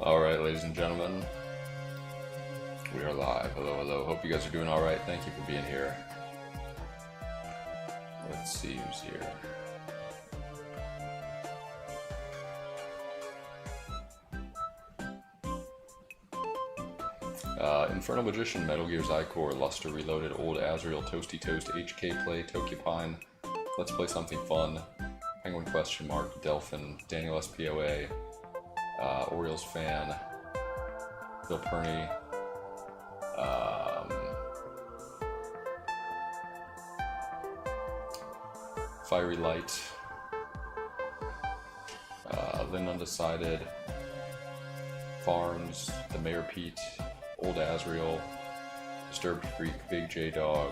Alright, ladies and gentlemen, we are live. Hello, hello. Hope you guys are doing alright. Thank you for being here. Let's see who's here. Infernal Magician, Metal Gear's Icore, Luster Reloaded, Old Azrael, Toasty Toast, HK Play, Tokipine, Let's Play Something Fun, Penguin Question Mark, Delphin, Daniel SPOA, Orioles Fan, Bill Perney, Fiery Light, Lynn Undecided, Farms, The Mayor Pete, Old Azrael, Disturbed Freak, Big J Dog,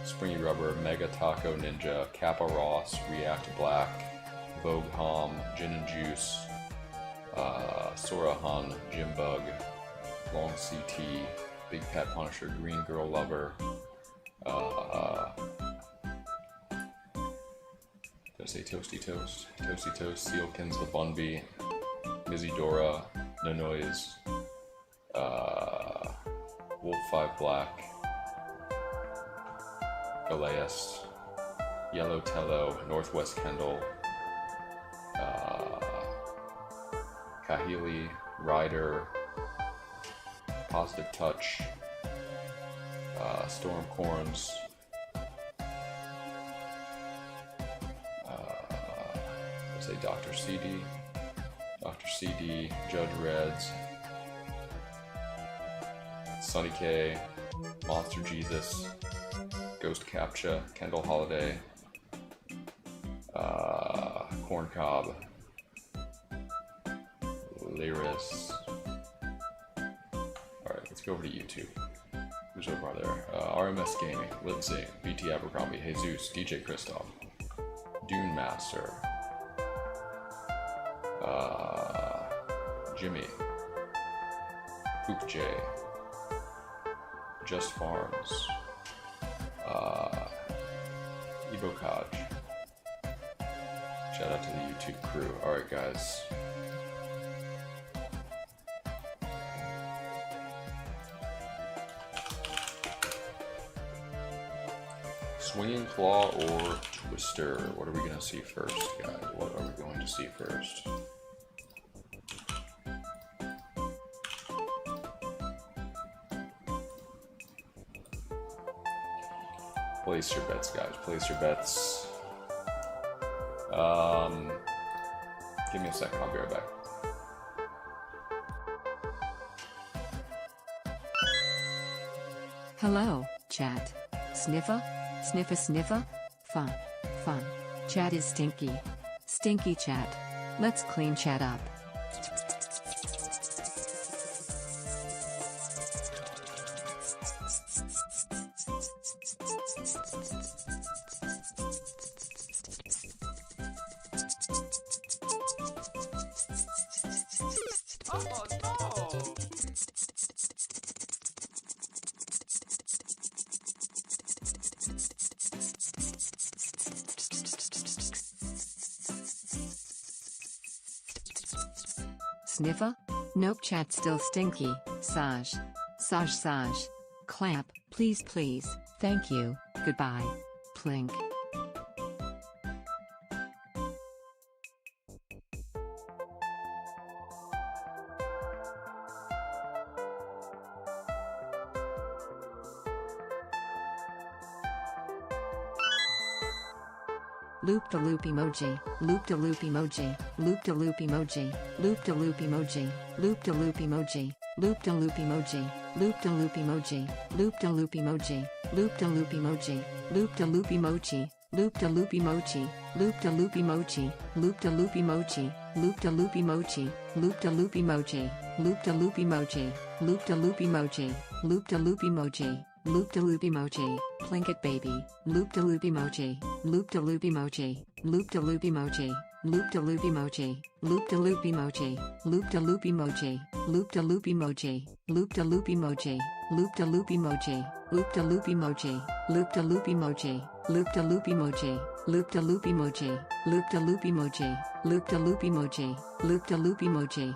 Springy Rubber, Mega Taco Ninja, Kappa Ross, React Black, Vogue Hom, Gin and Juice, Sora Hun, Jim Bug, Long CT, Big Pet Punisher, Green Girl Lover, did I say Toasty Toast? Toasty Toast, Sealkins the Bunby, Mizzy Dora, No Noise, Wolf 5 Black, Galeas, Yellow Tello, Northwest Kendall, Kahili, Ryder, Positive Touch, Storm Corns, let's say Dr. CD, Judge Reds, Sonny K, Monster Jesus, Ghost Captcha, Kendall Holiday, Corn Cob, Lyris. Alright, let's go over to YouTube. Who's over there? RMS Gaming, Lindsay, BT Abercrombie, Jesus, DJ Christoph, Dune Master, Jimmy, Poop J, Just Farms, Ebocaj. Shout out to the YouTube crew. Alright, guys. Swinging Claw or Twister? What are we going to see first, guys? What are we going to see first? Place your bets, guys. Place your bets. Give me a second. I'll be right back. Hello, chat. Sniffer? Sniffer sniffer? Fun. Fun. Chat is stinky. Stinky chat. Let's clean chat up. Sniffer? Nope, chat still stinky. Saj. Saj. Clap, please please. Thank you. Goodbye. Plink. Loop the loop emoji, loop the loop emoji, loop the loop emoji, loop the loop emoji, loop the loop emoji, loop the loop emoji, loop the loop emoji, loop the loop emoji, loop the loop emoji, loop the loop emoji, loop the loop emoji, loop the loop emoji, loop the loop emoji, loop the loop emoji, loop the loop emoji, loop the loop emoji, loop the loop emoji, loop the loop emoji, loop the loop emoji, plink it baby, loop the loop emoji, loop the loop emoji, loop the loop emoji, loop the loop emoji, loop the loop emoji, loop the loop emoji, loop the loop emoji, loop the loop emoji, loop the loop emoji, loop the loop emoji, loop the loop emoji, loop the loop emoji, loop the loop emoji, loop the loop emoji, loop the loop emoji, loop the loop emoji,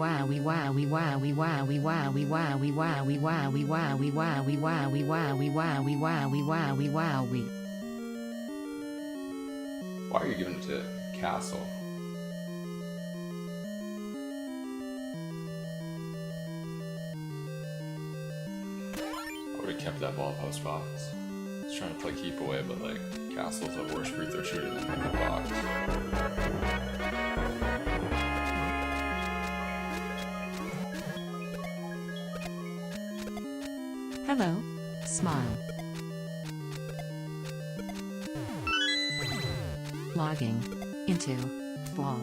wowie wowie wowie wowie wowie wowie wowie wowie wowie wowie wowie wowie wowie wowie wowie wowie. Why are you giving it to Castle? I would have kept that ball post box. I was trying to play keep away, but like Castle's a worse free throw shooter than the box. Hello. Smile. Logging into Vault.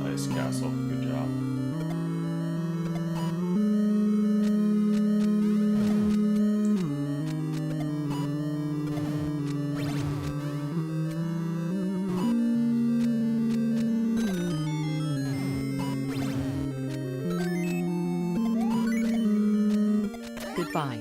Nice, Castle. Good job. Goodbye.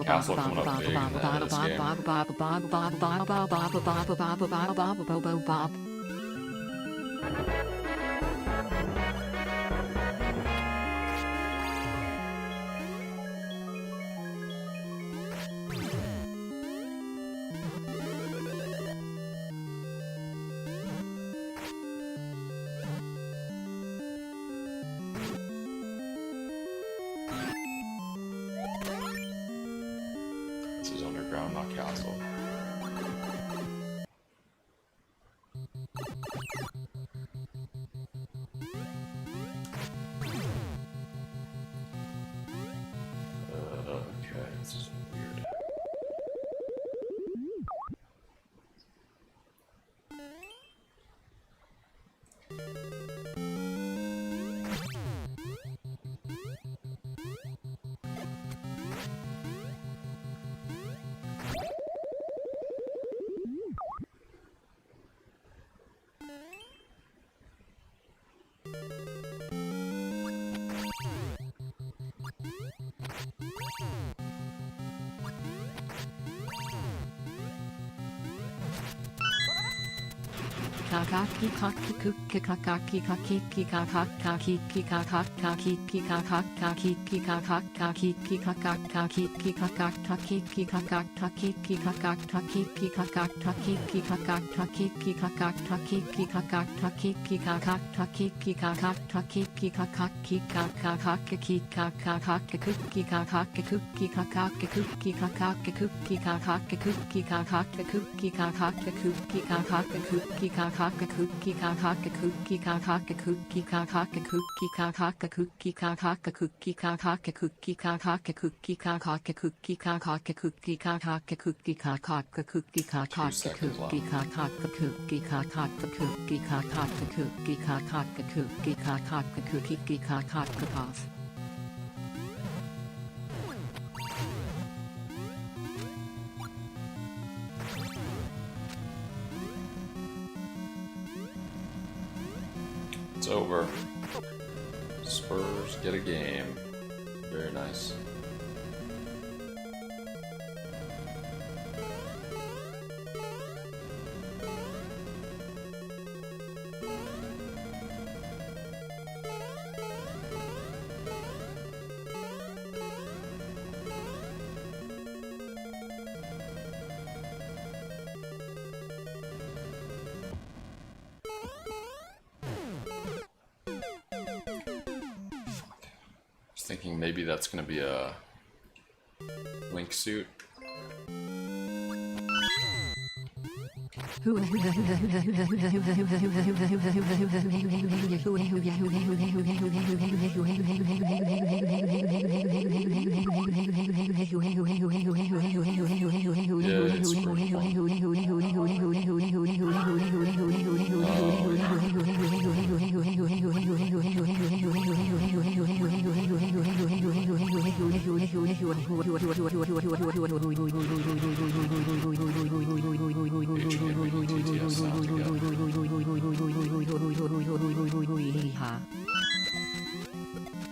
Castle coming up big in this game. This is underground, not Castle. Okay, this is weird. It's over. Spurs get a game. Very nice. Thinking maybe that's gonna be a Link suit.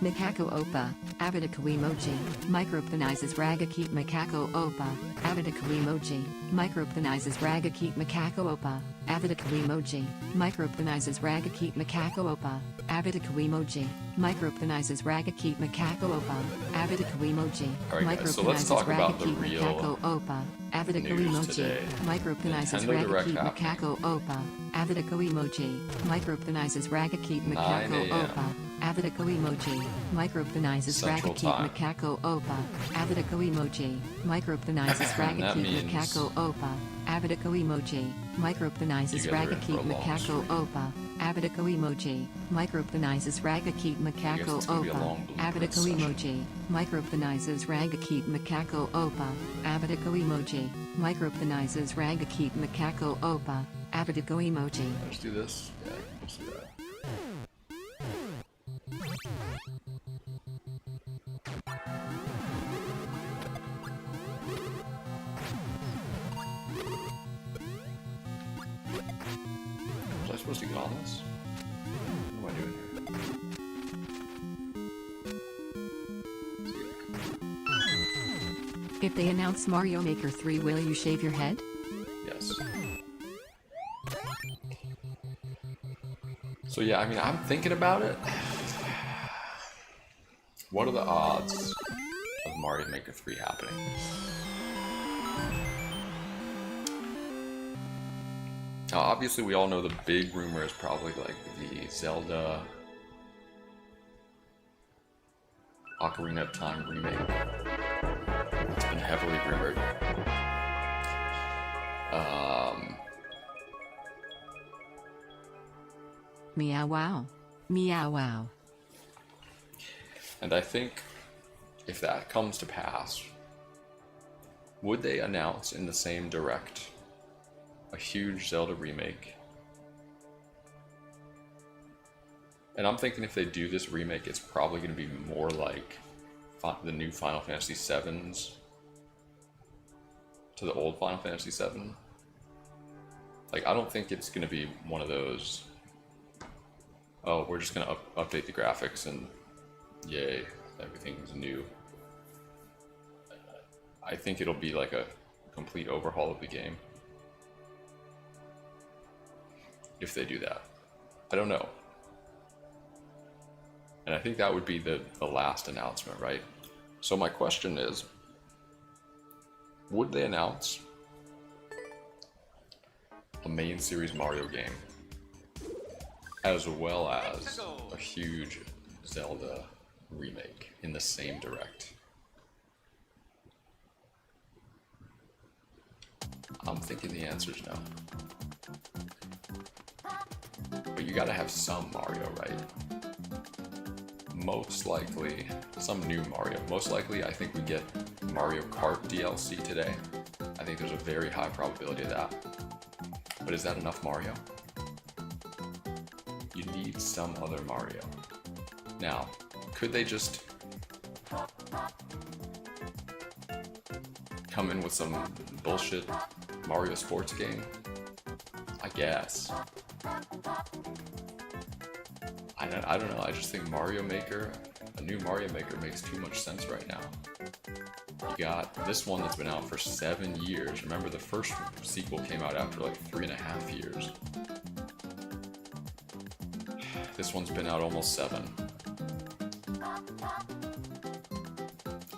Macaco Opa, Avidaka emoji, microphenizes Ragakeep Macaco Opa, Avidaka emoji, microphenizes Ragakeep Macaco Opa, Avidaka emoji, microphenizes Ragakeep Macaco Opa, Avidaka emoji, microphenizes Ragakeep Macaco Opa, Avidaka emoji, Alright guys, so let's talk about the real Macaco Opa, Avidaka emoji, today. microphenizes Nintendo Direct Ragakeep happening. Macaco Opa, Avidaka emoji, microphenizes Ragakeep 9 Macaco a.m. Opa, Avidaka emoji, microphenizes Central Ragakeep Time. Macaco Opa, Avidaka emoji, microphenizes And that Ragakeep means Macaco Opa, Avidaka emoji, microphenizes you guys are in for a Ragakeep long Macaco stream. Opa, Avidaka emoji, microphenizes Ragakeep Macaco it's gonna be a Opa, long blueprint Avidaka session. emoji, microphenizes Ragakeep Macaco Opa, Avidaka emoji, microphenizes Ragakeep Macaco Opa, Avidaka emoji. Let's do this. Yeah, let's do that. Was I supposed to get on this? What am I doing here? If they announce Mario Maker 3, will you shave your head? Yes. So yeah, I mean, I'm thinking about it. What are the odds of Mario Maker 3 happening? Now, obviously, we all know the big rumor is probably like the Zelda Ocarina of Time remake. It's been heavily rumored. Meow wow. Meow wow. And I think if that comes to pass, would they announce in the same direct a huge Zelda remake? And I'm thinking if they do this remake, it's probably going to be more like the new Final Fantasy VII's to the old Final Fantasy VII. Like, I don't think it's going to be one of those, oh, we're just going to update the graphics and yay, everything's new. I think it'll be like a complete overhaul of the game. If they do that. I don't know. And I think that would be the last announcement, right? So my question is, would they announce a main series Mario game as well as a huge Zelda remake in the same direct? I'm thinking the answer is no. But you gotta have some Mario, right? Most likely, some new Mario. Most likely, I think we get Mario Kart DLC today. I think there's a very high probability of that. But is that enough Mario? You need some other Mario. Now, could they just come in with some bullshit Mario sports game? I guess. I don't know, I just think Mario Maker, a new Mario Maker makes too much sense right now. You got this one that's been out for 7 years. Remember, the first sequel came out after like 3.5 years. This one's been out almost 7.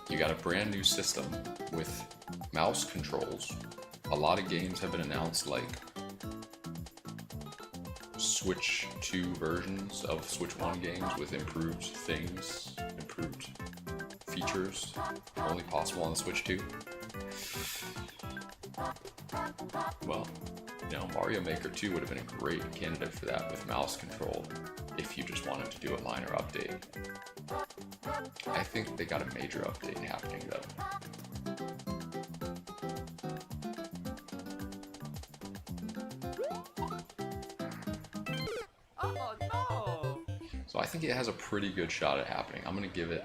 You got a brand new system with mouse controls. A lot of games have been announced, like Switch 2 versions of Switch 1 games with improved things, improved features, only possible on the Switch 2. Well, you know, Mario Maker 2 would have been a great candidate for that with mouse control if you just wanted to do a minor update. I think they got a major update happening though. So I think it has a pretty good shot at happening. I'm gonna give it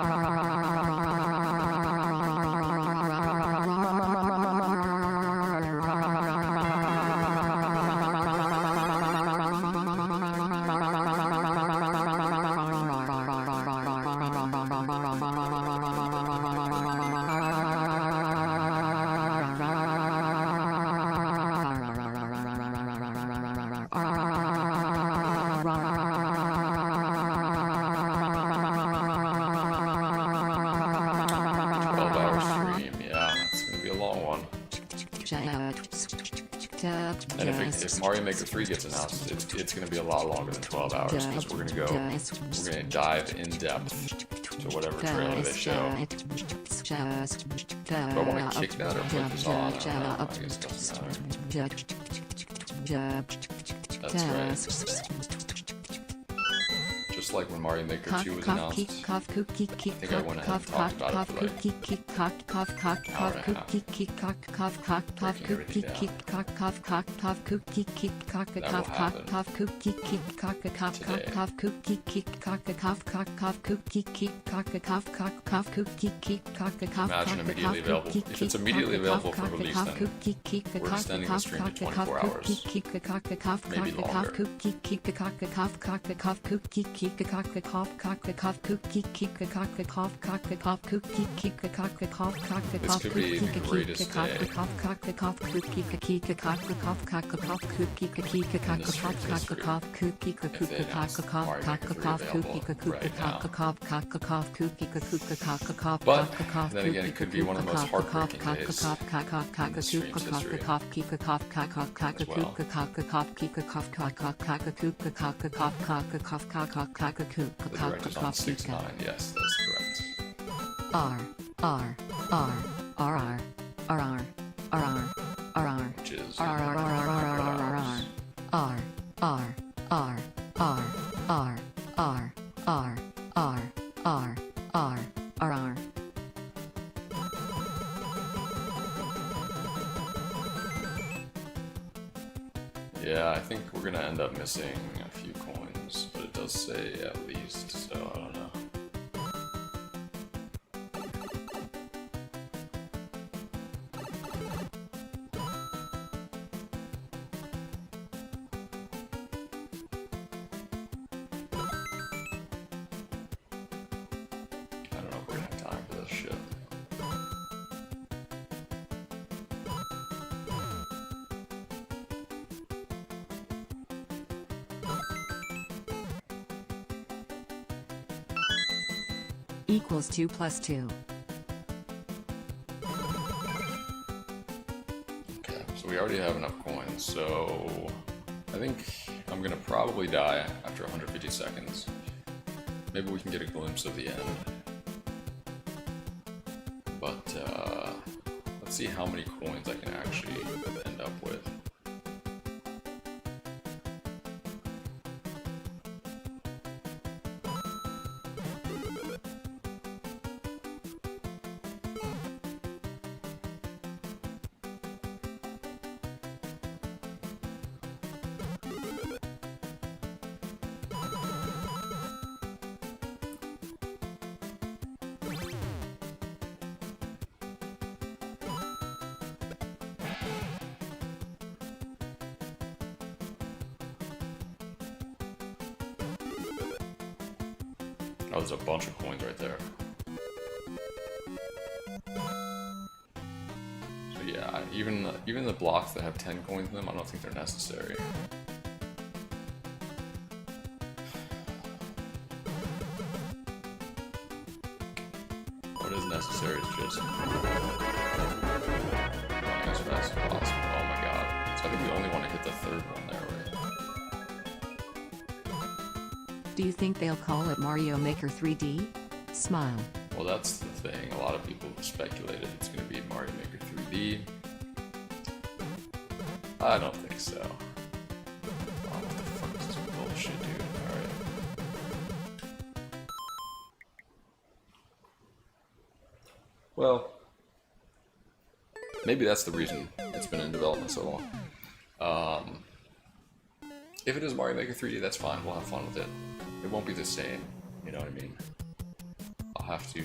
And if Mario Maker 3 gets announced, it's going to be a lot longer than 12 hours because we're going to dive in depth to whatever trailer they show. Do I want to kick that or put this on? I guess it doesn't matter. That's right. Just like when Mario Maker 2 was announced, I think I went ahead and talked about it for like an hour and a half. Breaking everything down. That will happen today. Imagine immediately available. If it's immediately available for release, then we're extending the stream to 24 hours. Maybe longer. This could be the greatest day in the stream's history if they announce Mario Maker 3 available right now. But then again, it could be one of the most heartbreaking days in the stream's history as well. 'The director's on 6'9", yes, that's correct. Which is yeah, I think we're gonna end up missing a few coins, but it does say at least, so I don't know. I don't know if we're gonna have time for this shit. Equals 2 plus 2. Okay, so we already have enough coins, so I think I'm gonna probably die after 150 seconds. Maybe we can get a glimpse of the end. But let's see how many coins I can actually end up with. Oh, there's a bunch of coins right there. So yeah, even the blocks that have 10 coins in them, I don't think they're necessary. What is necessary is just running as fast as possible. Oh my god. So I think we only want to hit the third one there, right? Do you think they'll call it Mario Maker 3D? Smile. Well, that's the thing. A lot of people have speculated it's going to be Mario Maker 3D. I don't think so. Oh, what the fuck is this bullshit, dude? Alright. Well, maybe that's the reason it's been in development so long. If it is Mario Maker 3D, that's fine. We'll have fun with it. It won't be the same. You know what I mean? I'll have to,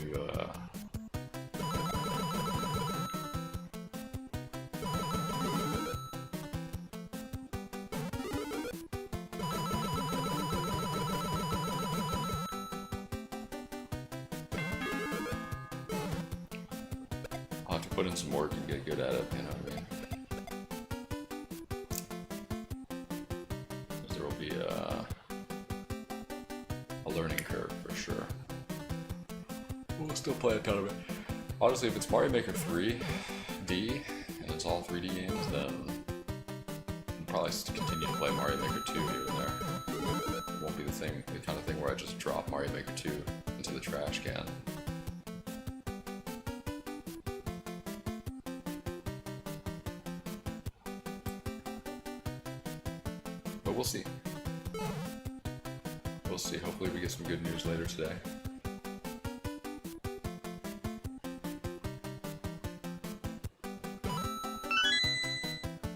put in some work and get good at it, you know what I mean? Because there will be a learning curve for sure. We'll still play a ton of it. Honestly, if it's Mario Maker 3D and it's all 3D games, then I'll probably continue to play Mario Maker 2 here and there. It won't be the kind of thing where I just drop Mario Maker 2 into the trash can. But we'll see. We'll see. Hopefully we get some good news later today.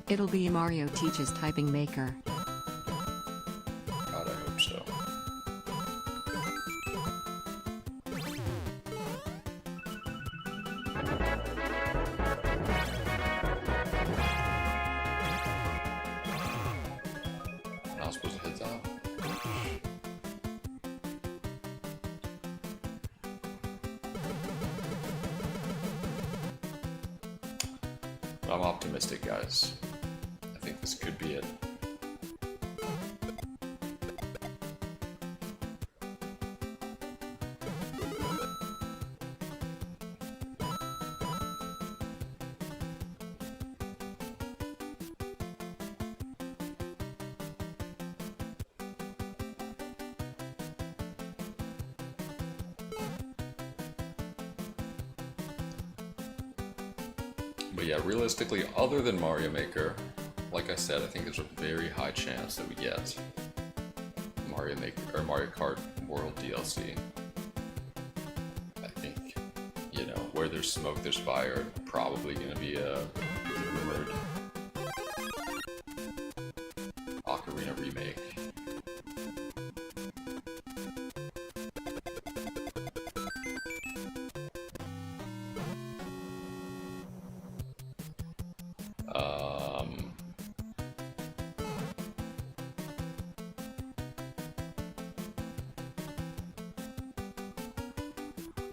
It'll be Mario Teaches Typing Maker. God, I hope so. Not supposed to hit that. But I'm optimistic, guys. I think this could be it. But yeah, realistically, other than Mario Maker, like I said, I think there's a very high chance that we get Mario Maker or Mario Kart World DLC. I think, you know, where there's smoke, there's fire. Probably going to be a rumored Ocarina remake.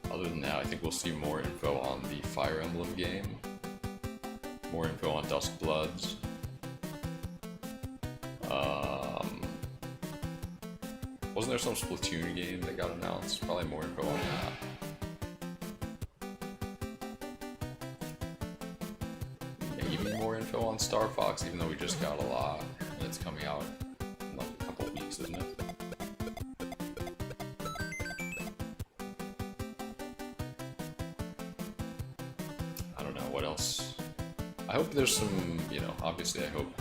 Other than that, I think we'll see more info on the Fire Emblem game, more info on Dusk Bloods. Wasn't there some Splatoon game that got announced? Probably more info on that. Maybe more info on Star Fox, even though we just got a lot, and it's coming out in like a couple of weeks, isn't it? What else? I hope there's some, you know, obviously I hope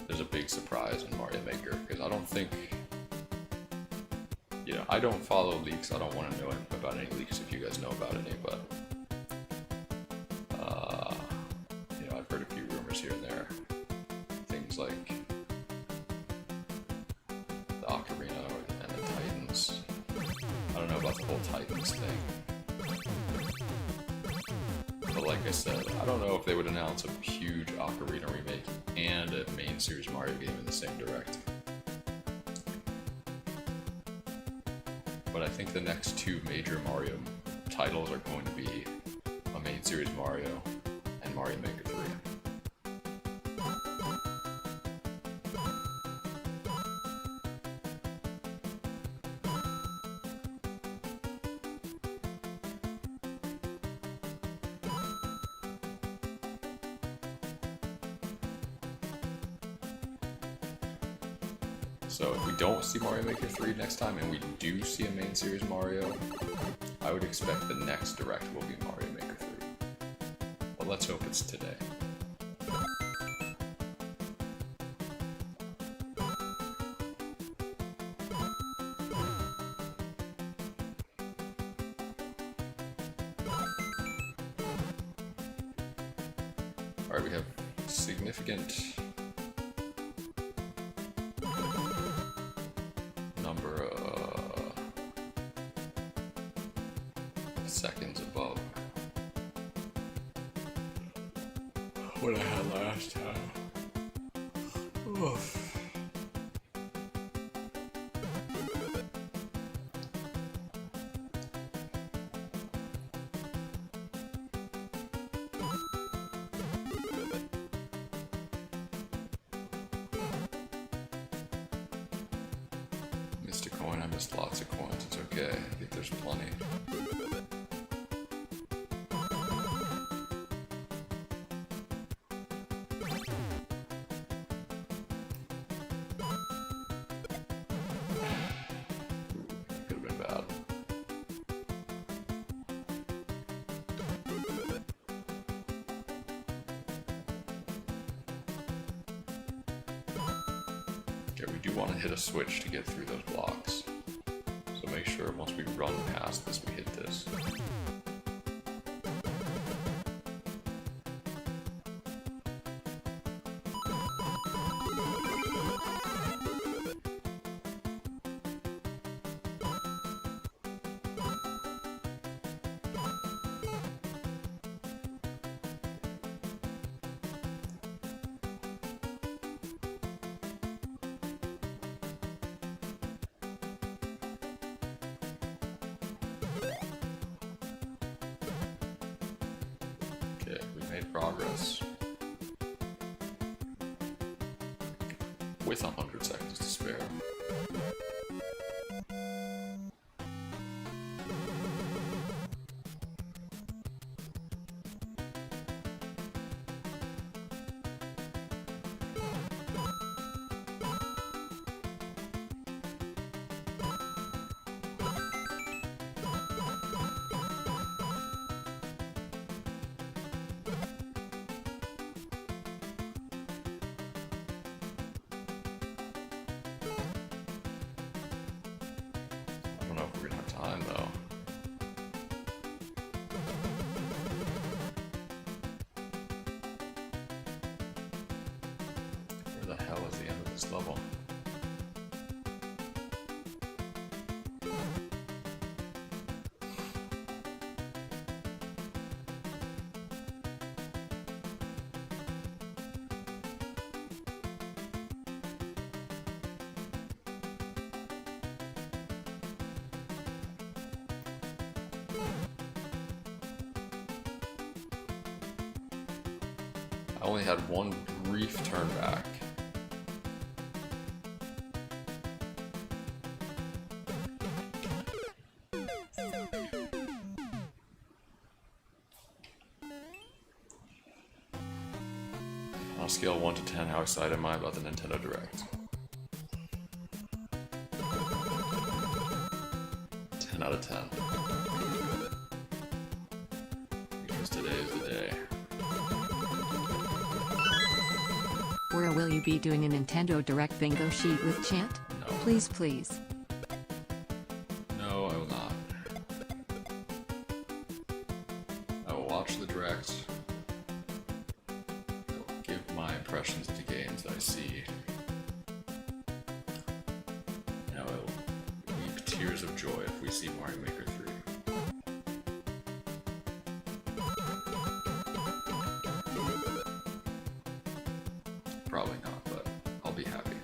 there's a big surprise in Mario Maker, because I don't think, you know, I don't follow leaks, I don't want to know about any leaks if you guys know about any, but, you know, I've heard a few rumors here and there, things like the Ocarina and the Titans. I don't know about the whole Titans thing. But like I said, I don't know if they would announce a huge Ocarina remake and a main series Mario game in the same direct. But I think the next two major Mario titles are going to be a main series Mario and Mario Maker 3. So if we don't see Mario Maker 3 next time, and we do see a main series Mario, I would expect the next direct will be Mario Maker 3. But let's hope it's today. Alright, we have significant number of seconds above what I had last time. Oof. Okay, I think there's plenty. Could have been bad. Okay, we do want to hit a switch to get through those blocks. So make sure once we run past this, we hit this. Okay, we made progress. With 100 seconds to spare. I don't know if we're gonna have time though. Where the hell is the end of this level? I only had one brief turn back. On a scale of 1 to 10, how excited am I about the Nintendo Direct? 10 out of 10. Because today is the day. Or will you be doing a Nintendo Direct bingo sheet with Chant? No. Please, please. No, I will not. I will watch the Direct. I will give my impressions of the games that I see. And I will weep tears of joy if we see Mario Maker 3. Probably not, but I'll be happy.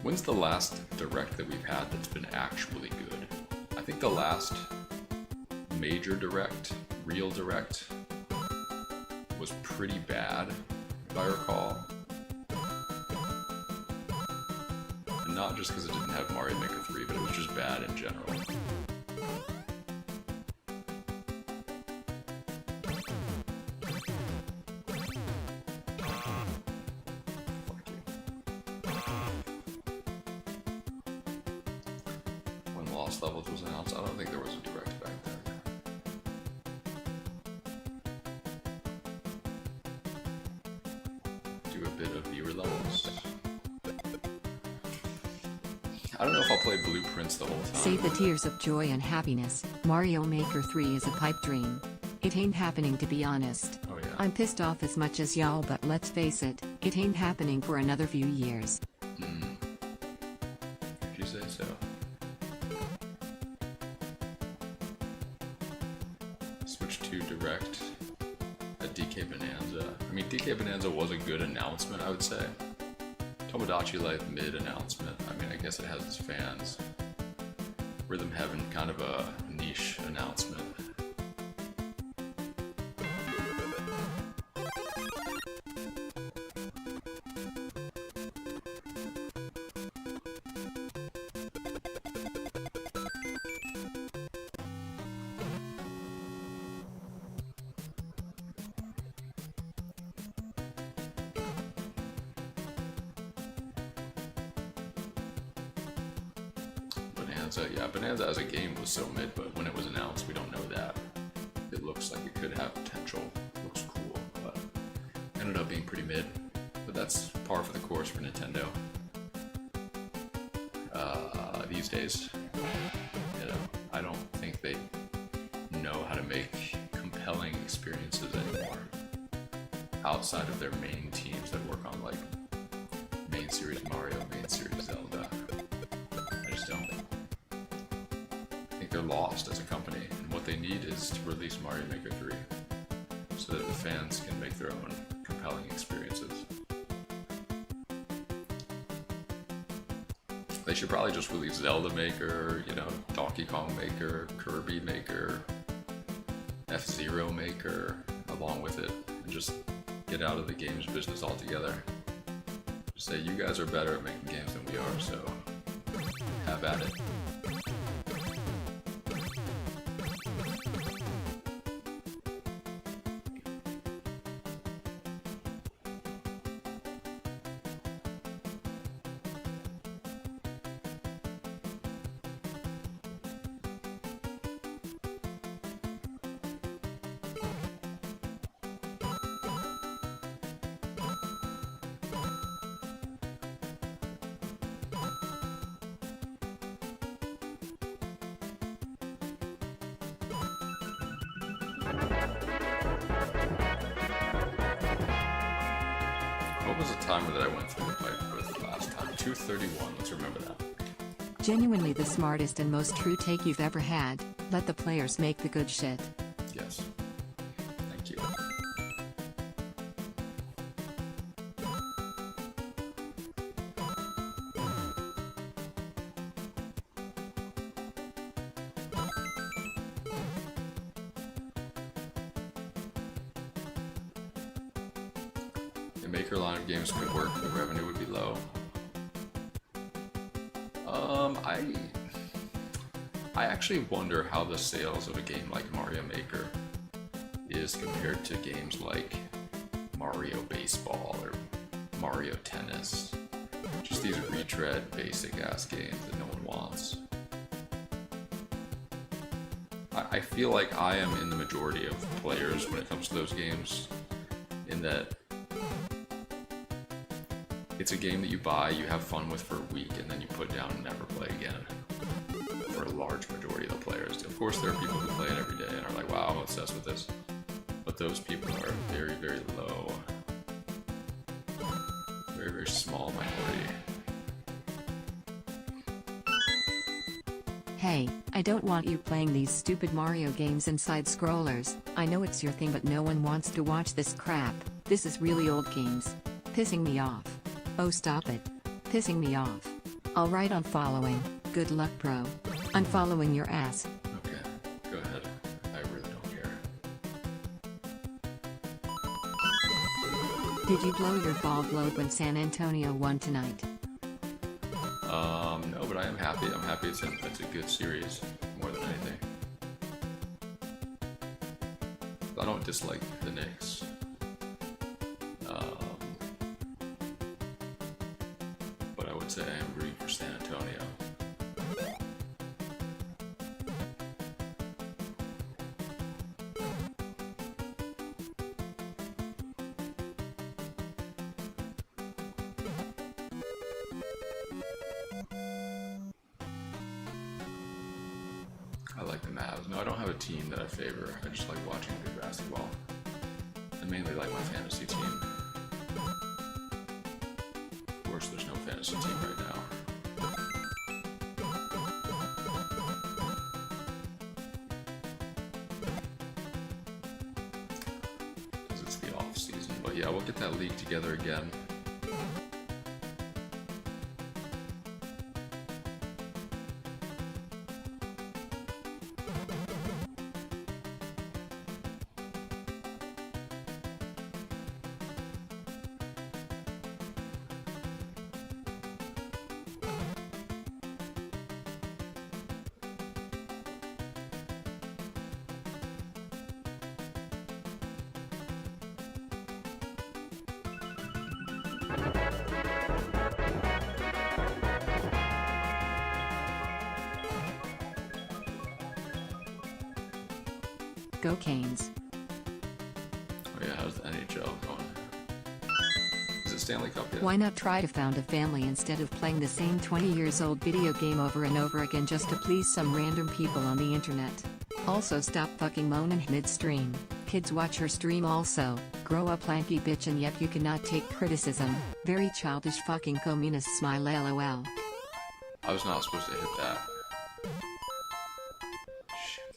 When's the last Direct that we've had that's been actually good? I think the last major Direct, real Direct, was pretty bad, if I recall. And not just because it didn't have Mario Maker 3, but it was just bad in general. When Lost Levels was announced, I don't think there was a Direct back then. Do a bit of viewer levels. I don't know if I'll play Blueprints the whole time. Save the tears of joy and happiness. Mario Maker 3 is a pipe dream. It ain't happening, to be honest. Oh yeah. I'm pissed off as much as y'all, but let's face it, it ain't happening for another few years. If you say so. Switch to Direct at DK Bonanza. I mean, DK Bonanza was a good announcement, I would say. Tomodachi Life mid announcement. I mean, I guess it has its fans. Rhythm Heaven, kind of a niche announcement. Bonanza. Yeah, Bonanza as a game was so mid, but when it was announced, we don't know that. It looks like it could have potential. It looks cool, but ended up being pretty mid. But that's par for the course for Nintendo. These days, you know, I don't think they know how to make compelling experiences anymore outside of their main teams that work on like main series Mario, main series Zelda. I just don't. I think they're lost as a company, and what they need is to release Mario Maker 3 so that the fans can make their own compelling experiences. They should probably just release Zelda Maker, you know, Donkey Kong Maker, Kirby Maker, F-Zero Maker, along with it, and just get out of the games business altogether. Just say, you guys are better at making games than we are, so have at it. What was the timer that I went through the pipe with last time? 2:31, let's remember that. Genuinely the smartest and most true take you've ever had. Let the players make the good shit. Yes. Thank you. The Maker line of games could work, the revenue would be low. I actually wonder how the sales of a game like Mario Maker is compared to games like Mario Baseball or Mario Tennis. Just these retread, basic-ass games that no one wants. I feel like I am in the majority of players when it comes to those games, in that it's a game that you buy, you have fun with for a week, and then you put down and never play again. For a large majority of the players. Of course, there are people who play it every day and are like, wow, I'm obsessed with this. But those people are very, very low. Very, very small minority. Hey, I don't want you playing these stupid Mario games and side-scrollers. I know it's your thing, but no one wants to watch this crap. This is really old games. Pissing me off. Oh, stop it. Pissing me off. Alright, I'm following. Good luck, bro. I'm following your ass. Okay, go ahead. I really don't care. Did you blow your bald load when San Antonio won tonight? No, but I am happy. I'm happy it's a good series, more than anything. I don't dislike the Knicks. But I would say I am rooting for San Antonio. I like the Mavs. No, I don't have a team that I favor. I just like watching good basketball. I mainly like my fantasy team. Of course, there's no fantasy team right now. Because it's the off season. But yeah, we'll get that league together again. Go Canes. Oh yeah, how's the NHL going? Is it Stanley Cup yet? Why not try to found a family instead of playing the same 20 years old video game over and over again just to please some random people on the internet? Also stop fucking moaning midstream. Kids watch her stream also. Grow up lanky bitch and yet you cannot take criticism. Very childish fucking communist smile lol. I was not supposed to hit that. Shit.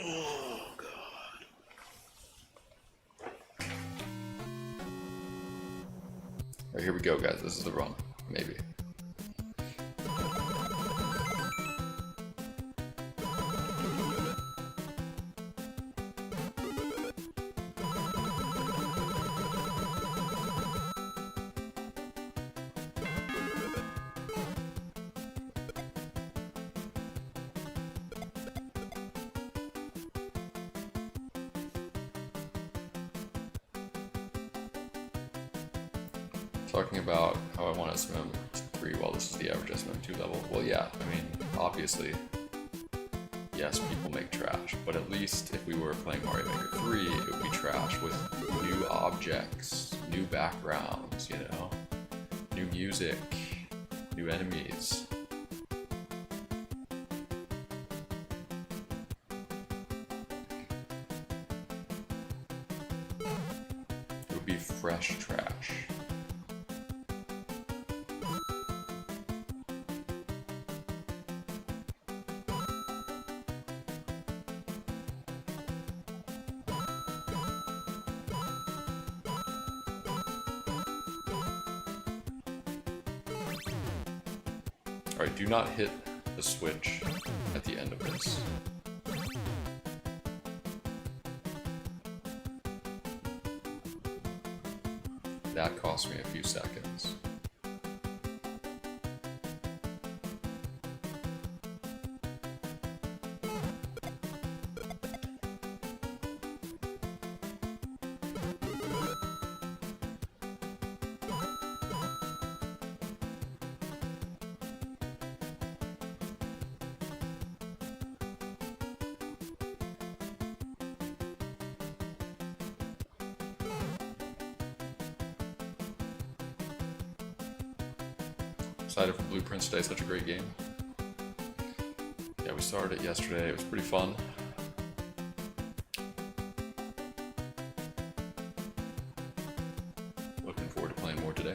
Oh, God. Alright, here we go, guys. This is the run. Maybe. Talking about how I want SM3 while this is the average SM2 level. Well, yeah, I mean, obviously, yes, people make trash, but at least if we were playing Mario Maker 3, it would be trash with new objects, new backgrounds, you know, new music, new enemies. It would be fresh trash. Alright, do not hit the switch at the end of this. That cost me a few seconds. Excited for Blueprints today, such a great game. Yeah, we started it yesterday, it was pretty fun. Looking forward to playing more today.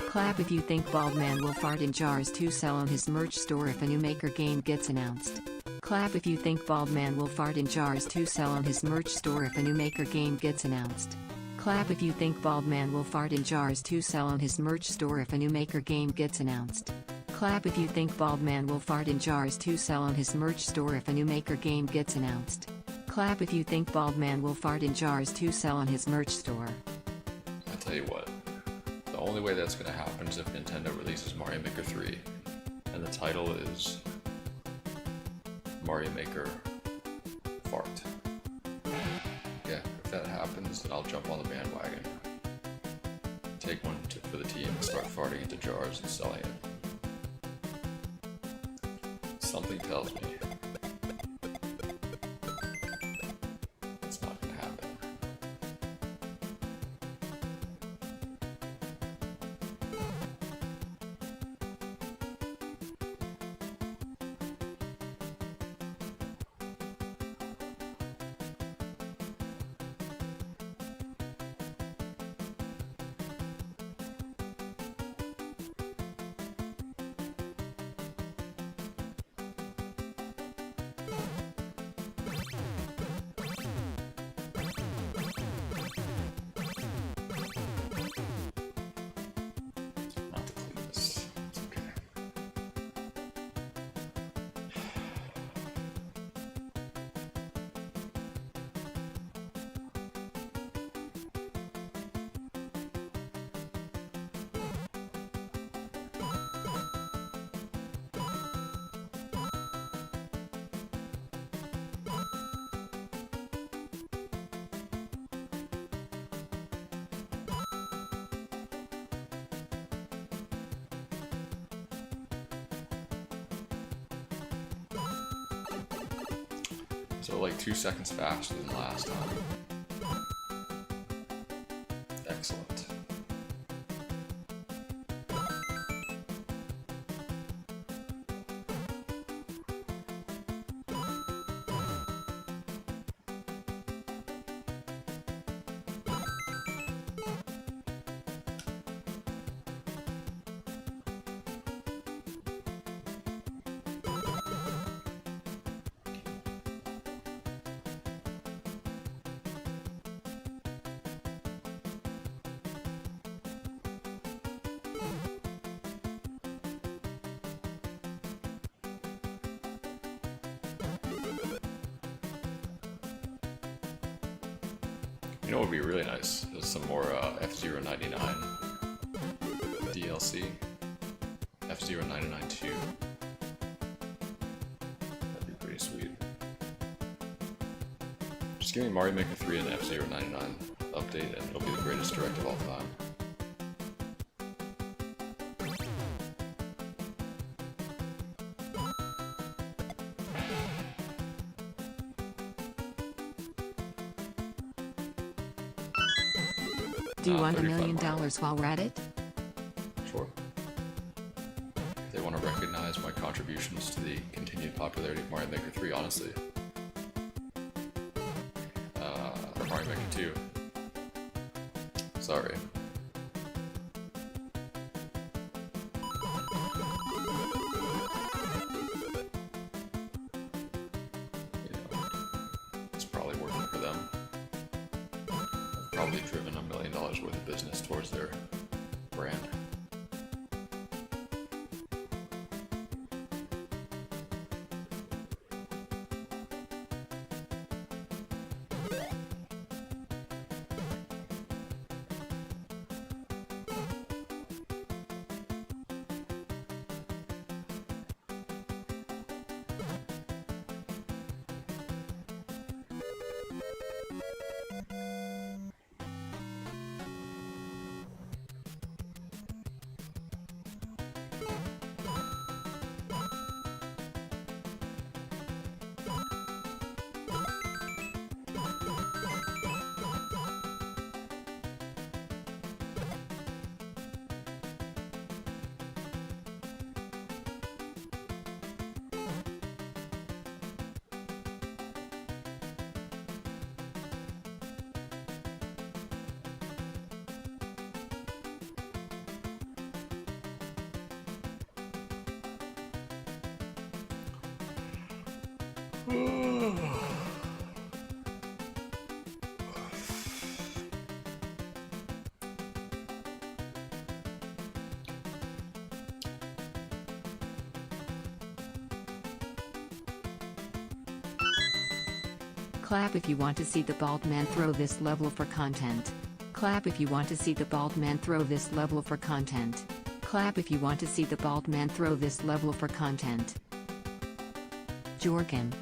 Clap if you think Bald Man will fart in jars to sell on his merch store if a new Maker game gets announced. Clap if you think Bald Man will fart in jars to sell on his merch store if a new Maker game gets announced. Clap if you think Bald Man will fart in jars to sell on his merch store if a new Maker game gets announced. Clap if you think Bald Man will fart in jars to sell on his merch store if a new Maker game gets announced. Clap if you think Bald Man will fart in jars to sell on his merch store. I tell you what, the only way that's going to happen is if Nintendo releases Mario Maker 3, and the title is Mario Maker Fart. Yeah, if that happens, then I'll jump on the bandwagon. Take one for the team and start farting into jars and selling it. Something tells me it's not gonna happen. So like 2 seconds faster than last time. Excellent. You know what would be really nice is some more F-Zero 99 DLC. F-Zero 99 2. That'd be pretty sweet. Just give me Mario Maker 3 and F-Zero 99 update and it'll be the greatest direct of all time. Do you want $1 million Mario. while we're at it? Sure. If they want to recognize my contributions to the continued popularity of Mario Maker 3, honestly. Or Mario Maker 2. Sorry. It's probably working for them. I've probably driven $1 million worth of business towards their brand. Clap if you want to see the bald man throw this level for content. Clap if you want to see the bald man throw this level for content. Clap if you want to see the bald man throw this level for content. Jorgen.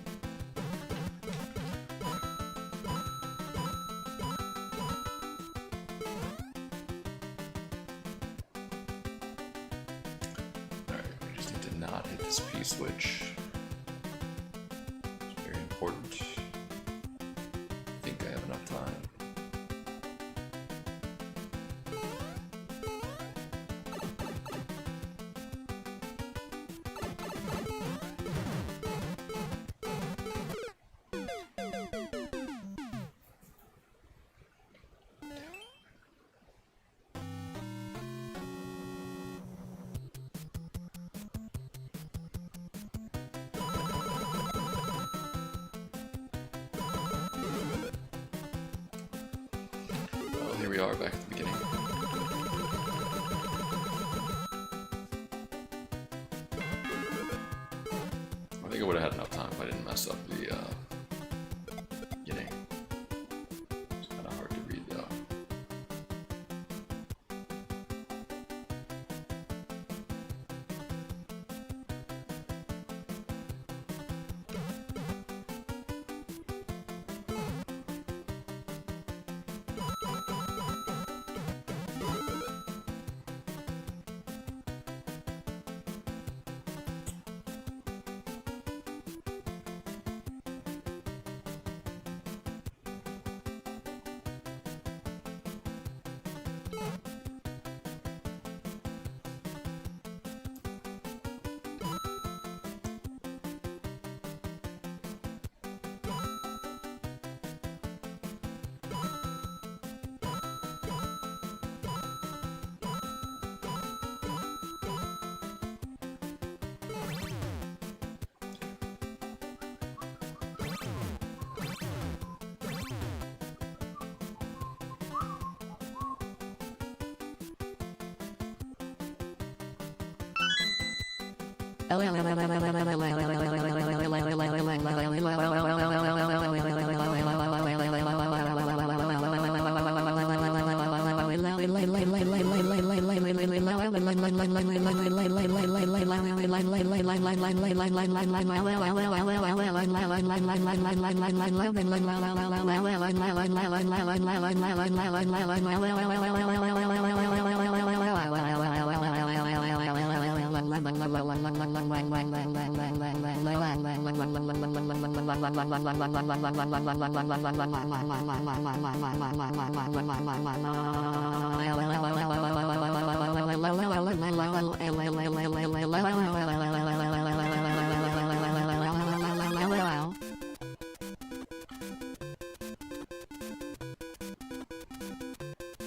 Alright, we just need to not hit this P switch. It's very important. I think I have enough time. Well, here we are back at the beginning. I think I would have had enough time if I didn't mess up the beginning. It's kind of hard to read though.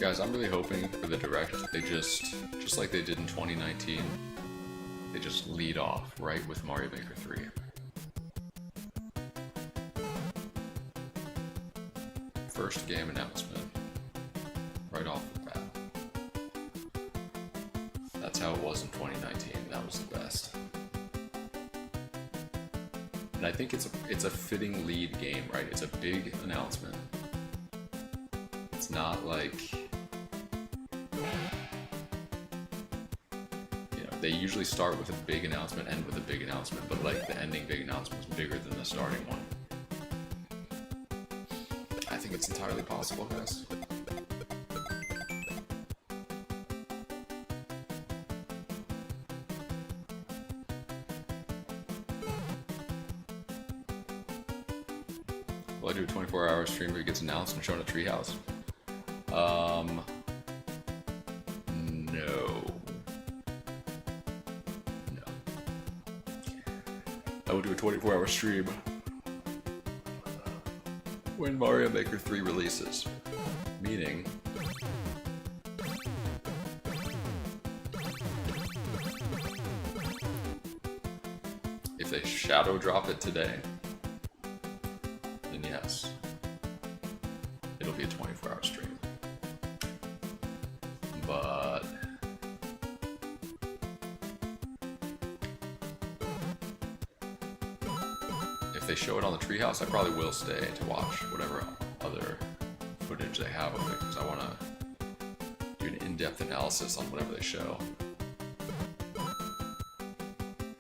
Guys, I'm really hoping for the direct they just like they did in 2019, they just lead off right with Mario Maker 3. First game announcement, right off the bat. That's how it was in 2019. That was the best. And I think it's a fitting lead game, right? It's a big announcement. It's not like, you know, they usually start with a big announcement, end with a big announcement, but like the ending big announcement was bigger than the starting one. I think it's entirely possible, guys. Will I do a 24-hour stream where it gets announced and shown at Treehouse? No. I will do a 24-hour stream when Mario Maker 3 releases. Meaning, if they shadow drop it today, then yes, it'll be a 24-hour stream. But if they show it on the Treehouse, I probably will stay to watch whatever other footage they have of it, because I want to do an in-depth analysis on whatever they show.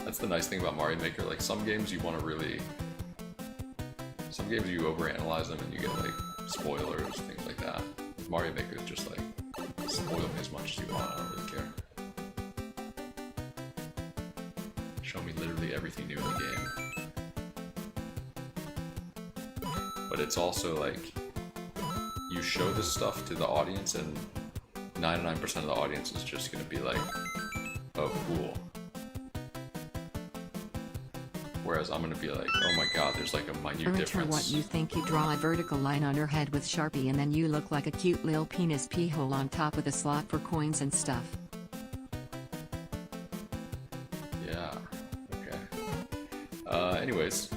That's the nice thing about Mario Maker. Like, some games you want to really... Some games you overanalyze them and you get, like, spoilers, things like that. Mario Maker is just like, spoil me as much as you want, I don't really care. Show me literally everything new in the game. But it's also like, you show this stuff to the audience and 99% of the audience is just gonna be like, oh, cool. Whereas I'm gonna be like, oh my god, there's like a minute Aurateur, difference. what you think you draw a vertical line on her head with Sharpie and then you look like a cute little penis pee hole on top with a slot for coins and stuff. Yeah, okay. Anyways.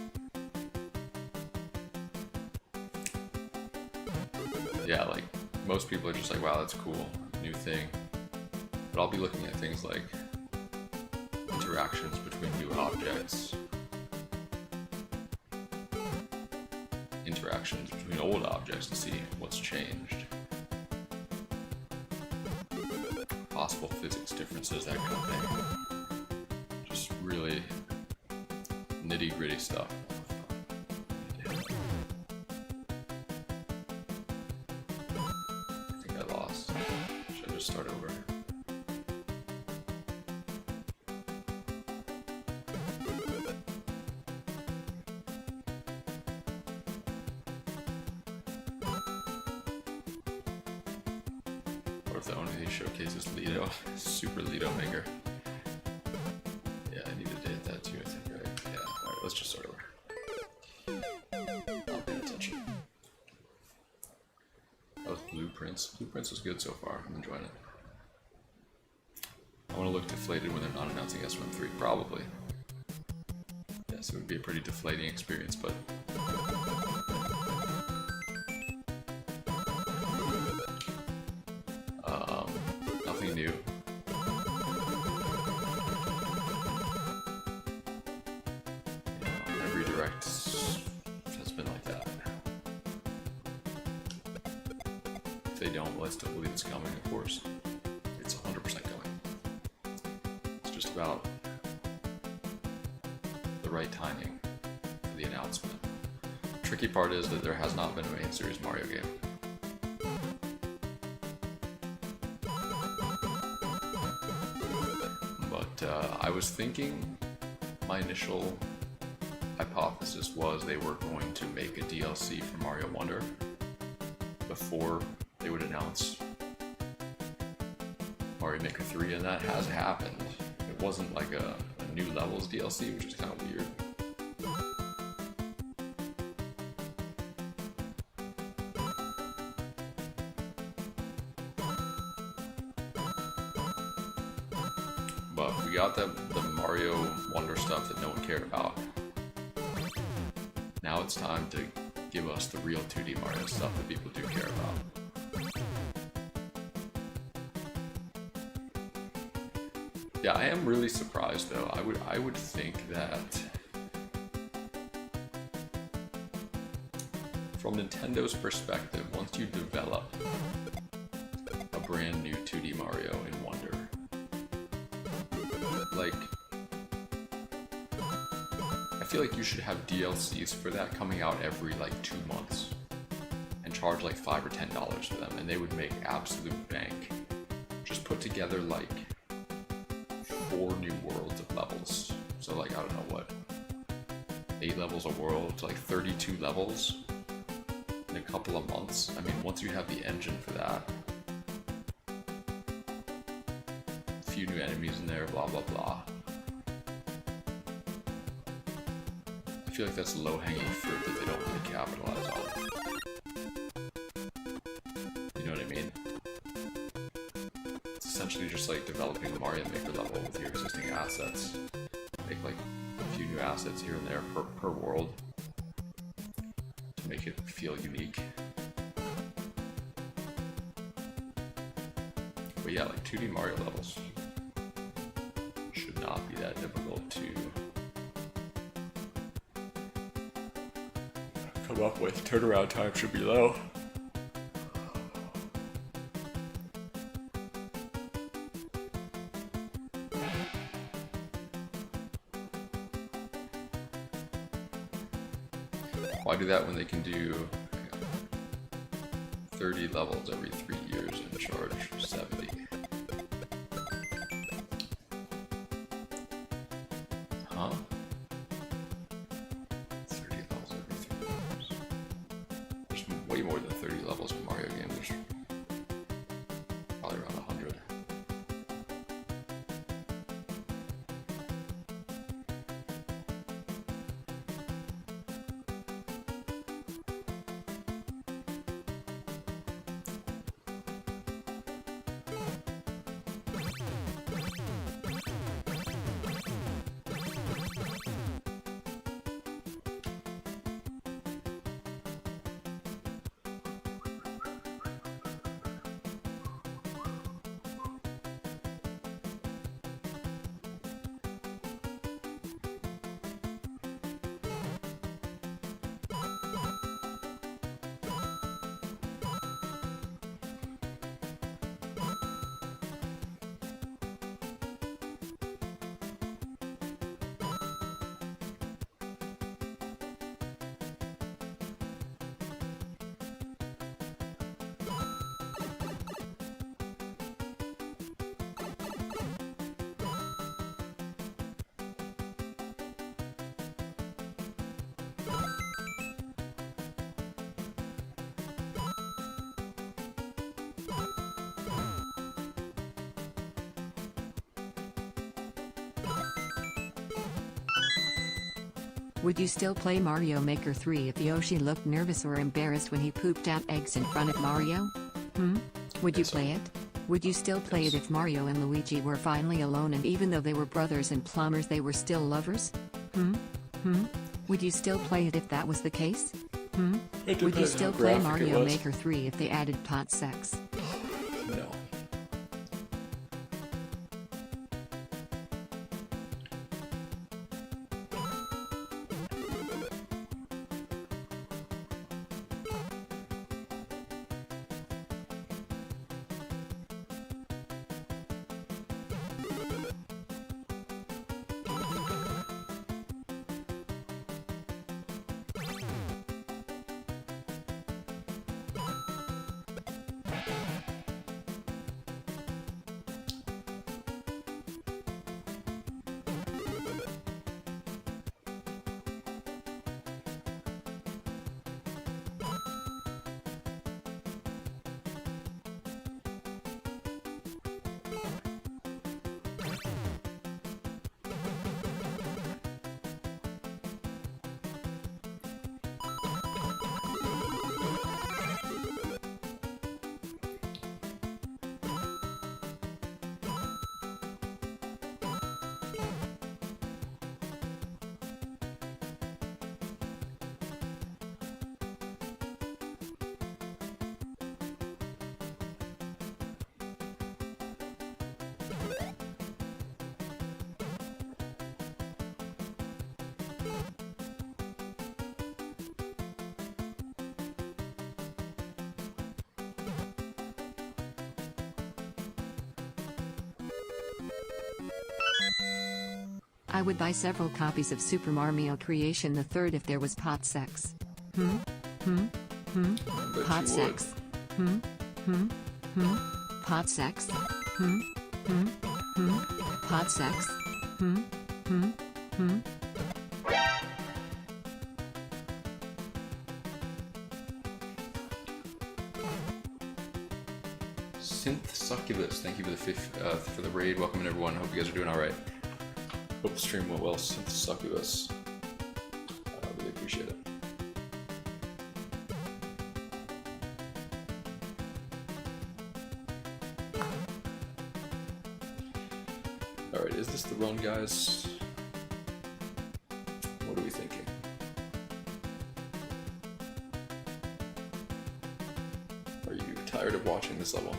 Yeah, like, most people are just like, wow, that's cool, new thing. But I'll be looking at things like interactions between new objects, interactions between old objects to see what's changed, possible physics differences, that kind of thing. Just really nitty-gritty stuff. I think I lost. Should I just start over? What if the only thing showcases Lido? Super Lido Maker. Yeah, I needed to hit that too, I think, right? Yeah, alright, let's just start over. Not paying attention. That was Blueprints. Blueprints was good so far. I'm enjoying it. I want to look deflated when they're not announcing S1-3, probably. Yes, it would be a pretty deflating experience, but... nothing new. Direct has been like that. If they don't, well, I still believe it's coming, of course. It's 100% coming. It's just about the right timing for the announcement. Tricky part is that there has not been a main series Mario game. But I was thinking, my initial hypothesis was they were going to make a DLC for Mario Wonder before they would announce Mario Maker 3, and that has happened. It wasn't like a new levels DLC, which is kind of weird. But we got the Mario Wonder stuff that no one cared about. Now it's time to give us the real 2D Mario stuff that people do care about. Yeah, I am really surprised though. I would think that from Nintendo's perspective, once you develop a brand new 2D Mario in Wonder, like, I feel like you should have DLCs for that coming out every like 2 months and charge like $5 or $10 for them, and they would make absolute bank. Just put together like 4 new worlds of levels. So like, I don't know what, 8 levels a world, like 32 levels in a couple of months. I mean, once you have the engine for that, a few new enemies in there, blah blah blah. I feel like that's low-hanging fruit that they don't really capitalize on. You know what I mean? It's essentially just like developing the Mario Maker level with your existing assets. Make like a few new assets here and there per world to make it feel unique. But yeah, like 2D Mario levels should not be that difficult to come up with. Turnaround time should be low. Why do that when they can do 30 levels every 3 years and charge 70? Huh? 30 levels every 3 years. There's way more than 30 levels in Mario games. There's probably around 100. Would you still play Mario Maker 3 if Yoshi looked nervous or embarrassed when he pooped out eggs in front of Mario? Would you play it? Would you still play it if Mario and Luigi were finally alone and even though they were brothers and plumbers they were still lovers? Would you still play it if that was the case? Would you still play Mario Maker 3 if they added pot sex? No. I would buy several copies of Super Mario Creation the Third if there was pot sex. I bet Pot you sex. Pot sex. Pot sex. Synth Succubus, thank you for the for the raid. Welcome in everyone. Hope you guys are doing all right. Hope the stream went well. Synth Succubus, I really appreciate it. All right, is this the run, guys? What are we thinking? Are you tired of watching this level?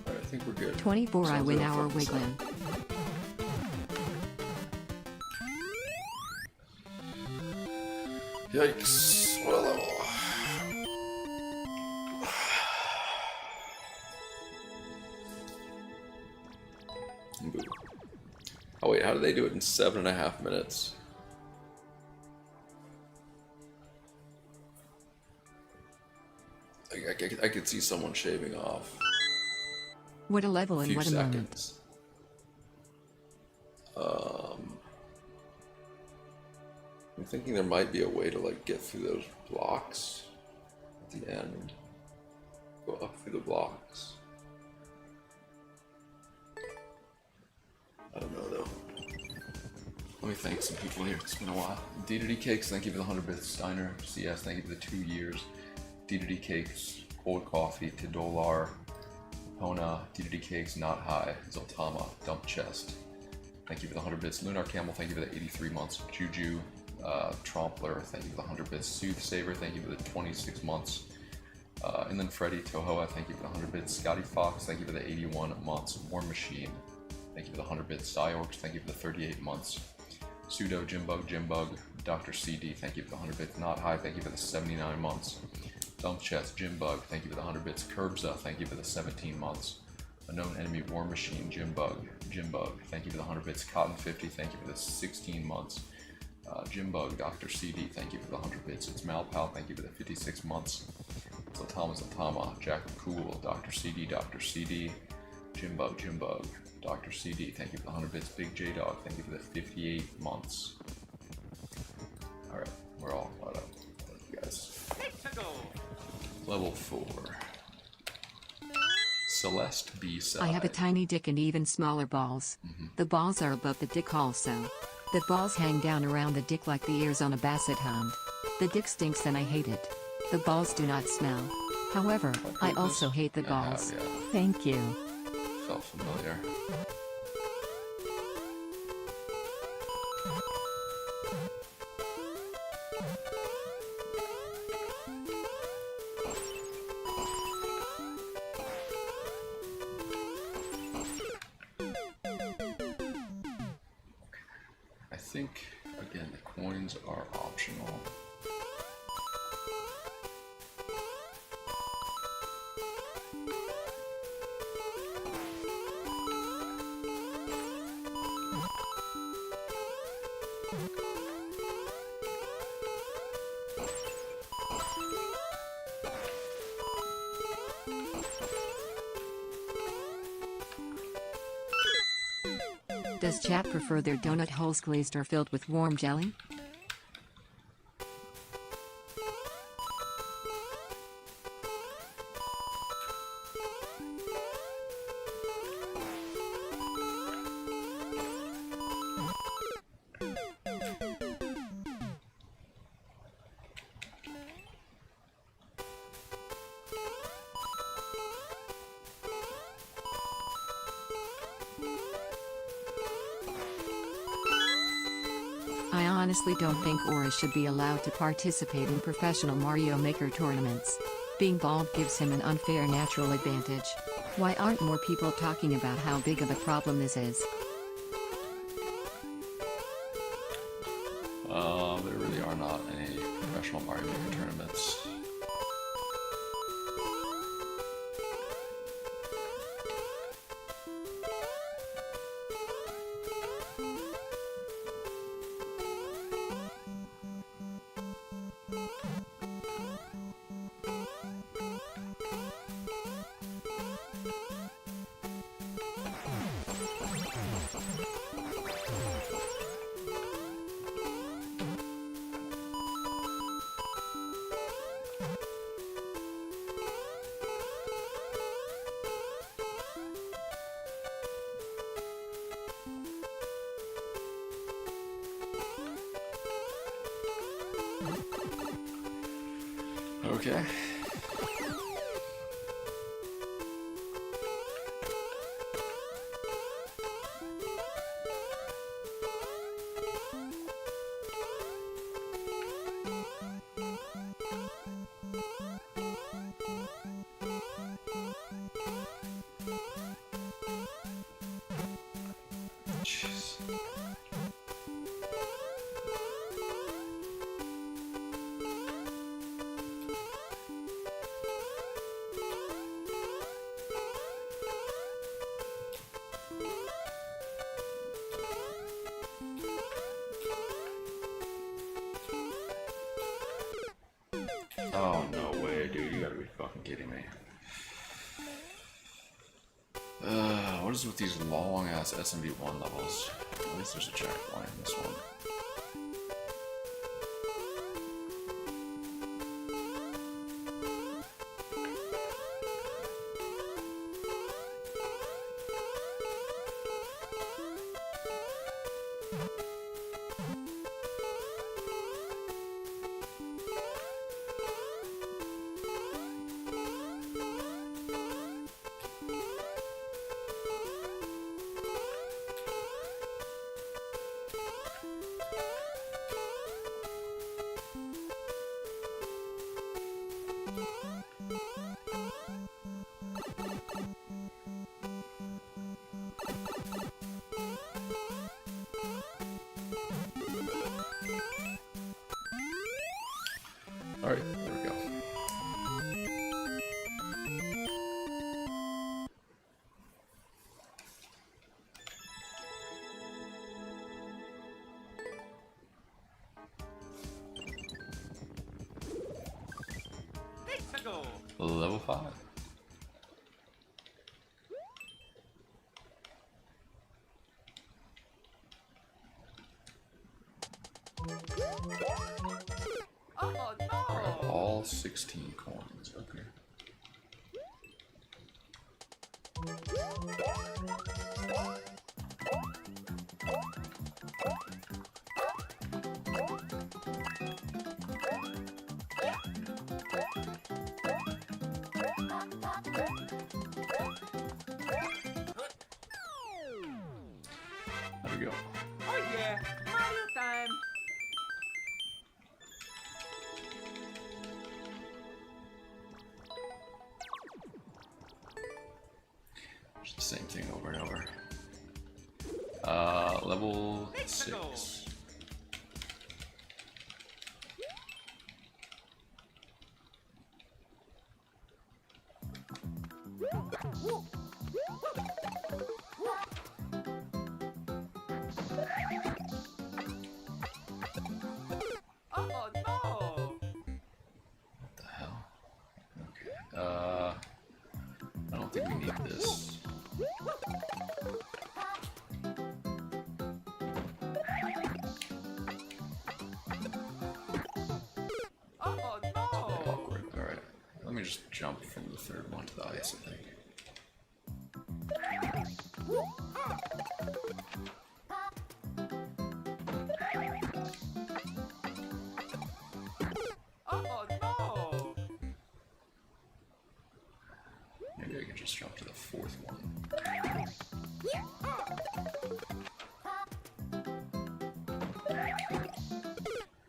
I think we're good. 24 I Sounds win like a our fucking set. Wiglin. Yikes. What a level. Boo. Oh wait, how did they do it in 7.5 minutes? I could see someone shaving off What a level a and few what a moment. seconds. I'm thinking there might be a way to like get through those blocks at the end. Go up through the blocks. I don't know though. Let me thank some people here. It's been a while. D Cakes, thank you for the 100 bits. Steiner CS, thank you for the 2 years. D Cakes, Cold Coffee, Tidolar, Pona, D Cakes, Not High, Zoltama, Dump Chest. Thank you for the 100 bits. Lunar Camel, thank you for the 83 months. Juju, Trompler, thank you for the 100 bits. Soothsaver, thank you for the 26 months. And then Freddy Tohoa, thank you for the 100 bits. Scotty Fox, thank you for the 81 months. War Machine, thank you for the 100 bits. Cyorks, thank you for the 38 months. Pseudo Jimbug, Dr. CD, thank you for the 100 bits. Not High, thank you for the 79 months. Dump Chest, Jimbug, thank you for the 100 bits. Curbza, thank you for the 17 months. Unknown Enemy, War Machine, Jimbug, thank you for the 100 bits. Cotton 50, thank you for the 16 months. Jimbug, Dr. CD, thank you for the 100 bits. It's Malpal, thank you for the 56 months. Zaltama, Jack Cool, Dr. CD, Jimbug, Dr. CD, thank you for the 100 bits. Big J Dog, thank you for the 58 months. Alright, we're all caught up. Thank you guys. Level 4. Celeste B side. I have a tiny dick and even smaller balls. The balls are above the dick also. The balls hang down around the dick like the ears on a basset hound. The dick stinks and I hate it. The balls do not smell. However, I also hate the balls. Yeah. Thank you. Felt familiar. I think, again, the coins are optional. Does chat prefer their donut holes glazed or filled with warm jelly? honestly don't think Aura should be allowed to participate in professional Mario Maker tournaments. Being bald gives him an unfair natural advantage. Why aren't more people talking about how big of a problem this is? There really are not any professional Mario Maker tournaments. Okay. Jeez. Oh, no way, dude. You gotta be fucking kidding me. What is with these long-ass SMV1 levels? At least there's a checkpoint in this one. Alright, there we go. Let's go. Level 5. Oh no. Alright, all 16 coins. Okay. There we go. Oh yeah, Mario time. Just the same thing over and over. Level 6. Oh no. What the hell? Okay. I don't think we need this. Oh no. Awkward. Alright. Let me just jump from the third one to the ice, I think. Oh no. Maybe I can just jump to the fourth one.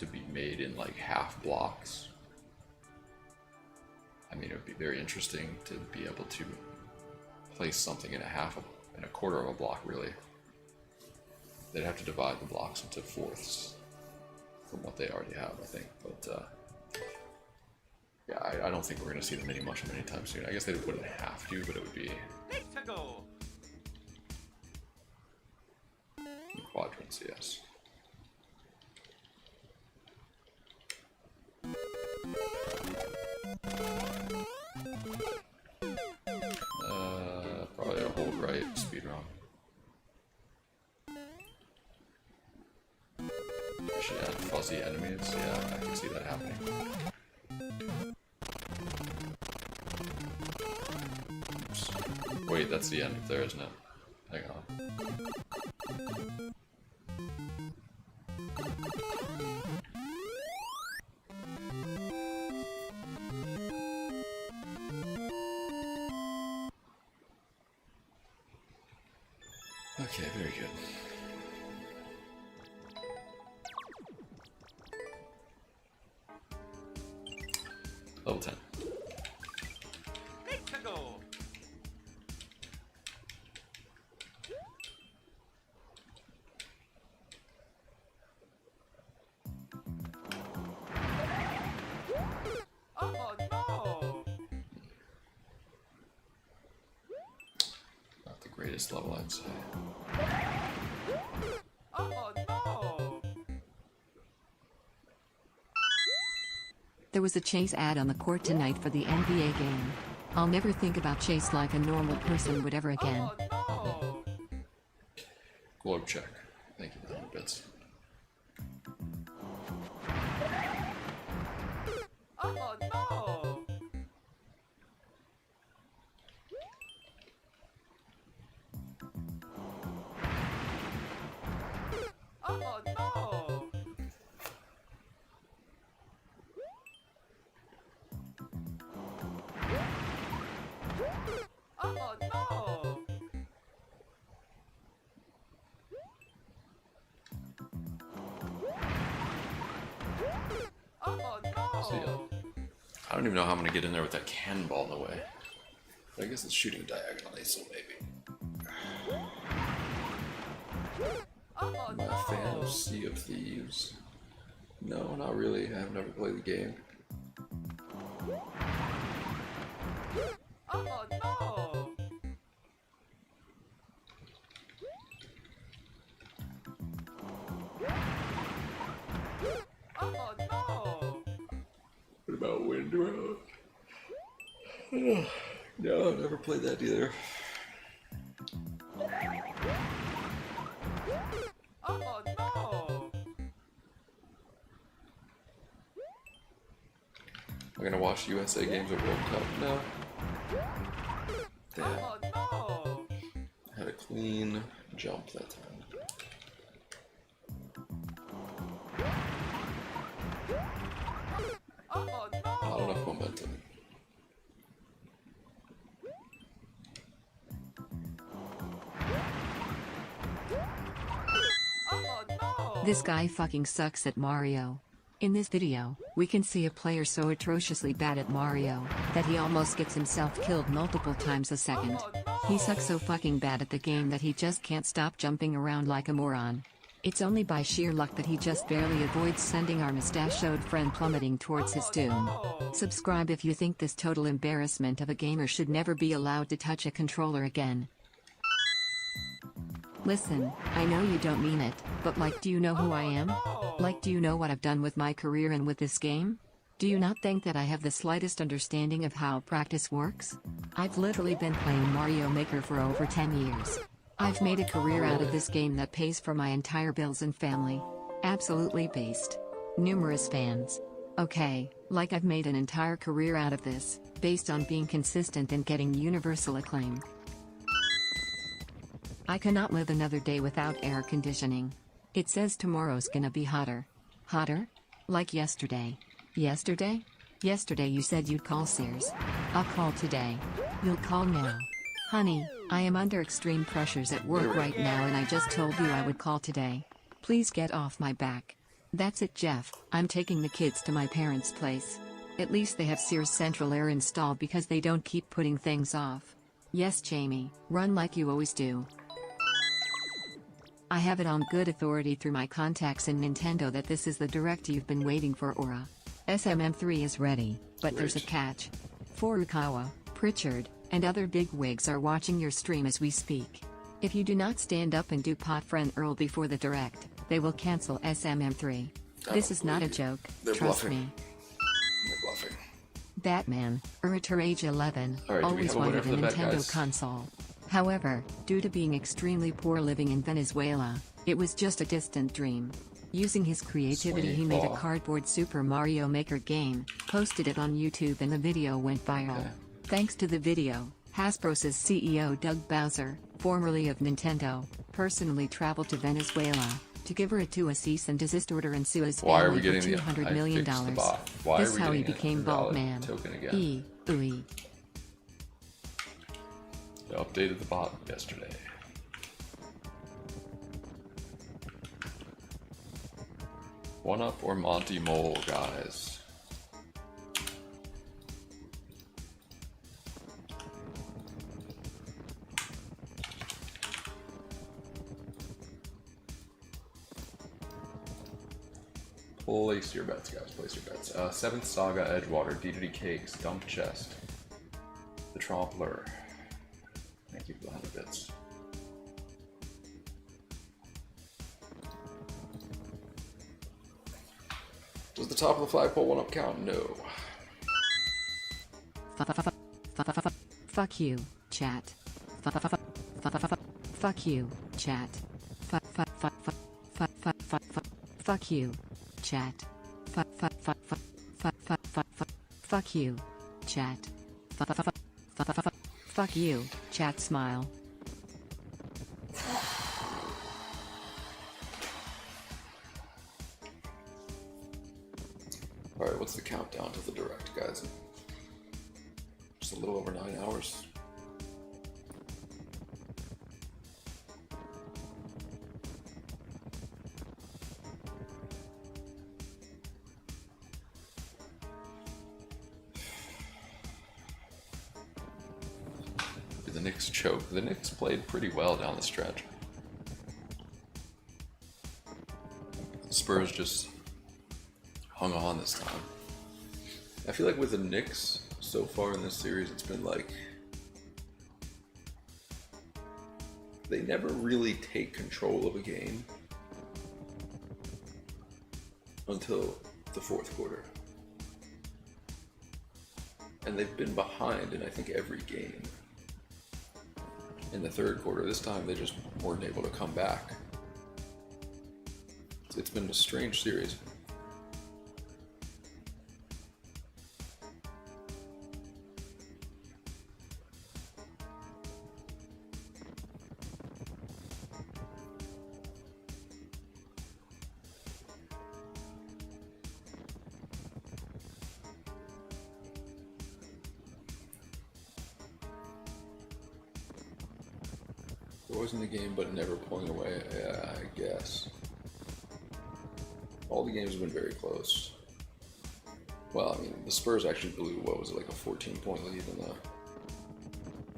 to be made in like half blocks. I mean, it would be very interesting to be able to place something in a quarter of a block, really. They'd have to divide the blocks into fourths from what they already have, I think. But yeah, I don't think we're going to see them much anytime soon. I guess they wouldn't have to, but it would be Let's go. in quadrants, yes. Probably a hold right speed run. We should add fuzzy enemies. Yeah, I can see that happening. Oops. Wait, that's the end up there, isn't it? Hang on. Okay, very good. Level 10. Let's go. Oh no. Not the greatest level, I'd say. Oh no. There was a Chase ad on the court tonight for the NBA game. I'll never think about Chase like a normal person would ever again. Oh no. Globe check. Thank you for the 100 bits. Oh no. Oh no. Oh no. Oh no. So yeah, I don't even know how I'm gonna get in there with that cannonball in the way. But I guess it's shooting diagonally, so maybe. Oh Am I a fan of Sea of Thieves? No, not really. I've never played the game. Oh no. Oh no. What about Windrow? No, I've never played that either. Oh no. I'm gonna watch USA games at World Cup. No. Damn. Oh no. Had a clean jump that time. Oh no. Not enough momentum. Oh no. This guy fucking sucks at Mario. In this video, we can see a player so atrociously bad at Mario, that he almost gets himself killed multiple times a second. He sucks so fucking bad at the game that he just can't stop jumping around like a moron. It's only by sheer luck that he just barely avoids sending our mustachioed friend plummeting towards his doom. Subscribe if you think this total embarrassment of a gamer should never be allowed to touch a controller again. Listen, I know you don't mean it, but like, do you know who I am? Like, do you know what I've done with my career and with this game? Do you not think that I have the slightest understanding of how practice works? I've literally been playing Mario Maker for over 10 years. I've made a career out of this game that pays for my entire bills and family. Absolutely based. Numerous fans. Okay, like I've made an entire career out of this, based on being consistent and getting universal acclaim. I cannot live another day without air conditioning. It says tomorrow's gonna be hotter. Hotter? Like yesterday. Yesterday? Yesterday you said you'd call Sears. I'll call today. You'll call now. Honey, I am under extreme pressures at work right now and I just told you I would call today. Please get off my back. That's it, Jeff. I'm taking the kids to my parents' place. At least they have Sears Central Air installed because they don't keep putting things off. Yes, Jamie, run like you always do. I have it on good authority through my contacts in Nintendo that this is the direct you've been waiting for, Aura. SMM3 is ready, but there's a catch. Furukawa, Pritchard, and other bigwigs are watching your stream as we speak. If you do not stand up and do pot friend Earl before the direct, they will cancel SMM3. This is not a joke, trust me. They're bluffing. Batman, Aurateur age 11, Alright, do we always have a winner wanted a for the bet, Nintendo guys? console. However, due to being extremely poor living in Venezuela, it was just a distant dream. Using his creativity, Swinging he made a claw. cardboard Super Mario Maker game, posted it on YouTube, and the video went viral. Okay. Thanks to the video, Hasbro's CEO Doug Bowser, formerly of Nintendo, personally traveled to Venezuela to give her a cease and desist order and sue his Why are we family for getting the $200 I million. fixed the bot. Why This are is we how he getting an became Bald invalid Man. token again? Ooey. They updated the bot yesterday. One Up or Monty Mole, guys? Place your bets, guys. Place your bets. Seventh Saga, Edgewater, D2D Cakes, Dump Chest, The Trompler. Thank you for the 100 bits. Does the top of the flagpole one up count? No. Fuck you, chat. Fuck you, chat. Fuck you, chat. Fuck you, chat. Fuck you, chat smile. Alright, what's the countdown to the direct, guys? Just a little over 9 hours. Did the Knicks choke? The Knicks played pretty well down the stretch. The Spurs just hung on this time. I feel like with the Knicks so far in this series, it's been like they never really take control of a game until the fourth quarter. And they've been behind in I think every game. In the third quarter, this time they just weren't able to come back. It's been a strange series. Always in the game, but never pulling away. Yeah, I guess. All the games have been very close. Well, I mean, the Spurs actually blew, what was it, like a 14-point lead in the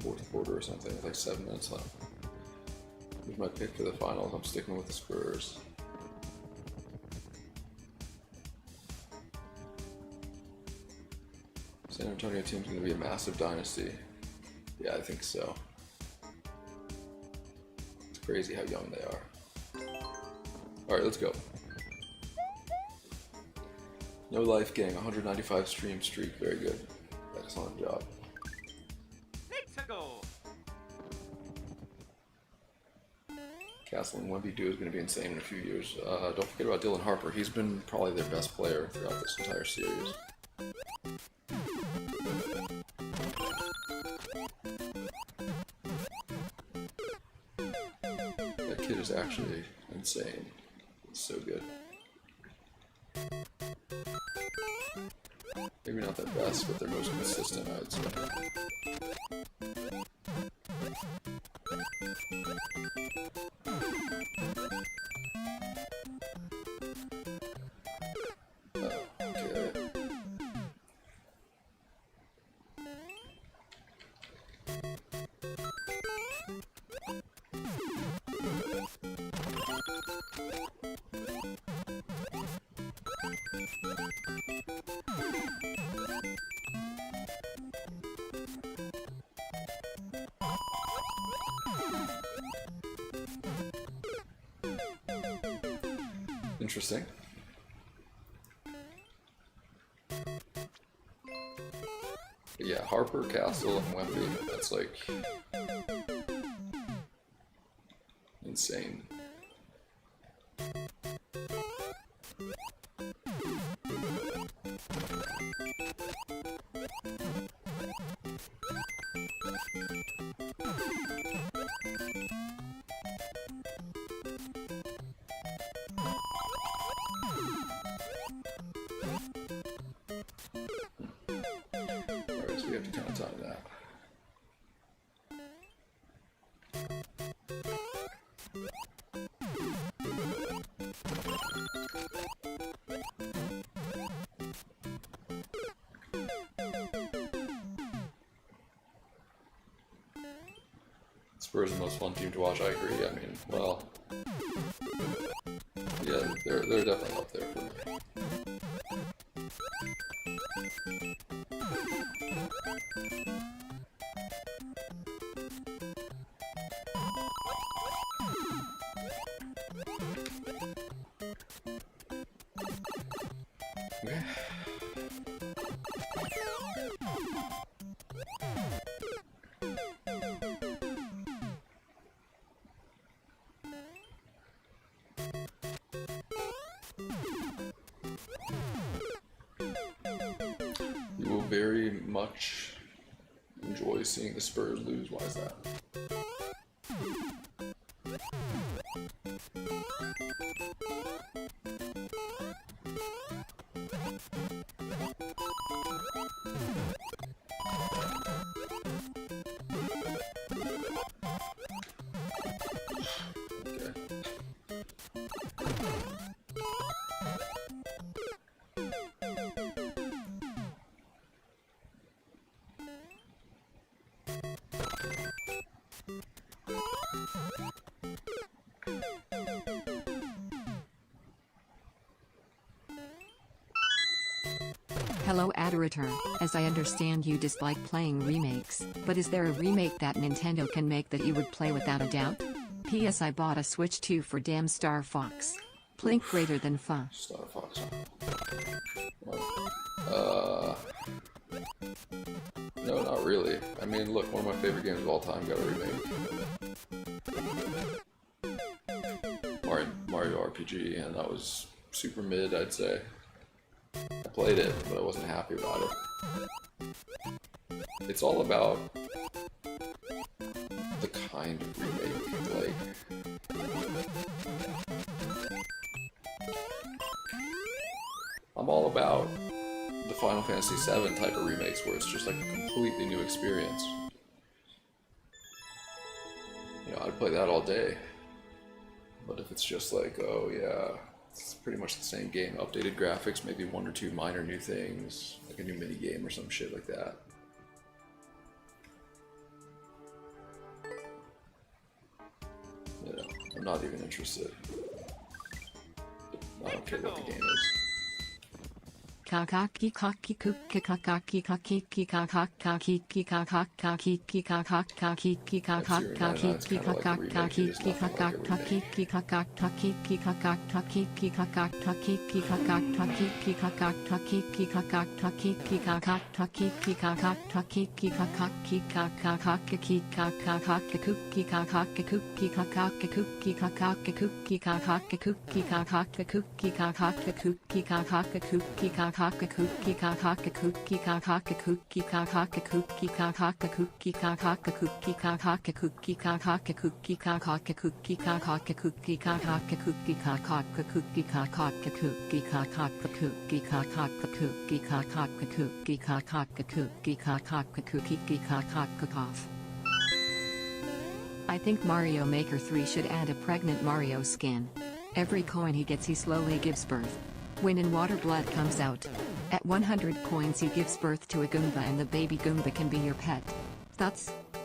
fourth quarter or something, with like 7 minutes left. Here's my pick for the finals. I'm sticking with the Spurs. San Antonio team's going to be a massive dynasty. Yeah, I think so. Crazy how young they are. Alright, let's go. No Life Gang, 195 stream streak. Very good. Excellent job. Mexico. Castle and 1v2 is going to be insane in a few years. Don't forget about Dylan Harper. He's been probably their best player throughout this entire series. That kid is actually insane. It's so good. Maybe not their best, but their most consistent, I'd say. Interesting. But yeah, Harper Castle and Wemby, that's like insane. Alright, so we have to count on that. Spurs are the most fun team to watch, I agree. I mean, well, yeah, they're definitely up there for me. Okay. You will very much enjoy seeing the Spurs lose. Why is that? Okay. Hello Aurateur, as I understand you dislike playing remakes, but is there a remake that Nintendo can make that you would play without a doubt? P.S. I bought a Switch 2 for damn Star Fox. Plink greater than fa. Star Fox. Well, no, not really. I mean, look, one of my favorite games of all time got a remake. Mario RPG, and that was super mid, I'd say. I played it, but I wasn't happy about it. It's all about the kind of remake, like... I'm all about the Final Fantasy VII type of remakes where it's just like a completely new experience. You know, I'd play that all day. But if it's just like, oh yeah, it's pretty much the same game, updated graphics, maybe one or two minor new things, like a new mini game or some shit like that. Yeah, I'm not even interested. I don't care what the game is. Kakaki kaki kuki kakaki kakiki kakaki kakaki kakaki kakaki kakaki kakaki kakaki kakaki Cookie kaka cookie kaka cookie kaka cookie kaka cookie kaka cookie kaka cookie kaka cookie kaka cookie kaka cookie kaka cookie kaka cookie kaka cookie kaka cookie kaka cookie kaka cookie kaka cookie kaka cookie kaka cough. I think Mario Maker 3 should add a pregnant Mario skin. Every coin he gets he slowly gives birth. Wind and water blood comes out. At 100 coins he gives birth to a Goomba and the baby Goomba can be your pet. Thoughts?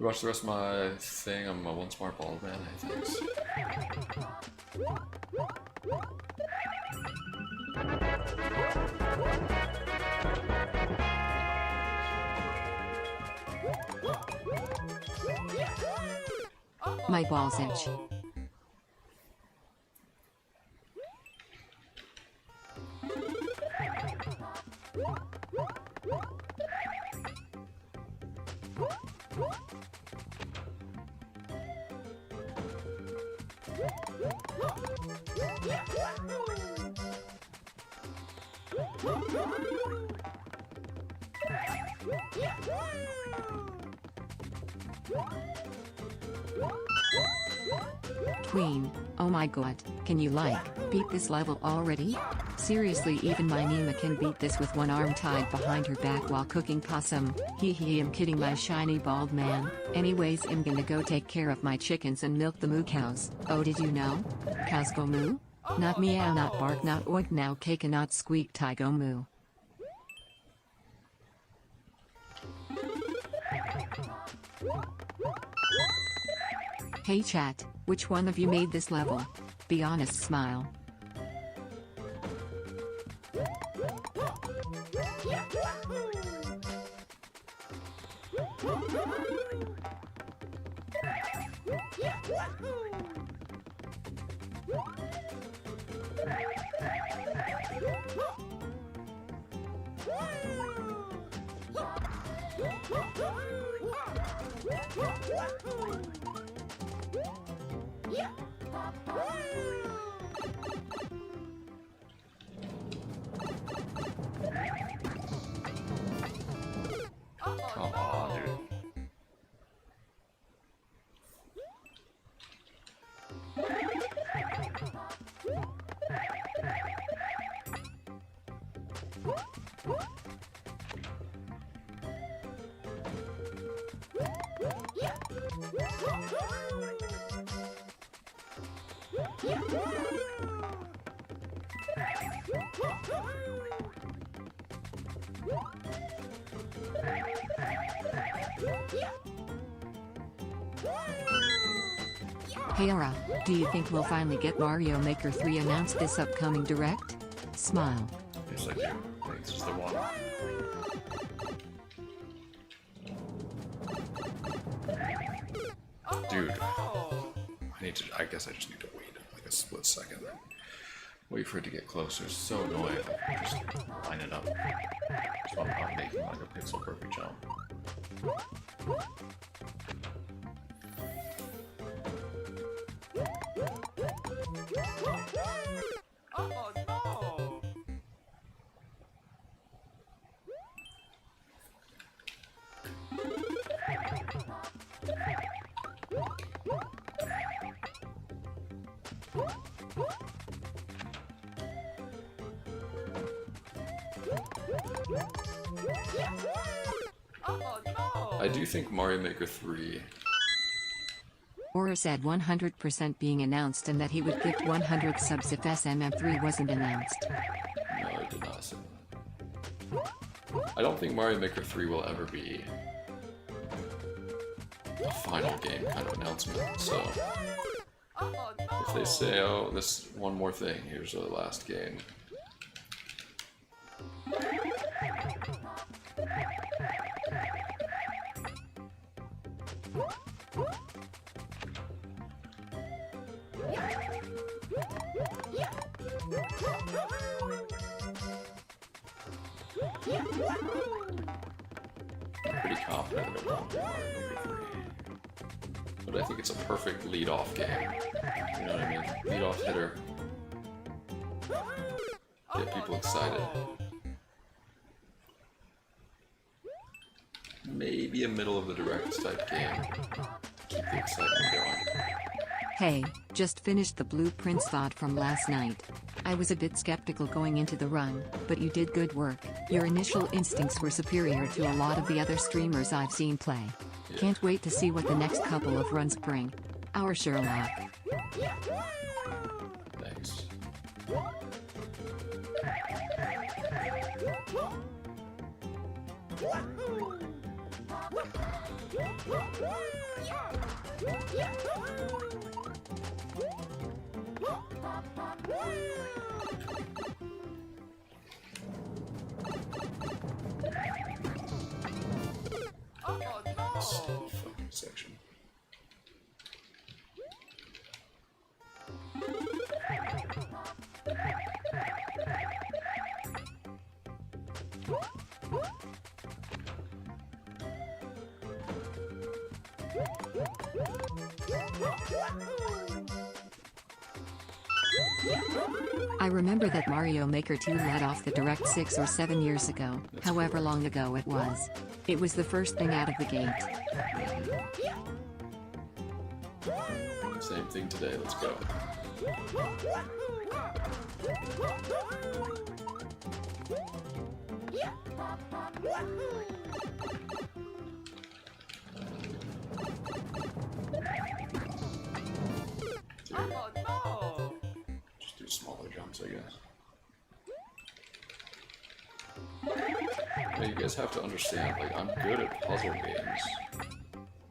You watch the rest of my thing. I'm a one smart bald man. Hey, thanks. My balls itch. Queen, oh my god, can you beat this level already? Seriously, even my Nima can beat this with one arm tied behind her back while cooking possum. Hee hee, I'm kidding, my shiny bald man. Anyways, I'm gonna go take care of my chickens and milk the moo cows. Oh, did you know? Cows go moo? Not meow, not bark, not oink, now cake and not squeak, tie go moo. Hey chat, which one of you made this level? Be honest, smile. Come on, dude. Hey Aura, do you think we'll finally get Mario Maker 3 announced this upcoming direct? Smile. Yes, I do. I think this is the one. Dude, I guess I just need to wait like a split second. Wait for it to get closer. It's so annoying. Just line it up. So I'm not making like a pixel perfect jump. Oh no! Oh no! I do think Mario Maker 3. Aura said 100% being announced and that he would gift 100 subs if SMM3 wasn't announced. No, I did not say that. I don't think Mario Maker 3 will ever be a final game kind of announcement, so Oh no! if they say, oh, this one more thing, here's the last game. I'm pretty confident that it won't be Mario Maker 3. But I think it's a perfect lead-off game. You know what I mean? Lead-off hitter. Get people excited. Maybe a middle of the direct type game. Keep the excitement going. Hey, just finished the blueprints thought from last night. I was a bit skeptical going into the run, but you did good work. Your initial instincts were superior to a lot of the other streamers I've seen play. Yeah. Can't wait to see what the next couple of runs bring. Our Sherlock. Thanks. Oh no! Fucking section. I remember that Mario Maker 2 let off the Direct 6 or 7 years ago, however long ago it was. It was the first thing out of the gate. Same thing today, let's go. Oh no! Just do smaller jumps, I guess. Now you guys have to understand, like, I'm good at puzzle games.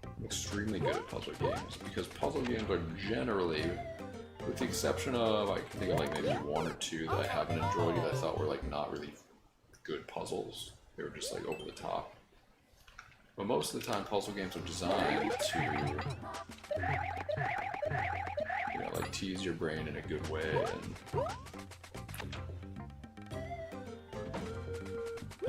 I'm extremely good at puzzle games, because puzzle games are generally, with the exception of, I can think of like maybe one or two that I haven't enjoyed that I thought were like not really good puzzles. They were just like over the top. But most of the time puzzle games are designed to, you know, like tease your brain in a good way, and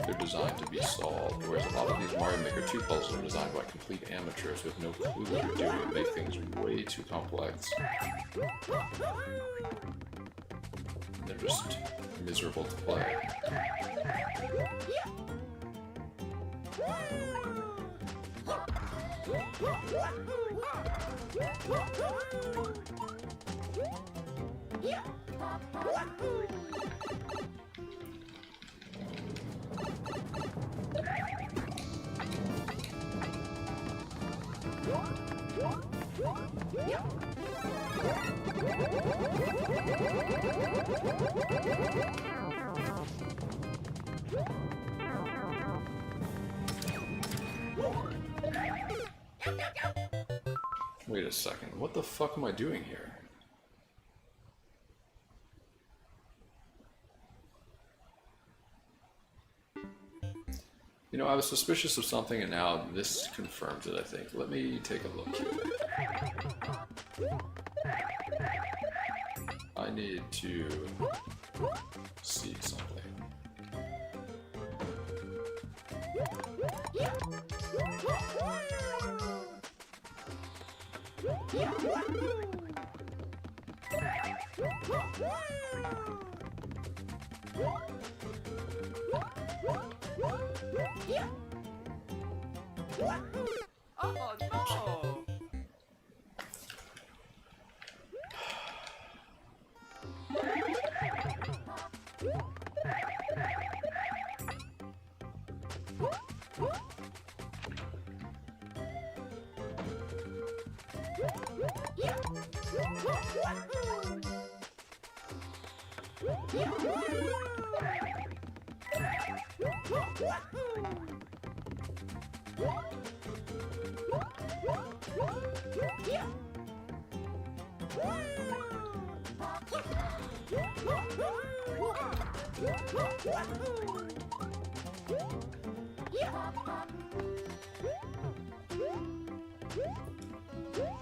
they're designed to be solved, whereas a lot of these Mario Maker 2 puzzles are designed by complete amateurs with no clue what they're doing and make things way too complex. They're just miserable to play. Wait a second, what the fuck am I doing here? You know, I was suspicious of something and now this confirms it, I think. Let me take a look here. I need to see something. Oh no!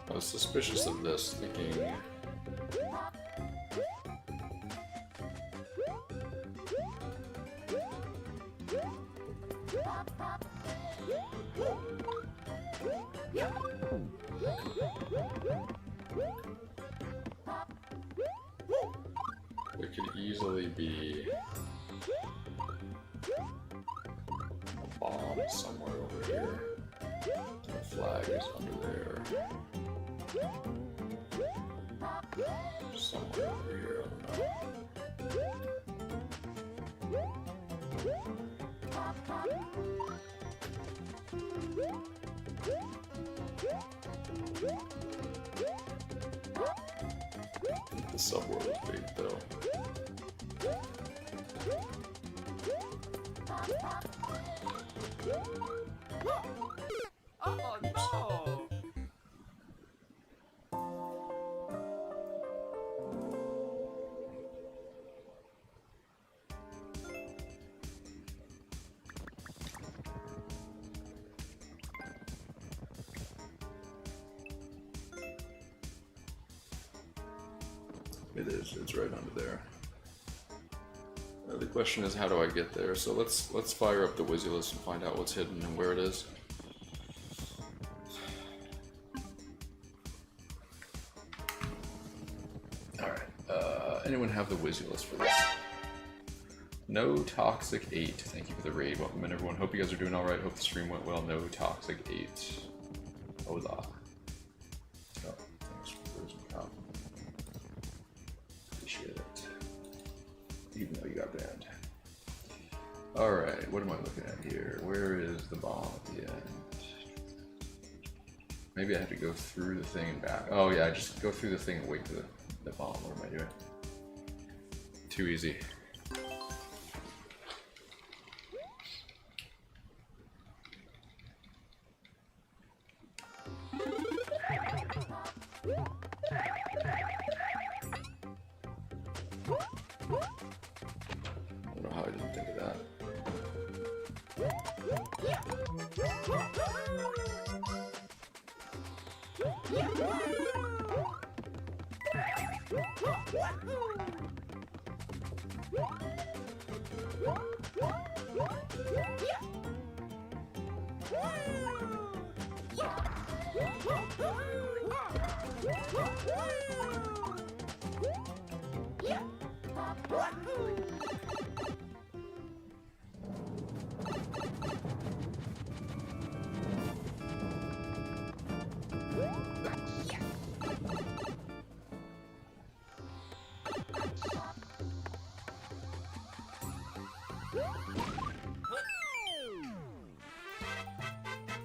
I was suspicious of this, thinking there could easily be a bomb somewhere over here. The flag is under there. Somewhere over here, I don't know. I think the subworld is big though. Oh no! It is. It's right under there. The question is, how do I get there? So let's fire up the Wizzy list and find out what's hidden and where it is. All right. Anyone have the Wizzy list for this? No Toxic 8. Thank you for the raid. Welcome in, everyone. Hope you guys are doing all right. Hope the stream went well. No Toxic 8. Hola. Oh, thanks for the frozen cow. Appreciate it. Even though you got banned. Alright, what am I looking at here? Where is the bomb at the end? Maybe I have to go through the thing and back. Oh yeah, I just go through the thing and wait for the bomb. What am I doing? Too easy. I don't know how I didn't think of that.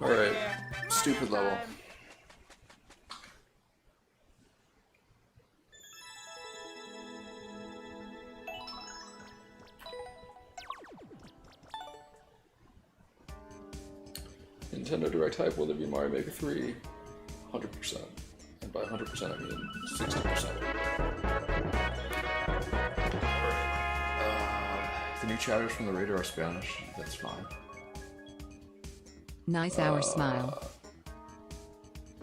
Alright, stupid level. Nintendo Direct hype, will there be Mario Maker 3? 100%. And by 100% I mean 60%. The new chatters from the radar are Spanish, that's fine. Nice hour smile.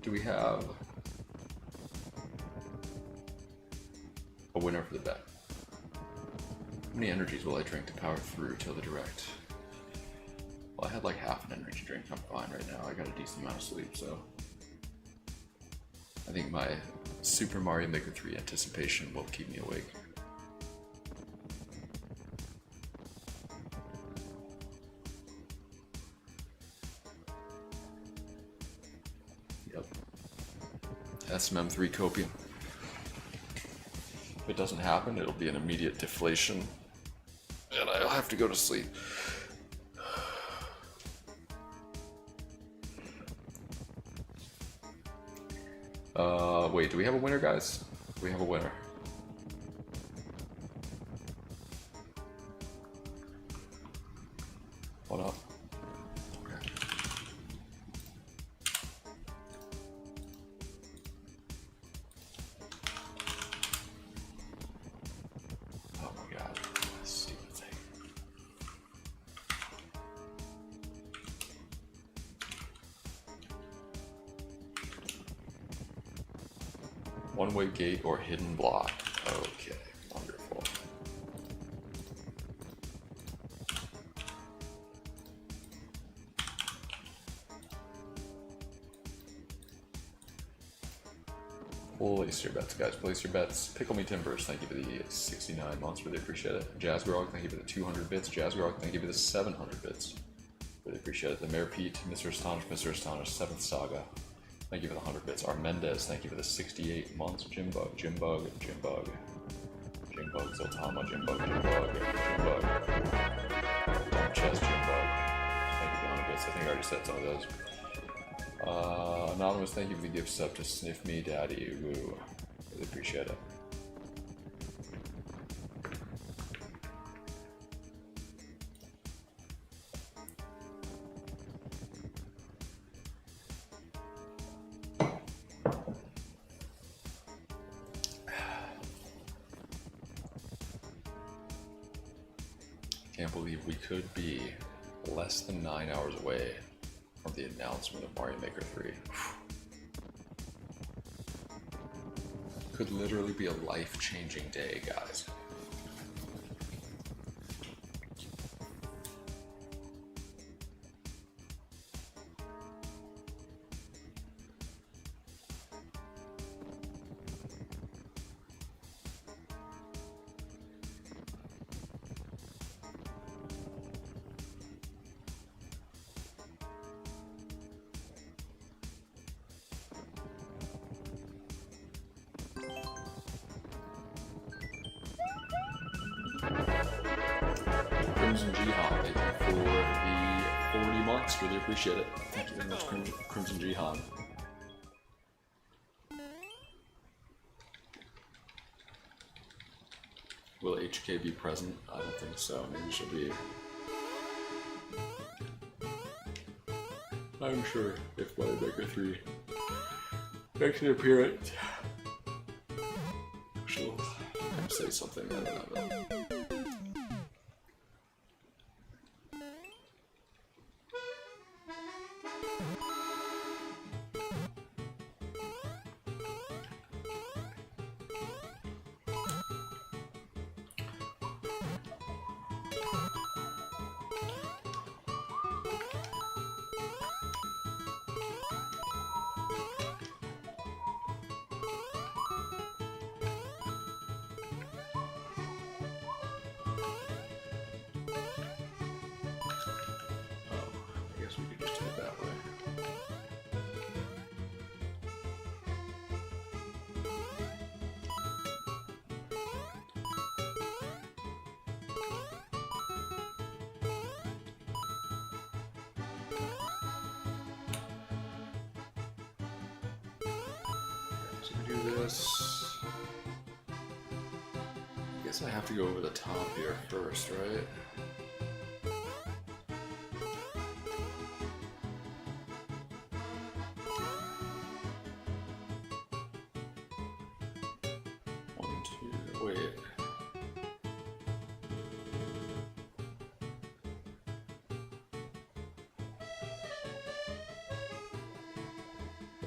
Do we have a winner for the bet? How many energies will I drink to power through till the direct? Well, I had like half an energy drink. I'm fine right now. I got a decent amount of sleep, so I think my Super Mario Maker 3 anticipation will keep me awake. Yep. SMM3 copium. If it doesn't happen, it'll be an immediate deflation, and I'll have to go to sleep. Wait, do we have a winner, guys? We have a winner. What up? Okay. Oh my god, this stupid thing. One-way gate or hidden block. Okay, wonderful. Place your bets, guys. Place your bets. Pickle Me Timbers, thank you for the 69 months. Really appreciate it. Jazzgrog, thank you for the 200 bits. Jazzgrog, thank you for the 700 bits. Really appreciate it. The Mayor Pete, Mr. Astonish, 7th Saga. Thank you for the 100 bits. Armendez, thank you for the 68 months. Jimbug, Jimbug, Jimbug. Jimbug, Zoltama, Jimbug, Jimbug, Jimbug. Dumb Chest, Jimbug. Thank you for the 100 bits. I think I already said some of those. Anonymous, thank you for the gift sub to Sniff Me Daddy. Woo. Really appreciate it. Can't believe we could be less than 9 hours away from the announcement of Mario Maker 3. Could literally be a life-changing day, guys. Crimson Jihan, thank you for the 40 months. Really appreciate it. Thank you very much, Crimson Jihan. Will HK be present? I don't think so. Maybe she'll be. I'm sure if Mario Maker 3 makes an appearance, she'll say something. I don't know. I guess I have to go over the top here first, right? One, two, wait.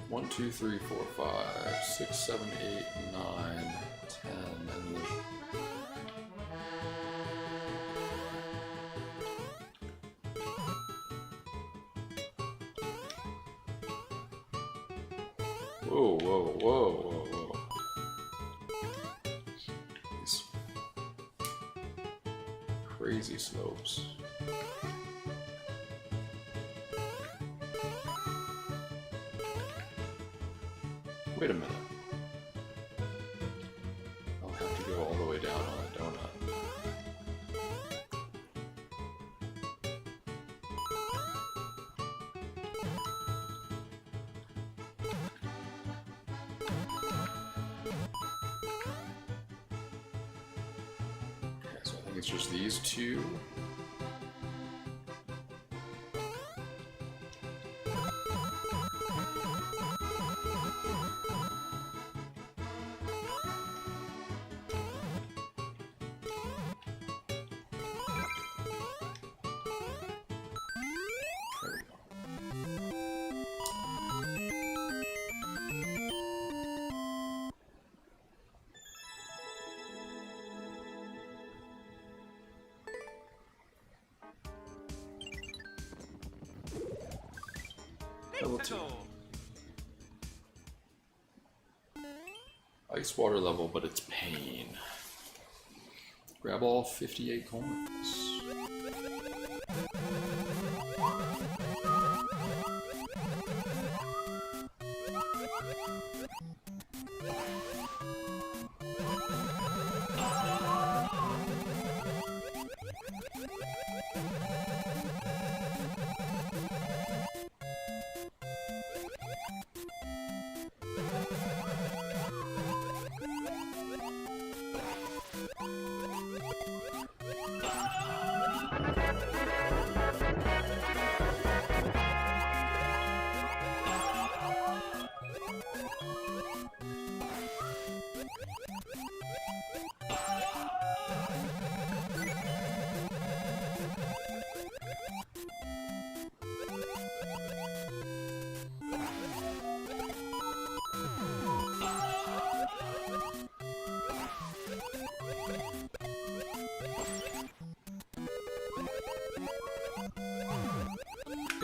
One, two, three, four, 5, 6, 7, 8, 9, 10, and then whoa, whoa, whoa, whoa, whoa. These crazy slopes. Wait a minute. I'll have to go all the way down on a donut. Okay, so I think it's just these two. Level 2. Ice water level, but it's pain. Grab all 58 coins.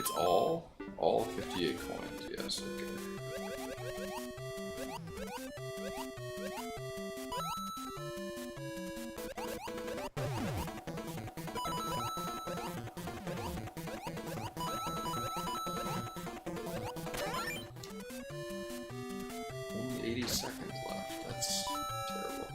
It's all 58 coins. Yes. Okay. Only 80 seconds left. That's terrible.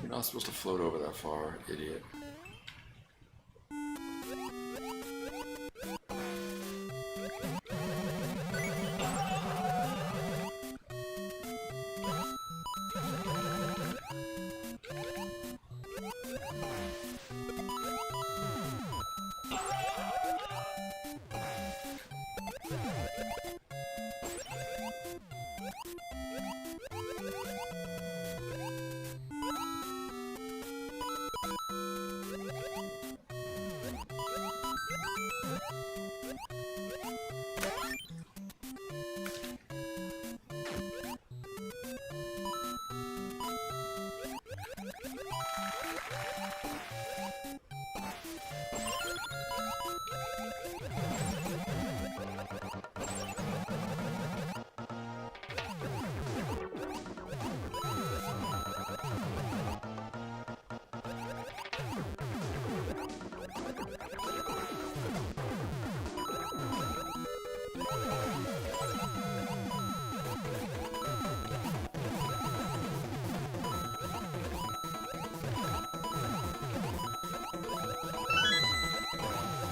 You're not supposed to float over that far, idiot.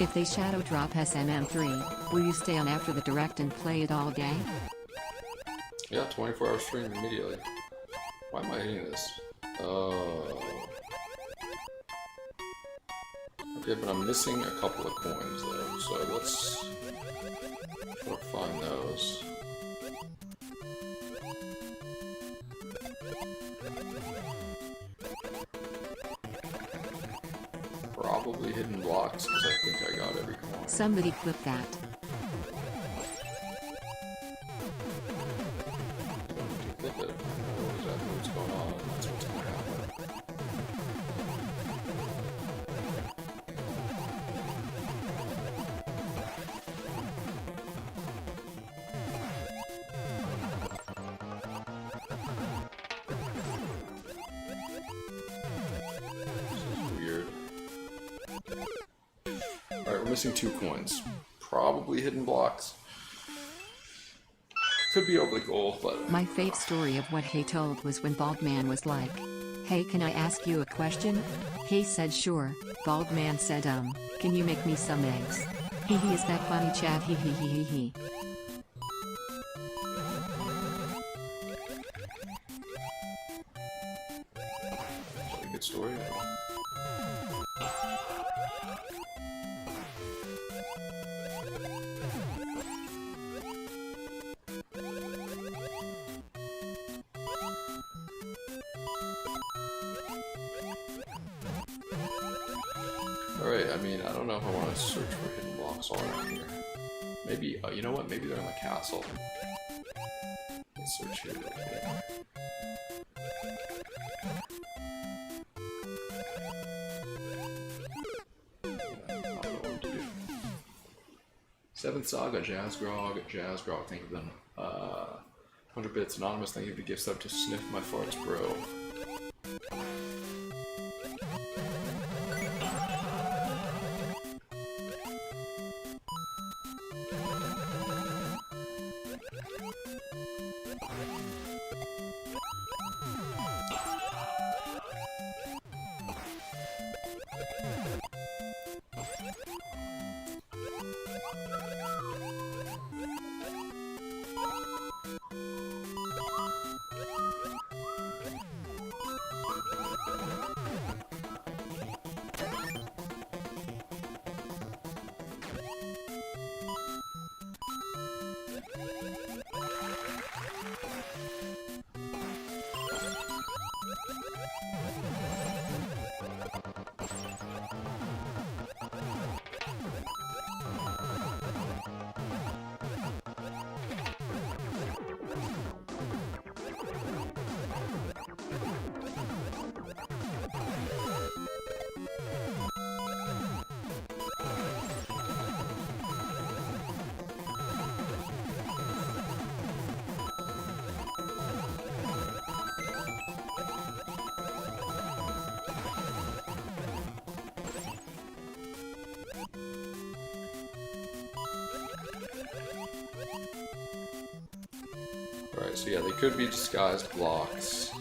If they shadow drop SMM3, will you stay on after the direct and play it all day? Yeah, 24-hour stream immediately. Why am I hitting this? Okay, but I'm missing a couple of coins though, so let's try to find those. Probably hidden blocks, because I think I got every coin. Somebody clip that. Clip it. I know exactly what's going on, and that's what's going to happen. Alright, we're missing 2 coins. Probably hidden blocks. Could be over the goal, but... My fave story of what Hay told was when Bald Man was like, "Hey, can I ask you a question?" Hay said sure. Bald Man said can you make me some eggs? Hee hee, is that funny, Chad? Hee hee hee hee hee. Is that a good story? Alright, I mean, I don't know if I want to search for hidden blocks all around here. Maybe, you know what, maybe they're in the castle. Let's search here real quick. I don't know what to do. 7th Saga, Jazz Grog, thank you for them. 100 bits anonymous. Thank you for the gift sub to sniff my farts, bro. Alright, so yeah, they could be disguised blocks.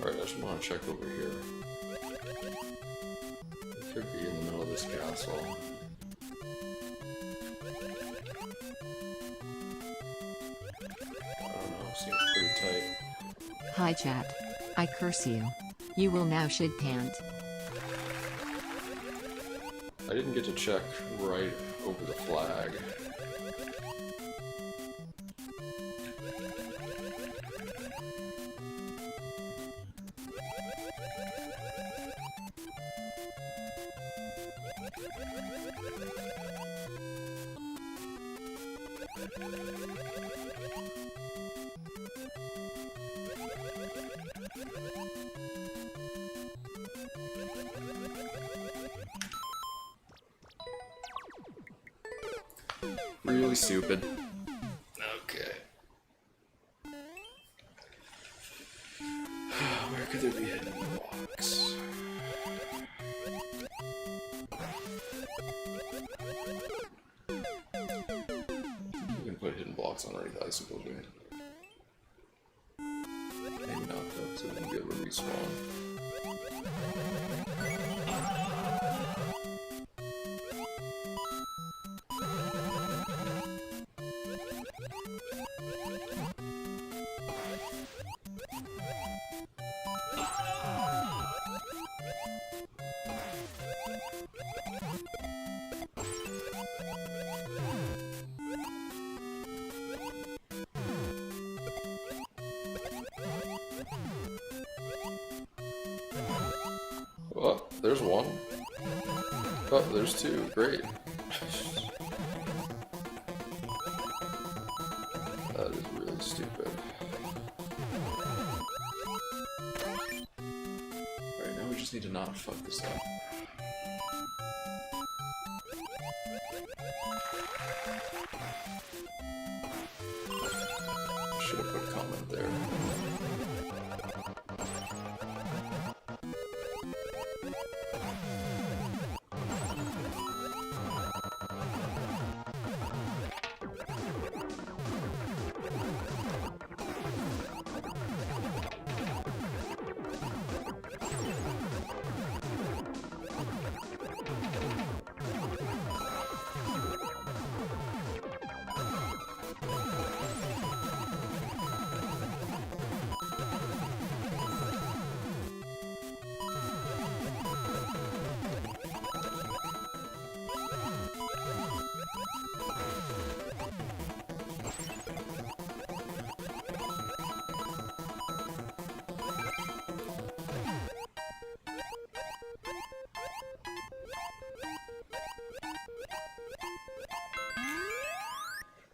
Alright, I just want to check over here. It could be in the middle of this castle. Seems pretty tight. Hi chat. I curse you. You will now shit pant. I didn't get to check right over the flag. Really stupid. Okay. Where could there be hidden blocks? You can put hidden blocks underneath ice building. Maybe not though, so they can be able to respawn. Oh, there's one. Oh, there's two. Great. That is really stupid. Alright, now we just need to not fuck this up. Should have put a comment there.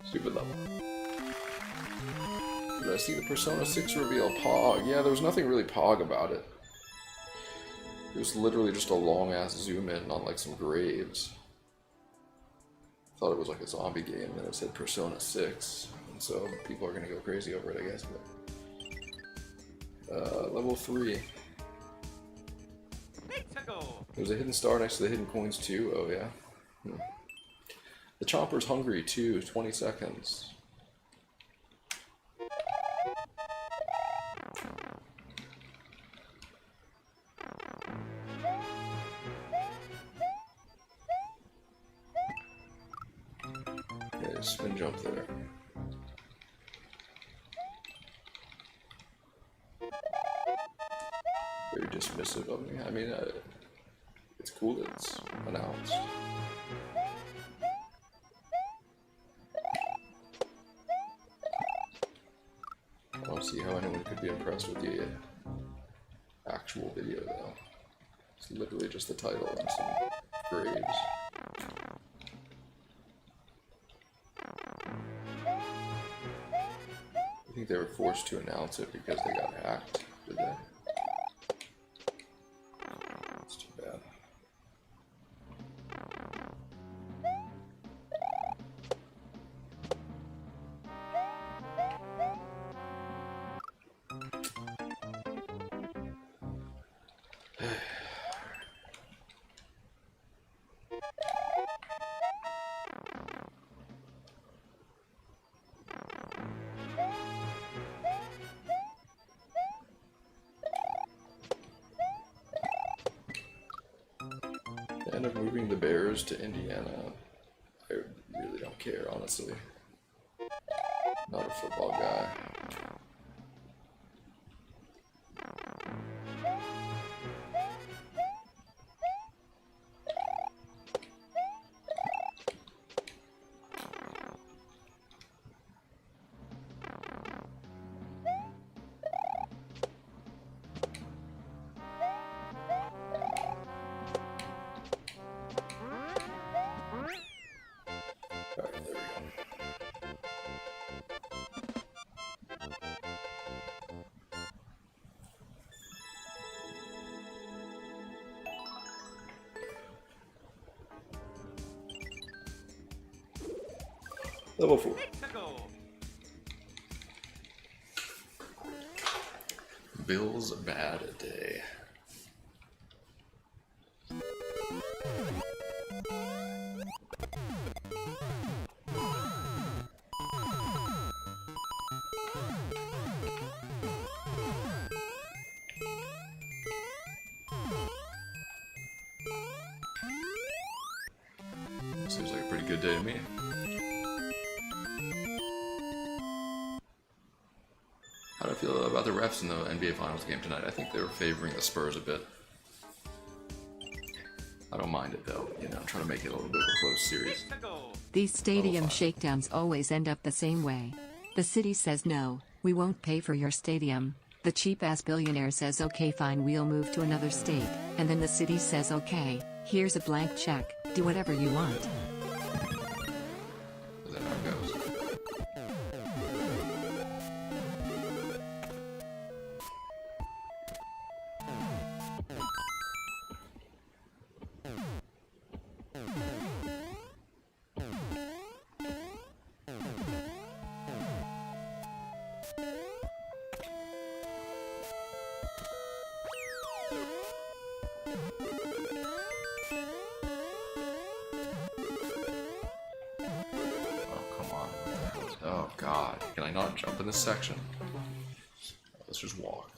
Stupid level. Did I see the Persona 6 reveal? Pog. Yeah, there was nothing really Pog about it. It was literally just a long-ass zoom in on like some graves. Thought it was like a zombie game, and it said Persona 6. And so people are gonna go crazy over it, I guess. But, level 3. There's a hidden star next to the hidden coins too. Oh yeah. The Chomper's hungry too. 20 seconds. Yeah, spin jump there. Very dismissive of me. I mean, it's cool that it's announced. I don't see how anyone could be impressed with the actual video, though. It's literally just the title and some graves. I think they were forced to announce it because they got hacked, did they? That's too bad. The end of moving the Bears to Indiana, I really don't care, honestly. Not a football guy. Alright, there we go. Level 4. Bill's bad day. Seems like a pretty good day to me. How do I feel about the refs in the NBA Finals game tonight? I think they were favoring the Spurs a bit. I don't mind it though, you know, I'm trying to make it a little bit of a close series. These stadium shakedowns always end up the same way. The city says no, we won't pay for your stadium. The cheap-ass billionaire says okay fine we'll move to another state, and then the city says okay, here's a blank check, do whatever you want. Is that how it goes? Oh god, can I not jump in this section? Let's just walk.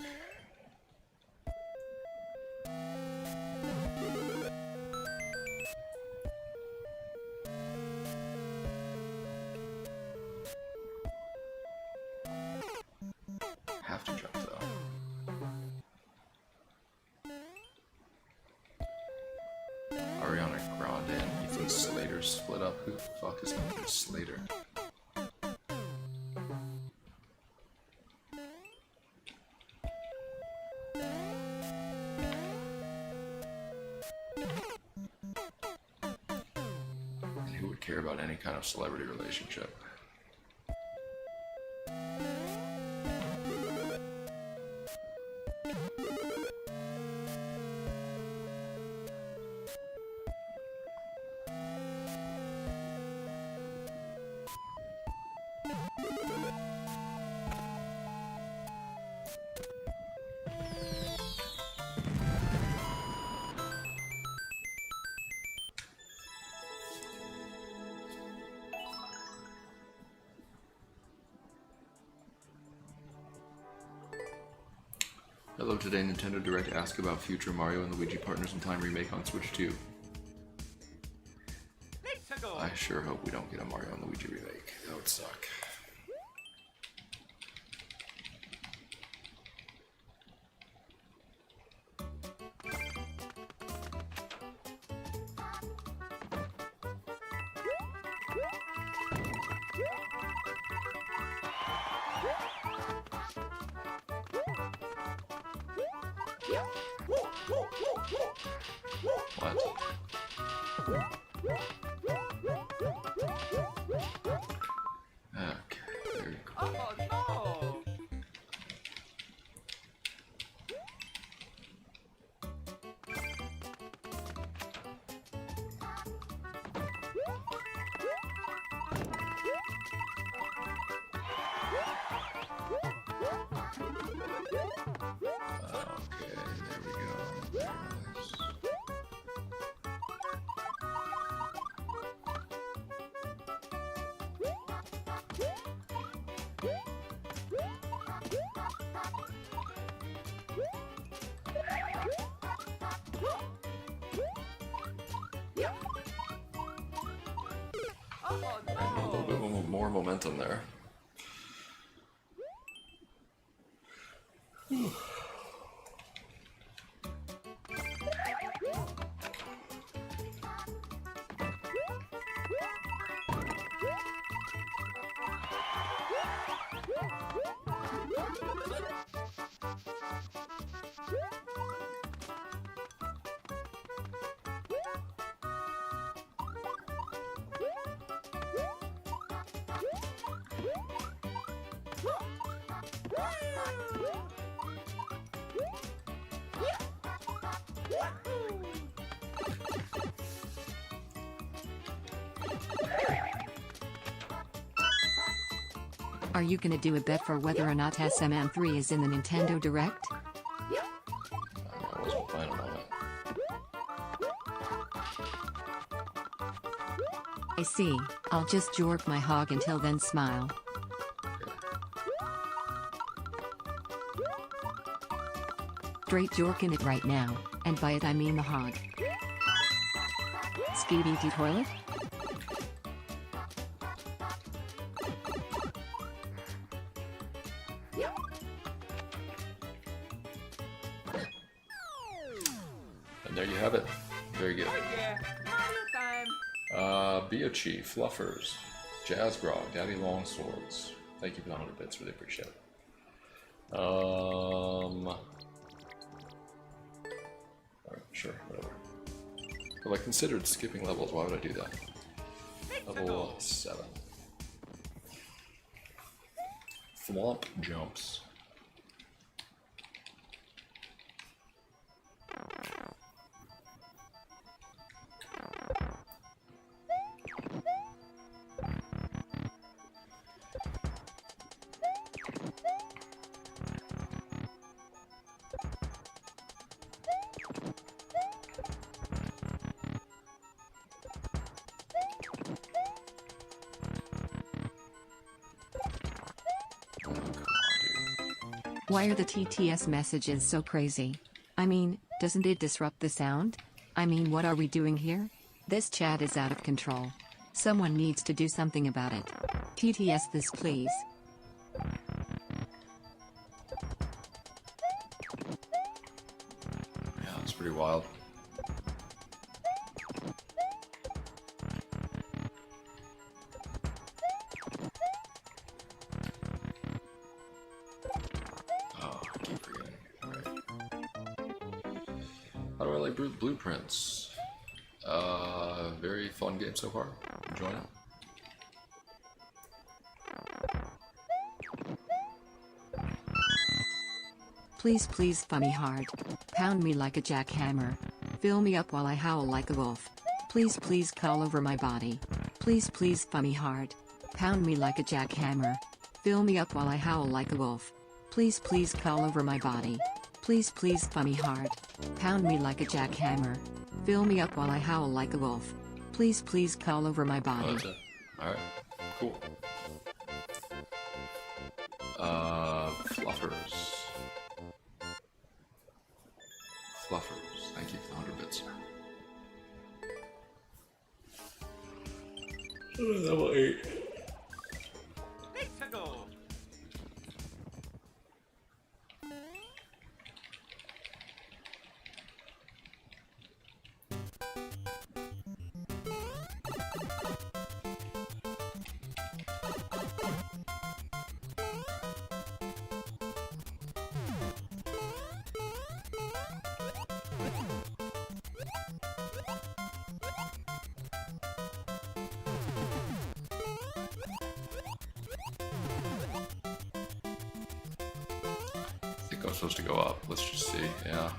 Have to jump though. Ariana Grande and Ethan Slater split up. Who the fuck is Ethan Slater? Care about any kind of celebrity relationship. Hello, today Nintendo Direct asked about future Mario and Luigi Partners in Time remake on Switch 2. Let's go. I sure hope we don't get a Mario and Luigi remake. That would suck. What? Okay, there you go. Oh no! Okay, there we go. Very nice. Oh A little no! bit more momentum there. Are you gonna do a bet for whether or not SMM3 is in the Nintendo Direct? I wasn't planning on it. I see. I'll just jork my hog until then smile. Straight jorking it right now, and by it I mean the hog. Skibidi toilet? And there you have it. Very good. Oh yeah! Mario time! Biachi, Fluffers, Jazz Grog, Daddy Longswords. Thank you for the 100 bits, really appreciate it. Alright, sure, whatever. Well, I considered skipping levels, why would I do that? Level 7. Thwomp jumps. Why are the TTS messages so crazy? I mean, doesn't it disrupt the sound? I mean, what are we doing here? This chat is out of control. Someone needs to do something about it. TTS this please. Yeah, it's pretty wild. Oh, I keep forgetting. Alright. How do I like Blueprints? Very fun game so far. Enjoying it. Please please funny hard. Pound me like a jackhammer. Fill me up while I howl like a wolf. Please please crawl over my body. Please please funny hard. Pound me like a jackhammer. Fill me up while I howl like a wolf. Please please crawl over my body. Please please fuck me hard. Pound me like a jackhammer. Fill me up while I howl like a wolf. Please please crawl over my Oh, body. that's it. Alright. Cool. Fluffers. Fluffers. Thank you for the 100 bits. Level 8. Tickle. I think I'm supposed to go up. Let's just see. Yeah.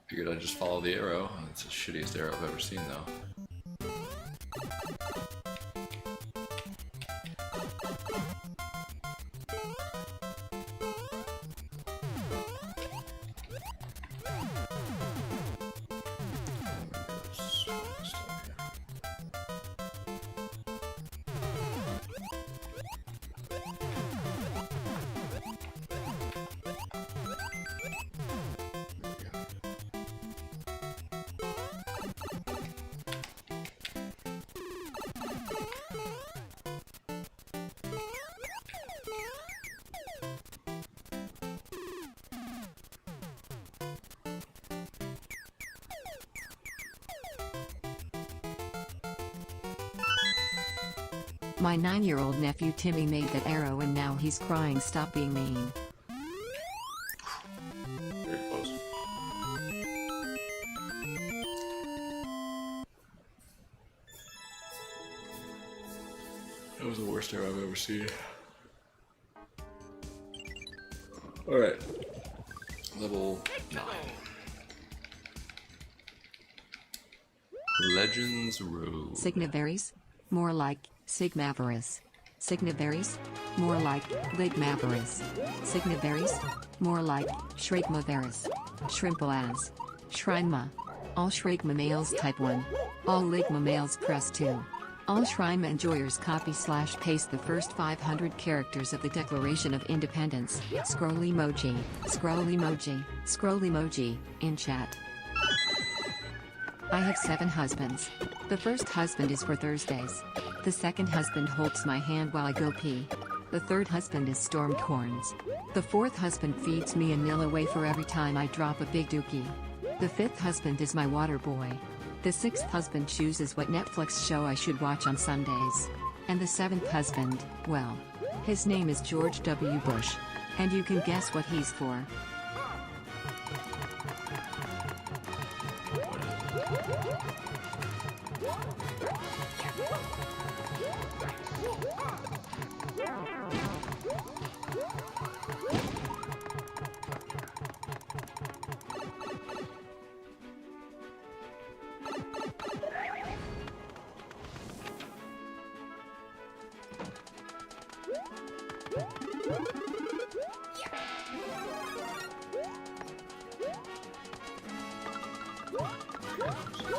Figured I'd just follow the arrow. It's the shittiest arrow I've ever seen, though. My 9-year-old nephew Timmy made that arrow and now he's crying. Stop being mean. Very close. That was the worst arrow I've ever seen. Alright. Level 9. Legends Road. Signivaries? More like Sigmaverus. Signivaries? More like Ligmaverus. Signivaries? More like Shrigmaverus. Shrimpolas. Shrinema. All Shrigma males type 1. All Ligma males press 2. All Shrima enjoyers copy/paste the first 500 characters of the Declaration of Independence. Scroll emoji. Scroll emoji. Scroll emoji. In chat. I have 7 husbands. The first husband is for Thursdays. The second husband holds my hand while I go pee. The third husband is stormed horns. The fourth husband feeds me a nil away for every time I drop a big dookie. The fifth husband is my water boy. The sixth husband chooses what Netflix show I should watch on Sundays. And the seventh husband, well, his name is George W. Bush. And you can guess what he's for.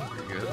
Pretty good.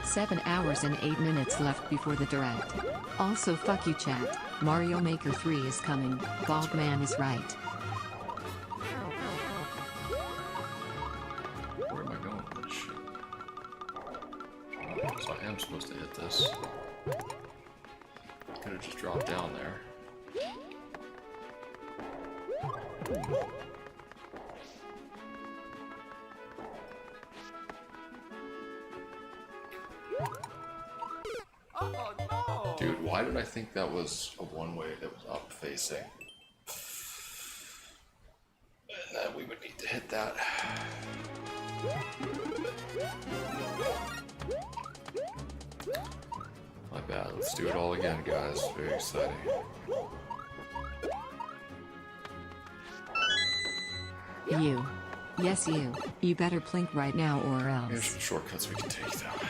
7 hours and 8 minutes left before the direct. Also fuck you chat, Mario Maker 3 is coming, Bald Man is right. Where am I going? Shit. So I am supposed to hit this. Could have just dropped down there. Oh no! Dude, why did I think that was a one-way that was up facing? And then we would need to hit that. My bad. Let's do it all again, guys. Very exciting. You. Yes you. You better plink right now or Here's else. some shortcuts we can take, though.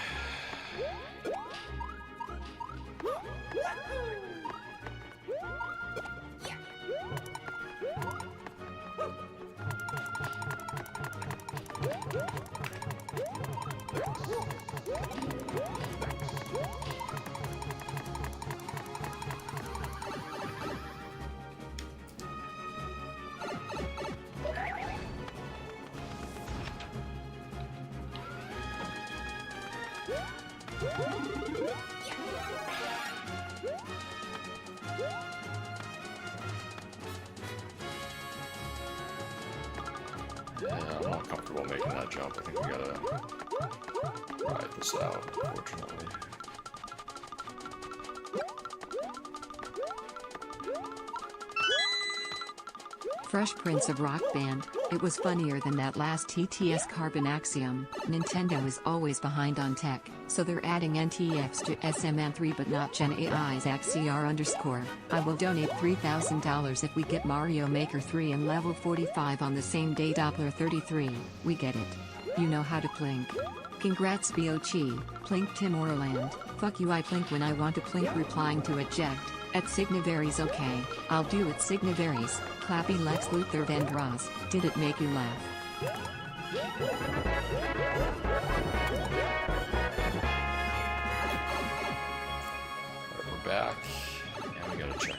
Yeah, I'm not comfortable making that jump. I think we gotta ride this out, unfortunately. Fresh Prince of Rock Band, it was funnier than that last TTS Carbon Axiom. Nintendo is always behind on tech, so they're adding NTFs to SMN3 but not Gen AI's XCR_. I will donate $3,000 if we get Mario Maker 3 and level 45 on the same day. Doppler 33, we get it. You know how to plink. Congrats Bochi, plink Tim Orland, fuck you I plink when I want to plink replying to eject. At Signivaries okay, I'll do it Signivaries, Clappy Lex Luthor Vendras, did it make you laugh? Alright, we're back, and we got a checkpoint.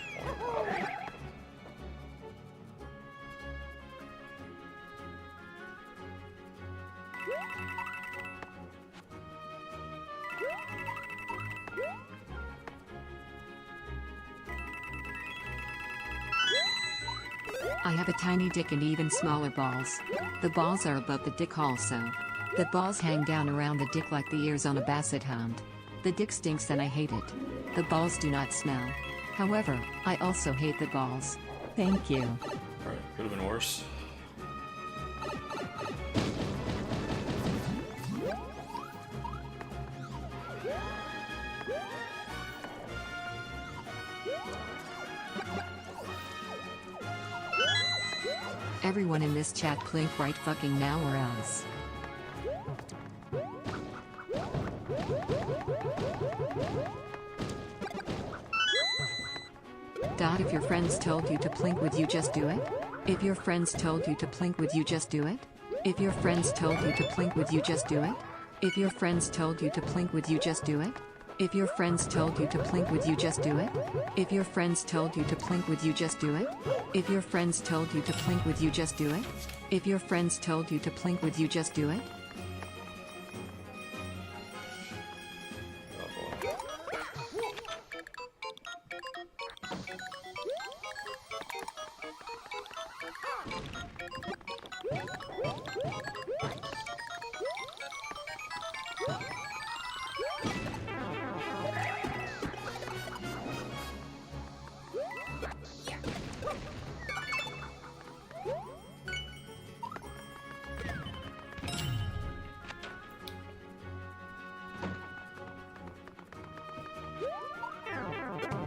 I have a tiny dick and even smaller balls. The balls are above the dick also. The balls hang down around the dick like the ears on a basset hound. The dick stinks and I hate it. The balls do not smell. However, I also hate the balls. Thank you. Alright, could have been worse. Everyone in this chat plink right fucking now or else. If your friends told you to plink, would you just do it? If your friends told you to plink, would you just do it? If your friends told you to plink, would you just do it? If your friends told you to plink, would you just do it? If your friends told you to plink, would you just do it? If your friends told you to plink, would you just do it? If your friends told you to plink, would you just do it? If your friends told you to plink, would you just do it?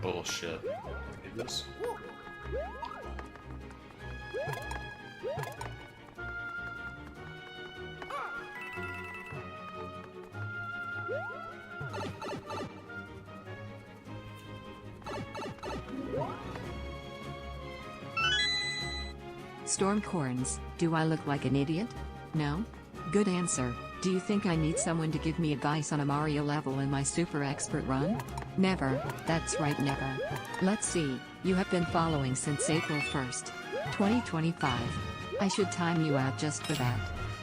Bullshit. Maybe this? Stormcorns, do I look like an idiot? No? Good answer. Do you think I need someone to give me advice on a Mario level in my super expert run? Never, that's right, never. Let's see, you have been following since April 1st, 2025. I should time you out just for that.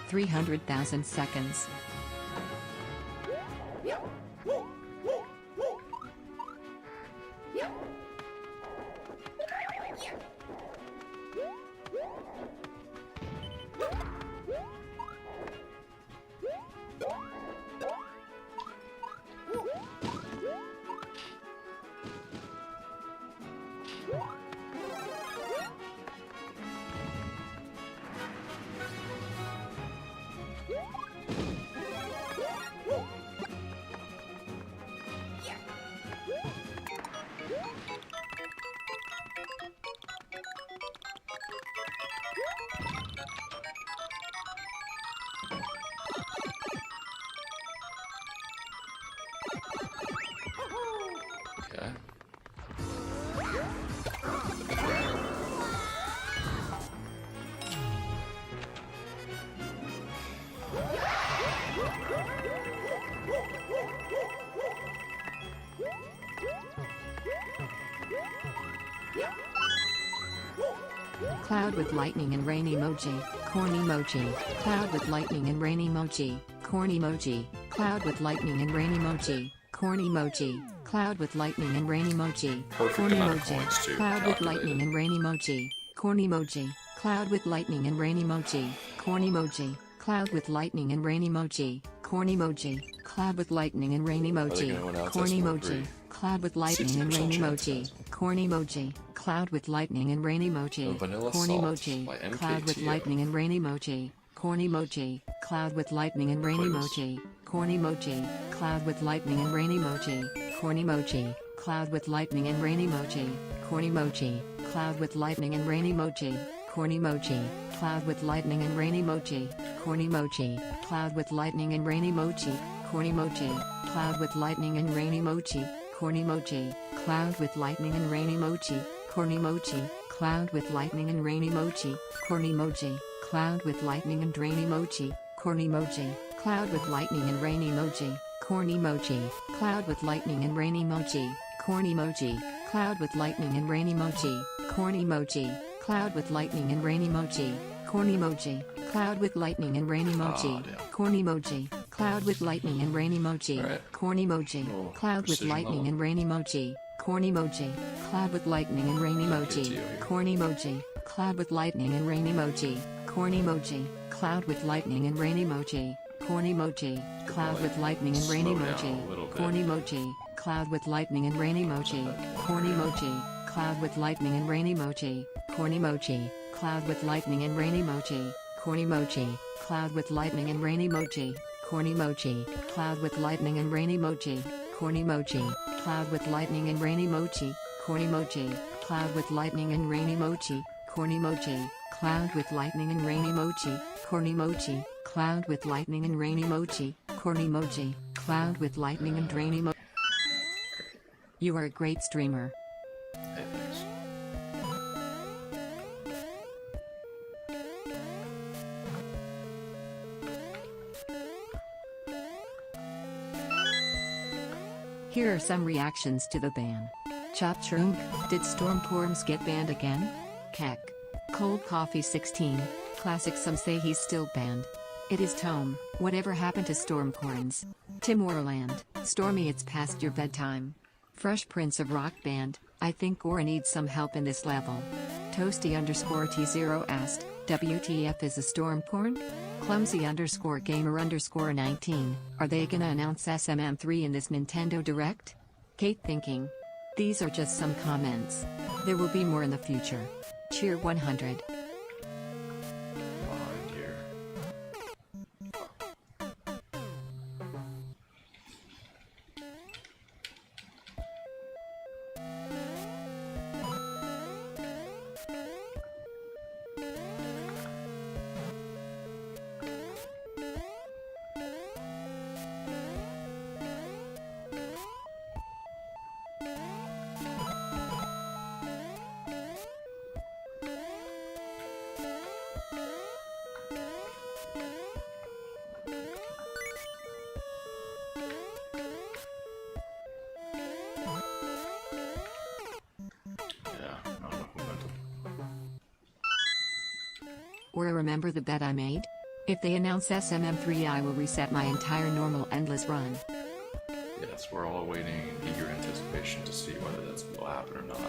300,000 seconds. Okay. Cloud with lightning and rain emoji, corn emoji. Cloud with lightning and rain emoji, corn emoji. Cloud with lightning and rain emoji, corn emoji. Cloud with lightning and rain emoji, Perfect corn amount of emoji. points to Cloud with calculate lightning it. and rain emoji, corn emoji. Cloud with lightning and rain emoji, corn emoji. Cloud with lightning and rain emoji, corn emoji. Cloud with lightning and rain emoji, gonna announce corn SMO3? emoji. Cloud with lightning and rain 60% chance, emoji, guys. corn emoji. Cloud with lightning and rain emoji, The Vanilla corn Salt emoji. by Cloud with MKTO. lightning and rain emoji, corn emoji. Cloud with lightning and rain Please. emoji, corn emoji. Cloud with lightning and rain emoji, corn emoji. Cloud with lightning and rain emoji, corn emoji. Cloud with lightning and rain emoji, corn emoji. Cloud with lightning and rain emoji, corn emoji. Cloud with lightning and rain emoji, corn emoji. Cloud with lightning and rain emoji, corn emoji. Cloud with lightning and rain emoji, corn emoji. Cloud with lightning and rain emoji, corn emoji. Cloud with lightning and rain emoji, corn emoji. Cloud with lightning and rain emoji, corn emoji. Cloud with lightning and rain emoji, corn emoji. Cloud with lightning and rain emoji, corn emoji. Cloud with lightning and rain emoji, corn emoji. Cloud with lightning and rain emoji, damn. corn emoji. Cloud with lightning and rain emoji, Alright. corn emoji. Little Cloud with precision lightning level. and rain emoji, corn emoji. Cloud with lightning and rain emoji, MKTO here. corn emoji. Cloud with lightning and rain emoji, corn emoji. Cloud with lightning and rain emoji, corn emoji. Cloud with lightning and rain Slow down emoji, a little bit. corn emoji. Cloud with lightning and rain emoji, corn emoji. Cloud with lightning and rain emoji, corn emoji. Cloud with lightning and rain emoji, corn emoji. Cloud with lightning and rain emoji, corn emoji. Cloud with lightning and rain emoji, corn emoji. Cloud with lightning and rain emoji, corn emoji. Cloud with lightning and rain emoji, corn emoji. Cloud with lightning and rain emoji, corn emoji. Cloud with lightning and rain emoji, corn emoji. Cloud with lightning and rain emoji. You are a great streamer. Hey, thanks. Here are some reactions to the ban. Chop Chunk, did Stormtorms get banned again? Keck. Cold Coffee 16, classic, some say he's still banned. It is Tome, whatever happened to Stormcorns? Timorland, Stormy, it's past your bedtime. Fresh Prince of Rock Band, I think Gora needs some help in this level. Toasty _T0 asked, WTF is a Stormcorn? Clumsy _gamer _19, are they gonna announce SMM3 in this Nintendo Direct? Kate thinking. These are just some comments. There will be more in the future. Cheer 100. Oh dear. Or remember the bet I made? If they announce SMM3, I will reset my entire normal endless run. Yes, we're all waiting in eager anticipation to see whether that's will happen or not.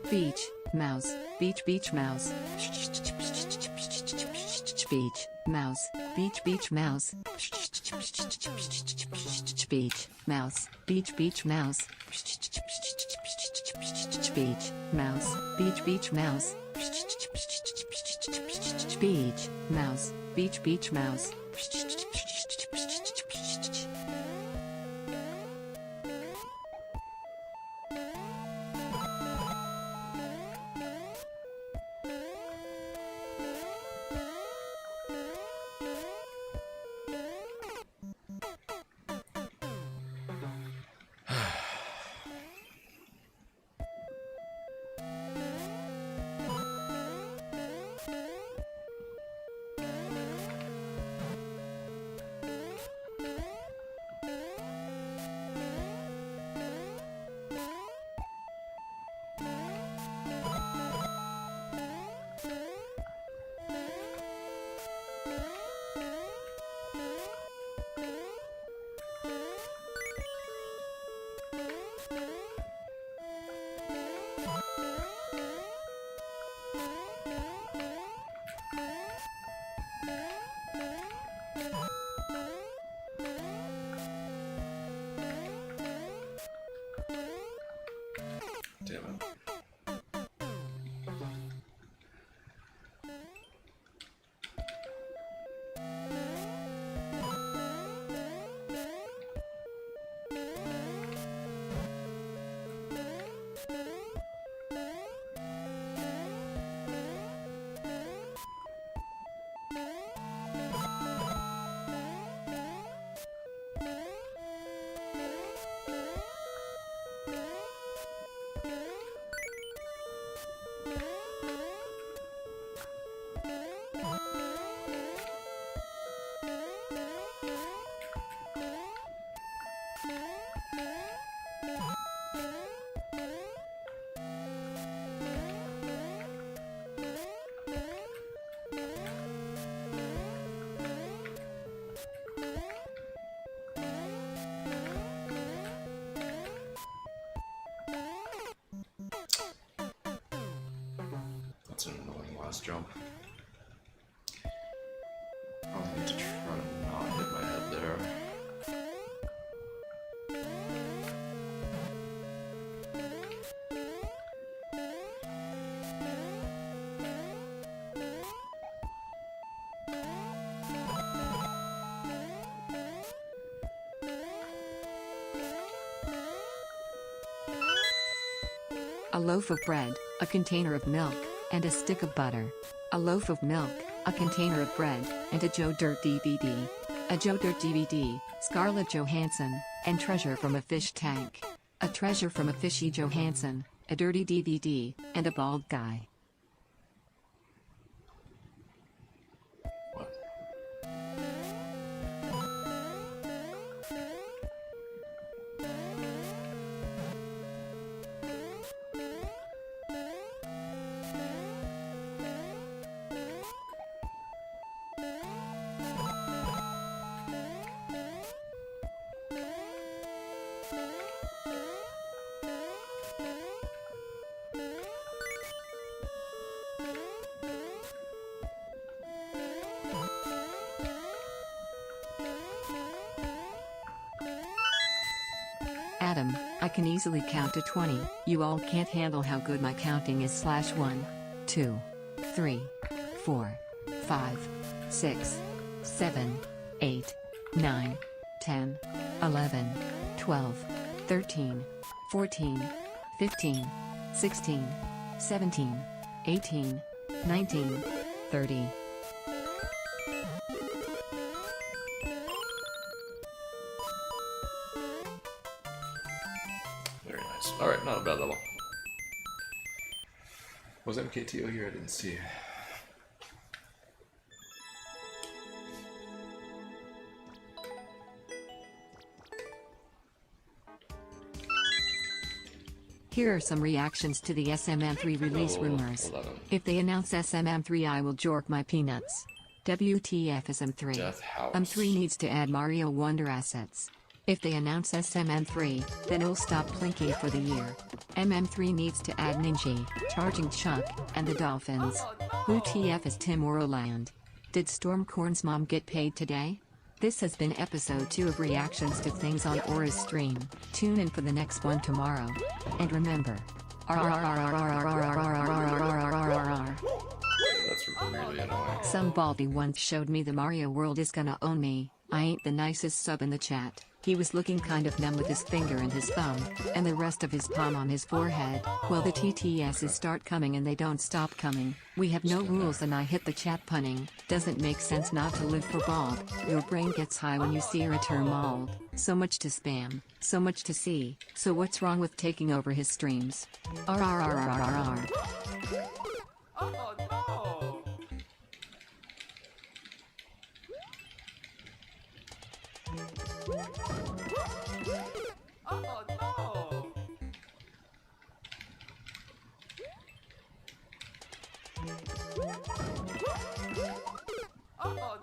Beach, mouse, beach, mouse. Beach, mouse, beach, mouse. Beach, mouse, beach, mouse. Beach, mouse, beach, mouse. Beach, mouse, beach, mouse. Damn it. That's an annoying last jump. I'll need to try to not hit my head there. A loaf of bread, a container of milk, and a stick of butter. A loaf of milk, a container of bread, and a Joe Dirt DVD. A Joe Dirt DVD, Scarlett Johansson, and Treasure from a Fish Tank. A Treasure from a Fishy Johansson, a dirty DVD, and a bald guy. What? Adam, I can easily count to 20. You all can't handle how good my counting is. Slash 1, 2, 3, 4, 5, 6, 7, 8, 9, 10, 11, 12, 13, 14, 15, 16, 17, 18, 19, 30. Very nice. Alright, not a bad level. Was MKTO here? I didn't see. Here are some reactions to the SMM3 release rumors. 11. If they announce SMM3, I will jork my peanuts. WTF is M3? Death House. M3 needs to add Mario Wonder assets. If they announce SMM3, then it'll stop plinking for the year. MM3 needs to add Ninja, Charging Chuck, and the Dolphins. Who TF is Tomorrowland? Did Stormcorn's mom get paid today? This has been episode 2 of reactions to things on Aura's stream. Tune in for the next one tomorrow. And remember, That's really annoying. Some baldy once showed me the Mario world is gonna own me. I ain't the nicest sub in the chat. He was looking kind of numb with his finger and his thumb, and the rest of his palm on his forehead. Well, the TTSs start coming and they don't stop coming. We have no rules and I hit the chat punning. Doesn't make sense not to live for Bob. Your brain gets high when you see Aurateur mauled. So much to spam. So much to see. So what's wrong with taking over his streams? RRRRRR. Oh no! Oh no! Oh no!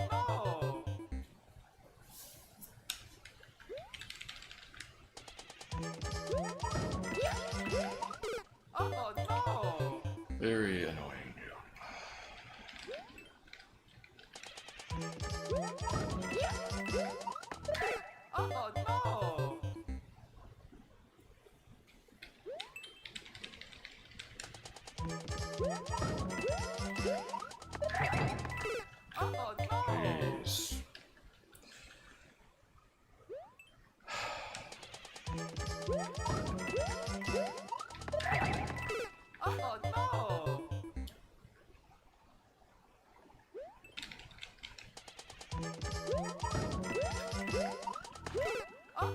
Oh no! Very annoying. Oh no! Oh no! Jeez. Oh no! Oh no!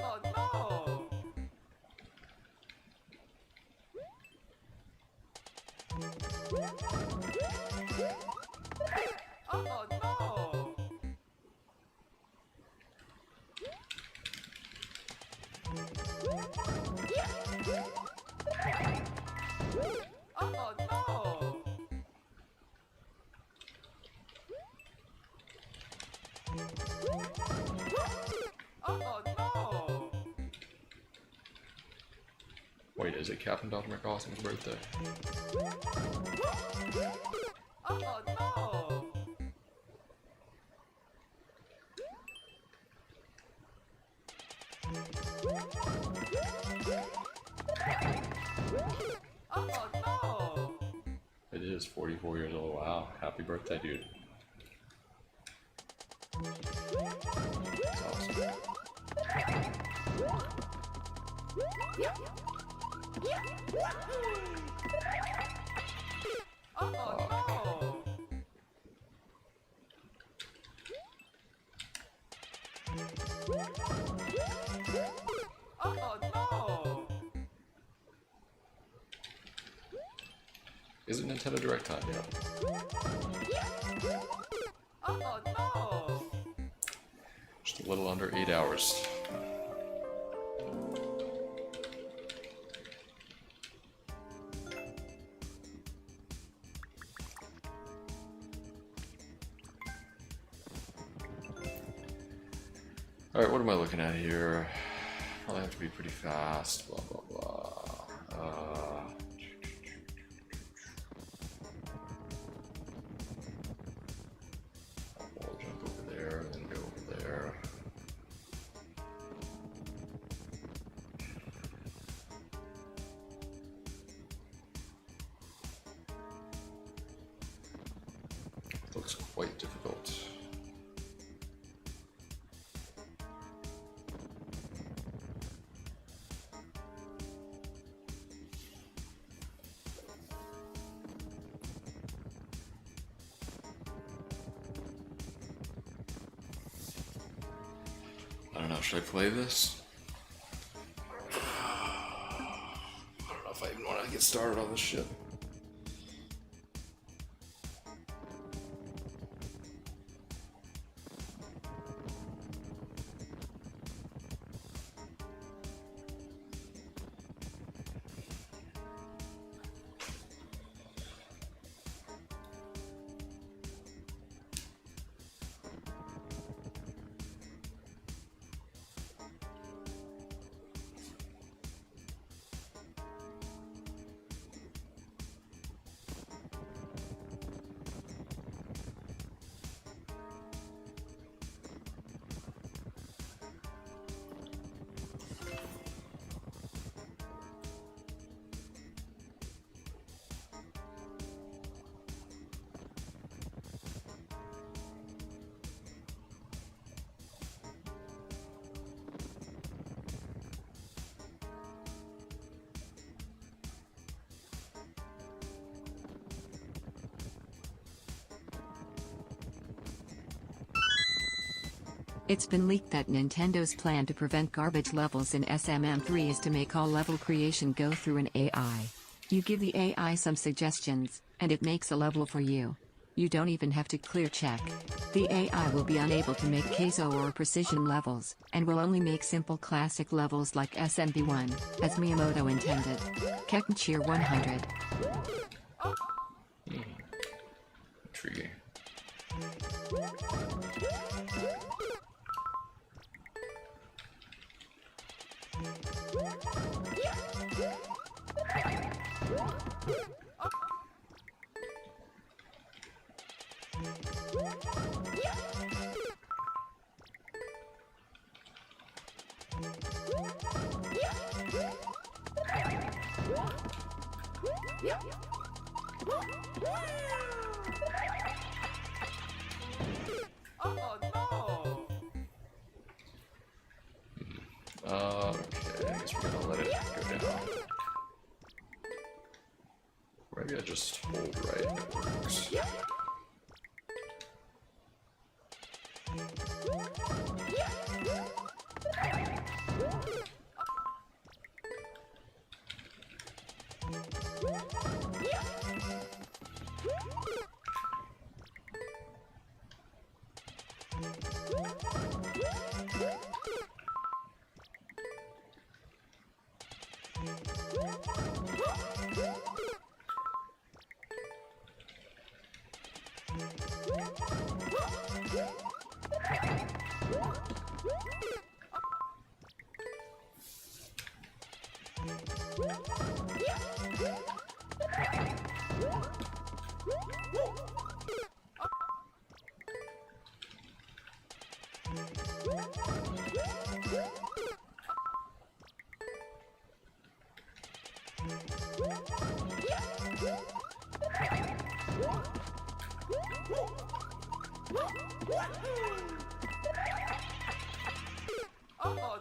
Oh no! Oh no! Oh no! Wait, is it Captain Dr. McAwesome's birthday? Oh no! Oh no! It is 44 years old. Wow. Happy birthday, dude. That's awesome. Oh no! Oh no! Is it Nintendo Direct time yet? Oh no! Just a little under 8 hours. Alright, what am I looking at here? Probably have to be pretty fast, blah blah blah. I'll jump over there and then go over there. looks quite difficult. I don't know, should I play this? I don't know if I even want to get started on this shit. It's been leaked that Nintendo's plan to prevent garbage levels in SMM3 is to make all level creation go through an AI. You give the AI some suggestions, and it makes a level for you. You don't even have to clear check. The AI will be unable to make queso or precision levels, and will only make simple classic levels like SMB1, as Miyamoto intended. Cheer 100. Intriguing. Oh no! Okay, I guess we're gonna let it go down. Maybe I just hold right and it works. Oh no!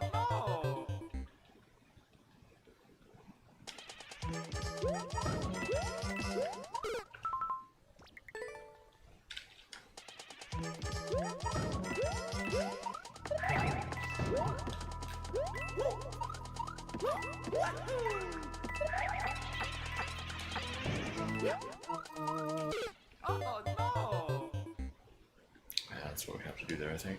Oh no! Yeah, that's what we have to do there, I think.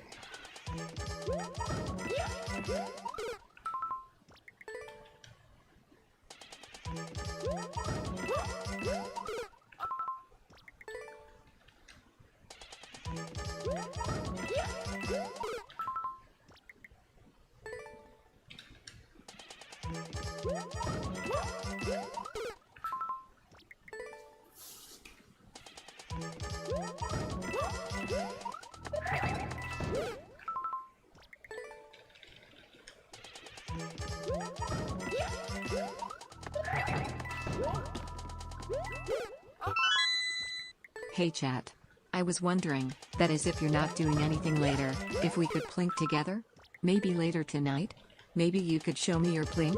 Hey chat. I was wondering, that is if you're not doing anything later, if we could plink together? Maybe later tonight? Maybe you could show me your plink?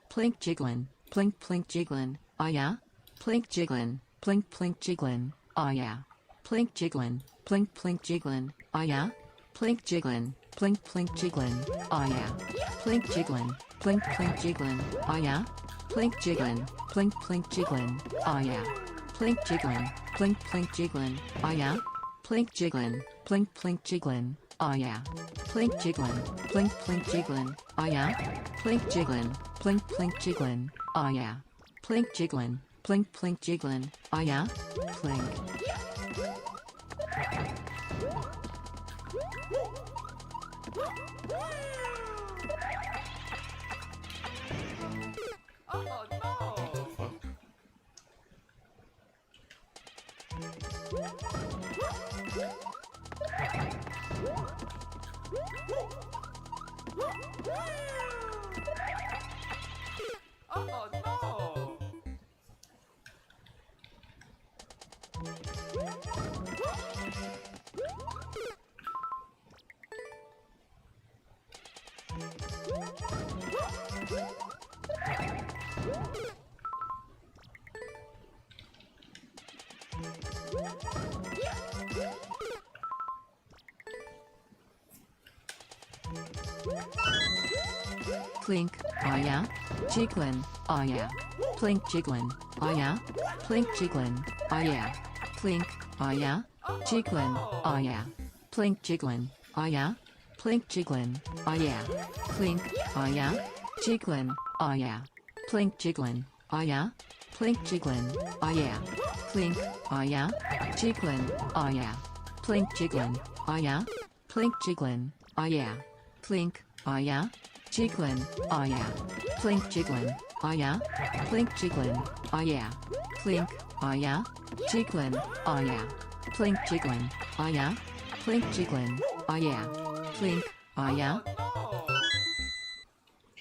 Plink jigglin', plink plink jigglin', aw yeah? Plink jigglin', plink plink jigglin', aw yeah? Plink jigglin', plink plink jigglin', aw yeah? Plink jigglin', plink plink jigglin', aw yeah? Plink jigglin', plink plink jigglin', aw yeah? Plink jigglin', plink plink jigglin', aw yeah? Plink jigglin', plink plink jigglin', aw yeah? Plink jigglin', plink plink jigglin', aw yeah? Plink jigglin', plink plink jigglin', aw yeah? Plink jigglin', plink plink jigglin', aw yeah? Plink jigglin', plink plink jigglin', aw yeah? Plink. Oh no! Fuck. Oh no! Plink, aw yeah? Jigglin', aw yeah? Plink jigglin', aw yeah? Plink jigglin', aw yeah? Plink, aw yeah? Jigglin', aw yeah? Plink jigglin', aw yeah? Plink jigglin', aw yeah? Plink, aw yeah? Jigglin', aw yeah? Plink jigglin', aw yeah? Plink jigglin', aw yeah? Plink, aw yeah? Jigglin', aw yeah? Plink jigglin', aw yeah? Plink jigglin', aw yeah? Plink, aw yeah? Jigglin', aw yeah? Plink jigglin', aw yeah? Plink jigglin', aw yeah? Plink, aw yeah? Jigglin', aw yeah? Plink jigglin', aw yeah? Plink jigglin', aw yeah? Plink, aw yeah?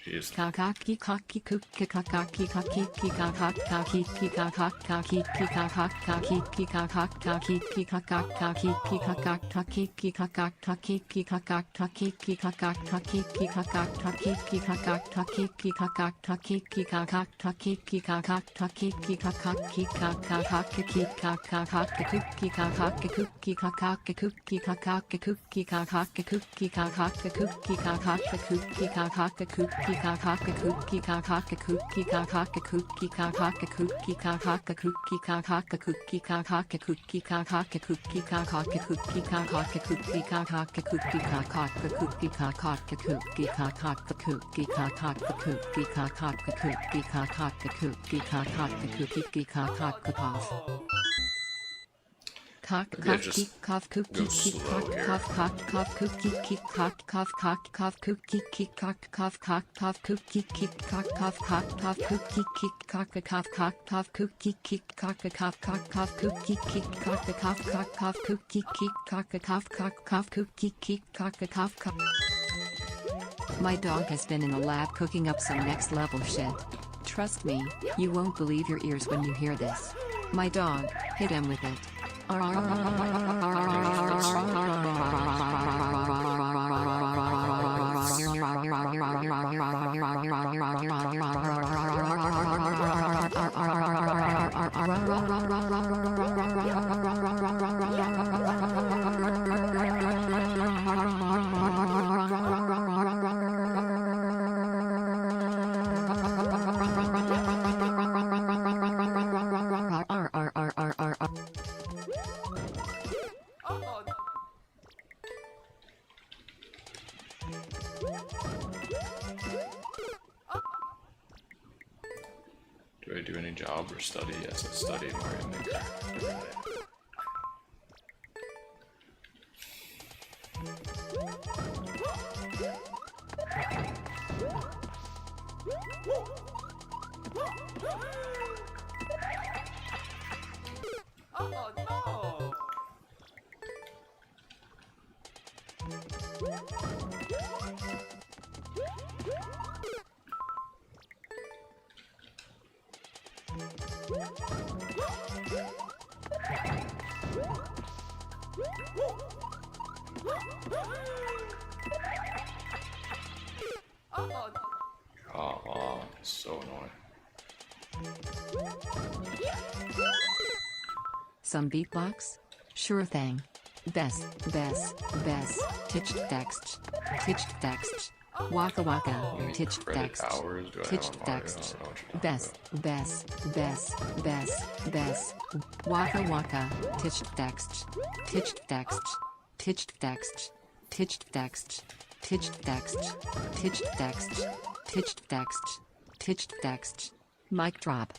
Jeez. Kakaki kaki kuki kakaki kaki ki kakak kaki ki kakak kaki ki kakak kaki ki kakak kaki ki kakak kaki ki kakak kaki ki kakak kaki ki kakak kaki ki kakak kaki ki kakak kaki ki kakak kaki ki kakak kaki ki kakak kaki ki kakak kaki ki kakak ki kakak ki kakak ki kakak ki kakak ki kakak ki kakak ki kakak ki kakak ki kakak ki kakak cookie kakaka cookie kakaka cookie kakaka cookie kakaka cookie kakaka cookie kakaka cookie kakaka cookie kakaka cookie kakaka cookie kakaka cookie kakaka cookie kakaka cookie kakaka cookie kakaka cookie kakaka cookie kakaka cookie kakaka cookie kakaka cough. Cock Maybe I cough just keep cough go cookie keep slow cock here. cough cock cough cookie keep cock cough cookie keep cock cough cookie keep cock cough cookie keep cock cough cookie keep cock cough cookie keep cock cough cookie keep cock cough cookie keep cock cough. My dog has been in the lab cooking up some next level shit. Trust me, you won't believe your ears when you hear this. My dog, hit him with it. longer study as I study Mario Maker every day. Oh no! Oh no! Come on, so annoying. Some beatbox? Sure thing. Best, titched text. Waka waka, How many titched credit text. hours do I have Titched on Mario? I text. don't know what you're talking Best. Waka waka, titched text. Mic drop.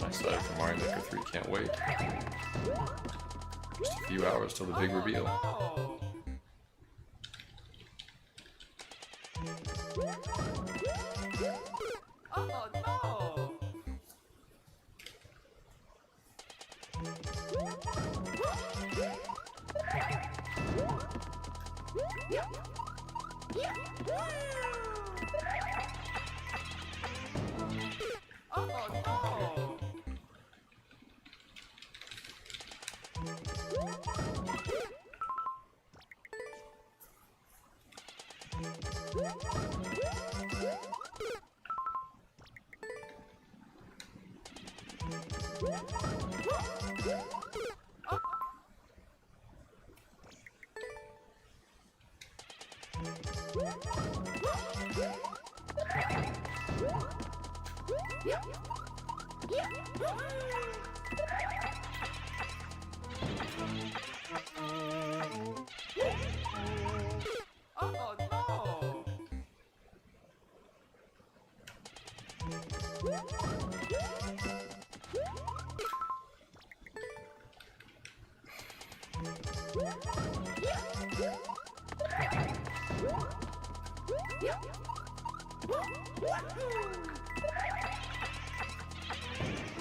I'm excited for Mario Maker 3, can't wait. Just a few hours till the big reveal. Oh! Oh no! Oh no!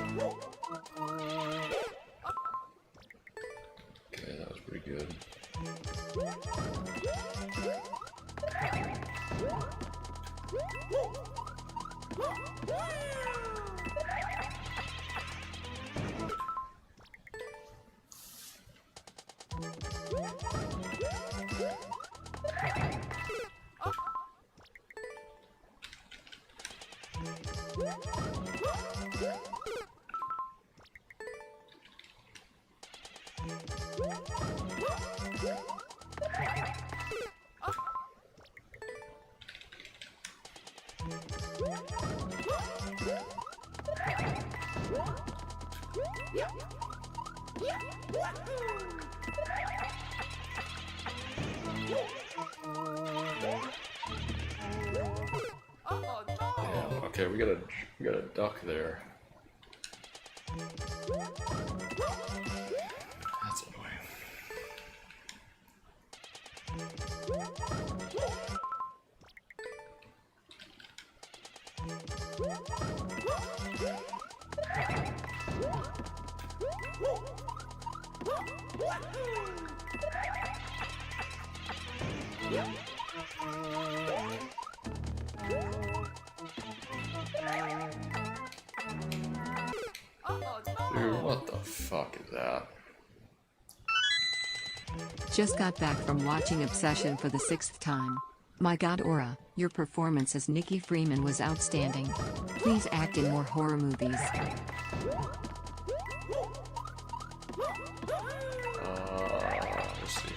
Oh no! Okay, that was pretty good. Oh no! Damn, okay, we got a duck there. That's annoying. Oh Dude, no! what the fuck is that? Just got back from watching Obsession for the 6th time. My god, Aura, your performance as Nikki Freeman was outstanding. Please act in more horror movies. Let's see.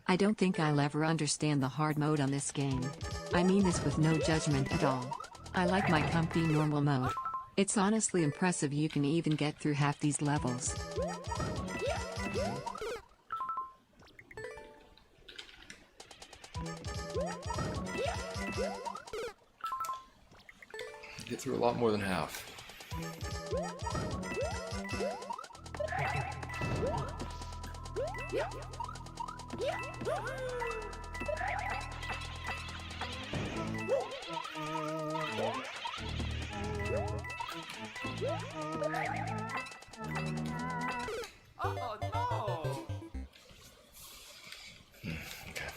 I don't think I'll ever understand the hard mode on this game. I mean this with no judgment at all. I like my comfy normal mode. It's honestly impressive you can even get through half these levels. Get through a lot more than half. Oh no! Okay.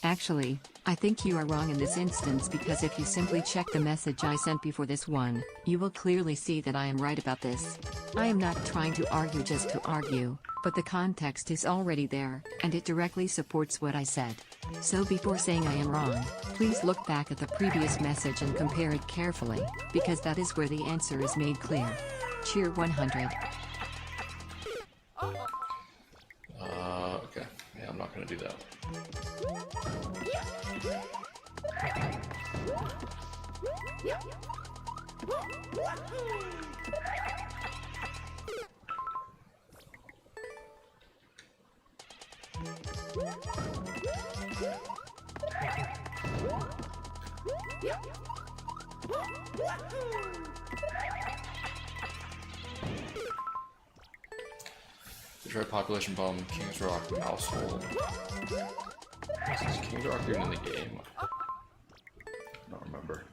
Actually, I think you are wrong in this instance because if you simply check the message I sent before this one, you will clearly see that I am right about this. I am not trying to argue just to argue, but the context is already there, and it directly supports what I said. So before saying I am wrong, please look back at the previous message and compare it carefully, because that is where the answer is made clear. Cheer 100. Okay. Yeah, I'm not gonna do that. Detroit population bomb, Kings Rock household. Is Kings Rock even in the game? I don't remember.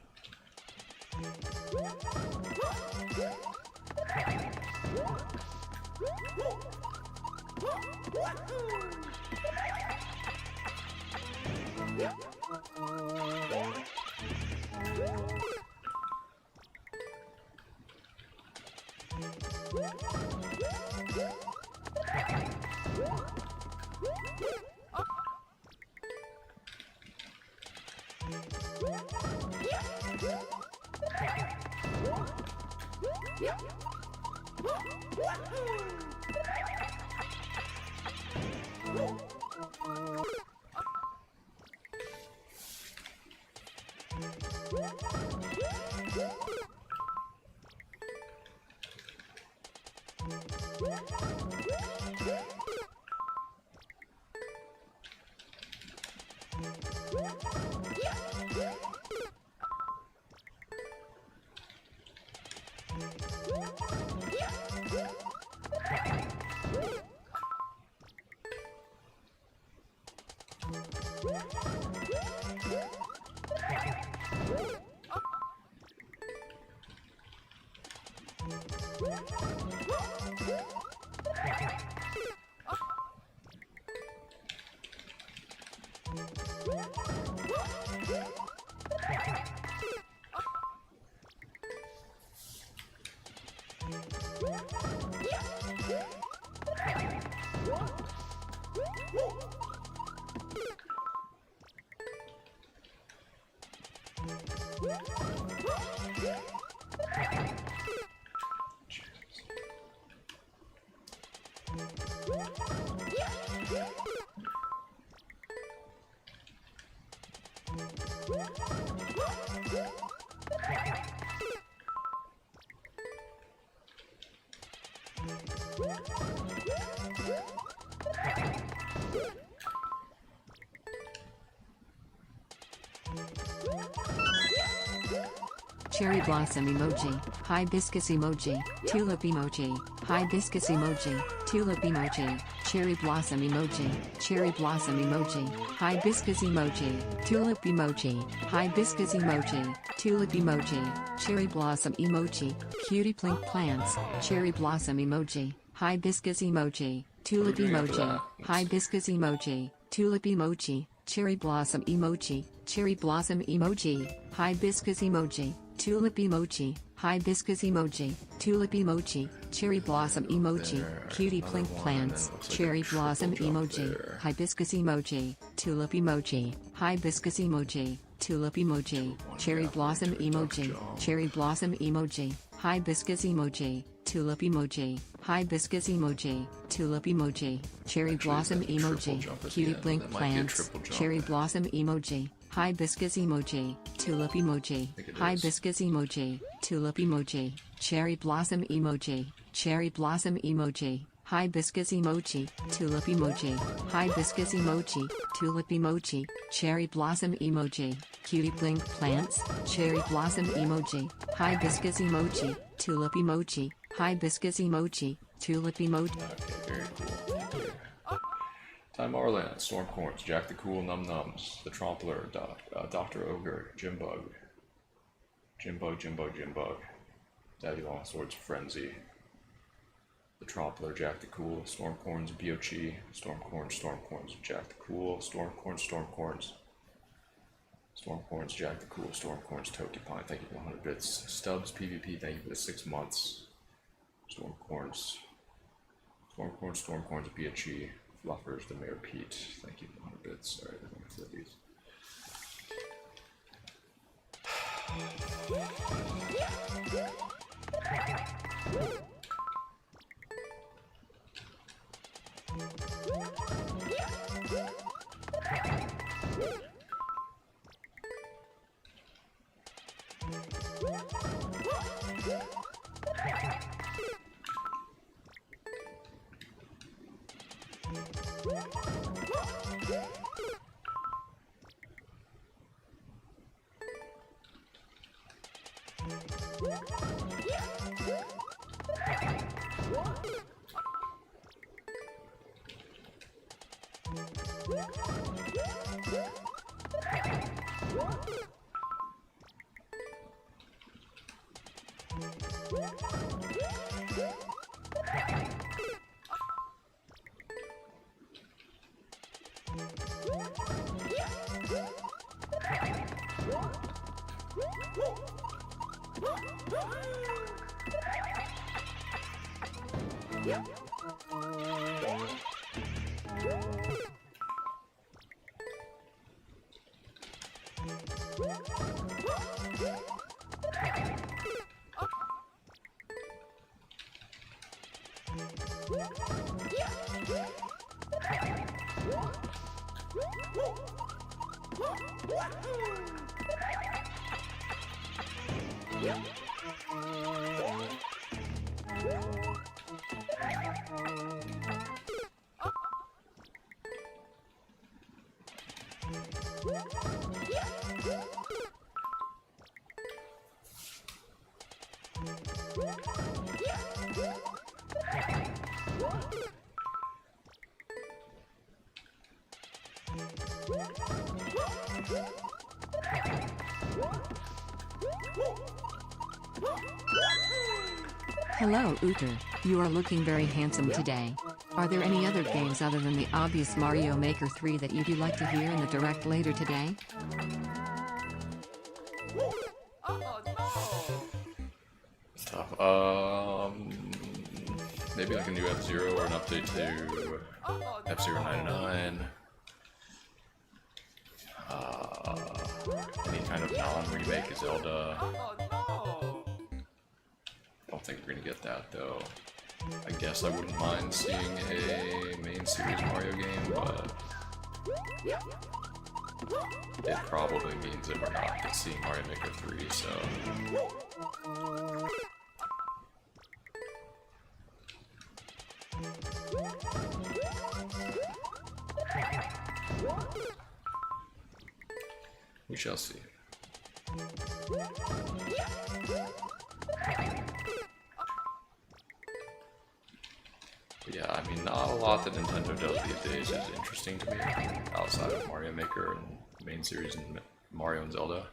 Cherry blossom emoji, hibiscus emoji, tulip emoji, hibiscus emoji, tulip emoji, cherry blossom emoji, hibiscus emoji, tulip emoji, hibiscus emoji, tulip emoji, cherry blossom emoji, cutie plink plants, cherry blossom emoji, hibiscus emoji, tulip emoji, hibiscus emoji, tulip emoji, cherry blossom emoji, hibiscus emoji, tulip emoji, hibiscus emoji, tulip emoji, cherry blossom emoji, cutie plink plants, cherry blossom emoji, hibiscus emoji, tulip emoji, hibiscus emoji, tulip emoji, cherry blossom emoji, hibiscus emoji, tulip emoji, hibiscus emoji, tulip emoji, cherry blossom emoji, cutie blink plants, cherry blossom emoji, hibiscus emoji, tulip emoji, hibiscus emoji, tulip emoji, cherry blossom emoji, hibiscus emoji, tulip emoji, hibiscus emoji, tulip emoji, cherry blossom emoji, cutie blink plants, cherry blossom emoji, hibiscus emoji, tulip emoji, hibiscus emoji, tulip emoji. Okay, very cool. Thank you. Time Marland, Stormcorns, Jack the Cool, Num Nums, the Trompler, Dr. Ogre, Jimbug, Daddy Longsword's Frenzy, the Trompler, Jack the Cool, Stormcorns, Biochi, Stormcorns, Jack the Cool, Stormcorns, Jack the Cool, Stormcorns, Tokipine, thank you for 100 bits, Stubbs, PvP, thank you for the 6 months, Stormcorns, Biochi, Fluffers, the Mayor Pete, thank you for 100 bits, alright, I'm gonna flip these. Hello Uter, you are looking very handsome today. Are there any other games other than the obvious Mario Maker 3 that you'd like to hear in the direct later today? It's tough. Maybe like a new F-Zero or an update to F-Zero 99. Any kind of non-remake of Zelda. Don't think we're gonna get that though. I guess I wouldn't mind seeing a main series Mario game, but it probably means that we're not seeing Mario Maker 3, so... we shall see. But yeah, I mean, not a lot that Nintendo does these days is interesting to me, outside of Mario Maker and the main series and Mario and Zelda.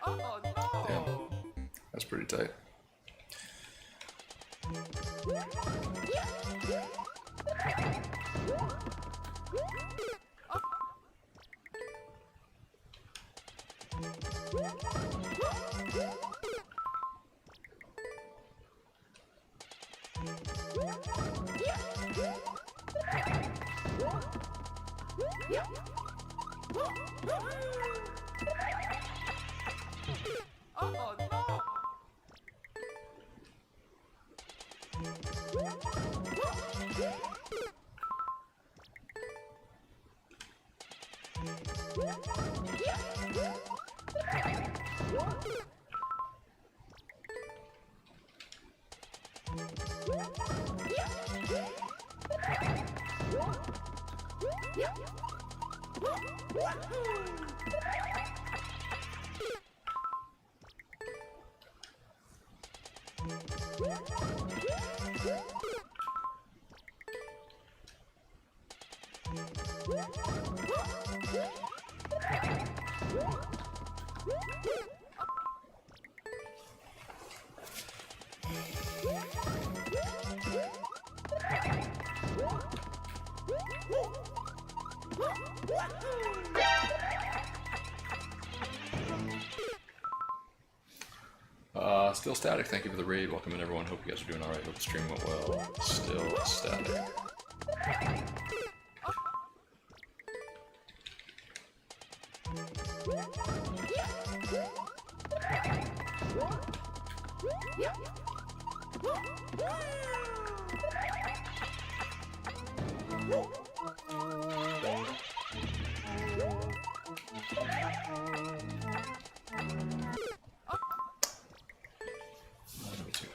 Oh no! Damn, that's pretty tight. Oh no! Still static. Thank you for the raid. Welcome in, everyone. Hope you guys are doing all right. Hope the stream went well. Still static. Not too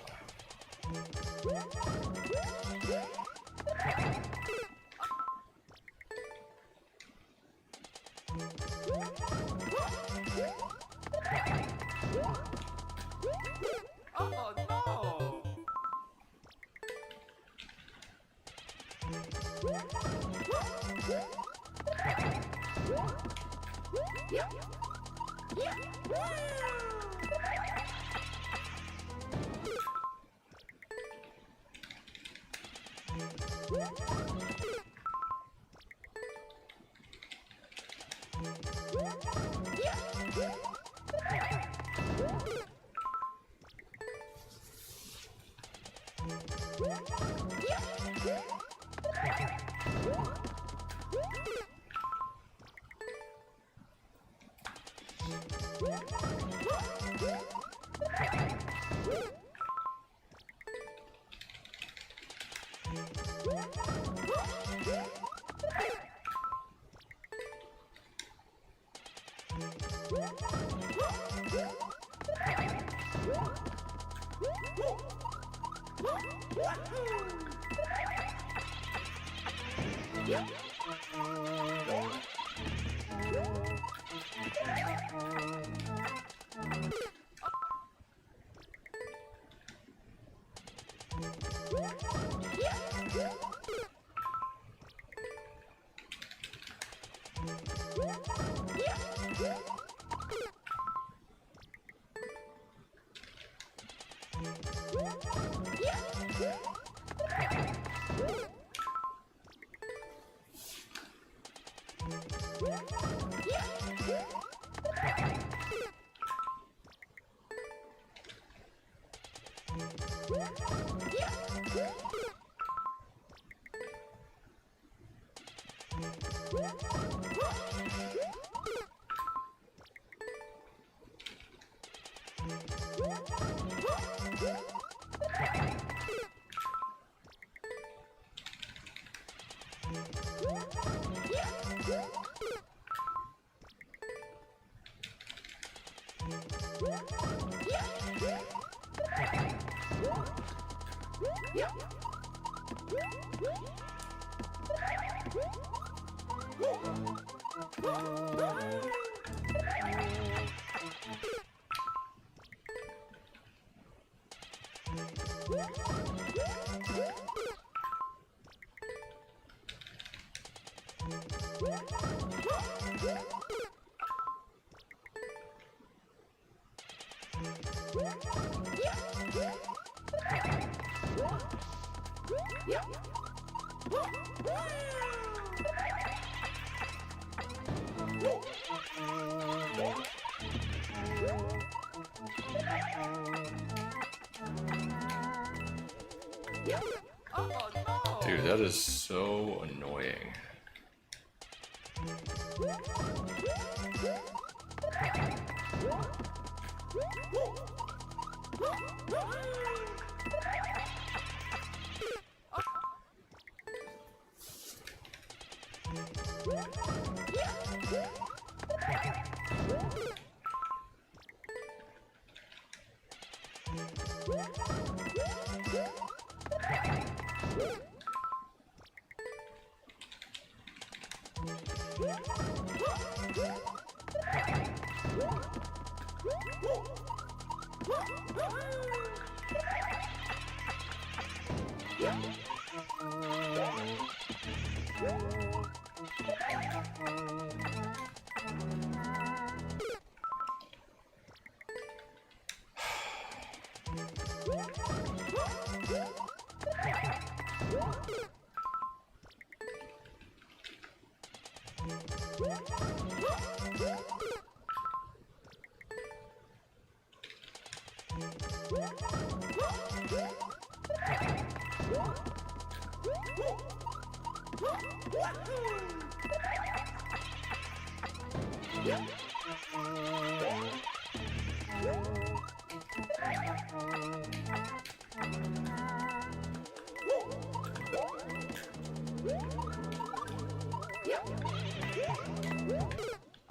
Oh no! Oh no! Dude, that is so annoying.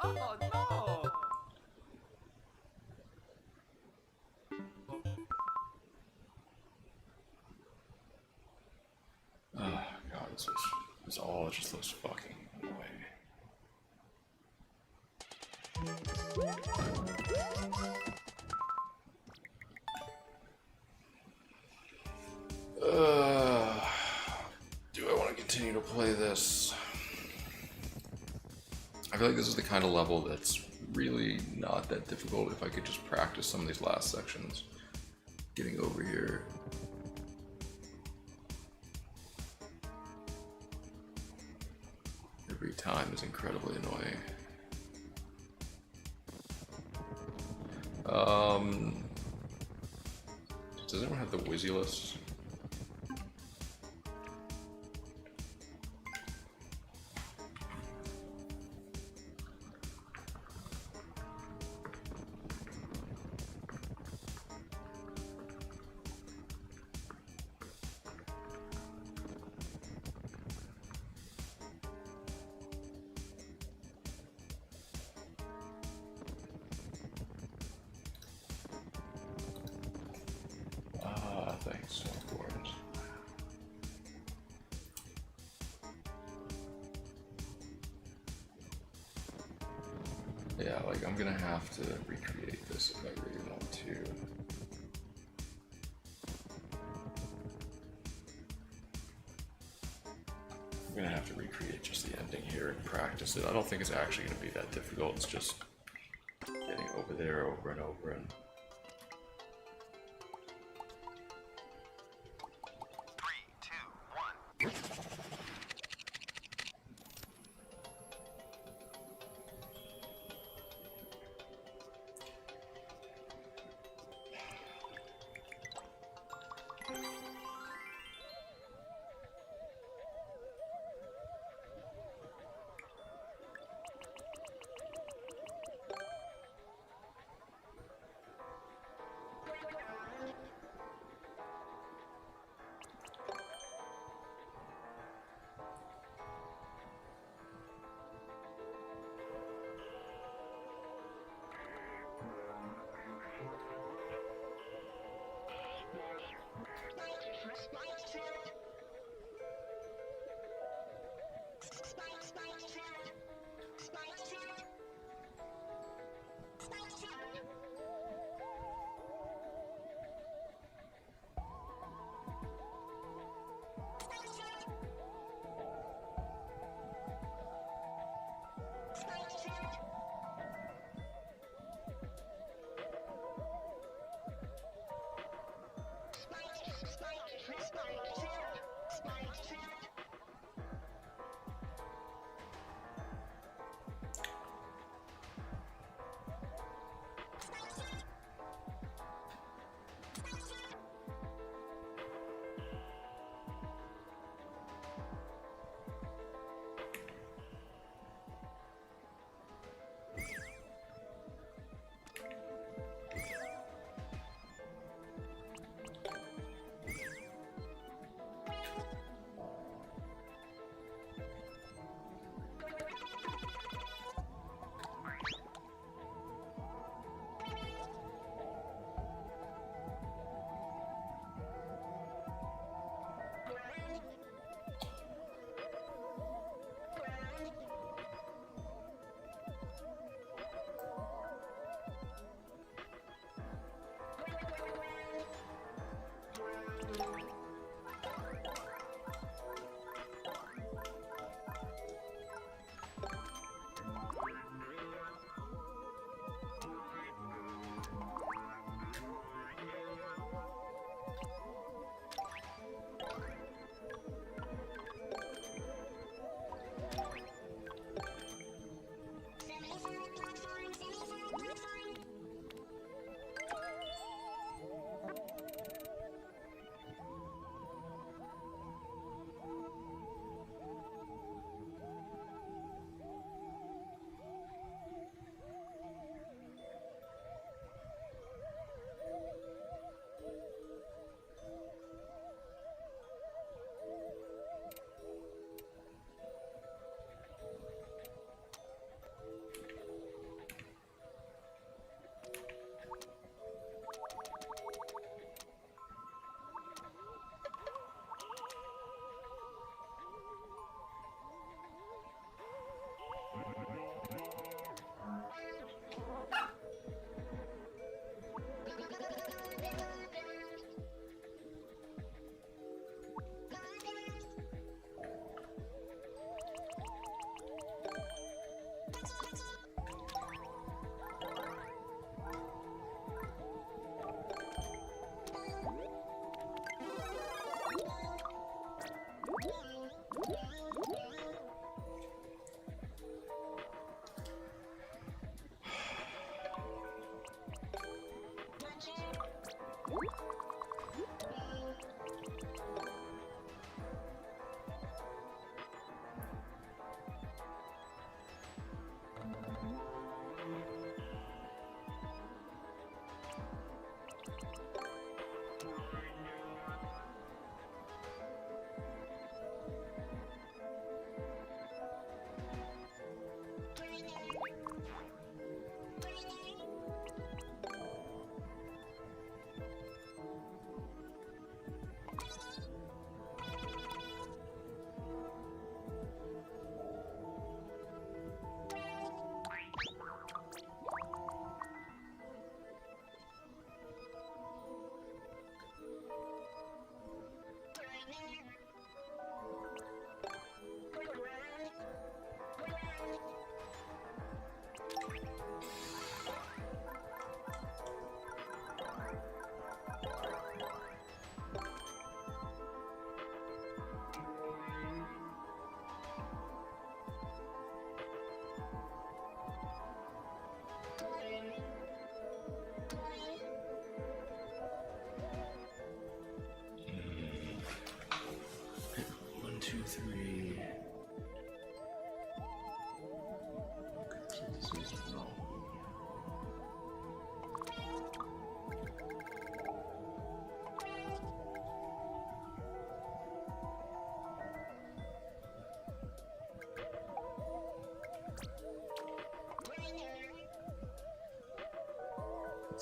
Oh no! Oh god, this all just looks fucking annoying. Do I want to continue to play this? I feel like this is the kind of level that's really not that difficult if I could just practice some of these last sections. Getting over here. Every time is incredibly annoying. Does anyone have the Wizzy list? Thanks, so important. Yeah, like I'm gonna have to recreate this if I really want to. I'm gonna have to recreate just the ending here and practice it. I don't think it's actually gonna be that difficult. It's just getting over there over and over and.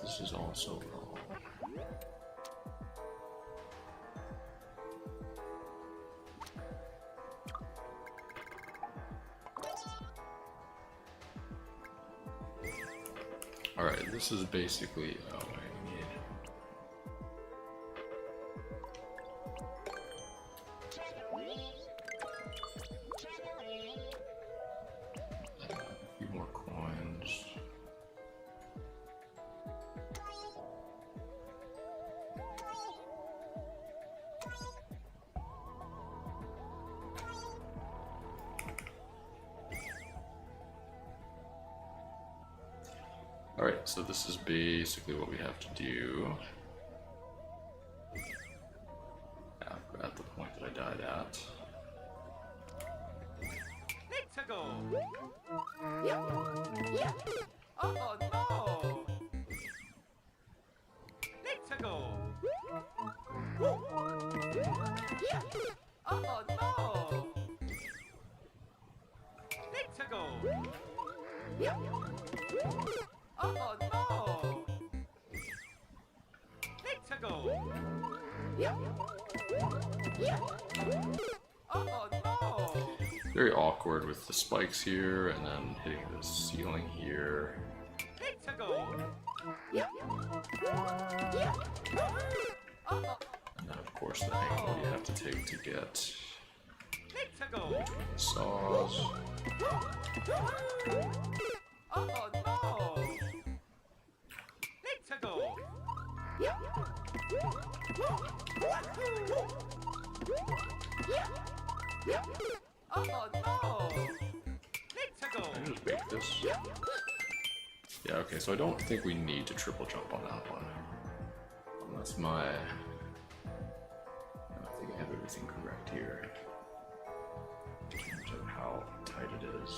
This is also wrong. Alright, this is basically what I need. A few more coins. Alright, so this is basically what we have to do. At the point that I died at. Let's go. Oh no. Let's go. Oh no. Let's go. Oh no. Let's go. Oh no. Very awkward with the spikes here and then hitting the ceiling here. Let's go. And then of course the angle you have to take to get Let's go. the saws. Oh no. Let's go. Oh no. Let's go. I just make this. Yeah, okay, so I don't think we need to triple jump on that one. Unless my... I think I have everything correct here. In terms of how tight it is.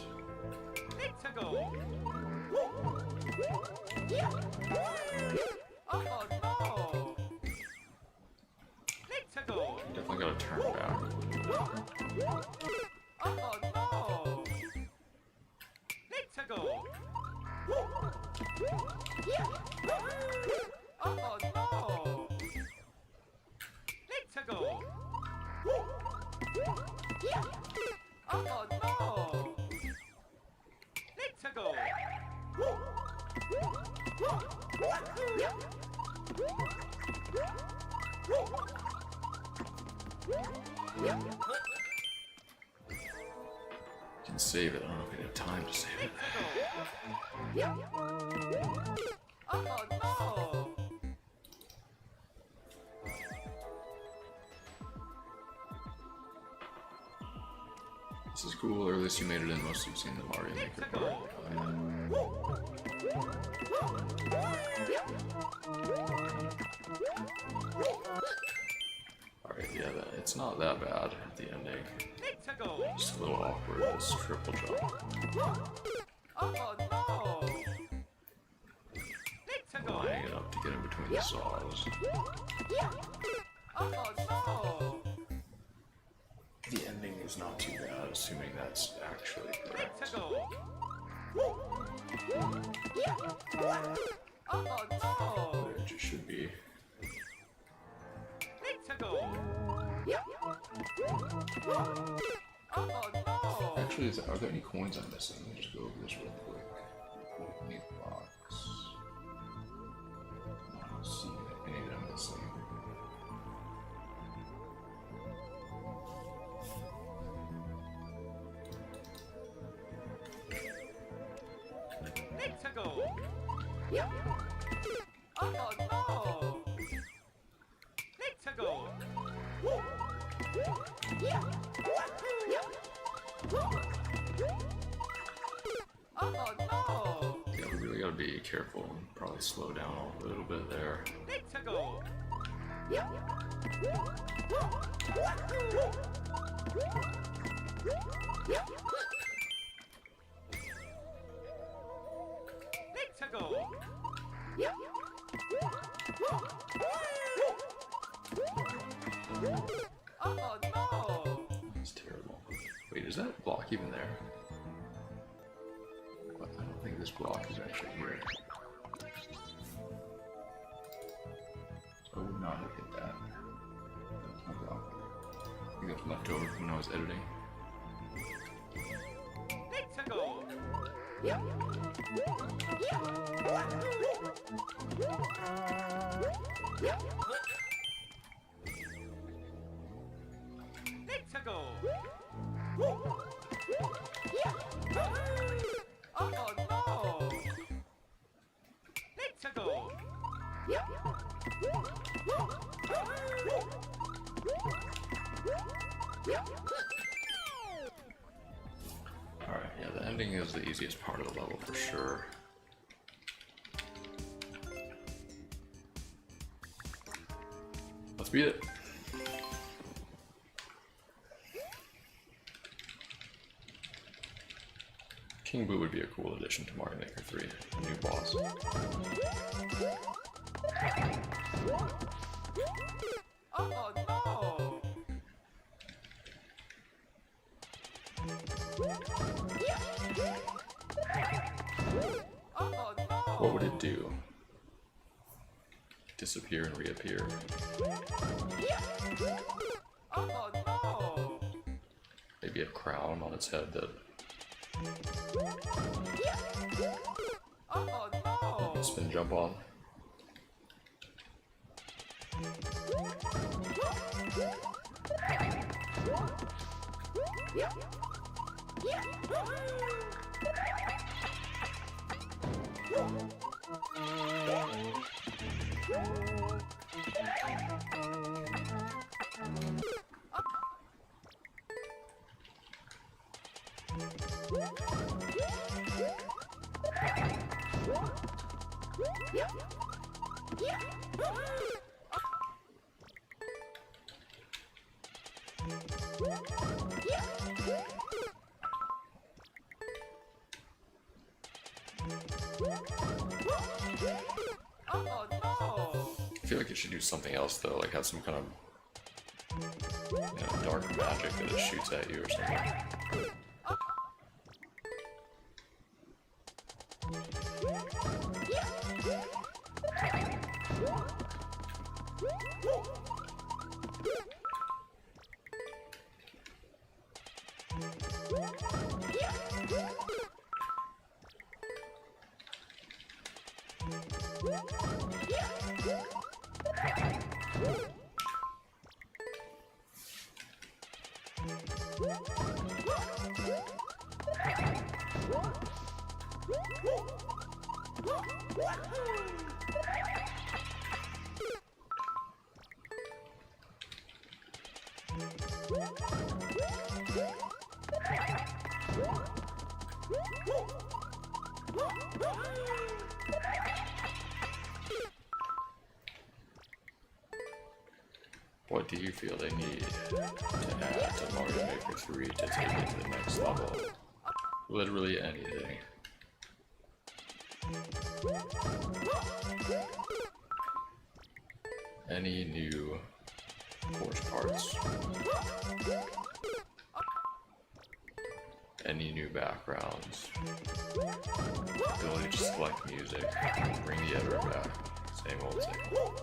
Let's go. Oh no. Let's go. Definitely gotta turn back. Oh no. Let's go. Oh no. Let's go. Oh no. Let's go. You can save it. I don't know if we have time to save it. Oh no. This is cool, or at least you made it in. Most of you've seen the Mario Maker part. Alright, yeah, it's not that bad at the ending. Let's go. Just a little awkward, this triple jump. Oh no. Let's go. Lining it up to get in between the saws. Oh no. The ending is not too bad, assuming that's actually correct. Let's go. Oh no. It just should be. Let's go. Oh no. Actually, are there any coins I'm missing? Let me just go over this real quick. Any blocks? I don't see any that I'm missing. Let's go. Oh no. Let's go. Oh no. Yeah, we really gotta be careful and probably slow down a little bit there. Let's go. Let's go. Oh no. That's terrible. Wait, is that block even there? What? I don't think this block is actually here. not hit that. Oh well. I think that's left over from when I was editing. Let's go. Let's go. Oh no. Let's go. Alright, yeah, the ending is the easiest part of the level for sure. Let's beat it. King Boo would be a cool addition to Mario Maker 3, a new boss. Oh no. Oh no. What would it do? Disappear and reappear. Oh no. Maybe a crown on its head that Oh you can no. spin jump on. Oh no. I feel like it should do something else though, like have some kind of dark magic that it shoots at you or something. What do you feel they need to add to Mario Maker 3 to take it to the next level? Literally anything. Any new course parts. Any new backgrounds. Ability to select music. Bring the editor back. Same old, same old.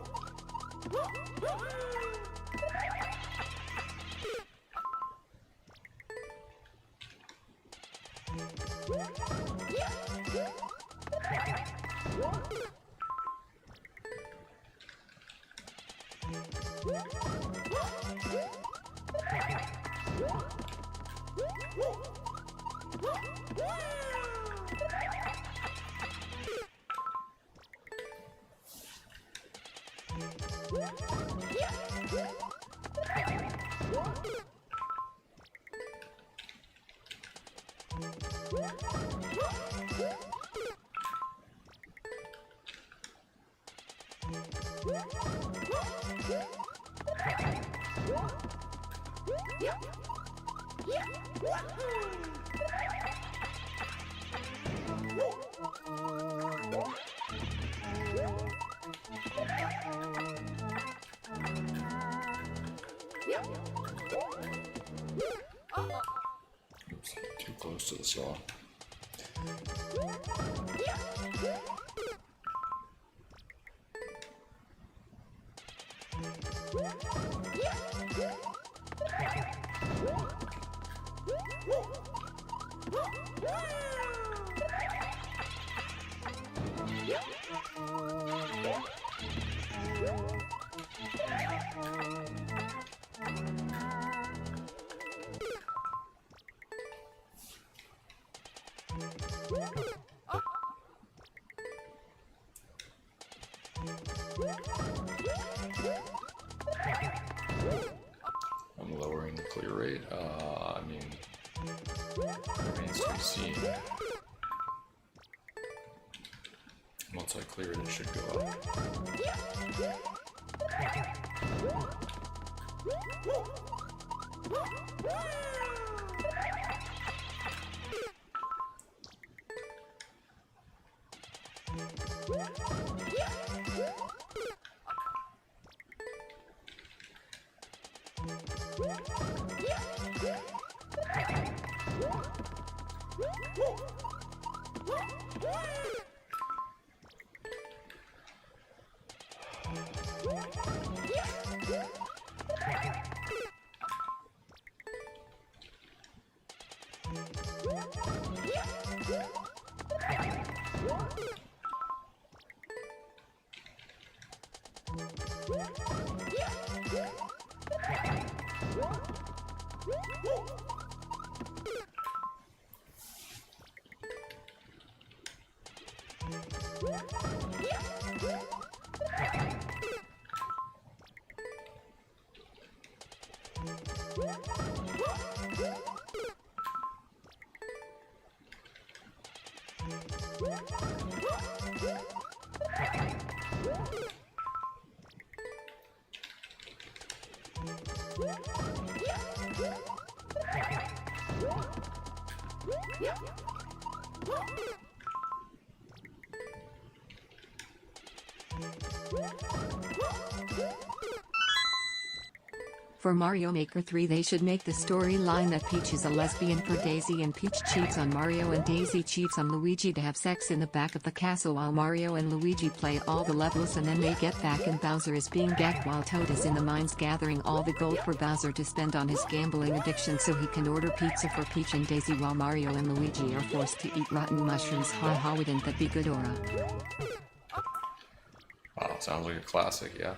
Oops, too close to the saw. I'm lowering the clear rate. I mean, remains to be seen. Once I clear it, it should go up. For Mario Maker 3 they should make the storyline that Peach is a lesbian for Daisy and Peach cheats on Mario and Daisy cheats on Luigi to have sex in the back of the castle while Mario and Luigi play all the levels, and then they get back and Bowser is being gagged while Toad is in the mines gathering all the gold for Bowser to spend on his gambling addiction so he can order pizza for Peach and Daisy while Mario and Luigi are forced to eat rotten mushrooms. Ha ha, wouldn't that be good, Aura? Wow, sounds like a classic, yeah.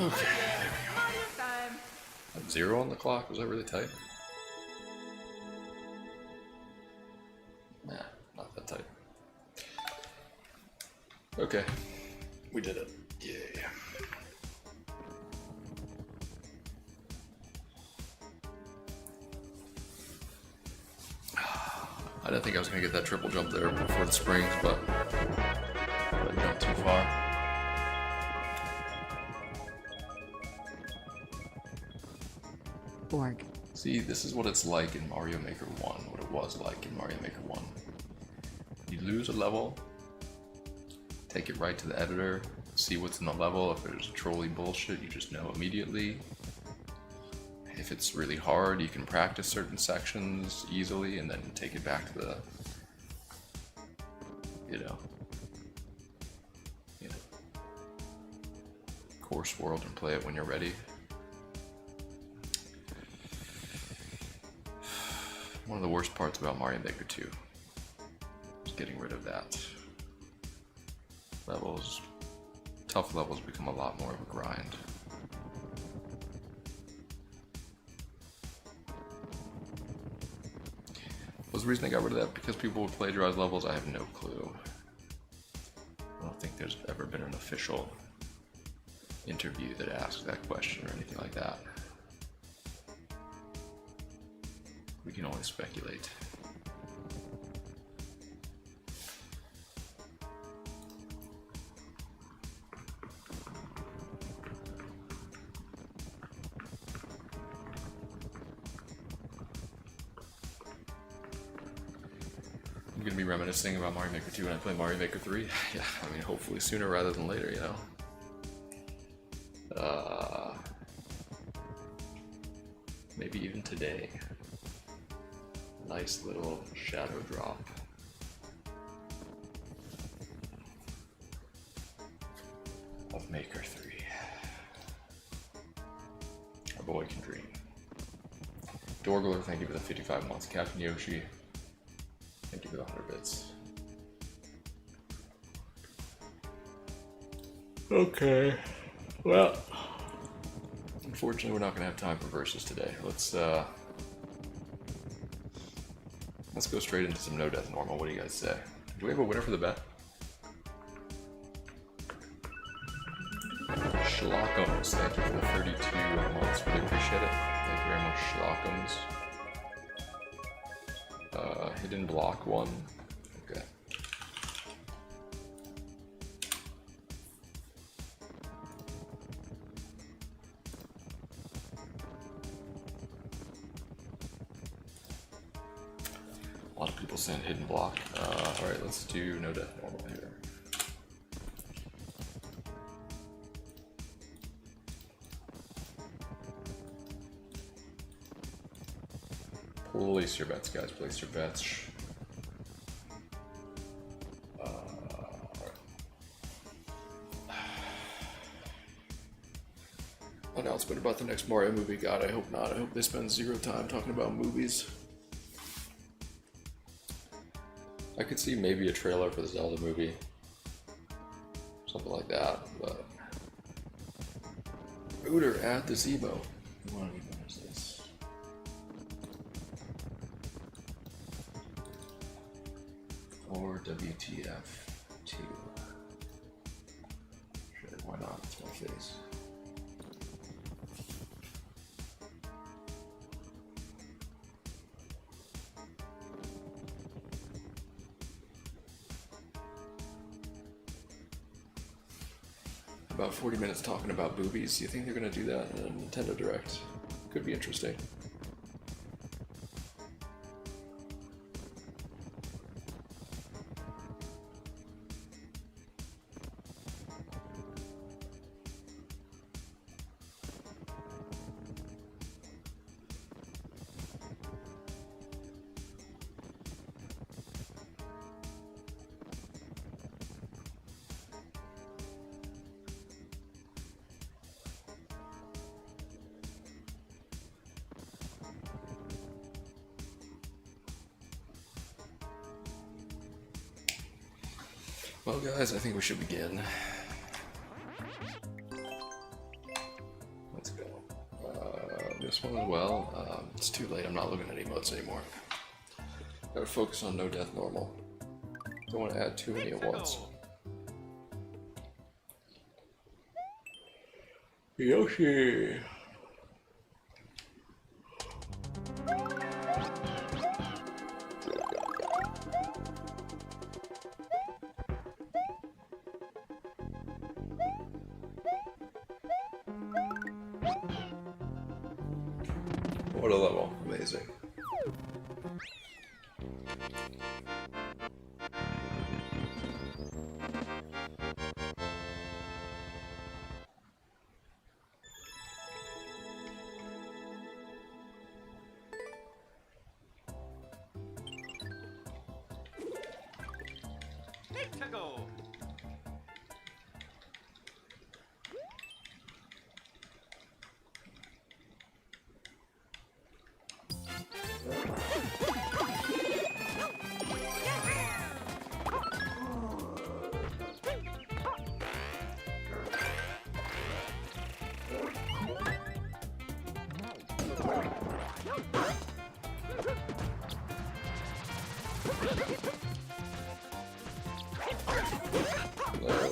Okay, Mario time. at 0 on the clock, was that really tight? Nah, not that tight. Okay, We did it. Yay. I didn't think I was going to get that triple jump there before the springs, but not too far. Org. See, this is what it's like in Mario Maker 1, what it was like in Mario Maker 1. You lose a level, take it right to the editor, see what's in the level. If there's trolley bullshit, you just know immediately. If it's really hard, you can practice certain sections easily and then take it back to the, you know, course world and play it when you're ready. One of the worst parts about Mario Maker 2 is getting rid of that. Tough levels become a lot more of a grind. Was the reason they got rid of that because people would plagiarize levels? I have no clue. I don't think there's ever been an official interview that asks that question or anything like that. We can only speculate. I'm gonna be reminiscing about Mario Maker 2 when I play Mario Maker 3. Yeah, I mean, hopefully sooner rather than later, you know. Maybe even today. Nice little shadow drop. Of Maker 3. Our boy can dream. Dorgler, thank you for the 55 months. Captain Yoshi, thank you for the 100 bits. Okay, well, unfortunately we're not going to have time for verses today. Let's go straight into some No Death Normal. What do you guys say? Do we have a winner for the bet? Schlockums, thank you for the 32 months. Really appreciate it. Thank you very much, Schlockums. Hidden block 1. Okay. A lot of people saying hidden block. Alright, let's do No Death Normal here. Place your bets, guys. Place your bets. Announcement about the next Mario movie. God, I hope not. I hope they spend zero time talking about movies. I could see maybe a trailer for the Zelda movie. Something like that, but... Booter, add this emo. What is this? Or WTF 2. Sure, why not? It's my face. About 40 minutes talking about boobies. Do you think they're going to do that in a Nintendo Direct? Could be interesting. Well, guys, I think we should begin. Let's go. This one as well. It's too late. I'm not looking at emotes anymore. Gotta focus on No Death Normal. Don't want to add too many at once. Yoshi. What a level. Amazing. Need to go. No.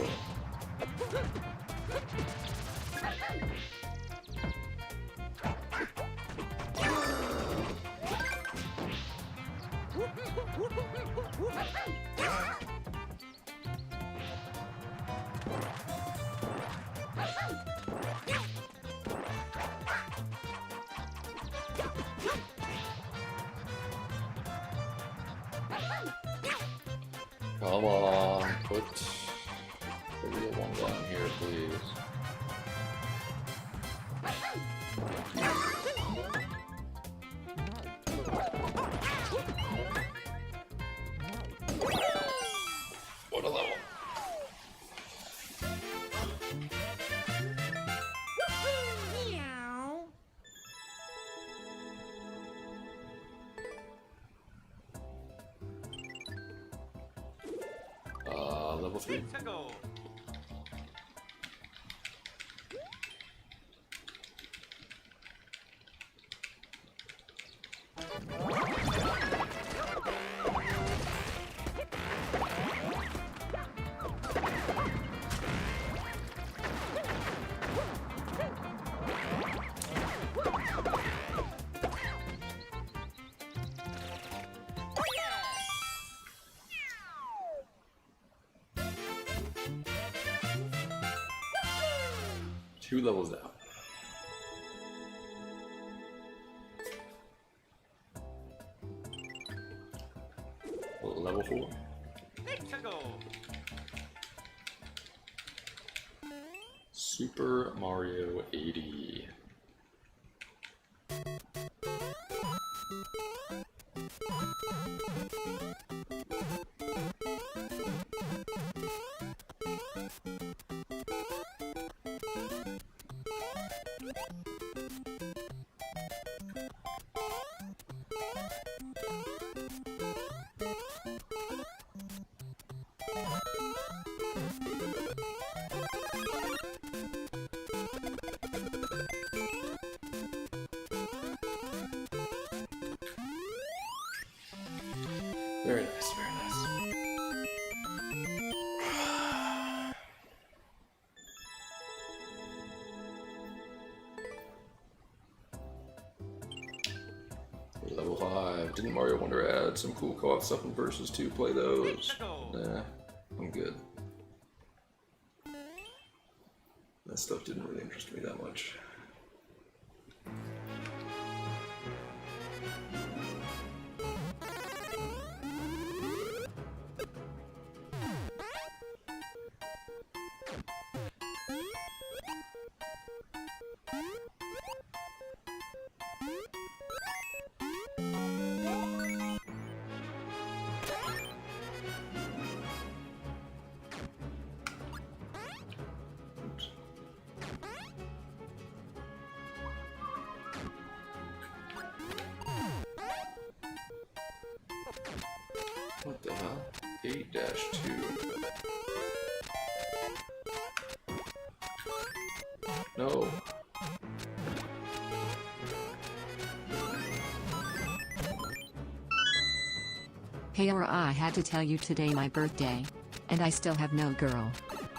Come on, put the real one down here, please. What a level. Level 3. Need to go. Two levels down. Level 4. Need to go. Super Mario 80. Very nice, very nice. Level 5. Didn't Mario Wonder add some cool co-op stuff in Versus 2? Play those. Nah, I'm good. That stuff didn't really interest me that much. What the hell? 8-2. No. Hey Aura, I had to tell you today my birthday. And I still have no girl.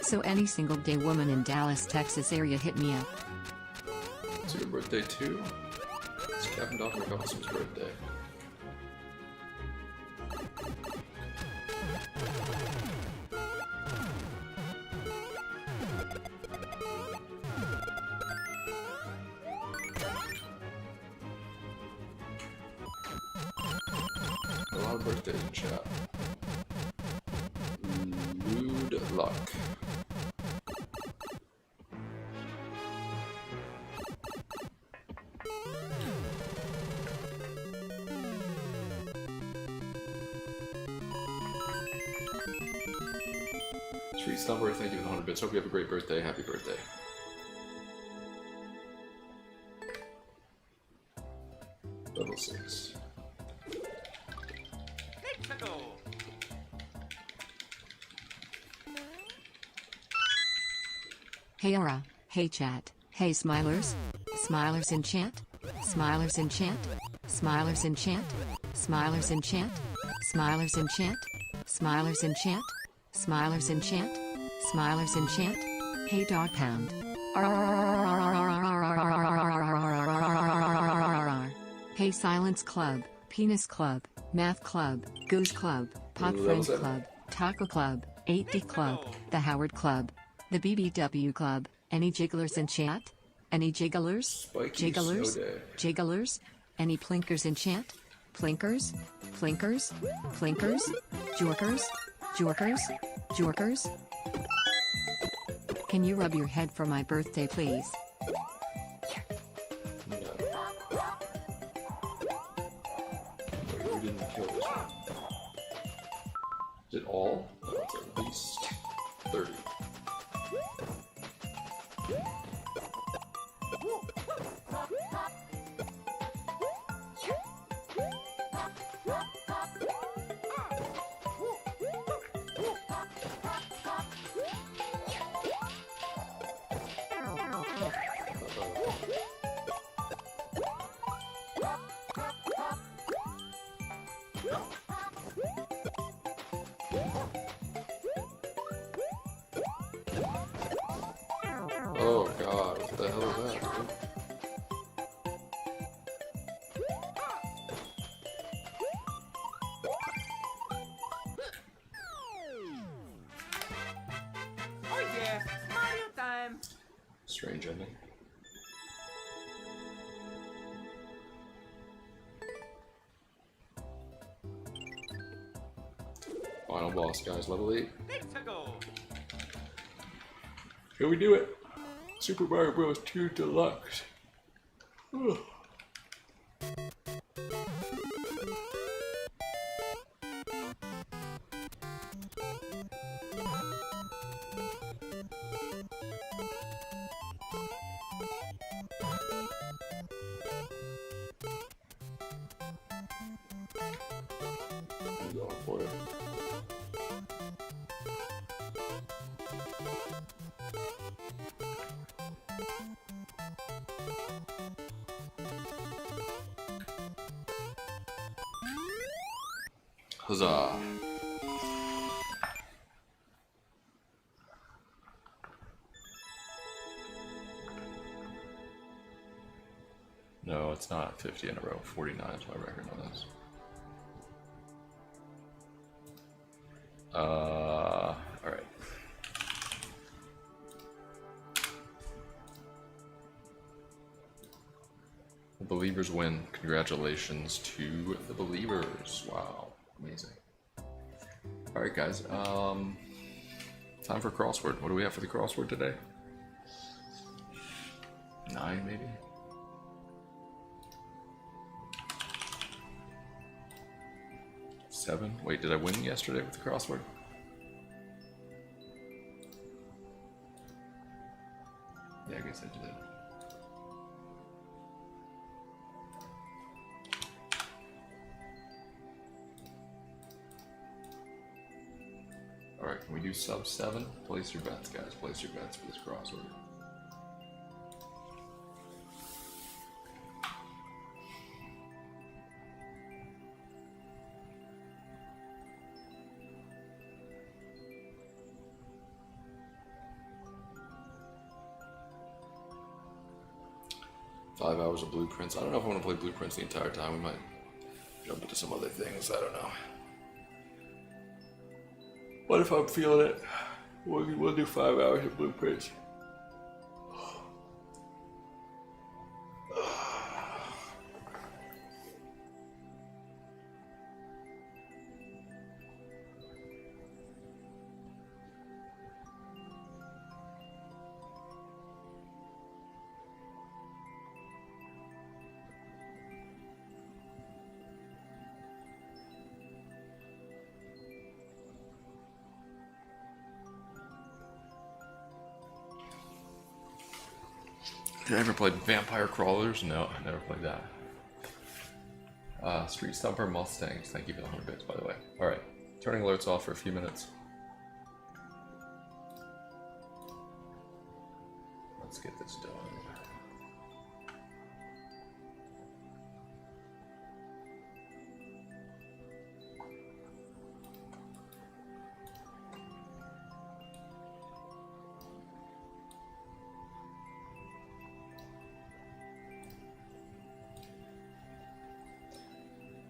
So any single gay woman in Dallas, Texas area hit me up. It's your birthday too? It's Captain Dr. McAwesome's birthday. A lot of birthdays in chat. Rude luck. Street Stumper, thank you for the 100 bits. Hope you have a great birthday. Happy birthday. Level 6. Nintendo. Hey Aura, hey chat, hey smilers, smilers in chat, smilers in chat, smilers in chat, smilers in chat, smilers in chat, smilers in chat, smilers in chat, smilers in chat, hey dog pound. Hey Silence Club, Penis Club, Math Club, Goose Club, Pod Friends Club, Taco Club, 8D Club, The Howard Club, the BBW Club. Any jigglers in chat? Any jigglers? Spiky Jigglers? Snow Day. Jigglers? Any plinkers in chat? Plinkers? Plinkers? Plinkers? Jorkers? Jorkers? Jorkers? Can you rub your head for my birthday, please? No. You didn't kill this one. Is it all? No, it's at least 30. Oh god, what the hell is that, dude? Oh yes, Mario time. Strange ending. Final boss, guys, level 8. Nintendo. Can we do it? Super Mario Bros. 2 Deluxe. Ugh. I'm going for it. Huzzah! No, it's not 50 in a row. 49 is my record on this. Alright. The Believers win. Congratulations to the Believers. Wow. Amazing. Alright guys, time for crossword. What do we have for the crossword today? 9 maybe? Seven? Wait, did I win yesterday with the crossword? Yeah, I guess I did. Alright, can we do sub 7? Place your bets, guys. Place your bets for this crossword. 5 hours of blueprints. I don't know if I want to play blueprints the entire time. We might jump into some other things. I don't know. What if I'm feeling it? We'll do 5 hours of blueprints. Did I ever play Vampire Crawlers? No, I never played that. Street Stomper Mustangs. Thank you for the 100 bits, by the way. Alright, turning alerts off for a few minutes. Let's get this done.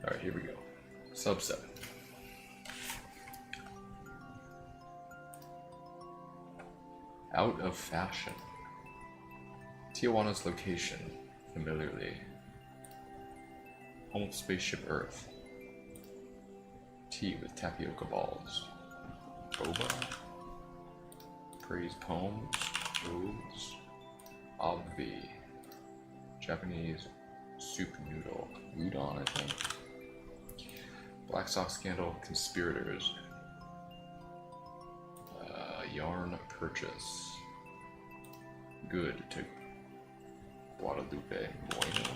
Alright, here we go. Sub 7. Out of fashion. Tijuana's location, familiarly. Home of Spaceship Earth. Tea with tapioca balls. Boba. Praise poems. Odes. Obvi. Japanese soup noodle. Udon, I think. Black Sox Scandal, Conspirators, Yarn Purchase, Good to Guadalupe Bueno,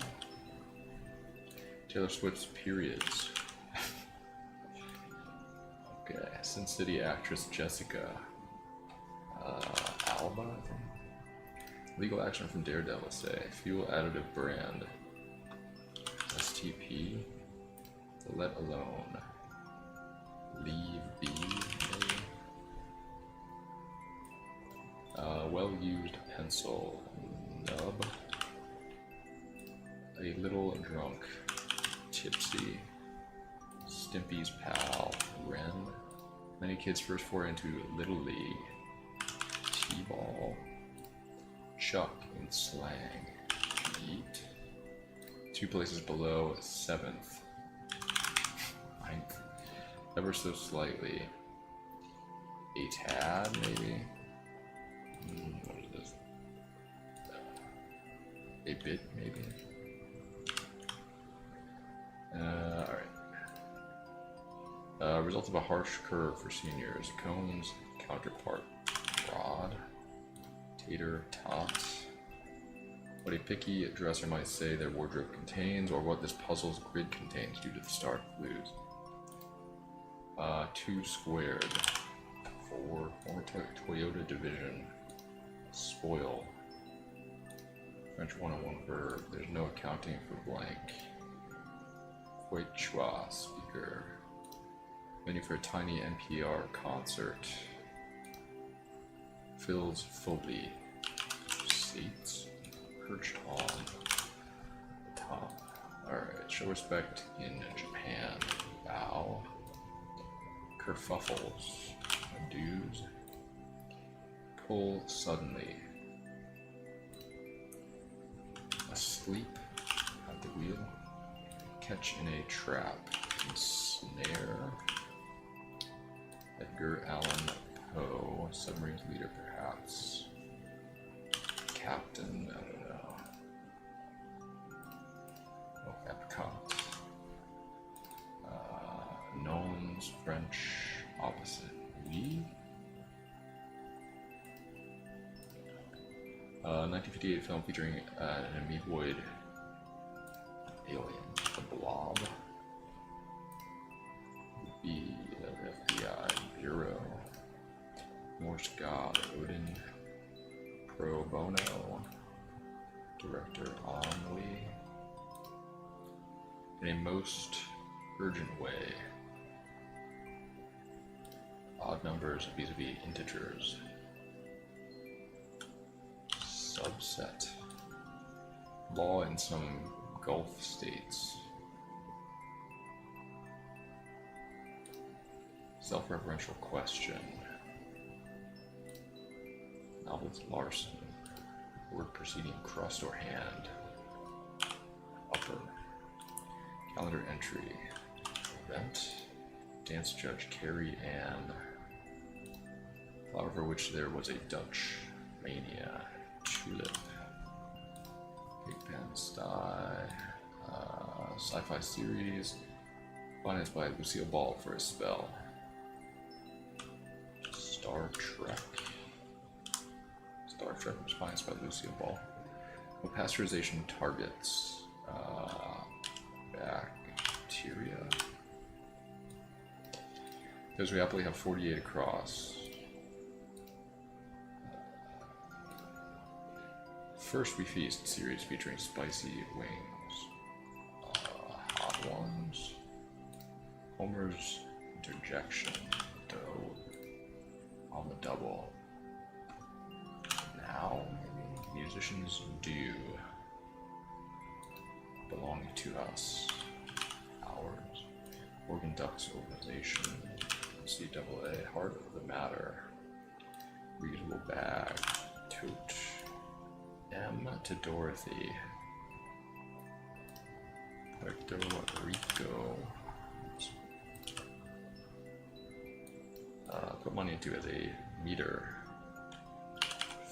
Taylor Swift's Periods, okay, Sin City actress Jessica Alba, I think. Legal action from Daredevil, say, Fuel Additive Brand, STP, Let Alone, Leave Be, maybe? Well-used pencil, Nub, A Little Drunk, Tipsy, Stimpy's Pal, Ren, Many Kids' First Foray into Little League, T-Ball, Chuck in Slang, Eat, 2 places below, 7th, ever so slightly. A tad, maybe? What is this? A bit, maybe? Alright. Results of a harsh curve for seniors. Cone's counterpart. Rod. Tater Tots. What a picky dresser might say their wardrobe contains, or what this puzzle's grid contains due to the stark clues. 2 squared. 4. Former Toyota division. Spoil. French 101 verb. There's no accounting for blank. Quechua speaker. Venue for a tiny NPR concert. Fills fully. Seats. Perched on the top. Alright, show respect in Japan. Bow. Kerfuffles. Dues. Pull suddenly. Asleep at the wheel. Catch in a trap. Ensnare. Edgar Allan Poe. Submarines leader, perhaps. Captain, I don't know. Oh, Epcot. Nolan's French opposite. We? 1958 film featuring an amoeboid alien, the Blob. B, FBI Bureau. Morse God, Odin. Pro Bono. Director Omley. In a most urgent way. Odd numbers vis-a-vis integers. Subset. law in some Gulf states. Self-referential question. Novelist Larson. Word preceding crust or hand. Upper. Calendar entry. Event. Dance judge Carrie Ann. Flower for which there was a Dutch mania. Tulip. Pigpen Sty. Sci-fi series. Financed by Lucille Ball for a spell. Star Trek. Star Trek was financed by Lucille Ball. Well, pasteurization targets. Bacteria. Because we happily have 48 across. First We Feast series featuring spicy wings. Hot ones. Homer's interjection. Dough. On the double. Now, maybe. Musicians do. Belonging to us. Ours. Organ Ducks Organization. CAA. Heart of the Matter. Reasonable Bag. Tote. M to Dorothy. Puerto Rico. Put money into as a meter.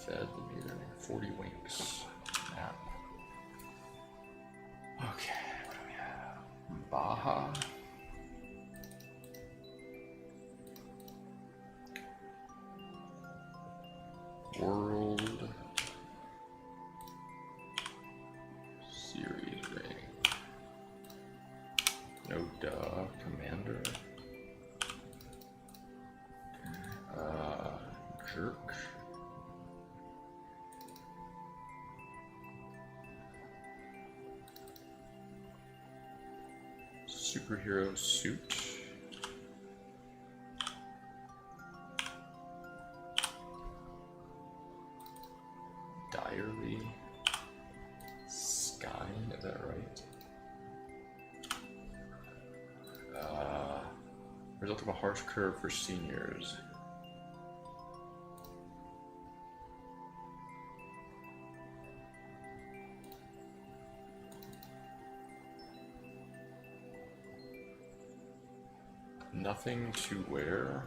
Fed meter. 40 winks. Map. Okay, what do we have? Baja. World Series ring. No duh. Commander. Jerk. Superhero suit. Diary. Sky, is that right? Result of a harsh curve for seniors. Nothing to wear.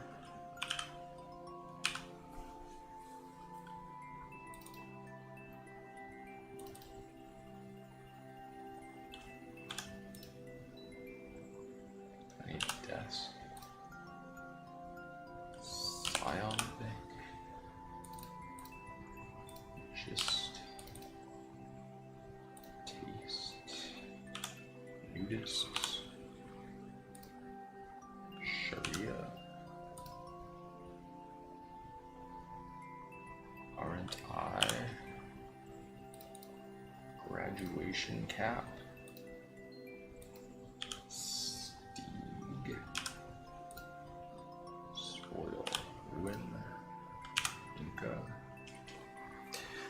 Tiny desk. Scion Bank. Just taste. Nudists. Sharia. Aren't I? Graduation cap. Steeg. Spoil. Ruin. Inca.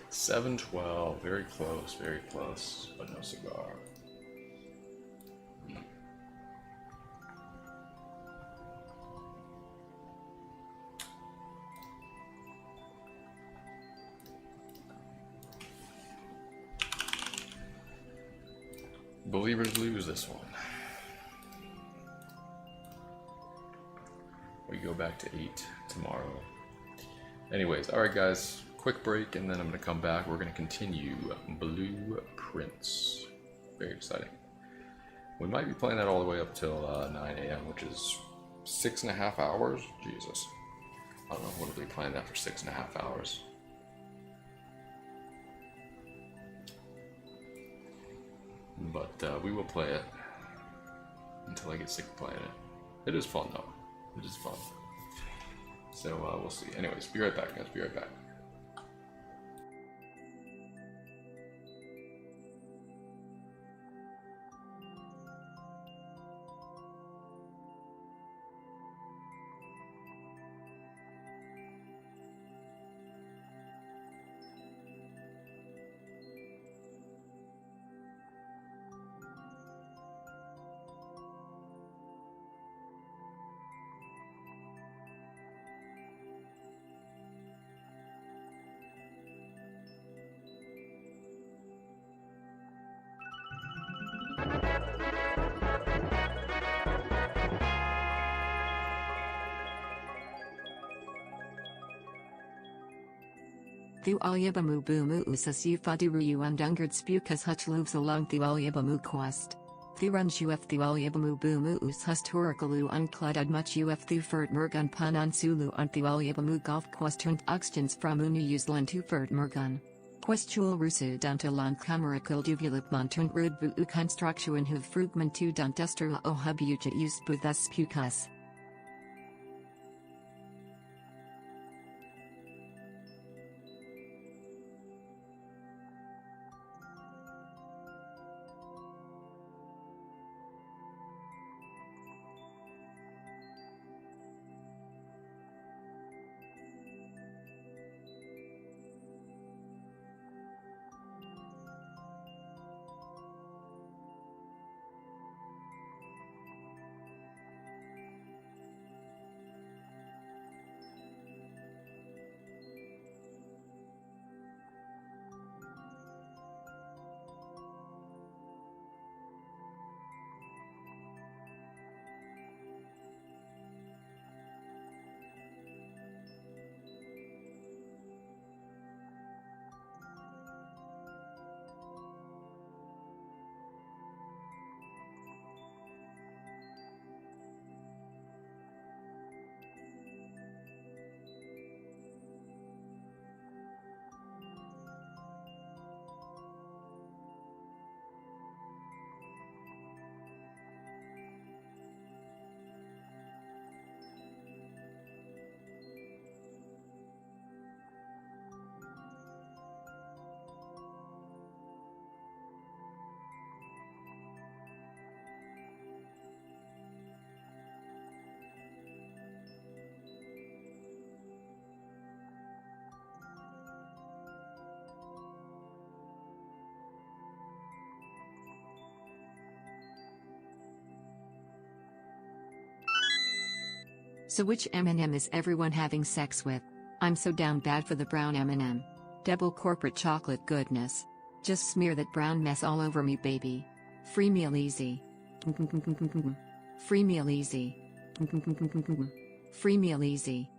712. Very close, but no cigar. Believers lose this one. We go back to 8 tomorrow. Anyways, alright guys, quick break and then I'm going to come back. We're going to continue Blueprints. Very exciting. We might be playing that all the way up till 9 a.m., which is 6.5 hours. Jesus. I don't know, what if we planned that for 6.5 hours? But we will play it until I get sick of playing it. It is fun though. It is fun. So we'll see. Anyways, be right back guys, be right back. Thu alyabamu bumu usas ufadiru undungard spukas hutchloves along thu alyabamu quest. Thu runs uf thu alyabamu bumu us historicalu uncludad much uf thu fert mergun pun unsulu un thu alyabamu golf quest und uxtens framunu uslan tu fert mergun. Questual rusu dunta lan kamerakul duvulip montun rud bu construction huv frugman tu duntuster o hubuja us buthus spukas. So which M&M is everyone having sex with? I'm so down bad for the brown M&M. Double corporate chocolate goodness. Just smear that brown mess all over me, baby. Free meal easy. Free meal easy. Free meal easy.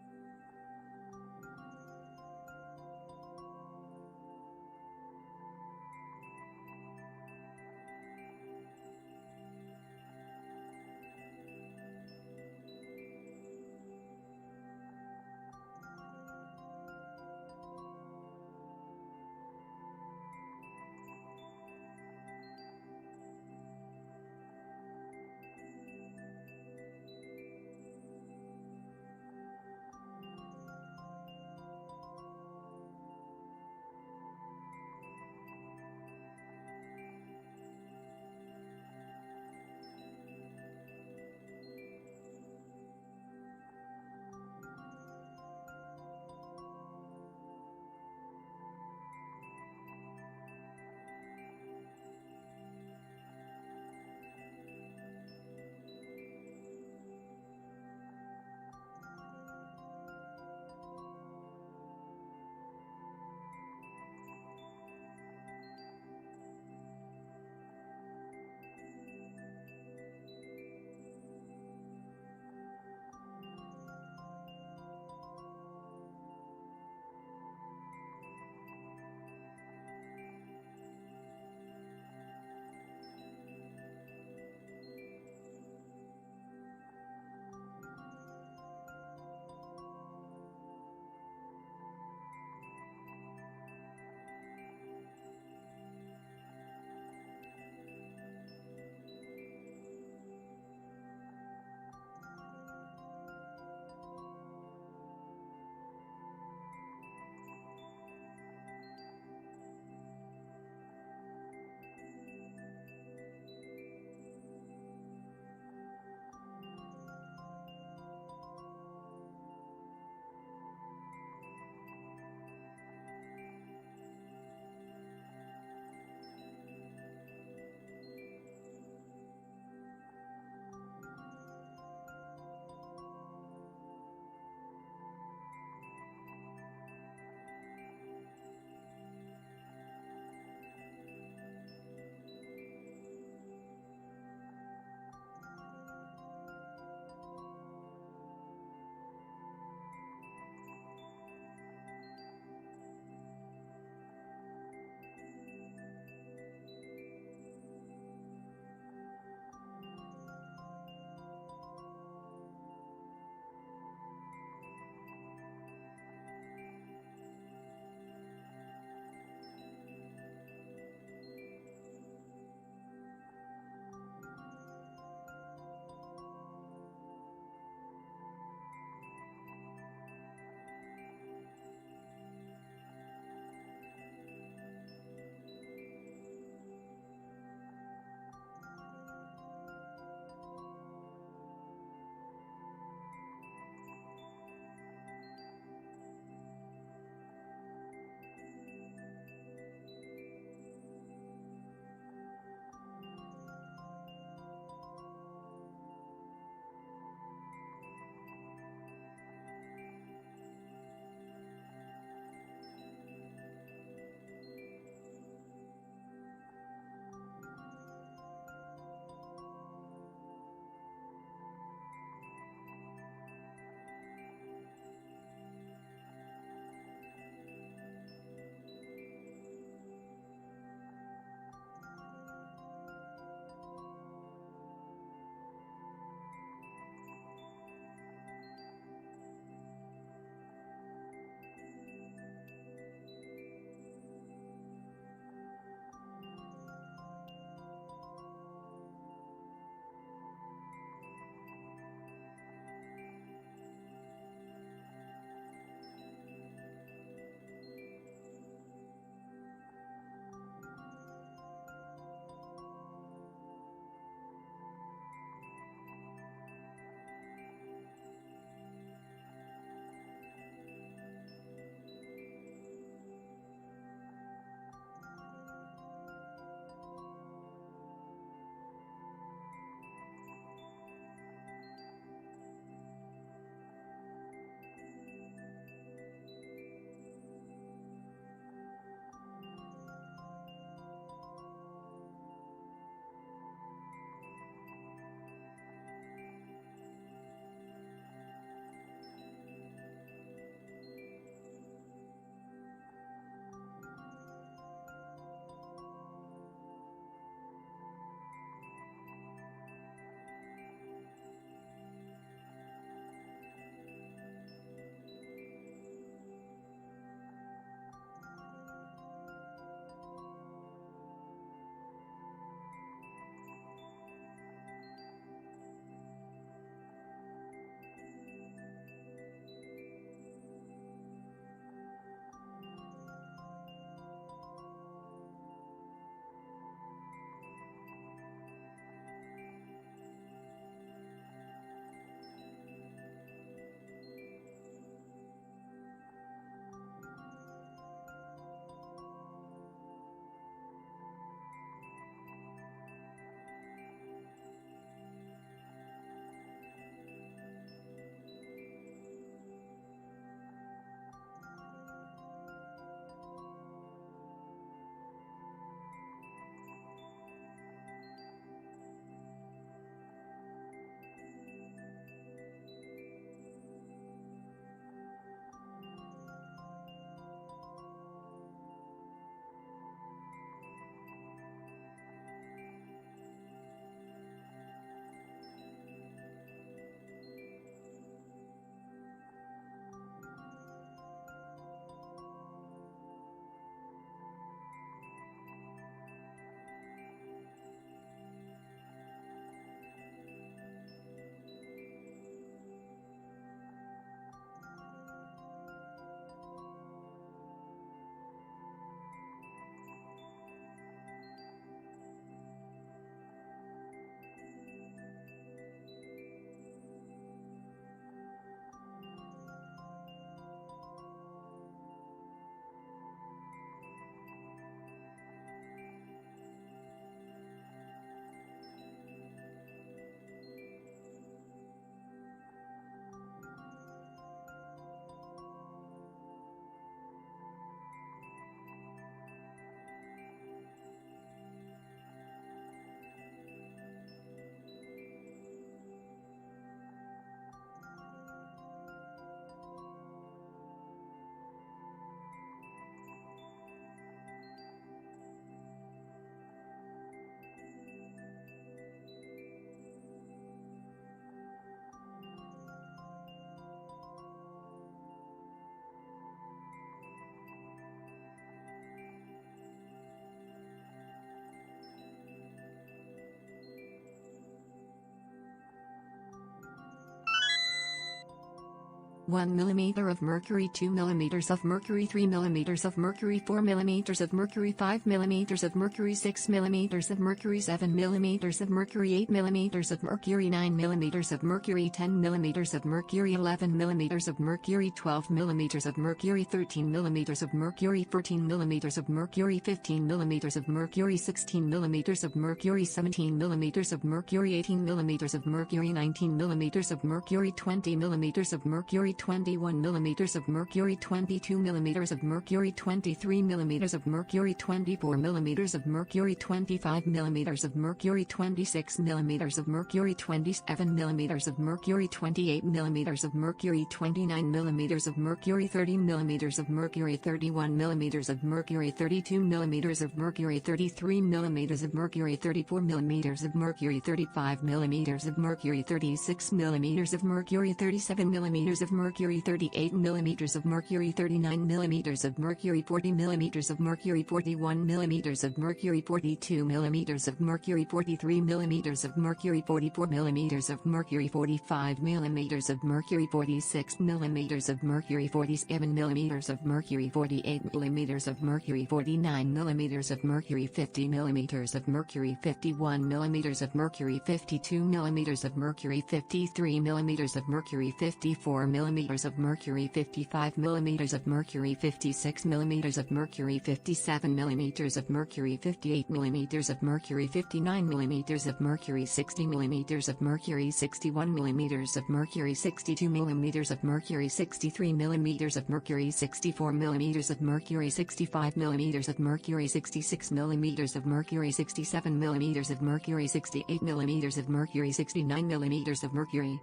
1 millimeter of mercury, 2 millimeters of mercury, 3 millimeters of mercury, 4 millimeters of mercury, 5 millimeters of mercury, 6 millimeters of mercury, 7 millimeters of mercury, 8 millimeters of mercury, 9 millimeters of mercury, 10 millimeters of mercury, 11 millimeters of mercury, 12 millimeters of mercury, 13 millimeters of mercury, 14 millimeters of mercury, 15 millimeters of mercury, 16 millimeters of mercury, 17 millimeters of mercury, 18 millimeters of mercury, 19 millimeters of mercury, 20 millimeters of mercury, 21 millimeters of mercury, 22 millimeters of mercury, 23 millimeters of mercury, 24 millimeters of mercury, 25 millimeters of mercury, 26 millimeters of mercury, 27 millimeters of mercury, 28 millimeters of mercury, 29 millimeters of mercury, 30 millimeters of mercury, 31 millimeters of mercury, 32 millimeters of mercury, 33 millimeters of mercury, 34 millimeters of mercury, 35 millimeters of mercury, 36 millimeters of mercury, 37 millimeters of mercury, 38 millimeters of mercury, 39 millimeters of mercury, 40 millimeters of mercury, 41 millimeters of mercury, 42 millimeters of mercury, 43 millimeters of mercury, 44 millimeters of mercury, 45 millimeters of mercury, 46 millimeters of mercury, 47 millimeters of mercury, 48 millimeters of mercury, 49 millimeters of mercury, 50 millimeters of mercury, 51 millimeters of mercury, 52 millimeters of mercury, 53 millimeters of mercury, 54 millimeters of mercury, 55 millimeters of mercury, 56 millimeters of mercury, 57 millimeters of mercury, 58 millimeters of mercury, 59 millimeters of mercury, 60 millimeters of mercury, 61 millimeters of mercury, 62 millimeters of mercury, 63 millimeters of mercury, 64 millimeters of mercury, 65 millimeters of mercury, 66 millimeters of mercury, 67 millimeters of mercury, 68 millimeters of mercury, 69 millimeters of mercury.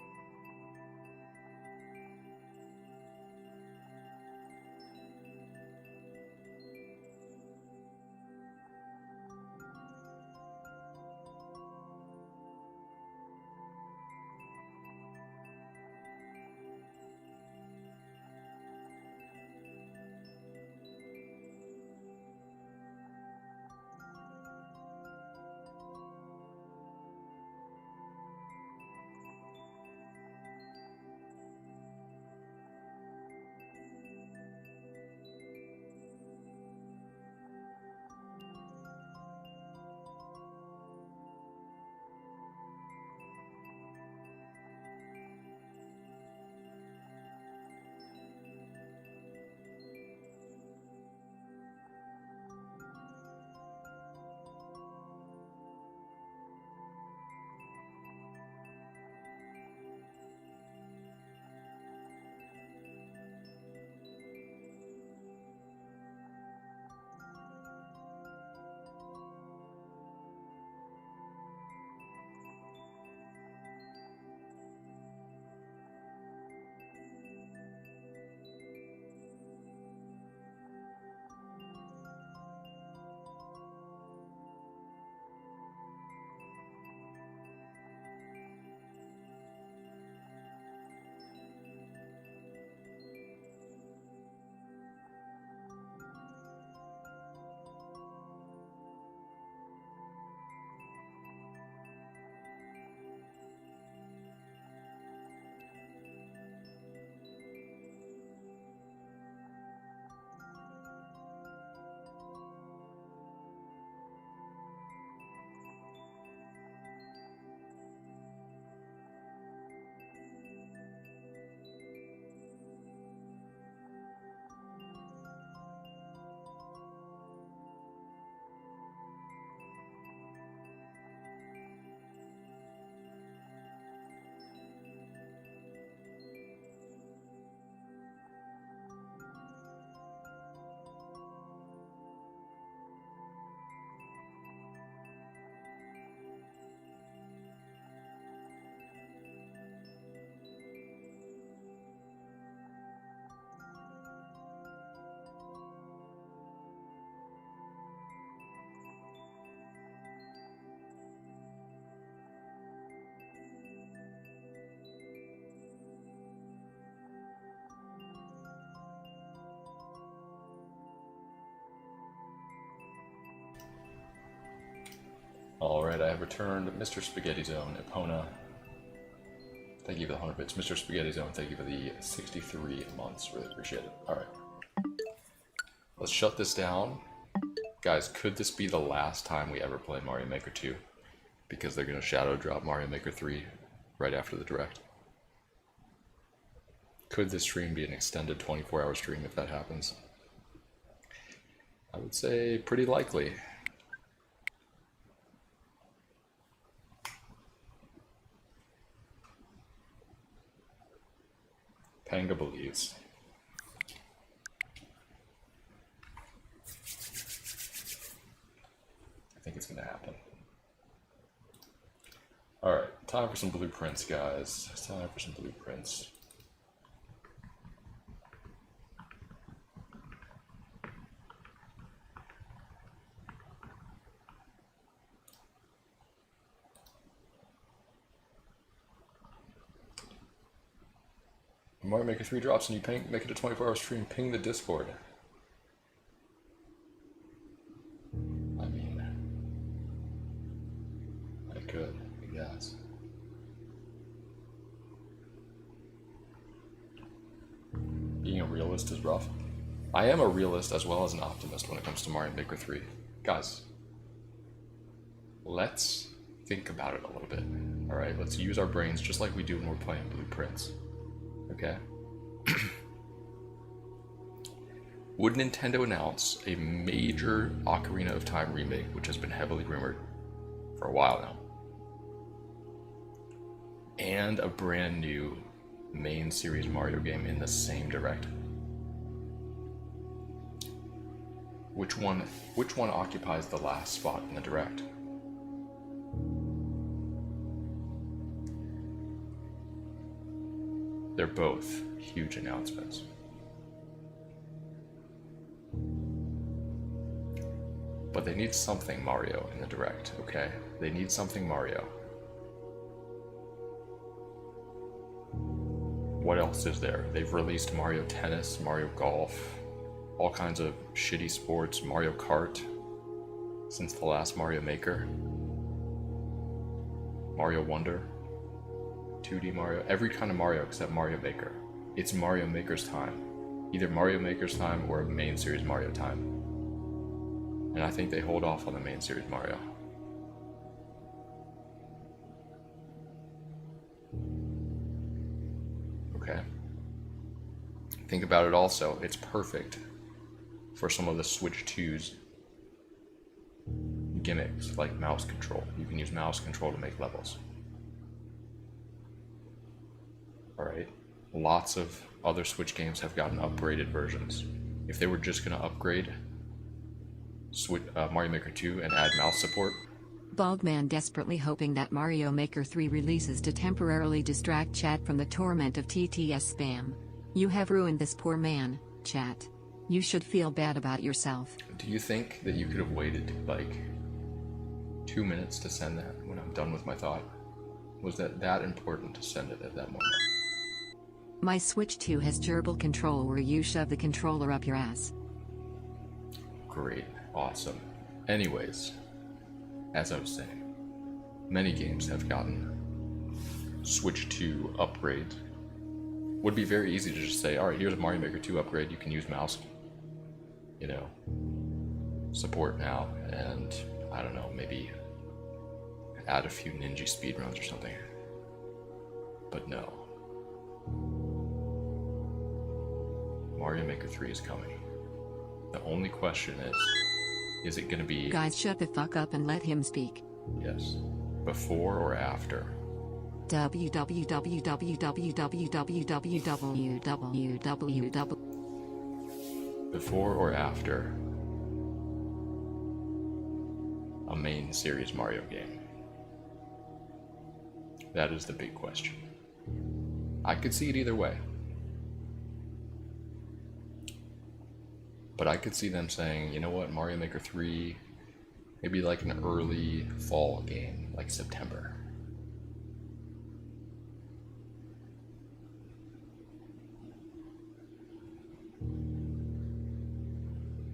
Alright, I have returned Mr. Spaghetti's own Epona Thank you for the 100 bits. Mr. Spaghetti Zone, thank you for the 63 months. Really appreciate it. Alright. Let's shut this down. Guys, could this be the last time we ever play Mario Maker 2? Because they're going to shadow drop Mario Maker 3 right after the direct. Could this stream be an extended 24-hour stream if that happens? I would say pretty likely. Panga believes. I think it's going to happen. Alright, time for some blueprints, guys. It's time for some blueprints. When Mario Maker 3 drops and you make it a 24-hour stream, ping the Discord. I mean, I could, yes. Being a realist is rough. I am a realist as well as an optimist when it comes to Mario Maker 3. Guys, let's think about it a little bit. Alright, let's use our brains just like we do when we're playing Blueprints. Okay? Would Nintendo announce a major Ocarina of Time remake, which has been heavily rumored for a while now, and a brand new main series Mario game in the same direct? Which one occupies the last spot in the direct? They're both huge announcements. But they need something Mario in the direct, okay? They need something Mario. What else is there? They've released Mario Tennis, Mario Golf, all kinds of shitty sports, Mario Kart, since the last Mario Maker, Mario Wonder, 2D Mario, every kind of Mario except Mario Maker. It's Mario Maker's time. Either Mario Maker's time or main series Mario time. And I think they hold off on the main series Mario. Okay. Think about it also, it's perfect for some of the Switch 2's gimmicks, like mouse control. You can use mouse control to make levels. Alright, lots of other Switch games have gotten upgraded versions. If they were just going to upgrade Mario Maker 2 and add mouse support. Baldman desperately hoping that Mario Maker 3 releases to temporarily distract chat from the torment of TTS spam. You have ruined this poor man, chat. You should feel bad about yourself. Do you think that you could have waited like 2 minutes to send that when I'm done with my thought? Was that important to send it at that moment? My Switch 2 has gerbil control where you shove the controller up your ass. Great. Awesome. Anyways, as I was saying, many games have gotten Switch 2 upgrades. Would be very easy to just say, alright, here's a Mario Maker 2 upgrade, you can use mouse, support now, and, I don't know, maybe add a few ninja speedruns or something. But no. Mario Maker 3 is coming. The only question is it going to be... Guys, shut the fuck up and let him speak. Yes. Before or after? Before or after a main series Mario game? That is the big question. I could see it either way. But I could see them saying, you know what, Mario Maker 3, maybe like an early fall game, like September.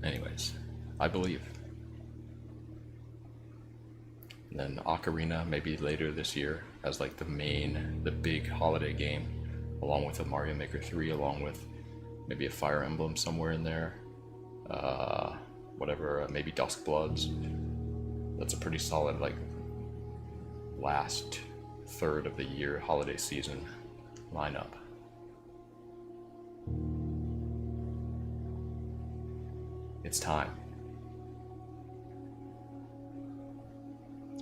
Anyways, I believe. And then Ocarina maybe later this year as like the big holiday game, along with a Mario Maker 3, along with maybe a Fire Emblem somewhere in there. Whatever, maybe Dusk Bloods. That's a pretty solid like last third of the year holiday season lineup. It's time.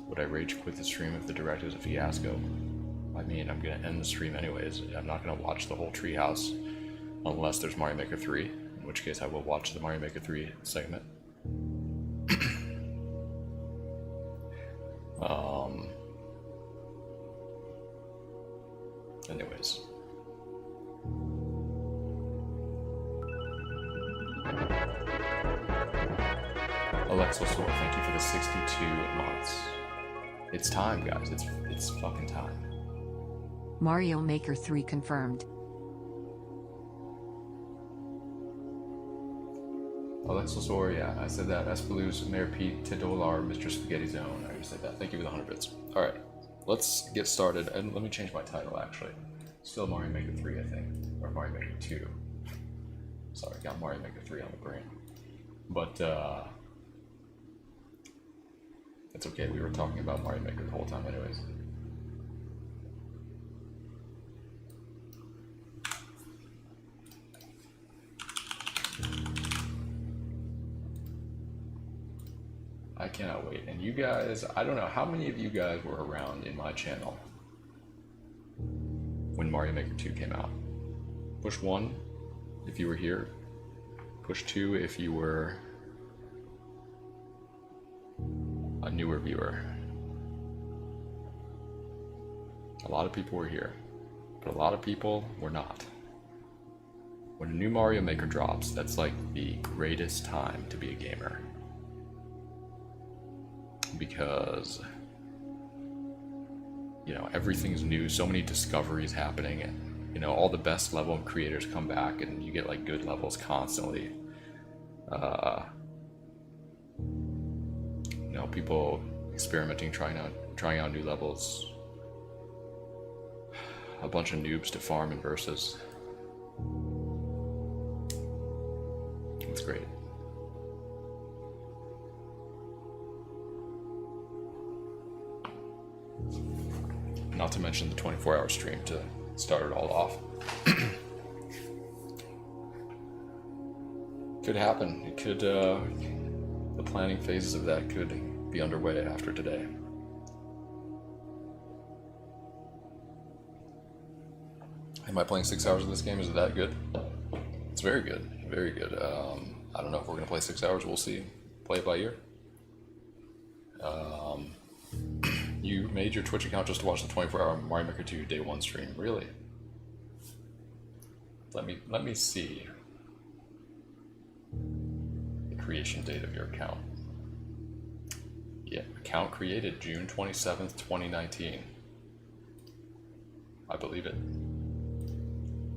Would I rage quit the stream if the direct is a fiasco? I mean, I'm gonna end the stream anyways. I'm not gonna watch the whole treehouse unless there's Mario Maker 3, in which case I will watch the Mario Maker 3 segment. Anyways. Alexa Soul, thank you for the 62 months. It's time, guys. It's fucking time. Mario Maker 3 confirmed. Alexa Soul, yeah, I said that. Espaloose, Mayor Pete, Tidolar, Mr. Spaghetti Zone. I already said that. Thank you for the 100 bits. Alright, let's get started. And let me change my title, actually. Still Mario Maker 3, I think. Or Mario Maker 2. Sorry, got Mario Maker 3 on the brain. But, it's okay, we were talking about Mario Maker the whole time anyways. I cannot wait. And you guys, I don't know, how many of you guys were around in my channel when Mario Maker 2 came out? Push 1 if you were here. Push 2 if you were a newer viewer. A lot of people were here, but a lot of people were not. When a new Mario Maker drops, that's like the greatest time to be a gamer. Because, you know, everything's new, so many discoveries happening, and, you know, all the best level creators come back and you get like good levels constantly. You know, people experimenting, trying out new levels. A bunch of noobs to farm and versus. It's great. Not to mention the 24-hour stream to start it all off. Could happen. It could, the planning phases of that could be underway after today. Am I playing 6 hours of this game? Is it that good? It's very good. Very good. I don't know if we're going to play 6 hours. We'll see. Play it by ear. You made your Twitch account just to watch the 24-hour Mario Maker 2 Day 1 stream. Really? Let me see the creation date of your account. Yeah, account created June 27th, 2019. I believe it.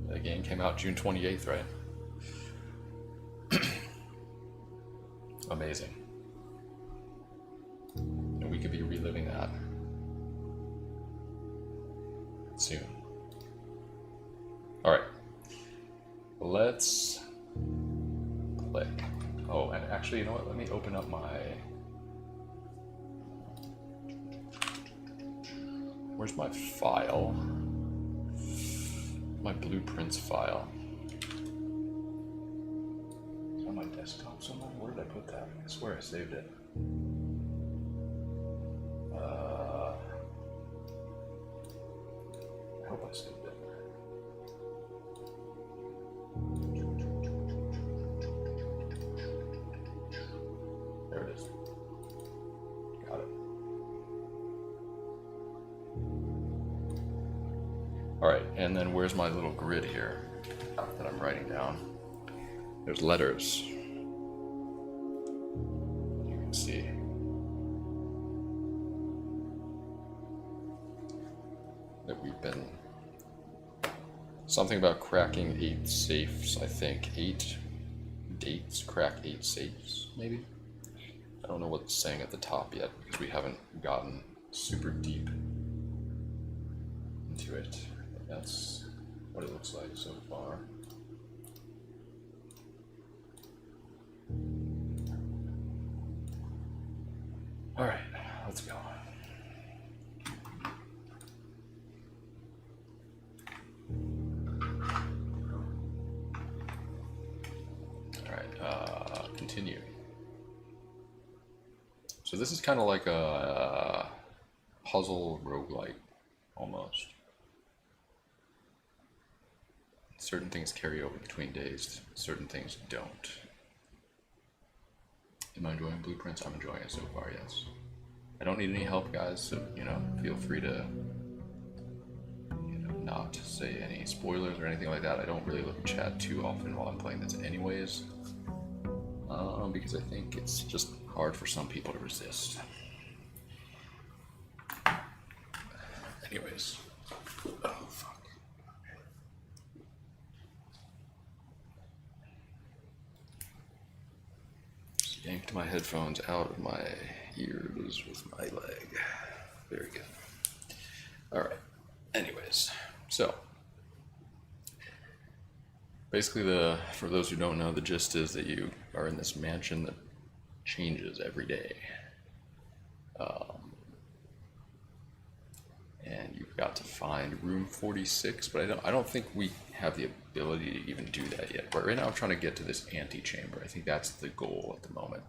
The game came out June 28th, right? Amazing. And we could be reliving that soon. Alright. Let's play. Oh, and actually, you know what? Let me open up my... Where's my file? My blueprints file. Is it on my desktop somewhere? Where did I put that? I swear I saved it. I hope I saved it. There it is. Got it. Alright, and then where's my little grid here that I'm writing down? There's letters. You can see. That we've been... Something about cracking 8 safes, I think. 8 dates, crack 8 safes, maybe? I don't know what it's saying at the top yet because we haven't gotten super deep into it. But that's what it looks like so far. All right, let's go. All right, continue. So this is kind of like a puzzle roguelike, almost. Certain things carry over between days, certain things don't. Am I enjoying Blueprints? I'm enjoying it so far, yes. I don't need any help, guys, so, you know, feel free to, you know, not say any spoilers or anything like that. I don't really look at chat too often while I'm playing this anyways, because I think it's just hard for some people to resist. Anyways. Oh, fuck. Yanked my headphones out of my ears with my leg. Very good. Alright. Anyways. So. Basically, for those who don't know, the gist is that you are in this mansion that changes every day. And you've got to find room 46, but I don't think we have the ability to even do that yet. But right now I'm trying to get to this antechamber. I think that's the goal at the moment.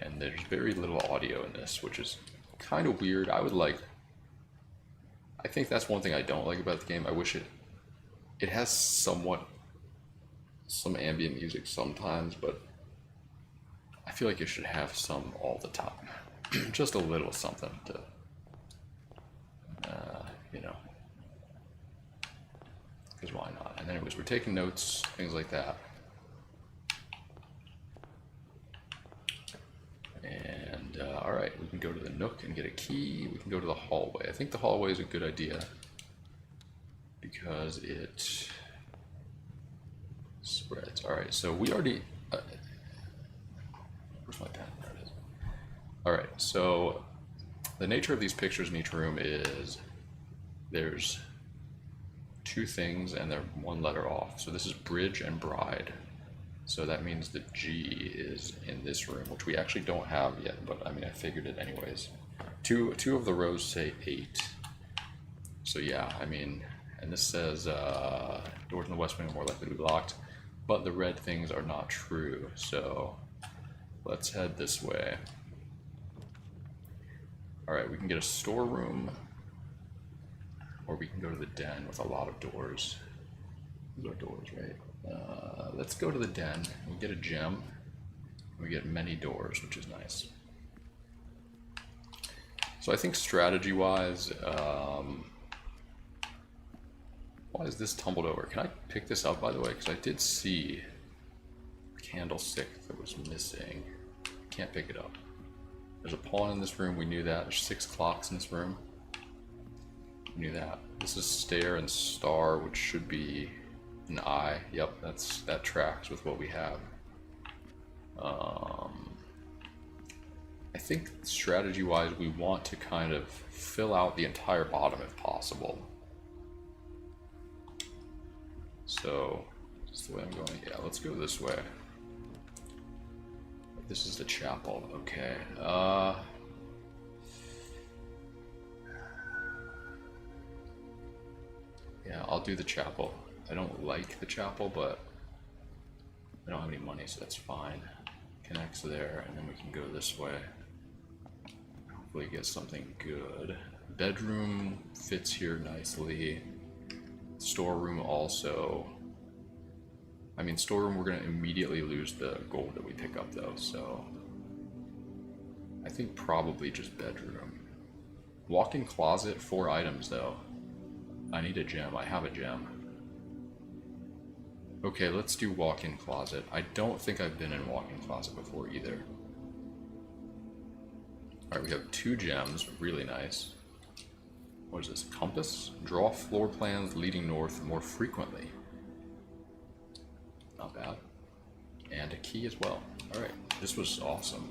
And there's very little audio in this, which is kind of weird. I think that's one thing I don't like about the game. I wish it has some ambient music sometimes, but I feel like it should have some all the time. Just a little something to, you know, because why not? And anyways, we're taking notes, things like that. And all right, we can go to the Nook and get a key. We can go to the hallway. I think the hallway is a good idea because it spreads. All right, so we already. Where's my pen? There it is. All right, so the nature of these pictures in each room is there's two things and they're one letter off. So this is bridge and bride. So that means the G is in this room, which we actually don't have yet, but I mean, I figured it anyways. Two of the rows say 8. So yeah, I mean, and this says doors in the west wing are more likely to be locked, but the red things are not true. So let's head this way. All right, we can get a storeroom, or we can go to the den with a lot of doors. Those are doors, right? Let's go to the den. We get a gem. We get many doors, which is nice. So I think strategy-wise, why is this tumbled over? Can I pick this up, by the way? Because I did see a candlestick that was missing. Can't pick it up. There's a pawn in this room. We knew that. There's 6 clocks in this room. We knew that. This is stair and star, which should be an eye. Yep, that tracks with what we have. I think strategy-wise, we want to kind of fill out the entire bottom if possible. So, this is the way I'm going. Yeah, let's go this way. This is the chapel. Okay. Yeah, I'll do the chapel. I don't like the chapel, but I don't have any money, so that's fine. Connects there, and then we can go this way. Hopefully get something good. Bedroom fits here nicely. Storeroom also. I mean, storeroom, we're going to immediately lose the gold that we pick up, though, so I think probably just bedroom. Walk-in closet, 4 items, though. I need a gem. I have a gem. Okay, let's do walk-in closet. I don't think I've been in walk-in closet before, either. Alright, we have 2 gems. Really nice. What is this? Compass? Draw floor plans leading north more frequently. Not bad. And a key as well. Alright, This was awesome.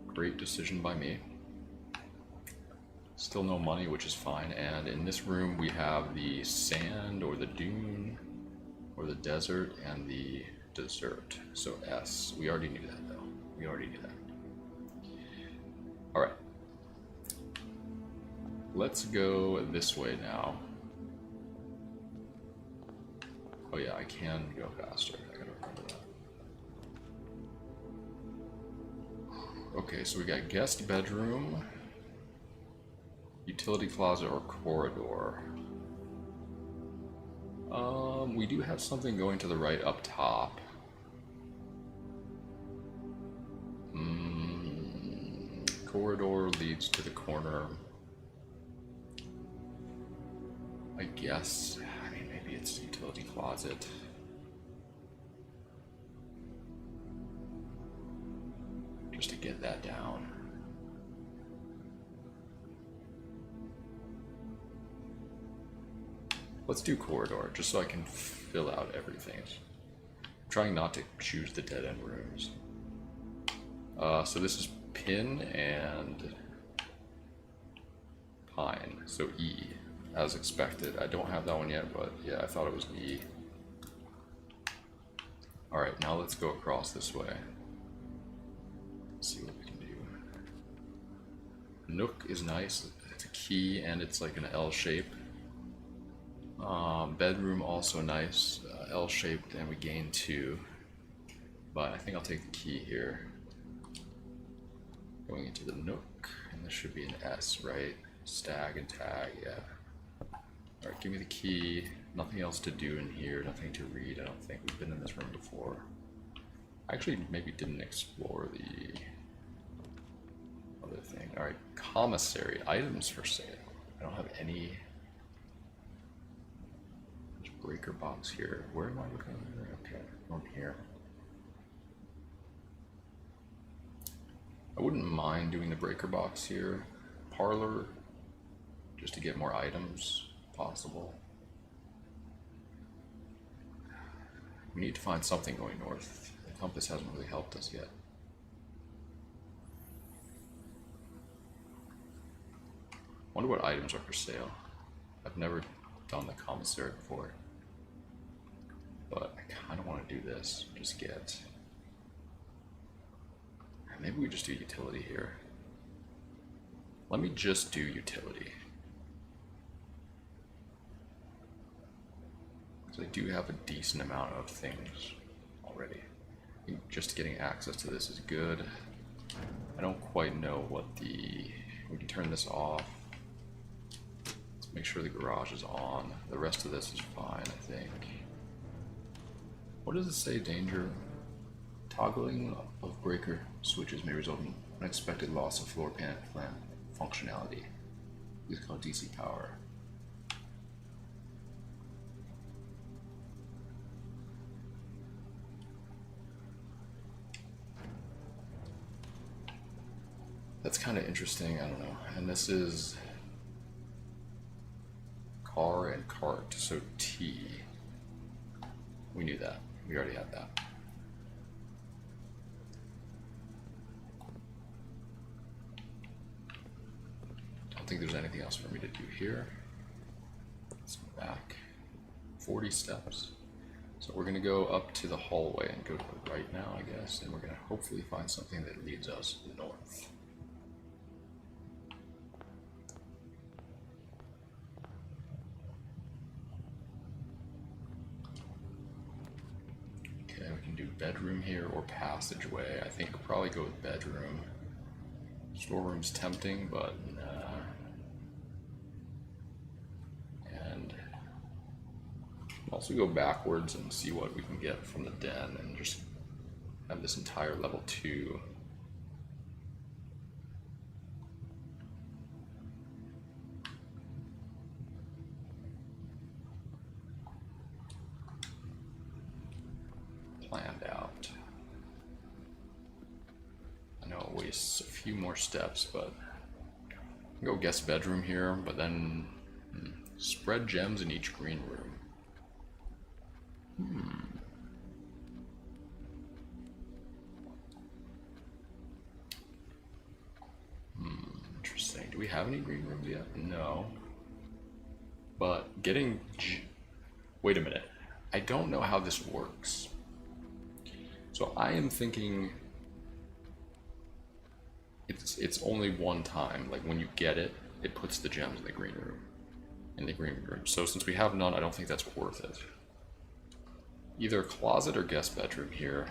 Great decision by me. Still no money, which is fine. And in this room we have the sand or the dune or the desert and the dessert. So S. We already knew that though. We already knew that. Alright. Let's go this way now. Oh yeah, I can go faster. I gotta remember that. Okay, so we got guest bedroom, utility closet, or corridor. We do have something going to the right up top. Corridor leads to the corner. I guess. I mean, maybe it's the utility closet. Just to get that down. Let's do corridor, just so I can fill out everything. I'm trying not to choose the dead end rooms. So this is pin and pine, so E, as expected. I don't have that one yet, but yeah, I thought it was E. Alright, now let's go across this way. Let's see what we can do. Nook is nice. It's a key and it's like an L shape. Bedroom also nice, L shaped, and we gain 2. But I think I'll take the key here. Going into the nook, and this should be an S, right? Stag and tag, yeah. Alright, give me the key. Nothing else to do in here, nothing to read. I don't think we've been in this room before. I actually maybe didn't explore the other thing. Alright, commissary, items for sale. I don't have any. There's a breaker box here. Where am I looking? Okay, from here. I wouldn't mind doing the breaker box here. Parlor, just to get more items possible. We need to find something going north. The compass hasn't really helped us yet. Wonder what items are for sale. I've never done the commissary before. But I kind of want to do this. Just get... Maybe we just do utility here. Let me just do utility. Because I do have a decent amount of things already. I think just getting access to this is good. I don't quite know what the... We can turn this off. Let's make sure the garage is on. The rest of this is fine, I think. What does it say, danger? Toggling of breaker switches may result in unexpected loss of floor plan functionality. These called DC power. That's kind of interesting, I don't know. And this is car and cart, so T. We knew that. We already had that. I don't think there's anything else for me to do here. Let's go back 40 steps. So we're gonna go up to the hallway and go to the right now, I guess, and we're gonna hopefully find something that leads us north. Okay, we can do bedroom here or passageway. I think we'll probably go with bedroom. Storeroom's tempting, but nah. And also go backwards and see what we can get from the den and just have this entire level 2. Planned out. I know it wastes a few more steps, but I'll go guest bedroom here, but then spread gems in each green room. Do we have any green rooms yet? No. But getting... Wait a minute. I don't know how this works. So I am thinking... It's only one time. Like when you get it, it puts the gems in the green room. So since we have none, I don't think that's worth it. Either closet or guest bedroom here.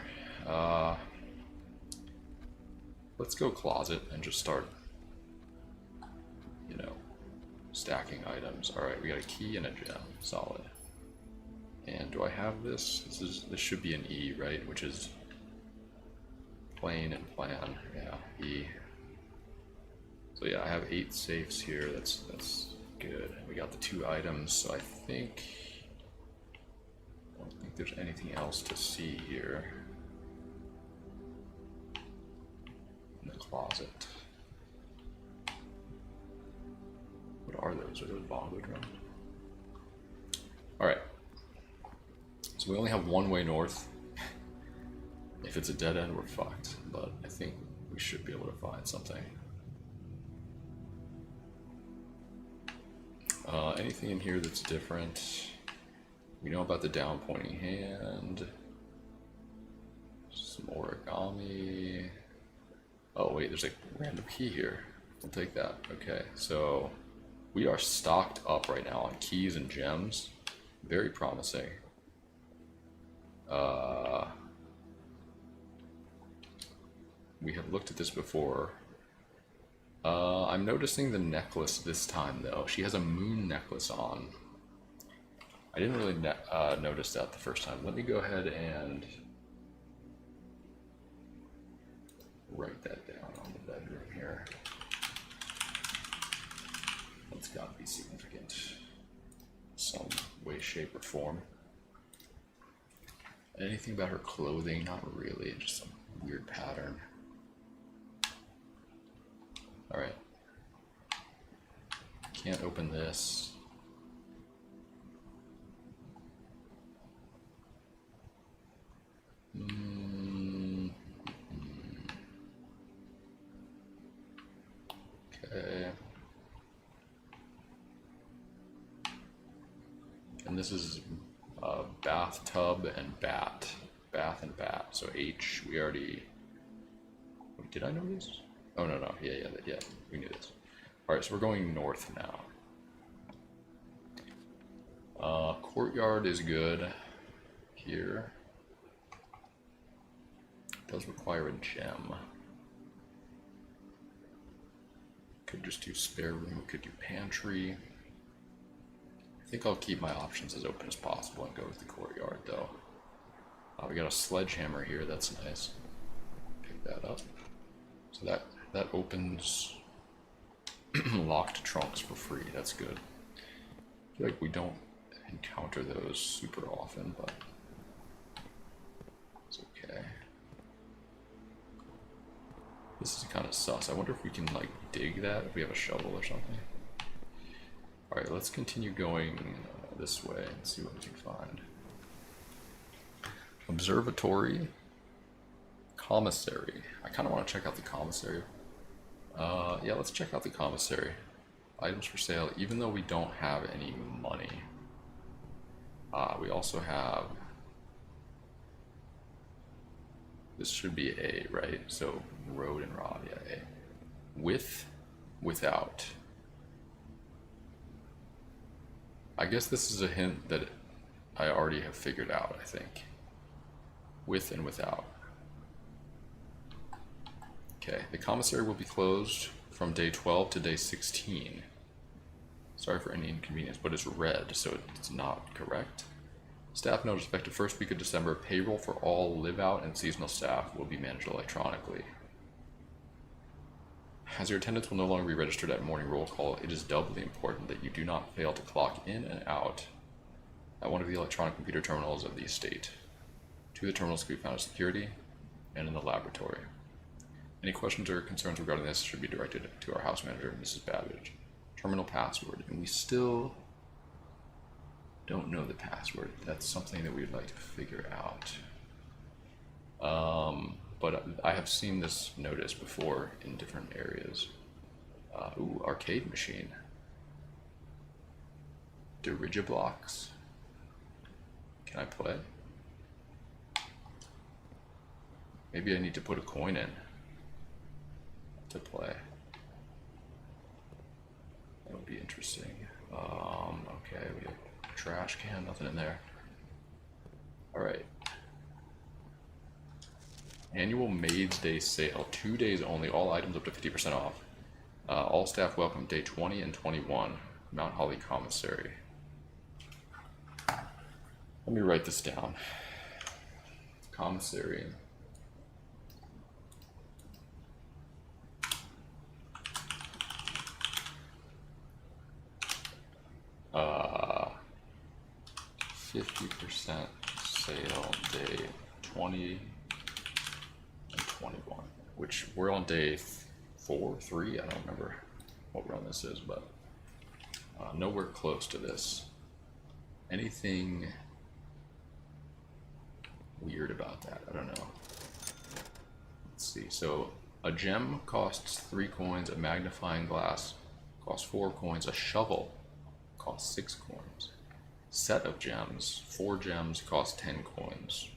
Let's go closet and just start, you know, stacking items. All right, we got a key and a gem, solid. And do I have this? This should be an E, right? Which is plane and plan. Yeah, E. So yeah, I have 8 safes here. That's good. We got the 2 items, so I don't think there's anything else to see here. In the closet. What are those? Are those bongo drums? Alright. So we only have one way north. If it's a dead end, we're fucked. But I think we should be able to find something. Anything in here that's different? We know about the down pointing hand. Some origami. Oh wait, there's a random key here. We'll take that. Okay, so we are stocked up right now on keys and gems. Very promising. We have looked at this before. I'm noticing the necklace this time though. She has a moon necklace on. I didn't really notice that the first time. Let me go ahead and write that down on the bedroom here. That's got to be significant. Some way, shape, or form. Anything about her clothing? Not really, just some weird pattern. Alright. Can't open this. Okay. And this is bathtub and bat. Bath and bat. So H, we already... Did I know this? Oh, no. Yeah, we knew this. Alright, so we're going north now. Courtyard is good here. Does require a gem. Could just do spare room, could do pantry. I think I'll keep my options as open as possible and go with the courtyard though. We got a sledgehammer here, that's nice. Pick that up. So that opens locked trunks for free, that's good. I feel like we don't encounter those super often, but it's okay. This is kind of sus. I wonder if we can like dig that, if we have a shovel or something. Alright, let's continue going this way and see what we can find. Observatory. Commissary. I kind of want to check out the commissary. Yeah, let's check out the commissary. Items for sale, even though we don't have any money. We also have... This should be A, right? So, road and rod, yeah, A. With, without. I guess this is a hint that I already have figured out, I think. With and without. Okay, the commissary will be closed from day 12 to day 16. Sorry for any inconvenience, but it's red, so it's not correct. Staff notice effective first week of December, payroll for all live-out and seasonal staff will be managed electronically. As your attendance will no longer be registered at morning roll call, it is doubly important that you do not fail to clock in and out at one of the electronic computer terminals of the estate. 2 of the terminals can be found at security and in the laboratory. Any questions or concerns regarding this should be directed to our house manager, Mrs. Babbage. Terminal password, and we still don't know the password. That's something that we'd like to figure out. But I have seen this notice before in different areas. Ooh, arcade machine. Dirigiblocks. Can I play? Maybe I need to put a coin in to play. That would be interesting. Okay, we have a trash can, nothing in there. Alright. Annual Maids Day sale. 2 days only. All items up to 50% off. All staff welcome. Day 20 and 21. Mount Holly Commissary. Let me write this down. Commissary. Uh, 50% sale day 20 and 21, which we're on day 4, 3, I don't remember what run this is, but nowhere close to this. Anything weird about that? I don't know. Let's see. So a gem costs 3 coins, a magnifying glass costs 4 coins, a shovel costs 6 coins. Set of gems, 4 gems cost 10 coins.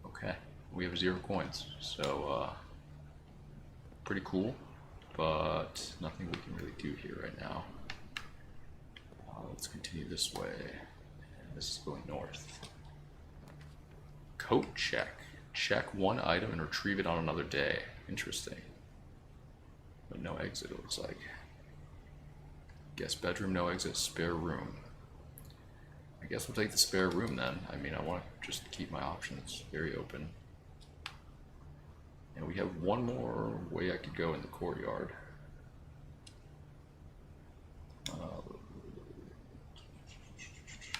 Okay, we have 0 coins, so pretty cool, but nothing we can really do here right now. Let's continue this way. This is going north. Coat check. Check 1 item and retrieve it on another day. Interesting. But no exit, it looks like. Guest bedroom, no exit, spare room. I guess we'll take the spare room then. I mean, I want to just keep my options very open. And we have one more way I could go in the courtyard.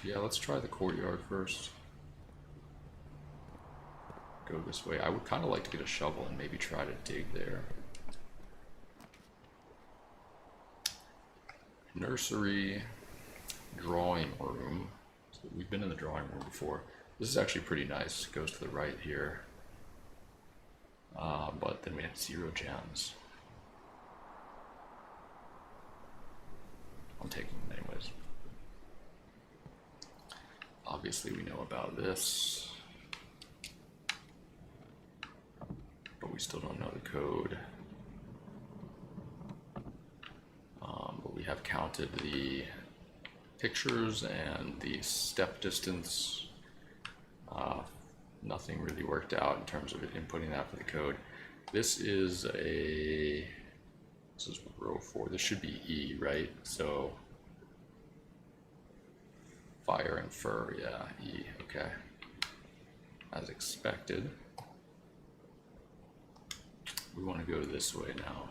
Yeah, let's try the courtyard first. Go this way. I would kind of like to get a shovel and maybe try to dig there. Nursery, drawing room. So we've been in the drawing room before. This is actually pretty nice. It goes to the right here. But then we have 0 gems. I'm taking them anyways. Obviously we know about this, but we still don't know the code. But we have counted the pictures and the step distance. Nothing really worked out in terms of inputting that for the code. This is row 4. This should be E, right? So fire and fur, yeah, E, okay. As expected. We want to go this way now.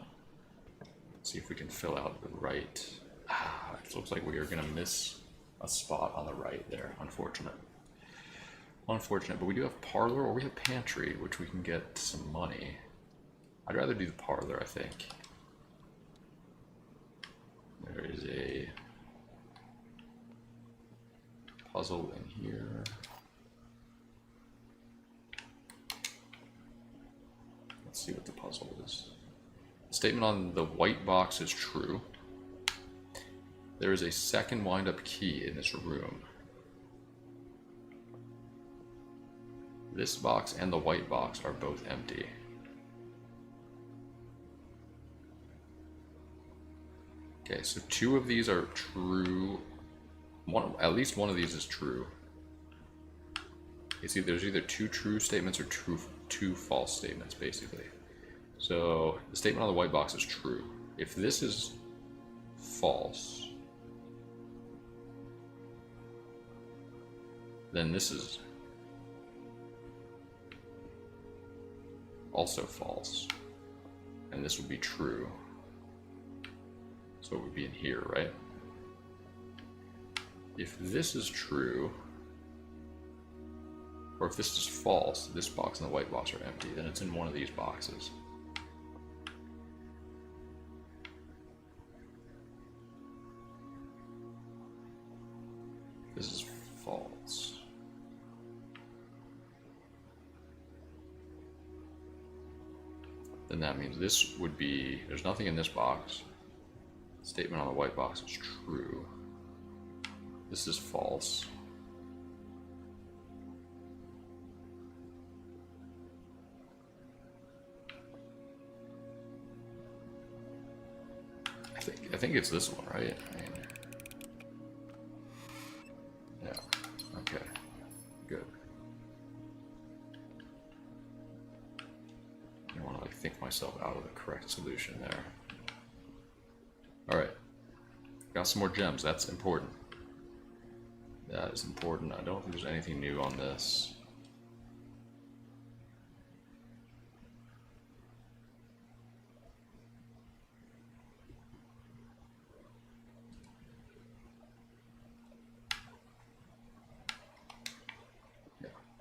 See if we can fill out the right. It looks like we are going to miss a spot on the right there. Unfortunate. Unfortunate, but we do have parlor, or we have pantry, which we can get some money. I'd rather do the parlor, I think. There is a puzzle in here. Let's see what the puzzle is. The statement on the white box is true. There is a second wind-up key in this room. This box and the white box are both empty. Okay, so 2 of these are true. At least one of these is true. You see, there's either 2 true statements or 2 false statements, basically. So the statement on the white box is true. If this is false, then this is also false, and this would be true. So it would be in here, right? If this is true, or if this is false, this box and the white box are empty, then it's in one of these boxes. This is false. then that means this would be, there's nothing in this box. Statement on the white box is true. This is false. I think it's this one, right? I mean, yeah. Okay. Good. I want to like think myself out of the correct solution there. All right. Got some more gems. That's important. That is important. I don't think there's anything new on this.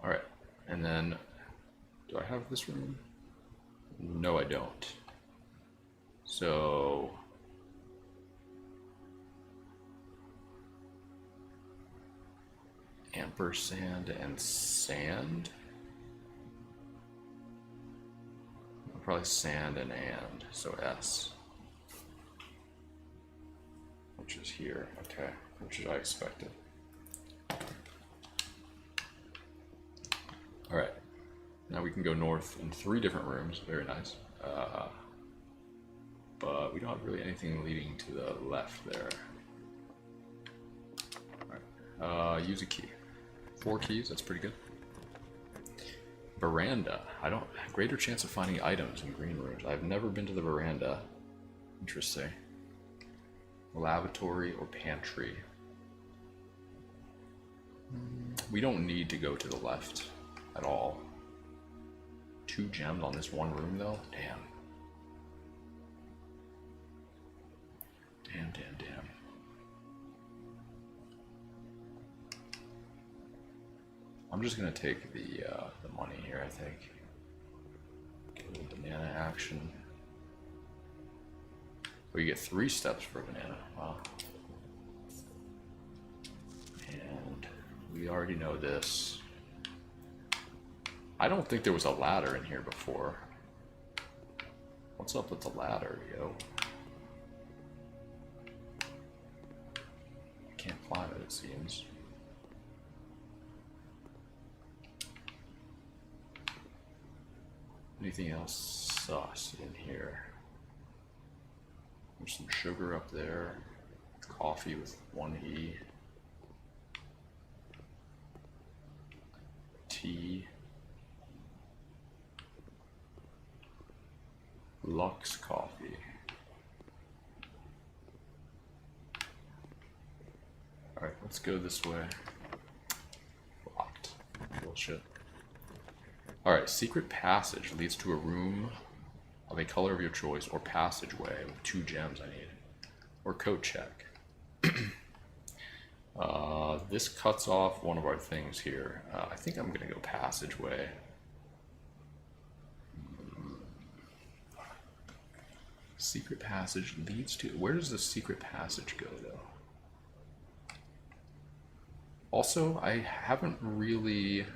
All right, and then, do I have this room? No, I don't. So, ampersand and sand? Probably sand and, so S. Which is here, okay, which is I expected. All right, now we can go north in 3 different rooms. Very nice. But we don't have really anything leading to the left there. All right, use a key. 4 keys, that's pretty good. Veranda. Greater chance of finding items in green rooms. I've never been to the veranda. Interesting. Lavatory or pantry. We don't need to go to the left at all. 2 gems on this one room though? Damn. Damn. I'm just gonna take the money here, I think. Get a little banana action. We get 3 steps for a banana. Wow. And we already know this. I don't think there was a ladder in here before. What's up with the ladder, yo? I can't climb it, it seems. Anything else sus in here? There's some sugar up there. Coffee with 1 E. Tea. Lux coffee. Alright, let's go this way. Locked. Bullshit. Alright, secret passage leads to a room of a color of your choice or passageway with 2 gems I need. Or code check. This cuts off one of our things here. I think I'm gonna go passageway. Secret passage leads to... Where does the secret passage go, though? Also, I haven't really...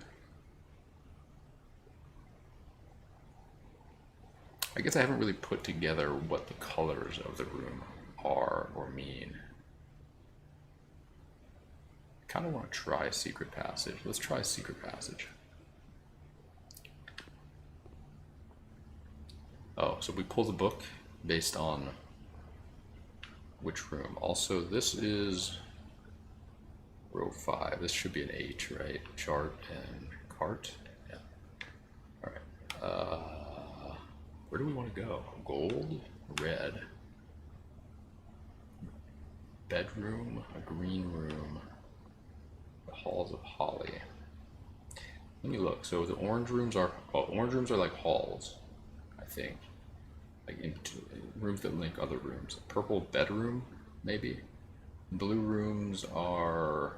I guess I haven't really put together what the colors of the room are or mean. I kind of want to try secret passage. Let's try secret passage. Oh, so we pull the book based on which room. Also, this is row 5. This should be an H, right? Chart and cart. Yeah. All right. Where do we want to go? Gold, red, bedroom, a green room, the halls of holly. Let me look. So the orange rooms are like halls, I think. Like into rooms that link other rooms. Purple bedroom, maybe. Blue rooms are...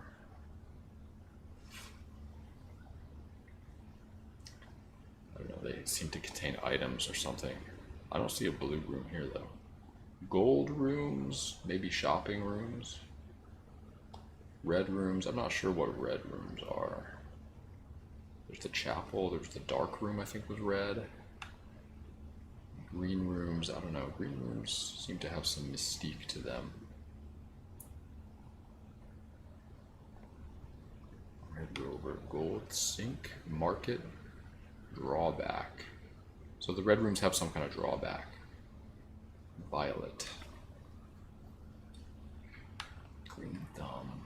I don't know, they seem to contain items or something. I don't see a blue room here though. Gold rooms, maybe shopping rooms. Red rooms, I'm not sure what red rooms are. There's the chapel, there's the dark room I think was red. Green rooms, I don't know. Green rooms seem to have some mystique to them. Red Rover, gold sink, market, drawback. So the red rooms have some kind of drawback. Violet. Green thumb.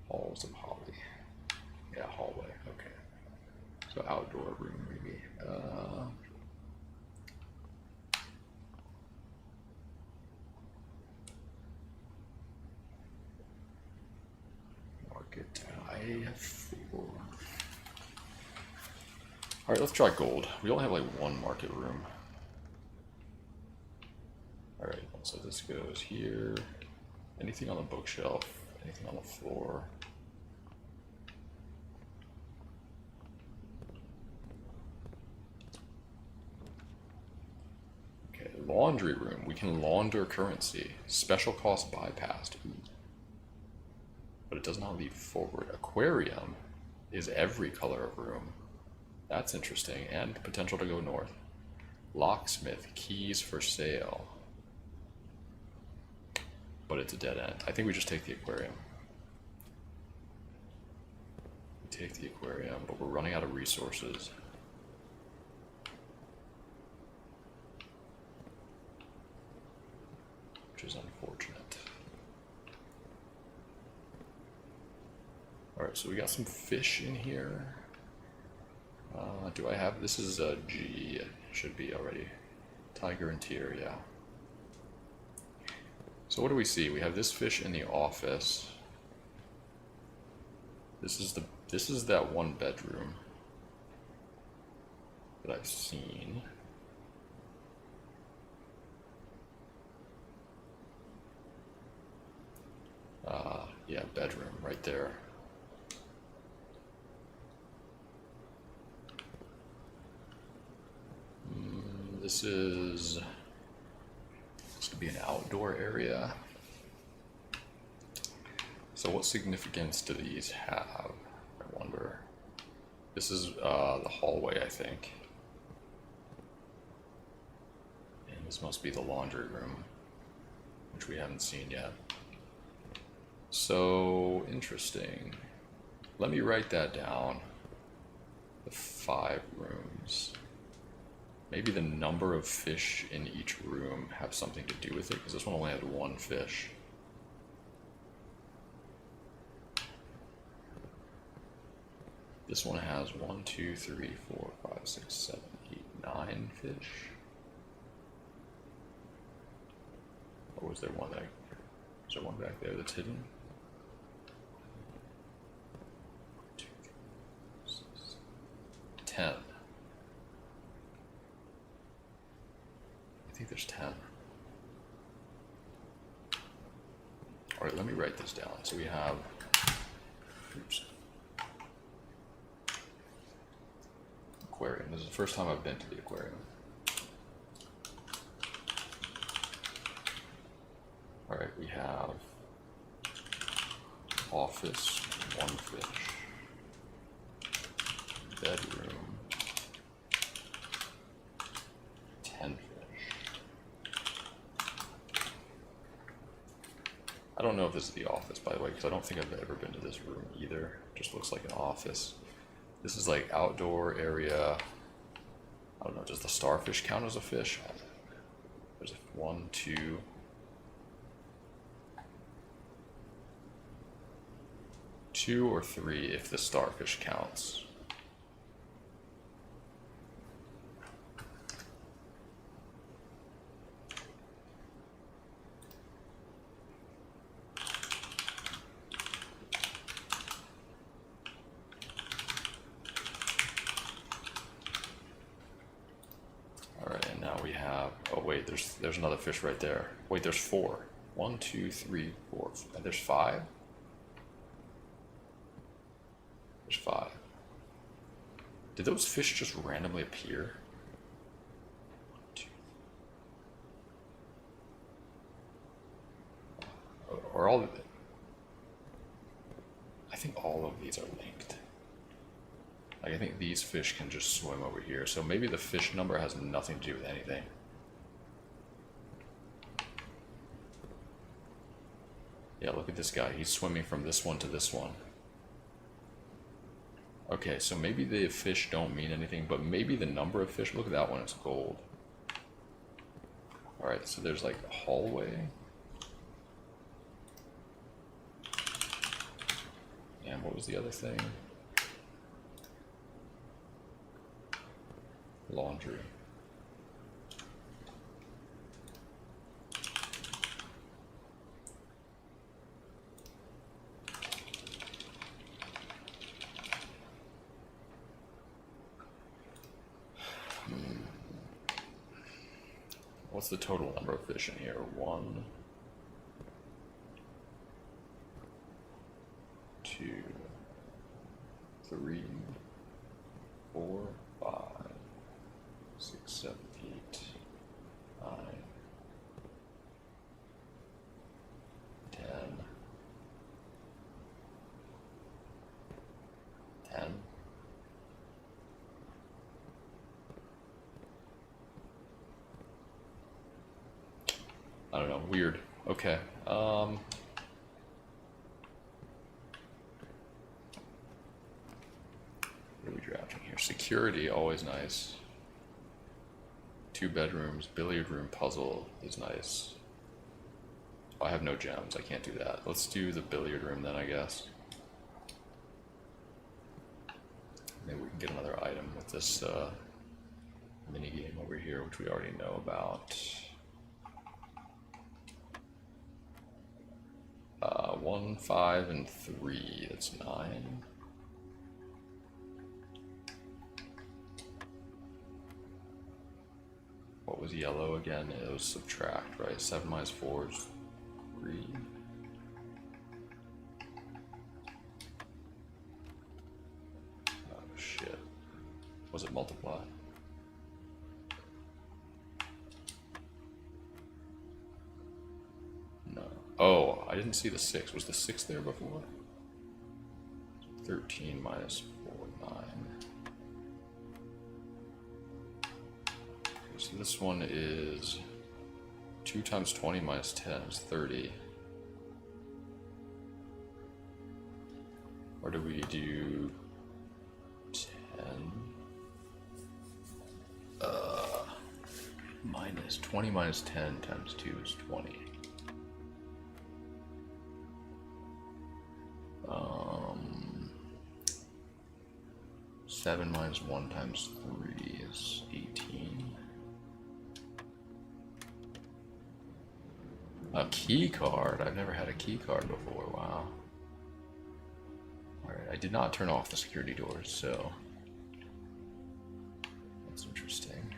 Halls of holly. Yeah, hallway, okay. So outdoor room maybe. Market, I have 4. Alright, let's try gold. We only have like 1 market room. Alright, so this goes here. Anything on the bookshelf, anything on the floor. Okay, laundry room. We can launder currency. Special cost bypassed. Ooh. But it does not lead forward. Aquarium is every color of room. That's interesting, and potential to go north. Locksmith, keys for sale. But it's a dead end. I think we just take the aquarium. We take the aquarium, but we're running out of resources. Which is unfortunate. Alright, so we got some fish in here. Do I have, this is a G, it should be already. Tiger and tier, yeah. So what do we see? We have this fish in the office. This is that 1 bedroom that I've seen. Yeah, bedroom right there. This is supposed to be an outdoor area. So what significance do these have? I wonder. This is the hallway, I think. And this must be the laundry room, which we haven't seen yet. So interesting. Let me write that down. The 5 rooms. Maybe the number of fish in each room have something to do with it, because this one only had 1 fish. This one has 1, 2, 3, 4, 5, 6, 7, 8, 9 fish. Or was there one there? Is there one back there that's hidden? 2, 3, 6, 10. I think there's 10. Alright, let me write this down. So we have, oops, aquarium. This is the first time I've been to the aquarium. Alright, we have office, 1 fish, bedroom, 10 fish. I don't know if this is the office, by the way, because I don't think I've ever been to this room either. It just looks like an office. This is like outdoor area. I don't know, does the starfish count as a fish? There's 1, 2. 2 or 3 if the starfish counts. Alright, and now we have, oh wait, there's another fish right there. Wait, there's 4. 1, 2, 3, 4. There's 5? There's 5. Did those fish just randomly appear? 1, 2. Or all of it? I think all of these are linked. I I think these fish can just swim over here. So maybe the fish number has nothing to do with anything. Yeah, look at this guy. He's swimming from this one to this one. Okay, so maybe the fish don't mean anything, but maybe the number of fish. Look at that one. It's gold. Alright, so there's like a hallway. And what was the other thing? Laundry. What's the total number of fish in here? 1, 2, 3, 4, 5, 6, 7, 8, 9, 10, 10. I don't know, weird. Okay. What are we drafting here? Security, always nice. 2 bedrooms, billiard room, puzzle is nice. I have no gems, I can't do that. Let's do the billiard room then, I guess. Maybe we can get another item with this mini game over here, which we already know about. 1, 5, and 3. That's 9. What was yellow again? It was subtract, right? 7 minus 4 is 3. Oh shit. Was it multiply? No. Oh, I didn't see the 6. Was the 6 there before? 13 minus 4, 9. Okay, so this one is 2 times 20 minus 10 is 30. Or do we do 10? Minus 20 minus 10 times 2 is 20. 7 minus 1 times 3 is 18. A key card? I've never had a key card before, wow. Alright, I did not turn off the security doors, so that's interesting.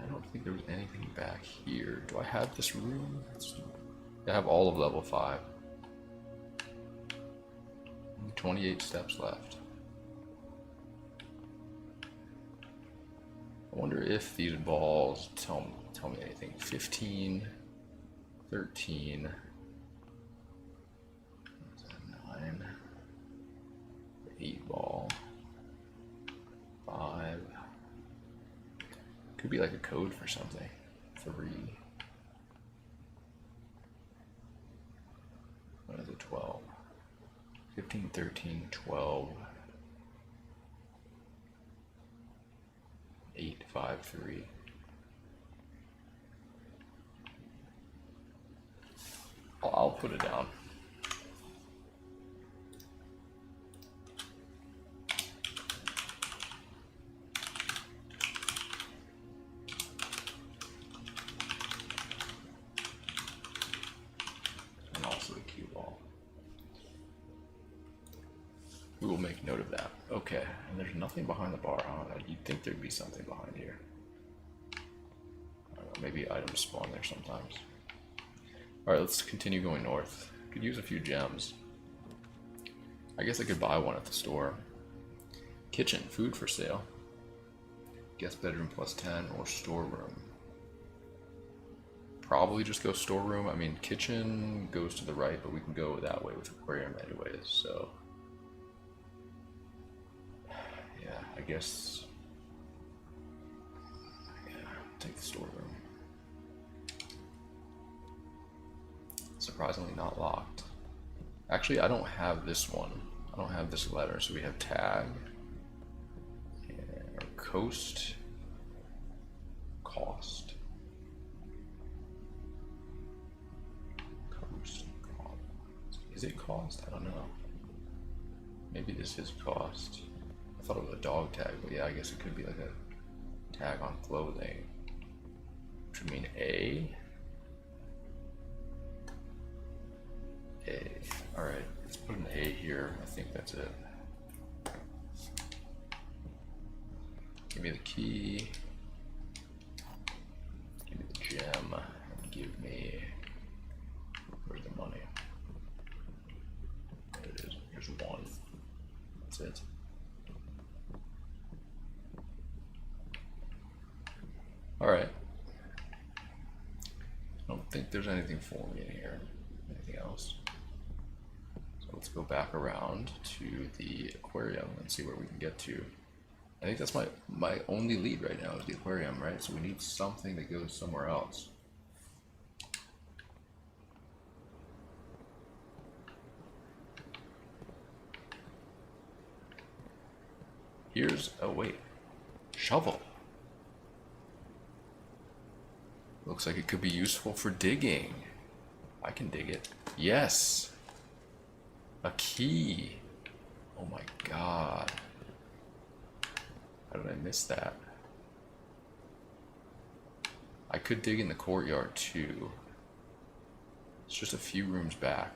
I don't think there was anything back here. Do I have this room? I have all of level 5. 28 steps left. I wonder if these balls tell me anything. 15, 13, 9, 8 ball, 5. Could be like a code for something. 3. What is it? 12. 15, 13, 12, 8, 5, 3. I'll put it down. And also the cue ball. We will make note of that. Okay, and there's nothing behind the bar, huh? You'd think there'd be something behind here. I don't know, maybe items spawn there sometimes. Alright, let's continue going north. Could use a few gems. I guess I could buy one at the store. Kitchen, food for sale. Guest bedroom plus 10 or storeroom. probably just go storeroom. I mean, kitchen goes to the right, but we can go that way with aquarium anyways, so. Yeah, I guess. Yeah, take the storeroom. Surprisingly not locked. Actually, I don't have this one. I don't have this letter, so we have tag. And coast. Cost. Coast. Is it cost? I don't know. Maybe this is cost. I thought it was a dog tag, but yeah, I guess it could be like a tag on clothing. Which would mean A. A. Alright, let's put an A here. I think that's it. Give me the key. Give me the gem. And give me. Where's the money? There it is. Here's one. That's it. Alright. I don't think there's anything for me in here. Anything else? So let's go back around to the aquarium and see where we can get to. I think that's my only lead right now is the aquarium, right? So we need something that goes somewhere else. Here's, oh wait, shovel. Looks like it could be useful for digging. I can dig it. Yes! A key. Oh my god. How did I miss that? I could dig in the courtyard too. It's just a few rooms back.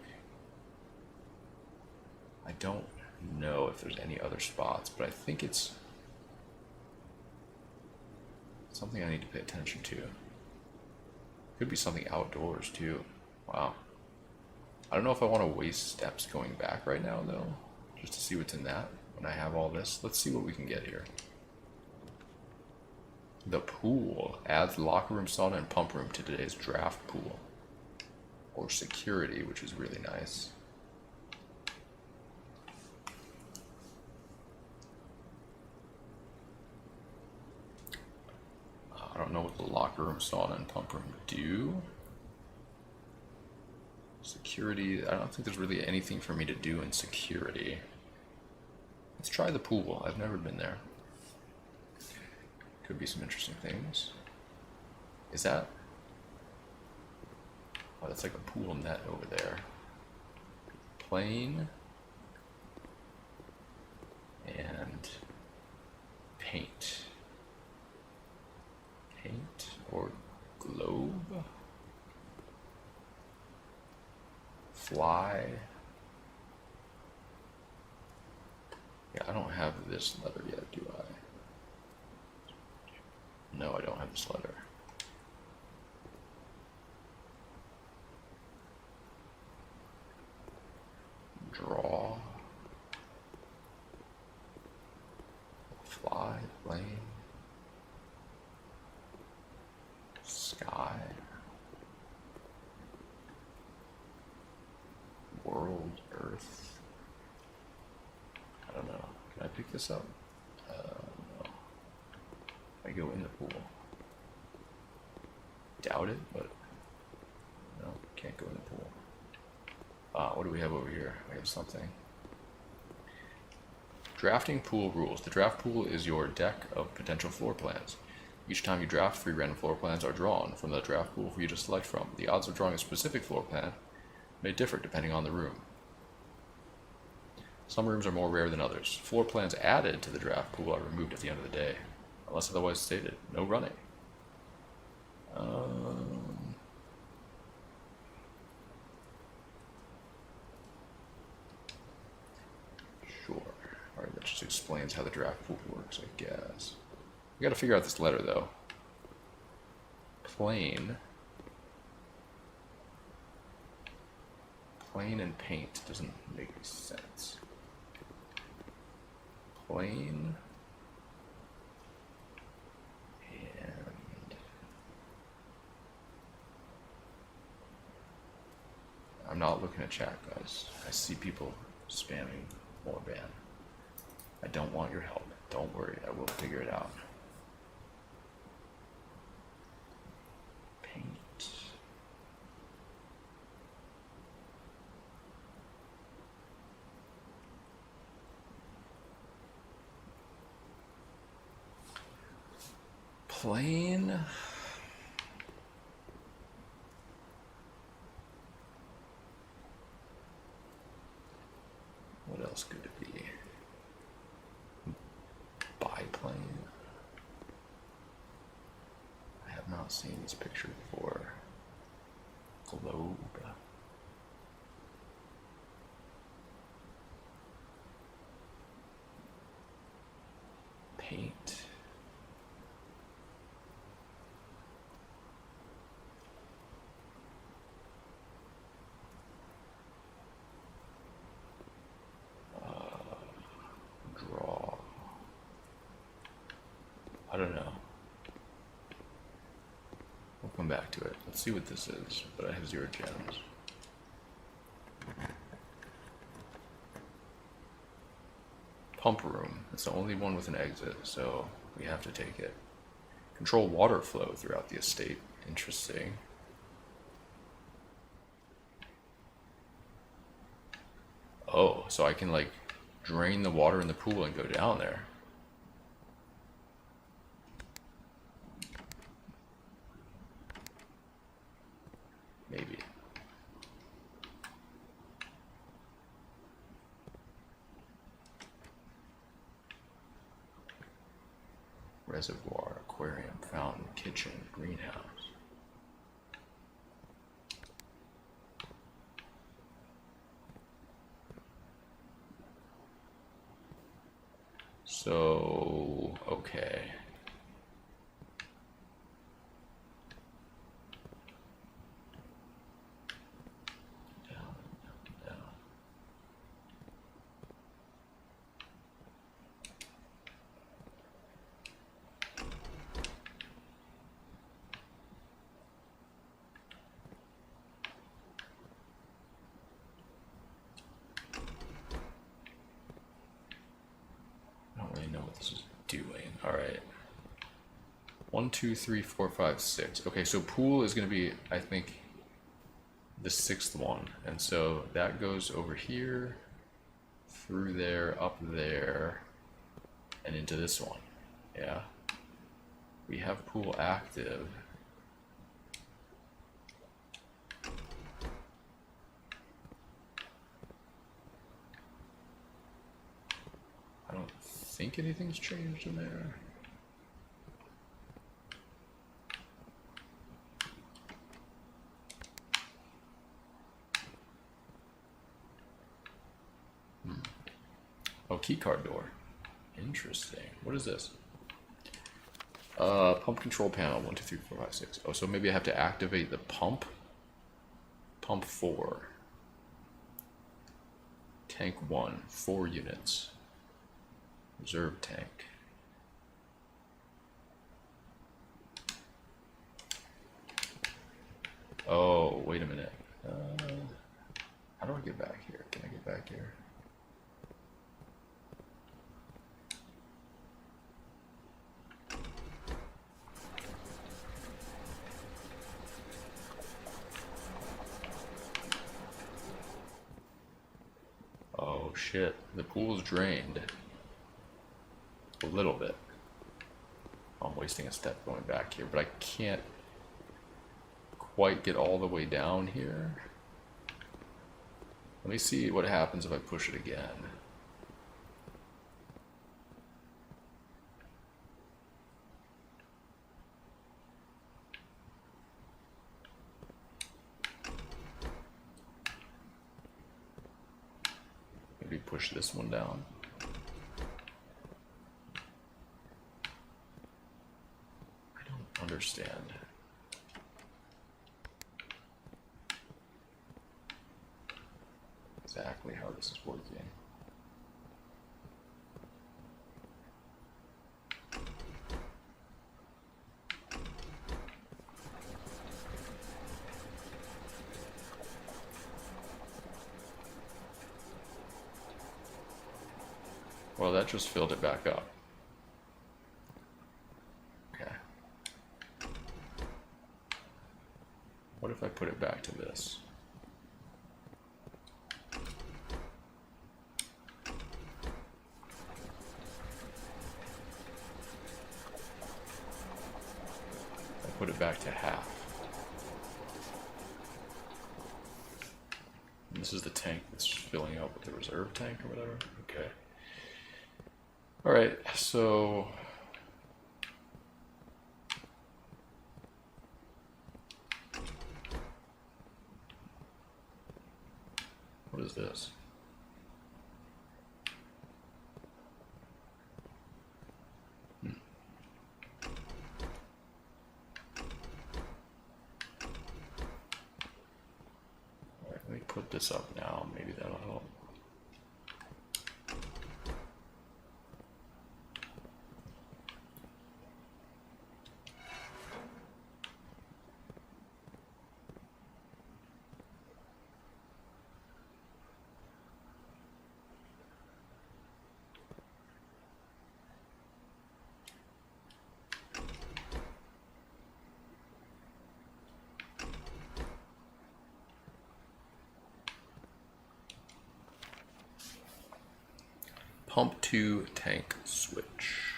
I don't know if there's any other spots, but I think it's something I need to pay attention to. Could be something outdoors too. Wow. I don't know if I want to waste steps going back right now though, just to see what's in that when I have all this. Let's see what we can get here. The pool adds locker room, sauna, and pump room to today's draft pool. Or security, which is really nice. I don't know what the locker room, sauna, and pump room do. Security, I don't think there's really anything for me to do in security. Let's try the pool. I've never been there. Could be some interesting things. Is that? Oh, that's like a pool net over there. Plane. And paint. Paint or globe. Fly. Yeah, I don't have this letter yet, do I? No, I don't have this letter. Draw. Fly, plane. Sky. World, Earth. I don't know. Can I pick this up? No. I go in the pool. Doubt it, but no, can't go in the pool. What do we have over here? We have something. Drafting pool rules. The draft pool is your deck of potential floor plans. Each time you draft, 3 random floor plans are drawn from the draft pool for you to select from. The odds of drawing a specific floor plan may differ depending on the room. Some rooms are more rare than others. Floor plans added to the draft pool are removed at the end of the day, unless otherwise stated. No running. Sure. Alright, that just explains how the draft pool works, I guess. We gotta figure out this letter, though. Plane. Plane and paint doesn't make any sense. Plane. And I'm not looking at chat, guys. I see people spamming more ban. I don't want your help. Don't worry, I will figure it out. Paint. Plane. What else could it be? Biplane. I have not seen this picture before. Globe. Paint. Draw. I don't know. We'll come back to it. Let's see what this is, but I have 0 gems. Pump room. It's the only one with an exit, so we have to take it. Control water flow throughout the estate. Interesting. Oh, so I can like drain the water in the pool and go down there. Maybe. Reservoir, aquarium, fountain, kitchen, greenhouse. So, okay. Down, down, down. I don't really know what this is doing. All right. 1, 2, 3, 4, 5, 6. Okay, so pool is going to be, I think, the 6th one. And so that goes over here, through there, up there, and into this one. Yeah. We have pool active. I don't think anything's changed in there. Oh, keycard door. Interesting. What is this? Pump control panel. 1, 2, 3, 4, 5, 6. Oh, so maybe I have to activate the pump. Pump 4. Tank 1. 4 units. Reserve tank. Oh, wait a minute. How do I get back here? Can I get back here? Oh shit, the pool's drained. A little bit. I'm wasting a step going back here, but I can't quite get all the way down here. Let me see what happens if I push it again. Maybe push this one down. I don't understand. Exactly how this is working. Well, that just filled it back up. Okay. What if I put it back to this? I put it back to half. And this is the tank that's filling up with the reserve tank or whatever. Okay. All right, so what is this? All right, let me put this up now. Maybe that'll help. Pump to tank switch.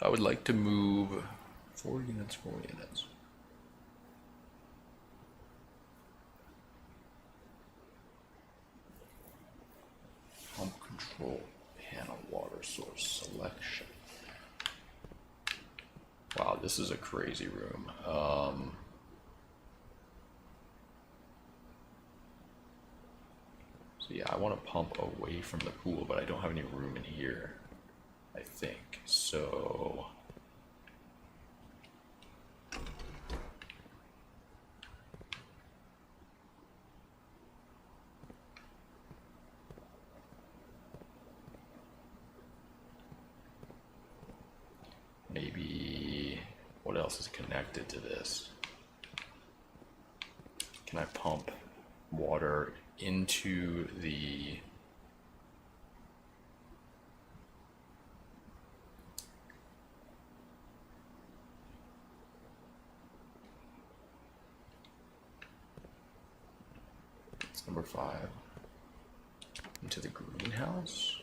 I would like to move 4 units, 4 units. Pump control panel water source selection. Wow, this is a crazy room. So yeah, I want to pump away from the pool, but I don't have any room in here, I think. So maybe what else is connected to this? Can I pump water into the it's number 5 into the greenhouse?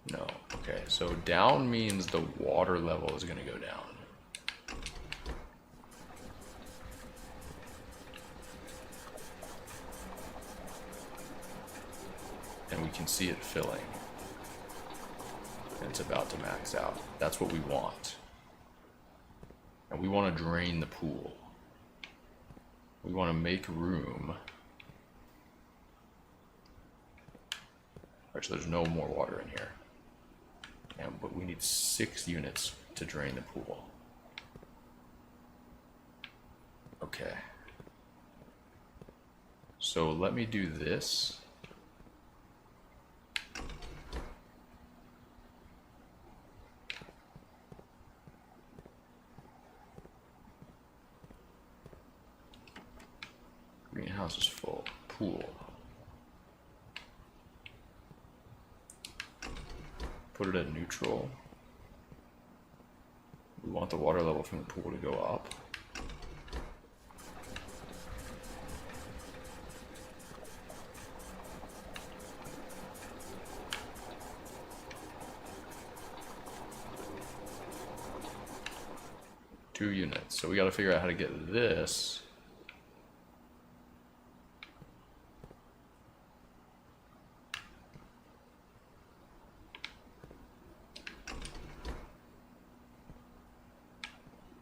No. Okay, so down means the water level is going to go down. And we can see it filling. And it's about to max out. That's what we want. And we want to drain the pool. We want to make room. Actually, there's no more water in here. But we need 6 units to drain the pool. Okay. So let me do this. Greenhouse is full. Pool. Put it at neutral. We want the water level from the pool to go up. Two units. So we got to figure out how to get this.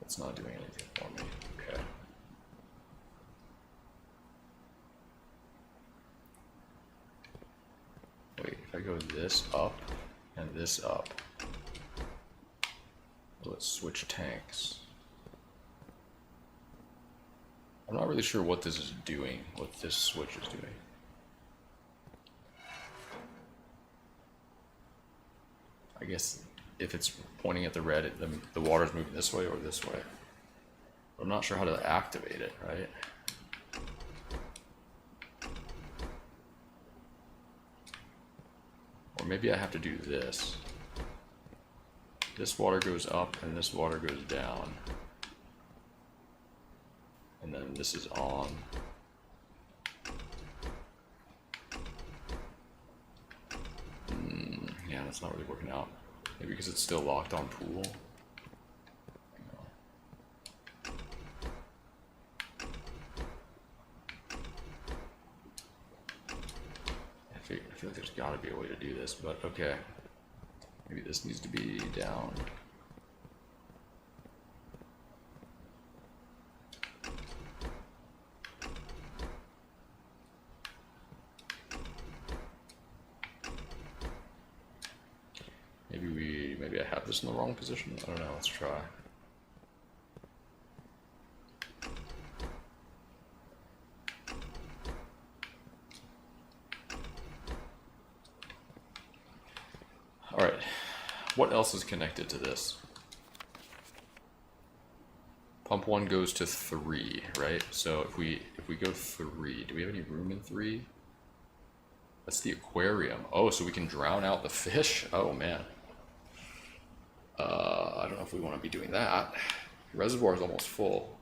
It's not doing anything for me. Okay. Wait, if I go this up and this up, let's switch tanks. I'm not really sure what this is doing, what this switch is doing. I guess if it's pointing at the red, the water's moving this way or this way. But I'm not sure how to activate it, right? Or maybe I have to do this. This water goes up and this water goes down. And then this is on. Yeah, that's not really working out. Maybe because it's still locked on pool. I feel like there's gotta be a way to do this, but okay. Maybe this needs to be down. Maybe I have this in the wrong position. I don't know. Let's try. All right. What else is connected to this? Pump 1 goes to 3, right? So if we go 3, do we have any room in 3? That's the aquarium. Oh, so we can drown out the fish? Oh, man. I don't know if we want to be doing that. The reservoir is almost full.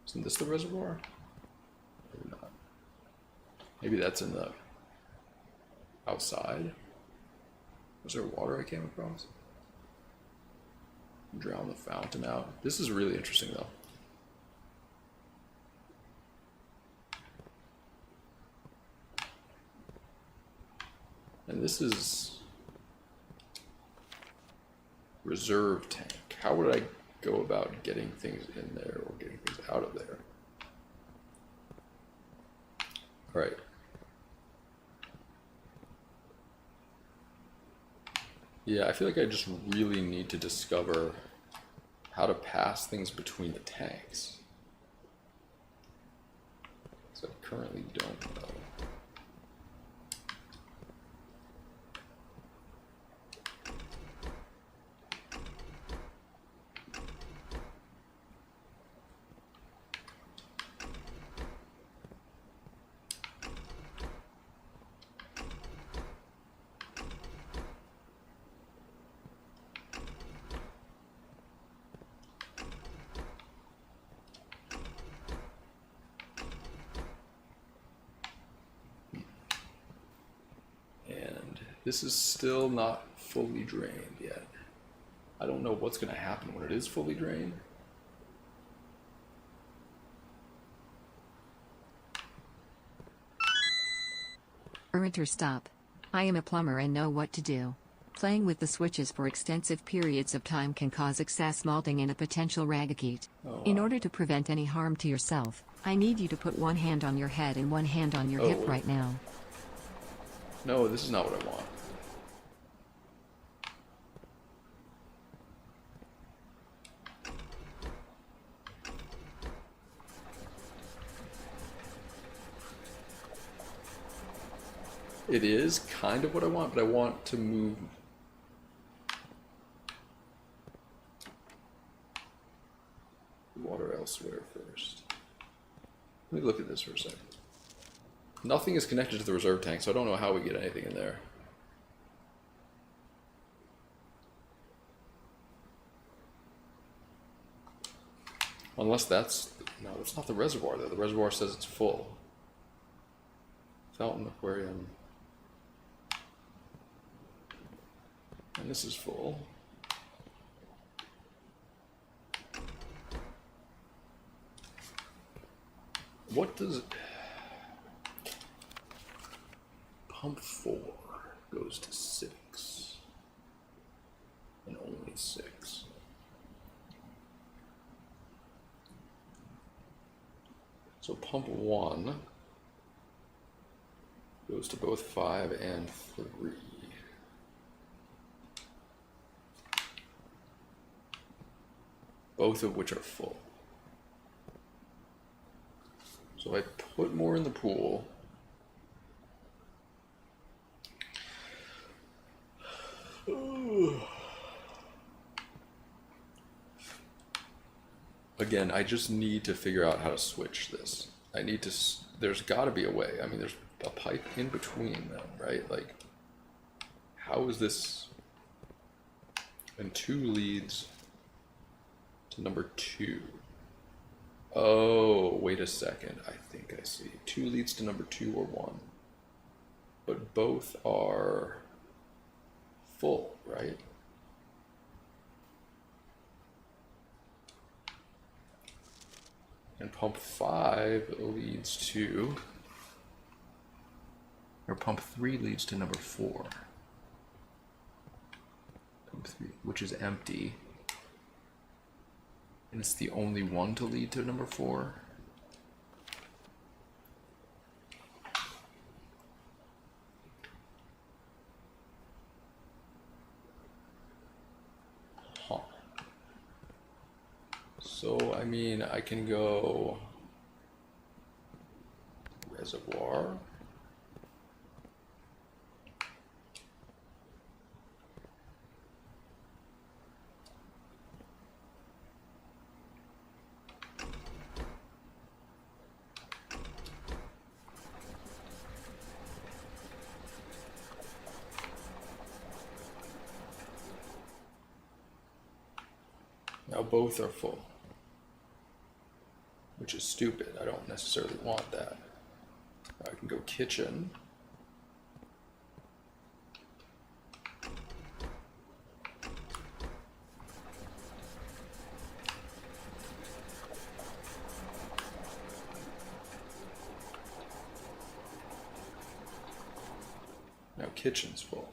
Isn't this the reservoir? Maybe not. Maybe that's in the outside. Was there water I came across? Drown the fountain out. This is really interesting, though. And this is reserve tank. How would I go about getting things in there or getting things out of there? All right. Yeah, I feel like I just really need to discover how to pass things between the tanks. So I currently don't know. This is still not fully drained yet. I don't know what's going to happen when it is fully drained. Aurateur, stop. I am a plumber and know what to do. Playing with the switches for extensive periods of time can cause excess malting and a potential ragagite. In order to prevent any harm to yourself, I need you to put one hand on your head and one hand on your hip right now. No, this is not what I want. It is kind of what I want, but I want to move the water elsewhere first. Let me look at this for a second. Nothing is connected to the reserve tank, so I don't know how we get anything in there. Unless that's... No, that's not the reservoir, though. The reservoir says it's full. Fountain, aquarium... And this is full. What does... Pump 4 goes to 6. And only 6. So pump 1 goes to both 5 and 3. Both of which are full. So I put more in the pool. Again, I just need to figure out how to switch this. I need to, there's gotta be a way. I mean, there's a pipe in between them, right? Like, how is this, and 2 leads to number 2. Oh, wait a second. I think I see. 2 leads to number 2 or 1. But both are full, right? And pump 5 leads to, or pump 3 leads to number 4. Pump 3, which is empty. And it's the only one to lead to number 4. Huh. So, I mean, I can go reservoir. Now both are full, which is stupid. I don't necessarily want that. I can go kitchen. Now kitchen's full.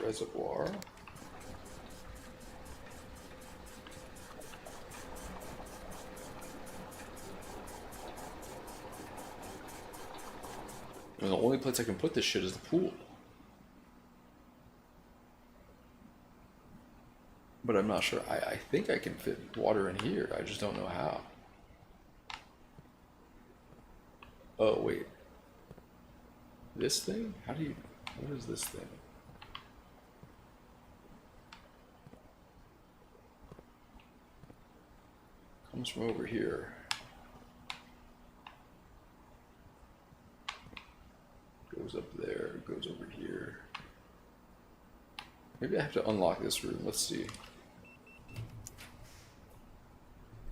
Reservoir. And the only place I can put this shit is the pool. But I'm not sure. I think I can fit water in here. I just don't know how. Oh, wait. This thing? How do you... What is this thing? Comes from over here. Goes up there, goes over here. Maybe I have to unlock this room. Let's see.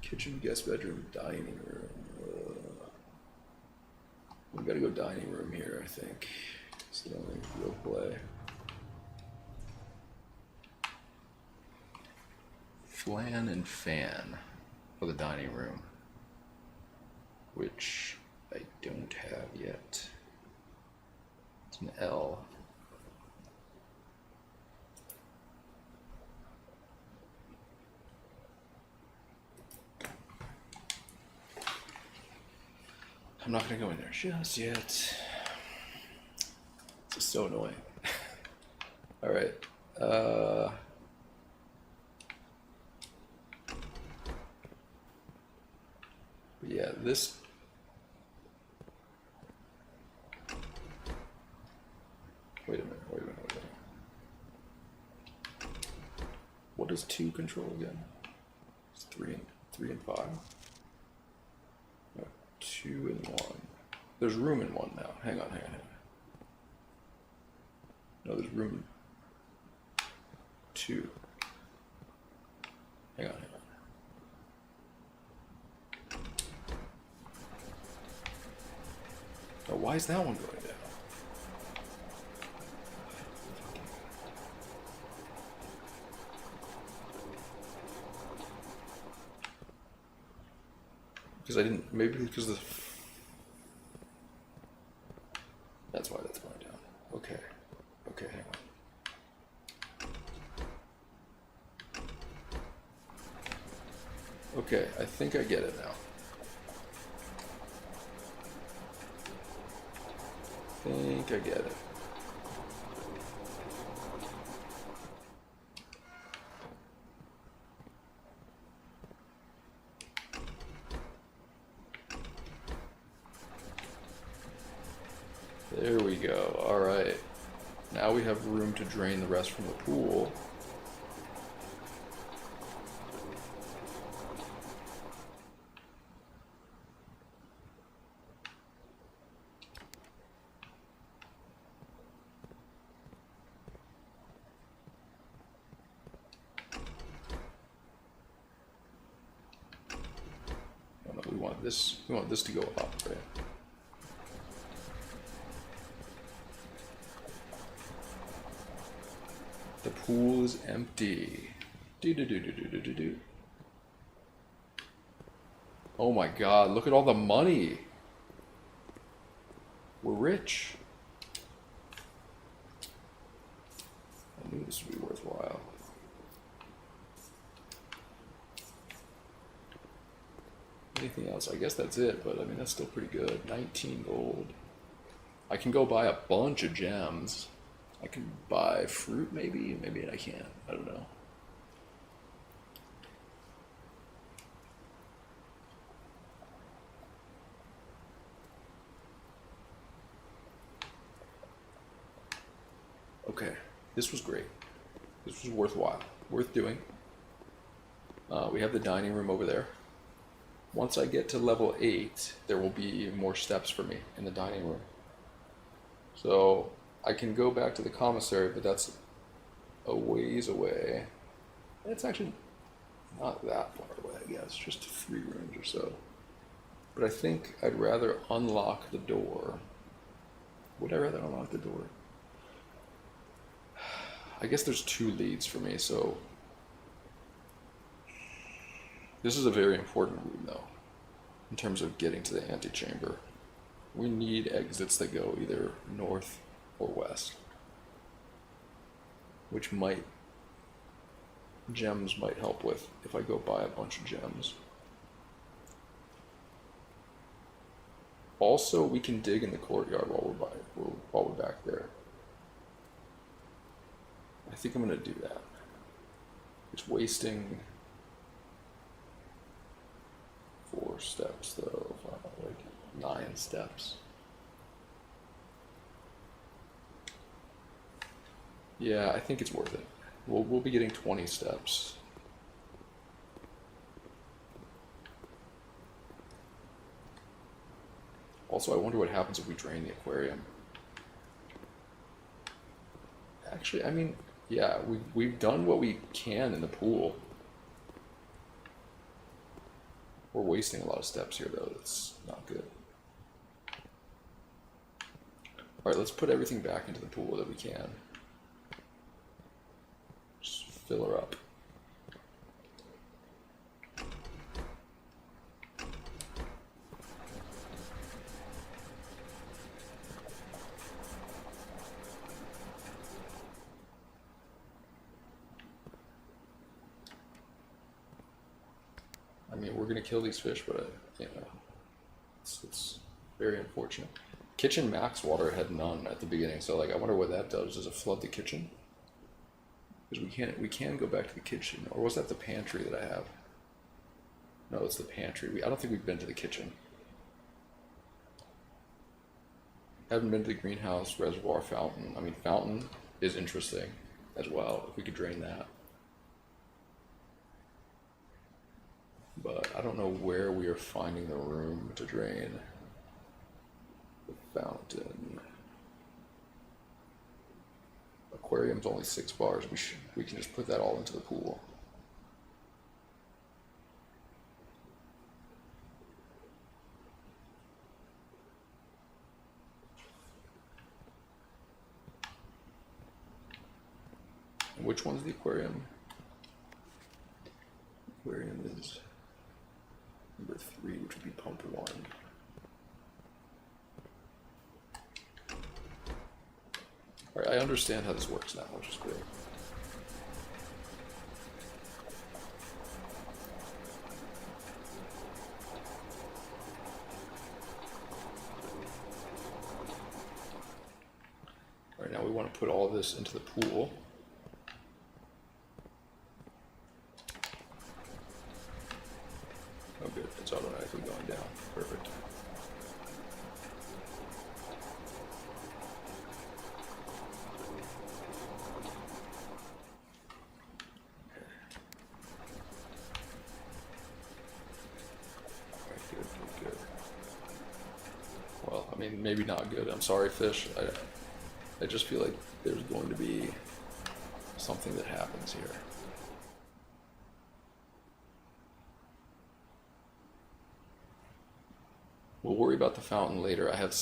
Kitchen, guest bedroom, dining room. We gotta go dining room here, I think. It's the only real play. Flan and fan for the dining room, which I don't have yet. It's an L. I'm not gonna go in there just yet. It's just so annoying. All right. Yeah, this. Wait a minute. What does 2 control again? It's 3 and 5. No, 2 and 1. There's room in 1 now. Hang on. No, there's room 2. Hang on. Oh, why is that one going down? Because I didn't, maybe because the, that's why that's going down. Okay, hang on. Okay, I think I get it now. I get it. There we go. Alright. Now we have room to drain the rest from the pool. Oh no, we want this to go up, right? The pool is empty. Do. Oh my god, look at all the money. We're rich. I knew this would be worthwhile. Anything else? I guess that's it, but I mean, that's still pretty good. 19 gold. I can go buy a bunch of gems. I can buy fruit, maybe? Maybe I can't. I don't know. Okay, this was great. This was worthwhile. Worth doing. We have the dining room over there. Once I get to level 8, there will be more steps for me in the dining room. So I can go back to the commissary, but that's a ways away. It's actually not that far away, I guess, just 3 rooms or so. But I think I'd rather unlock the door. Would I rather unlock the door? I guess there's 2 leads for me, so this is a very important room, though, in terms of getting to the antechamber. We need exits that go either north or west, which gems might help with if I go buy a bunch of gems. Also, we can dig in the courtyard while we're back there. I think I'm gonna do that. It's wasting 4 steps though, like 9 steps. Yeah, I think it's worth it. We'll be getting 20 steps. Also, I wonder what happens if we drain the aquarium. Actually, I mean, yeah, we've done what we can in the pool. We're wasting a lot of steps here, though. That's not good. Alright, let's put everything back into the pool that we can. Just fill her up. I mean, we're gonna kill these fish, but you know, it's very unfortunate. Kitchen max water had none at the beginning, so like I wonder what that does. Does it flood the kitchen? Because we can go back to the kitchen, or was that the pantry that I have? No, it's the pantry. I don't think we've been to the kitchen. Haven't been to the greenhouse, reservoir, fountain. I mean, fountain is interesting as well. If we could drain that. But I don't know where we are finding the room to drain the fountain. Aquarium's only 6 bars. We can just put that all into the pool. And which one's the aquarium? Aquarium is number 3, which would be pump 1. Alright, I understand how this works now, which is great. Alright, now we want to put all of this into the pool. Oh good, it's automatically going down. Perfect. mean, maybe not good. I'm sorry, fish. I just feel like there's going to be something that happens here. We'll worry about the fountain later. I have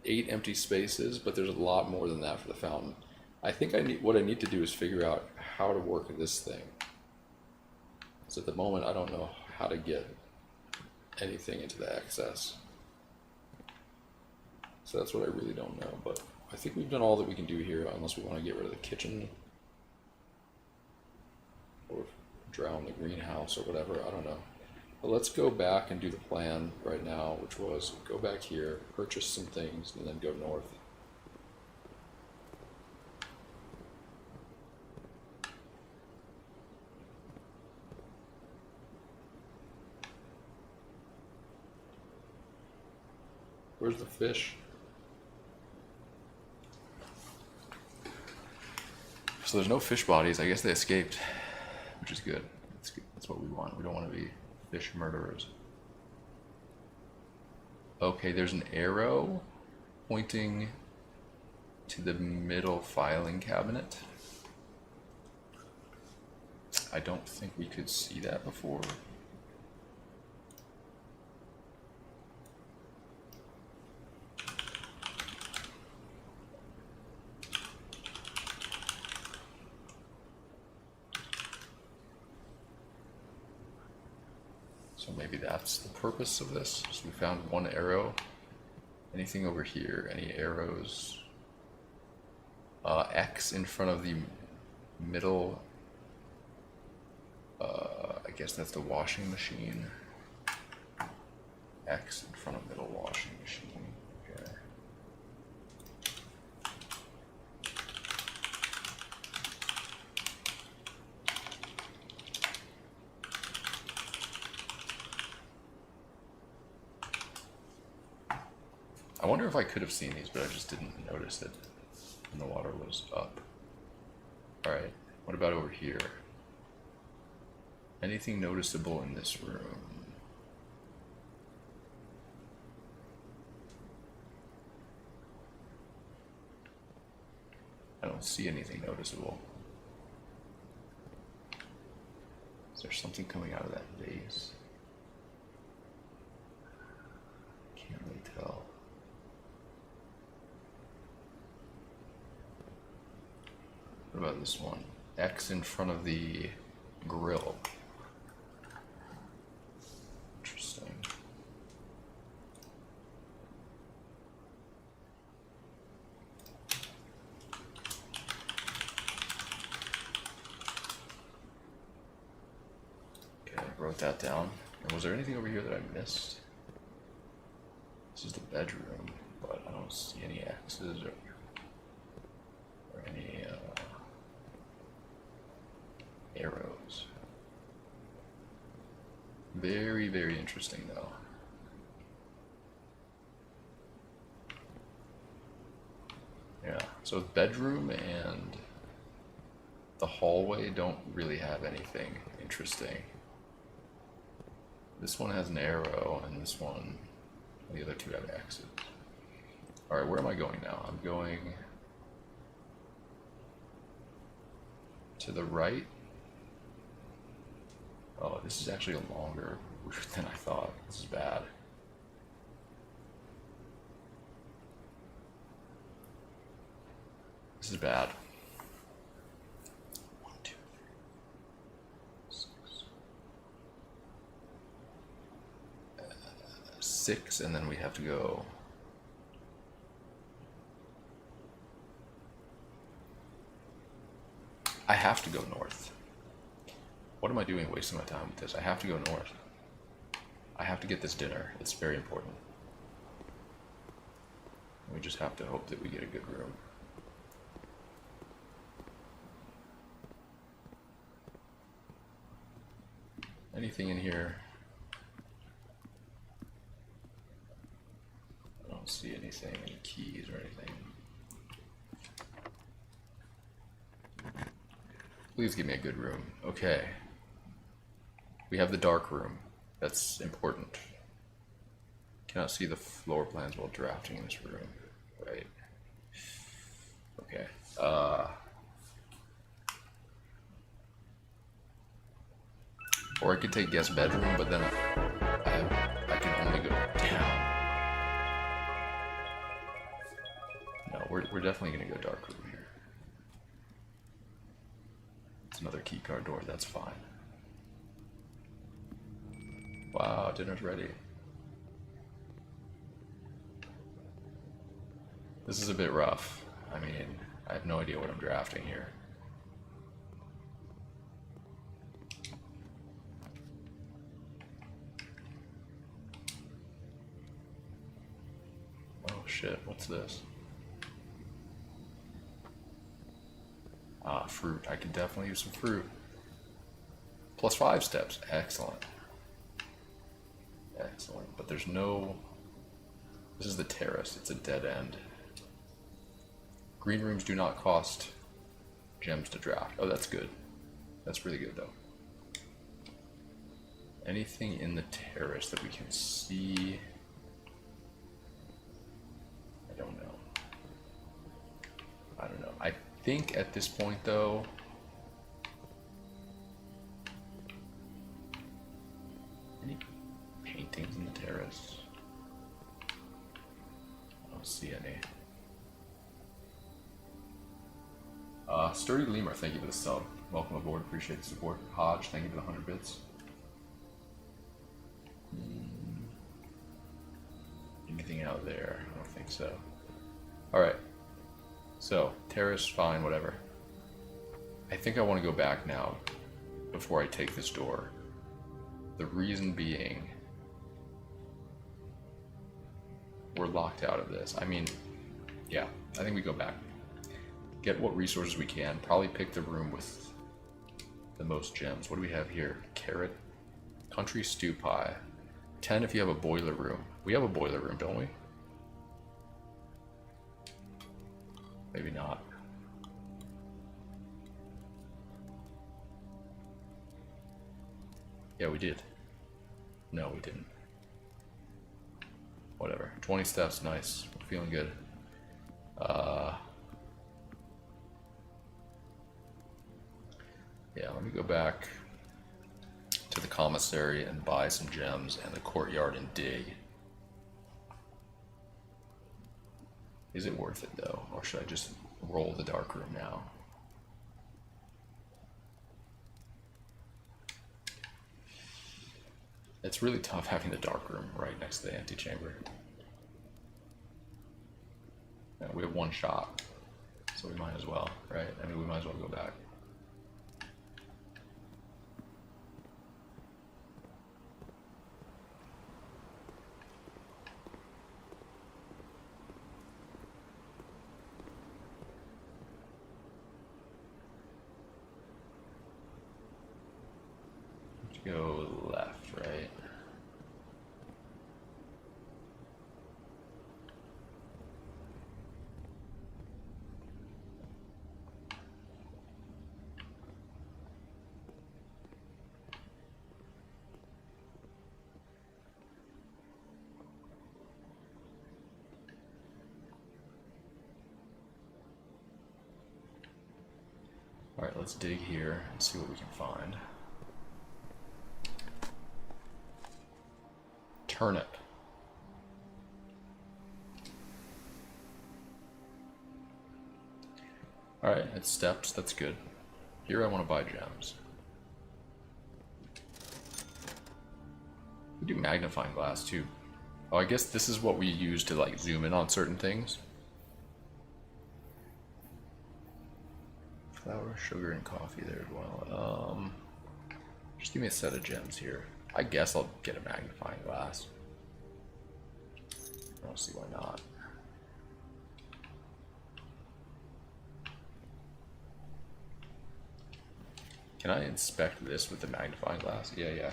8 empty spaces, but there's a lot more than that for the fountain. I think what I need to do is figure out how to work this thing. So at the moment, I don't know how to get anything into the excess. So that's what I really don't know, but I think we've done all that we can do here, unless we want to get rid of the kitchen or drown the greenhouse or whatever, I don't know. But let's go back and do the plan right now, which was go back here, purchase some things, and then go north. Where's the fish? So there's no fish bodies. I guess they escaped, which is good. That's what we want. We don't want to be fish murderers. Okay, there's an arrow pointing to the middle filing cabinet. I don't think we could see that before. So maybe that's the purpose of this. So we found one arrow. Anything over here? Any arrows? X in front of the middle. I guess that's the washing machine. X in front of middle washing machine. Okay. I wonder if I could have seen these, but I just didn't notice it when the water was up. Alright, what about over here? Anything noticeable in this room? I don't see anything noticeable. Is there something coming out of that vase? Can't really tell. What about this one? X in front of the grill. Interesting. Okay, I wrote that down. And was there anything over here that I missed? This is the bedroom, but I don't see any X's or any arrows. Very, very interesting though. Yeah, so bedroom and the hallway don't really have anything interesting. This one has an arrow and this one, the other two have X's. Alright, where am I going now? I'm going to the right. Oh, this is actually a longer route than I thought. This is bad. This is bad. 1, 2, 3, 6. 6, and then we have to go. I have to go north. What am I doing wasting my time with this? I have to go north. I have to get this dinner. It's very important. We just have to hope that we get a good room. Anything in here? I don't see anything, any keys or anything. Please give me a good room. Okay. We have the dark room. That's important. Cannot see the floor plans while drafting in this room. Right. Okay. Or I could take guest bedroom, but then I can only go down. No, we're definitely gonna go dark room here. It's another key card door. That's fine. Wow, dinner's ready. This is a bit rough. I mean, I have no idea what I'm drafting here. Oh shit, what's this? Ah, fruit. I could definitely use some fruit. Plus 5 steps. Excellent. Excellent. But there's no... This is the terrace. It's a dead end. Green rooms do not cost gems to draft. Oh, that's good. That's really good, though. Anything in the terrace that we can see? I don't know. I don't know. I think at this point, though... Any paintings in the terrace? I don't see any. Sturdy Lemur, thank you for the sub. Welcome aboard, appreciate the support. Hodge, thank you for the 100 bits. Anything out there? I don't think so. Alright. So, terrace, fine, whatever. I think I want to go back now before I take this door. The reason being, we're locked out of this. I mean, yeah, I think we go back. Get what resources we can. Probably pick the room with the most gems. What do we have here? Carrot. Country stew pie. 10 if you have a boiler room. We have a boiler room, don't we? Maybe not. Yeah, we did. No, we didn't. Whatever. 20 steps, nice. We're feeling good. Yeah, let me go back to the commissary and buy some gems and the courtyard and dig. Is it worth it though? Or should I just roll the dark room now? It's really tough having the dark room right next to the antechamber. Yeah, we have one shot, so we might as well, right? I mean, we might as well go back. Go left, right? All right, let's dig here and see what we can find. Turnip. Alright, it's steps, that's good. Here I want to buy gems. We do magnifying glass too. Oh, I guess this is what we use to like zoom in on certain things. Flour, sugar, and coffee there as well. Just give me a set of gems here. I guess I'll get a magnifying glass. I don't see why not. Can I inspect this with the magnifying glass? Yeah, yeah.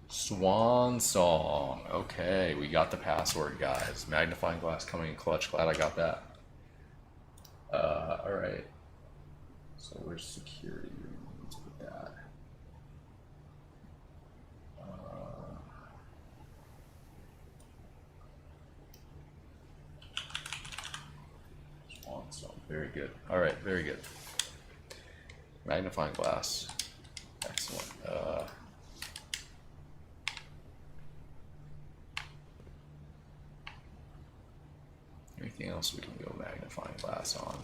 Swan song. Okay, we got the password, guys. Magnifying glass coming in clutch. Glad I got that. Alright. So where's security room? Let's put that. very good. All right, very good. Magnifying glass. Excellent. Anything else we can go magnifying glass on?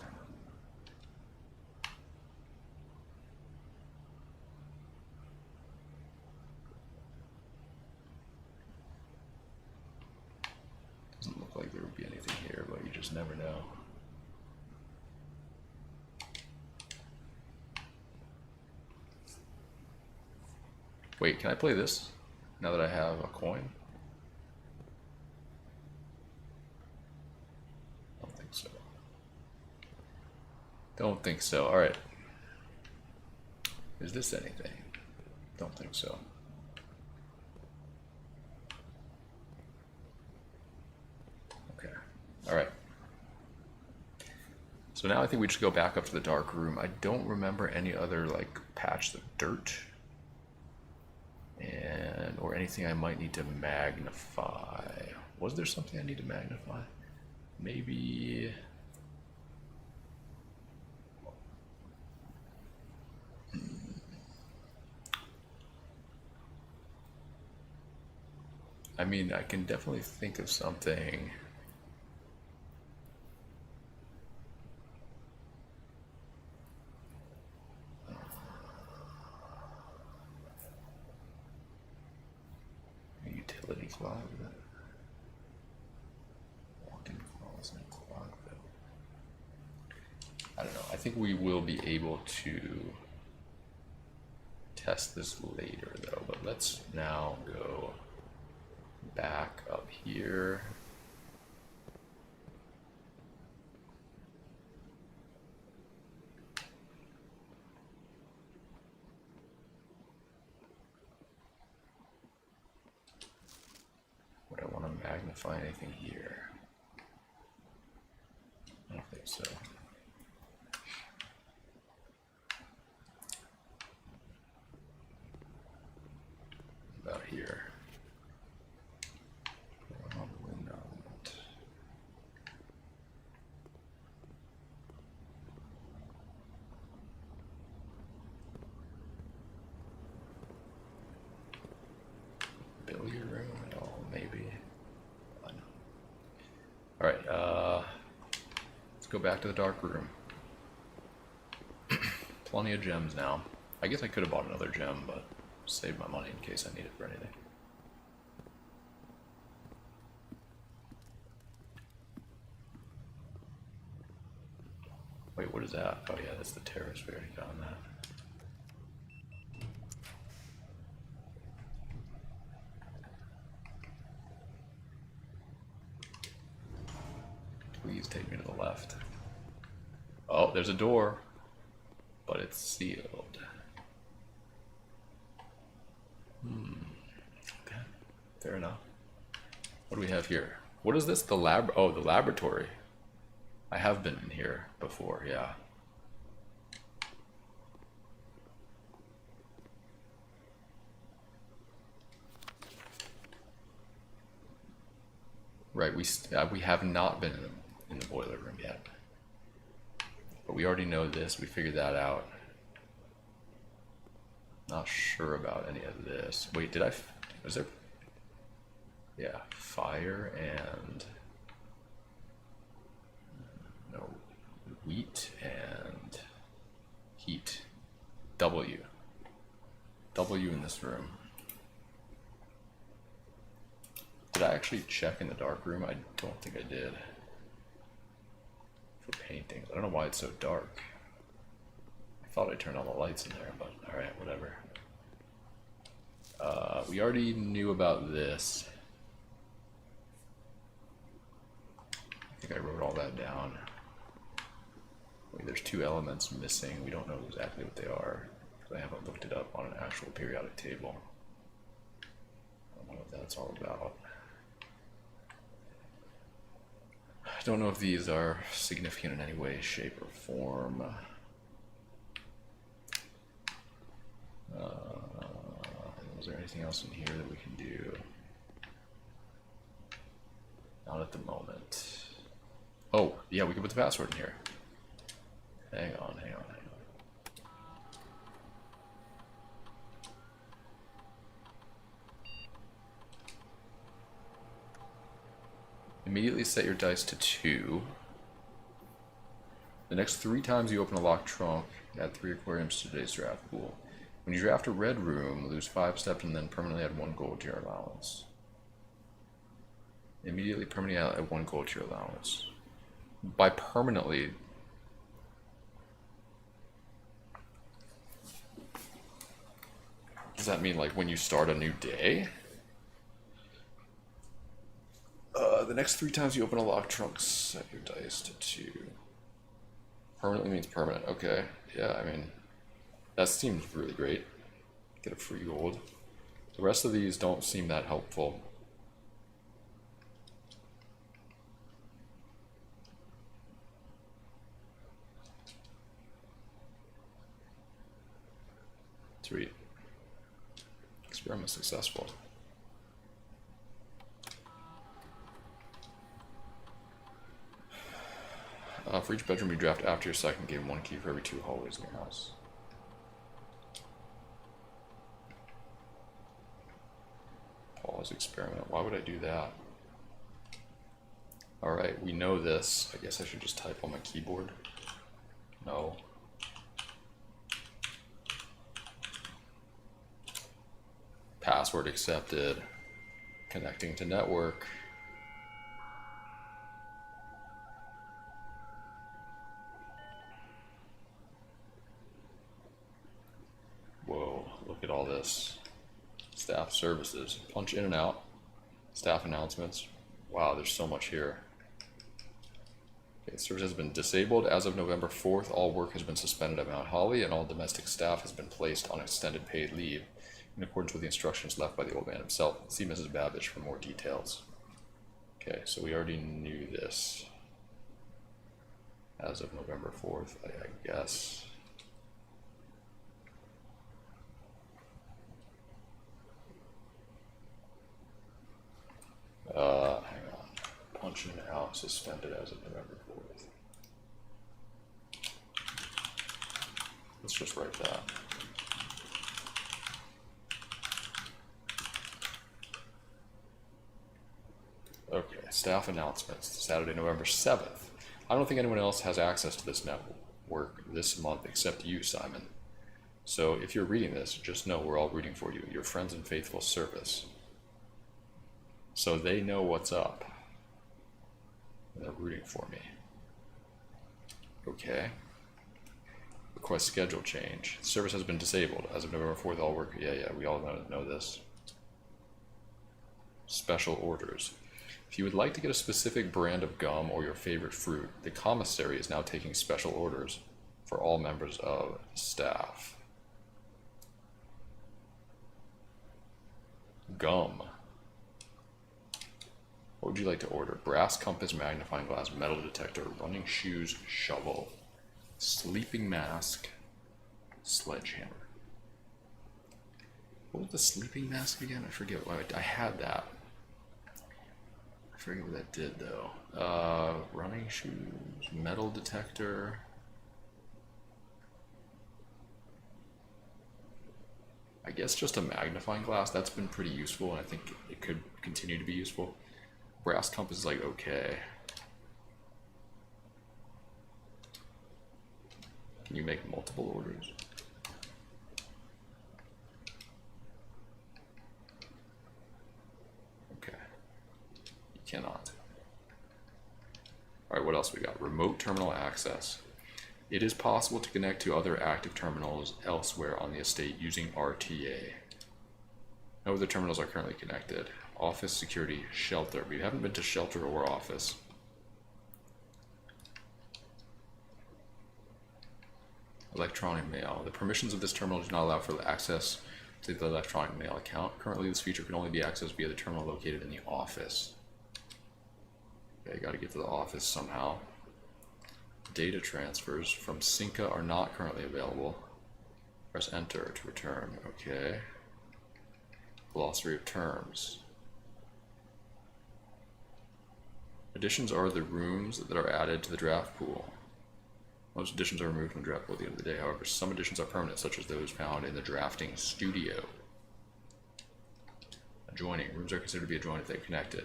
Doesn't look like there would be anything here, but you just never know. Wait, can I play this now that I have a coin? Don't think so. Don't think so. All right. Is this anything? Don't think so. Okay. All right. So now I think we just go back up to the dark room. I don't remember any other like patch of dirt. And or anything I might need to magnify. Was there something I need to magnify? Maybe. I mean, I can definitely think of something. Utility closet. Walk-in closet, closet. I don't know. I think we will be able to test this later, though. But let's now go back up here. Would I want to magnify anything here? I don't think so. About here. Probably not. Billiard room at all, maybe. All right, let's go back to the dark room. Plenty of gems now. I guess I could have bought another gem, but save my money in case I need it for anything. Wait, what is that? Oh yeah, that's the terrace. We already found that. Please take me to the left. Oh, there's a door, but it's sealed. Okay, fair enough. What do we have here? What is this? The laboratory. I have been in here before, yeah. Right, we have not been in the boiler room yet. But we already know this, we figured that out. Not sure about any of this. Wait, was there? Yeah, fire and no, wheat and heat. W in this room. Did I actually check in the dark room? I don't think I did. For paintings. I don't know why it's so dark. I thought I turned all the lights in there, but alright, whatever. We already knew about this. I think I wrote all that down. Wait, there's two elements missing. We don't know exactly what they are. I haven't looked it up on an actual periodic table. I don't know what that's all about. I don't know if these are significant in any way, shape, or form. Is there anything else in here that we can do? Not at the moment. Oh, yeah, we can put the password in here. Hang on. Immediately set your dice to 2. The next 3 times you open a locked trunk, add 3 aquariums to today's draft pool. When you draft a red room, lose 5 steps and then permanently add 1 gold to your allowance. Immediately permanently add 1 gold to your allowance. By permanently, does that mean like when you start a new day? The next 3 times you open a locked trunk, set your dice to 2. Permanently means permanent. Okay. Yeah, I mean, that seems really great. Get a free gold. The rest of these don't seem that helpful. Sweet. Experiment successful. For each bedroom you draft after your second game, 1 key for every 2 hallways in your house. Pause experiment. Why would I do that? Alright, we know this. I guess I should just type on my keyboard. No. Password accepted. Connecting to network. Whoa, look at all this. Staff services. Punch in and out. Staff announcements. Wow, there's so much here. Okay, service has been disabled as of November 4th. All work has been suspended at Mount Holly, and all domestic staff has been placed on extended paid leave in accordance with the instructions left by the old man himself. See Mrs. Babbage for more details. Okay, so we already knew this. As of November 4th, I guess. Hang on. Punch in out, suspended as of November 4th. Let's just write that. Okay, staff announcements, Saturday, November 7th. I don't think anyone else has access to this network this month except you, Simon. So if you're reading this, just know we're all rooting for you, your friends in faithful service. So they know what's up. They're rooting for me. Okay. Request schedule change. Service has been disabled. As of November 4th, all work. Yeah, we all know this. Special orders. If you would like to get a specific brand of gum or your favorite fruit, the commissary is now taking special orders for all members of staff. Gum. What would you like to order? Brass compass, magnifying glass, metal detector, running shoes, shovel, sleeping mask, sledgehammer. What was the sleeping mask again? I forget why I had that. I forget what that did though. Running shoes, metal detector. I guess just a magnifying glass. That's been pretty useful, and I think it could continue to be useful. Brass compass is like okay. Can you make multiple orders? Okay. You cannot. Alright, what else we got? Remote terminal access. It is possible to connect to other active terminals elsewhere on the estate using RTA. No other terminals are currently connected. Office, security, shelter. We haven't been to shelter or office. Electronic mail. The permissions of this terminal do not allow for access to the electronic mail account. Currently, this feature can only be accessed via the terminal located in the office. Okay, gotta get to the office somehow. Data transfers from Cinca are not currently available. Press enter to return. Okay. Glossary of terms. Additions are the rooms that are added to the draft pool. Most additions are removed when draftable at the end of the day. However, some additions are permanent, such as those found in the drafting studio. Adjoining. Rooms are considered to be adjoined if they're connected.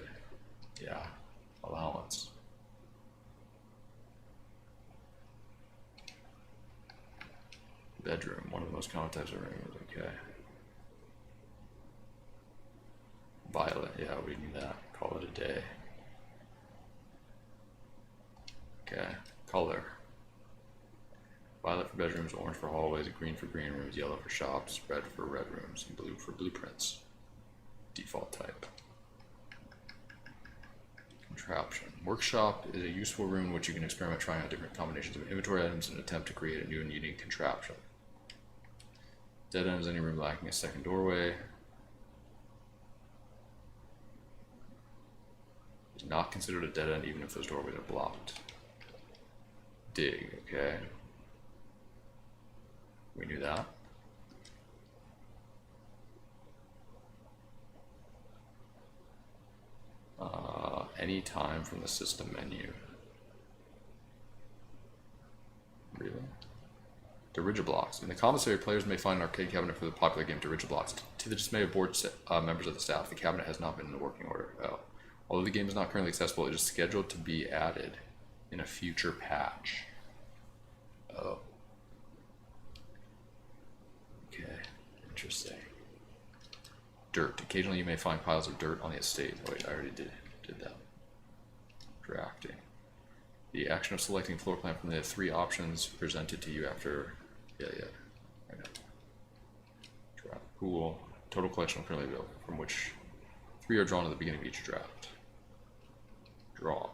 Yeah. Allowance. Bedroom. One of the most common types of rooms. Okay. Violet. Yeah, we knew that. Call it a day. Okay. Color. Violet for bedrooms, orange for hallways, green for green rooms, yellow for shops, red for red rooms, and blue for blueprints. Default type. Contraption. Workshop is a useful room in which you can experiment trying out different combinations of inventory items and attempt to create a new and unique contraption. Dead end is any room lacking a second doorway. Is not considered a dead end even if those doorways are blocked. Dig, okay. We knew that. Any time from the system menu. Really? Dirigiblocks. In the commissary, players may find an arcade cabinet for the popular game Dirigiblocks. To the dismay of board members of the staff, the cabinet has not been in the working order. Oh. Although the game is not currently accessible, it is scheduled to be added in a future patch. Oh. Okay, interesting. Dirt. Occasionally you may find piles of dirt on the estate. Wait, I already did that. Drafting. The action of selecting a floor plan from the 3 options presented to you after... Yeah. I know. Draft pool. Total collection currently available, from which 3 are drawn at the beginning of each draft. Draw.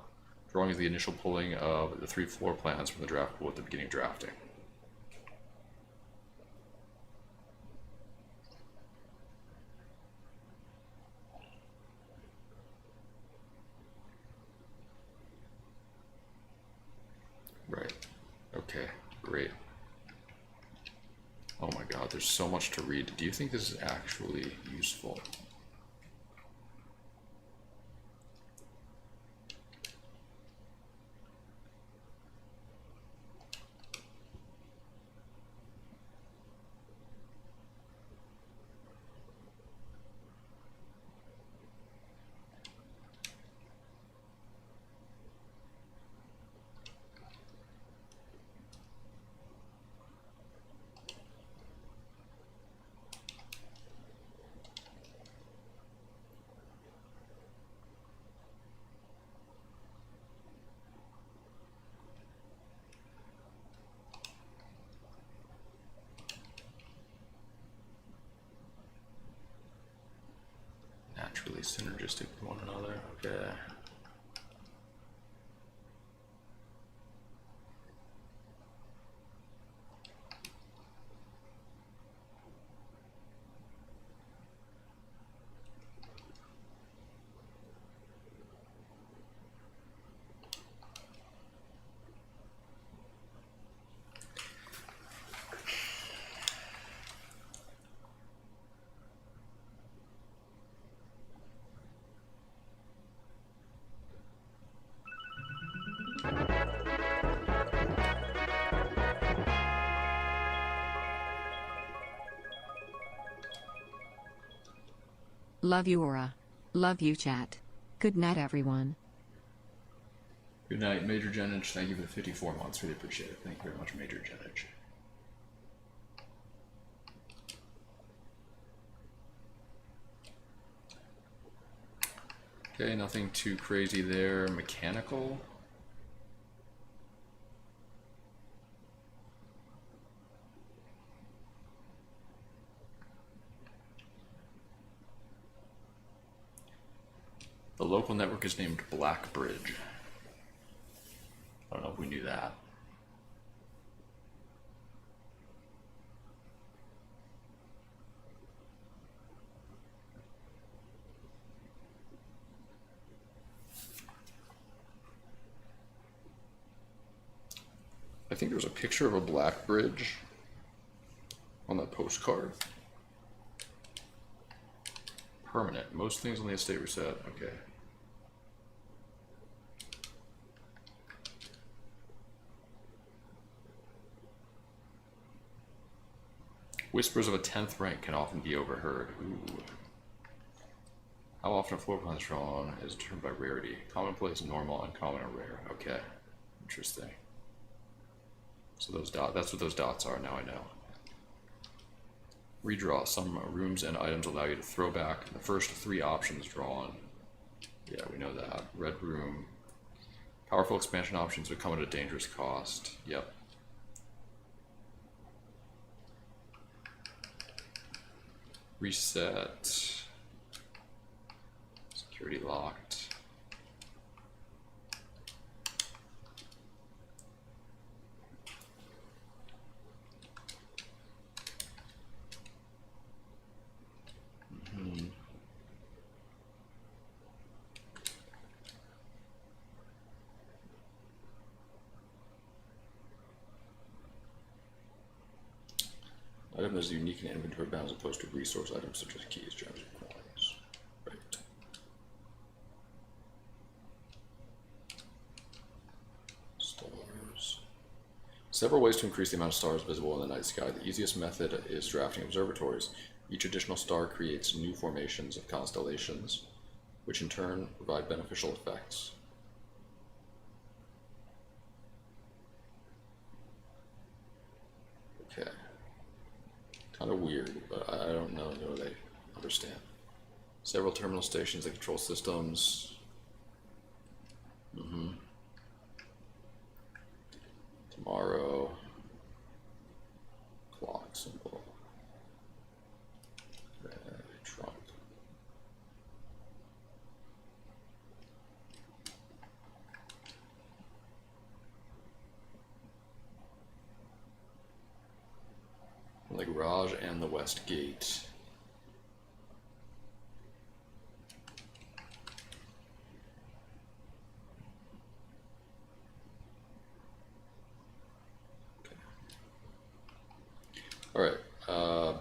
Drawing is the initial pulling of the 3 floor plans from the draft pool at the beginning of drafting. Right. Okay, great. Oh my god, there's so much to read. Do you think this is actually useful? Naturally synergistic with one another. Okay. Love you, Aura. Love you, chat. Good night, everyone. Good night, Major Genage. Thank you for the 54 months. Really appreciate it. Thank you very much, Major Genage. Okay, nothing too crazy there. Mechanical. The local network is named Blackbridge. I don't know if we knew that. I think there was a picture of a black bridge on that postcard. Permanent. Most things on the estate were set. Okay. Whispers of a 10th rank can often be overheard. Ooh. How often a floor plan is drawn is determined by rarity. Commonplace, normal, uncommon, or rare. Okay. Interesting. So those dots, that's what those dots are, now I know. Redraw. Some rooms and items allow you to throw back the first 3 options drawn. Yeah, we know that. Red room. Powerful expansion options would come at a dangerous cost. Yep. Reset. Security locked. Item is unique in inventory bound as opposed to resource items such as keys, gems, and coins. Right. Stars. Several ways to increase the amount of stars visible in the night sky. The easiest method is drafting observatories. Each additional star creates new formations of constellations, which in turn provide beneficial effects. Okay. Kind of weird, but I don't know if they understand. Several terminal stations that control systems. Tomorrow. Clock symbol. Trunk. Like Raj and the West Gate. Okay. All right.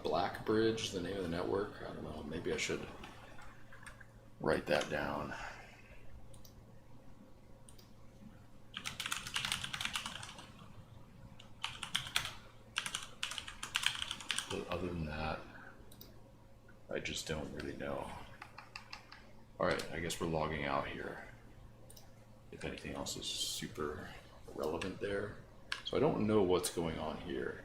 Black Bridge, the name of the network. I don't know. Maybe I should write that down. But other than that, I just don't really know. Alright, I guess we're logging out here. If anything else is super relevant there. So I don't know what's going on here.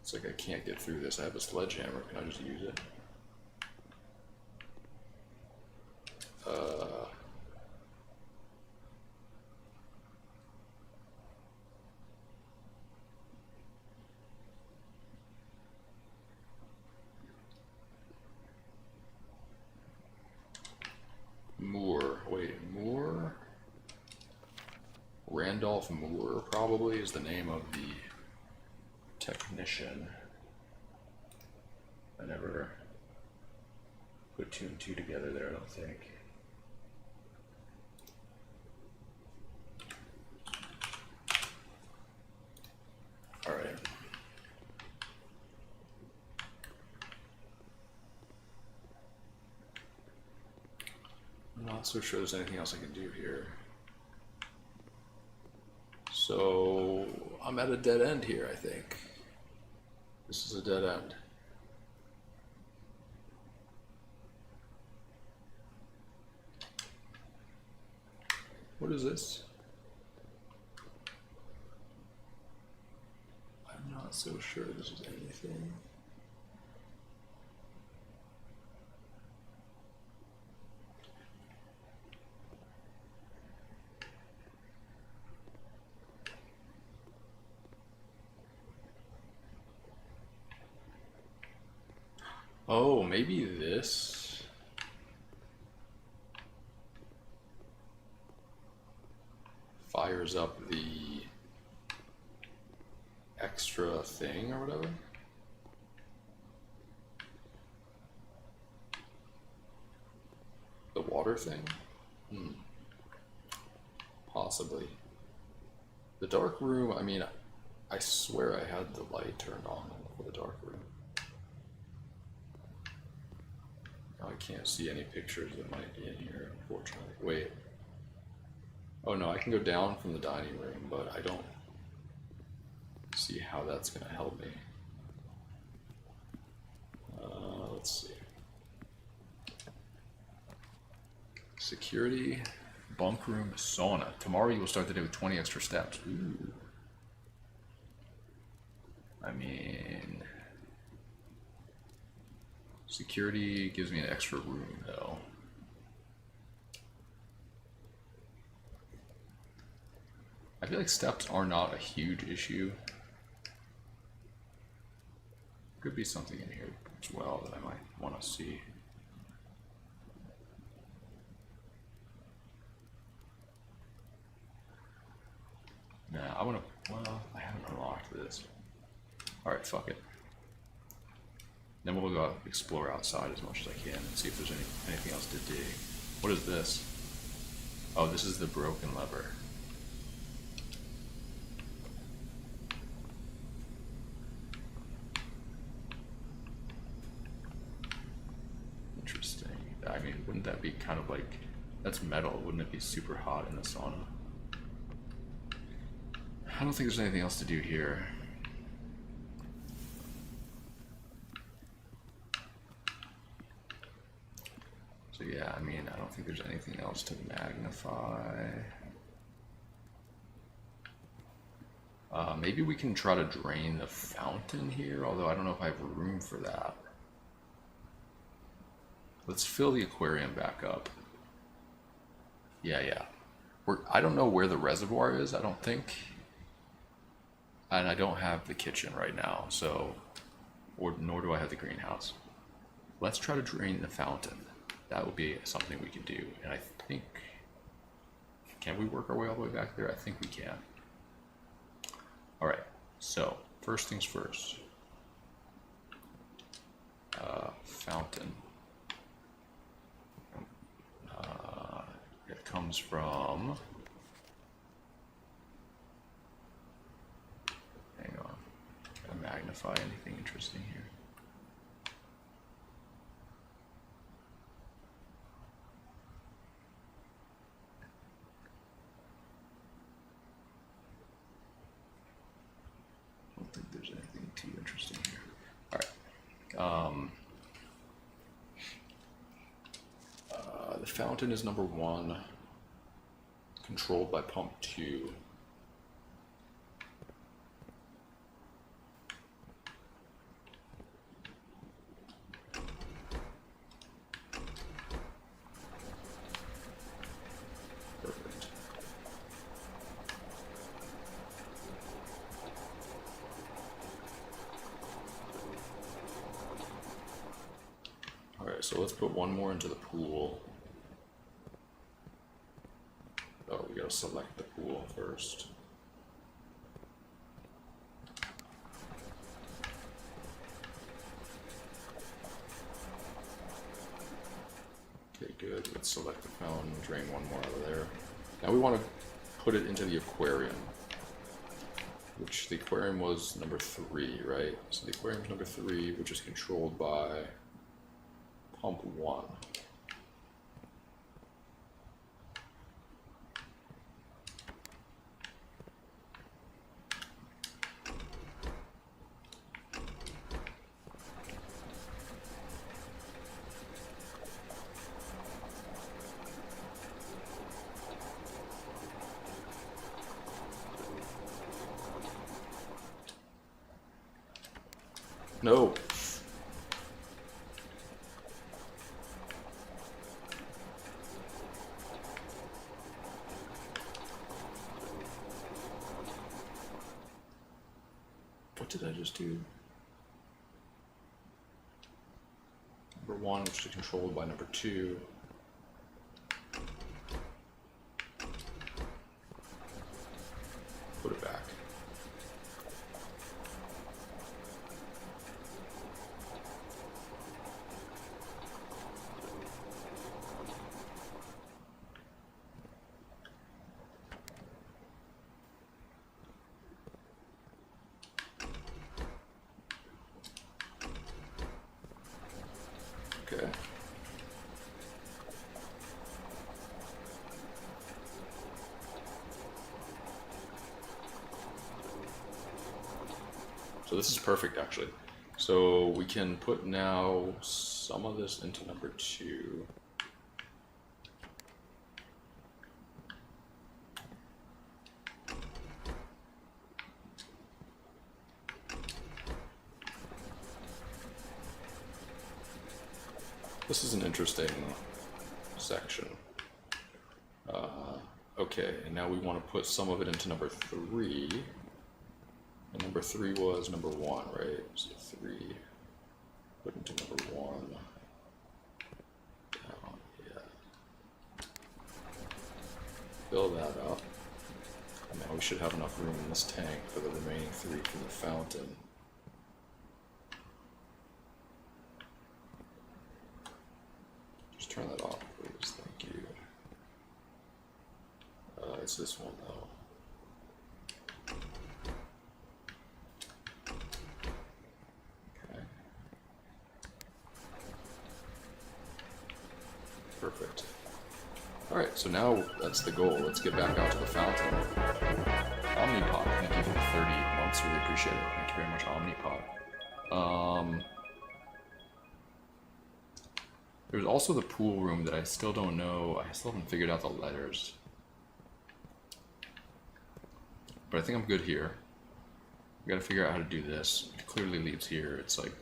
It's like I can't get through this. I have a sledgehammer. Can I just use it? Moore. Wait, Moore? Randolph Moore probably is the name of the technician. I never put 2 and 2 together there, I don't think. All right. I'm not so sure there's anything else I can do here. So I'm at a dead end here, I think. This is a dead end. What is this? I'm not so sure this is anything. Oh, maybe this? Fires up the extra thing or whatever? The water thing? Possibly. The dark room, I mean, I swear I had the light turned on for the dark room. I can't see any pictures that might be in here, unfortunately. Wait. Oh no, I can go down from the dining room, but I don't see how that's gonna help me. Let's see. Security, bunk room, sauna. Tomorrow you will start the day with 20 extra steps. Ooh. I mean, security gives me an extra room though. I feel like steps are not a huge issue. Could be something in here as well that I might want to see. Nah, I want to, well, I haven't unlocked this. Alright, fuck it. Then we'll go out, explore outside as much as I can and see if there's anything else to dig. What is this? Oh, this is the broken lever. Interesting. I mean, wouldn't that be kind of like, that's metal, wouldn't it be super hot in the sauna? I don't think there's anything else to do here. So yeah, I mean, I don't think there's anything else to magnify. Maybe we can try to drain the fountain here, although I don't know if I have room for that. Let's fill the aquarium back up. Yeah. I don't know where the reservoir is, I don't think. And I don't have the kitchen right now, so, nor do I have the greenhouse. Let's try to drain the fountain. That would be something we can do. And I think, can we work our way all the way back there? I think we can. All right, so first things first. Fountain. It comes from, hang on, gotta magnify anything interesting here. I don't think there's anything too interesting here. All right. The fountain is number 1, controlled by pump 2. Perfect. All right, so let's put one more into the pool. Oh, we gotta select the pool first. Okay, good. Let's select the fountain, drain one more out of there. Now we want to put it into the aquarium, which the aquarium was number 3, right? So the aquarium's number 3, which is controlled by pump 1. No. What did I just do? Number 1, which is controlled by number 2. Put it back. Okay. So this is perfect, actually. So we can put now some of this into number 2. This is an interesting section. Okay, and now we want to put some of it into number 3. And number 3 was number 1, right? So 3, put into number 1. Down, yeah. Fill that up. And now we should have enough room in this tank for the remaining 3 from the fountain. Just turn that off, please. Thank you. It's this one, though. Okay. Perfect. Alright, so now that's the goal. Let's get back out to the fountain. Omnipod, thank you for the 30 months. Really appreciate it. Thank you very much, Omnipod. There's also the pool room that I still don't know. I still haven't figured out the letters. But I think I'm good here. We gotta figure out how to do this. It clearly leads here. It's like,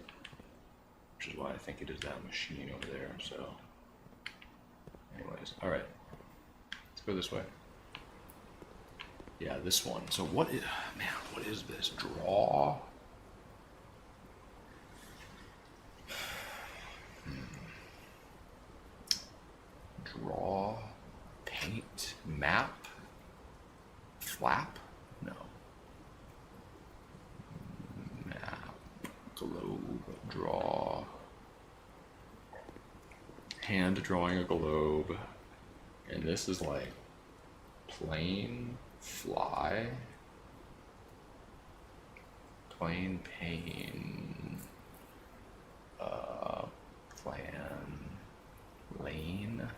which is why I think it is that machine over there. So, anyways, all right. Let's go this way. Yeah, this one. So what is, man, what is this? Draw? Draw, paint, map, flap? No. Map, globe, draw. Hand drawing a globe. And this is like plane, fly, plane, pane, plan, lane.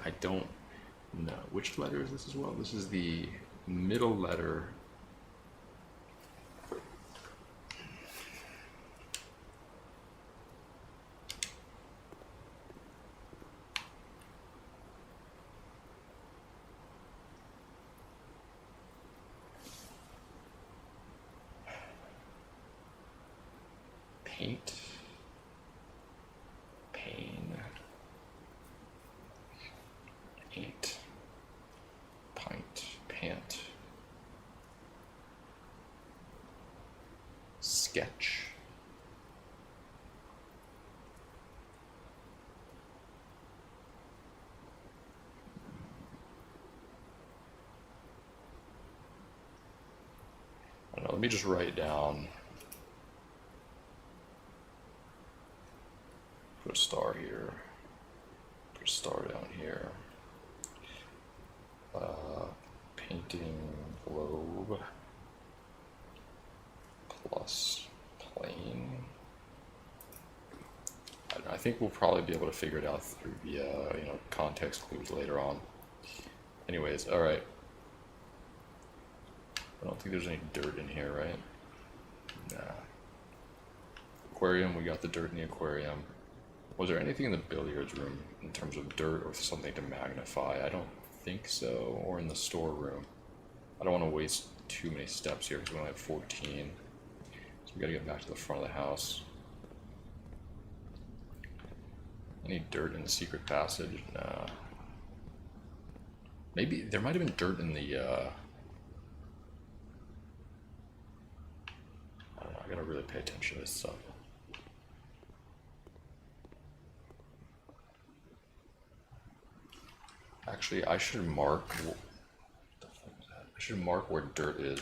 I don't know. Which letter is this as well? This is the middle letter. Paint. Paint. Pint. Pant. Sketch. I don't know, let me just write down. Put a star here. Put a star down here. Painting globe plus plane. I think we'll probably be able to figure it out through the context clues later on. Anyways, all right. I don't think there's any dirt in here, right? Nah. Aquarium, we got the dirt in the aquarium. Was there anything in the billiards room in terms of dirt or something to magnify? I don't think so. Or in the storeroom. I don't want to waste too many steps here because we only have 14. So we gotta get back to the front of the house. Any dirt in the secret passage? Nah. Maybe there might have been dirt in the I don't know, I gotta really pay attention to this stuff. Actually, I should mark. What the fuck is that? I should mark where dirt is.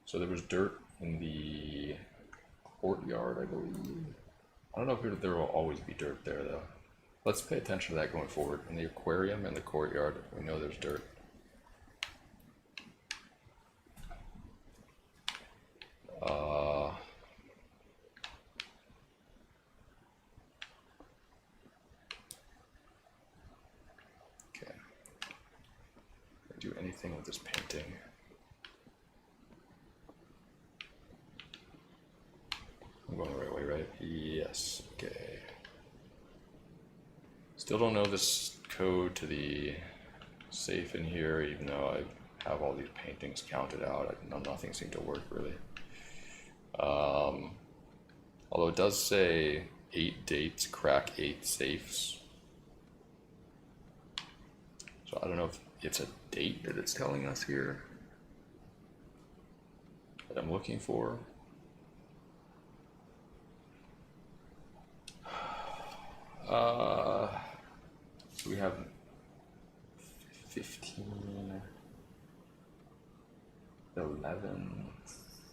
So there was dirt in the courtyard, I believe. I don't know if there will always be dirt there, though. Let's pay attention to that going forward. In the aquarium and the courtyard, we know there's dirt. anything with this painting. I'm going the right way, right? Yes, okay. Still don't know this code to the safe in here, even though I have all these paintings counted out. Nothing seemed to work really. Although it does say 8 dates, crack 8 safes. So I don't know if it's a date that it's telling us here that I'm looking for. So we have 15, 11,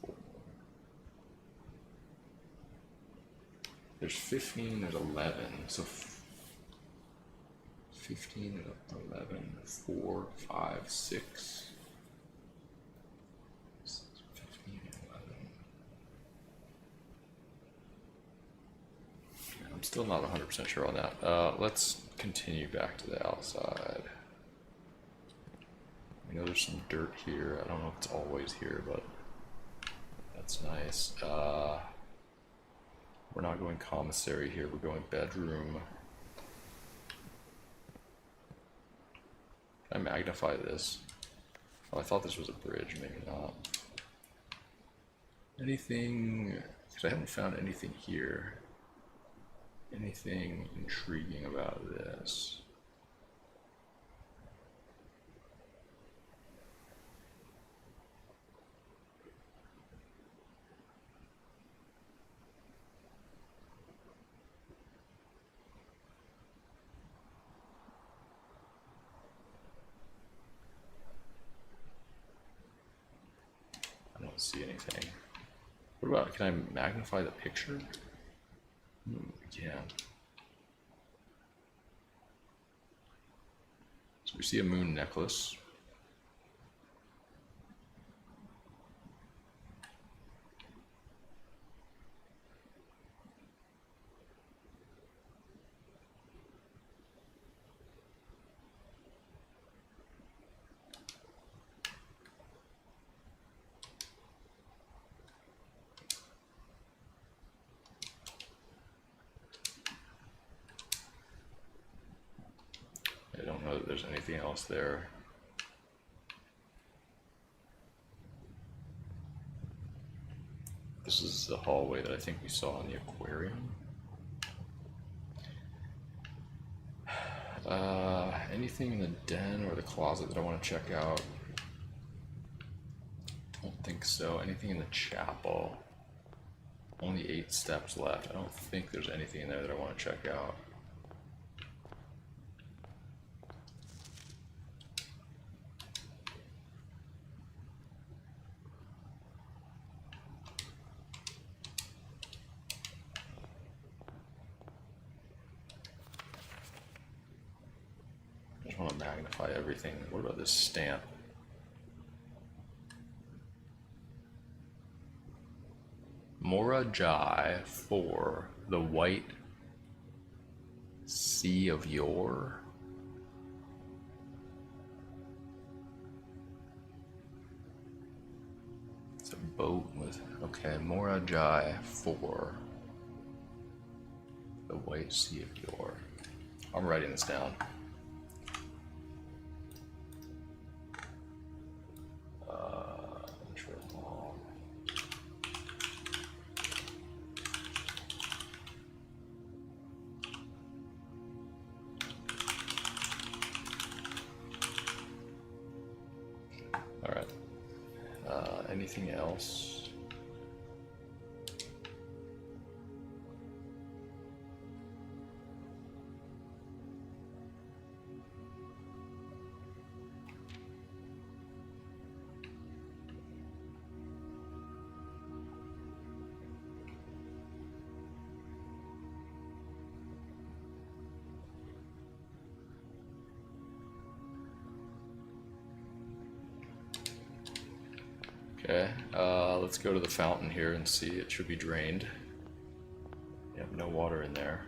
4. There's 15, there's 11, so 15, 11, 4, 5, 6, 15, 11. I'm still not 100% sure on that. Let's continue back to the outside. I know there's some dirt here. I don't know if it's always here, but that's nice. We're not going commissary here, we're going bedroom. Can I magnify this? Oh, I thought this was a bridge, maybe not. Anything, because I haven't found anything here. Anything intriguing about this? I don't see anything. What about, can I magnify the picture? Yeah. So we see a moon necklace. I don't know that there's anything else there. This is the hallway that I think we saw in the aquarium. Anything in the den or the closet that I want to check out? Don't think so. Anything in the chapel? Only 8 steps left. I don't think there's anything in there that I want to check out. I just want to magnify everything. What about this stamp? Morajai for the White Sea of Yore. It's a boat with, okay, Morajai for the White Sea of Yore. I'm writing this down. Alright. Anything else? Okay, let's go to the fountain here and see. It should be drained. You have no water in there.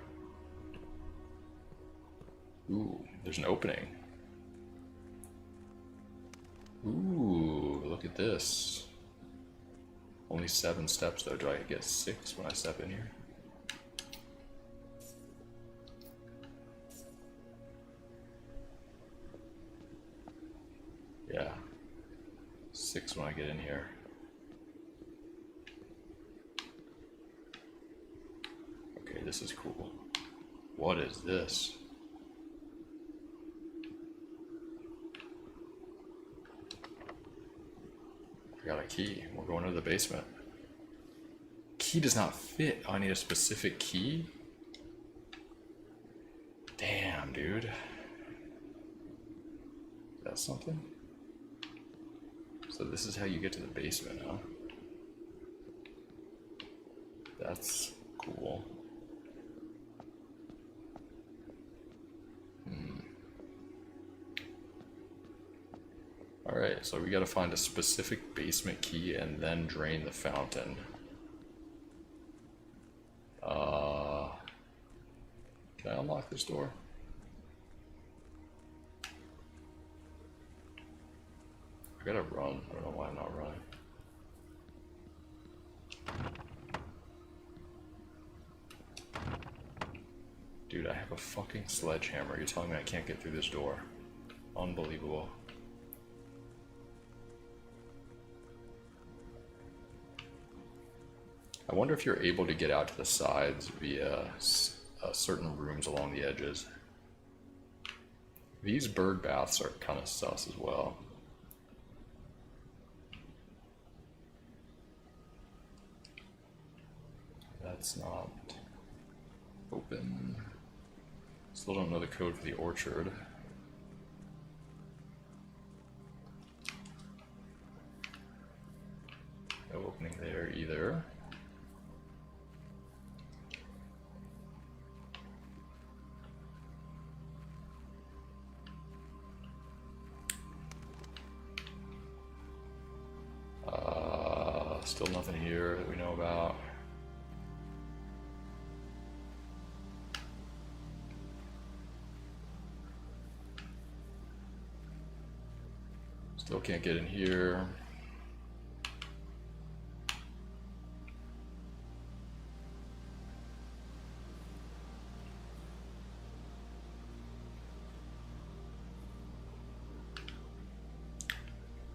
Ooh, there's an opening. Ooh, look at this. Only 7 steps though. Do I get 6 when I step in here? Yeah. 6 when I get in here. Okay, this is cool. What is this? I got a key. We're going to the basement. Key does not fit. Oh, I need a specific key? Damn, dude. That's something? So this is how you get to the basement, huh? That's cool. Alright, so we gotta find a specific basement key and then drain the fountain. Can I unlock this door? I gotta run. I don't know why I'm not running. Dude, I have a fucking sledgehammer. You're telling me I can't get through this door? Unbelievable. I wonder if you're able to get out to the sides via certain rooms along the edges. These bird baths are kind of sus as well. That's not open. Still don't know the code for the orchard. No opening there either. Still nothing here that we know about. Still can't get in here.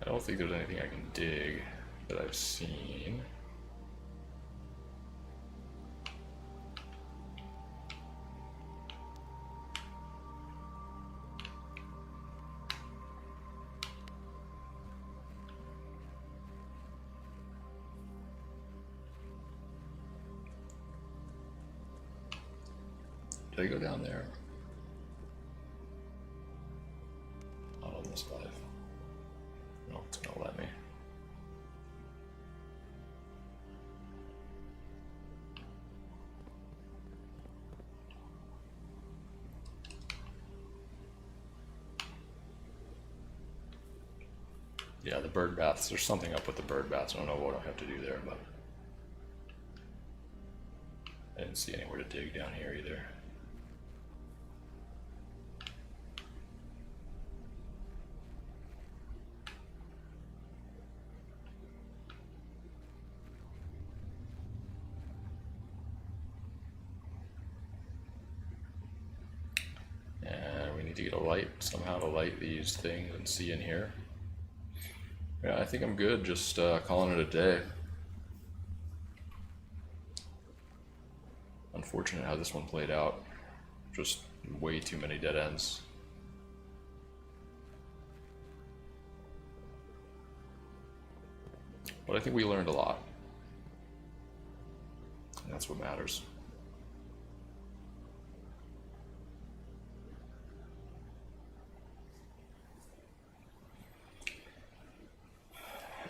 I don't think there's anything I can dig that I've seen. Did I go down there? Not on this life. No, it's gonna let me. Yeah, the bird baths. There's something up with the bird baths. I don't know what I have to do there, but I didn't see anywhere to dig down here either. And we need to get a light somehow to light these things and see in here. Yeah, I think I'm good, just calling it a day. Unfortunate how this one played out. Just way too many dead ends. But I think we learned a lot. And that's what matters.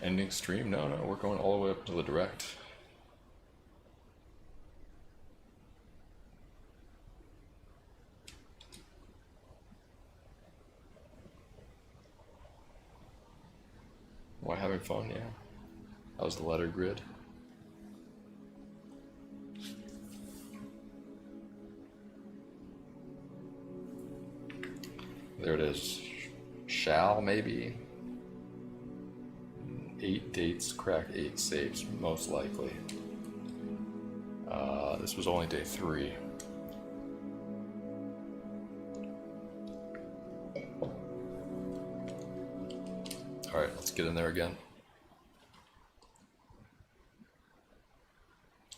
Ending stream? No, we're going all the way up to the direct. Why, having fun? Yeah. That was the letter grid. There it is. Shall, maybe? 8 dates, crack 8 safes, most likely. This was only day 3. Alright, let's get in there again.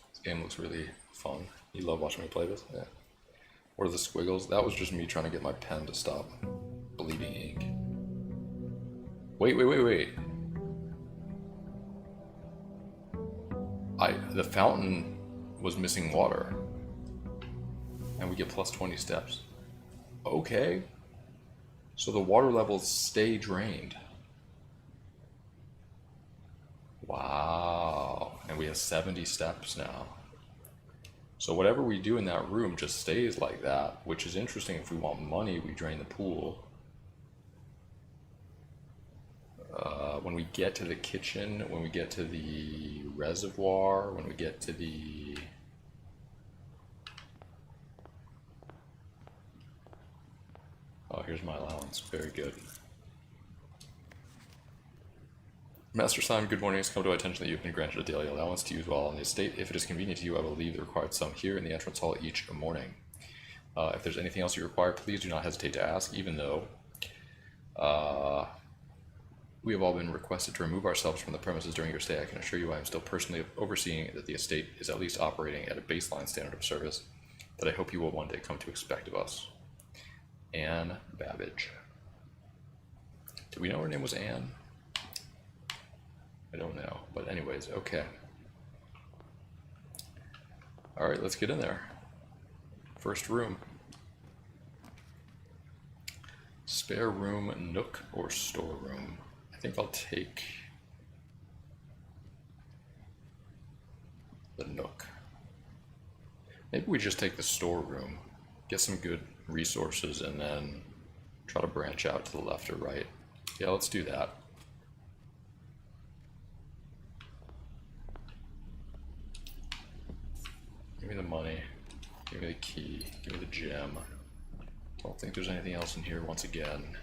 This game looks really fun. You love watching me play this? Yeah. What are the squiggles? That was just me trying to get my pen to stop bleeding ink. Wait. The fountain was missing water. And we get plus 20 steps. Okay. So the water levels stay drained. Wow. And we have 70 steps now. So whatever we do in that room just stays like that, which is interesting. If we want money, we drain the pool. When we get to the kitchen, when we get to the reservoir, when we get to the... Oh, here's my allowance. Very good. Master Simon, good morning. It's come to my attention that you've been granted a daily allowance to use while on the estate. If it is convenient to you, I will leave the required sum here in the entrance hall each morning. If there's anything else you require, please do not hesitate to ask, even though we have all been requested to remove ourselves from the premises during your stay. I can assure you I am still personally overseeing that the estate is at least operating at a baseline standard of service that I hope you will one day come to expect of us. Anne Babbage. Do we know her name was Anne? I don't know, but anyways, okay. Alright, let's get in there. First room. Spare room, nook, or storeroom. I think I'll take the nook. Maybe we just take the storeroom, get some good resources, and then try to branch out to the left or right. Yeah, let's do that. Give me the money, give me the key, give me the gem. Don't think there's anything else in here once again.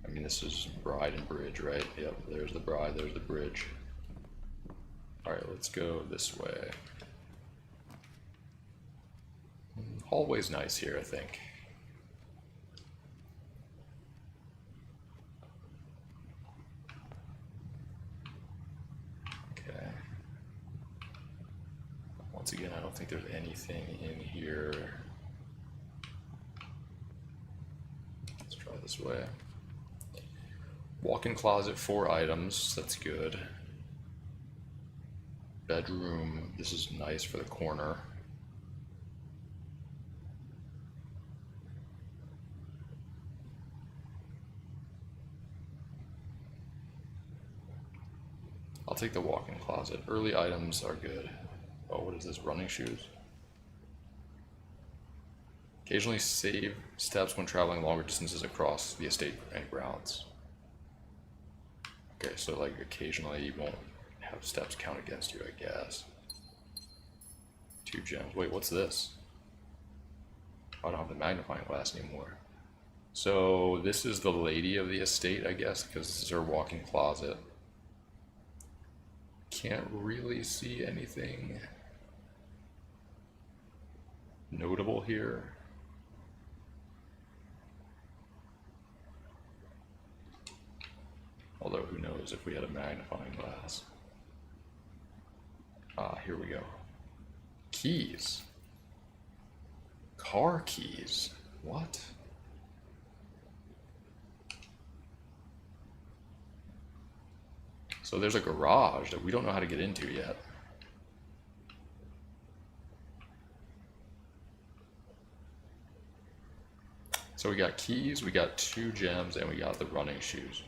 I mean, this is bride and bridge, right? Yep, there's the bride, there's the bridge. Alright, let's go this way. Hallway's nice here, I think. Okay. Once again, I don't think there's anything in here. Let's try this way. Walk-in closet, 4 items, that's good. Bedroom, this is nice for the corner. I'll take the walk-in closet. Early items are good. Oh, what is this? Running shoes? Occasionally save steps when traveling longer distances across the estate and grounds. Okay, so like occasionally you won't have steps count against you, I guess. 2 gems. Wait, what's this? I don't have the magnifying glass anymore. So this is the lady of the estate, I guess, because this is her walk-in closet. Can't really see anything notable here. Although who knows if we had a magnifying glass. Ah, here we go. Keys. Car keys. What? So there's a garage that we don't know how to get into yet. So we got keys, we got 2 gems, and we got the running shoes.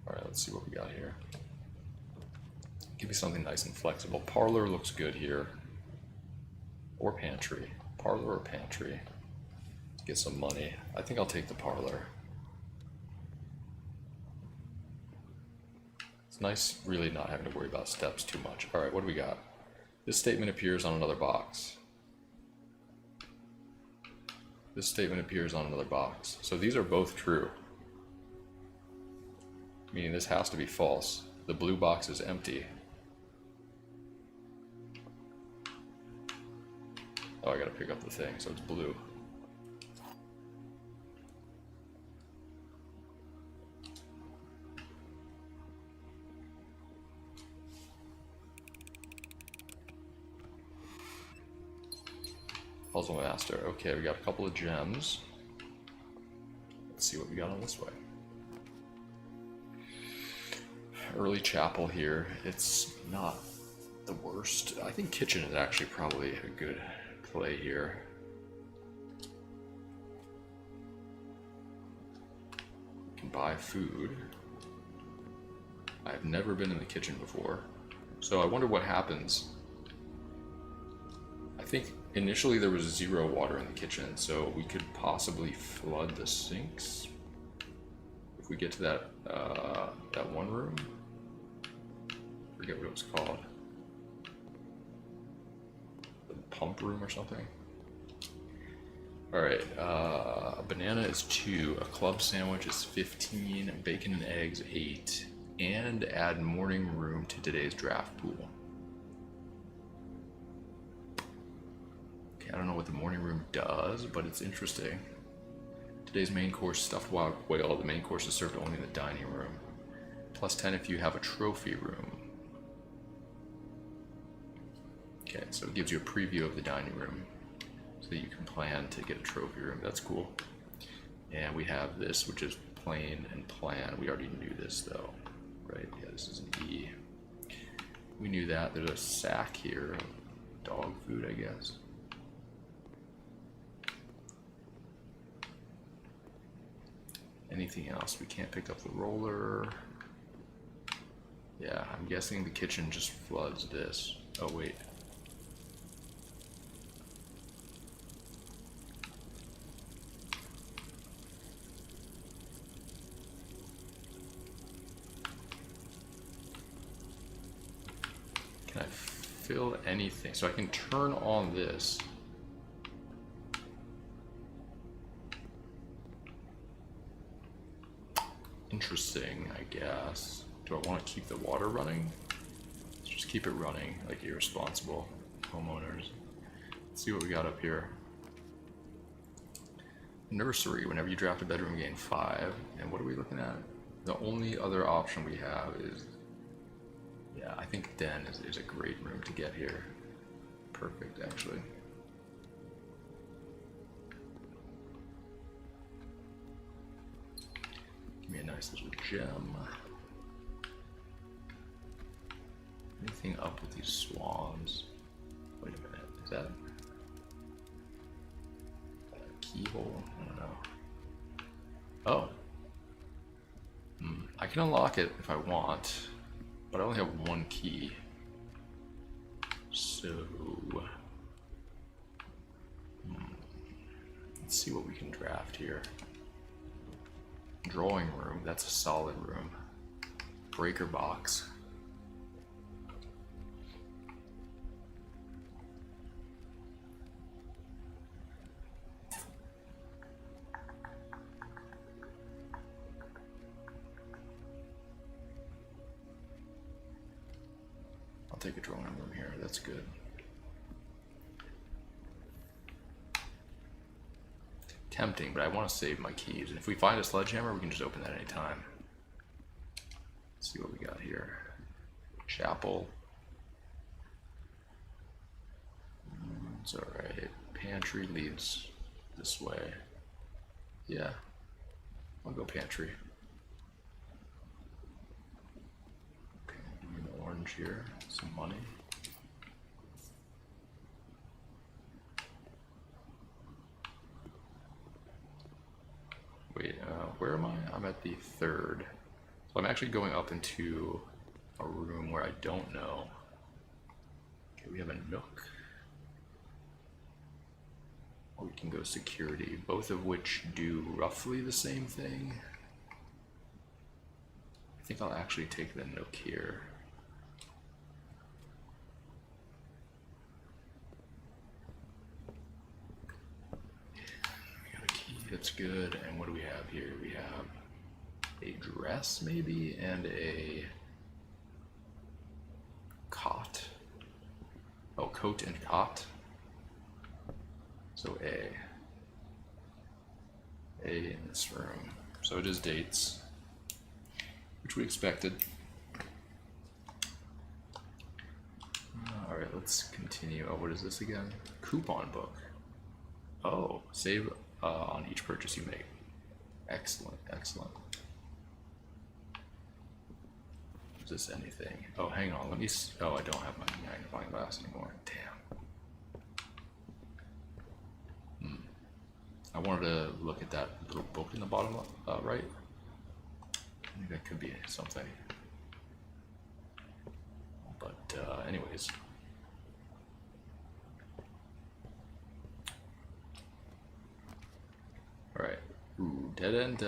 Alright, let's see what we got here. Give me something nice and flexible. Parlor looks good here. Or pantry. Parlor or pantry. Get some money. I think I'll take the parlor. It's nice really not having to worry about steps too much. Alright, what do we got? This statement appears on another box. This statement appears on another box. So these are both true. Meaning this has to be false. The blue box is empty. Oh, I gotta pick up the thing, so it's blue. Puzzle Master. Okay, we got a couple of gems. Let's see what we got on this way. Early chapel here. It's not the worst. I think kitchen is actually probably a good play here. You can buy food. I've never been in the kitchen before, so I wonder what happens. I think initially there was 0 water in the kitchen, so we could possibly flood the sinks if we get to that that one room. I forget what it was called. The pump room or something. Alright, a banana is 2, a club sandwich is 15, bacon and eggs 8, and add morning room to today's draft pool. Okay, I don't know what the morning room does, but it's interesting. Today's main course, stuffed wild quail. The main course is served only in the dining room. Plus 10 if you have a trophy room. Okay, so it gives you a preview of the dining room so that you can plan to get a trophy room. That's cool. And we have this, which is plain and plan. We already knew this though, right? Yeah, this is an E. We knew that. There's a sack here of dog food, I guess. Anything else? We can't pick up the roller. Yeah, I'm guessing the kitchen just floods this. Oh, wait. Can I fill anything? So I can turn on this. Interesting, I guess. Do I want to keep the water running? Let's just keep it running like irresponsible homeowners. Let's see what we got up here. Nursery. Whenever you draft a bedroom, gain 5. And what are we looking at? The only other option we have is, yeah, I think den is a great room to get here. Perfect, actually. Give me a nice little gem. Anything up with these swans? Wait a minute, is that a keyhole? I don't know. Oh. I can unlock it if I want, but I only have 1 key. So let's see what we can draft here. Drawing room, that's a solid room. Breaker box. I'll take a drawing room here, that's good. Tempting, but I want to save my keys. And if we find a sledgehammer, we can just open that anytime. Let's see what we got here. Chapel. It's alright. Pantry leads this way. Yeah. I'll go pantry. Okay, give me an orange here. Some money. Wait, where am I? I'm at the 3rd. So I'm actually going up into a room where I don't know. Okay, we have a nook. Or we can go security, both of which do roughly the same thing. I think I'll actually take the nook here. We got a key, that's good. And what do we have here? We have a dress maybe, and a cot. Oh, coat and cot. So A in this room. So it is dates, which we expected. Alright, let's continue. Oh, what is this again? Coupon book. Oh, save on each purchase you make. Excellent, excellent. Is this anything? Oh, hang on, let me oh, I don't have my magnifying glass anymore. Damn. I wanted to look at that little book in the bottom right. I think that could be something. But anyways. Alright. Ooh, dead end,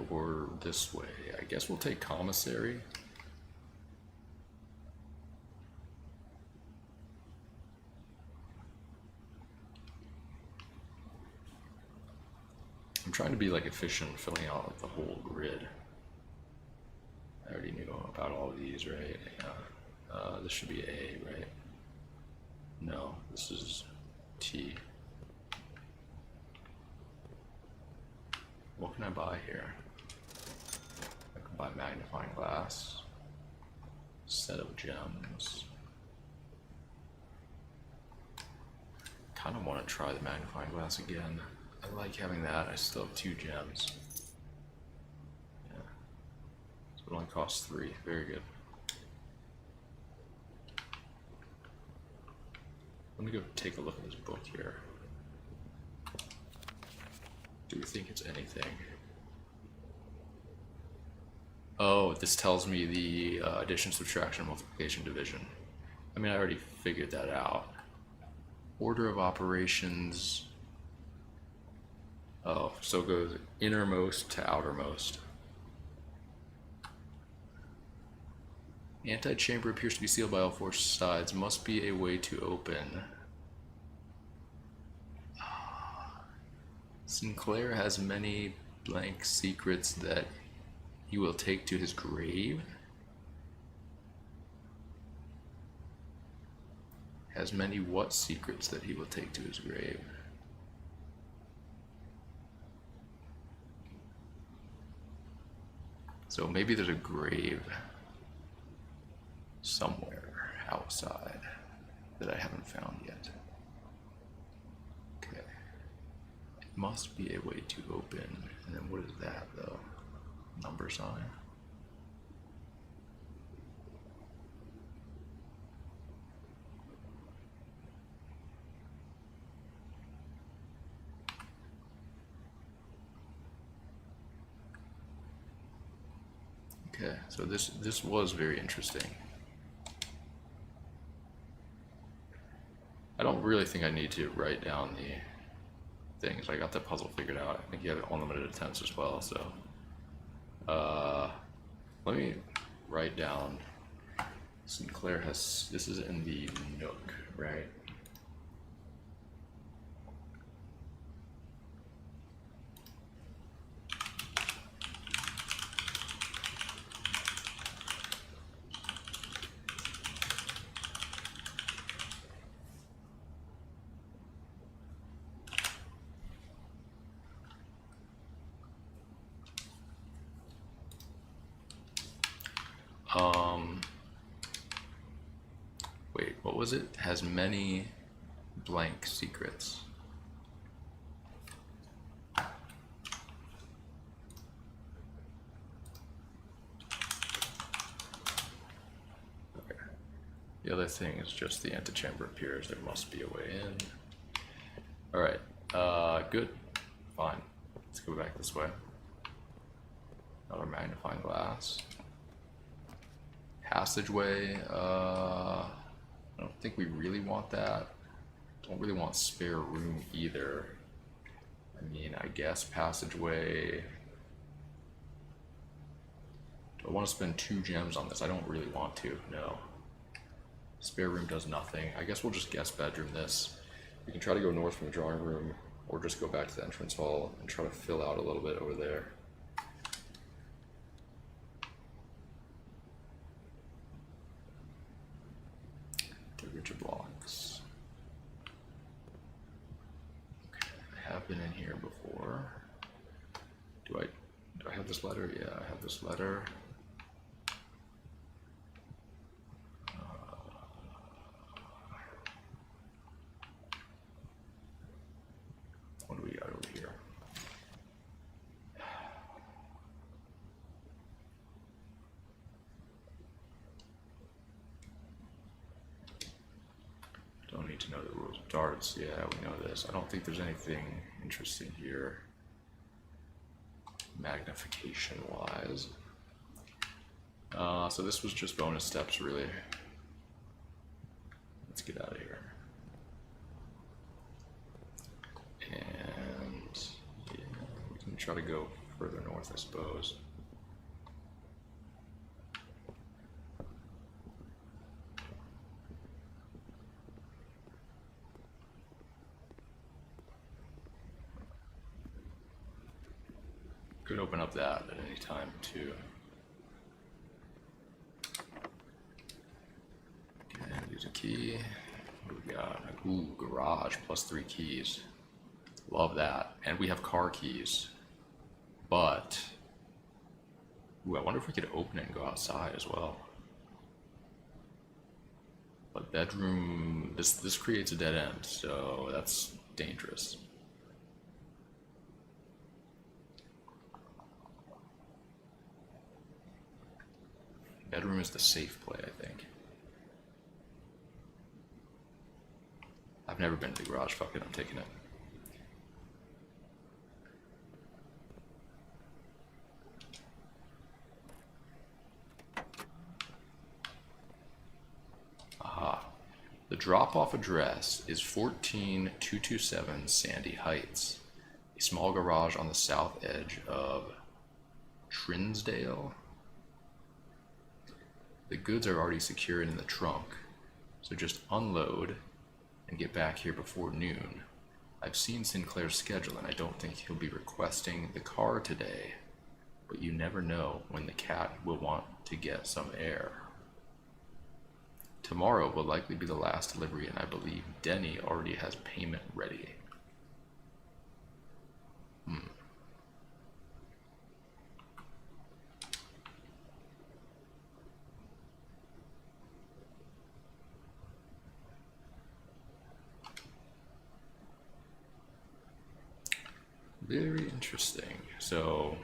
or this way. I guess we'll take commissary. I'm trying to be like efficient, filling out like the whole grid. I already knew about all of these, right? Yeah. This should be A, right? No, this is T. What can I buy here? I can buy magnifying glass, set of gems. Kind of want to try the magnifying glass again. I like having that. I still have 2 gems. Yeah. So it only costs 3. Very good. Let me go take a look at this book here. Do we think it's anything? Oh, this tells me the addition, subtraction, multiplication, division. I mean, I already figured that out. Order of operations. Oh, so it goes innermost to outermost. Antechamber appears to be sealed by all 4 sides. Must be a way to open. Sinclair has many blank secrets that he will take to his grave. Has many what secrets that he will take to his grave? So maybe there's a grave somewhere outside that I haven't found yet. Okay. It must be a way to open. And then what is that though? Number sign? Okay, so this was very interesting. I don't really think I need to write down the things. I got the puzzle figured out. I think you have unlimited attempts as well, so let me write down. Sinclair has, this is in the Nook, right? Wait, what was it? Has many blank secrets. Okay. The other thing is just the antechamber appears. There must be a way in. Alright, good. Fine. Let's go back this way. Another magnifying glass. Passageway, I don't think we really want that. Don't really want spare room either. I mean, I guess passageway. Do I want to spend 2 gems on this? I don't really want to, no. Spare room does nothing. I guess we'll just guess bedroom this. We can try to go north from the drawing room, or just go back to the entrance hall and try to fill out a little bit over there. I've been in here before. Do I have this letter? Yeah, I have this letter. What do we got over here? Don't need to know the rules of darts. Yeah, we know this. I don't think there's anything interesting here, magnification wise. So this was just bonus steps, really. Let's get out of here. And yeah, we can try to go further north, I suppose. Could open up that at any time too. Okay, use a key. What do we got? Ooh, garage plus 3 keys. Love that. And we have car keys. But ooh, I wonder if we could open it and go outside as well. But bedroom, this creates a dead end, so that's dangerous. Bedroom is the safe play, I think. I've never been to the garage. Fuck it, I'm taking it. Aha. The drop-off address is 14227 Sandy Heights, a small garage on the south edge of Trinsdale. The goods are already secured in the trunk, so just unload and get back here before noon. I've seen Sinclair's schedule and I don't think he'll be requesting the car today, but you never know when the cat will want to get some air. Tomorrow will likely be the last delivery and I believe Denny already has payment ready. Very interesting. So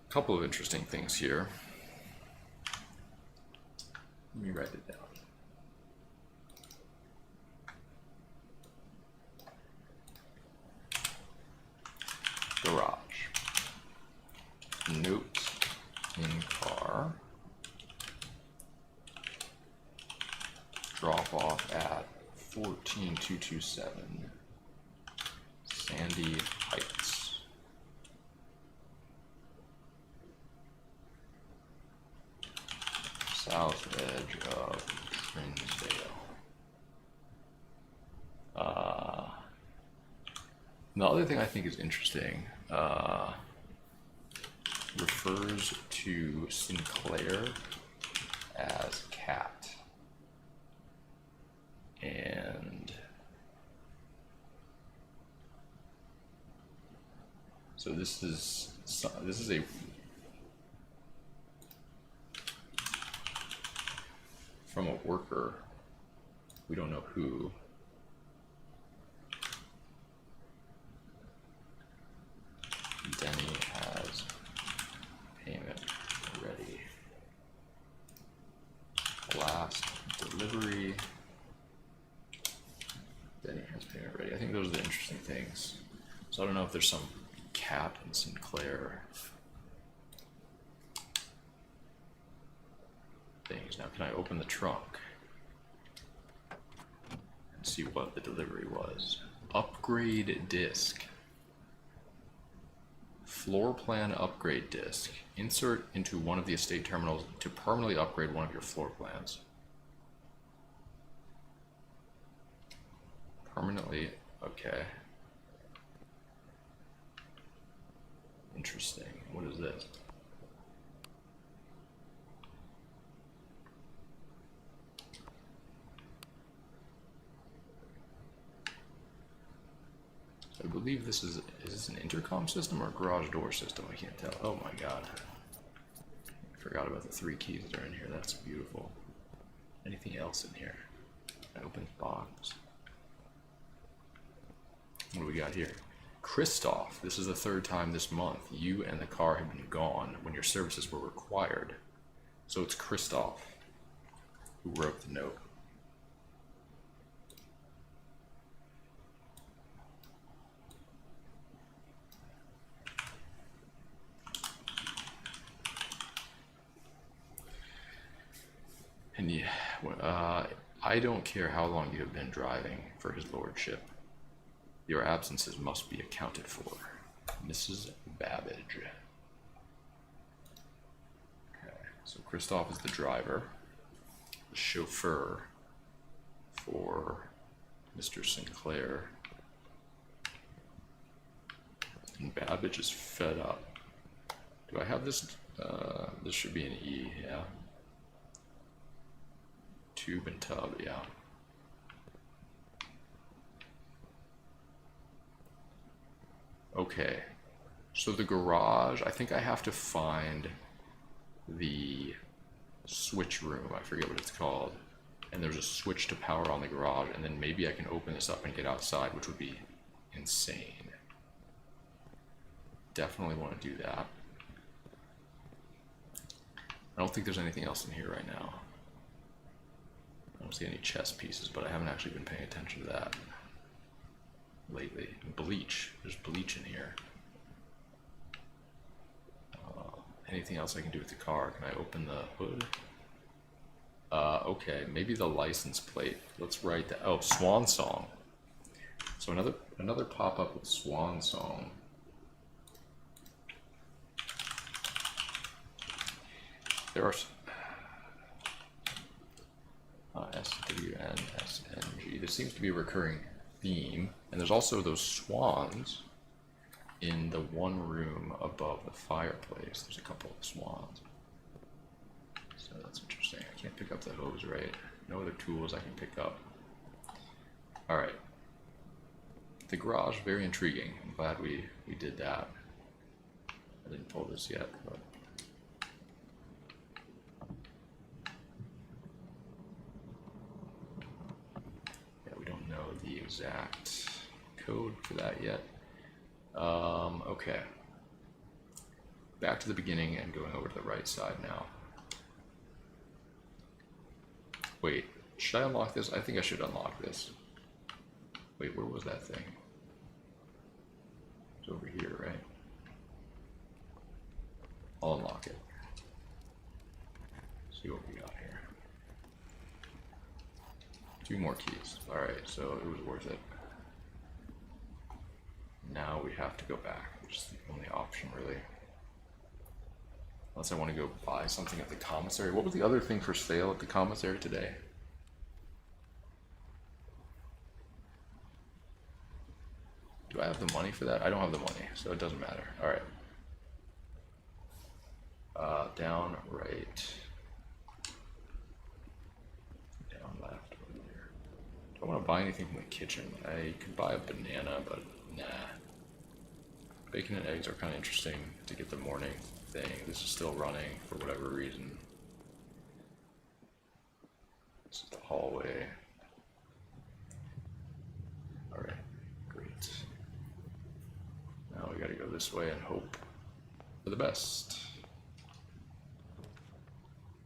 a couple of interesting things here. Let me write it down. Garage. Note in car. Drop off at 14227 Sandy Heights. South edge of Trinsdale. The other thing I think is interesting refers to Sinclair as cat, and so this is a from a worker, we don't know who. Denny has payment ready. Last delivery. Denny has payment ready. I think those are the interesting things. So I don't know if there's some cat in Sinclair things. Now can I open the trunk and see what the delivery was? Upgrade disc. Floor plan upgrade disc. Insert into one of the estate terminals to permanently upgrade one of your floor plans. Permanently, okay. Interesting. What is this? I believe this is this an intercom system or a garage door system? I can't tell. Oh my god. I forgot about the 3 keys that are in here. That's beautiful. Anything else in here? I open the box. What do we got here? Christoph, this is the 3rd time this month. You and the car have been gone when your services were required. So it's Christoph who wrote the note. And yeah, I don't care how long you have been driving for his lordship. Your absences must be accounted for. Mrs. Babbage. Okay, so Christoph is the driver, the chauffeur for Mr. Sinclair. And Babbage is fed up. Do I have this? This should be an E, yeah. Tube and tub, yeah. Okay, so the garage, I think I have to find the switch room, I forget what it's called, and there's a switch to power on the garage, and then maybe I can open this up and get outside, which would be insane. Definitely want to do that. I don't think there's anything else in here right now. I don't see any chess pieces, but I haven't actually been paying attention to that lately. Bleach. There's bleach in here. Anything else I can do with the car? Can I open the hood? Okay, maybe the license plate. Let's write that. Oh, Swan Song. So another pop-up with Swan Song. There are SWNSNG. There seems to be a recurring theme, and there's also those swans in the one room above the fireplace. There's a couple of swans. So that's interesting. I can't pick up the hose, right? No other tools I can pick up. Alright. The garage, very intriguing. I'm glad we did that. I didn't pull this yet, but the exact code for that yet. Okay. Back to the beginning and going over to the right side now. Wait, should I unlock this? I think I should unlock this. Wait, where was that thing? It's over here, right? I'll unlock it. See what we got here. 2 more keys. Alright, so it was worth it. Now we have to go back, which is the only option, really. Unless I want to go buy something at the commissary. What was the other thing for sale at the commissary today? Do I have the money for that? I don't have the money, so it doesn't matter. Alright. Down, right. Down, left. I don't want to buy anything from the kitchen. I could buy a banana, but nah. Bacon and eggs are kind of interesting to get the morning thing. This is still running for whatever reason. This is the hallway. Alright, great. Now we gotta go this way and hope for the best.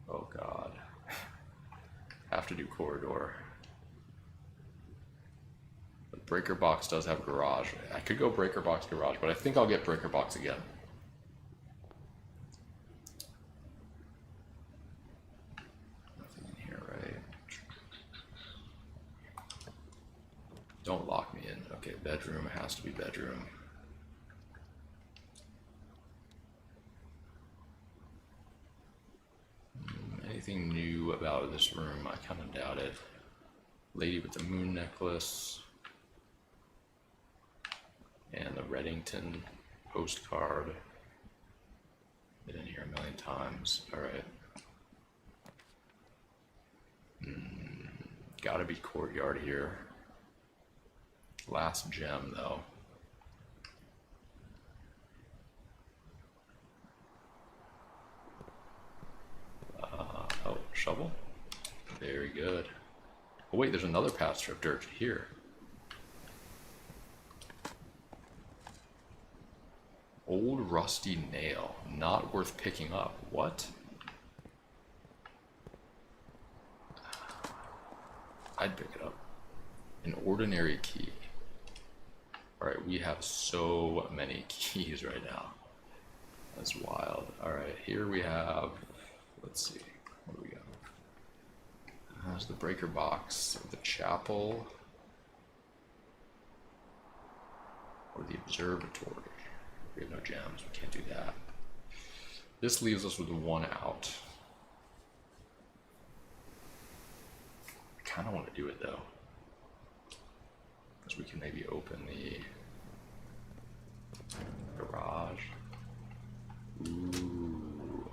Oh god. Have to do corridor. Breaker box does have garage. I could go breaker box garage, but I think I'll get breaker box again. Nothing in here, right? Don't lock me in. Okay, bedroom. It has to be bedroom. Anything new about this room? I kind of doubt it. Lady with the moon necklace. And the Reddington postcard. Been in here a million times. Alright. Gotta be courtyard here. Last gem, though. Oh, shovel? Very good. Oh wait, there's another path strip dirt here. Old rusty nail. Not worth picking up. What? I'd pick it up. An ordinary key. Alright, we have so many keys right now. That's wild. Alright, here we have... Let's see. What do we got? There's the breaker box of the chapel. Or the observatory. We have no gems. We can't do that. This leaves us with one out. I kind of want to do it though. Because we can maybe open the garage. Ooh.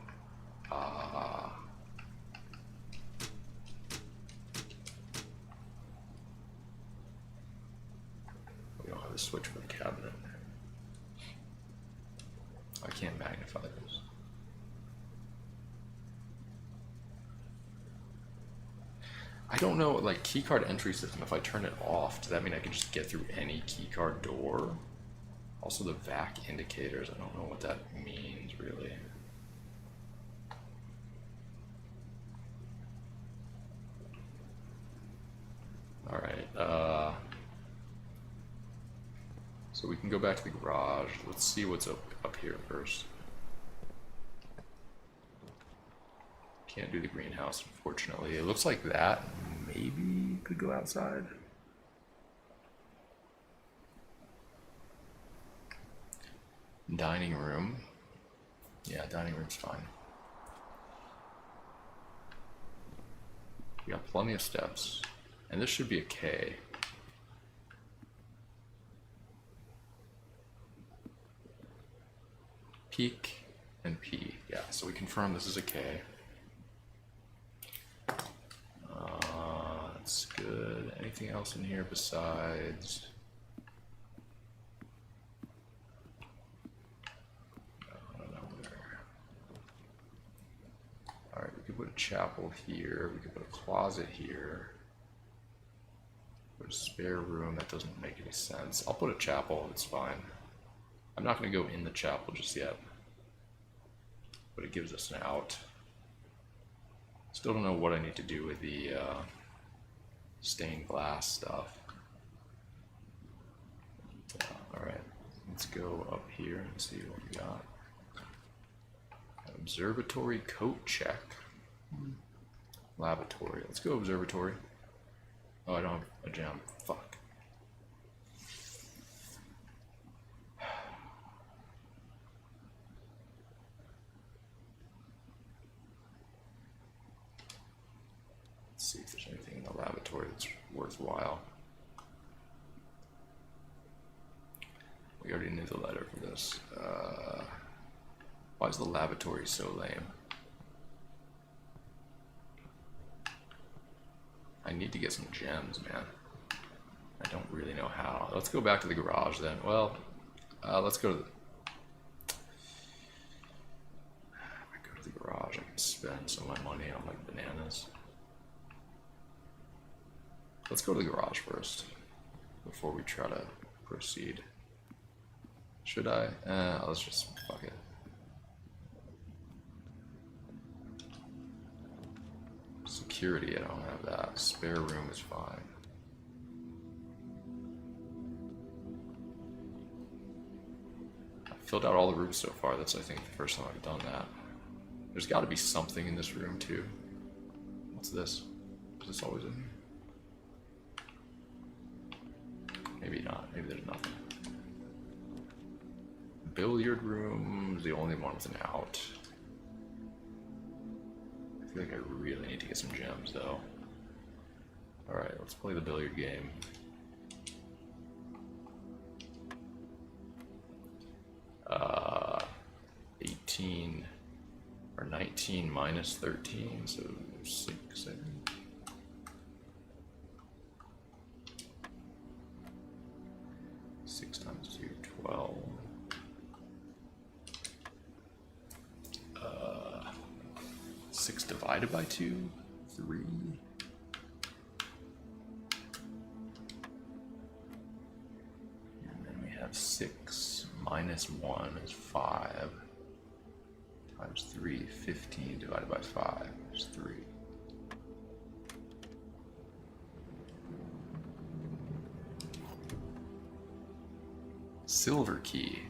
Ah. We don't have a switch for the cabinet. I can't magnify this. I don't know, like, keycard entry system, if I turn it off, does that mean I can just get through any keycard door? Also the VAC indicators, I don't know what that means, really. Alright, so we can go back to the garage. Let's see what's up here first. Can't do the greenhouse, unfortunately. It looks like that maybe could go outside. Dining room. Yeah, dining room's fine. We got plenty of steps. And this should be a K. Peak and P. Yeah, so we confirm this is a K. That's good. Anything else in here besides... I don't know where. Alright, we could put a chapel here. We could put a closet here. Put a spare room. That doesn't make any sense. I'll put a chapel. It's fine. I'm not going to go in the chapel just yet. But it gives us an out. Still don't know what I need to do with the stained glass stuff. Alright, let's go up here and see what we got. Observatory coat check. Lavatory. Let's go observatory. Oh, I don't have a gem. Fuck. See if there's anything in the lavatory that's worthwhile. We already knew the letter for this. Why is the lavatory so lame? I need to get some gems, man. I don't really know how. Let's go back to the garage then. Well, let's go to the... If I go to the garage, I can spend some of my money on like bananas. Let's go to the garage first, before we try to proceed. Should I? Let's just, fuck it. Security, I don't have that. Spare room is fine. I've filled out all the rooms so far. That's, I think, the first time I've done that. There's got to be something in this room, too. What's this? Is this always in here? Maybe not. Maybe there's nothing. Billiard room is the only one with an out. I feel like I really need to get some gems, though. Alright, let's play the billiard game. Uh, 18 Or 19 minus 13, so 6, I think. Times 2, 12. 6 divided by 2, 3. And then we have 6 minus 1 is 5. Times 3, 15 divided by 5 is 3. Silver key.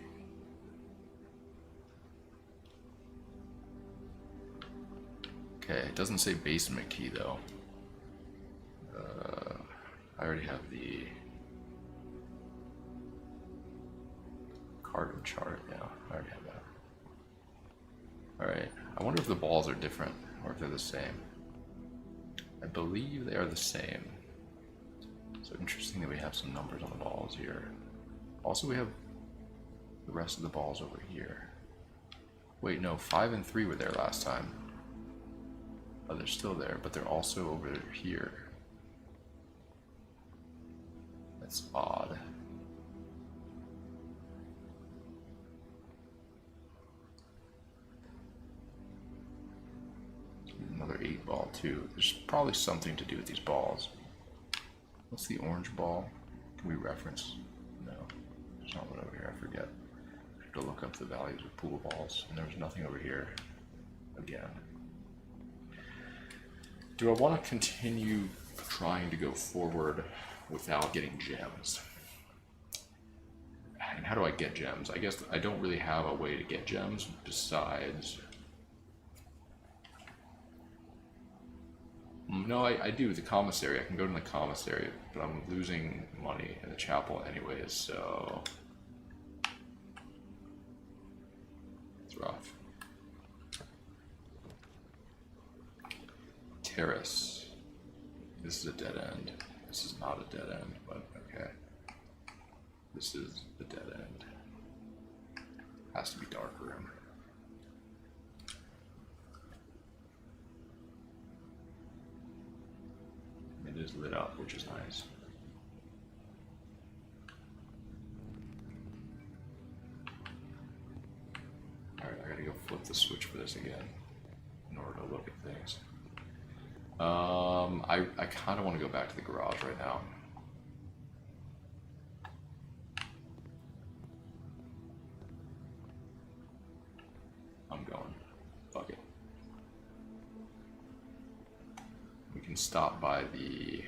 Okay, it doesn't say basement key though. I already have the carbon chart. Yeah, I already have that. Alright, I wonder if the balls are different or if they're the same. I believe they are the same. So interesting that we have some numbers on the balls here. Also, we have the rest of the balls over here. Wait, no, 5 and 3 were there last time. Oh, they're still there, but they're also over here. That's odd. Another 8 ball too. There's probably something to do with these balls. What's the orange ball? Can we reference? No, there's not one over here. I forget. I have to look up the values of pool balls, and there was nothing over here. Again. Do I want to continue trying to go forward without getting gems? And how do I get gems? I guess I don't really have a way to get gems besides... No, I do. The commissary. I can go to the commissary, but I'm losing money in the chapel anyways, so... It's rough. Terrace. This is a dead end. This is not a dead end, but okay. This is a dead end. Has to be dark room. It is lit up, which is nice. Alright, I gotta go flip the switch for this again in order to look at things. I kind of want to go back to the garage right now. I'm going. Fuck it. We can stop by the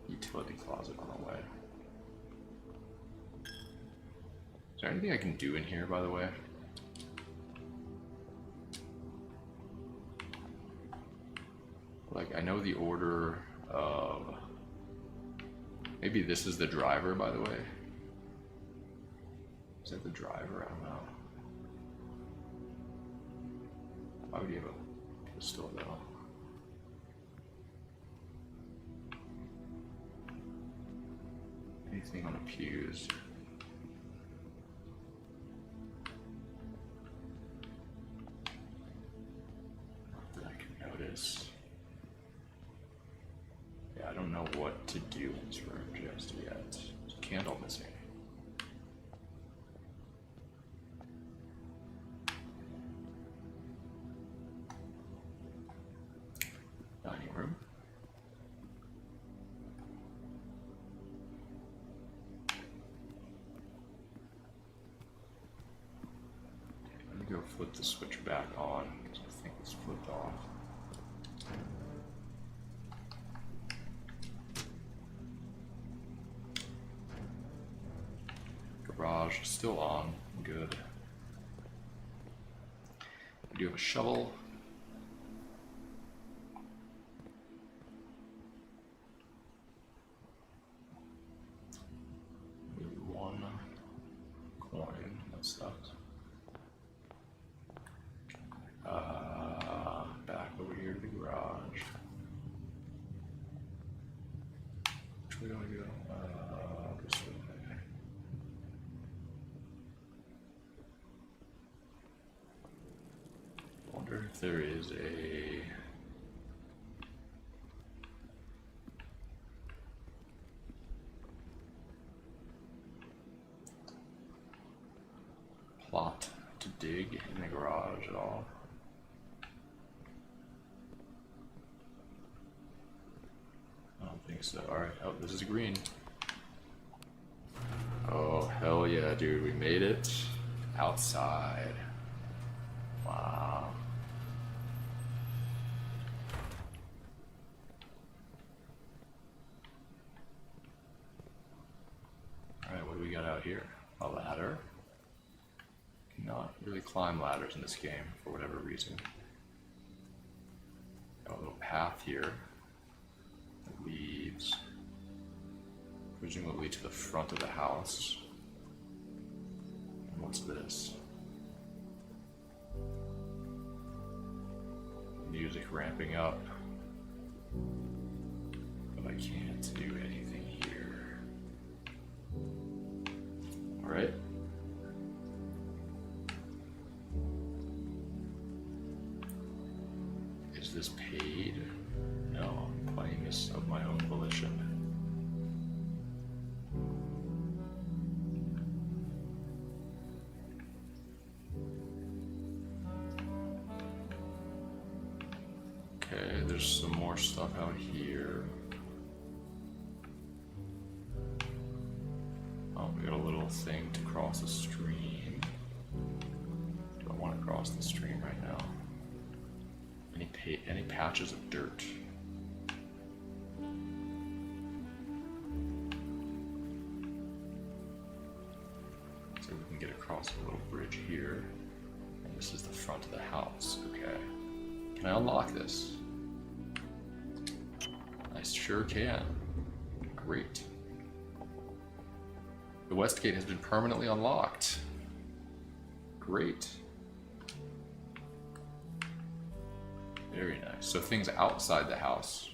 utility closet on the way. Is there anything I can do in here, by the way? Like, I know the order of... Maybe this is the driver, by the way. Is that the driver? I don't know. Why would you have a pistol, though? Anything on the pews? Not that I can notice. Yeah, I don't know what to do in this room just yet. There's a candle missing. Dining room. Let me go flip the switch back on because I think it's flipped off. Garage still on. Good. I do have a shovel. One coin. That sucks. Back over here to the garage. Which way do I go? This way. if there is a... plot to dig in the garage at all. I don't think so. Alright, oh, this is green. Oh, hell yeah, dude, we made it outside. Wow. Alright, what do we got out here? A ladder? Cannot really climb ladders in this game for whatever reason. Got a little path here that leads presumably to the front of the house. And what's this? Music ramping up, but I can't do anything here. Alright. Is this paid? No, I'm playing this of my own volition. Okay, there's some more stuff out here. Oh, we got a little thing to cross the stream. Do I want to cross the stream right now? Any patches of dirt? So we can get across a little bridge here. And this is the front of the house. Okay. Can I unlock this? I sure can. Great. The west gate has been permanently unlocked. Great. Very nice. So things outside the house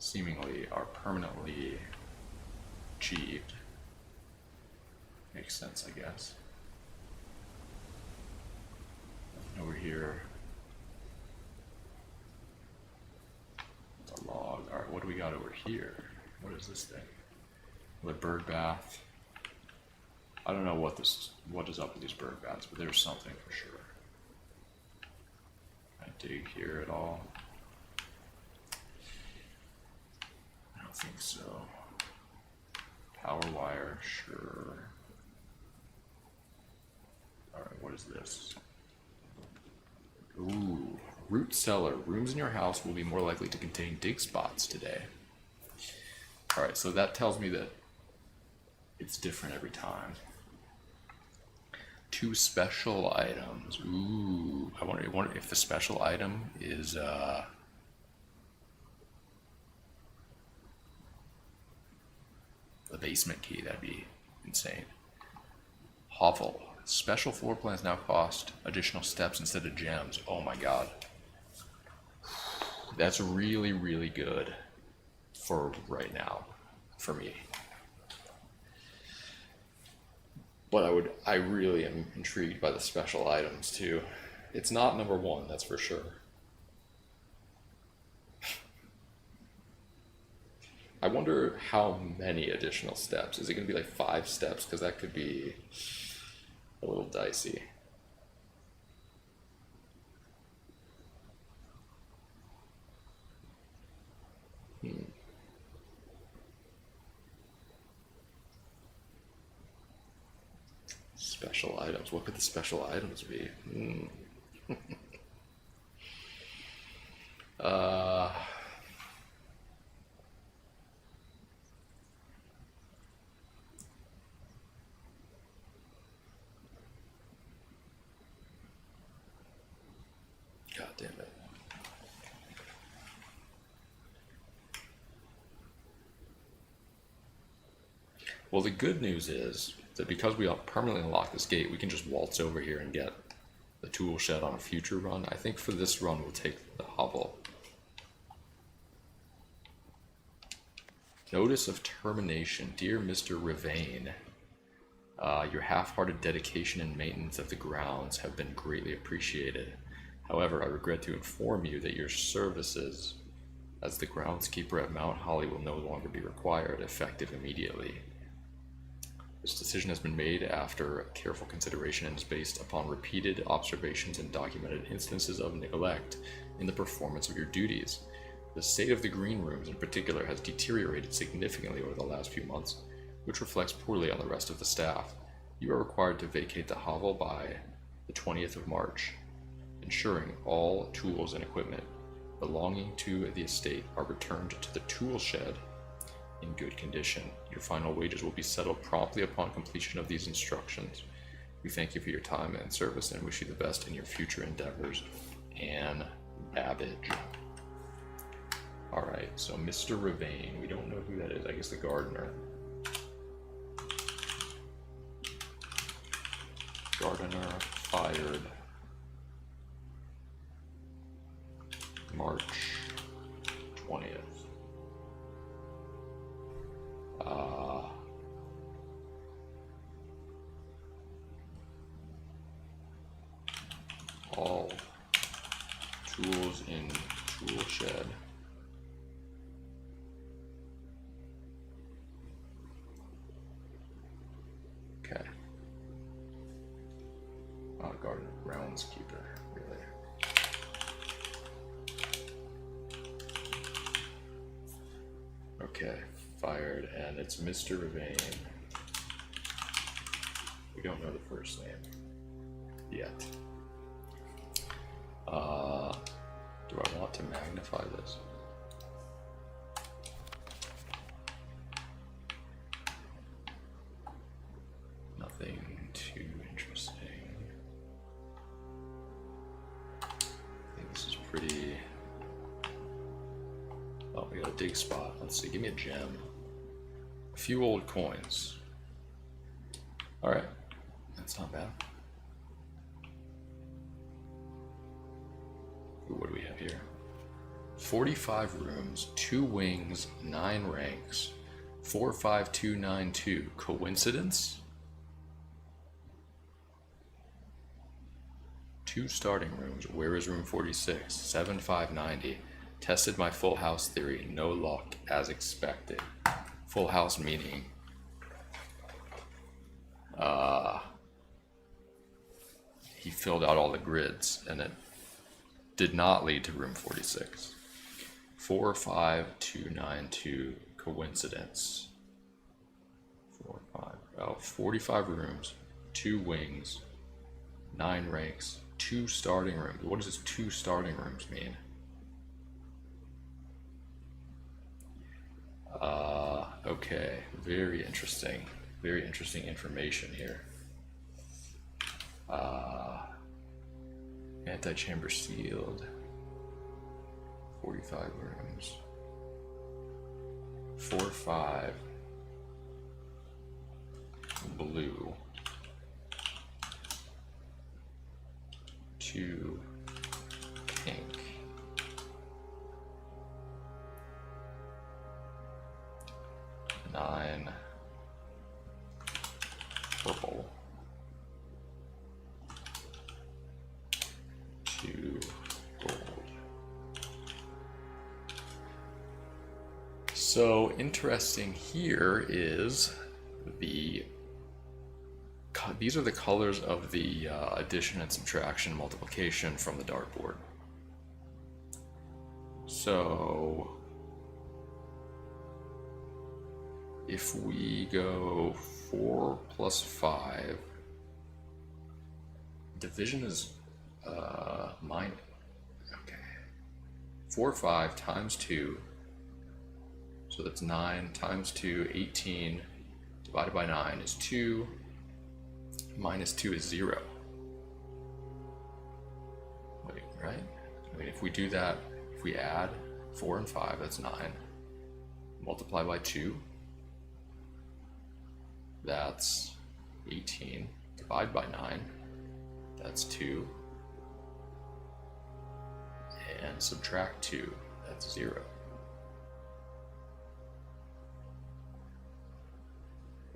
seemingly are permanently achieved. Makes sense, I guess. Nothing over here. It's a log. Alright, what do we got over here? What is this thing? The bird bath. I don't know what is up with these bird baths, but there's something for sure. Dig here at all? I don't think so. Power wire, sure. Alright, what is this? Ooh, root cellar. Rooms in your house will be more likely to contain dig spots today. Alright, so that tells me that it's different every time. 2 special items. Ooh, I wonder if the special item is the basement key. That'd be insane. Hovel. Special floor plans now cost additional steps instead of gems. Oh my god. That's really, really good for right now, for me. But I really am intrigued by the special items too. It's not number 1, that's for sure. I wonder how many additional steps. Is it going to be like 5 steps? Because that could be a little dicey. Special items. What could the special items be? God damn it. Well, the good news is that because we permanently unlock this gate, we can just waltz over here and get the tool shed on a future run. I think for this run, we'll take the hovel. Notice of termination. Dear Mr. Rivane, your half-hearted dedication and maintenance of the grounds have been greatly appreciated. However, I regret to inform you that your services as the groundskeeper at Mount Holly will no longer be required, effective immediately. This decision has been made after careful consideration and is based upon repeated observations and documented instances of neglect in the performance of your duties. The state of the green rooms in particular has deteriorated significantly over the last few months, which reflects poorly on the rest of the staff. You are required to vacate the hovel by the 20th of March, ensuring all tools and equipment belonging to the estate are returned to the tool shed in good condition. Your final wages will be settled promptly upon completion of these instructions. We thank you for your time and service and wish you the best in your future endeavors. Anne Babbage. Alright, so Mr. Ravane, we don't know who that is. I guess the gardener. Gardener fired March 20th. All tools in tool shed. Okay. Garden groundskeeper, really. Okay, fired, and it's Mr. Ravane. We don't know the first name yet. Do I want to magnify this? Nothing too interesting. I think this is pretty... Oh, we got a dig spot. Let's see, give me a gem. A few old coins. Alright, that's not bad. Ooh, what do we have here? 45 rooms, 2 wings, 9 ranks, 45292. Coincidence? 2 starting rooms. Where is room 46? 7590. Tested my full house theory. No luck as expected. Full house meaning he filled out all the grids and it did not lead to room 46. 45292. Coincidence. 45 rooms, 2 wings, 9 ranks, 2 starting rooms. What does this 2 starting rooms mean? Okay, very interesting. Very interesting information here. Antechamber sealed. 45 rooms. 4-5 blue. 2 pink. 9 purple. 2 gold. So interesting here is these are the colors of the addition and subtraction multiplication from the dartboard. So if we go 4 plus 5, division is mine. Okay, 4, 5 times 2, so that's 9 times 2, 18 divided by 9 is 2, minus 2 is 0. Wait, right? I mean, if we do that, if we add 4 and 5, that's 9. Multiply by 2, that's 18. Divide by 9, that's 2. And subtract 2, that's 0.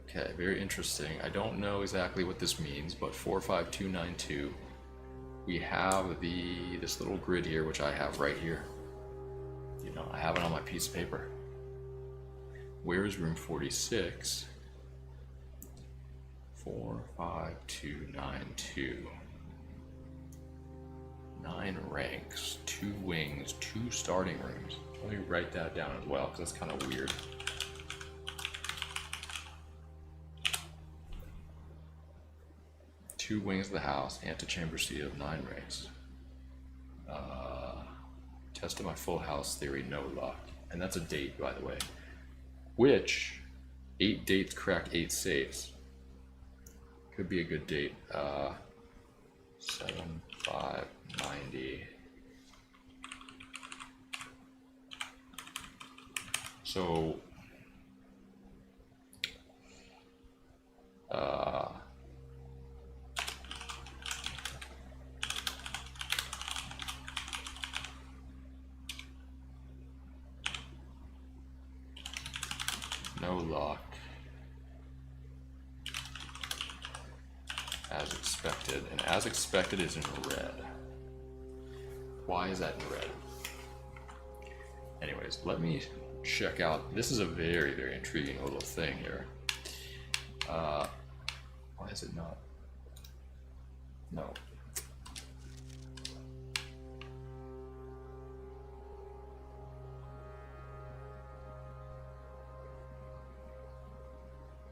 Okay, very interesting. I don't know exactly what this means, but 45292 we have this little grid here, which I have right here. You know, I have it on my piece of paper. Where is room 46? 4, 5, 2, 9, 2. 9 ranks, 2 wings, 2 starting rooms. Let me write that down as well, because that's kind of weird. Two wings of the house, antechamber seat of 9 ranks. Test of my full house theory, no luck. And that's a date, by the way. Which 8 dates crack 8 safes. Could be a good date. 7, 5, 90. So no luck, as expected, and as expected is in red. Why is that in red? Anyways, let me check out. This is a very, very intriguing little thing here. Why is it not? No.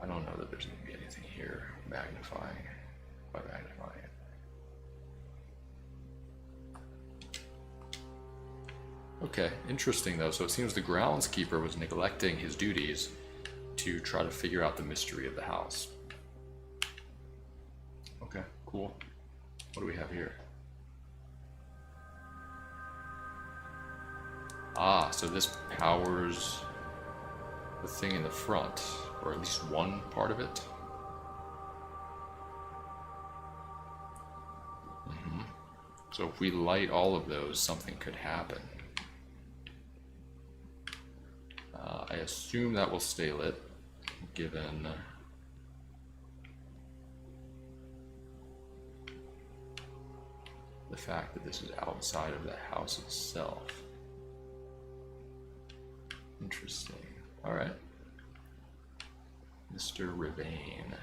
I don't know that there's going to be anything here magnifying by magnifying it. Okay, interesting though. So it seems the groundskeeper was neglecting his duties to try to figure out the mystery of the house. Okay, cool. What do we have here? Ah, so this powers the thing in the front, or at least one part of it. So if we light all of those, something could happen. I assume that will stay lit, given the fact that this is outside of the house itself. Interesting. All right. Mr. Ravane.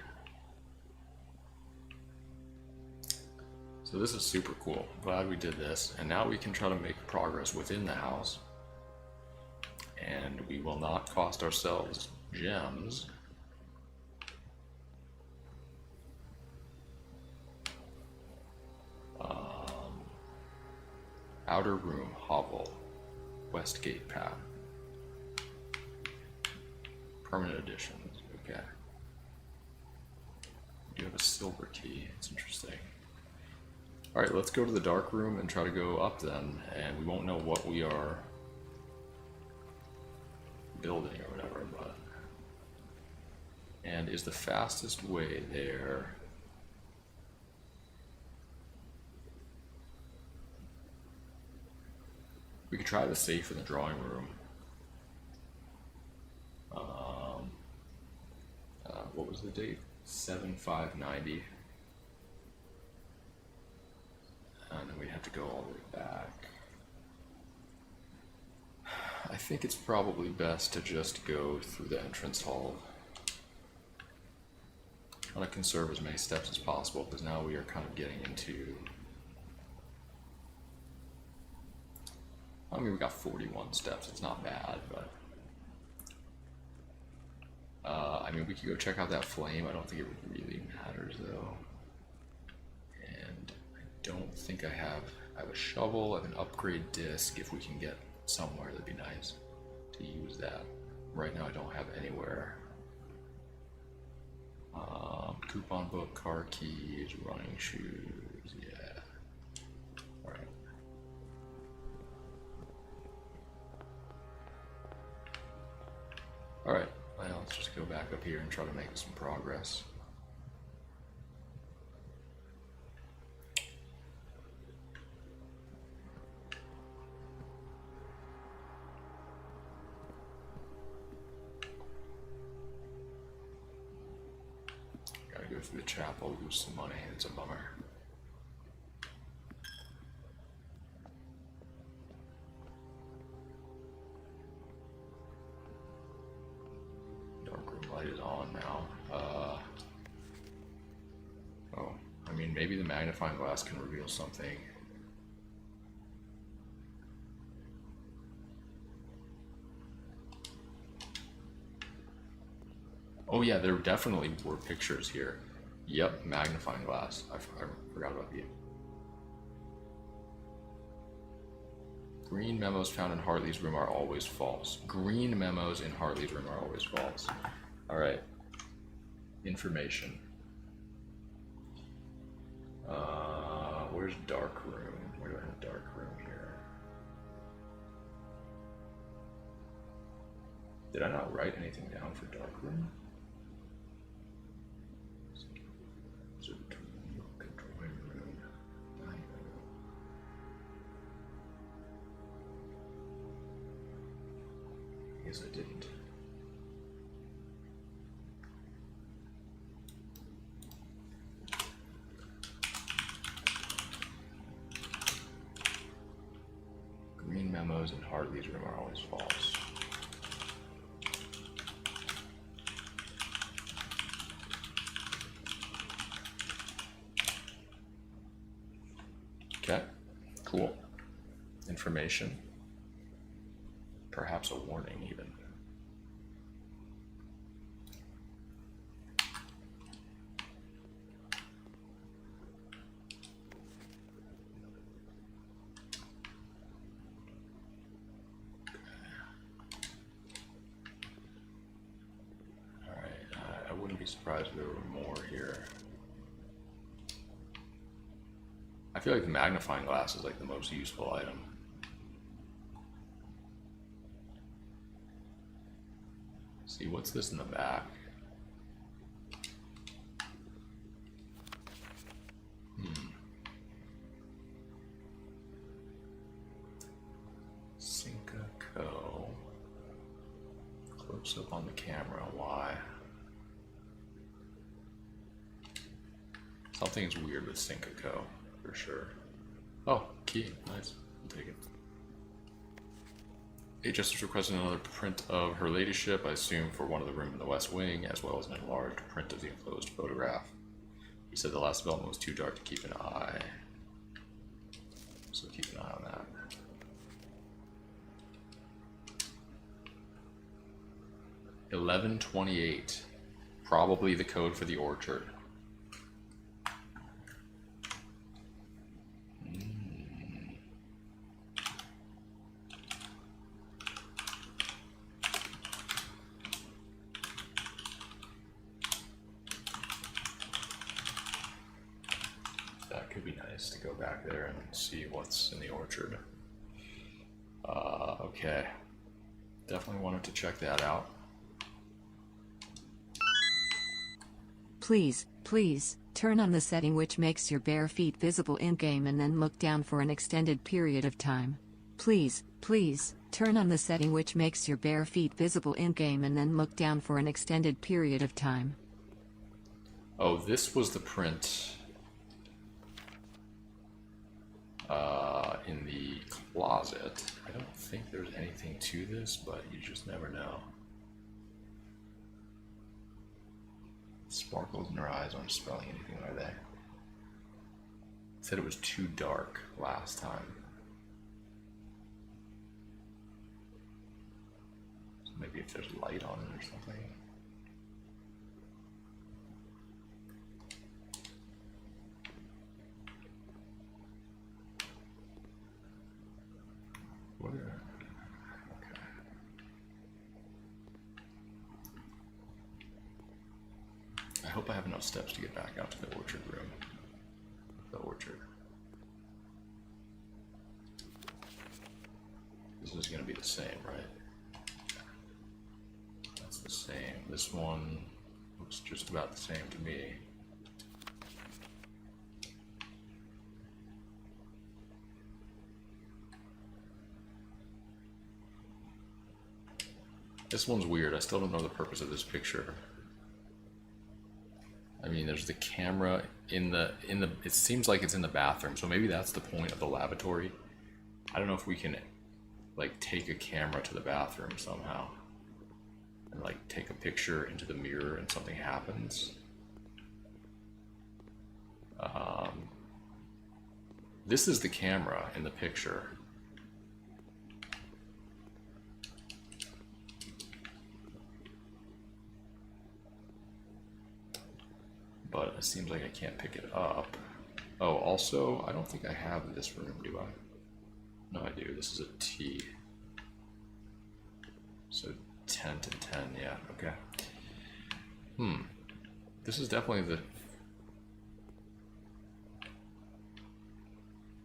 So this is super cool. Glad we did this. And now we can try to make progress within the house. And we will not cost ourselves gems. Outer room, hovel, west gate path. Permanent additions, okay. You have a silver key, it's interesting. Alright, let's go to the dark room and try to go up then, and we won't know what we are building or whatever, but... And is the fastest way there... We could try the safe in the drawing room. What was the date? 7/5/90. And then we'd have to go all the way back. I think it's probably best to just go through the entrance hall. I want to conserve as many steps as possible, because now we are kind of getting into... I mean, we got 41 steps, it's not bad, but... I mean, we could go check out that flame. I don't think it really matters, though. And I don't think I have a shovel. I have an upgrade disc. If we can get somewhere, that'd be nice to use that. Right now, I don't have anywhere. Coupon book, car keys, running shoes, yeah. All right. All right. Well, let's just go back up here and try to make some progress. Gotta go through the chapel, lose some money, it's a bummer. know. Oh, I mean, maybe the magnifying glass can reveal something. Oh yeah, there definitely were pictures here. Yep, magnifying glass. I forgot about you. Green memos found in Hartley's room are always false. Green memos in Hartley's room are always false. Alright. Information. Where's dark room? Where do I have dark room here? Did I not write anything down for dark room? Drawing room. Dining room. I guess I didn't. Green memos in Hartley's room are always false. Okay, cool. Information. Perhaps a warning, even. I wouldn't be surprised if there were more here. I feel like the magnifying glass is like the most useful item. See, what's this in the back? Cinca Co. Close up on the camera. Why? Something's weird with Cinca Co. For sure. Oh, key. Nice. I'll take it. HS is requesting another print of her ladyship, I assume for one of the room in the West Wing, as well as an enlarged print of the enclosed photograph. He said the last development was too dark to keep an eye. So keep an eye on that. $11.28. Probably the code for the orchard. That could be nice to go back there and see what's in the orchard. Okay. Definitely wanted to check that out. Please, turn on the setting which makes your bare feet visible in-game and then look down for an extended period of time. Please, turn on the setting which makes your bare feet visible in-game and then look down for an extended period of time. Oh, this was the print in the closet. I don't think there's anything to this, but you just never know. Sparkles in her eyes aren't spelling anything, are they? Said it was too dark last time. So maybe if there's light on it or something. What are... Okay. I hope I have enough steps to get back out to the orchard room. The orchard. This is going to be the same, right? That's the same. This one looks just about the same to me. This one's weird. I still don't know the purpose of this picture. I mean, there's the camera in the it seems like it's in the bathroom, so maybe that's the point of the lavatory. I don't know if we can like take a camera to the bathroom somehow. and like take a picture into the mirror and something happens. This is the camera in the picture. But it seems like I can't pick it up. Oh, also, I don't think I have this room, do I? No, I do. This is a T. So 10 to 10, yeah, okay. This is definitely the...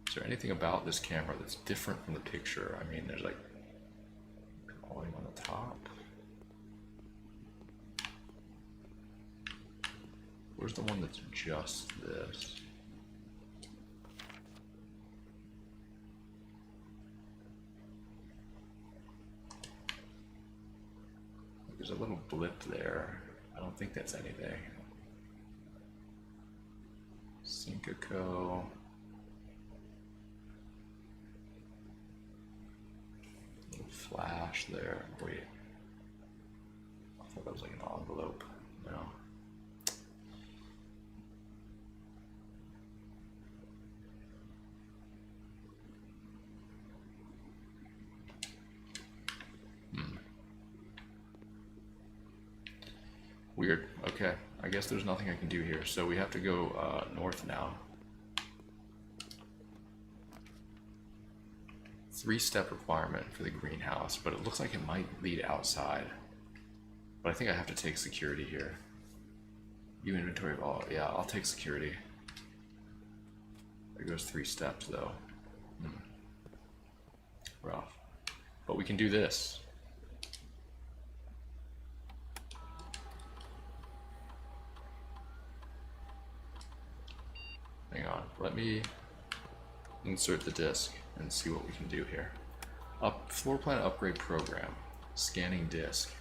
Is there anything about this camera that's different from the picture? I mean, there's like volume on the top. Where's the one that's just this? There's a little blip there. I don't think that's anything. Syncaco. Little flash there. Wait. I thought that was like an envelope. No. Weird. Okay. I guess there's nothing I can do here. So we have to go north now. 3-step requirement for the greenhouse, but it looks like it might lead outside. But I think I have to take security here. View inventory of all. Yeah, I'll take security. There goes 3 steps though. Rough. But we can do this. Hang on, let me insert the disk and see what we can do here. Floor plan upgrade program. Scanning disk.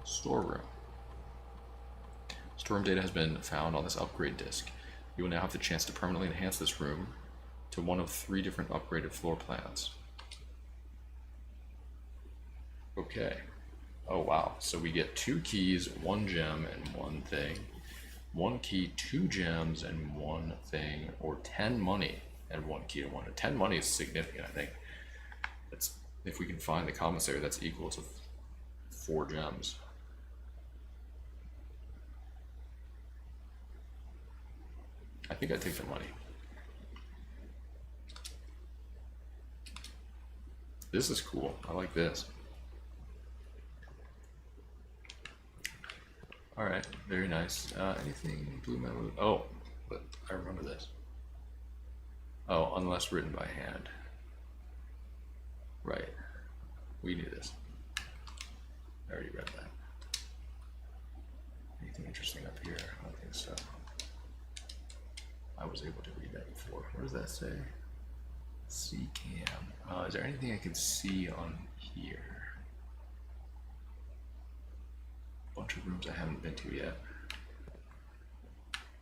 Storeroom. Storeroom data has been found on this upgrade disk. You will now have the chance to permanently enhance this room to one of 3 different upgraded floor plans. Okay. Oh wow, so we get 2 keys, 1 gem, and 1 thing. 1 key, 2 gems, and 1 thing, or 10 money and 1 key to 1. 10 money is significant, I think. That's, if we can find the commissary, that's equal to 4 gems. I think I'd take the money. This is cool. I like this. Alright, very nice. Anything blue metal? Oh, but I remember this. Oh, unless written by hand. Right. We knew this. I already read that. Anything interesting up here? I don't think so. I was able to read that before. What does that say? C-cam. Is there anything I can see on here? Bunch of rooms I haven't been to yet.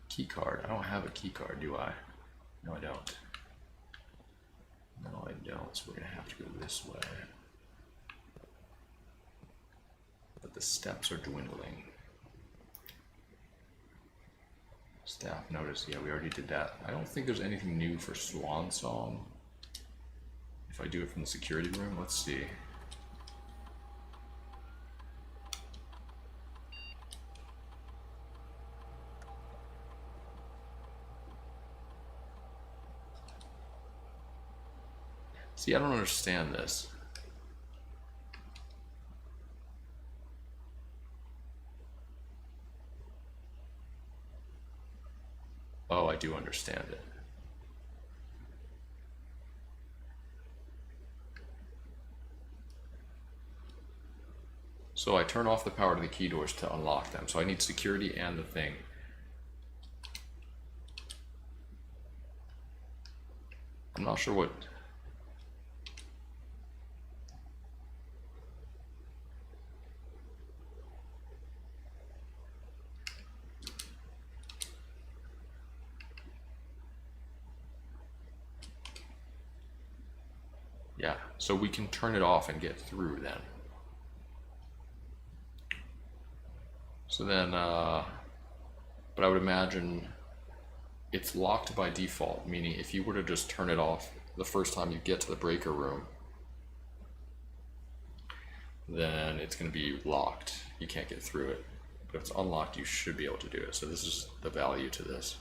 Key card. I don't have a key card, do I? No, I don't. No, I don't. So we're gonna have to go this way. But the steps are dwindling. Staff notice. Yeah, we already did that. I don't think there's anything new for Swan Song. If I do it from the security room, let's see. See, I don't understand this. Oh, I do understand it. So I turn off the power to the key doors to unlock them. So I need security and the thing. I'm not sure what... Yeah, So we can turn it off and get through then. So then, but I would imagine it's locked by default, meaning if you were to just turn it off the first time you get to the breaker room, then it's going to be locked. You can't get through it. But if it's unlocked, you should be able to do it. So this is the value to this.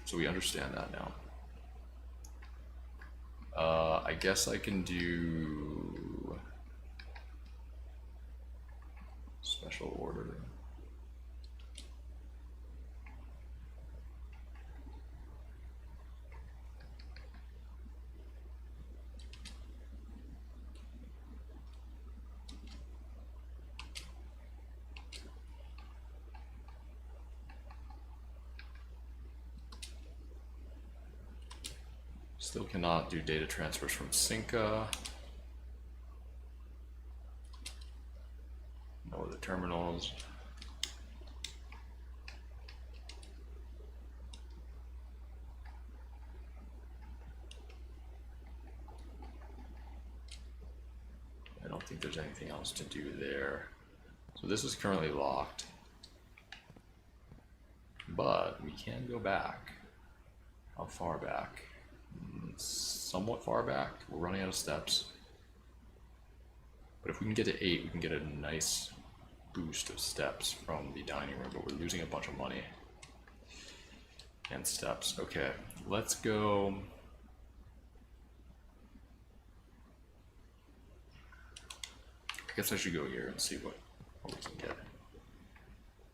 So we understand that now. I guess I can do special order. Still cannot do data transfers from Synca. No other terminals. I don't think there's anything else to do there. So this is currently locked. But we can go back. How far back? Somewhat far back. We're running out of steps. But if we can get to 8, we can get a nice boost of steps from the dining room, but we're losing a bunch of money. And steps. Okay, let's go. I guess I should go here and see what we can get.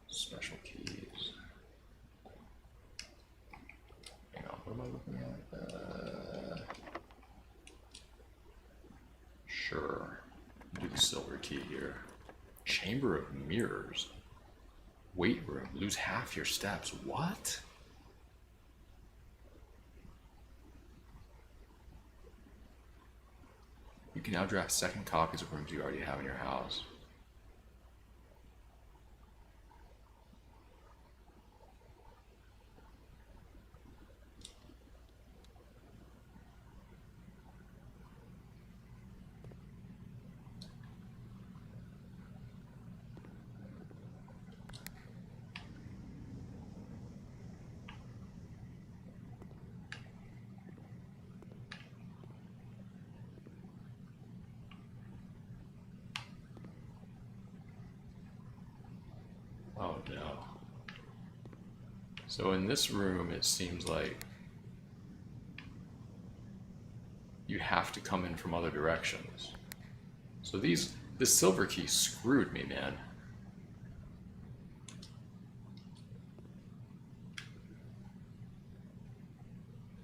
Special keys. Hang on, what am I looking at? Sure. Do the silver key here. Chamber of Mirrors. Weight room. Lose half your steps. What? You can now draft second copies of rooms you already have in your house. Oh no. So in this room, it seems like you have to come in from other directions. So this silver key screwed me, man.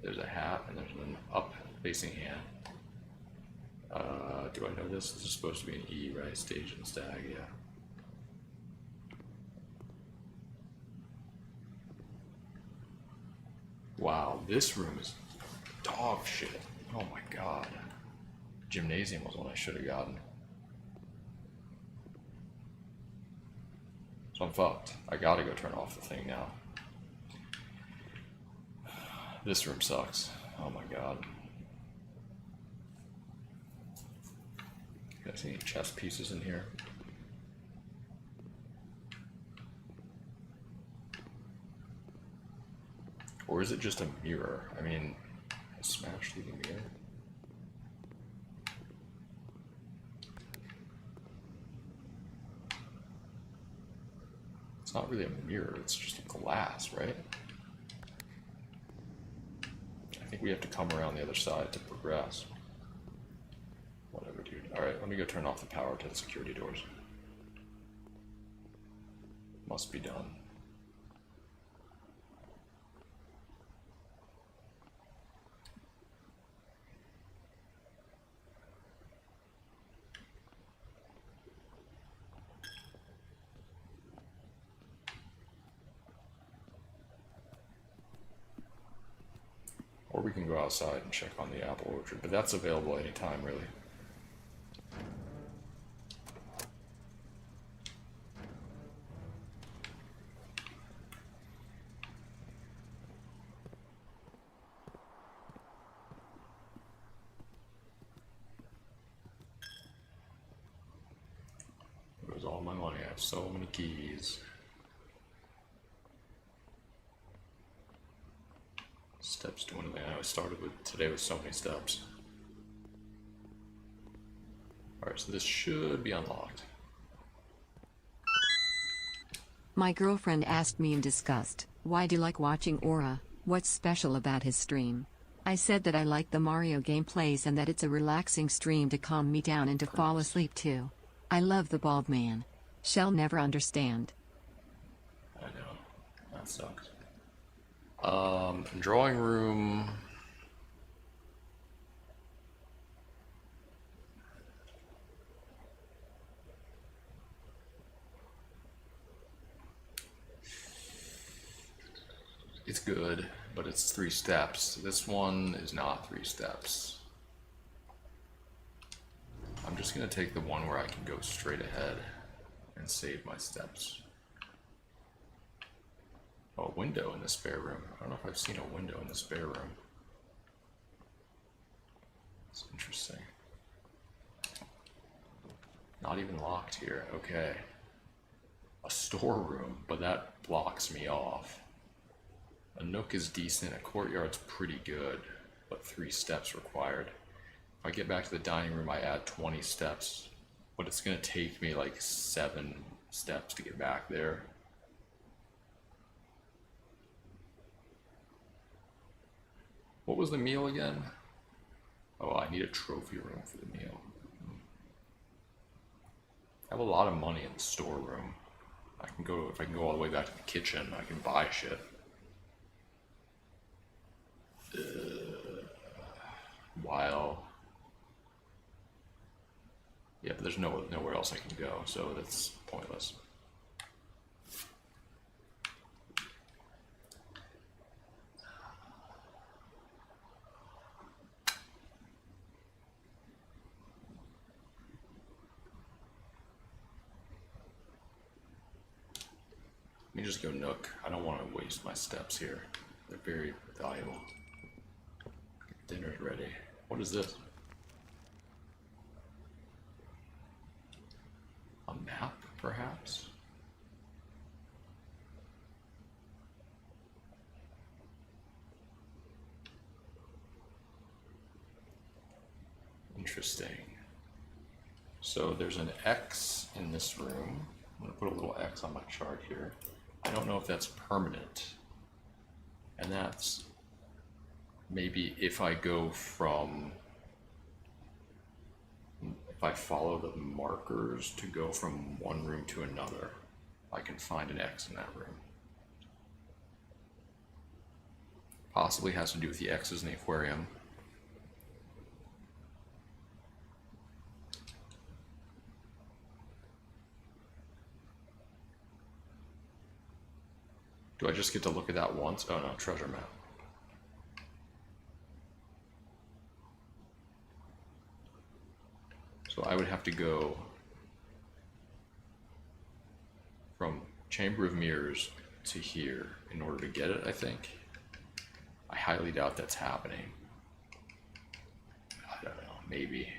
There's a hat and there's an up facing hand. Do I know this? This is supposed to be an E, right? Stage and stag, yeah. Wow, this room is dog shit. Oh my god. Gymnasium was one I should have gotten. So I'm fucked. I gotta go turn off the thing now. This room sucks. Oh my god. Got any chess pieces in here? Or is it just a mirror? I mean, I smashed through the mirror. It's not really a mirror, it's just a glass, right? I think we have to come around the other side to progress. Whatever, dude. Alright, let me go turn off the power to the security doors. Must be done. Or we can go outside and check on the apple orchard, but that's available anytime, really. Where's all my money? I have so many keys. Steps dwindling. I started with today with so many steps. Alright, so this should be unlocked. My girlfriend asked me in disgust, why do you like watching Aura? What's special about his stream? I said that I like the Mario gameplays and that it's a relaxing stream to calm me down and to fall asleep too. I love the bald man. She'll never understand. I know. That sucks. Drawing room. It's good, but it's 3 steps. This one is not 3 steps. I'm just gonna take the one where I can go straight ahead and save my steps. Oh, a window in the spare room. I don't know if I've seen a window in the spare room. It's interesting. Not even locked here. Okay. A storeroom, but that blocks me off. A nook is decent. A courtyard's pretty good, but 3 steps required. If I get back to the dining room, I add 20 steps, but it's gonna take me like 7 steps to get back there. What was the meal again? Oh, I need a trophy room for the meal. I have a lot of money in the storeroom. I can go, if I can go all the way back to the kitchen, I can buy shit. While, yeah, but there's nowhere else I can go, so that's pointless. Let me just go nook. I don't want to waste my steps here. They're very valuable. Dinner's ready. What is this? A map, perhaps? Interesting. So there's an X in this room. I'm going to put a little X on my chart here. I don't know if that's permanent. And that's maybe if I go from, if I follow the markers to go from one room to another, I can find an X in that room. Possibly has to do with the X's in the aquarium. Do I just get to look at that once? Oh no, treasure map. So I would have to go from Chamber of Mirrors to here in order to get it, I think. I highly doubt that's happening. I don't know, maybe.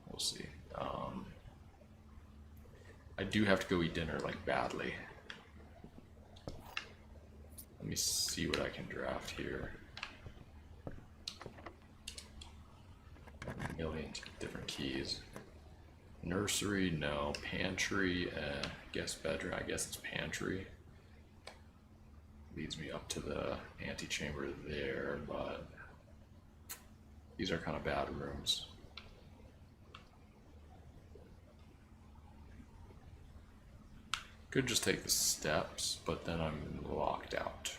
We'll see. I do have to go eat dinner, like, badly. Let me see what I can draft here. A million different keys. Nursery, no. Pantry, guest bedroom, I guess it's pantry. Leads me up to the antechamber there, but these are kind of bad rooms. Could just take the steps, but then I'm locked out,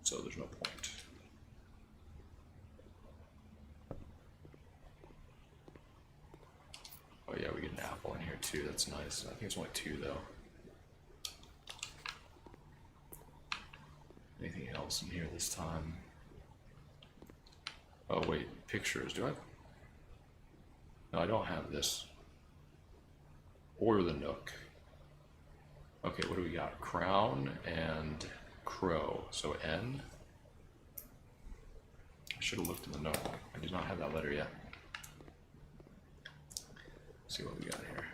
so there's no point. Oh yeah, we get an apple in here too, that's nice. I think it's only 2 though. Anything else in here this time. Oh wait, pictures. Do I? No, I don't have this. Or the Nook. Okay, what do we got? Crown and Crow. So N. I should have looked in the Nook. I did not have that letter yet. Let's see what we got here.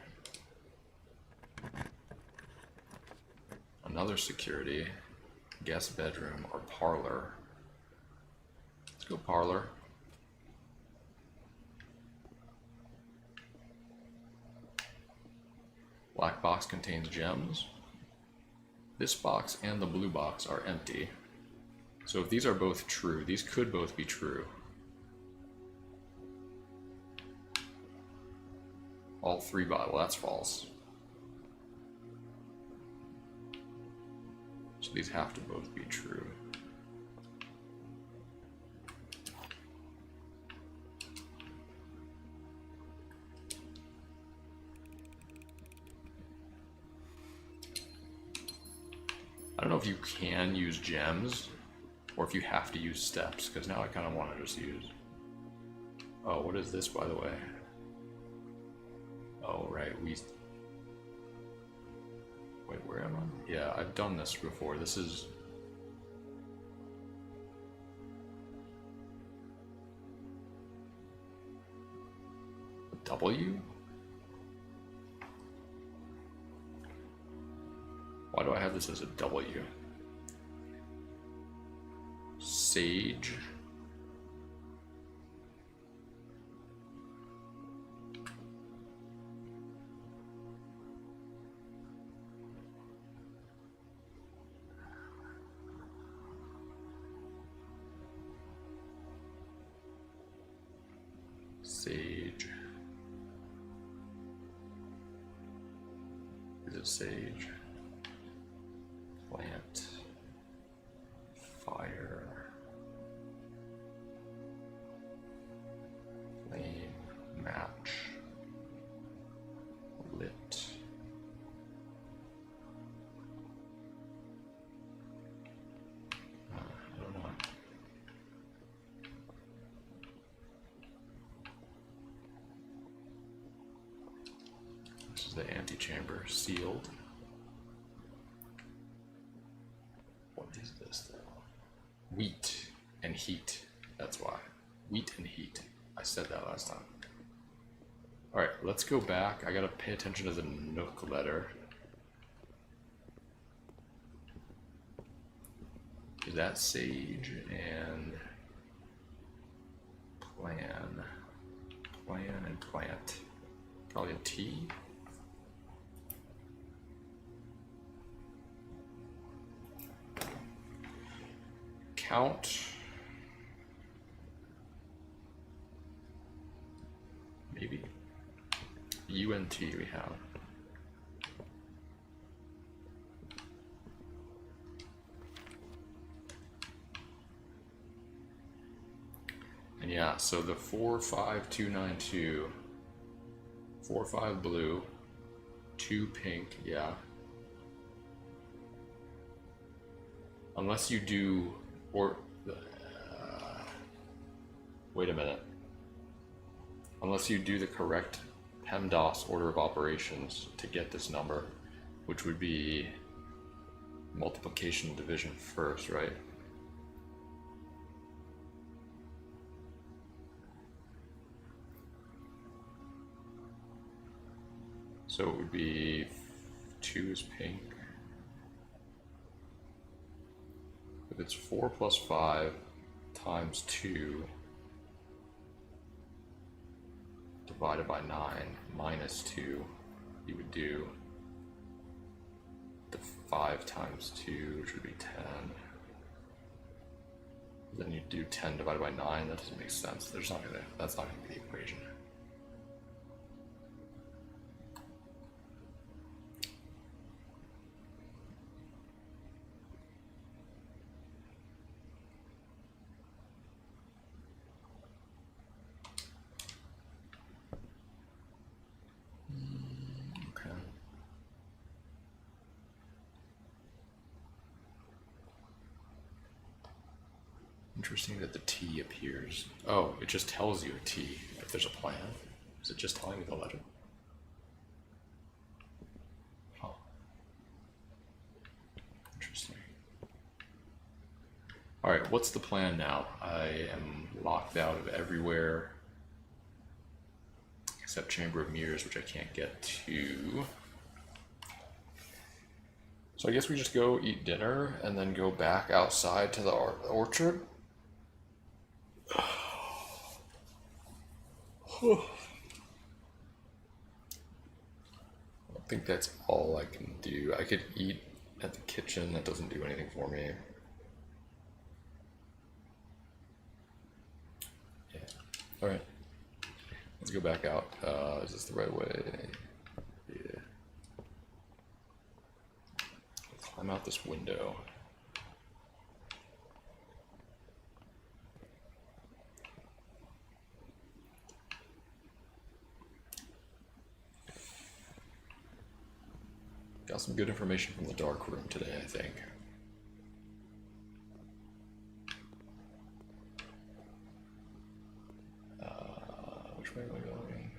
Another security. Guest bedroom or parlor. Let's go parlor. Black box contains gems. This box and the blue box are empty. So if these are both true, these could both be true. All three well, that's false. So these have to both be true. I don't know if you can use gems or if you have to use steps, because now I kind of want to just use... Oh, what is this, by the way? Oh, right, Wait, where am I? Yeah, I've done this before. This is... W? Why do I have this as a W? Sage. Sage. Is it sage? Plant. Fire. Flame. Match. Lit. I don't know. This is the antechamber, sealed. What is this though? Wheat and heat. That's why. Wheat and heat. I said that last time. Alright, let's go back. I gotta pay attention to the Nook letter. Is that sage and plan? Plan and plant. Probably a T. Count. Maybe. UNT we have. And yeah, so the 45292, 4-5 blue, 2 pink, yeah. Unless you do, or, wait a minute. Unless you do the correct PEMDAS order of operations to get this number, which would be multiplication and division first, right? So it would be 2 is pink. If it's 4 plus 5 times 2 divided by 9 minus 2, you would do the 5 times 2, which would be 10. Then you do 10 divided by 9. That doesn't make sense. That's not gonna be the equation. Interesting that the T appears. Oh, it just tells you a T if there's a plan. Is it just telling me the legend? Huh. Interesting. Alright, what's the plan now? I am locked out of everywhere except Chamber of Mirrors, which I can't get to. So I guess we just go eat dinner and then go back outside to the orchard. I think that's all I can do. I could eat at the kitchen. That doesn't do anything for me. Yeah. Alright. Let's go back out. Is this the right way? Yeah. Climb out this window. Got some good information from the dark room today, I think. Which way am I going?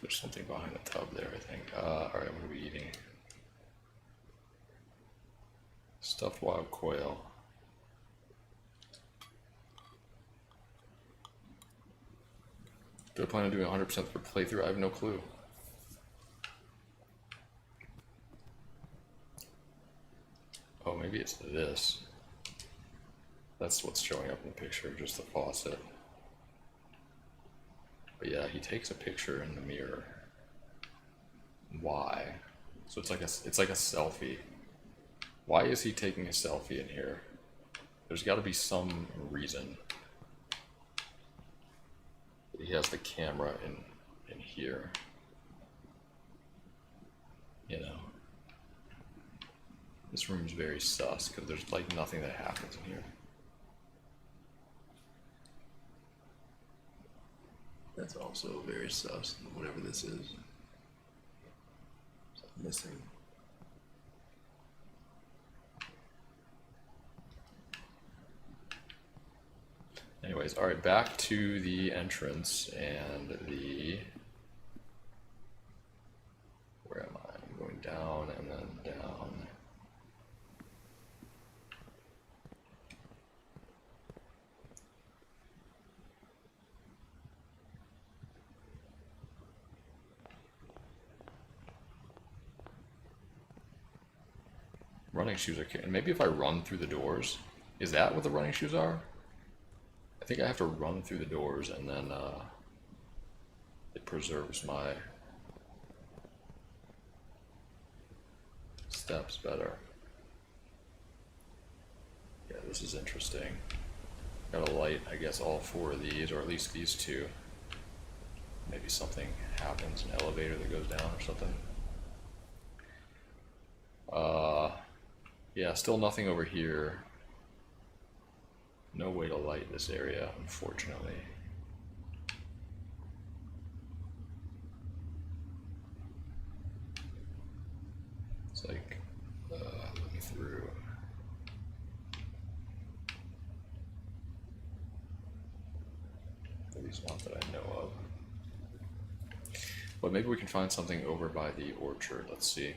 There's something behind the tub there, I think. Alright, what are we eating? Stuffed wild quail. Do I plan on doing 100% for playthrough? I have no clue. Oh, maybe it's this. That's what's showing up in the picture, just the faucet. But yeah, he takes a picture in the mirror. Why? So it's like a selfie. Why is he taking a selfie in here? There's got to be some reason. He has the camera in here. You know. This room's very sus because there's like nothing that happens in here. That's also very sus, whatever this is. Something missing. Anyways, alright, back to the entrance and the... Where am I? I'm going down and then down. Running shoes are... And maybe if I run through the doors... Is that what the running shoes are? I think I have to run through the doors and then it preserves my steps better. Yeah, this is interesting. Got a light, I guess, all four of these, or at least these two. Maybe something happens, an elevator that goes down or something. Yeah, still nothing over here. No way to light this area, unfortunately. It's like, looking through. At least not that I know of. But maybe we can find something over by the orchard. Let's see.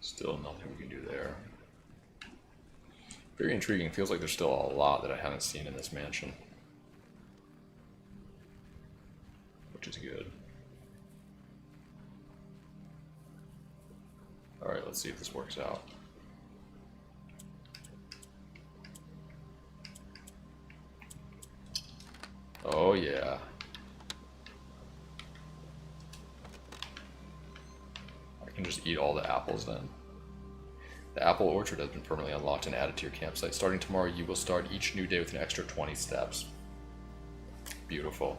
Still nothing we can do there. Very intriguing. Feels like there's still a lot that I haven't seen in this mansion. Which is good. Alright, let's see if this works out. Oh yeah. I can just eat all the apples then. The apple orchard has been permanently unlocked and added to your campsite. Starting tomorrow, you will start each new day with an extra 20 steps. Beautiful.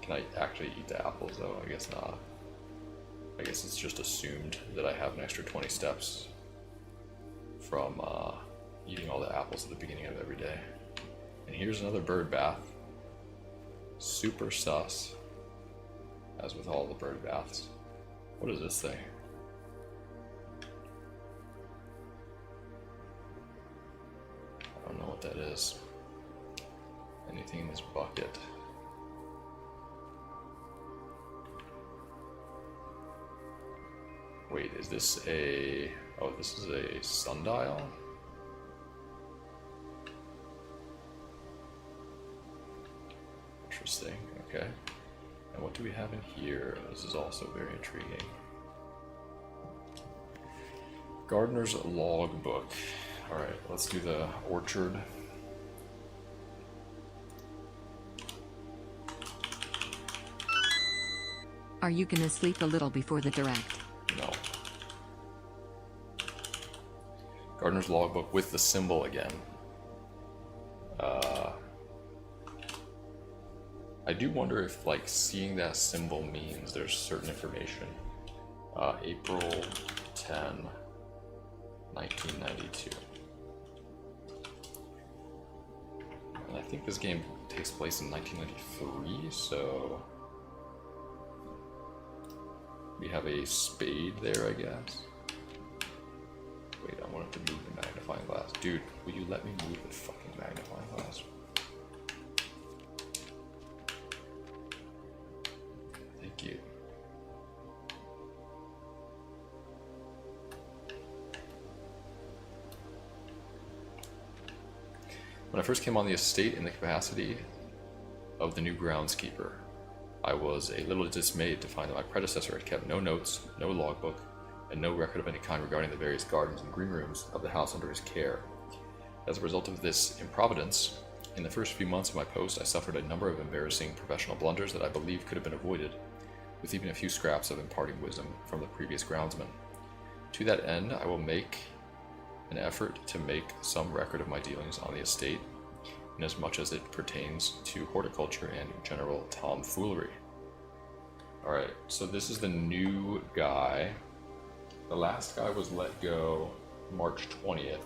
Can I actually eat the apples though? I guess not. I guess it's just assumed that I have an extra 20 steps from eating all the apples at the beginning of every day. And here's another bird bath. Super sus. As with all the bird baths. What is this thing? I don't know what that is. Anything in this bucket? Wait, is this a... Oh, this is a sundial? Interesting, okay. And what do we have in here? This is also very intriguing. Gardener's logbook. Alright, let's do the orchard. Are you gonna sleep a little before the direct? No. Gardener's logbook with the symbol again. I do wonder if, like, seeing that symbol means there's certain information. April 10, 1992. And I think this game takes place in 1993, so... We have a spade there, I guess. Wait, I wanted to move the magnifying glass. Dude, will you let me move the fucking magnifying glass? Thank you. When I first came on the estate in the capacity of the new groundskeeper, I was a little dismayed to find that my predecessor had kept no notes, no logbook, and no record of any kind regarding the various gardens and green rooms of the house under his care. As a result of this improvidence, in the first few months of my post, I suffered a number of embarrassing professional blunders that I believe could have been avoided, with even a few scraps of imparting wisdom from the previous groundsman. To that end, I will make an effort to make some record of my dealings on the estate, inasmuch as it pertains to horticulture and general tomfoolery. Alright, so this is the new guy. The last guy was let go March 20th.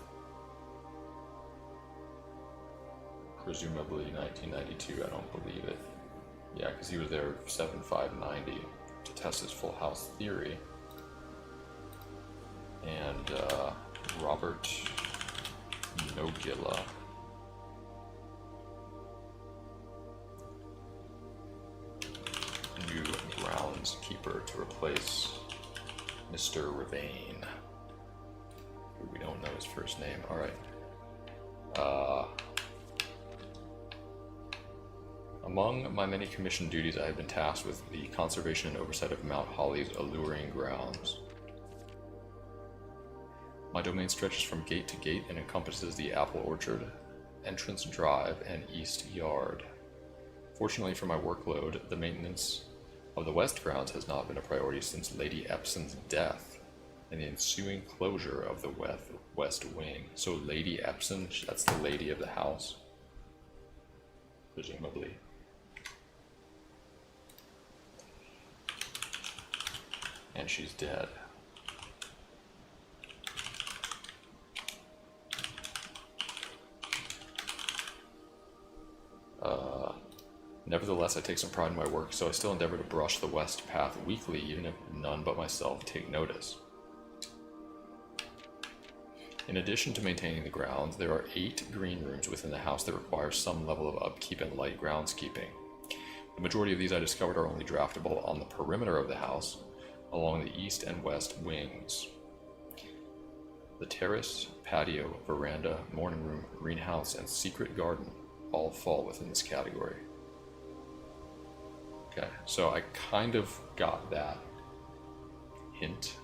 Presumably 1992, I don't believe it. Yeah, because he was there 7/5/90 to test his full house theory. And Robert Nogilla. New groundskeeper to replace Mr. Ravane. We don't know his first name. Alright. Among my many commissioned duties, I have been tasked with the conservation and oversight of Mount Holly's alluring grounds. My domain stretches from gate to gate and encompasses the apple orchard, entrance drive, and east yard. Fortunately for my workload, the maintenance of the west grounds has not been a priority since Lady Epson's death and the ensuing closure of the west wing. So Lady Epson, that's the lady of the house, presumably. And she's dead. Nevertheless, I take some pride in my work, so I still endeavor to brush the west path weekly, even if none but myself take notice. In addition to maintaining the grounds, there are 8 green rooms within the house that require some level of upkeep and light groundskeeping. The majority of these I discovered are only draftable on the perimeter of the house, along the east and west wings. The terrace, patio, veranda, morning room, greenhouse, and secret garden all fall within this category. Okay, so I kind of got that hint.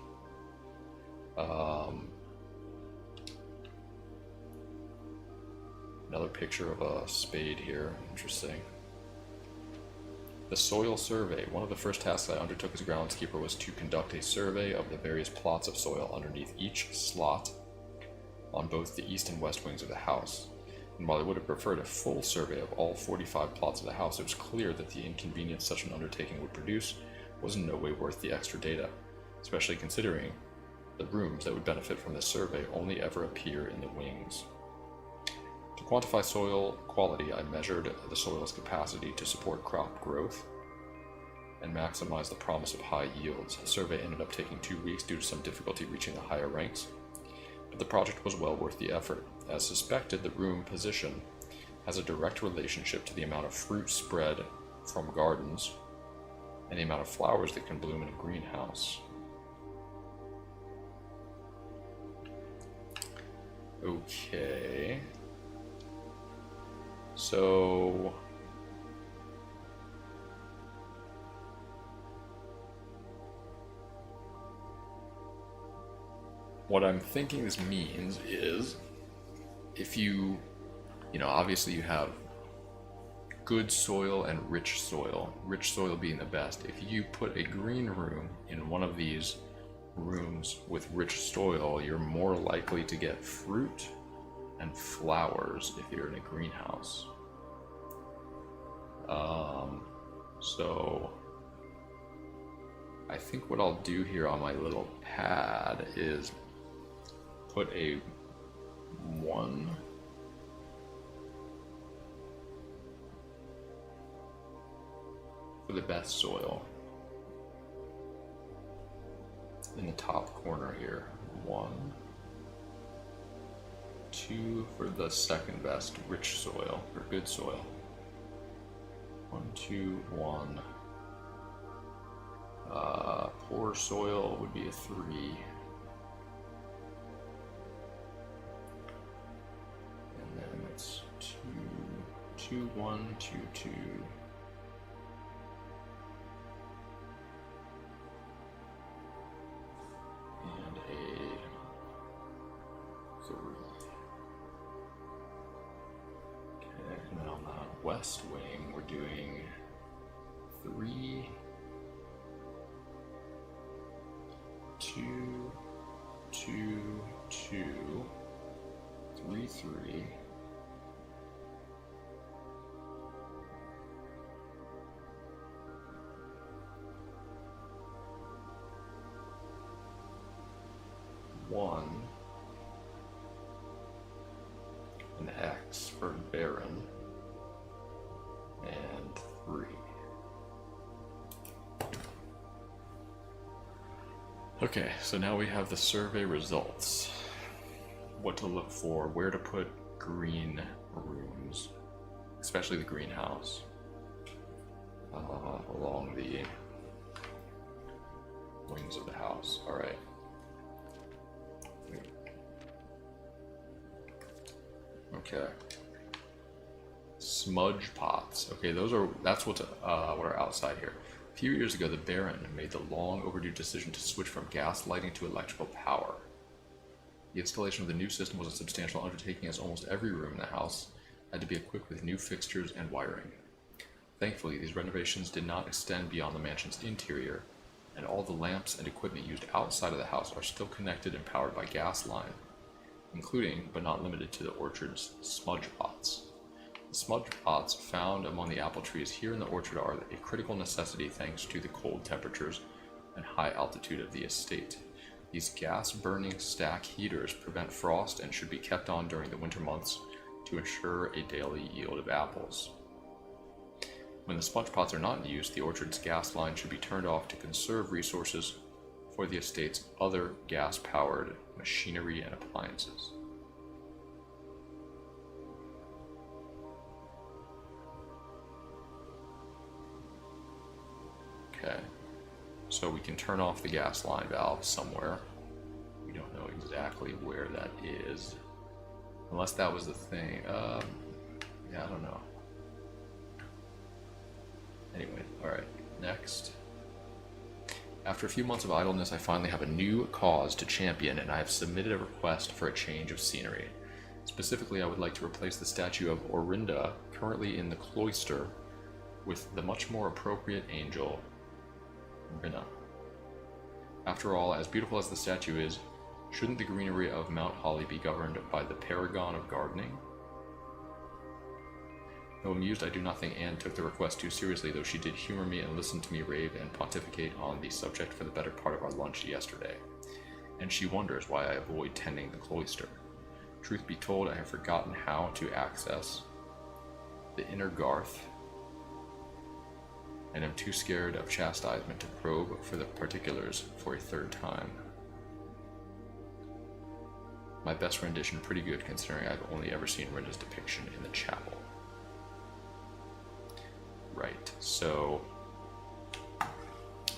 Another picture of a spade here. Interesting. The soil survey. One of the first tasks I undertook as groundskeeper was to conduct a survey of the various plots of soil underneath each slot on both the east and west wings of the house. And while I would have preferred a full survey of all 45 plots of the house, it was clear that the inconvenience such an undertaking would produce was in no way worth the extra data, especially considering the rooms that would benefit from this survey only ever appear in the wings. To quantify soil quality, I measured the soil's capacity to support crop growth and maximize the promise of high yields. The survey ended up taking 2 weeks due to some difficulty reaching the higher ranks, but the project was well worth the effort. As suspected, the room position has a direct relationship to the amount of fruit spread from gardens and the amount of flowers that can bloom in a greenhouse. Okay. So what I'm thinking this means is if you obviously you have good soil and rich soil being the best. If you put a green room in one of these rooms with rich soil, you're more likely to get fruit and flowers if you're in a greenhouse. So I think what I'll do here on my little pad is put a 1 for the best soil in the top corner here. 1, 2 for the second best rich soil or good soil. 1, 2, 1. Poor soil would be a 3. And then it's 2, 2, 1, 2, 2. And a 3. Okay, and then on the west wing, we're doing 3, 2, 2, 2, 3, 3. One, an X for barren, and 3. Okay, so now we have the survey results. What to look for, where to put green rooms, especially the greenhouse, along the wings of the house. All right. Okay. Smudge pots. Okay, that's what are outside here. A few years ago, the Baron made the long overdue decision to switch from gas lighting to electrical power. The installation of the new system was a substantial undertaking, as almost every room in the house had to be equipped with new fixtures and wiring. Thankfully, these renovations did not extend beyond the mansion's interior, and all the lamps and equipment used outside of the house are still connected and powered by gas line, including, but not limited to, the orchard's smudge pots. The smudge pots found among the apple trees here in the orchard are a critical necessity thanks to the cold temperatures and high altitude of the estate. These gas-burning stack heaters prevent frost and should be kept on during the winter months to ensure a daily yield of apples. When the sponge pots are not in use, the orchard's gas line should be turned off to conserve resources for the estate's other gas-powered machinery and appliances. Okay, so we can turn off the gas line valve somewhere. We don't know exactly where that is, unless that was the thing. Yeah, I don't know. Anyway, alright, next. After a few months of idleness, I finally have a new cause to champion, and I have submitted a request for a change of scenery. Specifically, I would like to replace the statue of Orinda, currently in the cloister, with the much more appropriate angel, Rinna. After all, as beautiful as the statue is, shouldn't the greenery of Mount Holly be governed by the paragon of gardening? Though amused, I do not think Anne took the request too seriously, though she did humor me and listen to me rave and pontificate on the subject for the better part of our lunch yesterday. And she wonders why I avoid tending the cloister. Truth be told, I have forgotten how to access the inner garth, and am too scared of chastisement to probe for the particulars for a third time. My best rendition pretty good considering I've only ever seen Rinda's depiction in the chapel. Right, so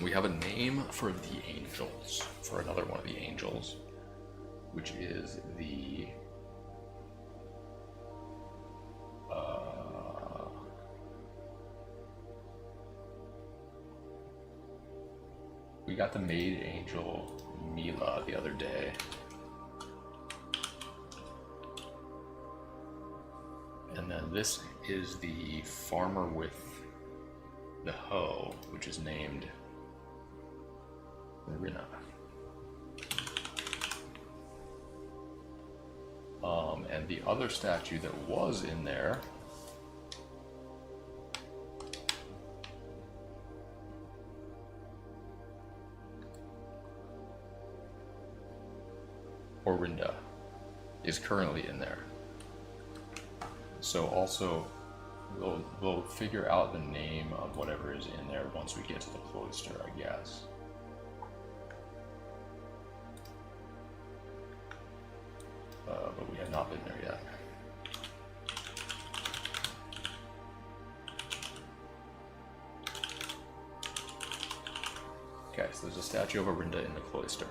we have a name for the angels, for another one of the angels, which is the we got the maid angel Mila the other day. And then this is the farmer with the hoe, which is named Rinna. And the other statue that was in there Orinda is currently in there. So also we'll figure out the name of whatever is in there once we get to the cloister, I guess. But we have not been there yet. Okay, so there's a statue of Orinda in the cloister.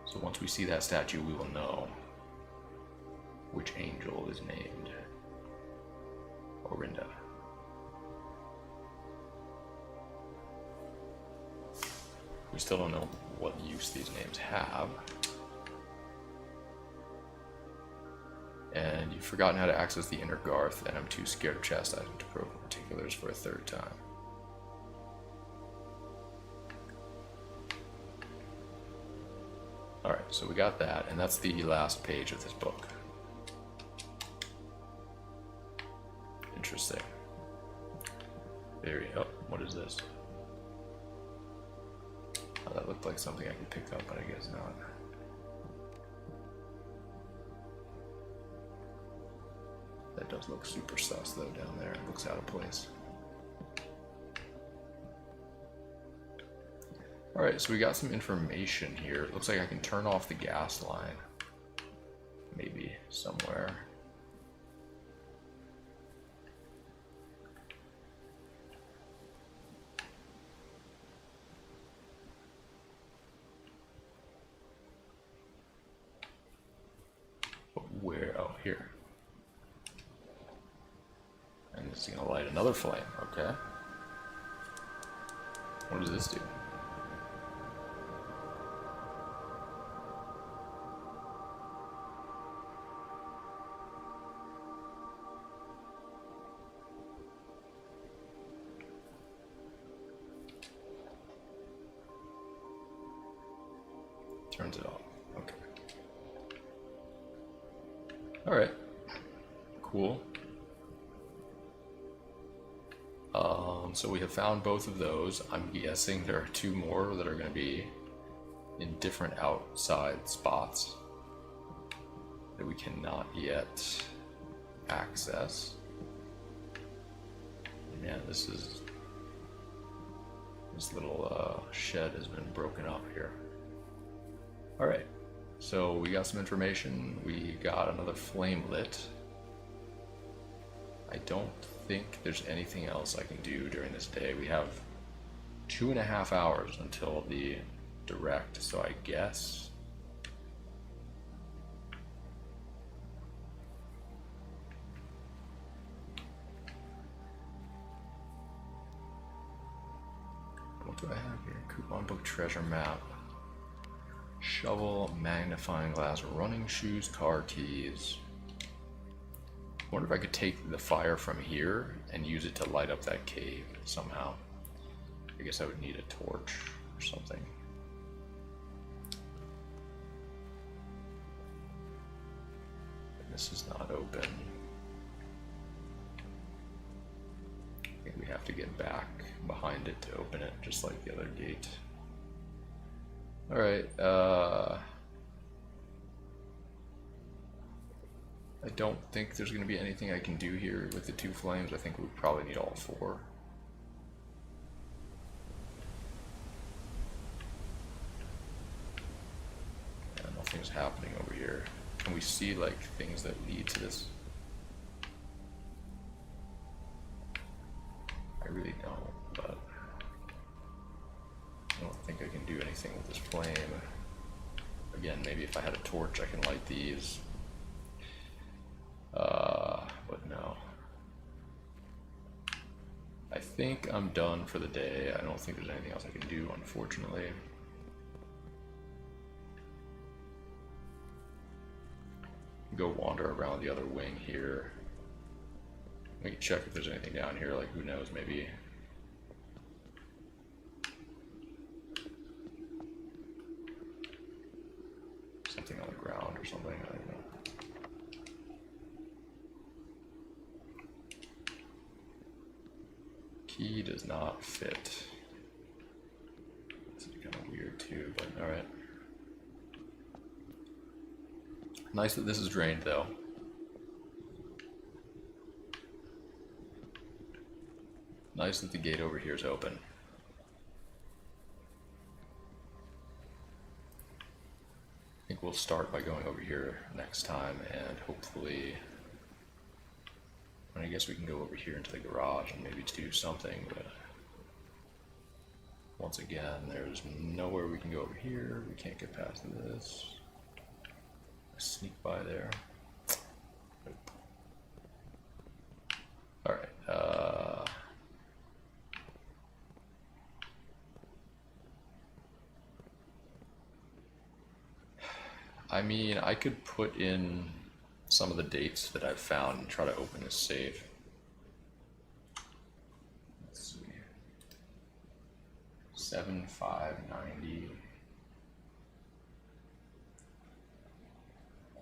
So once we see that statue, we will know which angel is named Orinda. We still don't know what use these names have. And you've forgotten how to access the inner garth, and I'm too scared of chastisement to probe particulars for a third time. Alright, so we got that, and that's the last page of this book. Interesting. Very, oh, what is this? Oh, that looked like something I could pick up, but I guess not. That does look super sus though down there. It looks out of place. Alright, so we got some information here. It looks like I can turn off the gas line. Maybe somewhere. Where? Oh, here. And this is going to light another flame. Okay. What does this do? Turns it off. Okay. Alright. Cool. So we have found both of those. I'm guessing there are two more that are going to be in different outside spots that we cannot yet access. Man, this little shed has been broken up here. Alright, so we got some information. We got another flame lit. I don't think there's anything else I can do during this day. We have 2.5 hours until the direct, so I guess what do I have here? Coupon book treasure map. shovel, magnifying glass, running shoes, car keys. I wonder if I could take the fire from here and use it to light up that cave somehow. I guess I would need a torch or something. And this is not open. I think we have to get back behind it to open it, just like the other gate. Alright, I don't think there's going to be anything I can do here with the two flames. I think we probably need all four. Yeah, nothing's happening over here. Can we see like things that lead to this? I really don't, but I don't think I can do anything with this flame. Again, maybe if I had a torch I can light these. But no. I think I'm done for the day. I don't think there's anything else I can do, unfortunately. Go wander around the other wing here. We can check if there's anything down here, like who knows, maybe. Something on the ground or something, I don't know. Key does not fit. This is kind of weird too, but alright. Nice that this is drained though. Nice that the gate over here is open. I think we'll start by going over here next time and hopefully, I guess we can go over here into the garage and maybe do something, but once again, there's nowhere we can go over here. We can't get past this. Sneak by there. Nope. Alright, I mean, I could put in some of the dates that I've found and try to open this safe. Let's see. 7590.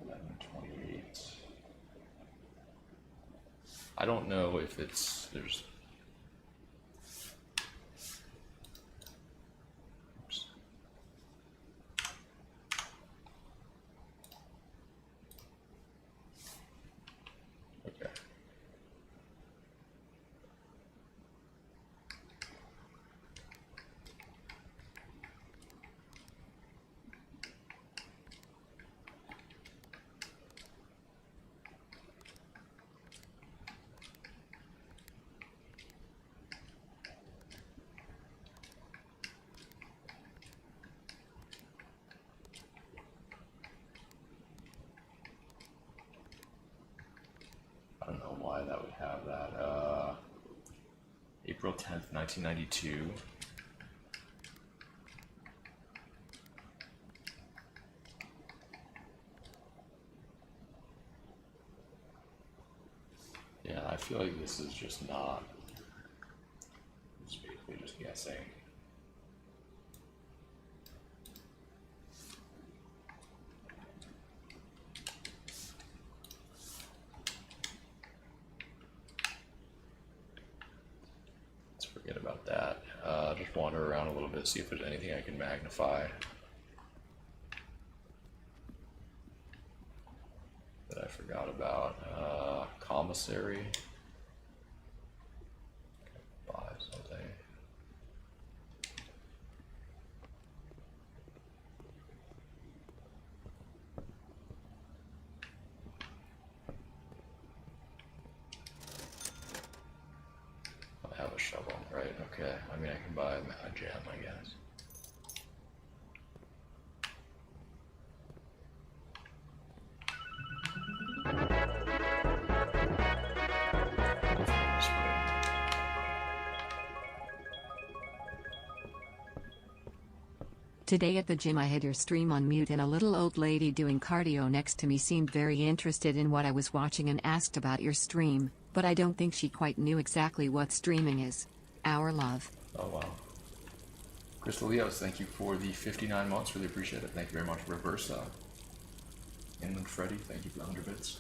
1128. I don't know if there's. Oops. Okay. I don't know why that would have that. April 10th, 1992. Yeah, I feel like this is just not. It's basically just guessing. Forget about that. Just wander around a little bit, see if there's anything I can magnify that I forgot about. Commissary. Buy something. I have a shovel, right? Okay. I mean, I can buy a gem, I guess. Today at the gym I had your stream on mute and a little old lady doing cardio next to me seemed very interested in what I was watching and asked about your stream, but I don't think she quite knew exactly what streaming is. Our love. Oh, wow. Crystal Leos, thank you for the 59 months. Really appreciate it. Thank you very much. Reversa. Inland Freddy, thank you for the 100 bits.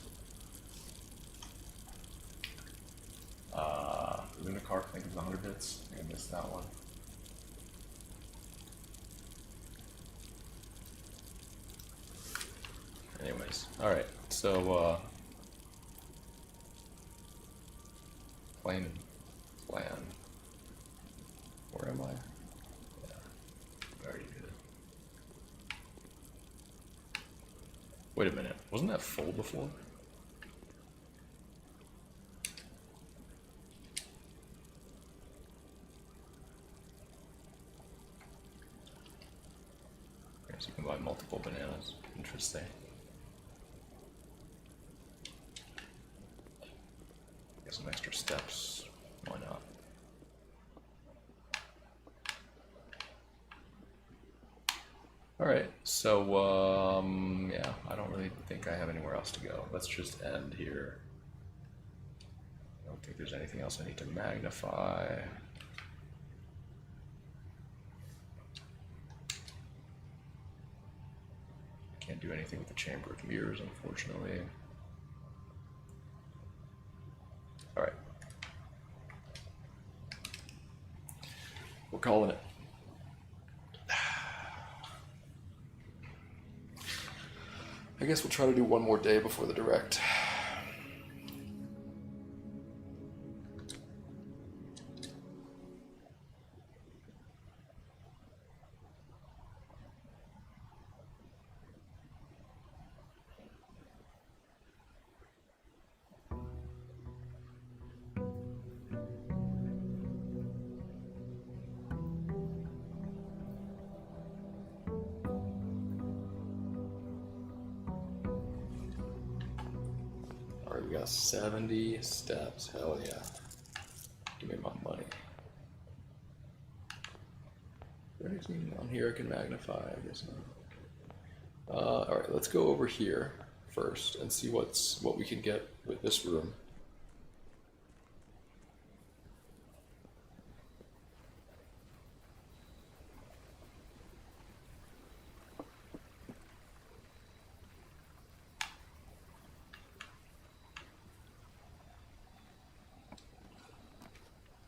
Luna Carp, thank you for the 100 bits. I think I missed that one. Anyways, alright, so, plan. Where am I? Yeah, I already did it. Wait a minute, wasn't that full before? Okay, so you can buy multiple bananas. Interesting. Get some extra steps. Why not? Alright, so, yeah, I don't really think I have anywhere else to go. Let's just end here. I don't think there's anything else I need to magnify. Can't do anything with the Chamber of Mirrors, unfortunately. Alright. We're calling it. I guess we'll try to do one more day before the direct. Alright, we got 70 steps. Hell yeah. Give me my money. Is there anything on here I can magnify? I guess not. Alright, let's go over here first and see what we can get with this room.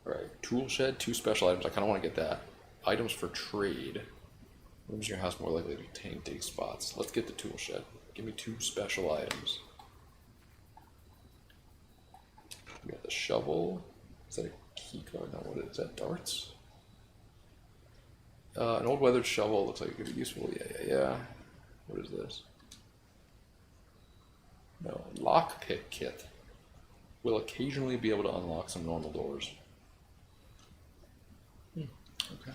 Alright, tool shed, 2 special items. I kind of want to get that. Items for trade. Rooms in your house more likely to contain dig spots. Let's get the tool shed. Give me 2 special items. We got the shovel. Is that a key card? No, what is that? Darts? An old weathered shovel. Looks like it could be useful. Yeah. What is this? No. Lockpick kit. Will occasionally be able to unlock some normal doors. Okay.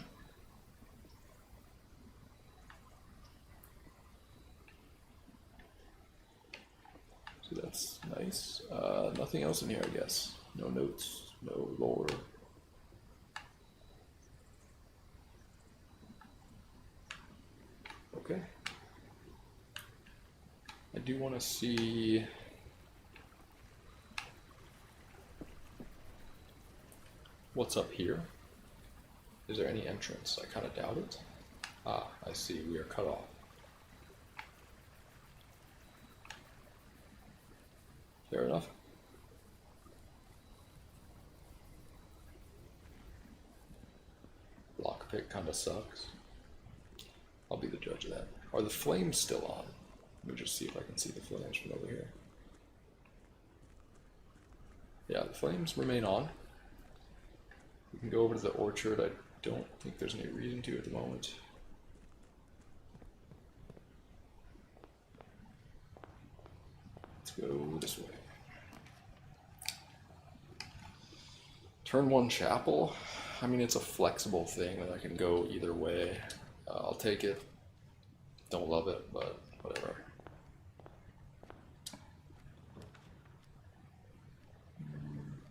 So that's nice. Nothing else in here, I guess. No notes, no lore. Okay. I do want to see what's up here. Is there any entrance? I kind of doubt it. Ah, I see. We are cut off. Fair enough. Lockpick kind of sucks. I'll be the judge of that. Are the flames still on? Let me just see if I can see the flames from over here. Yeah, the flames remain on. We can go over to the orchard. I don't think there's any reason to at the moment. Let's go this way. Turn 1 chapel. I mean, it's a flexible thing that I can go either way. I'll take it. Don't love it, but whatever.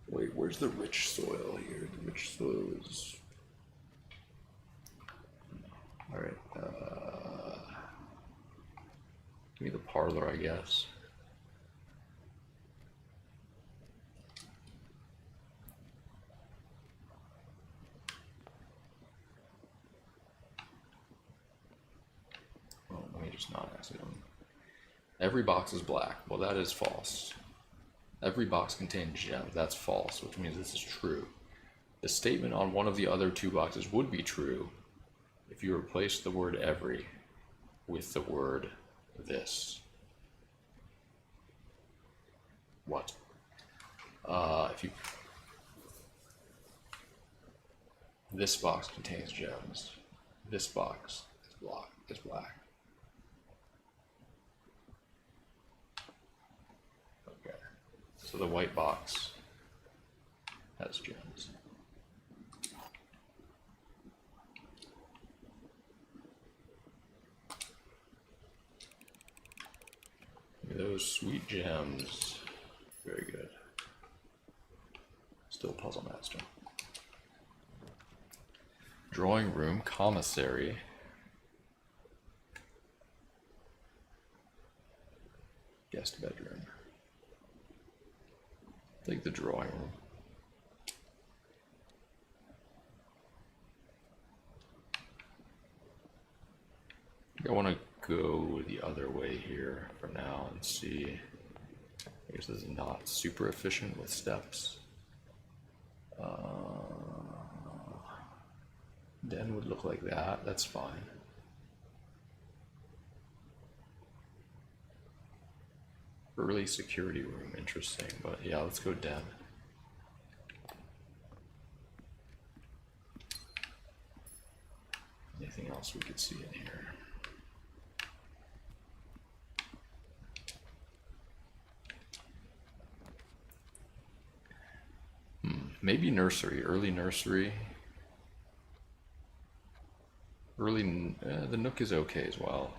Wait, where's the rich soil here? The rich soil is... Alright, Give me the parlor, I guess. Well, let me just not ask them. Every box is black. Well, that is false. Every box contains gems. That's false, which means this is true. The statement on one of the other two boxes would be true if you replace the word every with the word this. What? If you... This box contains gems. This box is black. Okay. So the white box has gems. Those sweet gems. Very good. Still puzzle master. Drawing room, commissary. Guest bedroom. Take the drawing room. I want to go the other way here for now and see. I guess this is not super efficient with steps. Den would look like that. That's fine. Early security room, interesting. But yeah, let's go den. Anything else we could see in here? Maybe nursery, early nursery. Early, the nook is okay as well.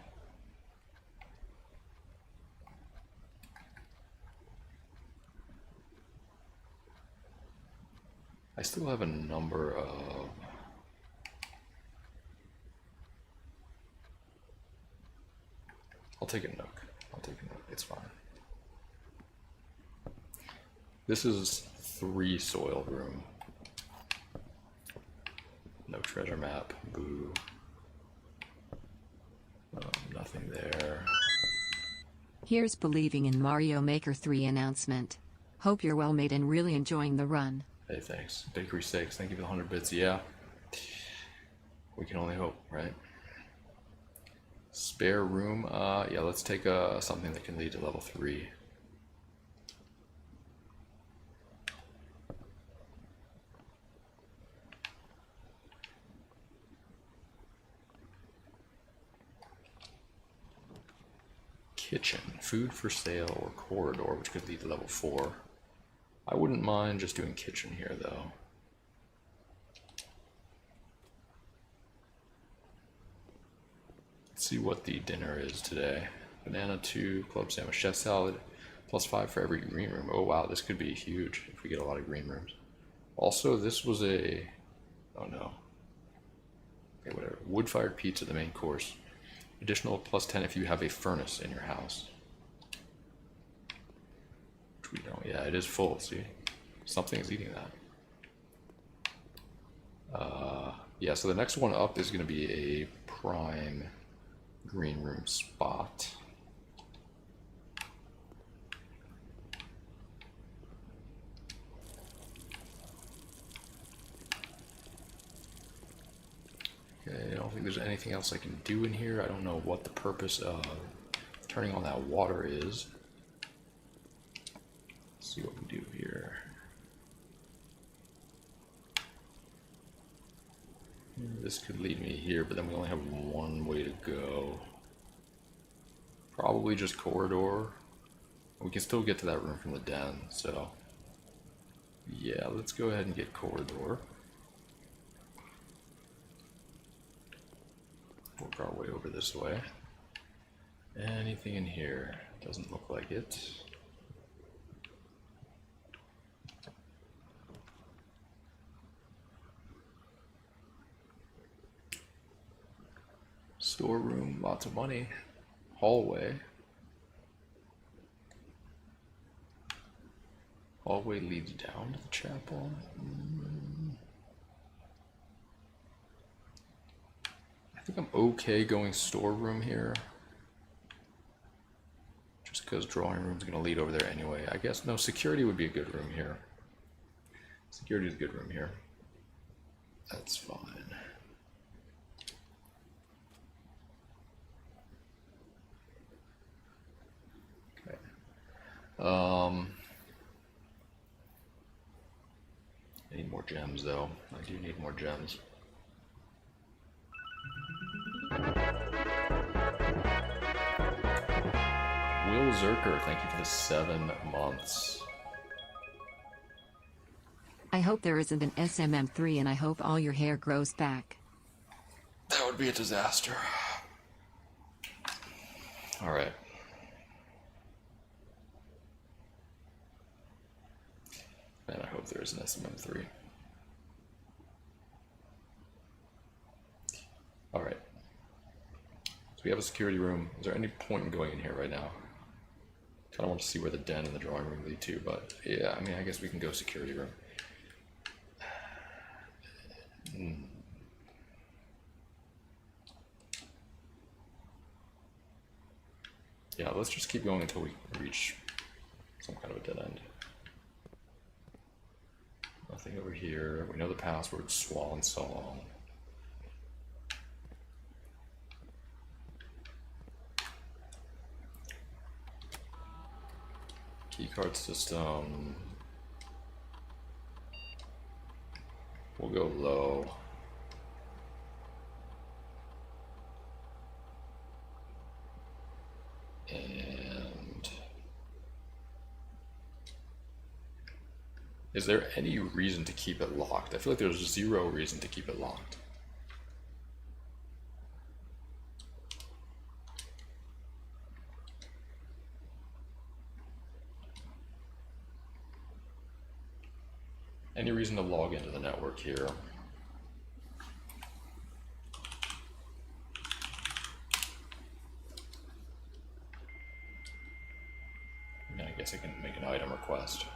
I still have a number of... I'll take a nook. It's fine. This is 3 soil room. No treasure map. Boo. Nothing there. Here's believing in Mario Maker 3 announcement. Hope you're well made and really enjoying the run. Hey, thanks. Bakery Steaks, thank you for the 100 bits. Yeah. We can only hope, right? Spare room. Yeah, let's take something that can lead to level 3. Kitchen, food for sale, or corridor, which could lead to level 4. I wouldn't mind just doing kitchen here, though. Let's see what the dinner is today. Banana 2, club sandwich, chef salad, +5 for every green room. Oh wow, this could be huge if we get a lot of green rooms. Also, this was a... oh no. Okay, whatever. Wood-fired pizza, the main course. Additional +10 if you have a furnace in your house. Which we don't. Yeah, it is full, see? Something is eating that. Yeah, so the next one up is going to be a prime green room spot. Okay, I don't think there's anything else I can do in here. I don't know what the purpose of turning on that water is. Let's see what we do here. This could lead me here, but then we only have one way to go. Probably just corridor. We can still get to that room from the den, so... yeah, let's go ahead and get corridor. Work our way over this way. Anything in here? Doesn't look like it. Storeroom, lots of money. Hallway. Hallway leads down to the chapel. I think I'm okay going storeroom here. Just because drawing room's gonna lead over there anyway. I guess, no, security would be a good room here. Security is a good room here. That's fine. Okay. I need more gems though. I do need more gems. Will Zerker, thank you for the 7 months. I hope there isn't an SMM3 and I hope all your hair grows back. That would be a disaster. Alright. Man, I hope there is an SMM3. Alright. So we have a security room. Is there any point in going in here right now? Kind of want to see where the den and the drawing room lead to, but yeah, I mean, I guess we can go security room. Yeah, let's just keep going until we reach some kind of a dead end. Nothing over here. We know the password, Swan Song. Keycard system. We'll go low. And is there any reason to keep it locked? I feel like there's 0 reason to keep it locked. Any reason to log into the network here? And I guess I can make an item request.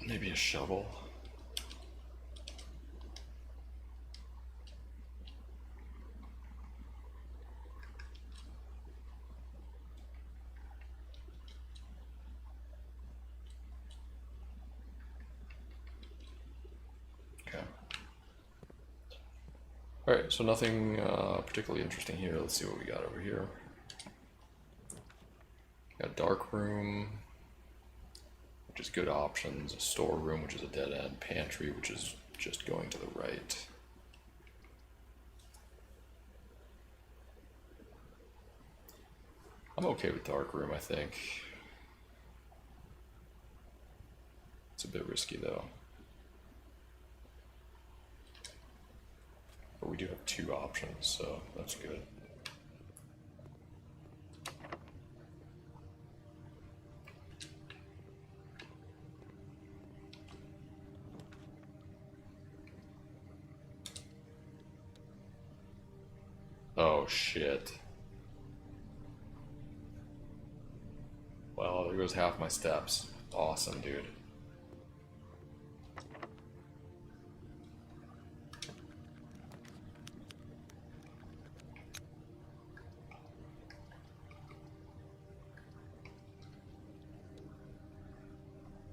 Maybe a shovel. Alright, so nothing particularly interesting here. Let's see what we got over here. Got dark room, which is good options. A storeroom, which is a dead end. Pantry, which is just going to the right. I'm okay with dark room, I think. It's a bit risky though. But we do have 2 options, so that's good. Oh shit. Well, there goes half my steps. Awesome, dude.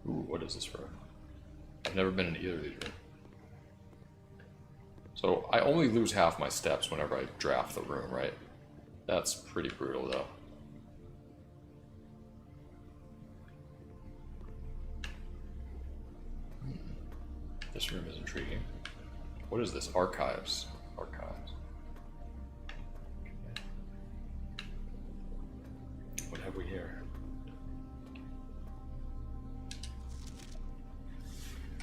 Ooh, what is this room? I've never been in either of these rooms. So I only lose half my steps whenever I draft the room, right? That's pretty brutal though. This room is intriguing. What is this? Archives. Archives. What have we here?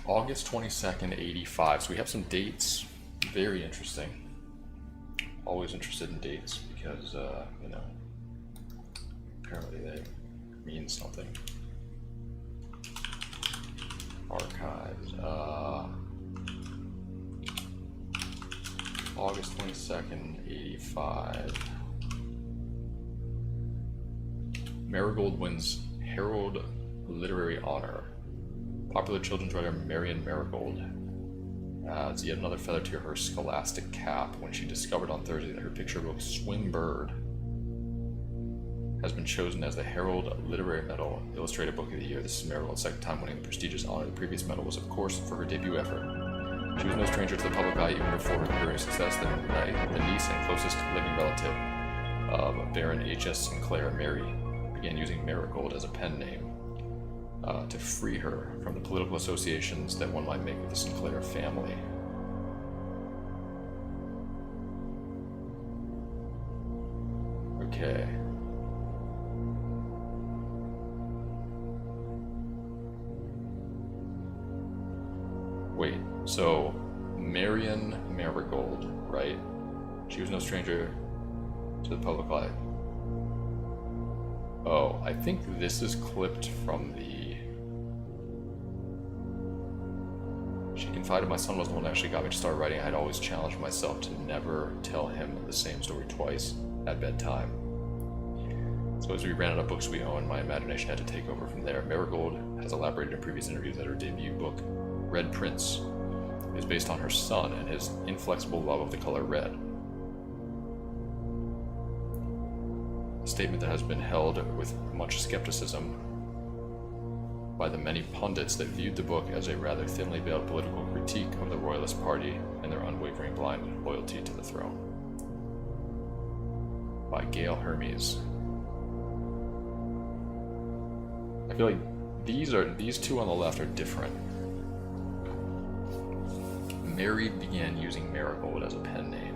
August 22nd, 85. So we have some dates. Very interesting. always interested in dates because, you know, apparently they mean something. Archives. August 22nd, 85. Marigold wins Herald Literary Honor. Popular children's writer Marion Marigold adds yet another feather to her scholastic cap when she discovered on Thursday that her picture book Swim Bird has been chosen as the Herald Literary Medal Illustrated Book of the Year. This is Marigold's second time winning the prestigious honor. The previous medal was, of course, for her debut effort. She was no stranger to the public eye even before her literary success. The niece and closest living relative of Baron H.S. Sinclair, Mary, began using Marigold as a pen name to free her from the political associations that one might make with the Sinclair family. Okay. Wait, so Marion Marigold, right? She was no stranger to the public eye. Oh, I think this is clipped from the... She confided my son was the one that actually got me to start writing. I had always challenged myself to never tell him the same story twice at bedtime. So as we ran out of books we owned, my imagination had to take over from there. Marigold has elaborated in previous interviews that her debut book, Red Prince, is based on her son and his inflexible love of the color red. A statement that has been held with much skepticism by the many pundits that viewed the book as a rather thinly veiled political critique of the Royalist Party and their unwavering blind loyalty to the throne. By Gail Hermes. I feel like these two on the left are different. Mary began using Marigold as a pen name.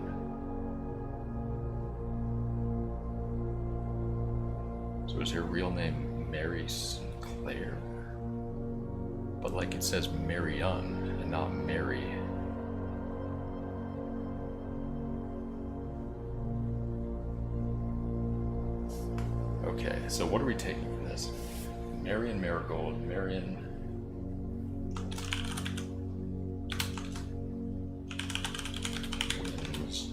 So is her real name Mary Sinclair? But like it says Marianne and not Mary. Okay, so what are we taking from this? Marion Marigold, Marion... wins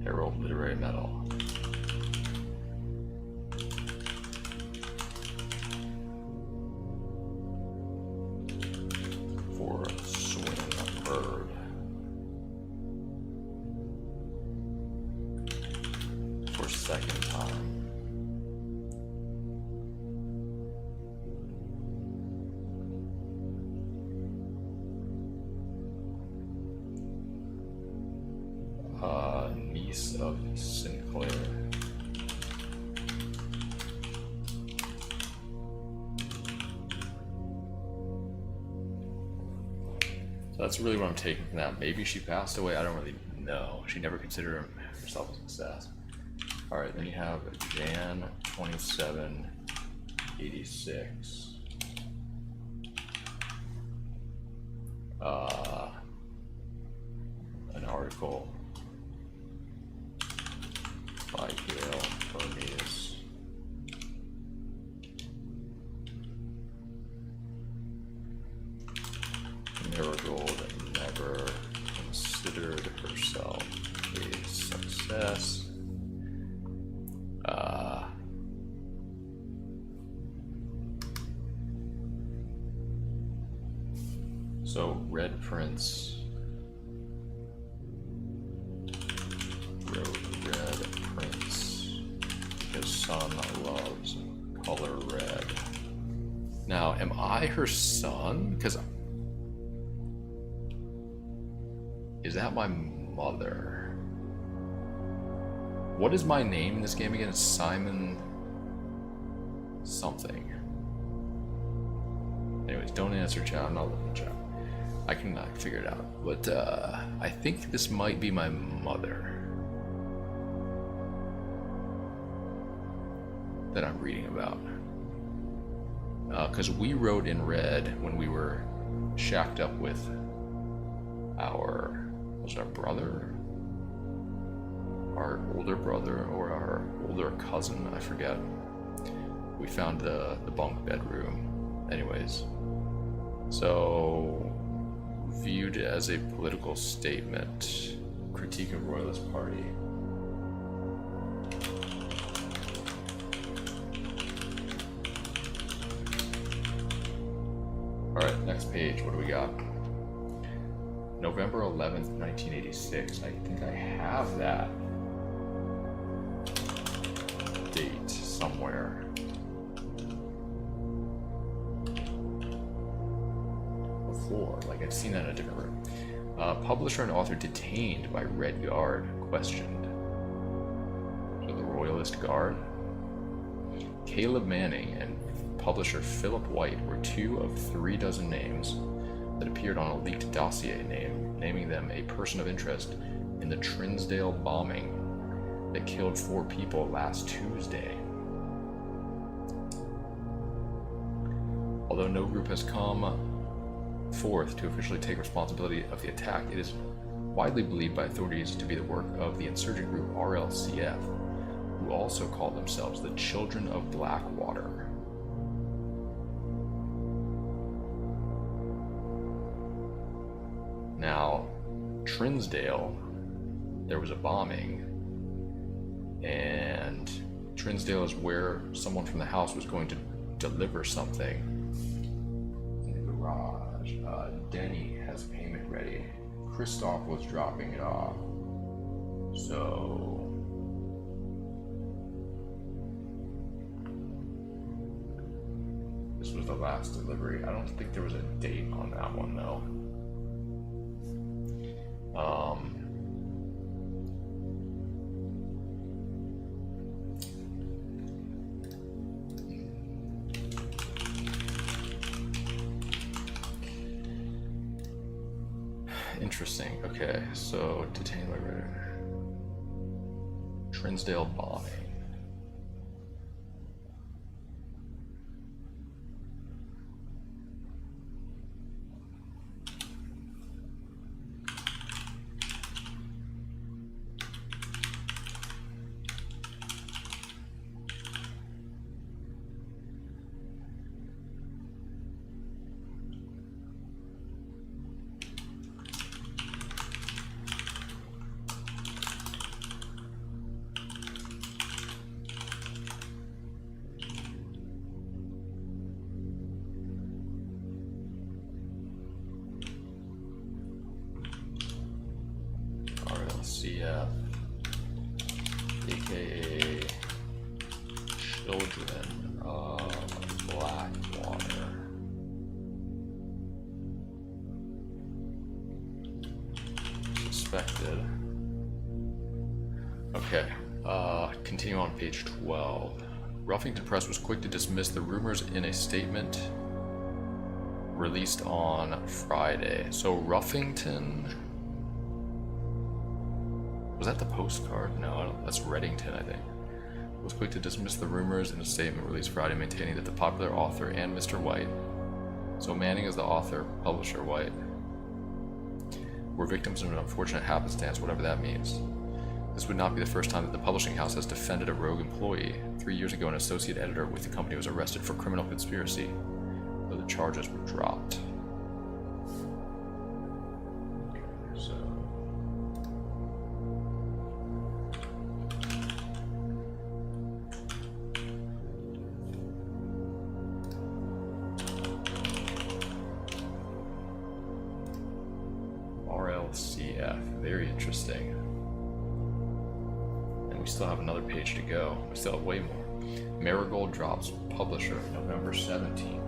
Herald Literary Medal. For Swim Bird. For second time. Niece of Sinclair. So that's really what I'm taking from that. Maybe she passed away, I don't really know. She never considered herself a success. Alright, then you have Jan 27, 86. An article by Gail Hermes. Marigold never considered herself a success. So Red Prince wrote Red Prince because son loves color red. Now, am I her son? Because is that my mother? What is my name in this game again? It's Simon something. Anyways, don't answer chat. I'm not looking at chat. I can figure it out. But I think this might be my mother that I'm reading about. Because we wrote in red when we were shacked up with our... was it our brother? our older brother or our older cousin, I forget. We found the bunk bedroom. Anyways, so viewed as a political statement, critique of Royalist Party. Alright, next page, what do we got? November 11th, 1986. I think I have that date somewhere. Before, like I've seen that in a different room. Publisher and author detained by Red Guard, questioned. So the Royalist Guard. Caleb Manning and publisher Philip White were 2 of 3 dozen names that appeared on a leaked dossier naming them a person of interest in the Trinsdale bombing that killed 4 people last Tuesday. Although no group has come forth to officially take responsibility of the attack, it is widely believed by authorities to be the work of the insurgent group RLCF, who also call themselves the Children of Blackwater. Now, Trinsdale, there was a bombing, and Trinsdale is where someone from the house was going to deliver something. In the garage, Denny has payment ready. Christoph was dropping it off. So... this was the last delivery. I don't think there was a date on that one, though. Interesting. Okay, so detained by Trinsdale bombing. RLCF, aka Children of Blackwater. Suspected. Okay, continue on page 12. Ruffington Press was quick to dismiss the rumors in a statement released on Friday. So Ruffington... was that the postcard? No, that's Reddington, I think. Was quick to dismiss the rumors in a statement released Friday, maintaining that the popular author and Mr. White, so Manning is the author, publisher White, were victims of an unfortunate happenstance, whatever that means. This would not be the first time that the publishing house has defended a rogue employee. 3 years ago, an associate editor with the company was arrested for criminal conspiracy, though the charges were dropped. RLCF, very interesting. And we still have another page to go. We still have way more. Marigold drops publisher November 17th.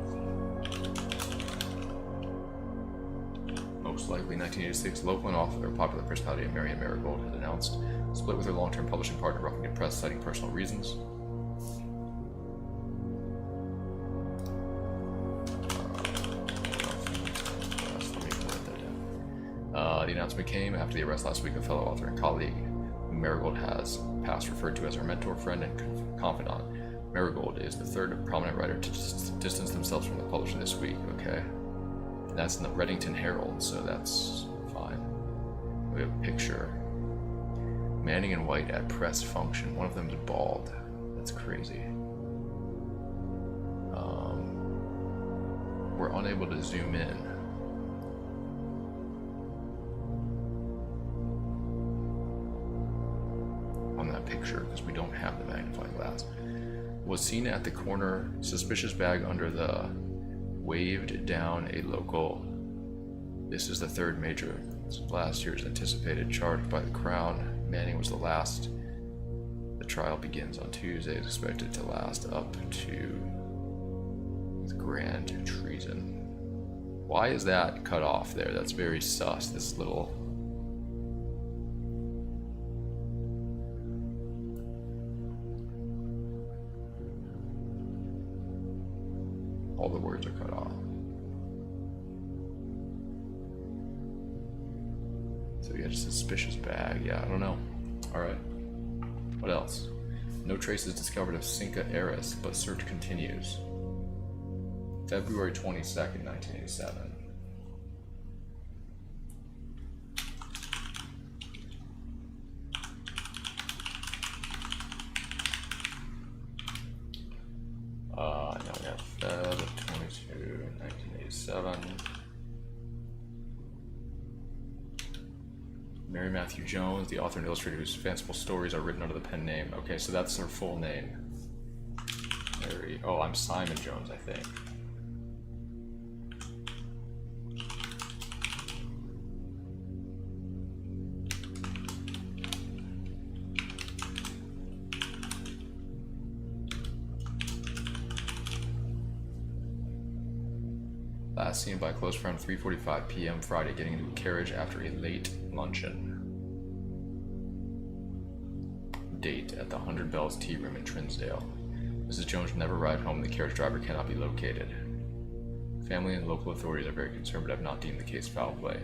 Most likely 1986, local and author, popular personality Marian Marigold has announced split with her long-term publishing partner Ruffington Press, citing personal reasons. The announcement came after the arrest last week of fellow author and colleague, whom Marigold has past referred to as her mentor, friend, and confidant. Marigold is the third prominent writer to distance themselves from the publisher this week. Okay, and that's in the Reddington Herald, so that's fine. We have a picture. Manning and White at press function. One of them is bald. That's crazy. We're unable to zoom in. On that picture because we don't have the magnifying glass. Was seen at the corner, suspicious bag under the waved down a local. This is the third major. Last year's anticipated charge by the Crown. Manning was the last. The trial begins on Tuesday, is expected to last up to grand treason. Why is that cut off there? That's very sus, this little... All the words are cut off. So yeah, just a suspicious bag. Yeah, I don't know. Alright. What else? No traces discovered of Cinca heiress, but search continues. February 22nd, 1987. Now we got Feb 22, 1987. Mary Matthew Jones, the author and illustrator whose fanciful stories are written under the pen name. Okay, so that's her full name. Mary. Oh, I'm Simon Jones, I think. Last seen by a close friend 3:45 p.m. Friday, getting into a carriage after a late luncheon. Date at the 100 Bells Tea Room in Trinsdale. Mrs. Jones never arrived home and the carriage driver cannot be located. Family and local authorities are very concerned but have not deemed the case foul play.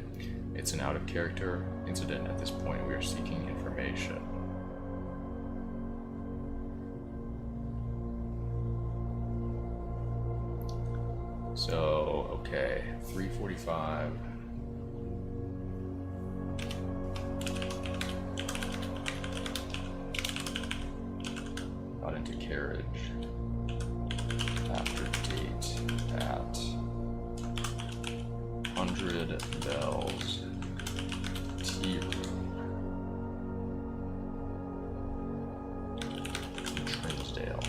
It's an out-of-character incident at this point. We are seeking information. So, okay, 3:45. Got into carriage after date at 100 Bells Tea Room in Trinsdale.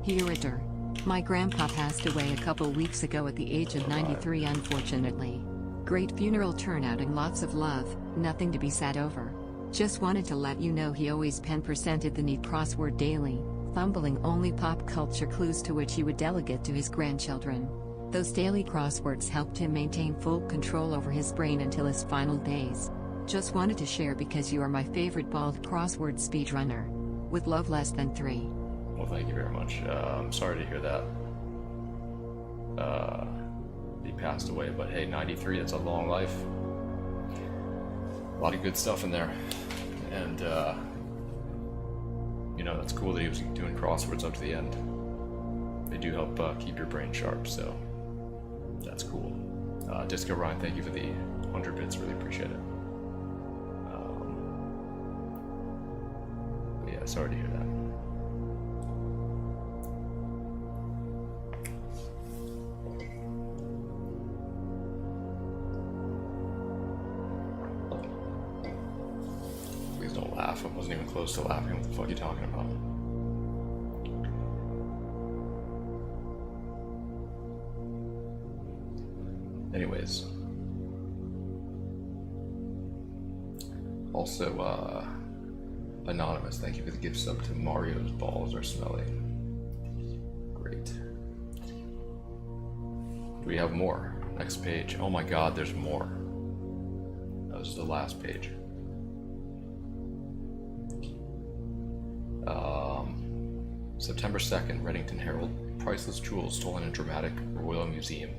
Aurateur. My grandpa passed away a couple weeks ago at the age of 93, unfortunately. Great funeral turnout and lots of love, nothing to be sad over. Just wanted to let you know he always pen-percented the neat crossword daily, fumbling only pop culture clues to which he would delegate to his grandchildren. Those daily crosswords helped him maintain full control over his brain until his final days. Just wanted to share because you are my favorite bald crossword speedrunner. With love, less than 3. Well, thank you very much. I'm sorry to hear that. He passed away, but hey, 93, that's a long life. A lot of good stuff in there. And, you know, that's cool that he was doing crosswords up to the end. They do help keep your brain sharp, so that's cool. Disco Ryan, thank you for the 100 bits, really appreciate it. But yeah, sorry to hear that. Don't laugh. I wasn't even close to laughing. What the fuck are you talking about? Anyways. Also, Anonymous, thank you for the gift sub to Mario's balls are smelly. Great. Do we have more? Next page. Oh my god, there's more. Oh, this is the last page. September 2nd, Reddington Herald. Priceless jewels stolen in dramatic Royal Museum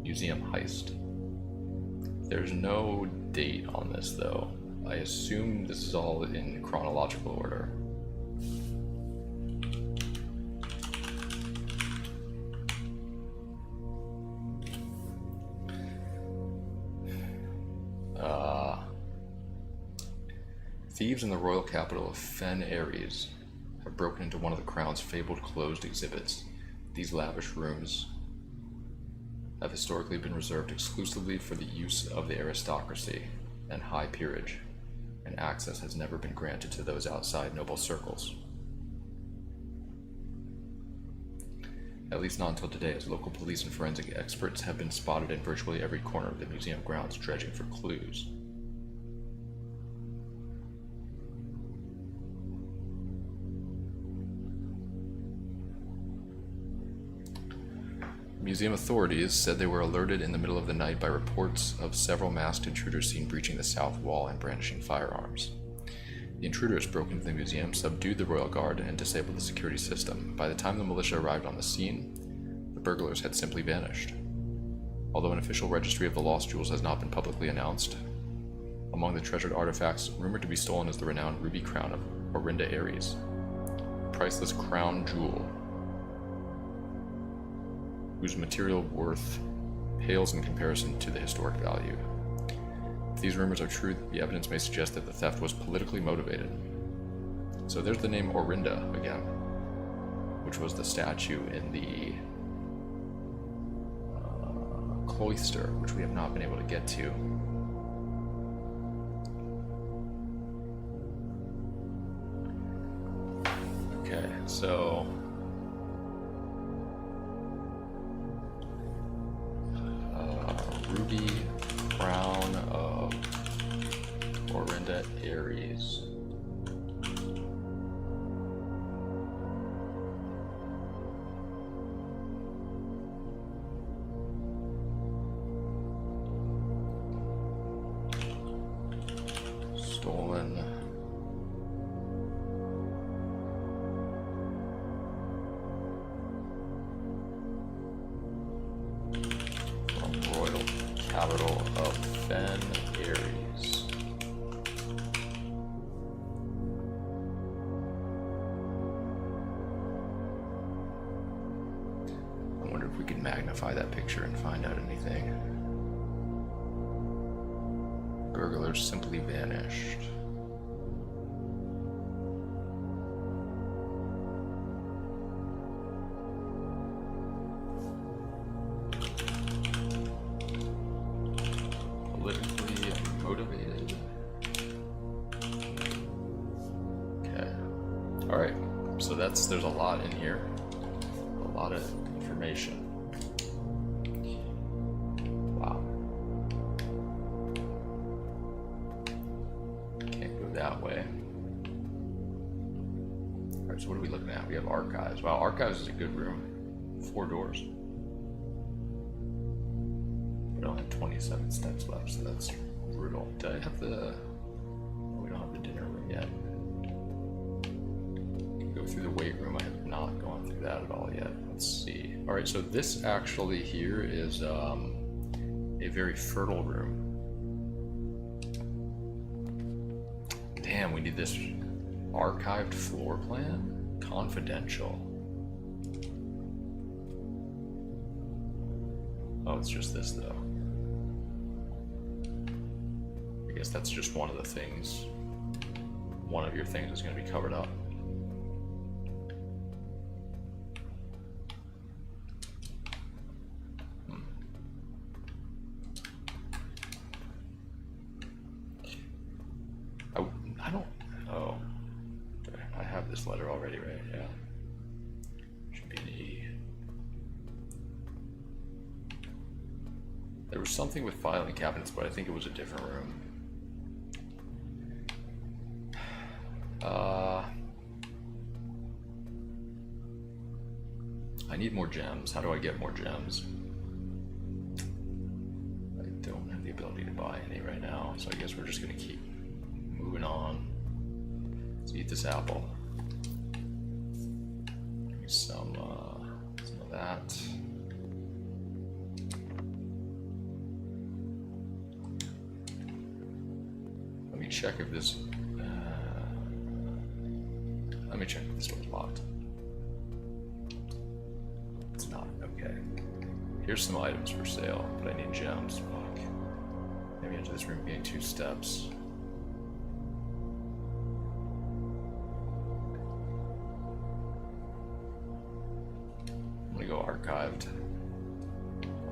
heist. There's no date on this though. I assume this is all in chronological order. Thieves in the royal capital of Fen Ares have broken into one of the crown's fabled closed exhibits. These lavish rooms have historically been reserved exclusively for the use of the aristocracy and high peerage, and access has never been granted to those outside noble circles. At least not until today, as local police and forensic experts have been spotted in virtually every corner of the museum grounds dredging for clues. Museum authorities said they were alerted in the middle of the night by reports of several masked intruders seen breaching the south wall and brandishing firearms. The intruders broke into the museum, subdued the royal guard, and disabled the security system. By the time the militia arrived on the scene, the burglars had simply vanished. Although an official registry of the lost jewels has not been publicly announced, among the treasured artifacts rumored to be stolen is the renowned ruby crown of Orinda Ares, a priceless crown jewel whose material worth pales in comparison to the historic value. If these rumors are true, the evidence may suggest that the theft was politically motivated. So there's the name Orinda again, which was the statue in the cloister, which we have not been able to get to. Okay, so ruby crown of Orinda Ares. Stolen. From royal capital of Fen Ares. I wonder if we can magnify that picture and find out anything. Burglars simply vanished. Politically motivated. Okay. Alright. So there's a lot in here. A lot of information. Wow. Can't go that way. Alright, so what are we looking at? We have archives. Wow, archives is a good room. 4 doors. We don't have 27 steps left, so that's brutal. Do I have the... We don't have the dinner room yet. Go through the weight room. I have not gone through that at all yet. Let's see. Alright, so this actually here is a very fertile room. Damn, we need this archived floor plan? Confidential. Oh, it's just this though. I guess that's just one of the things. One of your things is going to be covered up. I don't. Oh, I have this letter already, right? Yeah. Should be an E. There was something with filing cabinets, but I think it was a different room. I need more gems. How do I get more gems? I don't have the ability to buy any right now, so I guess we're just gonna keep moving on. Let's eat this apple. Give me some of that. Let me check if this. Let me check if this door's locked. It's not. Okay. Here's some items for sale, but I need gems. Fuck. Maybe into this room being 2 steps. arrived.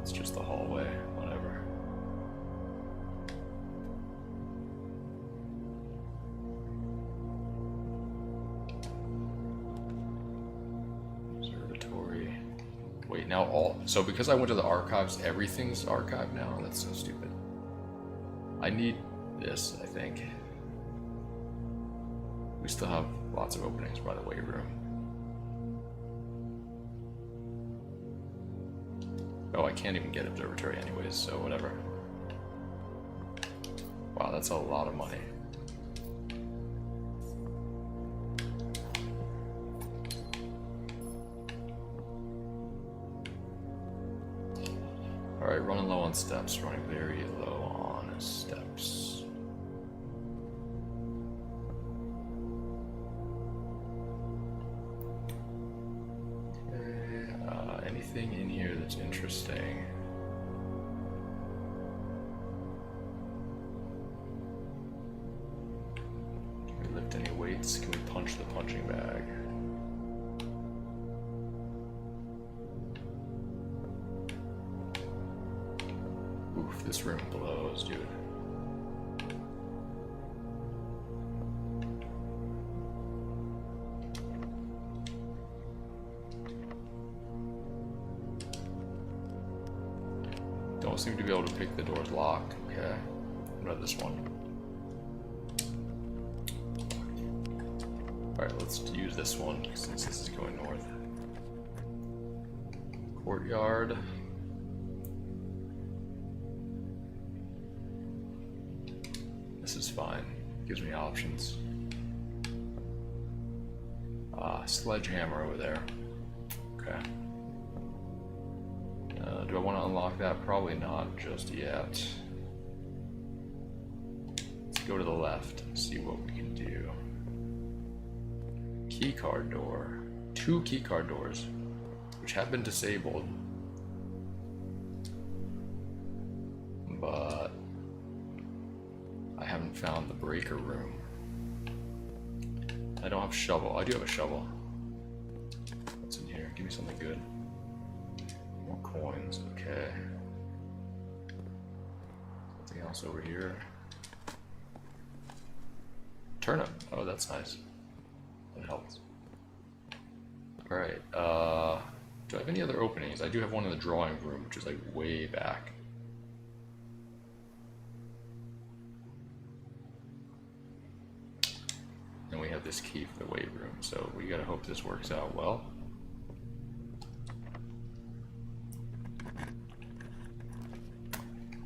It's just the hallway, whatever. Observatory. Wait, now so because I went to the archives, everything's archived now? That's so stupid. I need this, I think. We still have lots of openings by the weight room. Oh, I can't even get observatory anyways, so whatever. Wow, that's a lot of money. Alright, running low on steps, running very low on steps. Okay, anything in here that's interesting? Can we lift any weights? Can we punch the punching bag? Oof, this room blows, dude. Don't seem to be able to pick the door's lock. Okay. What about this one? Alright, let's use this one since this is going north. Courtyard. This is fine. Gives me options. Sledgehammer over there. Okay. Do I want to unlock that? Probably not just yet. Let's go to the left and see what we can do. Keycard door. 2 keycard doors, which have been disabled. But I haven't found the breaker room. I don't have a shovel. I do have a shovel. What's in here? Give me something good. More coins. Okay. Something else over here. Turnip. Oh, that's nice. That helps. Alright. Do I have any other openings? I do have one in the drawing room, which is like way back. And we have this key for the weight room, so we gotta hope this works out well.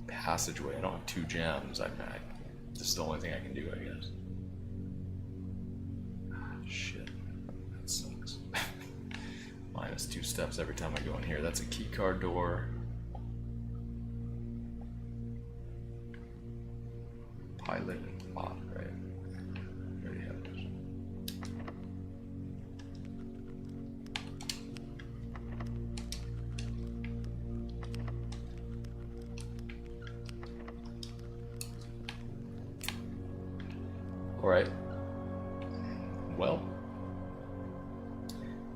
Passageway. I don't have 2 gems. This is the only thing I can do, I guess. Shit. That sucks. Minus 2 steps every time I go in here. That's a keycard door. Pilot and bot, right? We already have those. Alright. Well,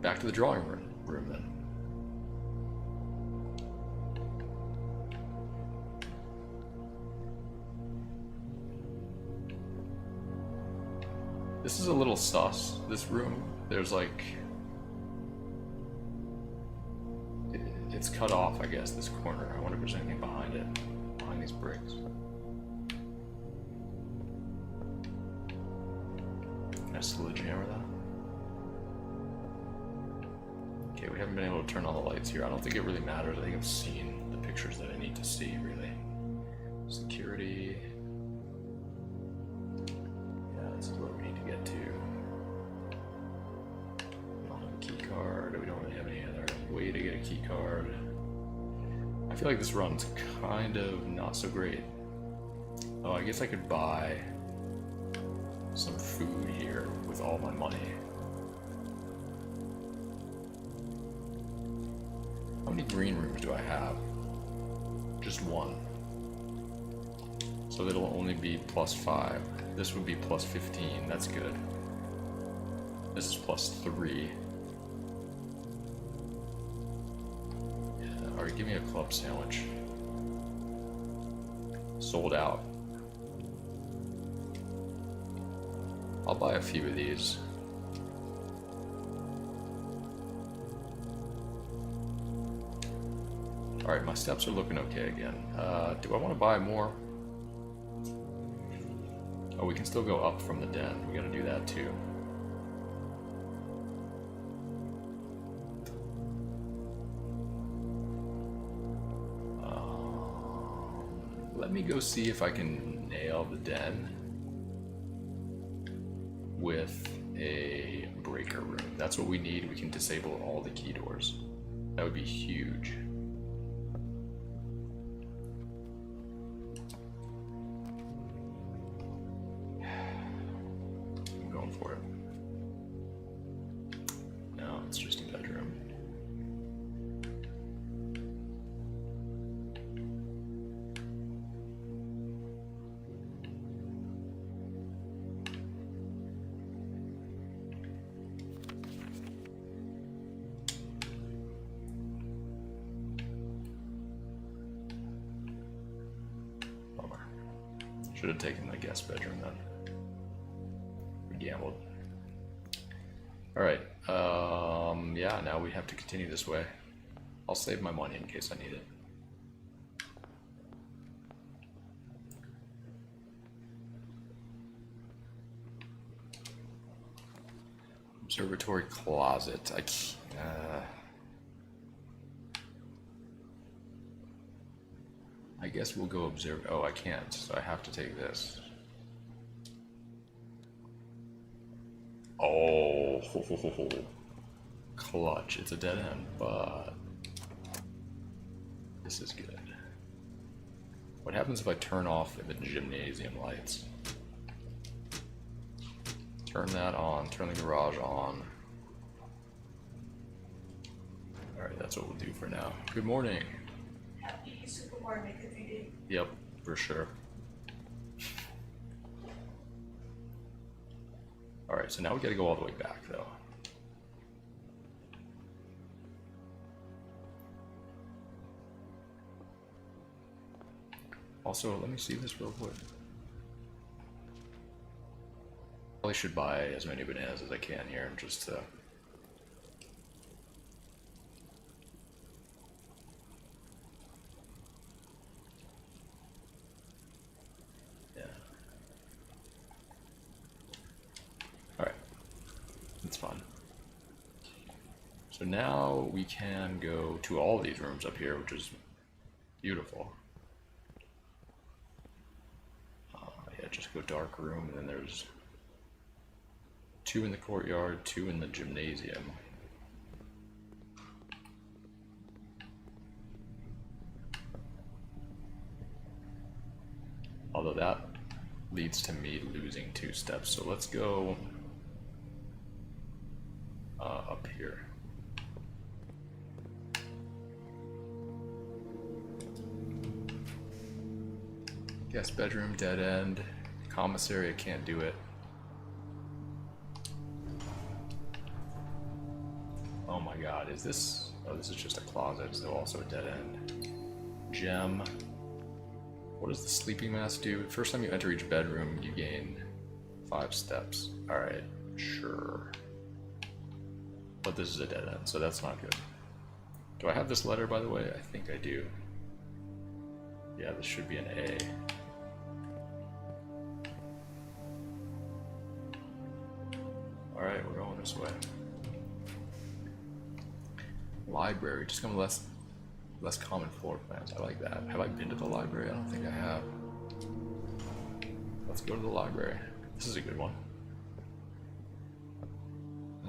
back to the drawing room then. This is a little sus, this room. There's like... It's cut off, I guess, this corner. I wonder if there's anything behind it, behind these bricks. Can I sledgehammer that? Okay, we haven't been able to turn on the lights here. I don't think it really matters. I think I've seen the pictures that I need to see, really. Security. Yeah, this is where we need to get to. We don't have a key card. We don't really have any other way to get a key card. I feel like this run's kind of not so great. Oh, I guess I could buy some food here with all my money. How many green rooms do I have? Just 1. So it'll only be +5. This would be +15. That's good. This is +3. Alright, give me a club sandwich. Sold out. I'll buy a few of these. Alright, my steps are looking okay again. Do I want to buy more? Oh, we can still go up from the den. We gotta do that too. Let me go see if I can nail the den with a breaker room. That's what we need. We can disable all the key doors. That would be huge. I'm going for it. No, it's just a bedroom. Should have taken the guest bedroom then. We gambled. Alright, yeah, now we have to continue this way. I'll save my money in case I need it. Observatory closet. I guess we'll go observe. Oh, I can't, so I have to take this. Oh, clutch. It's a dead end, but this is good. What happens if I turn off the gymnasium lights? Turn that on, turn the garage on. Alright, that's what we'll do for now. Good morning. Yep, for sure. Alright, so now we gotta go all the way back though. Also, let me see this real quick. Probably should buy as many bananas as I can here just to... So now we can go to all these rooms up here, which is beautiful. Yeah, just go dark room, and then there's 2 in the courtyard, 2 in the gymnasium. Although that leads to me losing 2 steps, so let's go up here. Guest bedroom, dead end. Commissary, I can't do it. Oh my god, is this... Oh, this is just a closet, so also a dead end. Gem. What does the sleeping mask do? First time you enter each bedroom, you gain 5 steps. Alright, sure. But this is a dead end, so that's not good. Do I have this letter, by the way? I think I do. Yeah, this should be an A. Alright, we're going this way. Library, just come less common floor plans. I like that. Have I been to the library? I don't think I have. Let's go to the library. This is a good one.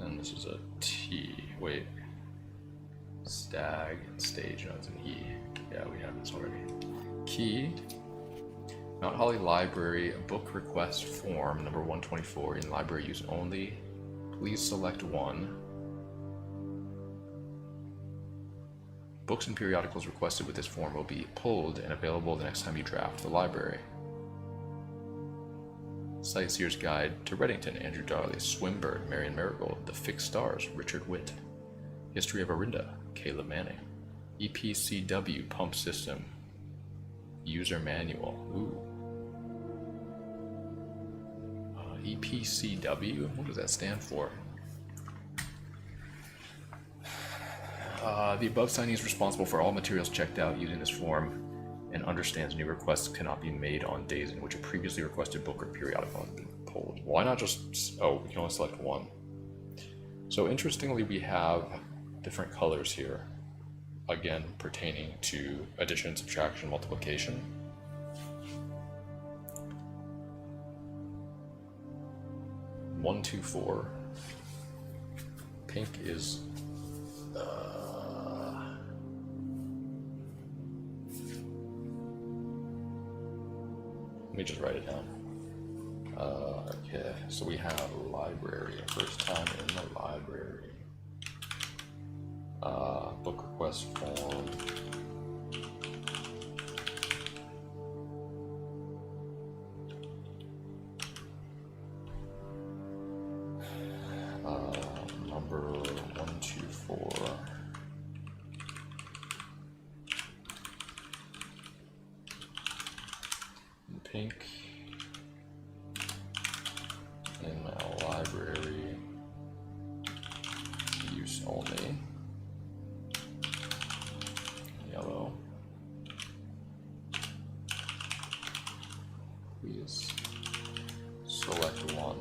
And this is a T. Wait. Stag and stage. No, it's an E. Yeah, we have this already. Key. Mount Holly Library, a book request form, number 124, in library use only. Please select one. Books and periodicals requested with this form will be pulled and available the next time you draft the library. Sightseer's Guide to Reddington, Andrew Darley. Swimbird, Marion Marigold. The Fixed Stars, Richard Witt. History of Orinda, Caleb Manning. EPCW pump system. User manual. Ooh. EPCW? What does that stand for? The above signee is responsible for all materials checked out using this form and understands new requests cannot be made on days in which a previously requested book or periodical has been pulled. Why not just... oh, we can only select one. So interestingly, we have different colors here. Again, pertaining to addition, subtraction, multiplication. One, two, four. Pink is... let me just write it down. Okay, so we have library. First time in the library. Book request form. Number 124. Pink. In my library. Use only. Yellow. Please select one.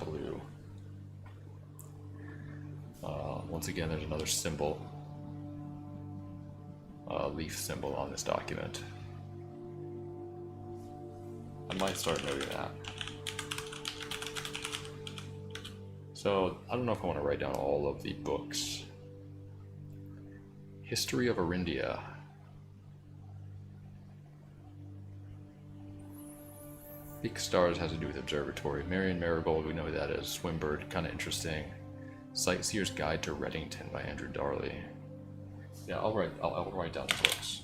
Blue. Once again, there's another symbol, leaf symbol on this document. I might start noting that. So, I don't know if I want to write down all of the books. History of Arindia. Big Stars has to do with observatory. Marion Marigold, we know who that is. Swimbird, kind of interesting. Sightseer's Guide to Reddington by Andrew Darley. Yeah, I'll write down the books.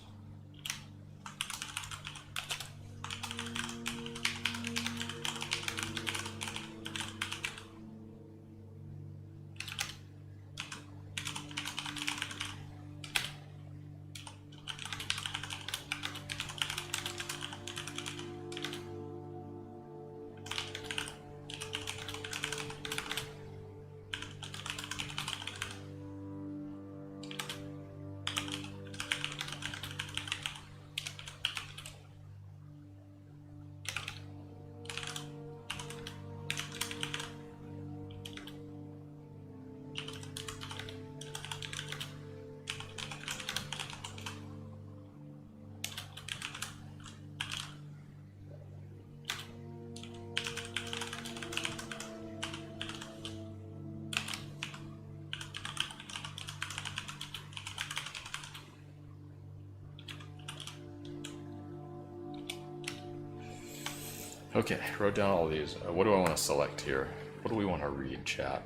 Okay, wrote down all these. What do I want to select here? What do we want to read, chat?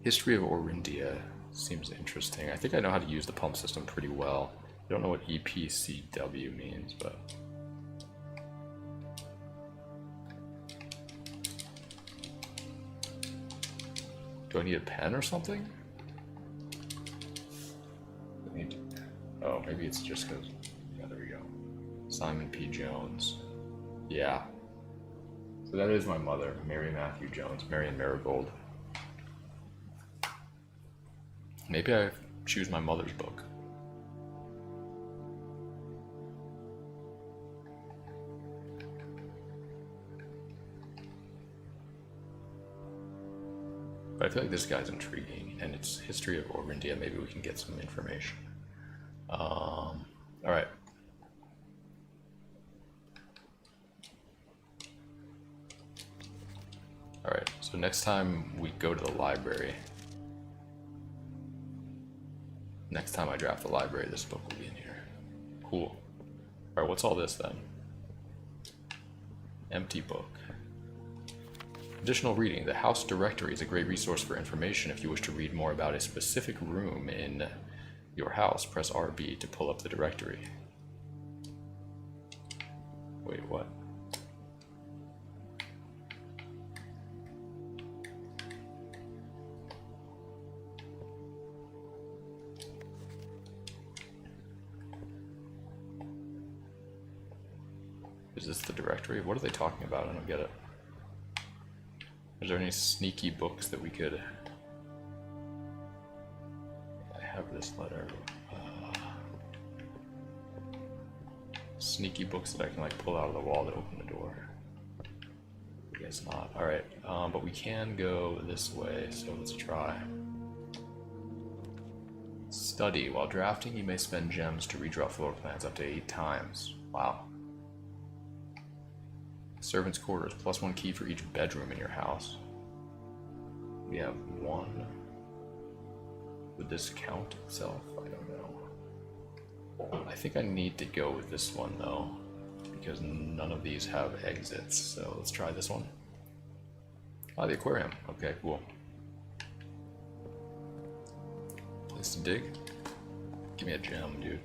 History of Orindia seems interesting. I think I know how to use the pump system pretty well. I don't know what EPCW means, but... do I need a pen or something? Oh, maybe it's just because... yeah, there we go. Simon P. Jones. Yeah. So that is my mother, Mary Matthew Jones, Marion Marigold. Maybe I choose my mother's book. But I feel like this guy's intriguing, and it's History of Orindia. Maybe we can get some information. Alright. Alright, so next time we go to the library, next time I draft the library, this book will be in here. Cool. Alright, what's all this then? Empty book. Additional reading. The house directory is a great resource for information. If you wish to read more about a specific room in your house, press RB to pull up the directory. Wait, what? Is this the directory? What are they talking about? I don't get it. Is there any sneaky books that we could... I have this letter. Sneaky books that I can like pull out of the wall to open the door. I guess not. Alright, but we can go this way, so let's try. Study. While drafting, you may spend gems to redraw floor plans up to 8 times. Wow. Servants' quarters. +1 key for each bedroom in your house. We have 1. Would this count itself? I don't know. I think I need to go with this one though, because none of these have exits. So let's try this one. Ah, the aquarium. Okay, cool. Place to dig. Give me a gem, dude.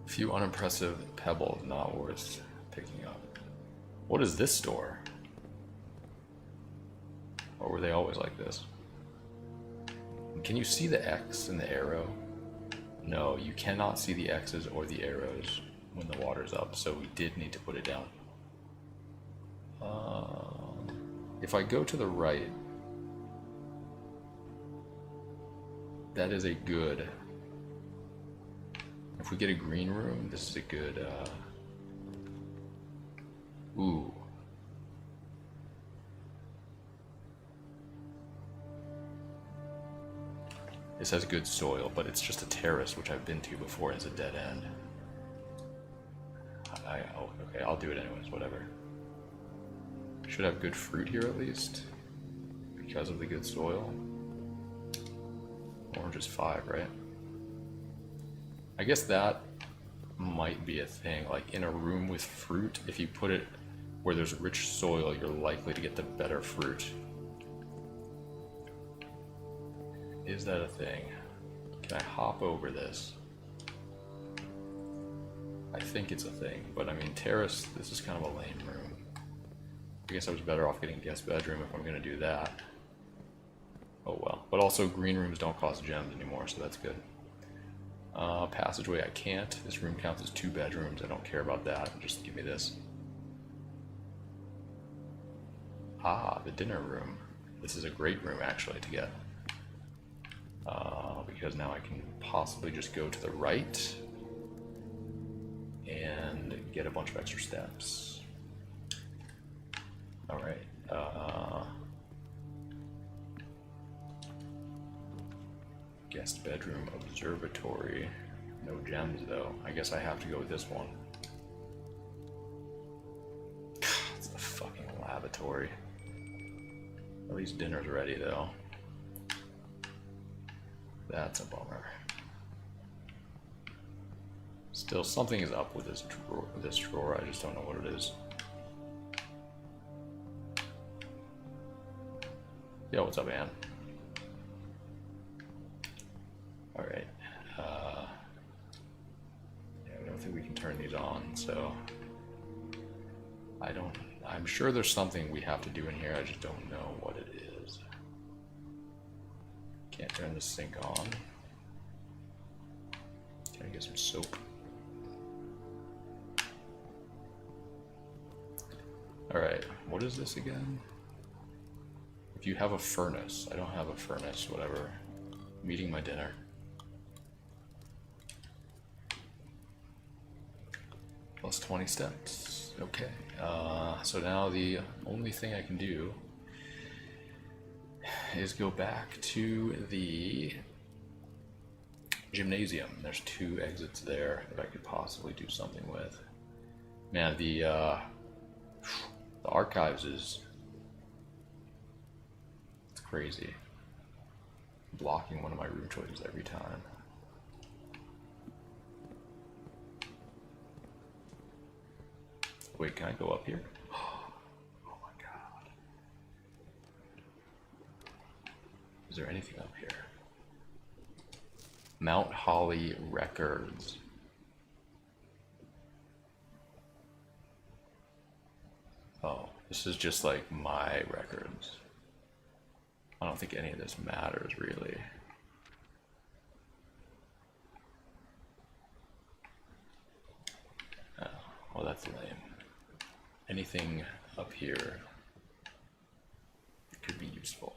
Few unimpressive pebbles, not worth picking up. What is this store? Or were they always like this? Can you see the X and the arrow? No, you cannot see the X's or the arrows when the water's up, so we did need to put it down. If I go to the right, that is a good... If we get a green room, this is a good... Ooh. This has good soil, but it's just a terrace, which I've been to before as a dead end. Oh, okay, I'll do it anyways, whatever. Should have good fruit here at least, because of the good soil. Orange is 5, right? I guess that might be a thing, like in a room with fruit, if you put it where there's rich soil, you're likely to get the better fruit. Is that a thing? Can I hop over this? I think it's a thing, but I mean, terrace, this is kind of a lame room. I guess I was better off getting guest bedroom if I'm gonna do that. Oh well. But also green rooms don't cost gems anymore, so that's good. Passageway, I can't. This room counts as 2 bedrooms. I don't care about that. Just give me this. Ah, the dinner room. This is a great room actually to get. Because now I can possibly just go to the right and get a bunch of extra steps. Alright. Guest bedroom, observatory. No gems though. I guess I have to go with this one. It's the fucking lavatory. At least dinner's ready though. That's a bummer. Still, something is up with this drawer. I just don't know what it is. Yo, what's up, Ann? Alright. Yeah, I don't think we can turn these on, so... I'm sure there's something we have to do in here, I just don't know what it is. Can't turn the sink on. Can I get some soap? Alright, what is this again? If you have a furnace, I don't have a furnace, whatever. I'm eating my dinner. Plus 20 steps. Okay. So now the only thing I can do is go back to the gymnasium. There's 2 exits there that I could possibly do something with. Man, the archives is... it's crazy. Blocking one of my room choices every time. Wait, can I go up here? Oh my god. Is there anything up here? Mount Holly Records. Oh, this is just like my records. I don't think any of this matters really. Oh, well, that's lame. anything up here that could be useful?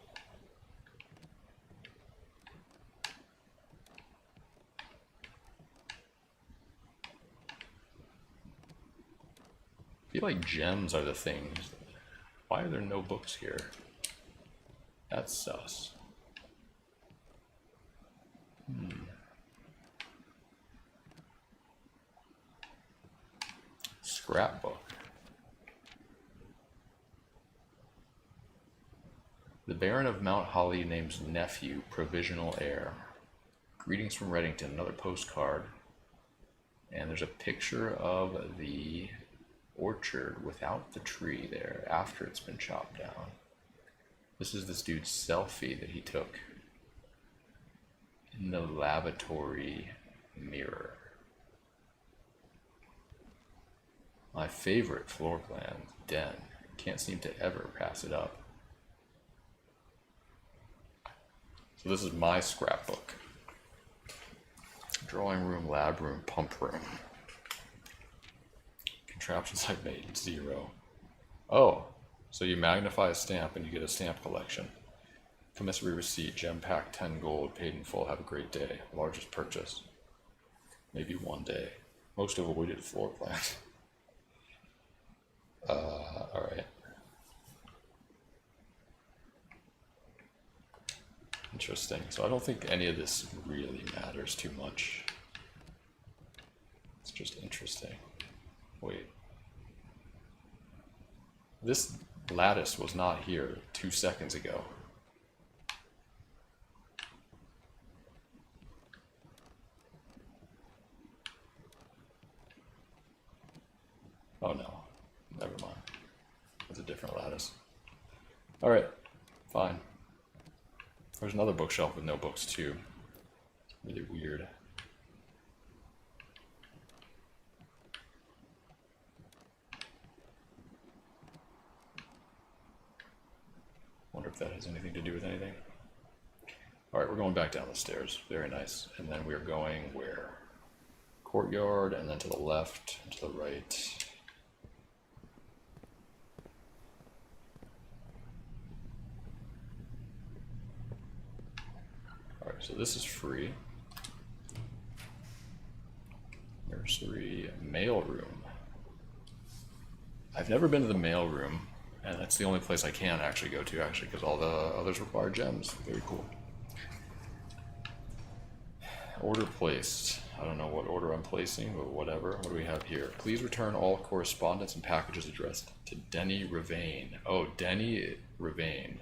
I feel like gems are the things. Why are there no books here? That's sus. Scrapbook. The Baron of Mount Holly names nephew provisional heir. Greetings from Reddington, another postcard. And there's a picture of the orchard without the tree there after it's been chopped down. This is this dude's selfie that he took in the lavatory mirror. My favorite floor plan, den. Can't seem to ever pass it up. So this is my scrapbook. Drawing room, lab room, pump room. Contraptions I've made, 0. Oh, so you magnify a stamp and you get a stamp collection. Commissary receipt, gem pack, 10 gold, paid in full, have a great day. Largest purchase. Maybe one day. Most avoided floor plan. Alright. Interesting. So I don't think any of this really matters too much. It's just interesting. Wait. This lattice was not here 2 seconds ago. Oh no. Never mind. It's a different lattice. Alright. Fine. There's another bookshelf with no books too. It's really weird. Wonder if that has anything to do with anything. Alright, we're going back down the stairs. Very nice. And then we're going where? Courtyard, and then to the left, and to the right. Alright, so this is free. Nursery, mail room. I've never been to the mail room, and that's the only place I can actually go to, actually, because all the others require gems. Very cool. Order placed. I don't know what order I'm placing, but whatever. What do we have here? Please return all correspondence and packages addressed to Denny Ravane. Oh, Denny Ravane.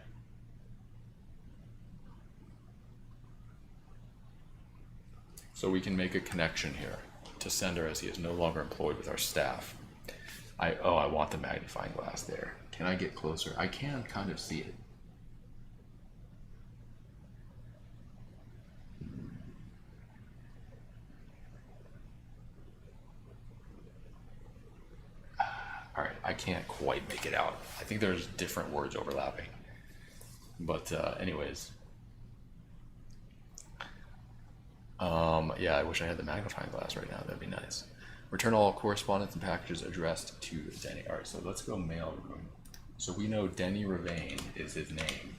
So we can make a connection here to sender as he is no longer employed with our staff. I want the magnifying glass there. Can I get closer? I can kind of see it. Alright, I can't quite make it out. I think there's different words overlapping. But anyways. Yeah, I wish I had the magnifying glass right now. That'd be nice. Return all correspondence and packages addressed to Denny. Alright, so let's go mail room. So we know Denny Ravane is his name.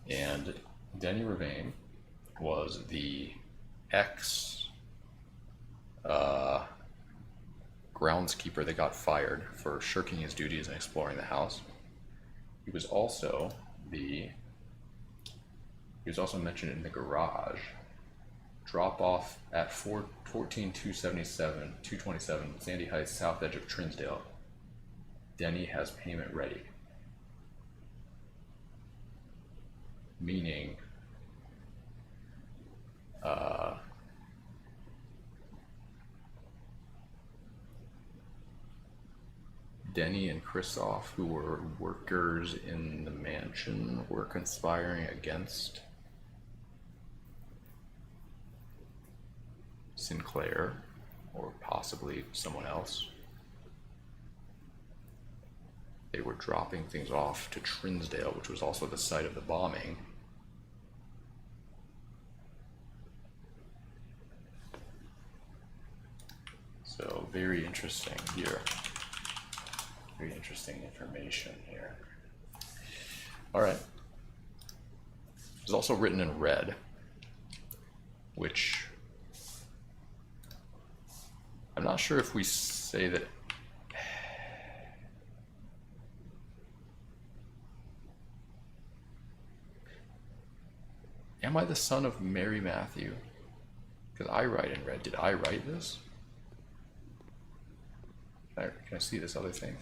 And Denny Ravane was the ex groundskeeper that got fired for shirking his duties and exploring the house. He was also mentioned in the garage. Drop off at 227 Sandy Heights, south edge of Trinsdale. Denny has payment ready. Meaning Denny and Kristoff, who were workers in the mansion, were conspiring against Sinclair, or possibly someone else. They were dropping things off to Trinsdale, which was also the site of the bombing. So very interesting here. Very interesting information here. All right. It's also written in red, which I'm not sure if we say that. Am I the son of Mary Matthew? Because I write in red. Did I write this? Can I see this other thing?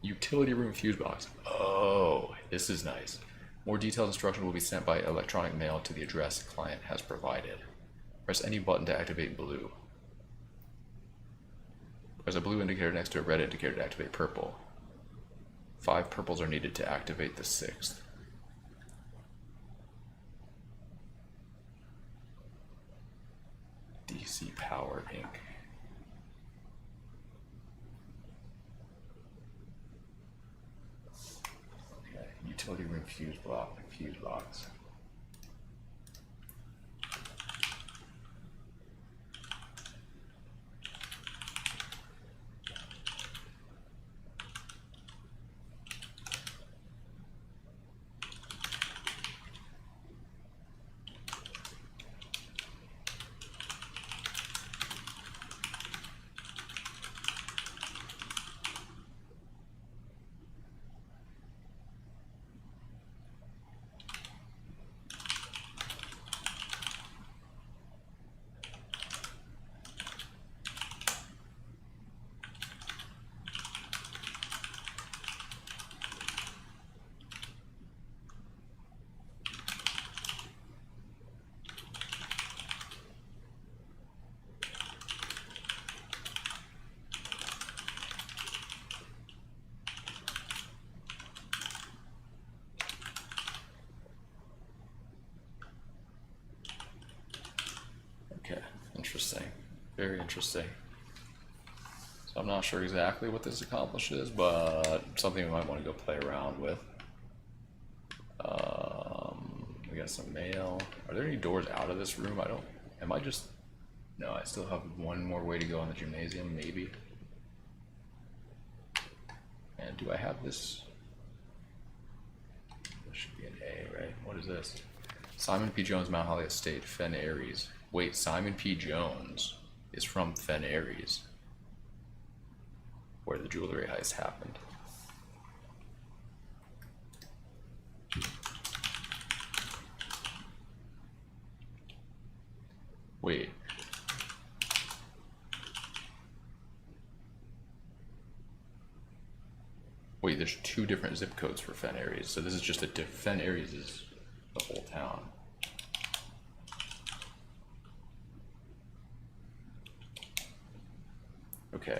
Utility room fuse box. Oh, this is nice. More detailed instruction will be sent by electronic mail to the address the client has provided. Press any button to activate blue. Press a blue indicator next to a red indicator to activate purple. 5 purples are needed to activate the 6th. DC Power Inc. Okay, utility room fuse box. Okay, interesting. Very interesting. So I'm not sure exactly what this accomplishes, but something we might want to go play around with. We got some mail. Are there any doors out of this room? No, I still have one more way to go on the gymnasium, maybe. And do I have this? This should be an A, right? What is this? Simon P. Jones, Mount Holly Estate, Fen Aries. Wait, Simon P. Jones is from Fen Aries, where the jewelry heist happened. Wait. Wait, there's 2 different zip codes for Fen Aries, so this is just Fen Aries is the whole town. Okay.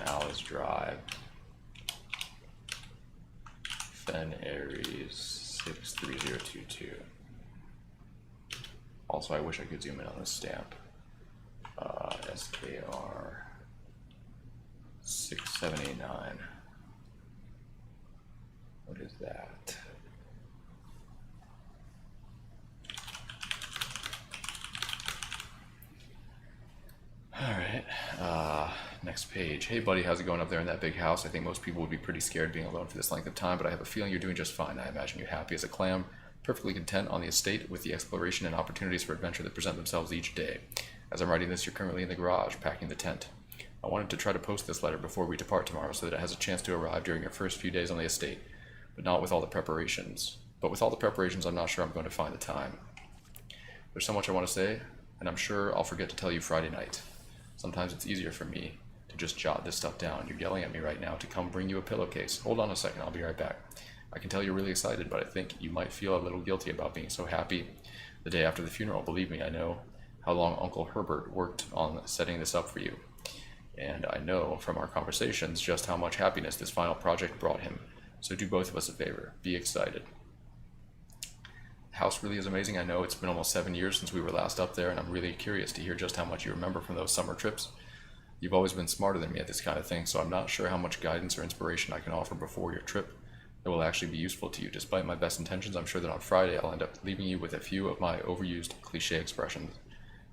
Alice Drive, Fen Aries 63022. Also, I wish I could zoom in on this stamp. SKR 6789. What is that? Alright, next page. Hey buddy, how's it going up there in that big house? I think most people would be pretty scared being alone for this length of time, but I have a feeling you're doing just fine. I imagine you're happy as a clam, perfectly content on the estate with the exploration and opportunities for adventure that present themselves each day. As I'm writing this, you're currently in the garage, packing the tent. I wanted to try to post this letter before we depart tomorrow so that it has a chance to arrive during your first few days on the estate, but with all the preparations, I'm not sure I'm going to find the time. There's so much I want to say, and I'm sure I'll forget to tell you Friday night. Sometimes it's easier for me to just jot this stuff down. You're yelling at me right now to come bring you a pillowcase. Hold on a second, I'll be right back. I can tell you're really excited, but I think you might feel a little guilty about being so happy the day after the funeral. Believe me, I know how long Uncle Herbert worked on setting this up for you. And I know from our conversations just how much happiness this final project brought him. So do both of us a favor. Be excited. The house really is amazing. I know it's been almost 7 years since we were last up there, and I'm really curious to hear just how much you remember from those summer trips. You've always been smarter than me at this kind of thing, so I'm not sure how much guidance or inspiration I can offer before your trip that will actually be useful to you. Despite my best intentions, I'm sure that on Friday I'll end up leaving you with a few of my overused cliche expressions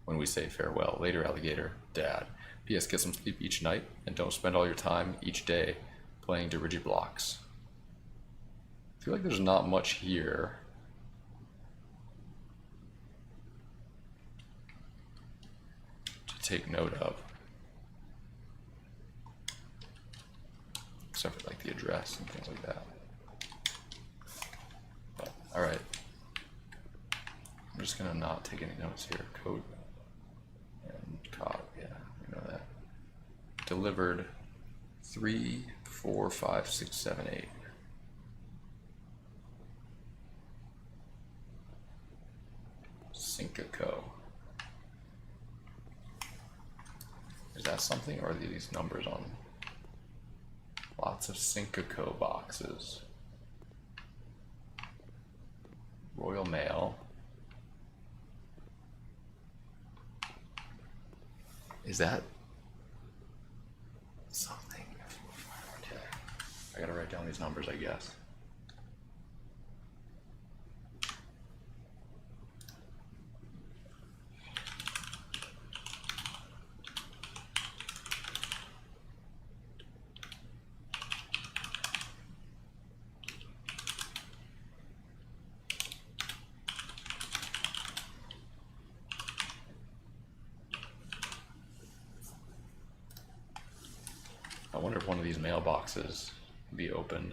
when we say farewell. Later, alligator, Dad. P.S. Get some sleep each night, and don't spend all your time each day playing rigid blocks. I feel like there's not much here. To take note of. Except for like the address and things like that. But, alright. I'm just gonna not take any notes here. Code and cog, yeah, we know that. Delivered 3, 4, 5, 6, 7, 8. Syncaco. Is that something, or are these numbers on? Lots of Syncaco boxes. Royal Mail. Is that something? Okay. I gotta write down these numbers, I guess. I wonder if one of these mailboxes can be opened.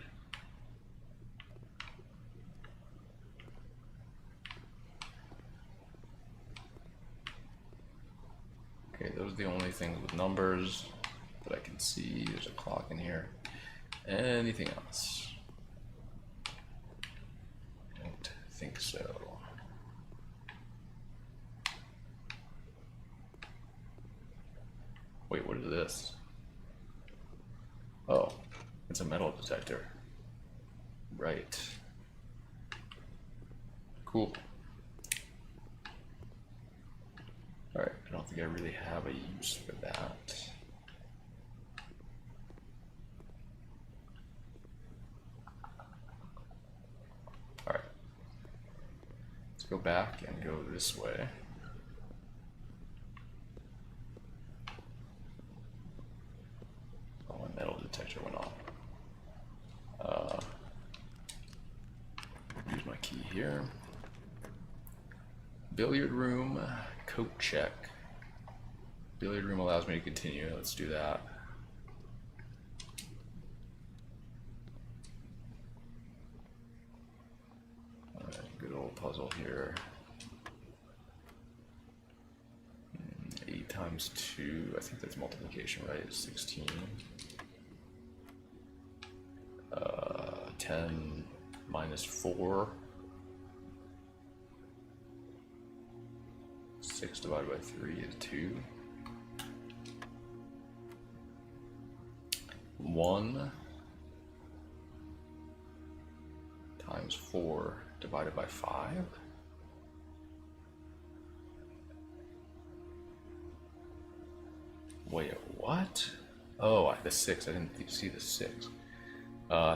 Okay, those are the only things with numbers that I can see. There's a clock in here. Anything else? Don't think so. Wait, what is this? Oh, it's a metal detector. Right. Cool. Alright, I don't think I really have a use for that. Alright. Let's go back and go this way. Oh, my metal detector went off. Use my key here. Billiard room, coat check. Billiard room allows me to continue. Let's do that. Alright, good old puzzle here. 8 times 2, I think that's multiplication, right? 16. 10 minus 4. 6 divided by 3 is 2. 1 times 4 divided by 5. Wait, what? Oh, the 6. I didn't see the 6.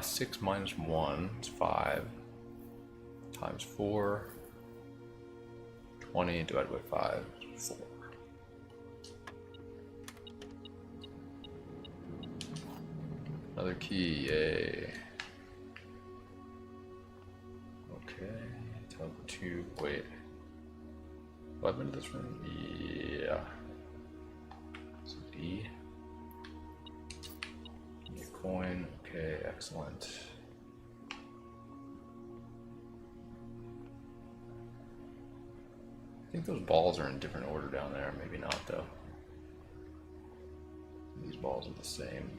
6 minus 1 is 5. Times 4. 20 divided by 5 is 4. Another key, yay. Okay, teleport to, wait. Have I been to this room? Yeah. So D. Need a coin, okay, excellent. I think those balls are in different order down there, maybe not though. These balls are the same.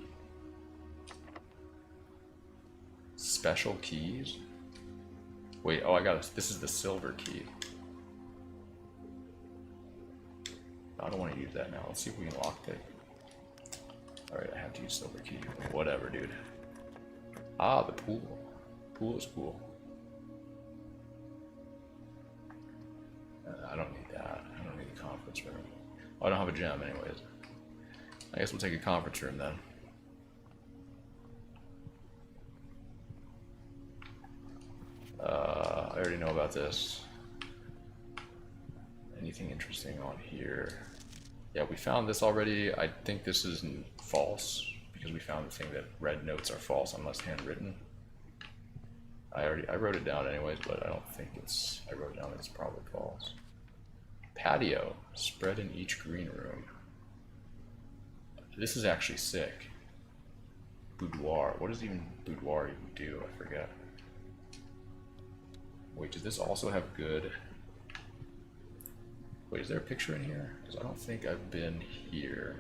Special keys? Wait, oh I got it. This is the silver key. I don't want to use that now. Let's see if we can lockpick. Alright, I have to use silver key. Whatever, dude. Ah, the pool. Pool is cool. I don't need that. I don't need a conference room. Oh, I don't have a gem anyways. I guess we'll take a conference room then. I already know about this. Anything interesting on here? Yeah, we found this already. I think this is false because we found the thing that red notes are false unless handwritten. I wrote it down anyways, but I don't think it's. I wrote down it's probably false. Patio spread in each green room. This is actually sick. Boudoir. What does even boudoir even do? I forget. Wait, does this also have good? Wait, is there a picture in here? Because I don't think I've been here.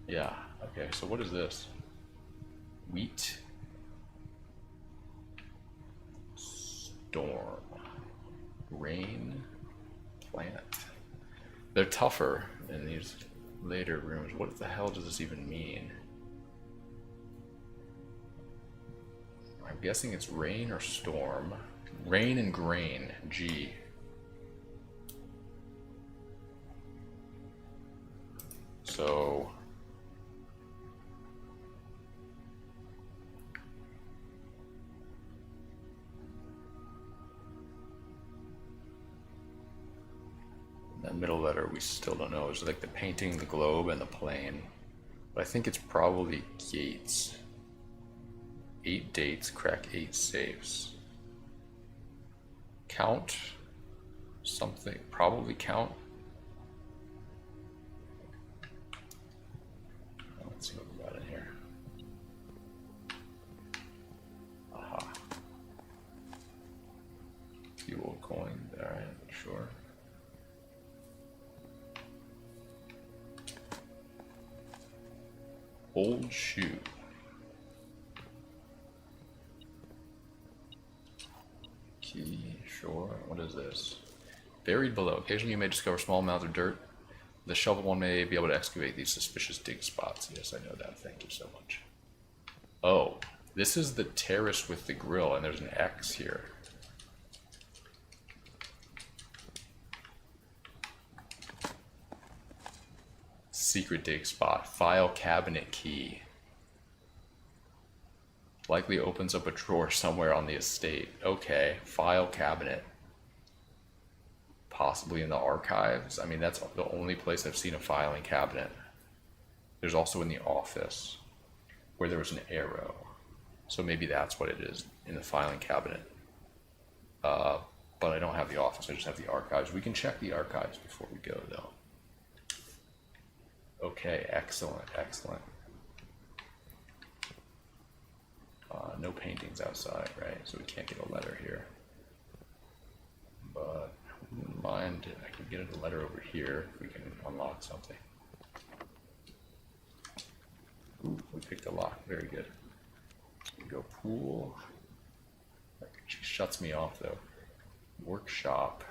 Yeah, okay, so what is this? Wheat. Storm. Rain. Plant. They're tougher in these later rooms. What the hell does this even mean? I'm guessing it's rain or storm. Rain and grain. G. So that middle letter we still don't know. It's like the painting, the globe, and the plane. But I think it's probably gates. 8 dates, crack 8 safes. Count something, probably count. Let's see what we got in here. Aha. Fuel coin, alright, sure. Old shoe. Sure. What is this? Buried below. Occasionally you may discover small amounts of dirt. The shovel one may be able to excavate these suspicious dig spots. Yes, I know that. Thank you so much. Oh, this is the terrace with the grill, and there's an X here. Secret dig spot. File cabinet key. Likely opens up a drawer somewhere on the estate. Okay, file cabinet. Possibly in the archives. I mean, that's the only place I've seen a filing cabinet. There's also in the office, where there was an arrow. So maybe that's what it is, in the filing cabinet. But I don't have the office, I just have the archives. We can check the archives before we go, though. Okay, excellent, excellent. No paintings outside, right? So we can't get a letter here. But I wouldn't mind, I can get a letter over here if we can unlock something. Ooh, we picked a lock, very good. We go pool. She shuts me off though. Workshop.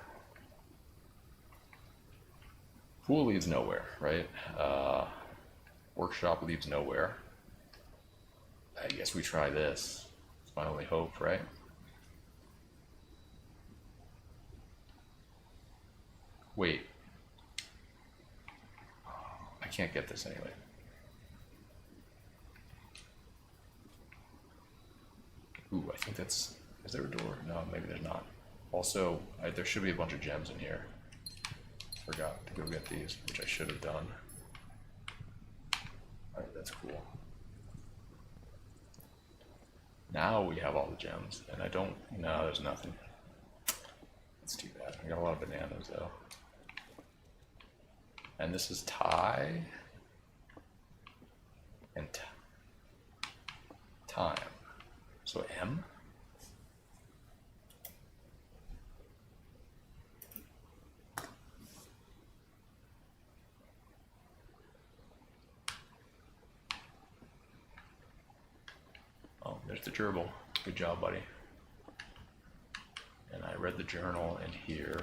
Pool leads nowhere, right? Workshop leads nowhere. I guess we try this. It's my only hope, right? Wait. I can't get this anyway. Ooh, I think that's... Is there a door? No, maybe there's not. Also, there should be a bunch of gems in here. Forgot to go get these, which I should have done. Alright, that's cool. Now we have all the gems, and I don't... No, there's nothing. That's too bad. I got a lot of bananas, though. And this is Thai. And time. So M? Oh, there's the gerbil. Good job, buddy. And I read the journal in here.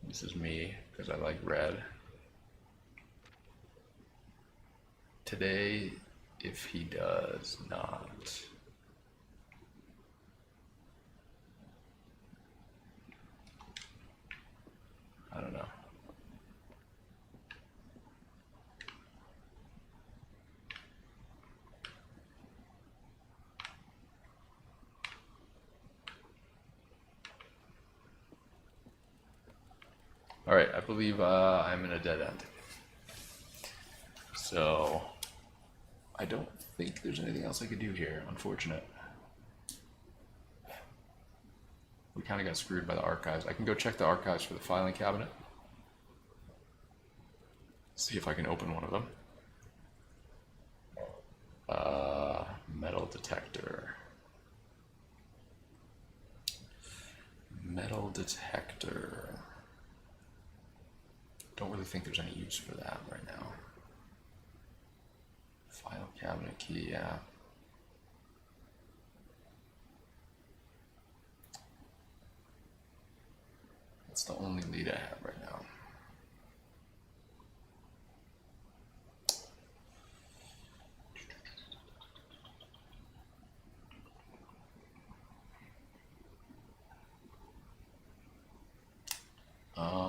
This is me, because I like red. Today, if he does not. I don't know. All right, I believe I'm in a dead end. So I don't think there's anything else I could do here. Unfortunate. We kind of got screwed by the archives. I can go check the archives for the filing cabinet. See if I can open one of them. Metal detector. Metal detector. Don't really think there's any use for that right now. File cabinet key, yeah. That's the only lead I have right now.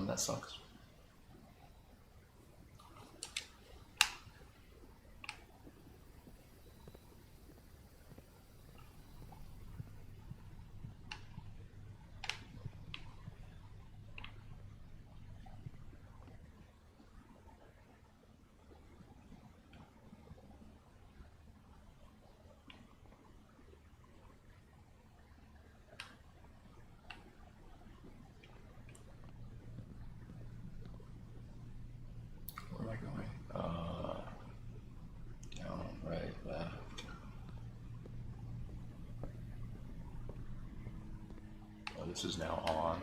That sucks. Where am I going? Down, right, left. Oh, this is now on.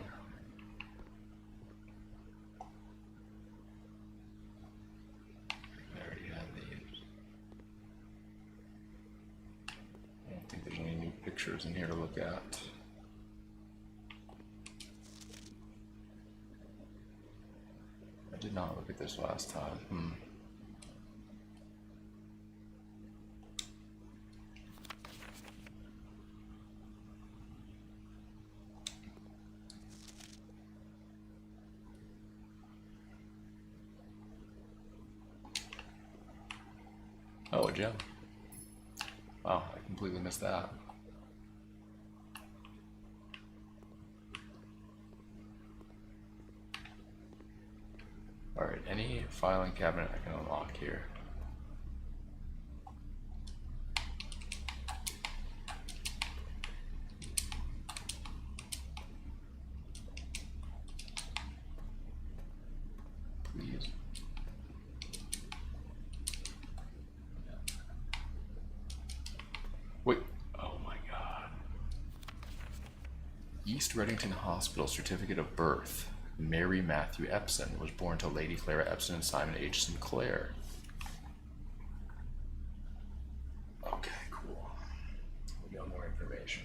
I already had these. I don't think there's any new pictures in here to look at. I did not look at this last time. Oh, a gem. Wow, I completely missed that. Alright, any filing cabinet I can unlock here. Please. Wait, oh my god. East Reddington Hospital certificate of birth. Mary Matthew Epson was born to Lady Clara Epson and Simon H. Sinclair. Okay, cool. We got more information.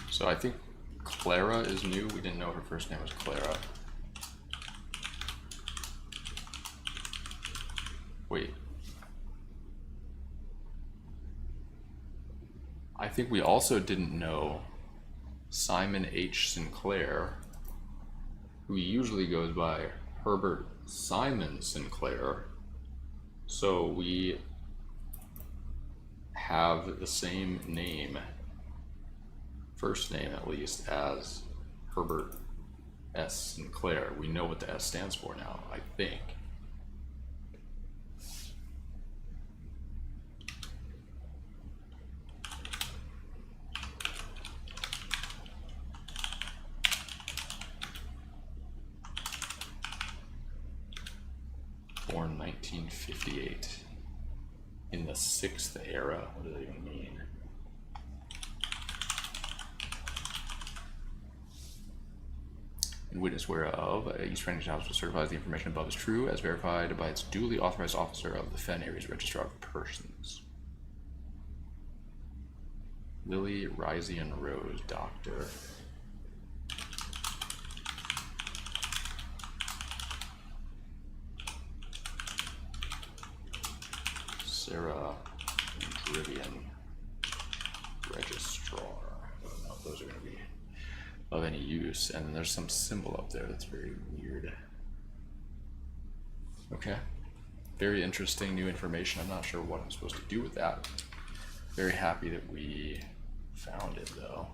So I think Clara is new. We didn't know her first name was Clara. Wait. I think we also didn't know Simon H. Sinclair, who usually goes by Herbert Simon Sinclair. So we have the same name, first name at least, as Herbert S. Sinclair. We know what the S stands for now, I think. born 1958. In the 6th era? What does that even mean? In witness whereof, East Rangers House certifies the information above is true, as verified by its duly authorized officer of the Fen Area's Registrar of Persons. Lily Risian Rose, Doctor. Sarah Drivian, Registrar. I don't know if those are going to be of any use. And there's some symbol up there that's very weird. Okay. Very interesting new information. I'm not sure what I'm supposed to do with that. Very happy that we found it, though.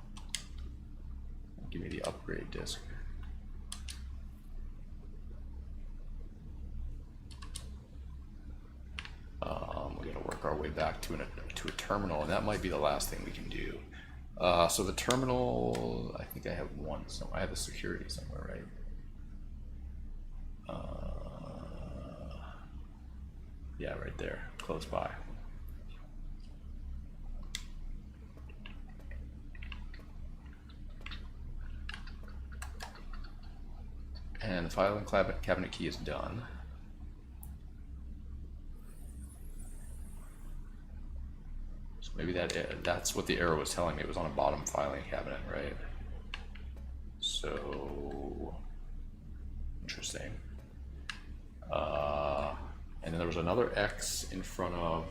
Give me the upgrade disc. We're going to work our way back to a terminal, and that might be the last thing we can do. So the terminal, I think I have one. So I have the security somewhere, right? Yeah, right there, close by. And the filing cabinet key is done. So maybe that's what the arrow was telling me. It was on a bottom filing cabinet, right? So interesting. And then there was another X in front of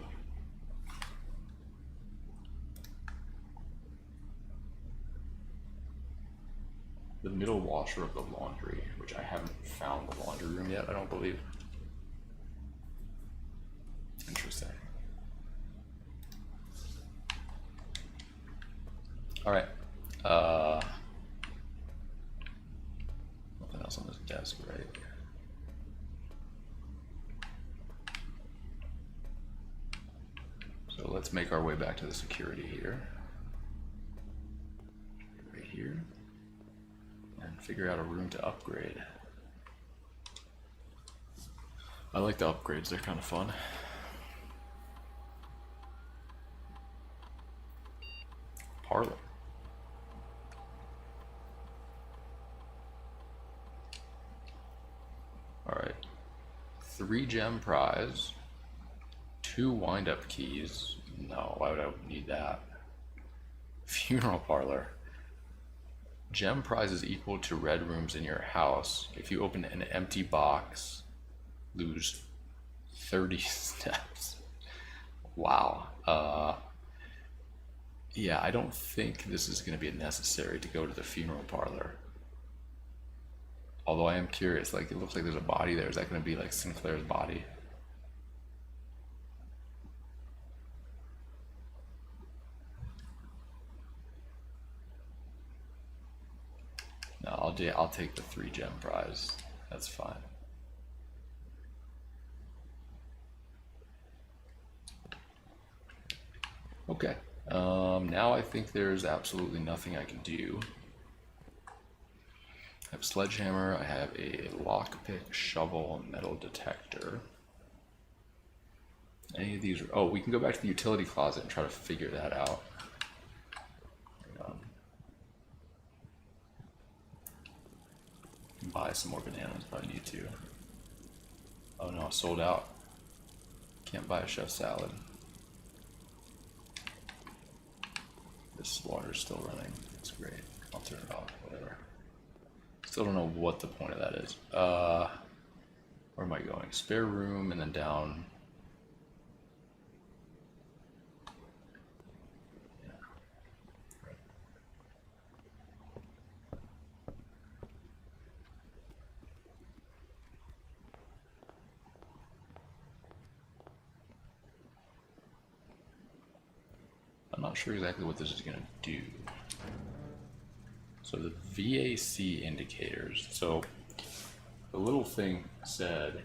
the middle washer of the laundry, which I haven't found the laundry room yet, I don't believe. Interesting. All right. Nothing else on this desk, right? So let's make our way back to the security here. Right here. And figure out a room to upgrade. I like the upgrades, they're kind of fun. Parlor. Alright. 3 gem prize. 2 wind-up keys. No, why would I need that? Funeral parlor. Gem prize is equal to red rooms in your house. If you open an empty box, lose 30 steps. Wow. Yeah, I don't think this is going to be necessary to go to the funeral parlor. Although I am curious, like it looks like there's a body there. Is that going to be like Sinclair's body? No, I'll take the 3 gem prize. That's fine. Okay. Now I think there's absolutely nothing I can do. I have a sledgehammer, I have a lockpick, shovel, metal detector. Any of these? Oh, we can go back to the utility closet and try to figure that out. Hang on. Buy some more bananas if I need to. Oh no, sold out. Can't buy a chef salad. This water's still running. It's great. I'll turn it off, whatever. Still don't know what the point of that is. Where am I going? Spare room and then down. Yeah. Right. I'm not sure exactly what this is going to do. So the VAC indicators. So the little thing said,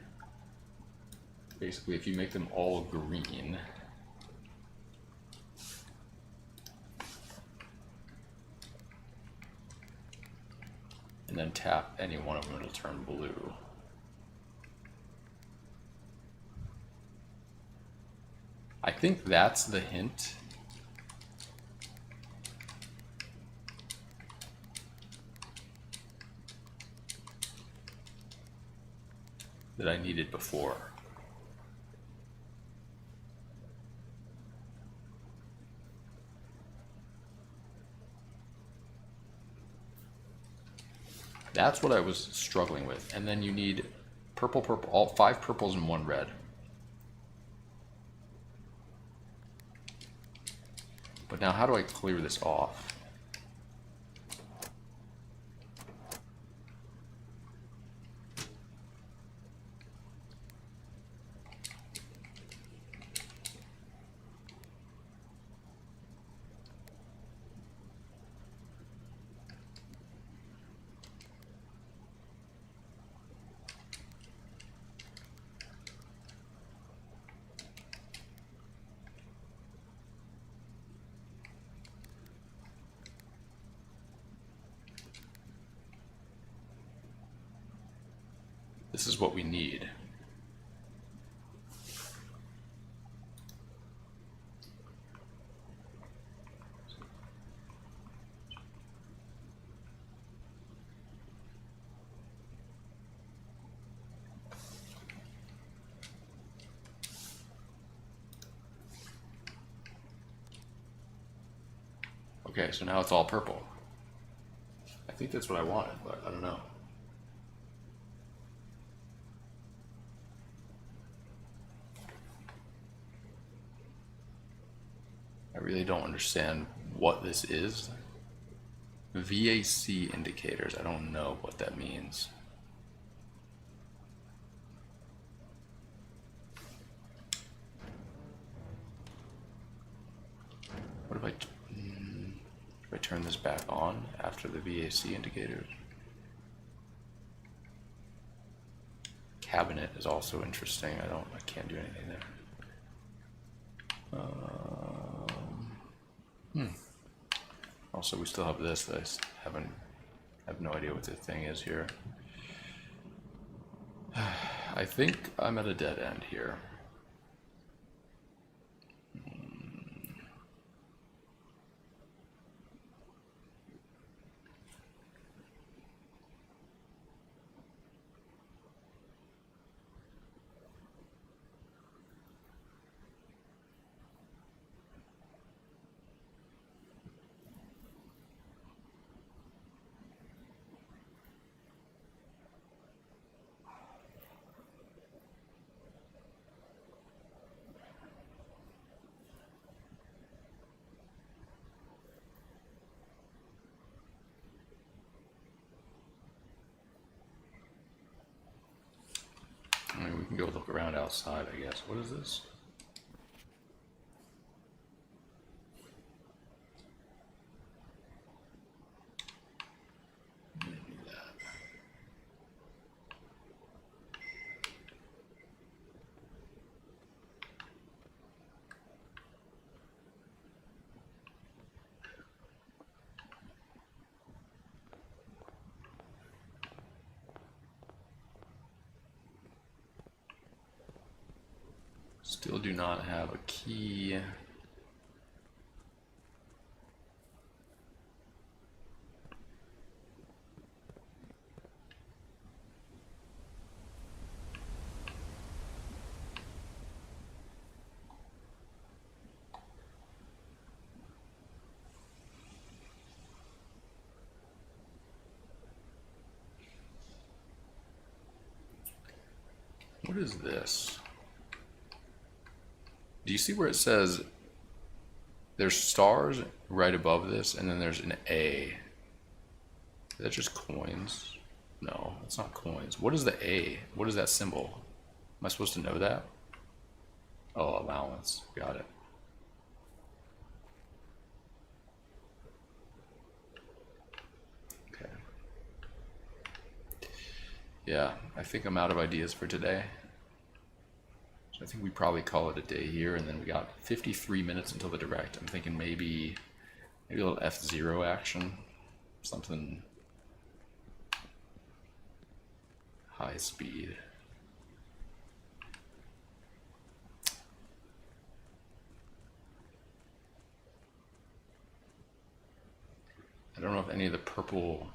basically, if you make them all green, and then tap any one of them, it'll turn blue. I think that's the hint. That I needed before. That's what I was struggling with. And then you need purple, purple, all 5 purples and 1 red. But now how do I clear this off? This is what we need. Okay, so now it's all purple. I think that's what I wanted, but I don't know. I really don't understand what this is. VAC indicators, I don't know what that means. What if I turn this back on after the VAC indicators? Cabinet is also interesting. I can't do anything there. Also, we still have this that I have no idea what the thing is here. I think I'm at a dead end here. I mean, we can go look around outside, I guess. What is this? Still do not have a key. What is this? Do you see where it says there's stars right above this and then there's an A? Is that just coins? No, it's not coins. What is the A? What is that symbol? Am I supposed to know that? Oh, allowance. Got it. Okay. Yeah, I think I'm out of ideas for today. So I think we probably call it a day here, and then we got 53 minutes until the direct. I'm thinking maybe a little F-Zero action, something high speed. any of the purple.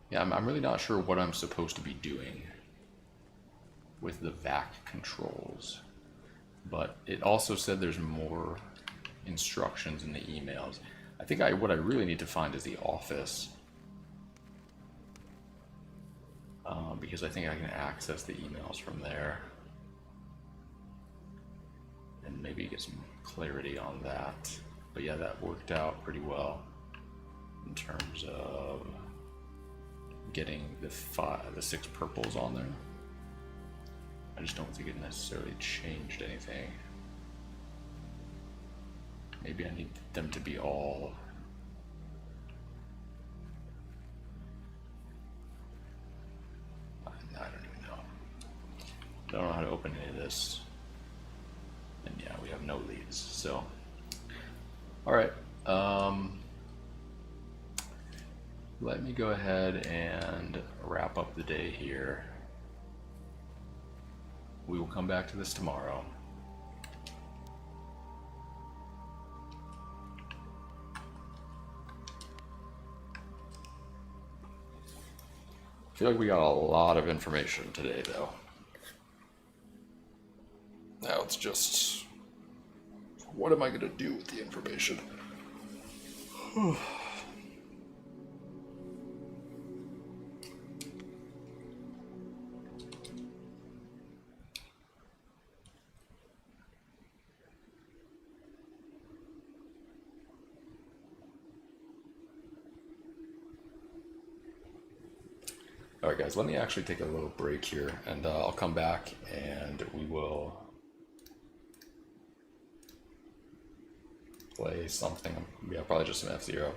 Yeah, I'm really not sure what I'm supposed to be doing with the VAC controls. But it also said there's more instructions in the emails. I think what I really need to find is the office. Because I think I can access the emails from there. And maybe get some clarity on that. But yeah, that worked out pretty well in terms of getting the 6 purples on there. I just don't think it necessarily changed anything. Maybe I need them to be all. I don't even know. I don't know how to open any of this. And yeah, we have no leads, so. All right. Let me go ahead and wrap up the day here. We will come back to this tomorrow. I feel like we got a lot of information today, though. Now it's just, what am I going to do with the information? Alright guys, let me actually take a little break here, and I'll come back and we will play something. Yeah, probably just some F-Zero.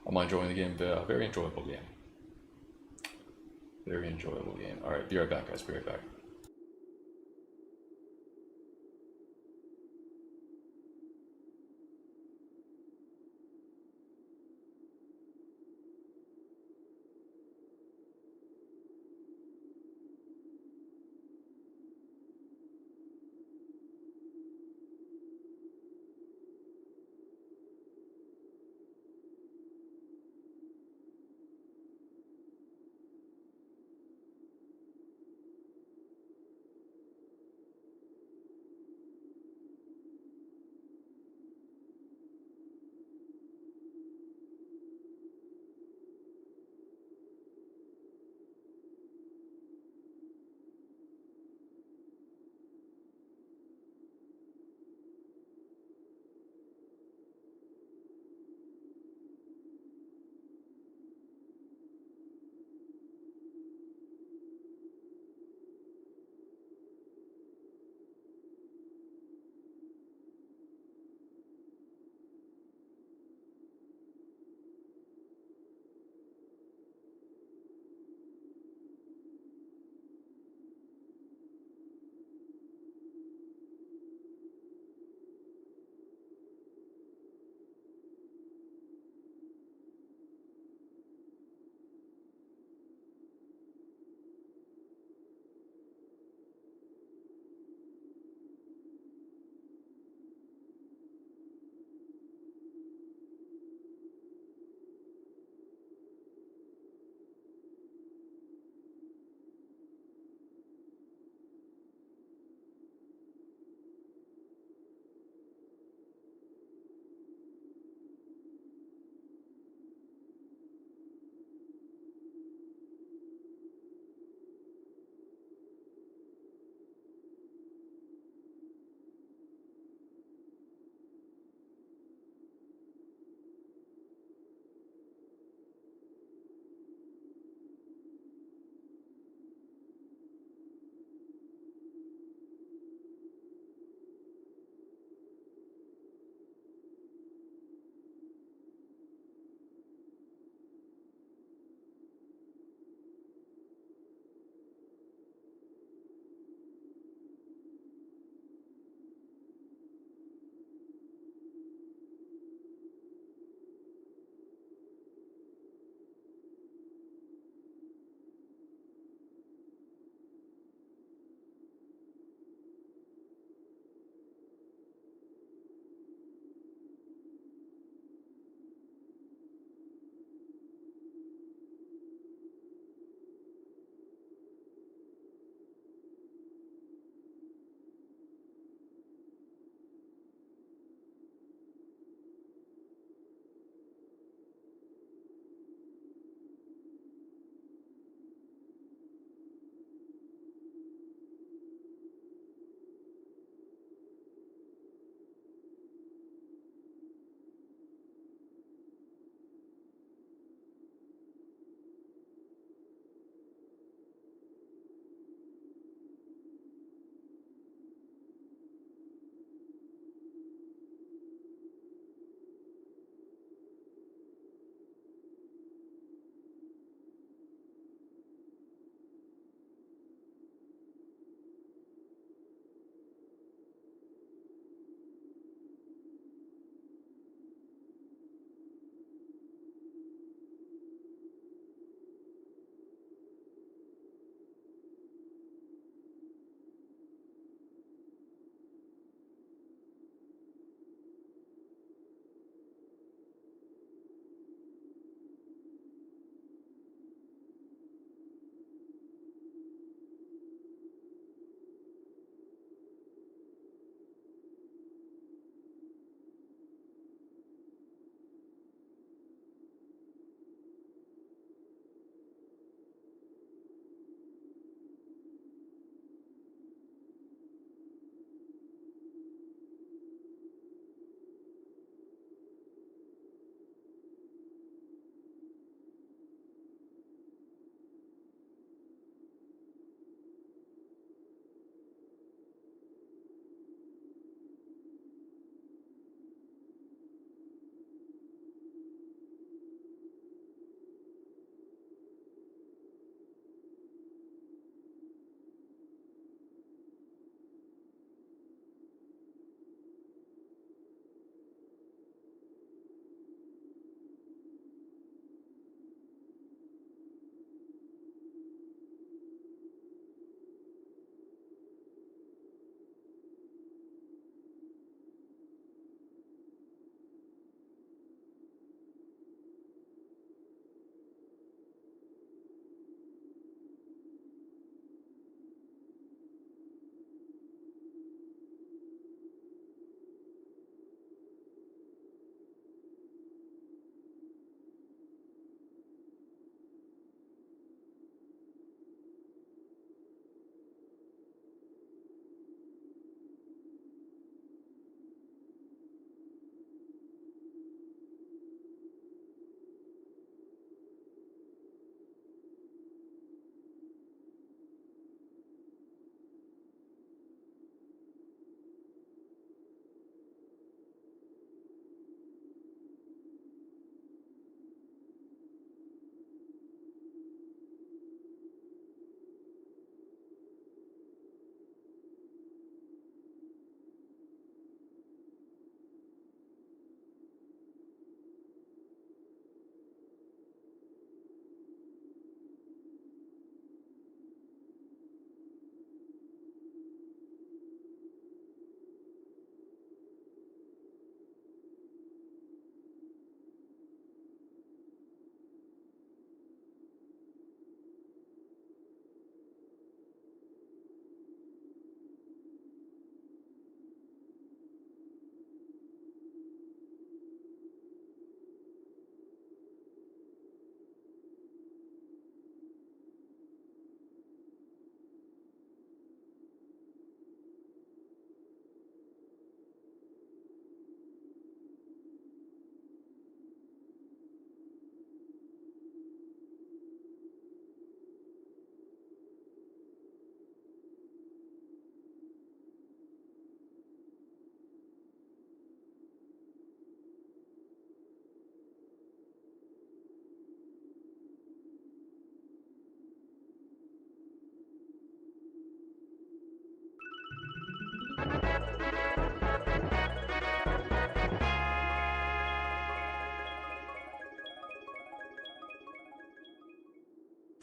I'm enjoying the game. Very enjoyable game. Very enjoyable game. Alright, be right back guys, be right back.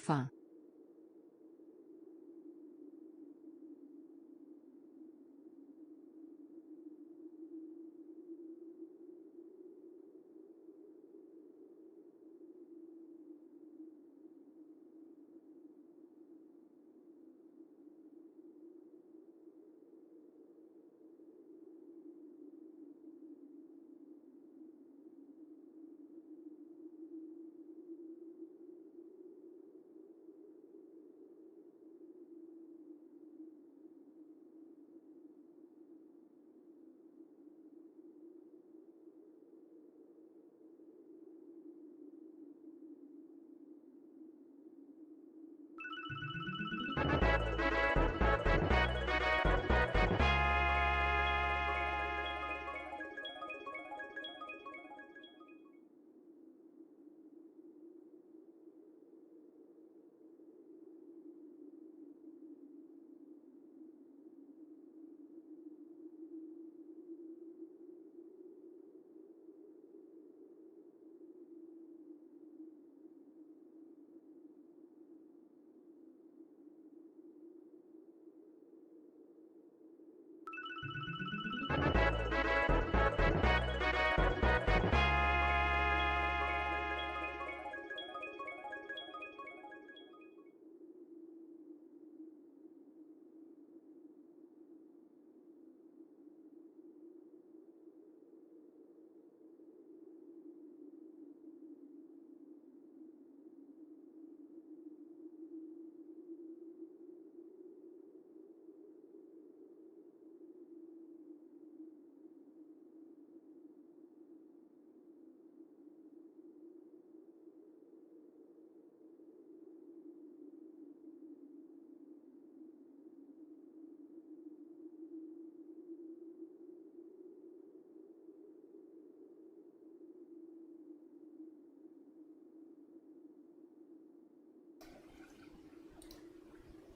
Fa.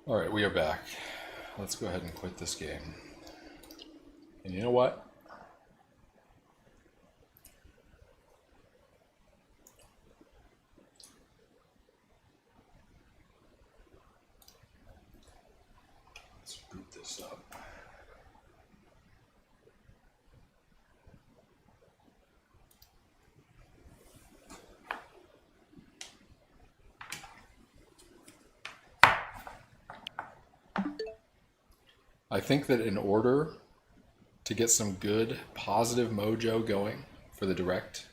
Alright, we are back. Let's go ahead and quit this game. And you know what? Let's boot this up. I think that in order to get some good positive mojo going for the direct,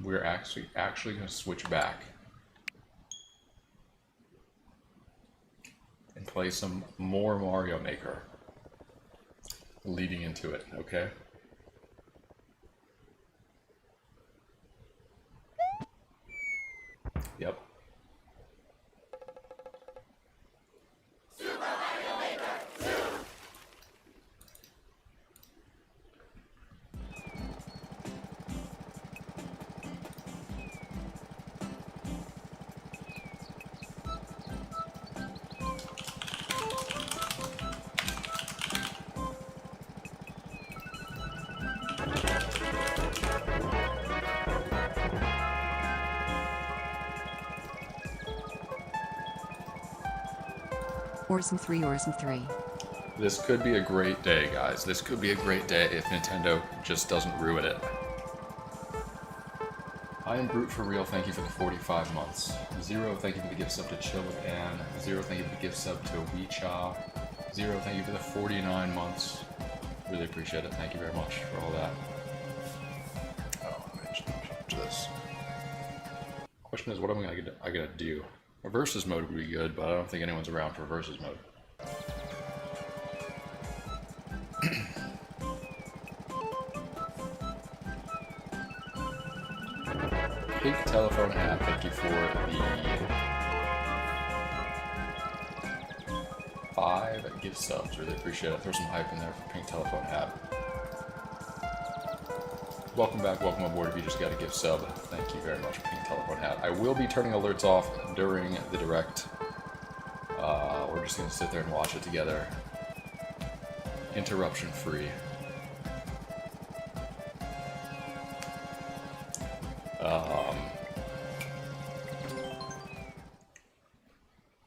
we're actually going to switch back and play some more Mario Maker leading into it, okay? Yep. Orson 3, Orson 3. This could be a great day, guys. This could be a great day if Nintendo just doesn't ruin it. I am Brute for real. Thank you for the 45 months. Zero, thank you for the gift sub to Chill with Ann. Zero, thank you for the gift sub to Weecha. Zero, thank you for the 49 months. Really appreciate it. Thank you very much for all that. Oh, let me just change this. Question is, what am I gonna do? A versus mode would be good, but I don't think anyone's around for versus mode. Pink Telephone Hat, thank you for the 5 gift subs. Really appreciate it. Throw some hype in there for Pink Telephone Hat. Welcome back, welcome aboard if you just got a gift sub. Thank you very much, Pink Telephone Hat. I will be turning alerts off during the direct. We're just going to sit there and watch it together. Interruption free.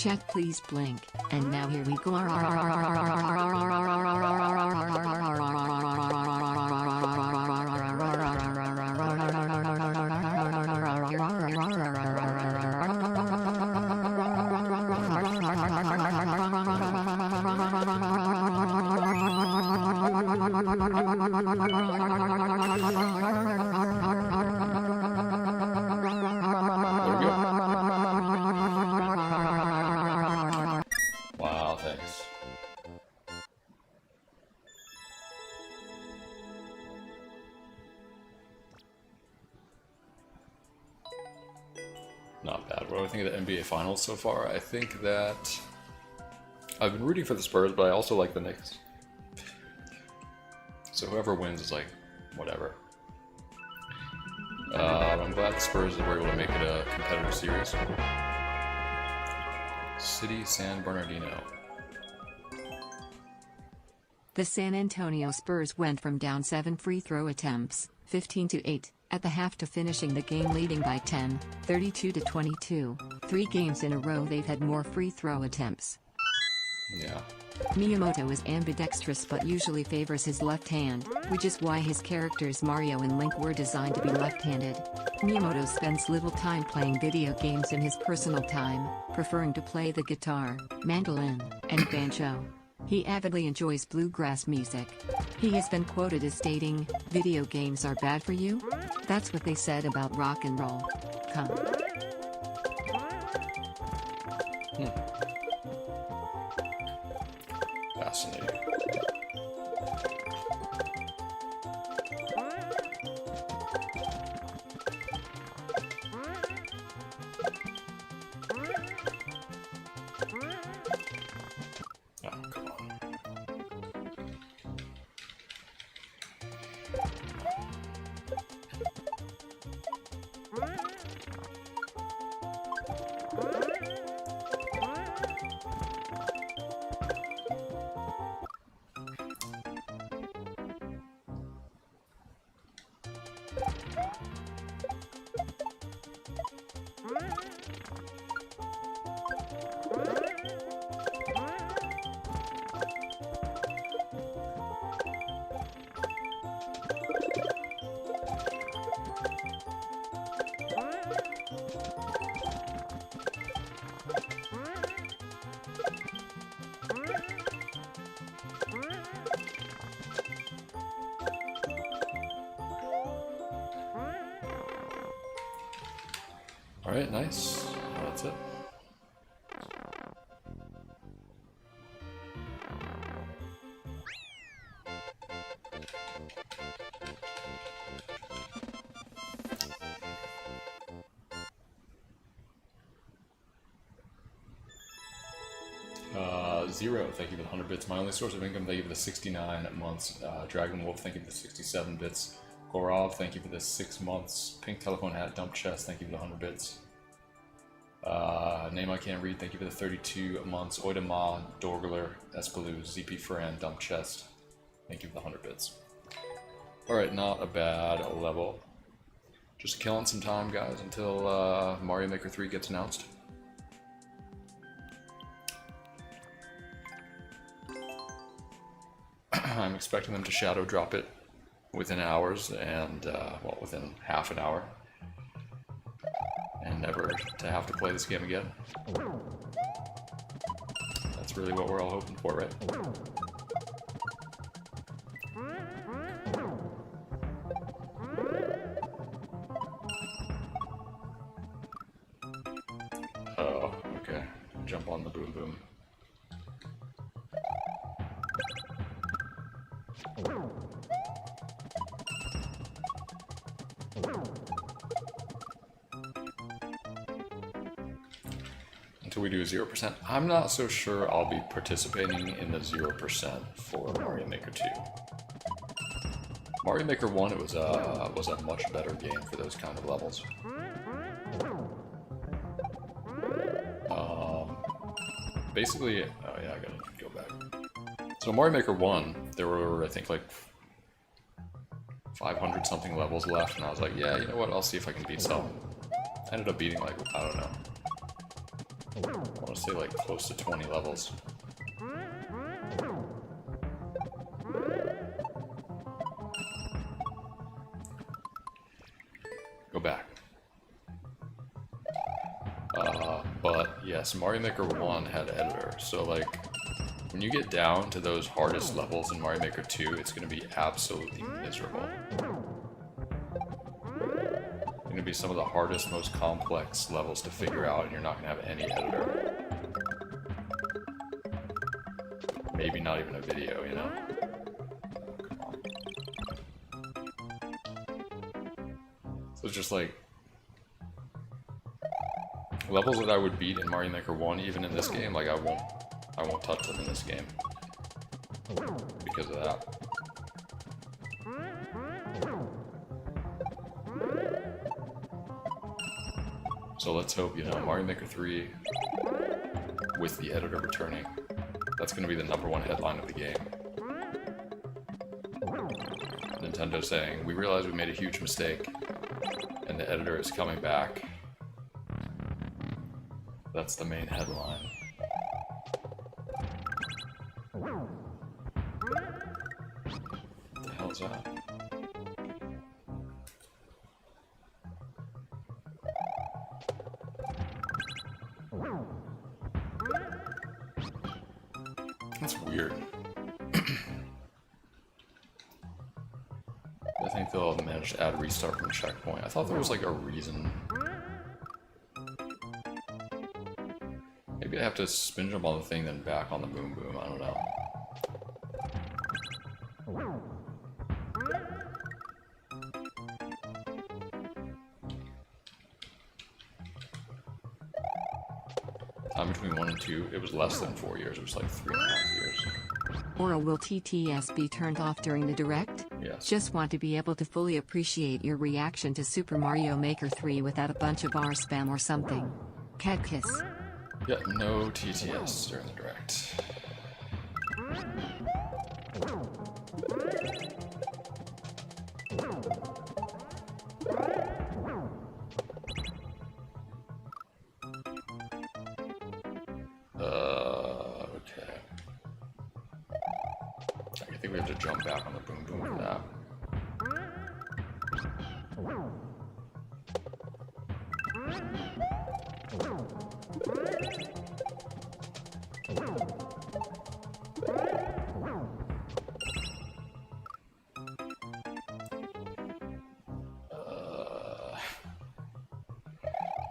Chat please blink. And now here we go. Wow, thanks. Not bad. What do I think of the NBA Finals so far? I think that I've been rooting for the Spurs, but I also like the Knicks. So whoever wins is like, whatever. I'm glad the Spurs were able to make it a competitive series. City San Bernardino. The San Antonio Spurs went from down 7 free throw attempts, 15-8, at the half to finishing the game leading by 10, 32-22. 3 games in a row they've had more free throw attempts. Yeah. Miyamoto is ambidextrous but usually favors his left hand, which is why his characters Mario and Link were designed to be left-handed. Miyamoto spends little time playing video games in his personal time, preferring to play the guitar, mandolin, and banjo. He avidly enjoys bluegrass music. He has been quoted as stating, "Video games are bad for you? That's what they said about rock and roll." Come. Fascinating. Oh, come on. Alright, nice. Well, that's it. Zero, thank you for the 100 bits. My only source of income, thank you for the 69 months. Dragon Wolf, thank you for the 67 bits. Gorov, thank you for the 6 months. Pink Telephone Hat, Dump Chest, thank you for the 100 bits. Name I can't read, thank you for the 32 months. Oidama, Dorgler, Espaloo, ZP Fran, Dump Chest, thank you for the 100 bits. Alright, not a bad level. Just killing some time, guys, until Mario Maker 3 gets announced. I'm expecting them to shadow drop it within hours and, well, within half an hour. And never to have to play this game again. That's really what we're all hoping for, right? Oh, okay. Jump on the boom boom. Until we do 0%. I'm not so sure I'll be participating in the 0% for Mario Maker 2. Mario Maker 1, it was a much better game for those kind of levels. Basically, oh yeah, I gotta go back. So Mario Maker 1, there were, I think, like 500 something levels left, and I was like, yeah, you know what, I'll see if I can beat some. I ended up beating, like, I don't know, I want to say like close to 20 levels. Go back. But yes, Mario Maker 1 had editor, so like when you get down to those hardest levels in Mario Maker 2, it's going to be absolutely miserable. Going to be some of the hardest, most complex levels to figure out, and you're not going to have any editor. Maybe not even a video, you know? So it's just like levels that I would beat in Mario Maker 1, even in this game, like I won't touch them in this game because of that. So let's hope, you know, Mario Maker 3 with the editor returning, that's going to be the #1 headline of the game. Nintendo saying, we realize we made a huge mistake, and the editor is coming back. That's the main headline. What the hell is that? That's weird. I think they'll manage to add restart from checkpoint. I thought there was like a reason. Maybe I have to spin jump on the thing, then back on the boom boom. I don't know. Time between 1 and 2, it was less than 4 years. It was like 3.5 years. Or will TTS be turned off during the direct? Yes. Just want to be able to fully appreciate your reaction to Super Mario Maker 3 without a bunch of R spam or something. Cat kiss. Yeah, no TTS during the direct. Okay. I think we have to jump back on the boom boom for that.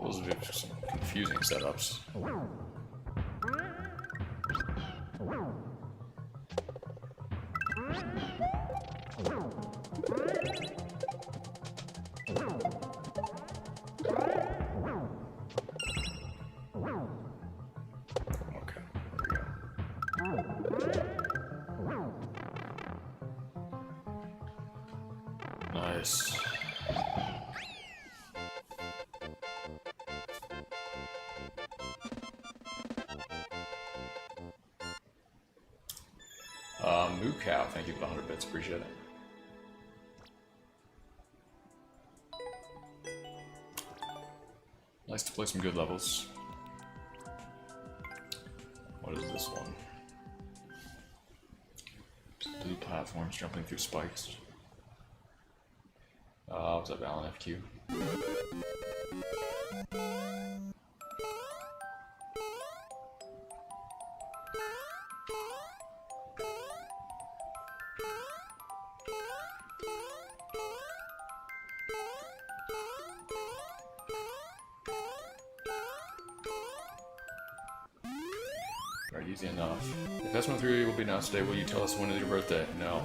Those are just some confusing setups. Okay, there we go. Nice. Moo Cow, thank you for the 100 bits, appreciate it. Nice to play some good levels. What is this one? Blue platforms jumping through spikes. What's up, Alan FQ? Right, easy enough. If S13 will be announced today, will you tell us when is your birthday? No.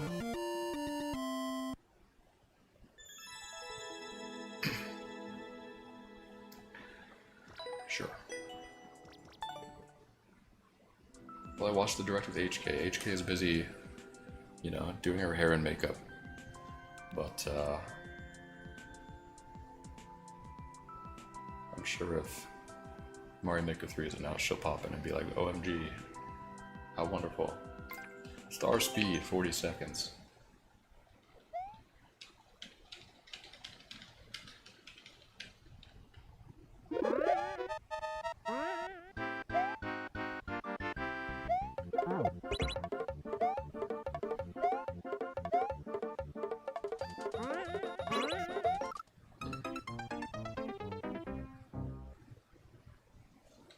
Sure. Well, I watched the direct with HK. HK is busy, you know, doing her hair and makeup. But, I'm sure if Mario Maker 3 is announced, she'll pop in and be like, OMG, how wonderful. Star speed, 40 seconds.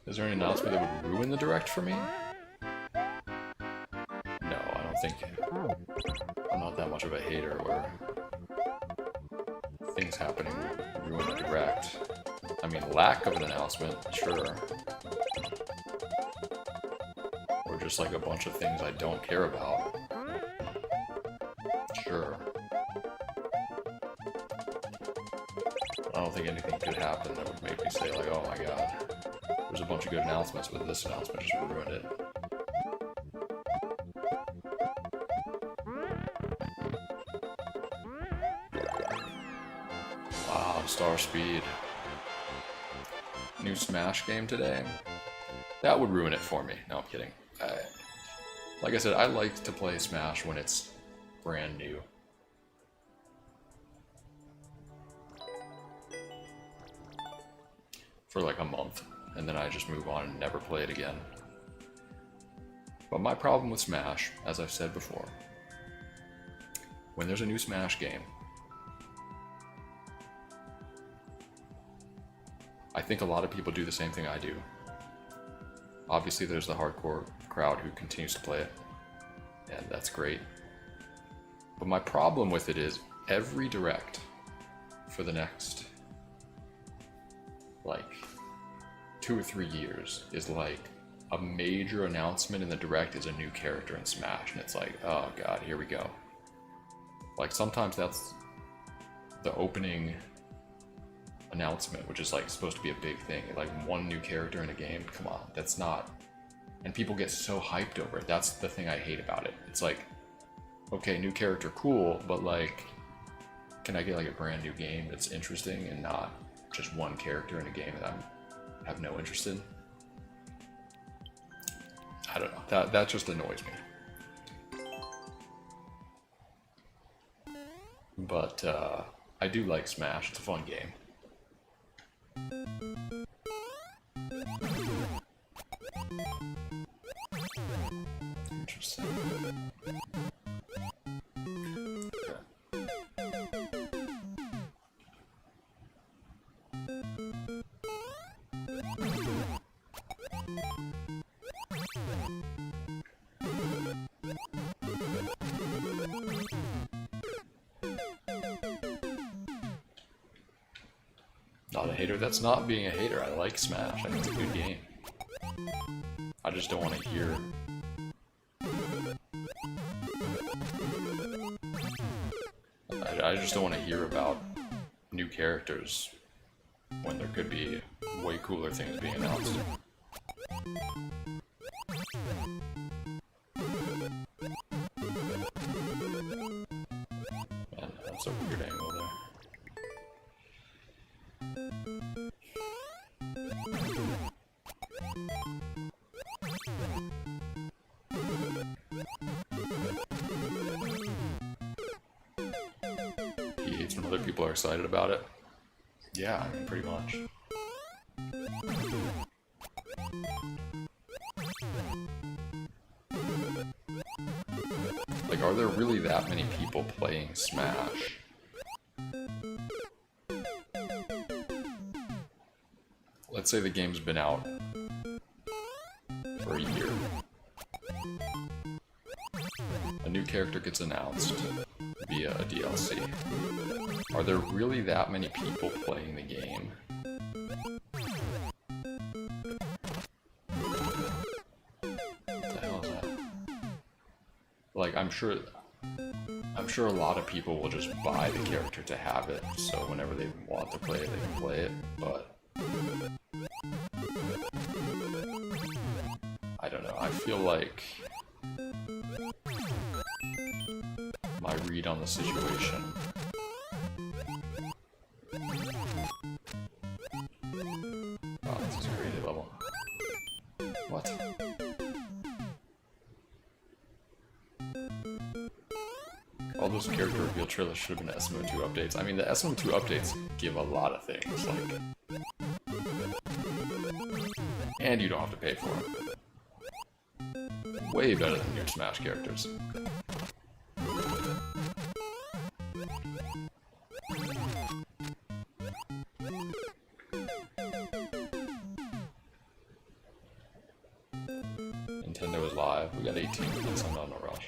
Is there any announcement that would ruin the direct for me? No, I don't think. I'm not that much of a hater where things happening would ruin the direct. I mean, lack of an announcement, sure. Or just like a bunch of things I don't care about. Sure. I don't think anything could happen that would make me say like, oh my god. There's a bunch of good announcements, but this announcement just ruined it. Wow, Star Speed. New Smash game today? That would ruin it for me. No, I'm kidding. Like I said, I like to play Smash when it's brand new. For like a month. And then I just move on and never play it again. But my problem with Smash, as I've said before, when there's a new Smash game, I think a lot of people do the same thing I do. Obviously there's the hardcore crowd who continues to play it, and that's great. But my problem with it is every direct for the next, like, 2 or 3 years is like a major announcement in the direct is a new character in Smash, and it's like, oh god, here we go. Like sometimes that's the opening announcement, which is like supposed to be a big thing, like one new character in a game. Come on, that's not. And people get so hyped over it. That's the thing I hate about it. It's like, okay, new character, cool, but like, can I get like a brand new game that's interesting and not just one character in a game that I have no interest in? I don't know. That just annoys me. But I do like Smash. It's a fun game. Interesting. Not a hater. That's not being a hater. I like Smash. I think it's a good game. I just don't want to hear. I just don't want to hear about new characters when there could be way cooler things being announced. Man, that's a weird angle there. He hates when other people are excited about it. Yeah, I mean, pretty much. Like, are there really that many people playing Smash? Let's say the game's been out for a year. A new character gets announced via a DLC. Are there really that many people playing the game? What the hell is that? Like, I'm sure a lot of people will just buy the character to have it, so whenever they want to play it, they can play it, but I don't know, I feel like my read on the situation wow, this is a creative level. What? All those character reveal trailers should have been SMO2 updates. I mean, the SMO2 updates give a lot of things, like, and you don't have to pay for them. way better than new Smash characters. Nintendo is live. We got 18 minutes. I'm not in a rush.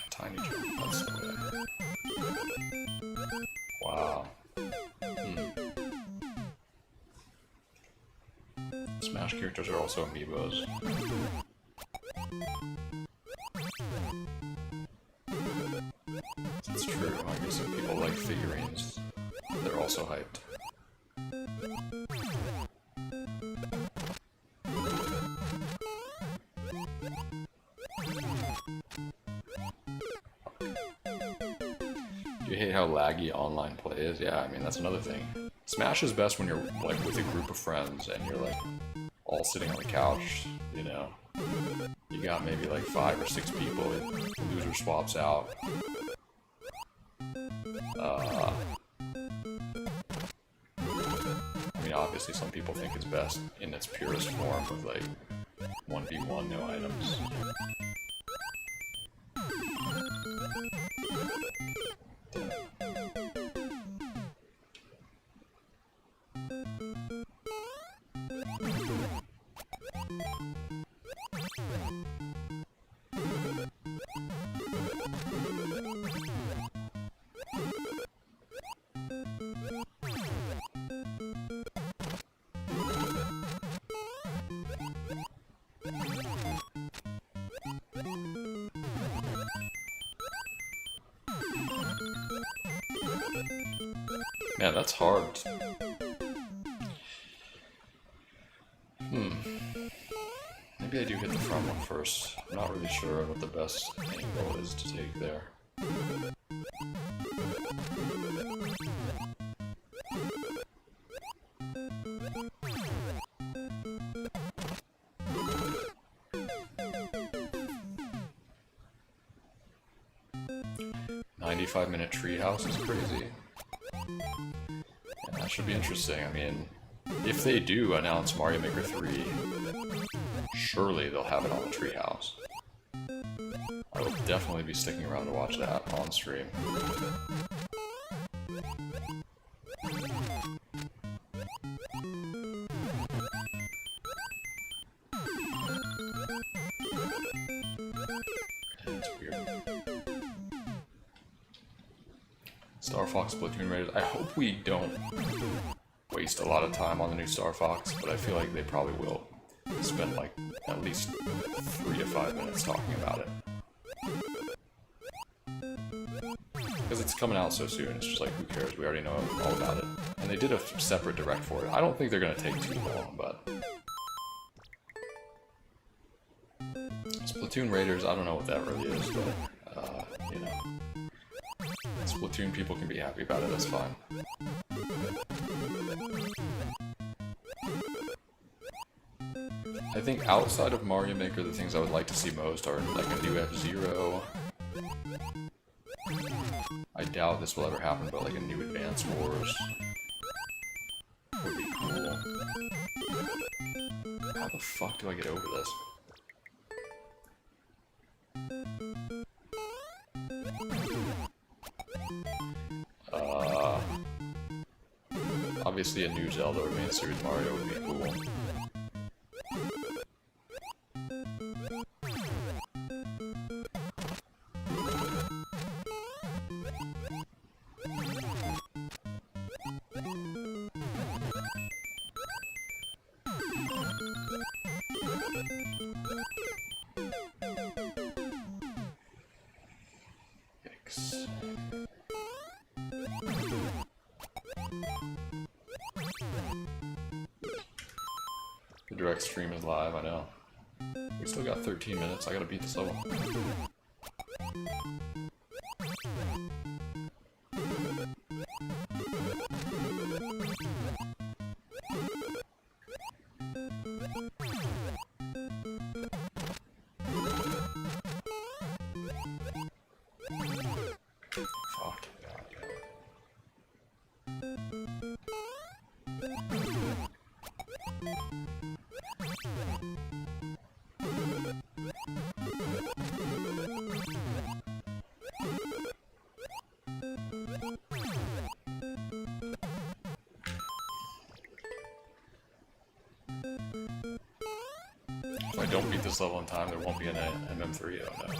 Tiny jump. That's so good. Wow. Smash characters are also amiibos. It's true. I guess if people like figurines, they're also hyped. You hate how laggy online play is? Yeah, I mean, that's another thing. Smash is best when you're like with a group of friends and you're like all sitting on the couch, you know. You got maybe like 5 or 6 people, the loser swaps out. I mean, obviously some people think it's best in its purest form with like 1v1, no items. Man, that's hard. Maybe I do hit the front one first. I'm not really sure what the best angle is to take there. "95-minute treehouse" is crazy. Yeah, that should be interesting. I mean, if they do announce Mario Maker 3, surely they'll have it on the treehouse. I will definitely be sticking around to watch that on stream. It's weird. Star Fox Splatoon Raiders. I hope we don't waste a lot of time on the new Star Fox, but I feel like they probably will spend like at least 3 to 5 minutes talking about it. Because it's coming out so soon, it's just like, who cares? We already know all about it. And they did a separate direct for it. I don't think they're going to take too long, but... Splatoon Raiders, I don't know what that really is, but, you know. Splatoon people can be happy about it, that's fine. I think outside of Mario Maker, the things I would like to see most are like a new F-Zero. I doubt this will ever happen, but like a new Advance Wars would be cool. How the fuck do I get over this? Obviously a new Zelda or main series Mario would be cool. Yikes. The direct stream is live, I know. We still got 13 minutes, I gotta beat this level. If I don't beat this level in time, there won't be an MM3, oh no.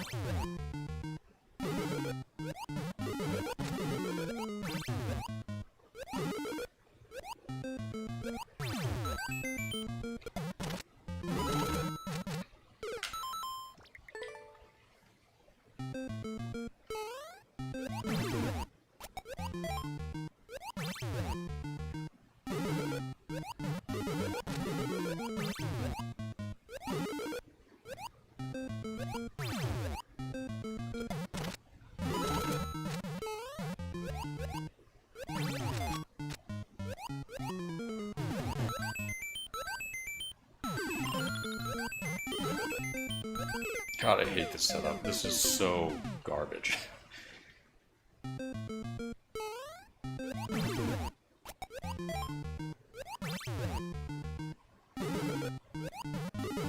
God, I hate this setup. This is so garbage.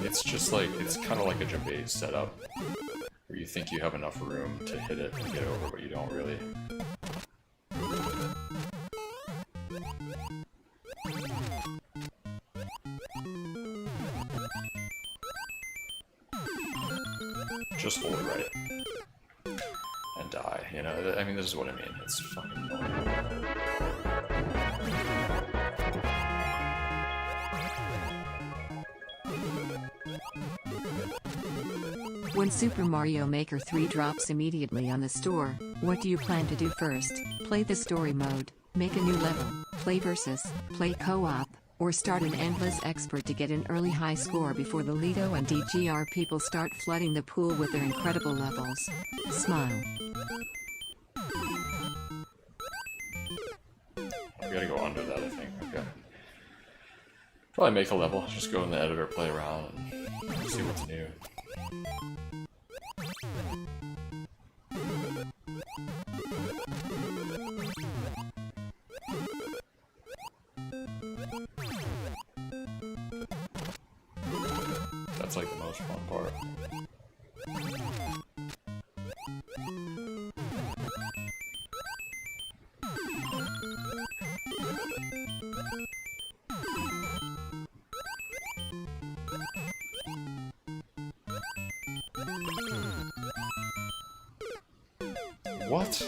It's just like, it's kind of like a Jabez setup, where you think you have enough room to hit it and get over, but you don't really. Just hold it right. And die, you know? I mean, this is what I mean. It's fucking annoying. When Super Mario Maker 3 drops immediately on the store, what do you plan to do first? Play the story mode, make a new level, play versus, play co-op, or start an endless expert to get an early high score before the Lido and DGR people start flooding the pool with their incredible levels? Smile. I gotta go under that, I think. Okay. Probably make a level. Just go in the editor, play around, and see what's new. That's like the most fun part. What?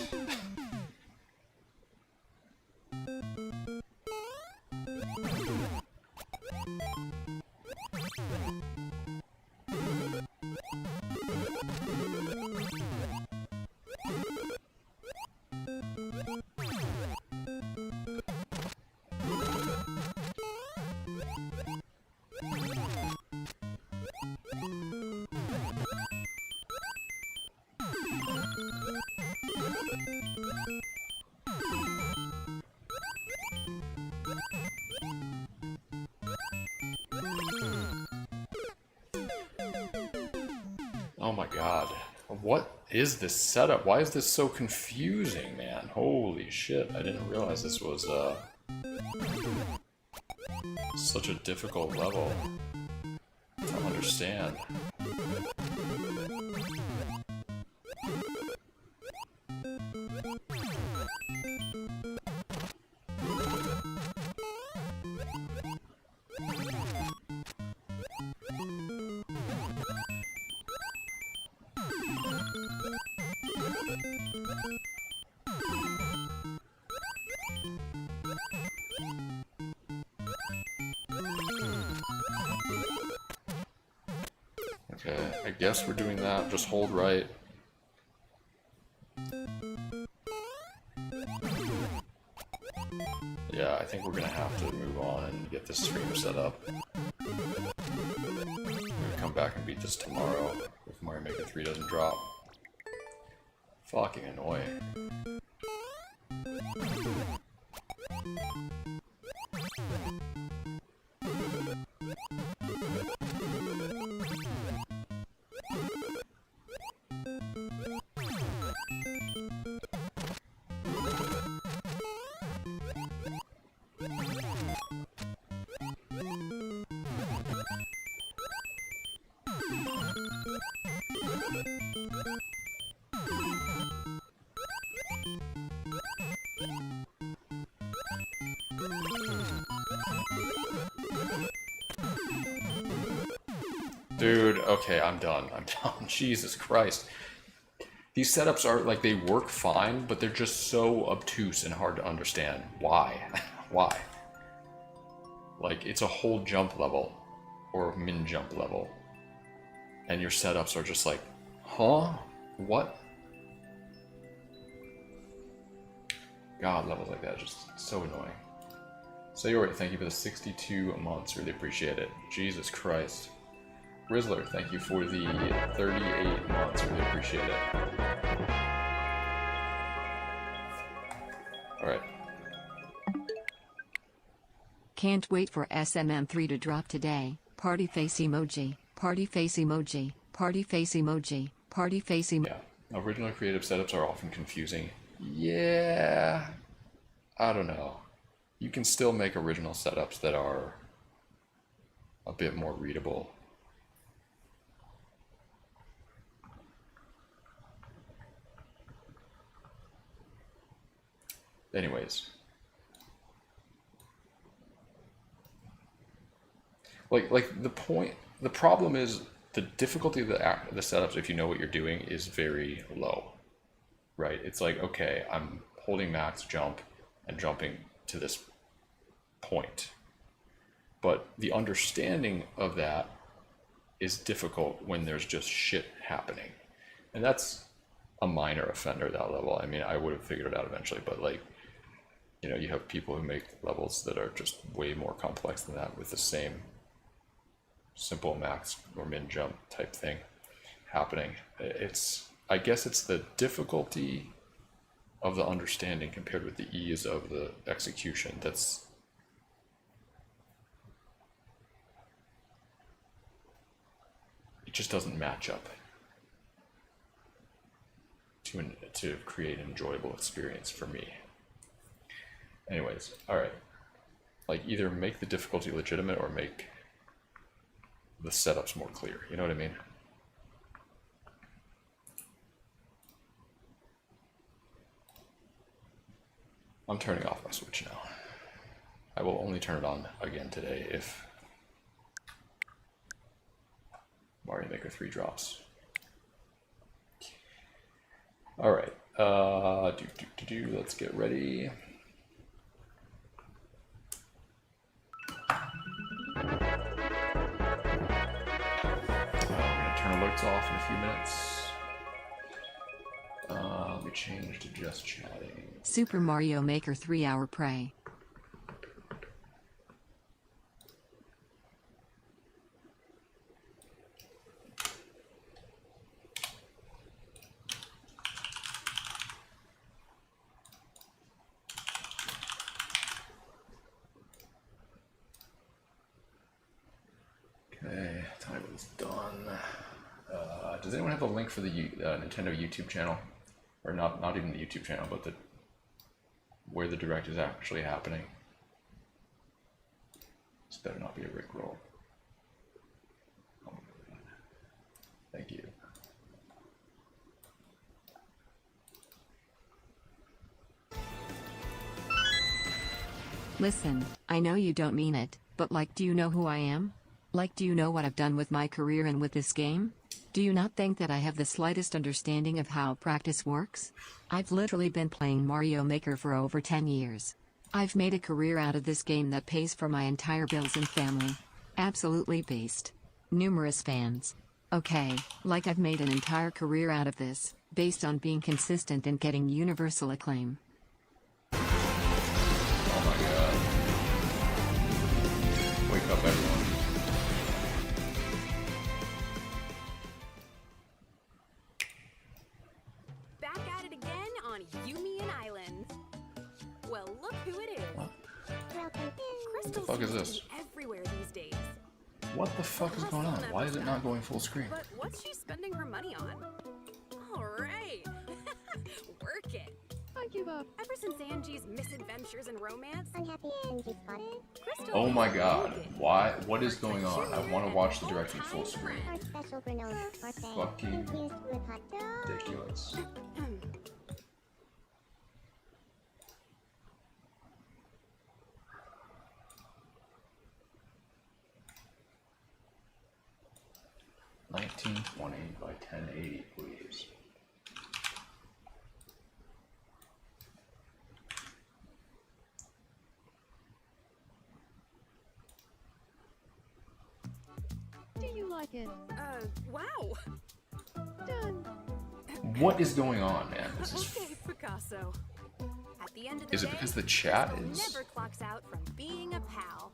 Oh my god. What is this setup? Why is this so confusing, man? Holy shit, I didn't realize this was such a difficult level to understand. Okay, I guess we're doing that. Just hold right. Yeah, I think we're gonna have to move on and get this stream set up. I'm gonna come back and beat this tomorrow if Mario Maker 3 doesn't drop. Fucking annoying. Dude, okay, I'm done. I'm done. Jesus Christ. These setups are, like, they work fine, but they're just so obtuse and hard to understand. Why? Why? Like, it's a whole jump level, or min jump level, and your setups are just like, huh? What? God, levels like that are just so annoying. Sayori, thank you for the 62 months. Really appreciate it. Jesus Christ. Rizzler, thank you for the 38 months. Really appreciate it. Alright. Can't wait for SMM3 to drop today. Party face emoji. Party face emoji. Party face emoji. Party face emoji. Yeah. Original creative setups are often confusing. Yeah. I don't know. You can still make original setups that are a bit more readable. Anyways. Like the problem is the difficulty of the setups, if you know what you're doing, is very low, right? It's like, okay, I'm holding max jump and jumping to this point, but the understanding of that is difficult when there's just shit happening, and that's a minor offender at that level. I mean, I would have figured it out eventually, but like, you know, you have people who make levels that are just way more complex than that with the same simple max or min jump type thing happening. I guess it's the difficulty of the understanding compared with the ease of the execution that's it just doesn't match up to create an enjoyable experience for me. Anyways, all right, like either make the difficulty legitimate or make the setups more clear, you know what I mean? I'm turning off my Switch now. I will only turn it on again today if Mario Maker 3 drops. Alright, let's get ready. Alerts off in a few minutes. Let me change to just chatting. Super Mario Maker 3-hour prey. Okay, timer is done. Does anyone have a link for the Nintendo YouTube channel? Or not even the YouTube channel, but where the direct is actually happening? This better not be a Rickroll. Oh my God. Thank you. Listen, I know you don't mean it, but like, do you know who I am? Like, do you know what I've done with my career and with this game? Do you not think that I have the slightest understanding of how practice works? I've literally been playing Mario Maker for over 10 years. I've made a career out of this game that pays for my entire bills and family. Absolutely beast. Numerous fans. Okay, like I've made an entire career out of this, based on being consistent and getting universal acclaim. Oh my God. Wake up, everyone. What the fuck is this? Everywhere these days. What the fuck is going on? Why is it not going full screen? But what's she spending her money on? All right. Work it. I give up. Ever since Angie's misadventures and romance, Unhappy Angie spotted. Crystal Oh my is God. broken. Why? What is going on? I want to watch the direct in full screen. Our special granola birthday. Fucking Infused with hot dog. ridiculous. 1920 by 1080, please. Do you like it? Wow. Done. What is going on, man? This is. Okay, Picasso. At the end of the Is it day, because the chat Crystal is? never clocks out from being a pal.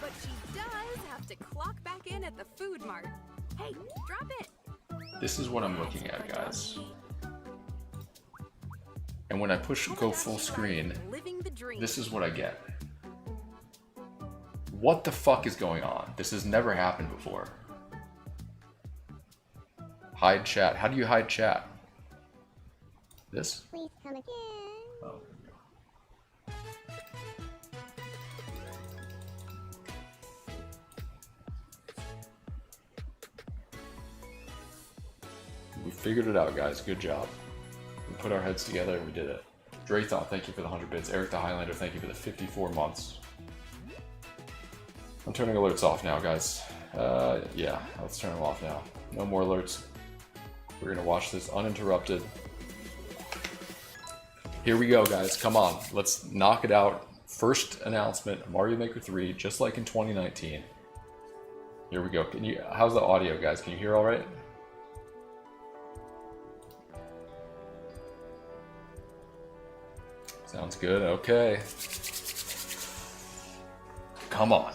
But she does have to clock back in at the food mart. Hey, drop it. This is what I'm looking at, guys. And when I push go full screen, Living the dream. this is what I get. What the fuck is going on? This has never happened before. Hide chat. How do you hide chat? This? Please come again. Oh. We figured it out, guys. Good job. We put our heads together and we did it. Draython, thank you for the 100 bits. Eric the Highlander, thank you for the 54 months. I'm turning alerts off now, guys. Yeah, let's turn them off now. No more alerts. We're gonna watch this uninterrupted. Here we go, guys. Come on, let's knock it out. First announcement: Mario Maker 3, just like in 2019. Here we go. Can you? How's the audio, guys? Can you hear all right? Sounds good. Okay. Come on.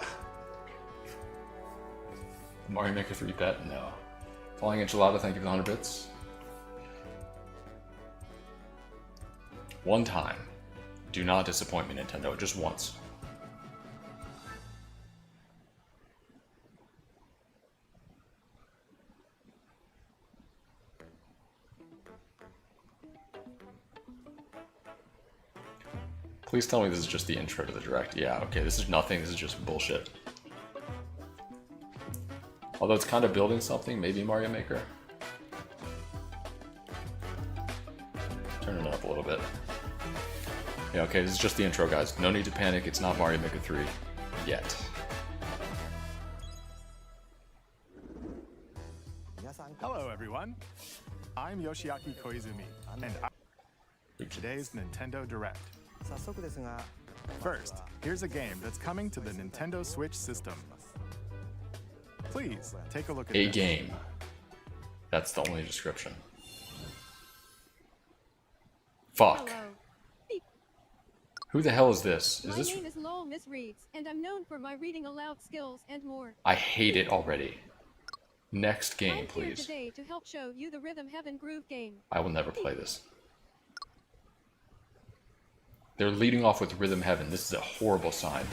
Mario Maker 3 bet? No. Flying Enchilada, thank you for the 100 bits. One time. Do not disappoint me, Nintendo. Just once. Please tell me this is just the intro to the Direct. Yeah, okay, this is nothing. This is just bullshit. Although it's kind of building something, maybe Mario Maker. Turn it up a little bit. Yeah, okay, this is just the intro, guys. No need to panic, it's not Mario Maker 3 yet. Hello, everyone. I'm Yoshiaki Koizumi, and today's Nintendo Direct. First, here's a game that's coming to the Nintendo Switch system. Please, take a look at A this. game. That's the only description. Fuck. Hello. Who the hell is this? Is My this? name is Lowell Miss Reeds, and I'm known for my reading aloud skills and more. I hate it already. Next game, I'm here please. today to help show you the Rhythm Heaven Groove game. I will never play this. They're leading off with Rhythm Heaven. This is a horrible sign.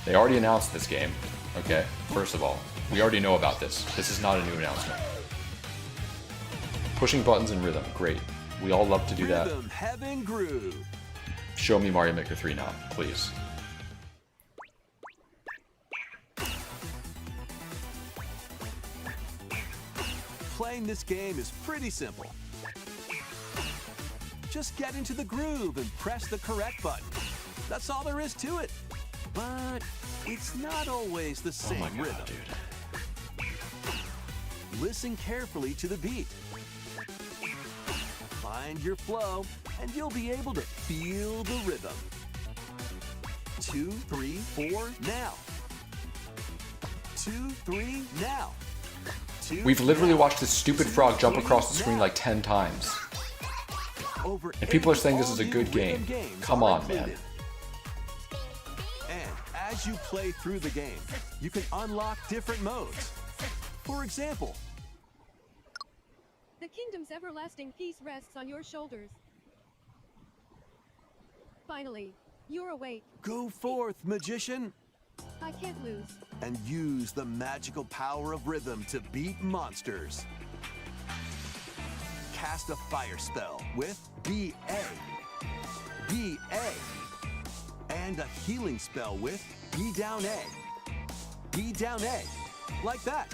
They already announced this game. Okay, first of all, we already know about this. This is not a new announcement. Pushing buttons in rhythm, great. We all love to do that. Rhythm Heaven Groove. Show me Mario Maker 3 now, please. Playing this game is pretty simple. Just get into the groove and press the correct button. That's all there is to it. But it's not always the Oh same my god, rhythm. dude. Listen carefully to the beat. Find your flow, and you'll be able to feel the rhythm. 2, 3, 4, now. 2, 3, now. 2, We've literally now. watched this stupid 2, frog jump 3, across the screen now. like 10 times. Over And people are 80 saying this is a all-new good game. rhythm games Come are on, man. included. And as you play through the game, you can unlock different modes. For example, The kingdom's everlasting peace rests on your shoulders. Finally, you're awake. go forth, magician, I can't lose. and use the magical power of rhythm to beat monsters. Cast a fire spell with BA, BA, and a healing spell with B down A, B down A, like that.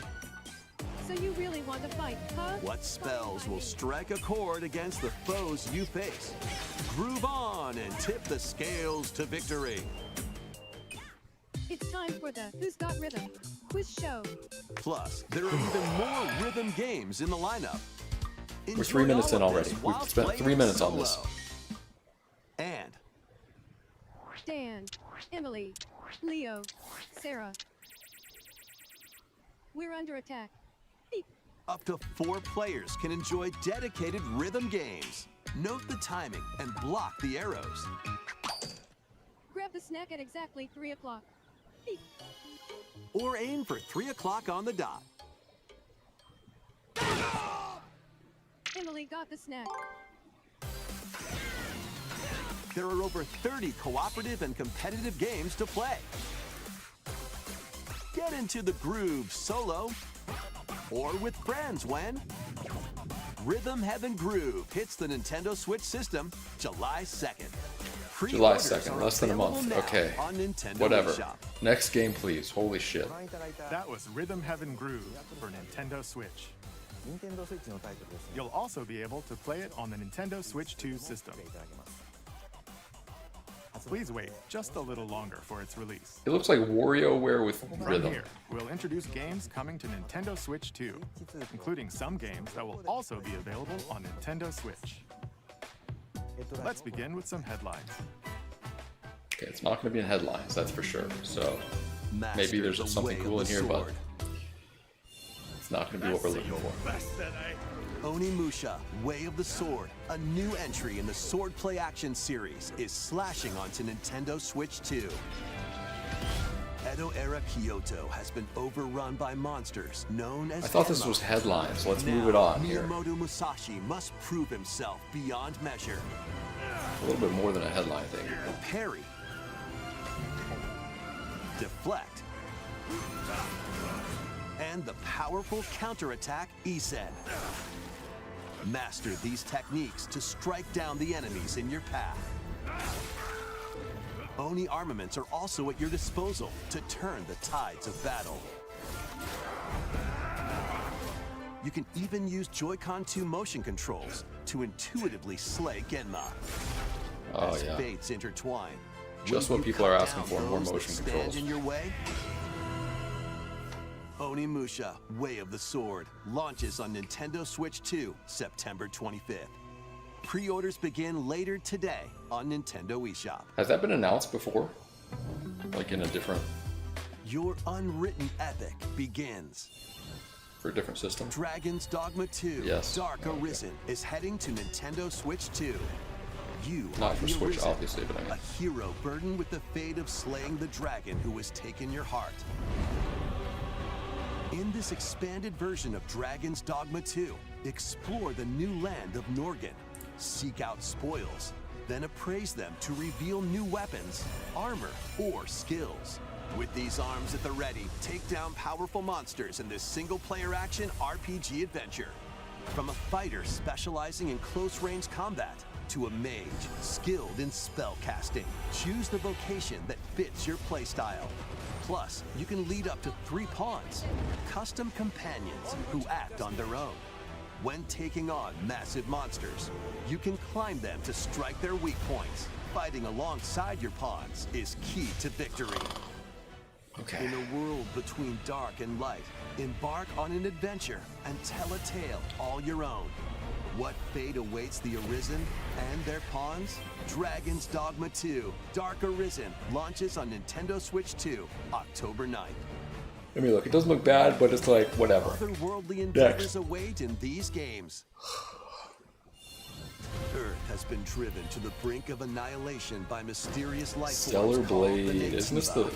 So you really want to fight, huh? What spells will strike a chord against the foes you face? Groove on and tip the scales to victory. It's time for the Who's Got Rhythm quiz show. Plus, there are even more rhythm games in the lineup. We're 3 minutes in already. We've While spent 3 playing minutes on this. solo. And Dan, Emily, Leo, Sarah. We're under attack. Beep. up to 4 players can enjoy dedicated rhythm games. Note the timing and block the arrows. Grab the snack at exactly 3 o'clock. Beep. Or aim for 3 o'clock on the dot. Emily got the snack. There are over 30 cooperative and competitive games to play. Get into the groove solo or with friends when Rhythm Heaven Groove hits the Nintendo Switch system July 2nd. July Pre-orders 2nd, are less than a available month. now Okay. on Nintendo Whatever. eShop. Next game, please. Holy shit. That was Rhythm Heaven Groove for Nintendo Switch. You'll also be able to play it on the Nintendo Switch 2 system. Please wait just a little longer for its release. It looks like WarioWare with From rhythm. here, we'll introduce games coming to Nintendo Switch 2, including some games that will also be available on Nintendo Switch. Let's begin with some headlines. Okay, it's not going to be in headlines, that's for sure. So Master maybe there's the something way cool of in the here, but sword. it's not going to be what we're looking for. Onimusha, Way of the Sword, a new entry in the Swordplay Action series, is slashing onto Nintendo Switch 2. Edo-era Kyoto has been overrun by monsters known as I thought this Tenma. was headlines. Let's Now, move it on here. Miyamoto Musashi must prove himself beyond measure. A little bit more than a headline thing. Parry. Deflect. And the powerful counterattack Isen. Master these techniques to strike down the enemies in your path. Oni armaments are also at your disposal to turn the tides of battle. You can even use Joy-Con 2 motion controls to intuitively slay Genma. Oh, As yeah. fates intertwine. Just will what you people are cut asking down for, more those that motion stand controls. in your way? Onimusha, Way of the Sword, launches on Nintendo Switch 2, September 25th. Pre-orders begin later today on Nintendo eShop. Has that been announced before? Like in a different, Your unwritten epic begins. for a different system? Dragon's Dogma 2, Yes. Dark Arisen, is heading to Nintendo Switch 2. You Not are for the Switch, Arisen, obviously, but I mean. a hero burdened with the fate of slaying the dragon who has taken your heart. In this expanded version of Dragon's Dogma 2, explore the new land of Norgan, seek out spoils, then appraise them to reveal new weapons, armor, or skills. With these arms at the ready, take down powerful monsters in this single-player action RPG adventure. From a fighter specializing in close-range combat to a mage skilled in spell casting, choose the vocation that fits your playstyle. Plus, you can lead up to 3 pawns, custom companions who act on their own. When taking on massive monsters, you can climb them to strike their weak points. Fighting alongside your pawns is key to victory. Okay. In a world between dark and light, embark on an adventure and tell a tale all your own. What fate awaits the Arisen and their pawns? Dragon's Dogma 2, Dark Arisen, launches on Nintendo Switch 2, October 9th. I mean, look, it doesn't look bad, but it's like, whatever. Otherworldly endeavors await in these games. Earth has been driven to the brink of annihilation by mysterious life Stellar forms called the Blade. Isn't this Naytiba.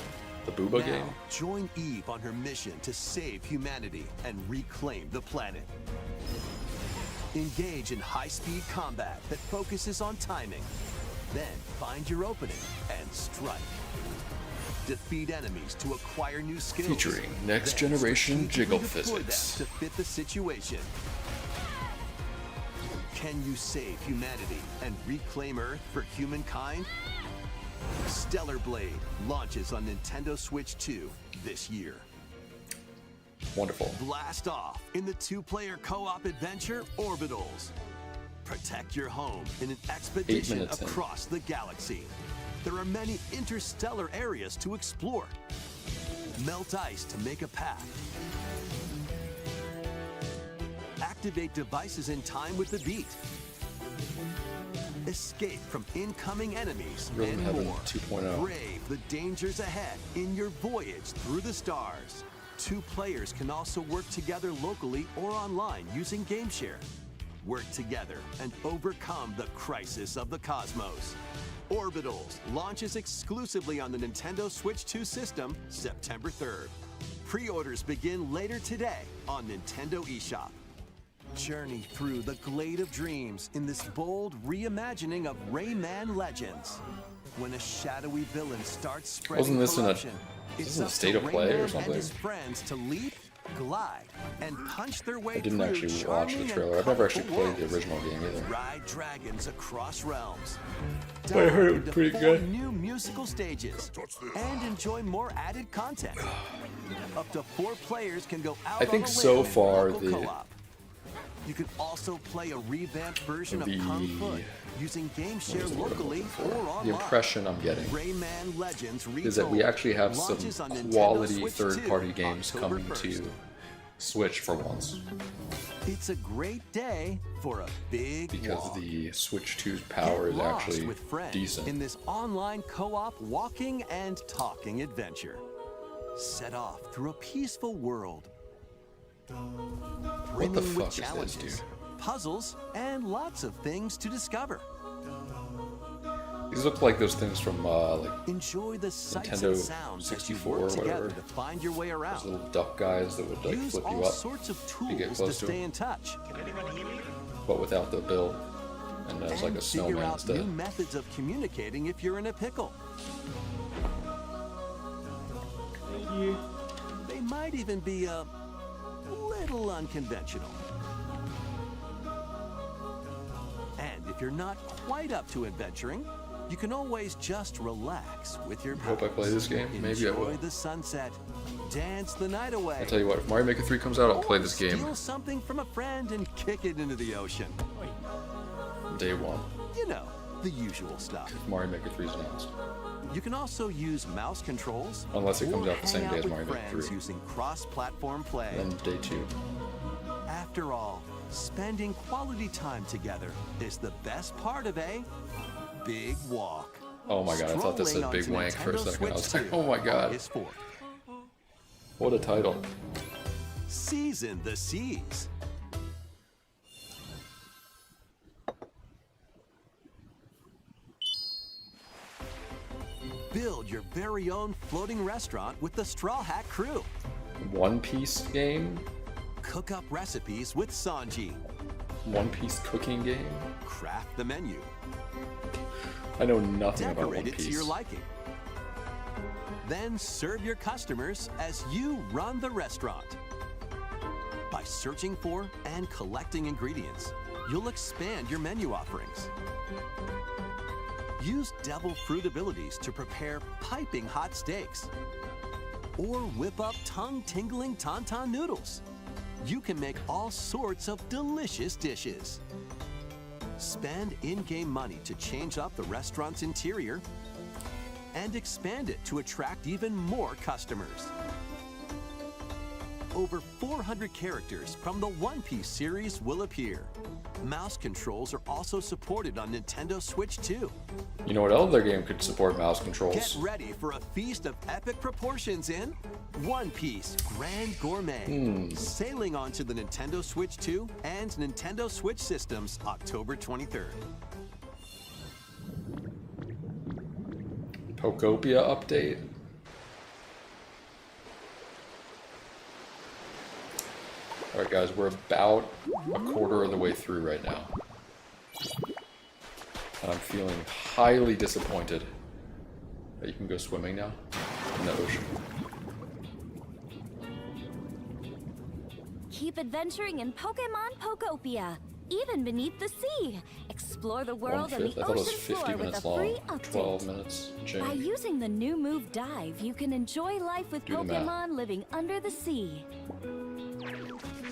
the Booba Now, game? join Eve on her mission to save humanity and reclaim the planet. Engage in high-speed combat that focuses on timing. Then find your opening and strike. Defeat enemies to acquire new skills. Featuring next Then generation strategically jiggle deploy them physics. to fit the situation. Can you save humanity and reclaim Earth for humankind? Stellar Blade launches on Nintendo Switch 2 this year. Wonderful. Blast off in the 2-player co-op adventure Orbitals. Protect your home in an expedition minutes in. across the galaxy. There are many interstellar areas to explore. Melt ice to make a path. Activate devices in time with the beat. Escape from incoming enemies Rhythm and Heaven more. 2.0. Brave the dangers ahead in your voyage through the stars. 2 players can also work together locally or online using GameShare. Work together and overcome the crisis of the cosmos. Orbitals launches exclusively on the Nintendo Switch 2 system September 3rd. Pre-orders begin later today on Nintendo eShop. Journey through the Glade of Dreams in this bold reimagining of Rayman Legends. When a shadowy villain starts spreading Wasn't this in a- corruption, this it's is a up state to of play or Rayman something? and his friends to leap, glide, and punch their way I didn't through actually watch the charming and trailer. I've never actually colorful played the worlds. original game either. Ride dragons across realms. I heard it Dive was into pretty 4 good. new musical stages and enjoy more added content. Up to 4 players can go out I think on a so limb in far local the- co-op. You can also play a revamped version The- of Kung Fu using GameShare What's the word I'm locally looking or for? online. The impression I'm getting Rayman Legends is that we Retold actually have some launches on Nintendo quality Switch 2 third-party games October coming 1st. to Switch for once, It's a great day for a big because walk. the Switch 2's power Get is lost actually with friends decent. in this online co-op walking and talking adventure. Set off through a peaceful world. What the Brimming fuck with is this, challenges, dude? puzzles, and lots of things to discover. These look like those things from like Enjoy the sights Nintendo and sounds as you 64 work or together whatever. to find your way those around. little duck guys that would like Use flip all you up, sorts of you get tools to close to stay them. in touch. but without the bill. And there's like And a figure snowman out new instead. methods of communicating if you're in a pickle. They might even be a little unconventional. And if you're not quite up to adventuring, you can always just relax with your Hope I play pals. this game. Maybe I will. Enjoy the sunset. Dance the night away. I tell you what, if Mario Maker 3 comes out, I'll play Or this game Steal something from a friend and kick it into the ocean. day one. You know, the usual stuff. If Mario Maker 3 is announced. You can also use mouse controls. Unless it comes or out the same hang day as with Mario Maker friends 3. using cross-platform play. Then day 2. After all, spending quality time together is the best part of a big walk. Oh my god, I thought this said Strolling Big onto Wank for a Nintendo second. I was Switch like, 2 oh my on god, August 4th. what a title. Season the seas. Build your very own floating restaurant with the Straw Hat Crew. One Piece game? Cook up recipes with Sanji. One Piece cooking game? Craft the menu. I know nothing about One Decorate it to your Piece. liking. Then serve your customers as you run the restaurant. By searching for and collecting ingredients, you'll expand your menu offerings. Use devil fruit abilities to prepare piping hot steaks. Or whip up tongue-tingling tauntaun noodles. You can make all sorts of delicious dishes. Spend in-game money to change up the restaurant's interior and expand it to attract even more customers. Over 400 characters from the One Piece series will appear. Mouse controls are also supported on Nintendo Switch 2. You know what other game could support mouse Get controls? ready for a feast of epic proportions in One Piece Grand Gourmet. Sailing onto the Nintendo Switch 2 and Nintendo Switch systems October 23rd. Pokopia update? Alright guys, we're about a quarter of the way through right now. And I'm feeling highly disappointed that you can go swimming now in the ocean. Keep adventuring in Pokemon Pokopia, even beneath the sea. Explore the world and 1/5. the I thought it was ocean 50 floor with a minutes long. free 12 update. minutes By change. using the new move Dive, you can enjoy life with Do the math. Pokemon living under the sea.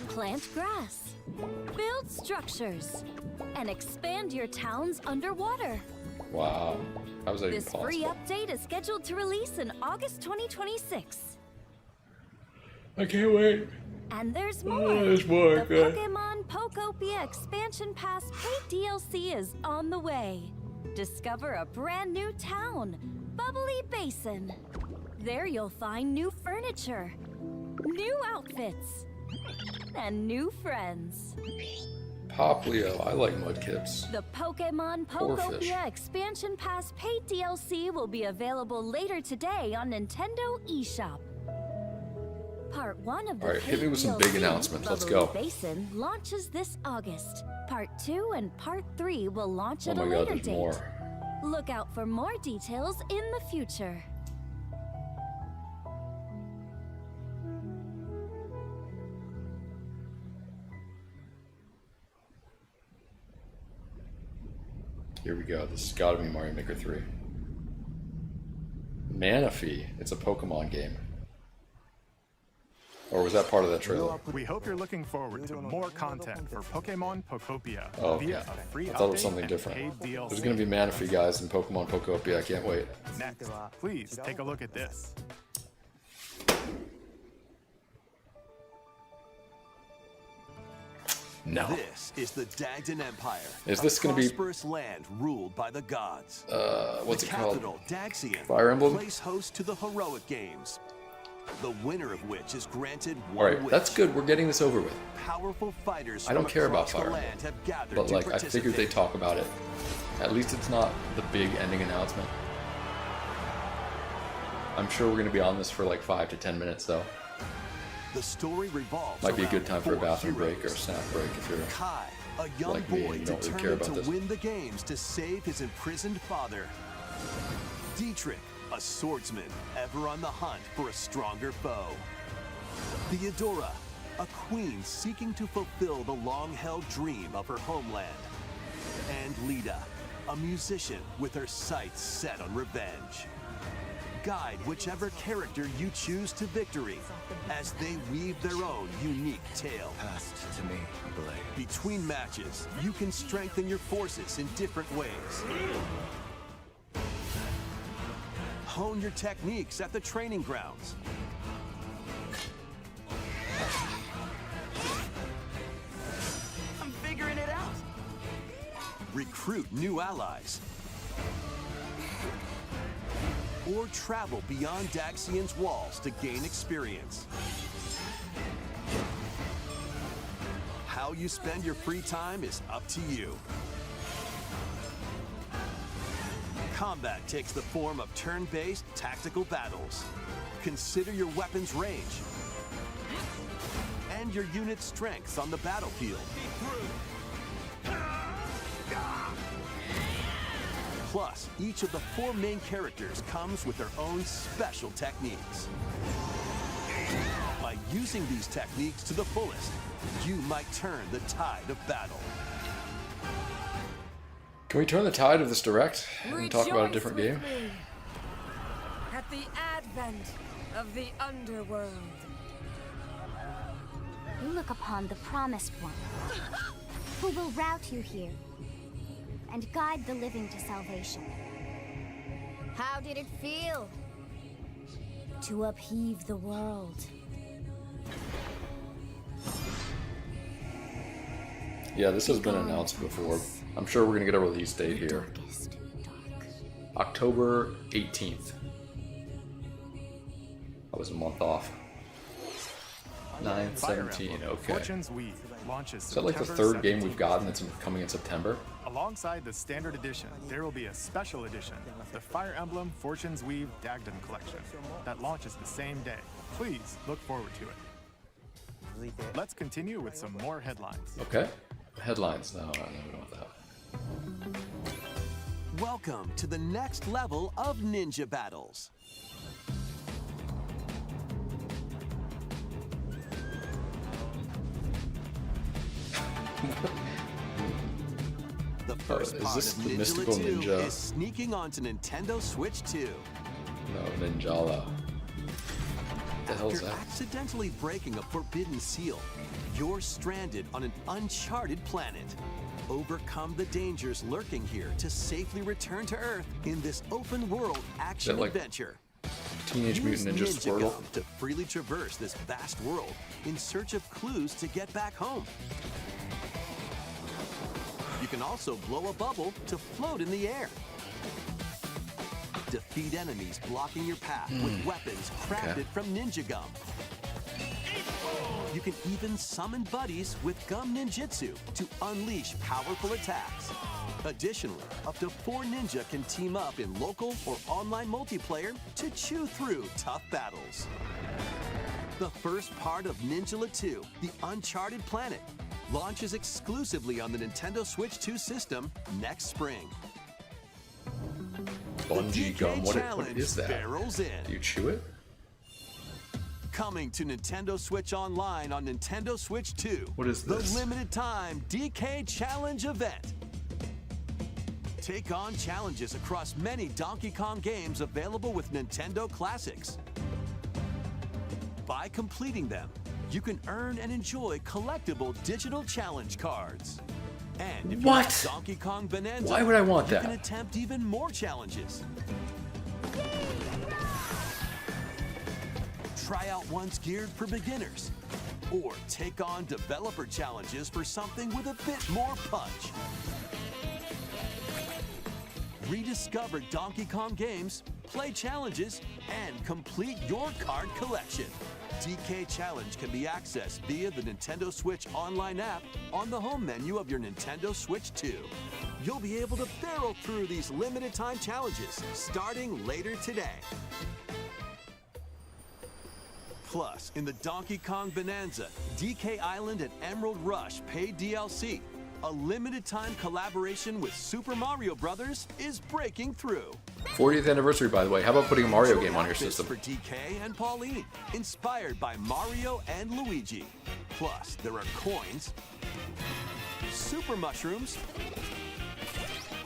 Plant grass. Build structures. and expand your towns underwater. Wow. How was that even This free possible? update is scheduled to release in August 2026. I can't wait. And there's more. There's more, The okay. Pokemon Pokopia Expansion Pass paid DLC is on the way. Discover a brand new town, Bubbly Basin. There you'll find new furniture, new outfits, and new friends. Poplio. I like Mudkips. The Pokemon Poor fish. Pokopia Expansion Pass paid DLC will be available later today on Nintendo eShop. Part 1 of the Alright, hit me paid with some big DLC, announcements. Let's Bubbly go. Basin launches this August. Part 2 and Part 3 will launch Oh at my a god, later there's date. more. Look out for more details in the future. Here we go. This has got to be Mario Maker 3. Manaphy. It's a Pokemon game. Or was that part of that trailer? We hope you're looking forward to more content for Pokemon Pokopia Oh, via okay. a free I thought it was update something and different. paid DLC. There's going to be Manaphy guys in Pokemon Pokopia. I can't wait. Next, please take a look at this. No. This is the Dagdan Empire. Is this a gonna be- prosperous land ruled by the gods? What's the it called? capital, Daxian, Fire Emblem? plays host to the heroic games. The winner of which is granted one Alright, wish. that's good. We're getting this over with. Powerful fighters I don't from care about across the Fire land Emblem. have gathered But to like, I figured they'd participate. talk about it. At least it's not the big ending announcement. I'm sure we're going to be on this for like 5 to 10 minutes though. The story revolves Might be a around good time for a 4 bathroom break or a heroes. snack break if you're... Kai, a young like me and boy you don't really care determined about to this. win the games to save his imprisoned father. Dietrich, a swordsman, ever on the hunt for a stronger foe. Theodora, a queen seeking to fulfill the long-held dream of her homeland. And Lita, a musician with her sights set on revenge. Guide whichever character you choose to victory as they weave their own unique tale. Passed to me, Blade. Between matches, you can strengthen your forces in different ways. Hone your techniques at the training grounds. I'm figuring it out. Recruit new allies. Or travel beyond Daxian's walls to gain experience. How you spend your free time is up to you. Combat takes the form of turn-based tactical battles. Consider your weapon's range and your unit's strengths on the battlefield. Plus, each of the 4 main characters comes with their own special techniques. By using these techniques to the fullest, you might turn the tide of battle. Can we turn the tide of this direct and talk about a different game? At the advent of the underworld. You look upon the Promised One, who will route you here and guide the living to salvation. How did it feel? To upheave the world. Yeah, this has been announced before. I'm sure we're going to get a release date here. Darkest dark. October 18th. I was a month off. 9/17, Fire Emblem okay. Fortune's Weave launches Is that like the September third game 17th. we've gotten that's coming in September? Alongside the standard edition, there will be a special edition, the Fire Emblem Fortune's Weave Dagdan Collection, that launches the same day. Please look forward to it. Let's continue with some more headlines. Okay. Headlines. No, we don't want that. Welcome to the next level of ninja battles. The first is part this of the Ninja mystical 2 ninja? is sneaking onto Nintendo Switch 2. No, Ninjala. What the hell is After that? accidentally breaking a forbidden seal, you're stranded on an uncharted planet. Overcome the dangers lurking here to safely return to Earth in this open-world action like adventure. Teenage Mutant Ninja Squirtle? Gum to freely traverse this vast world in search of clues to get back home. You can also blow a bubble to float in the air. Defeat enemies blocking your path with weapons crafted from Ninja Gum. You can even summon buddies with Gum Ninjutsu to unleash powerful attacks. Additionally, up to 4 ninja can team up in local or online multiplayer to chew through tough battles. The first part of Ninjala 2, The Uncharted Planet, launches exclusively on the Nintendo Switch 2 system next spring. Bungee gum. What is that? Barrels in. Do you chew it? Coming to Nintendo Switch Online on Nintendo Switch 2. What is this? The limited time DK Challenge event. Take on challenges across many Donkey Kong games available with Nintendo Classics. By completing them, you can earn and enjoy collectible digital challenge cards. And if you have Donkey Kong Bonanza, why would I want you that? can attempt even more challenges. Try out ones geared for beginners, or take on developer challenges for something with a bit more punch. Rediscover Donkey Kong games, play challenges, and complete your card collection. DK Challenge can be accessed via the Nintendo Switch Online app on the home menu of your Nintendo Switch 2. You'll be able to barrel through these limited time challenges starting later today. Plus, in the Donkey Kong Bonanza, DK Island and Emerald Rush paid DLC, a limited-time collaboration with Super Mario Bros. Is breaking through. 40th anniversary, by the way. How about putting a Mario game on your Outfits system? for DK and Pauline, inspired by Mario and Luigi. Plus, there are coins, super mushrooms,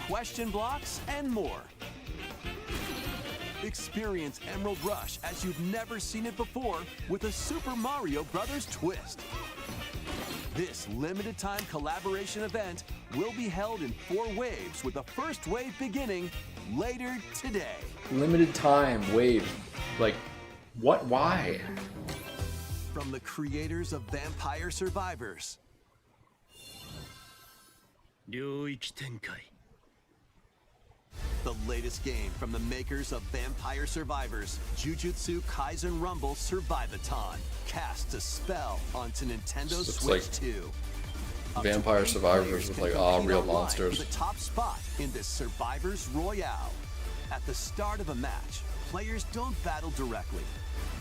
question blocks, and more. Experience Emerald Rush as you've never seen it before with a Super Mario Bros. Twist. This limited-time collaboration event will be held in 4 waves, with the first wave beginning later today. Limited time wave. Like, what? Why? From the creators of Vampire Survivors. The latest game from the makers of Vampire Survivors, Jujutsu Kaisen Rumble Survivathon, casts a spell onto Nintendo Looks Switch like 2. Vampire Survivors with like all real monsters. The top spot in this Survivors Royale. At the start of a match, players don't battle directly.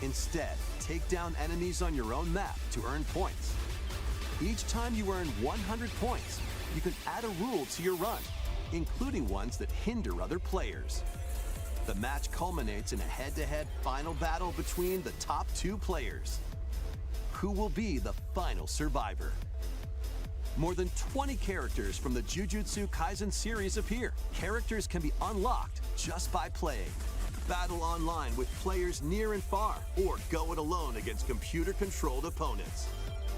Instead, take down enemies on your own map to earn points. Each time you earn 100 points, you can add a rule to your run, including ones that hinder other players. The match culminates in a head-to-head final battle between the top 2 players. Who will be the final survivor? More than 20 characters from the Jujutsu Kaisen series appear. Characters can be unlocked just by playing. Battle online with players near and far, or go it alone against computer-controlled opponents.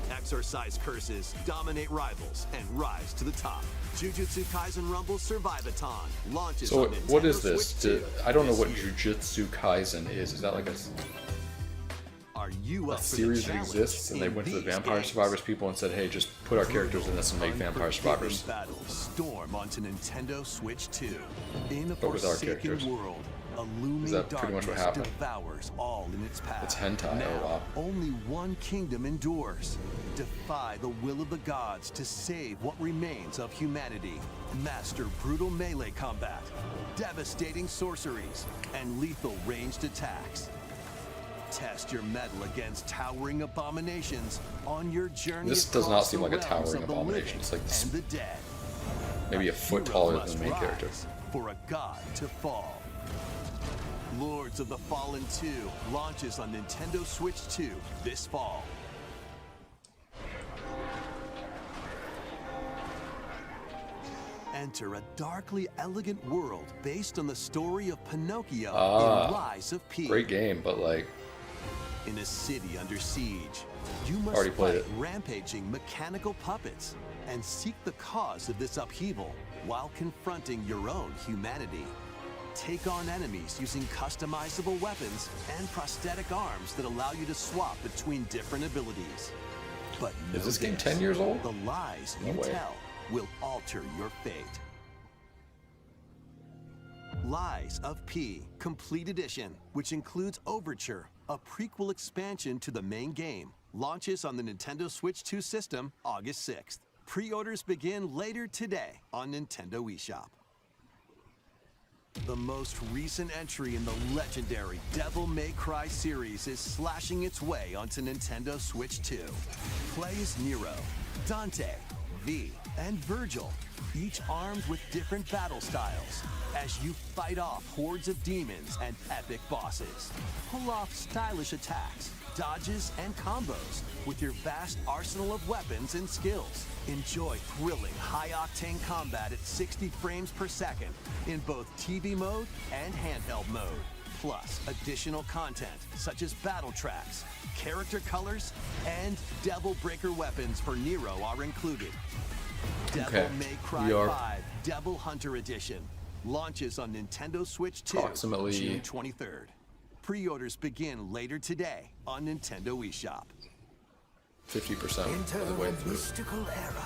Exorcise curses, dominate rivals, and rise to the top. Jujutsu Kaisen Rumble Survivathon launches So on what Nintendo is this? Switch 2 I don't know this what year. Jujutsu Kaisen is. Is that like Are you a up for the series that challenge exists, and they in went to the these Vampire games? Survivors people and said, hey, just put our characters in this and make Vampire Unforgiving Survivors? battles storm onto Nintendo Switch 2. In a But with our forsaken characters. world, a looming Is that pretty much what darkness happened? devours all in its path. It's hentai, Now, oh wow. only one kingdom endures. Defy the will of the gods to save what remains of humanity. Master brutal melee combat, devastating sorceries, and lethal ranged attacks. Test your mettle against towering abominations on your journey. This does not across seem the like a realms towering of the abomination. living It's like this- and the dead. Maybe a foot Hero taller than must the main character. rise for a god to fall. Lords of the Fallen 2 launches on Nintendo Switch 2 this fall. Enter a darkly elegant world based on the story of Pinocchio in Rise of P. Great game, but like, In a city under siege, you must Already played fight it. rampaging mechanical puppets, and seek the cause of this upheaval while confronting your own humanity. Take on enemies using customizable weapons and prosthetic arms that allow you to swap between different abilities. But is this game 10 years old? The lies you tell will alter your fate. Lies of P Complete Edition, which includes Overture, a prequel expansion to the main game, launches on the Nintendo Switch 2 system August 6th. Pre-orders begin later today on Nintendo eShop. The most recent entry in the legendary Devil May Cry series is slashing its way onto Nintendo Switch 2. Play as Nero, Dante, V, and Virgil, each armed with different battle styles, as you fight off hordes of demons and epic bosses. Pull off stylish attacks, dodges, and combos with your vast arsenal of weapons and skills. Enjoy thrilling, high-octane combat at 60 frames per second in both TV mode and handheld mode. Plus, additional content such as battle tracks, character colors, and Devil Breaker weapons for Nero are included. Devil May Cry 5 Devil Hunter Edition launches on Nintendo Switch 2 approximately June 23rd. Pre-orders begin later today on Nintendo eShop. 50% of the way through. Mystical era,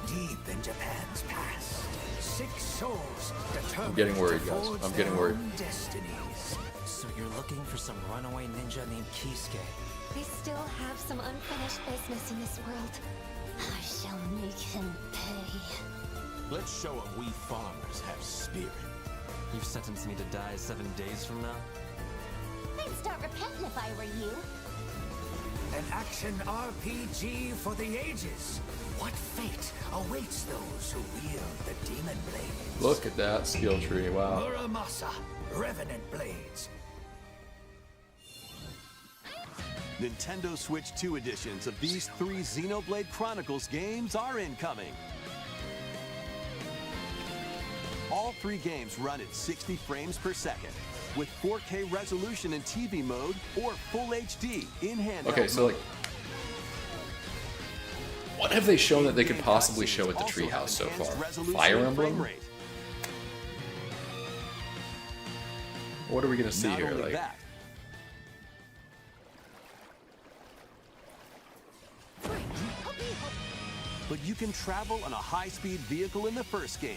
deep in Japan's past. 6 souls I'm getting worried, guys. I'm getting worried. Destinies. So you're looking for some runaway ninja named Kisuke. We still have some unfinished business in this world. I shall make him pay. Let's show him we farmers have spirit. You've sentenced me to die 7 days from now? I'd start repenting if I were you. An action RPG for the ages. What fate awaits those who wield the demon blades? Look at that skill tree, wow. Muramasa, Revenant Blades. Nintendo Switch 2 editions of these 3 Xenoblade Chronicles games are incoming. All 3 games run at 60 frames per second, with 4K resolution in TV mode or Full HD in handheld. Okay, so like, what have they shown that they could possibly show at the Treehouse so far? Fire Emblem? What are we gonna see here? Like, but you can travel on a high-speed vehicle in the first game.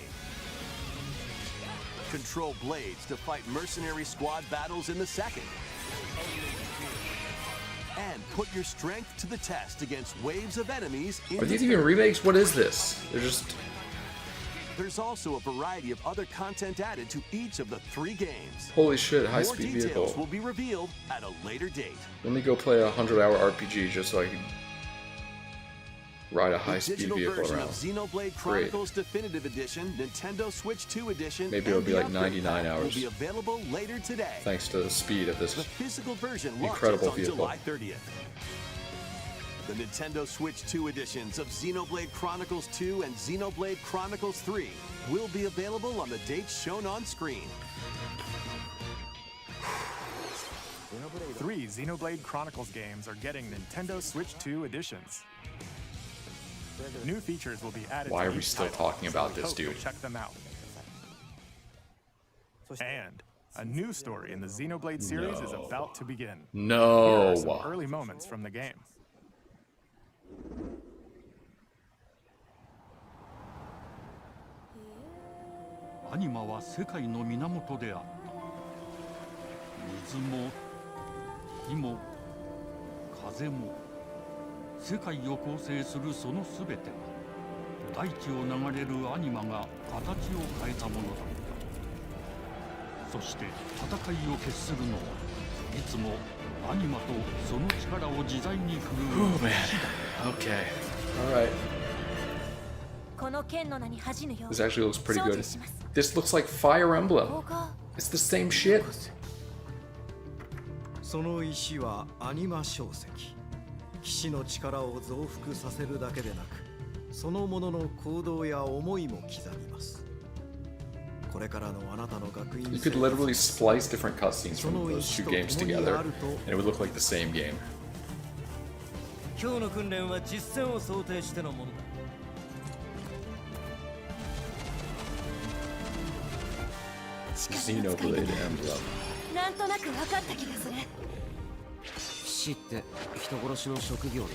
Control blades to fight mercenary squad battles in the second. And put your strength to the test against waves of enemies in are these even remakes? What is this? They're just... There's also a variety of other content added to each of the 3 games. Holy shit, high-speed More details vehicle. will be revealed at a later date. Let me go play a 100-hour RPG just so I can ride a high-speed digital vehicle version around. of Xenoblade Chronicles Definitive Edition, Nintendo Switch 2 Edition, Maybe it'll be like 99 will hours. be available later today. Thanks to the speed of this The physical version incredible launches on vehicle. July 30th. The Nintendo Switch 2 editions of Xenoblade Chronicles 2 and Xenoblade Chronicles 3 will be available on the dates shown on screen. 3 Xenoblade Chronicles games are getting Nintendo Switch 2 editions. New features will be added. Why to are we each still title, talking so about we this, hope you'll dude? Check them out. And a new story in the Xenoblade series is about to begin. No. Here are some early moments from the game. アニマは世界の源であった。水も火も風も世界を構成するそのすべては大地を流れるアニマが形を変えたものだった。そして戦いを決するのはいつもアニマとその力を自在に振るう。Oh man. Okay. All right. This actually looks pretty good. This looks like Fire Emblem. It's the same shit. その石はアニマ小石。騎士の力を増幅させるだけでなく、そのものの行動や思いも刻みます。これからのあなたの学院 You could literally splice different cutscenes from those 2 games together, and it would look like the same game. 今日の訓練は実戦を想定してのものだ。Xenoblade Emblem. なんとなく分かった気がする。騎士って人殺しの職業で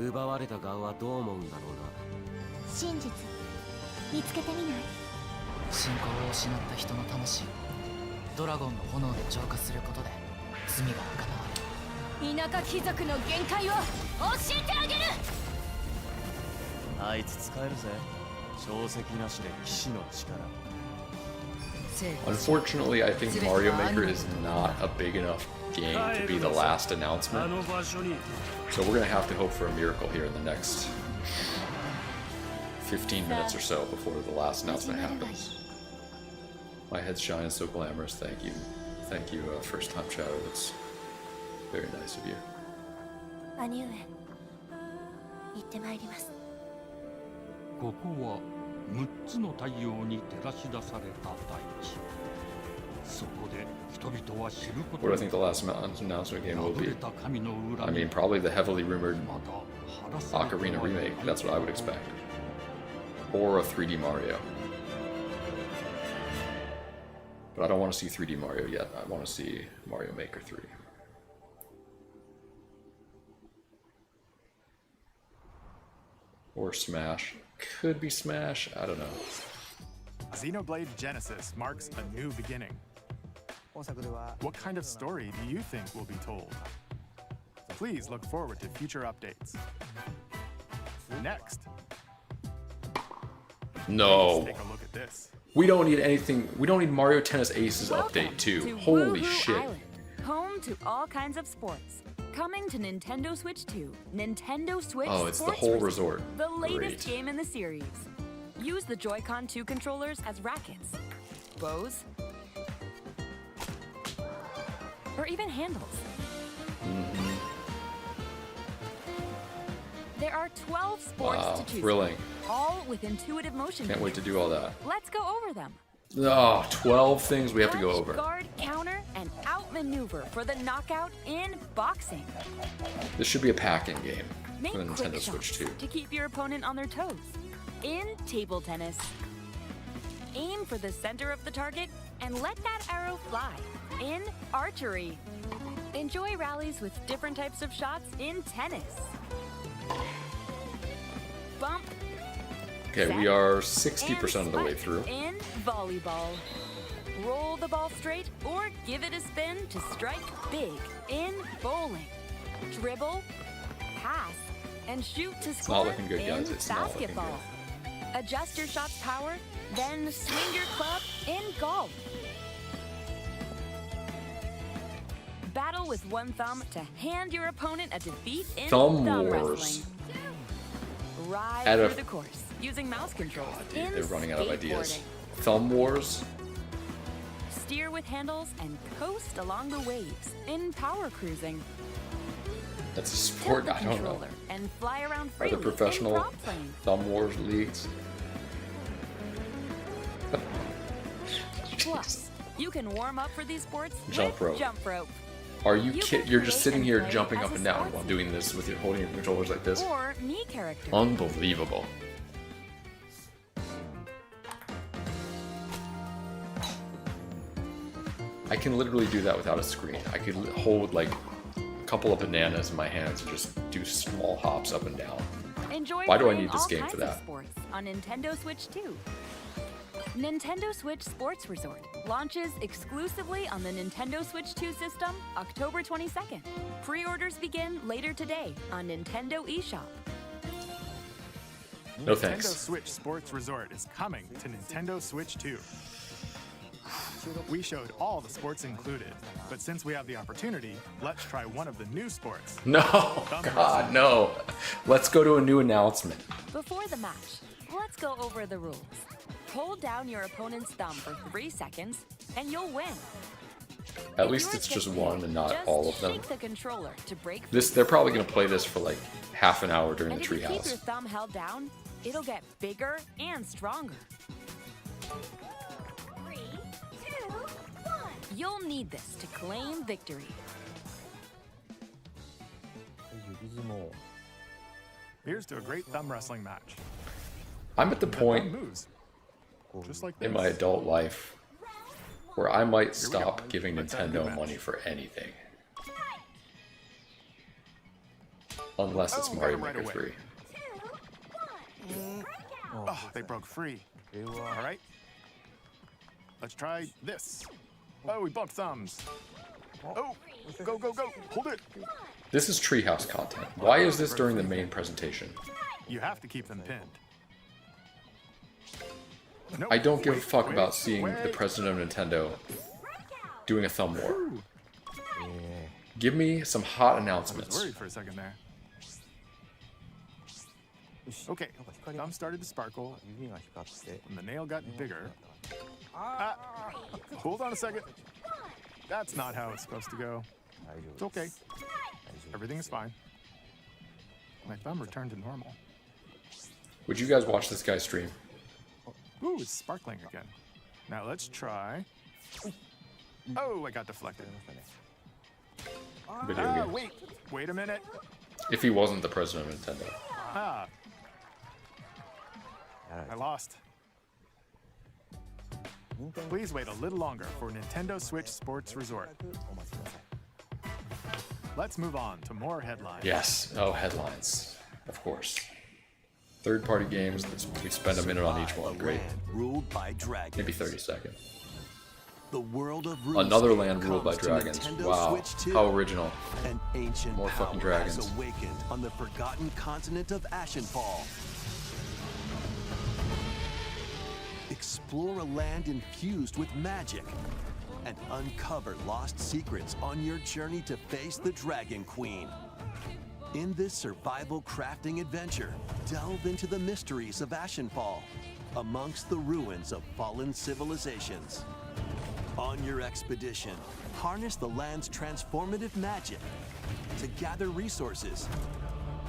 奪われた側はどう思うんだろうな。真実見つけてみない？信仰を失った人の魂をドラゴンの炎で浄化することで罪が贖われる。田舎貴族の限界を教えてあげる。あいつ使えるぜ。証石なしで騎士の力。 Unfortunately, I think Mario Maker is not a big enough game to be the last announcement. So we're gonna have to hope for a miracle here in the next 15 minutes or so before the last announcement happens. My head's shining so glamorous, thank you. Thank you, first time chatter, that's very nice of you. 兄上、行ってまいります。ここは6つの太陽に照らし出された大地。そこで人々は知ること。 What do I think the last announcement game will be? I mean, probably the heavily rumored Ocarina remake. That's what I would expect. Or a 3D Mario. But I don't want to see 3D Mario yet. I want to see Mario Maker 3. Or Smash. Could be Smash. I don't know. Xenoblade Genesis marks a new beginning. What kind of story do you think will be told? Please look forward to future updates. Next. No. Let's take a look at this. We don't need anything. We don't need Mario Tennis Aces update too. Holy shit. Island, home to all kinds of sports. Coming to Nintendo Switch 2, Nintendo Switch Oh, it's Sports the whole resort. The latest Great. game in the series. Use the Joy-Con 2 controllers as rackets, bows, or even handles. There are 12 sports Wow, to choose thrilling. from, all with intuitive motion. Can't wait to do all that. Let's go over them. Oh, 12 things we have to go over. Guard, counter, and outmaneuver for the knockout in boxing. This should be a pack-in game Make for the quick Nintendo Switch shots 2. to keep your opponent on their toes. In table tennis, aim for the center of the target and let that arrow fly. In archery, enjoy rallies with different types of shots in tennis. Bump. Okay, we are 60% of the way through. In volleyball, roll the ball straight or give it a spin to strike big. In bowling, dribble, pass, and shoot to It's score. not looking good, in guys. It's not looking basketball, adjust your shot's power, then swing your club in golf. Battle with one thumb to hand your opponent a defeat in Thumb thumb wars. wrestling. Ride At a- through the course using mouse controls. Dude, in they're running out of ideas. skateboarding. Thumb Wars? Steer with handles and coast along the waves in power cruising. That's a sport? Tilt I the don't know. controller and fly around Are freely there professional in prop playing. Thumb Wars leagues? Plus, you can warm up for these sports Jump with rope. jump rope. Are you You kidding? can You're just create sitting and here play jumping as up a and down sportsman. while doing this with your holding your controllers like this? Or me character. Unbelievable. I can literally do that without a screen. I could hold like a couple of bananas in my hands and just do small hops up and down. Enjoy Why do I playing need this all game kinds for of that? sports on Nintendo Switch 2. Nintendo Switch Sports Resort launches exclusively on the Nintendo Switch 2 system October 22nd. Pre-orders begin later today on Nintendo eShop. No Nintendo thanks. Switch Sports Resort is coming to Nintendo Switch 2. We showed all the sports included, but since we have the opportunity, let's try one of the new sports. No, Thumb God, wrestling. no. Let's go to a new announcement. Before the match, let's go over the rules. Hold down your opponent's thumb for 3 seconds, and you'll win. At least it's just one and not Just all of them. shake the controller to break This they're probably gonna play this for like half an hour during and the if you keep your treehouse. thumb held down, it'll get bigger and stronger. 3, 2, 1. You'll need this to claim victory. Here's to a great thumb wrestling match. I'm at the The point thumb moves, just like in this. my adult life where I might stop giving Nintendo money for anything. Unless it's Mario Maker 3. Oh, they broke free. All right. Let's try this. Oh, we bumped thumbs. Oh, go, go, go. Hold it. This is Treehouse content. Why is this during the main presentation? You have to keep them pinned. No, I don't give a fuck about seeing the president of Nintendo doing a thumb war. Give me some hot I was announcements. worried for a second there. Okay, thumb started to sparkle, and the nail got bigger. Ah, hold on a second. That's not how it's supposed to go. It's okay. Everything is fine. My thumb returned to normal. Would you guys watch this guy stream? Ooh, it's sparkling again. Now let's try. Oh, I got deflected. Video games. Wait a minute. If he wasn't the president of Nintendo. Ah. I lost. Please wait a little longer for Nintendo Switch Sports Resort. Let's move on to more headlines. Yes. Oh, headlines. Of course. Third-party games, we spend a minute on each one. Great. Ruled by dragons. Maybe 30 seconds. The world of Another land ruled by dragons. Wow. How original. An ancient More fucking power dragons. has awakened on the forgotten continent of Ashenfall. Explore a land infused with magic and uncover lost secrets on your journey to face the Dragon Queen. In this survival crafting adventure, delve into the mysteries of Ashenfall, amongst the ruins of fallen civilizations. On your expedition, harness the land's transformative magic to gather resources,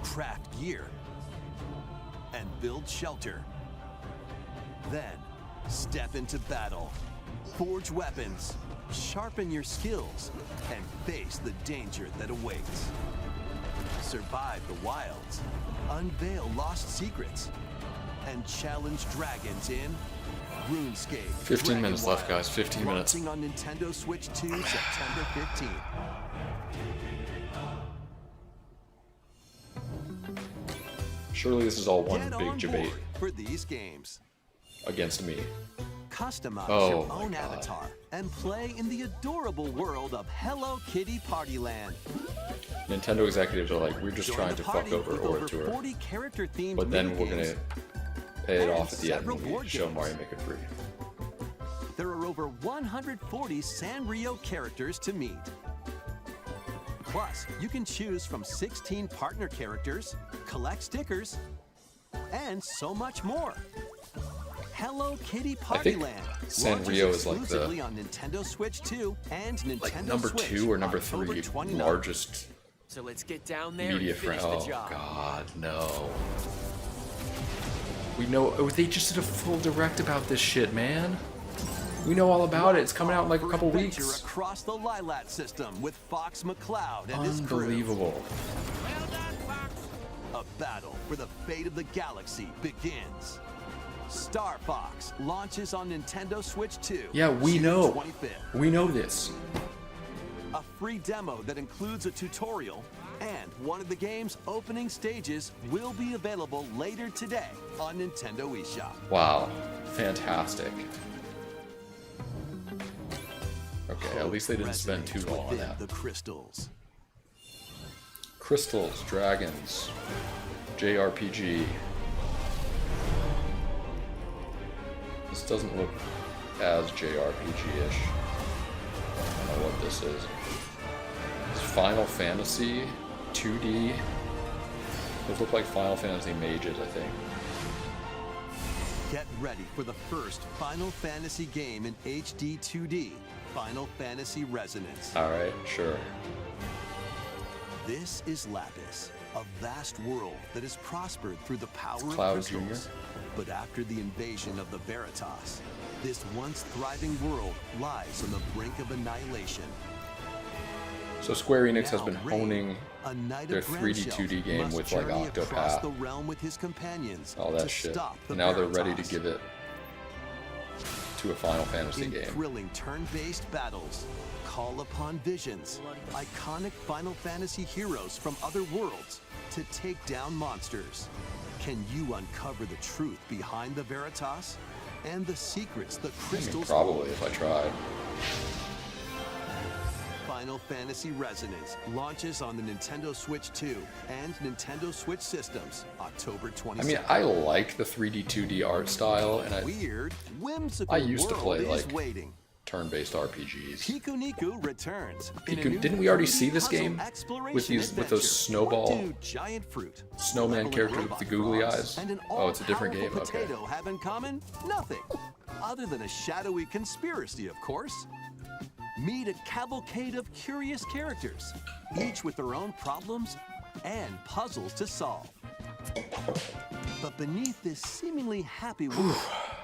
craft gear, and build shelter. Then, step into battle, forge weapons, sharpen your skills, and face the danger that awaits. Survive the wilds, unveil lost secrets, and challenge dragons in RuneScape. 15 minutes left, guys. 15 minutes. Launching on Nintendo Switch 2 September 15th. Surely this is all one Get big on debate board for these games. against me. Customize Oh your my own God. avatar and play in the adorable world of Hello Kitty Partyland. Nintendo executives are like, we're just Join trying the to fuck party over with over Aurateur, 40 character-themed but then we're minigames. gonna pay it off at the end several when we board show games. Mario Maker 3. There are over 140 Sanrio characters to meet. Plus, you can choose from 16 partner characters, collect stickers, and so much more. Hello Kitty I think Partyland Sanrio is like exclusively the on Nintendo Switch 2 and Nintendo number Switch 2 or number October 3 29th. largest So let's get down there media and friend. finish the Oh job. God, no. We know. Oh, they just did a full direct about this shit, man. We know all about it. It's coming out in like a couple Adventure weeks. across the Lilat system with Fox McCloud and his crew. Unbelievable. A battle for the fate of the galaxy begins. Star Fox launches on Nintendo Switch 2. Yeah, we June know. 25th. We know this. A free demo that includes a tutorial and one of the game's opening stages will be available later today on Nintendo eShop. Wow, fantastic. Okay, at least they didn't spend too long on Within that. the crystals. Crystals, dragons, JRPG. This doesn't look as JRPG-ish. I don't know what this is. It's Final Fantasy 2D. Those look like Final Fantasy mages, I think. Get ready for the first Final Fantasy game in HD 2D, Final Fantasy Resonance. Alright, sure. This is Lapis, a vast world that has prospered through the power of Cloud crystals. Jr.? But after the invasion of the Veritas, this once thriving world lies on the brink of annihilation. So Square Enix has Now, been Rain, honing a knight their of 3D Grandshelf 2D game must with like journey across Octopath, the realm with his companions all that to shit. stop the And now they're ready to Veritas. give it to a Final Fantasy In game. thrilling turn-based battles, call upon visions, iconic Final Fantasy heroes from other worlds to take down monsters. Can you uncover the truth behind the Veritas and the secrets the crystals Probably if I tried. Final Fantasy Resonance launches on the Nintendo Switch 2 and Nintendo Switch systems October 22nd. I mean, I like the 3D 2D art style, and Weird, whimsical I used to play world is like waiting. turn-based RPGs. Piku returns. in a new Didn't we already 3D see this puzzle game exploration with adventure. those snowball What do giant fruit, snowman leveling characters with robot the googly frogs, eyes? and an Oh, it's a different game. all-powerful Okay. potato have in common? Nothing. Other than a shadowy conspiracy, of course. Meet a cavalcade of curious characters, each with their own problems and puzzles to solve. But beneath this seemingly happy world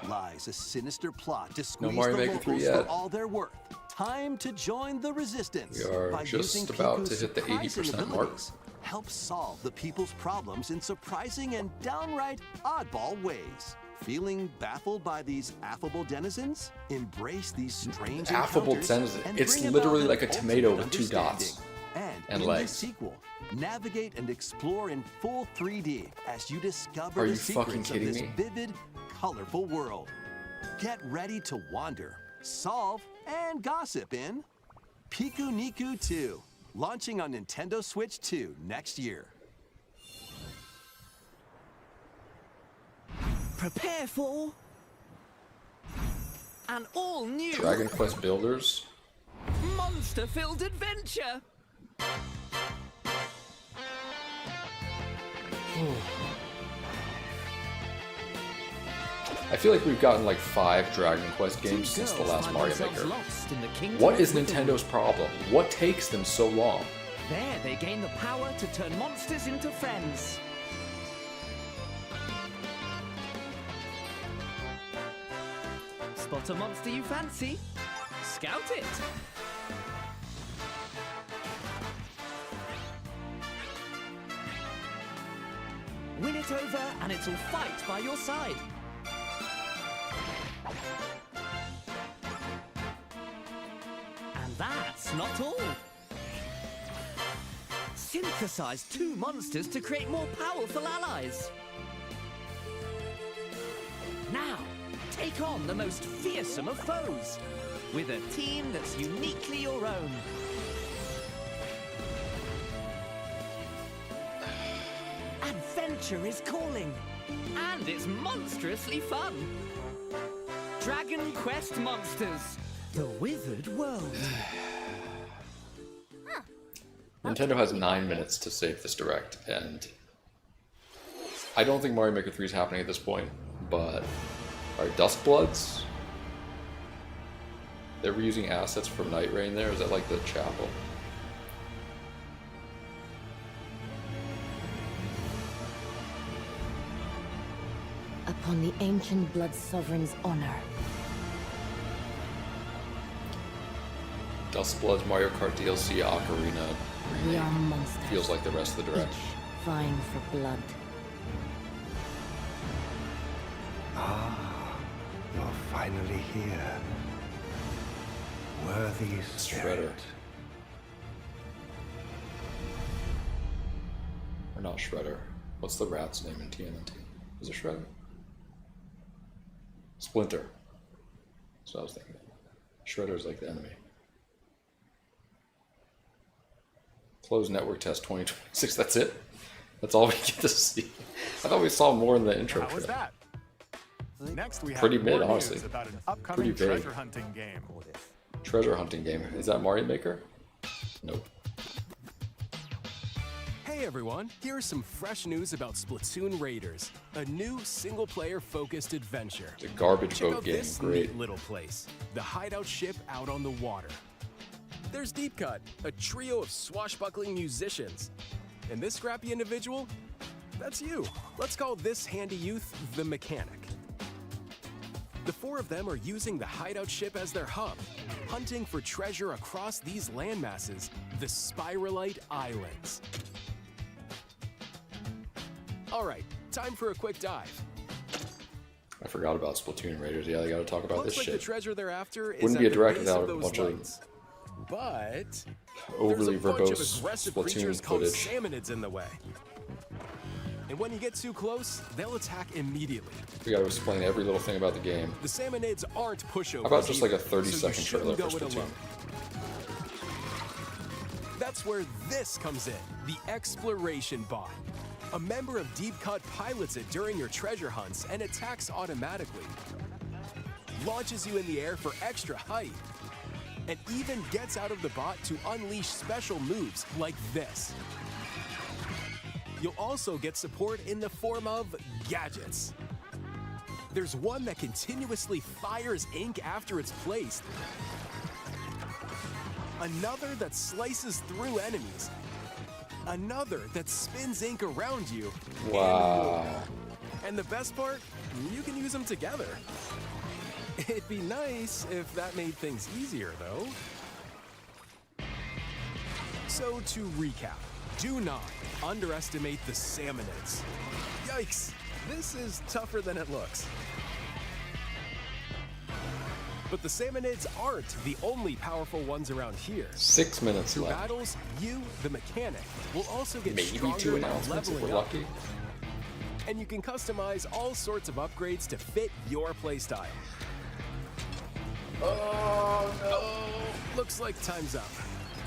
lies a sinister plot to squeeze Mario the Maker 3 locals yet. for all they're worth. Time to join the resistance. We are by just using about Piku's to hit the surprising 80% mark. abilities. Help solve the people's problems in surprising and downright oddball ways. Feeling baffled by these affable denizens? Embrace these strange Affable encounters denizen. and It's bring literally about like a an tomato ultimate with 2 dots understanding. and in legs. the sequel, navigate and explore in full 3D as you discover Are the you fucking secrets of kidding this me? vivid, colorful world. Get ready to wander, solve, and gossip in Piku 2, launching on Nintendo Switch 2 next year. Prepare for an all-new Dragon Quest Builders. monster-filled adventure. I feel like we've gotten like 5 Dragon Quest games since the last Mario Maker. What is Nintendo's problem? What takes them so long? There they gain the power to turn monsters into friends. Spot a monster you fancy? Scout it. Win it over and it'll fight by your side. And that's not all. Synthesize 2 monsters to create more powerful allies. Now, take on the most fearsome of foes with a team that's uniquely your own. Adventure is calling, and it's monstrously fun. Dragon Quest Monsters, the Withered World. Nintendo has 9 minutes to save this direct, and I don't think Mario Maker 3 is happening at this point, but alright, Duskbloods? They're reusing assets from Night Rain there? Is that like the chapel? Upon the ancient blood sovereign's honor. Duskbloods, Mario Kart DLC, Ocarina. We are monsters. Feels like the rest of the direct. Vying for blood. Ah, you're finally here. Worthy Shredder. Or not Shredder. What's the rat's name in TMNT? Is it Shredder? Splinter. That's what I was thinking. Shredder's like the enemy. Closed network test 2026. That's it? That's all we get to see. I thought we saw more in the intro. How was that? Next, we have Pretty more mid, news honestly. about an upcoming Pretty vague. treasure hunting game. Treasure hunting game. Is that Mario Maker? Nope. Hey everyone, here is some fresh news about Splatoon Raiders, a new single-player focused adventure. It's a garbage Check boat out game. this Great. neat little place, the hideout ship out on the water. There's Deep Cut, a trio of swashbuckling musicians. And this scrappy individual? That's you. Let's call this handy youth the mechanic. The 4 of them are using the hideout ship as their hub, hunting for treasure across these landmasses, the Spiralite Islands. All right, time for a quick dive. I forgot about Splatoon Raiders. Yeah, they got to talk about Looks this like shit. the treasure they're after is Wouldn't be a at the direct base without of a those bunch lights. But overly there's a bunch of verbose aggressive Splatoon creatures called footage. salmonids in the way. And when you get too close, they'll attack immediately. We got to explain every little thing about the game. The salmonids aren't pushovers. How about just like a either, 30-second so you trailer shouldn't for go it Splatoon? alone. That's where this comes in, the exploration bot. A member of Deep Cut pilots it during your treasure hunts and attacks automatically. Launches you in the air for extra height. And even gets out of the bot to unleash special moves like this. You'll also get support in the form of gadgets. There's one that continuously fires ink after it's placed. Another that slices through enemies. Another that spins ink around you. Wow. And the best part, you can use them together. It'd be nice if that made things easier, though. So to recap, do not underestimate the salmonids. Yikes, this is tougher than it looks. But the salmonids aren't the only powerful ones around here. 6 minutes Through left. battles, you, the mechanic, will also get Maybe stronger 2 by announcements if leveling we're up. lucky. And you can customize all sorts of upgrades to fit your playstyle. Oh no! Looks like time's up.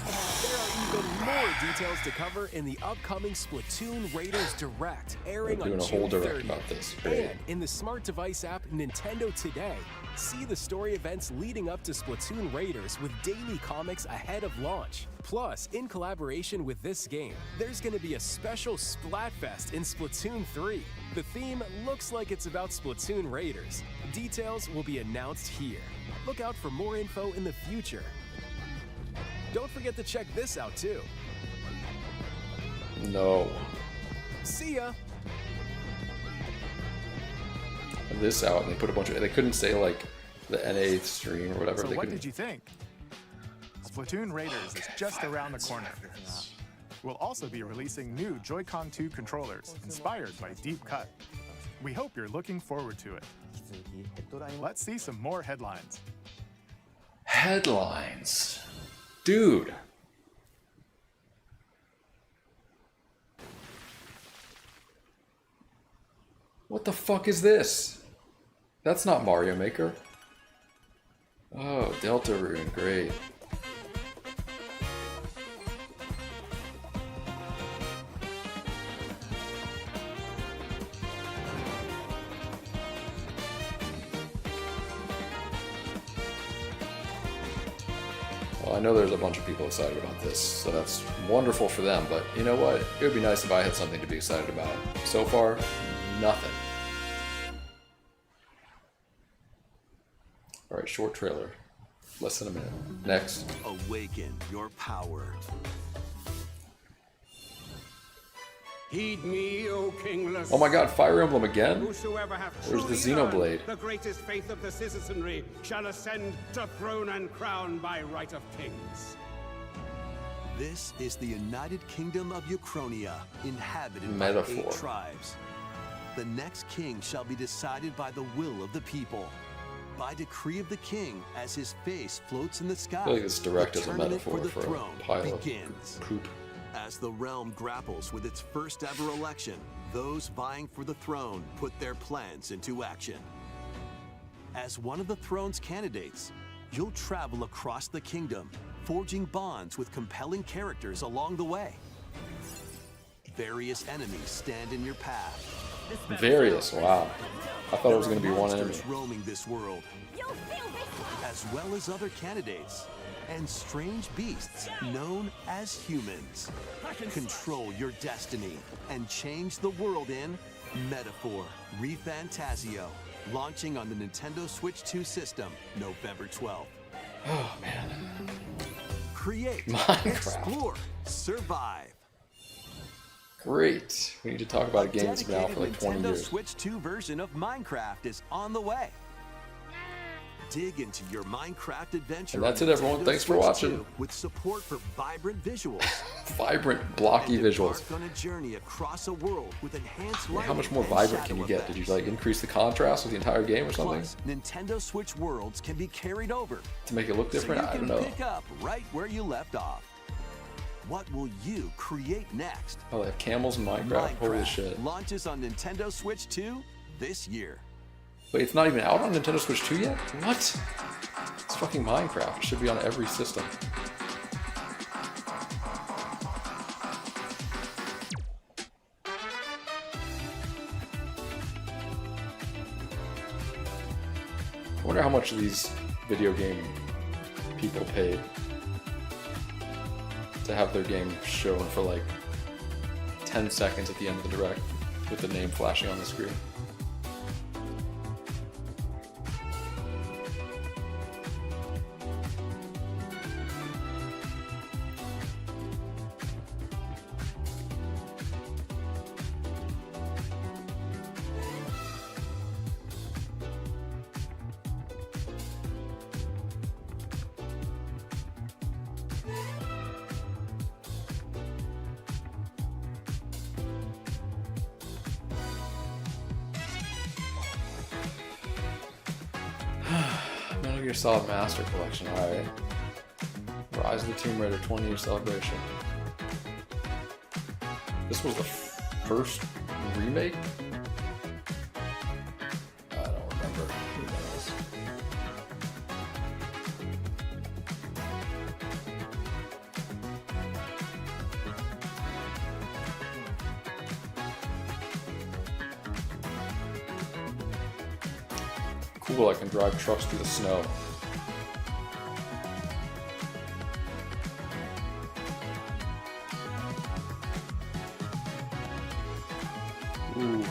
There are even more details to cover in the upcoming Splatoon Raiders Direct, airing We're on doing a June whole direct 30th. about this. Great. And in the smart device app Nintendo Today, see the story events leading up to Splatoon Raiders with daily comics ahead of launch. Plus, in collaboration with this game, there's going to be a special Splatfest in Splatoon 3. The theme looks like it's about Splatoon Raiders. Details will be announced here. Look out for more info in the future. Don't forget to check this out too. No. See ya! This out, and they put a bunch of. They couldn't say like the NA stream or whatever. So they what couldn't. did you think? Splatoon Raiders is just around the corner. We'll also be releasing new Joy-Con 2 controllers inspired by Deep Cut. We hope you're looking forward to it. Let's see some more headlines. Headlines. Dude. What the fuck is this? That's not Mario Maker. Oh, Deltarune, great. Well, I know there's a bunch of people excited about this, so that's wonderful for them, but you know what? It would be nice if I had something to be excited about. So far, nothing. Alright, short trailer. Less than a minute. Next. Awaken your power. Heed me, O kingless. Oh my god, Fire Emblem again? Whosoever hath Where's the truly earned Xenoblade? the greatest faith of the citizenry shall ascend to throne and crown by right of kings. This is the United Kingdom of Uchronia, inhabited Metaphor. by 8 tribes. The next king shall be decided by the will of the people. By decree of the king, as his face floats in the sky, I feel like it's direct the as a tournament metaphor for the for a throne pile of begins. poop. As the realm grapples with its first ever election, those vying for the throne put their plans into action. As one of the throne's candidates, you'll travel across the kingdom, forging bonds with compelling characters along the way. Various enemies stand in your path. Various, wow. I thought it was going to be one enemy. Monsters roaming this world, as well as other candidates and strange beasts known as humans. Control your destiny and change the world in Metaphor ReFantazio, launching on the Nintendo Switch 2 system November 12th. Oh man. Create, Minecraft. explore, survive. Great. We need to talk about a game that's been out for like 20 Nintendo years. Switch 2 version of Minecraft is on the way. Dig into your Minecraft adventure. And that's it, everyone. Thanks for watching. With support for vibrant visuals. Vibrant, blocky visuals. On a journey across a world with enhanced how much more vibrant can you get? Did you like increase the contrast with the entire game or something? Plus, Nintendo Switch worlds can be carried over to make it look different. So I don't know. Pick up right where you left off. What will you create next? Oh, they have camels in Minecraft. Holy shit! Launches on Nintendo Switch 2 this year. Wait, it's not even out on Nintendo Switch 2 yet? What? It's fucking Minecraft. It should be on every system. I wonder how much these video game people paid to have their game shown for like 10 seconds at the end of the direct with the name flashing on the screen. Metal Gear Solid Master Collection, alright. Rise of the Tomb Raider 20-year celebration. This was the first remake? I don't remember. Who knows? Cool, I can drive trucks through the snow. Ooh,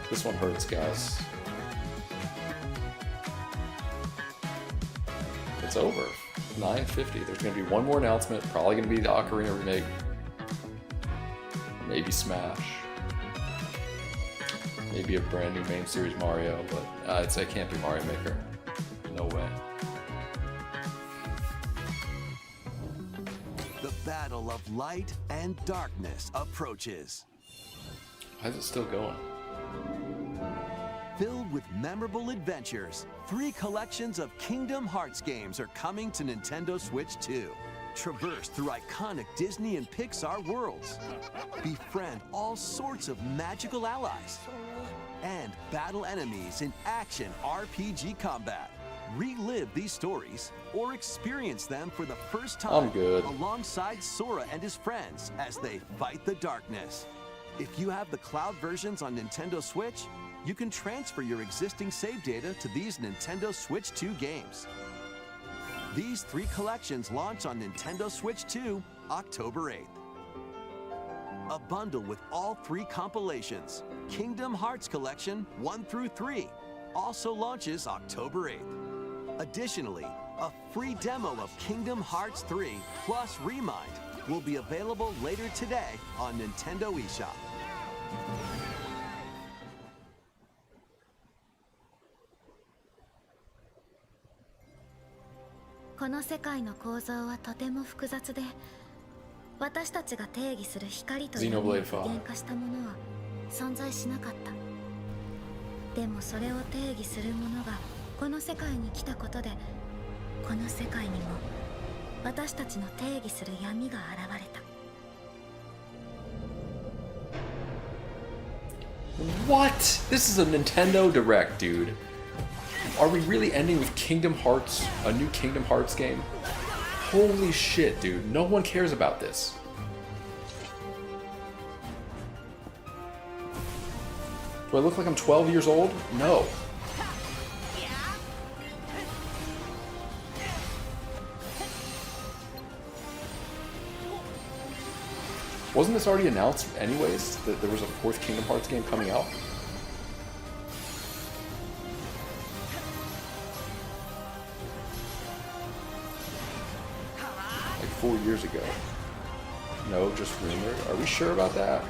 this one hurts, guys. It's over. 950. There's going to be one more announcement. Probably going to be the Ocarina remake. Maybe Smash. Maybe a brand new main series Mario, but I'd say it can't be Mario Maker. No way. The battle of light and darkness approaches. Why is it still going? Filled with memorable adventures, 3 collections of Kingdom Hearts games are coming to Nintendo Switch 2. Traverse through iconic Disney and Pixar worlds. Befriend all sorts of magical allies. And battle enemies in action RPG combat. Relive these stories or experience them for the first time alongside Sora and his friends as they fight the darkness. If you have the cloud versions on Nintendo Switch, you can transfer your existing save data to these Nintendo Switch 2 games. These 3 collections launch on Nintendo Switch 2 October 8th. A bundle with all 3 compilations, Kingdom Hearts Collection 1 through 3, also launches October 8th. Additionally, a free demo of Kingdom Hearts 3 plus Remind will be available later today on Nintendo eShop. Xenoblade 5. 存在しなかった。でもそれを定義するものがこの世界に来たことで、この世界にも私たちの定義する闇が現れた。What? This is a Nintendo Direct, dude. Are we really ending with Kingdom Hearts, a new Kingdom Hearts game? Holy shit, dude. No one cares about this. Do I look like I'm 12 years old? No. Wasn't this already announced anyways, that there was a 4th Kingdom Hearts game coming out? Like 4 years ago. No, just rumored. Are we sure about that?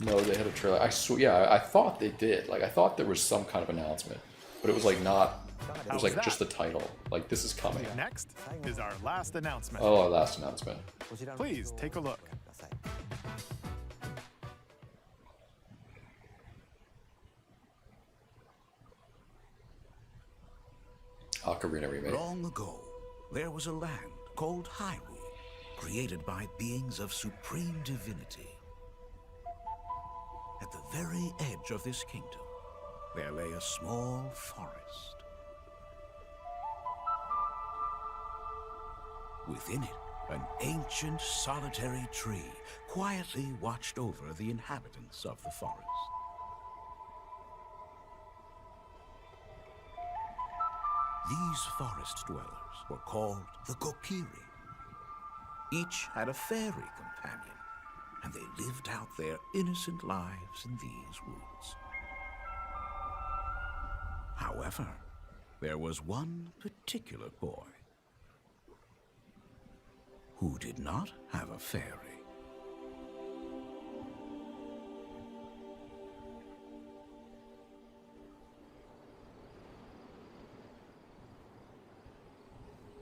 No, they had a trailer. I swear, yeah, I thought they did. Like, I thought there was some kind of announcement, but it was like not. It was like just the title. Like, this is coming. Next is our last announcement. Oh, our last announcement. Please take a look. Ocarina remake. Long ago, there was a land called Hyrule, created by beings of supreme divinity. At the very edge of this kingdom, there lay a small forest. Within it, an ancient solitary tree quietly watched over the inhabitants of the forest. These forest dwellers were called the Kokiri. Each had a fairy companion, and they lived out their innocent lives in these woods. However, there was one particular boy who did not have a fairy.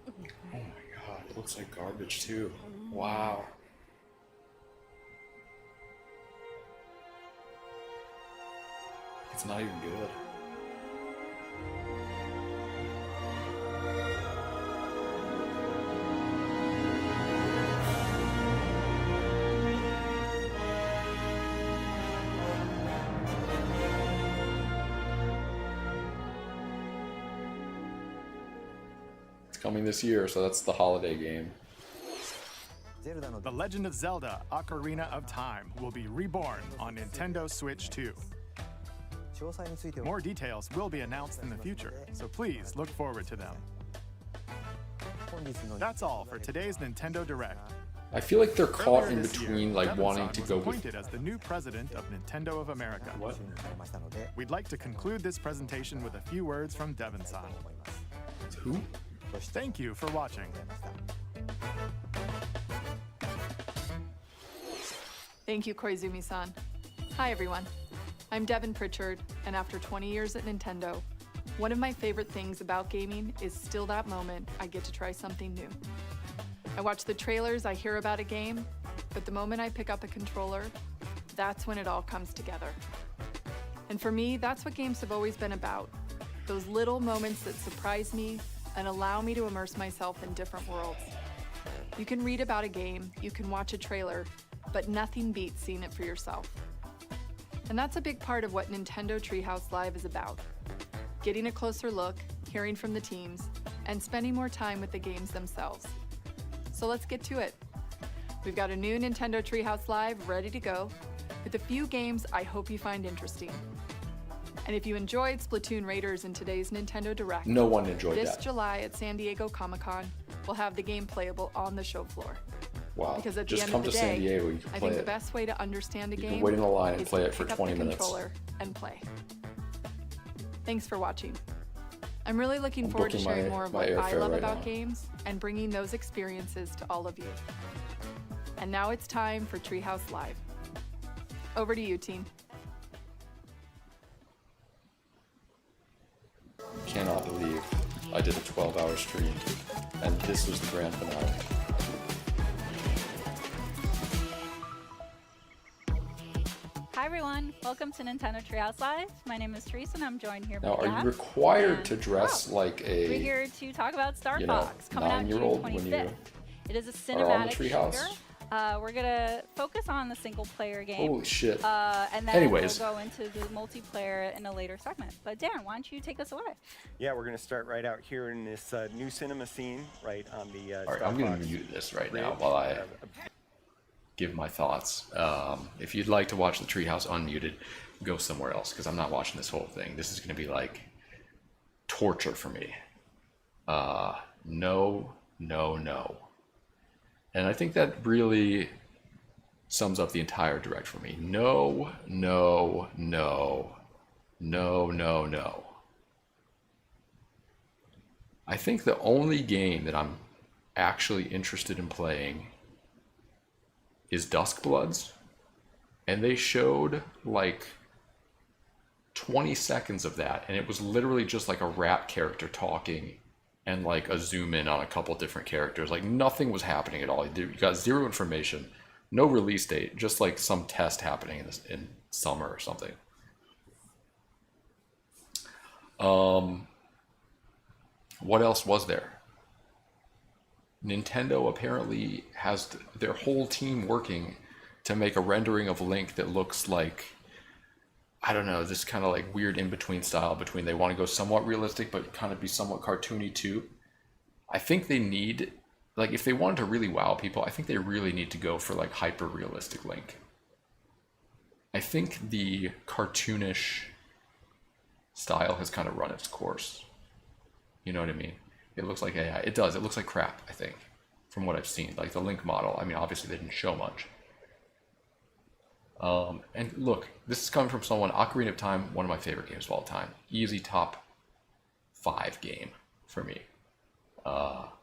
Oh my god, it looks like garbage too. Wow. It's not even good. Coming this year, so that's the holiday game. The Legend of Zelda: Ocarina of Time will be reborn on Nintendo Switch 2. More details will be announced in the future, so please look forward to them. That's all for today's Nintendo Direct. I feel like they're caught in Earlier this between, year, like Devin wanting San to was go with. appointed as the new president of Nintendo of America. What? We'd like to conclude this presentation with a few words from Devin-san. Who? Thank you for watching. Thank you, Koizumi-san. Hi, everyone. I'm Devin Pritchard, and after 20 years at Nintendo, one of my favorite things about gaming is still that moment I get to try something new. I watch the trailers, I hear about a game, but the moment I pick up a controller, that's when it all comes together. And for me, that's what games have always been about. Those little moments that surprise me and allow me to immerse myself in different worlds. You can read about a game, you can watch a trailer, but nothing beats seeing it for yourself. And that's a big part of what Nintendo Treehouse Live is about. Getting a closer look, hearing from the teams, and spending more time with the games themselves. So let's get to it. We've got a new Nintendo Treehouse Live ready to go, with a few games I hope you find interesting. And if you enjoyed Splatoon Raiders in today's Nintendo Direct, No one enjoyed this that. July at San Diego Comic-Con, we'll have the game playable on the show floor. Wow. Because at Just the end come of the to day, San Diego, you can I play think the it. best way to understand a You game can wait in a line and is play to it for pick up 20 the minutes. controller and play. Thanks for watching. I'm really looking I'm forward to booking sharing my- more of my what I airfare love right about now. games and bringing those experiences to all of you. And now it's time for Treehouse Live. Over to you, team. Cannot believe I did a 12-hour stream, and this was the grand finale. Hi everyone, welcome to Nintendo Treehouse Live. My name is Teresa and I'm joined here Now, by are Dad. you required And- to dress like We're a, here to talk about Star you know, Fox coming out June 9-year-old when 25th. you It is a are on the cinematic Treehouse? shooter. We're gonna focus on the single player game. Holy shit. And then Anyways. we'll go into the multiplayer in a later segment. But Dan, why don't you take us away? Yeah, we're going to start right out here in this new cinema scene, right on the. All right, Star I'm going to Fox mute this right Bridge. now while I give my thoughts. If you'd like to watch the Treehouse unmuted, go somewhere else because I'm not watching this whole thing. This is going to be like torture for me. No. And I think that really sums up the entire direct for me. No. I think the only game that I'm actually interested in playing is Duskbloods, And they showed like 20 seconds of that, and it was literally just like a rap character talking and like a zoom in on a couple different characters. Like nothing was happening at all. You got zero information, no release date, just like some test happening in summer or something. What else was there? Nintendo apparently has their whole team working to make a rendering of Link that looks like, I don't know, this kind of like weird in-between style between they want to go somewhat realistic but kind of be somewhat cartoony too. I think they need, like, if they wanted to really wow people, I think they really need to go for like hyper-realistic Link. I think the cartoonish style has kind of run its course. You know what I mean? It looks like AI. It does. It looks like crap, I think, from what I've seen. Like the Link model. I mean, obviously they didn't show much. And look, this is coming from someone, Ocarina of Time, one of my favorite games of all time. Easy top 5 game for me. Love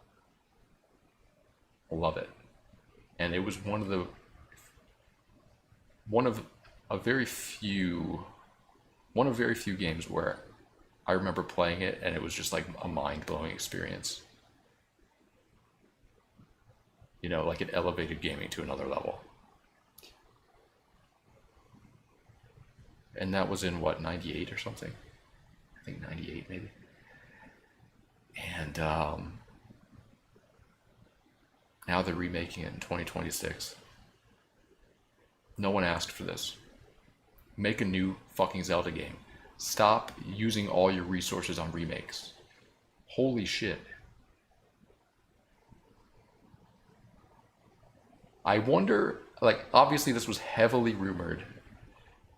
it. And it was one of very few games where I remember playing it and it was just like a mind-blowing experience. You know, like it elevated gaming to another level. And that was in what, 98 or something? I think 98 maybe. And now they're remaking it in 2026. No one asked for this. Make a new fucking Zelda game. Stop using all your resources on remakes. Holy shit. I wonder, like, obviously this was heavily rumored.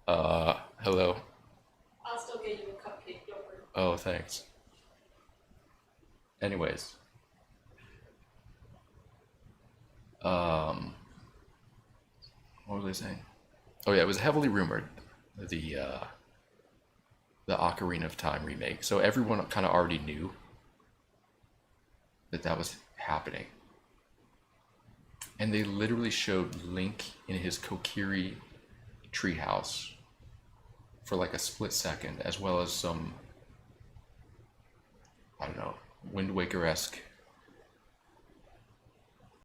Hello. I'll still get you a cupcake, don't worry. Oh, thanks. Anyways. What was I saying? Oh yeah, it was heavily rumored, the Ocarina of Time remake. So everyone kind of already knew that that was happening. And they literally showed Link in his Kokiri treehouse for like a split second, as well as some, I don't know, Wind Waker-esque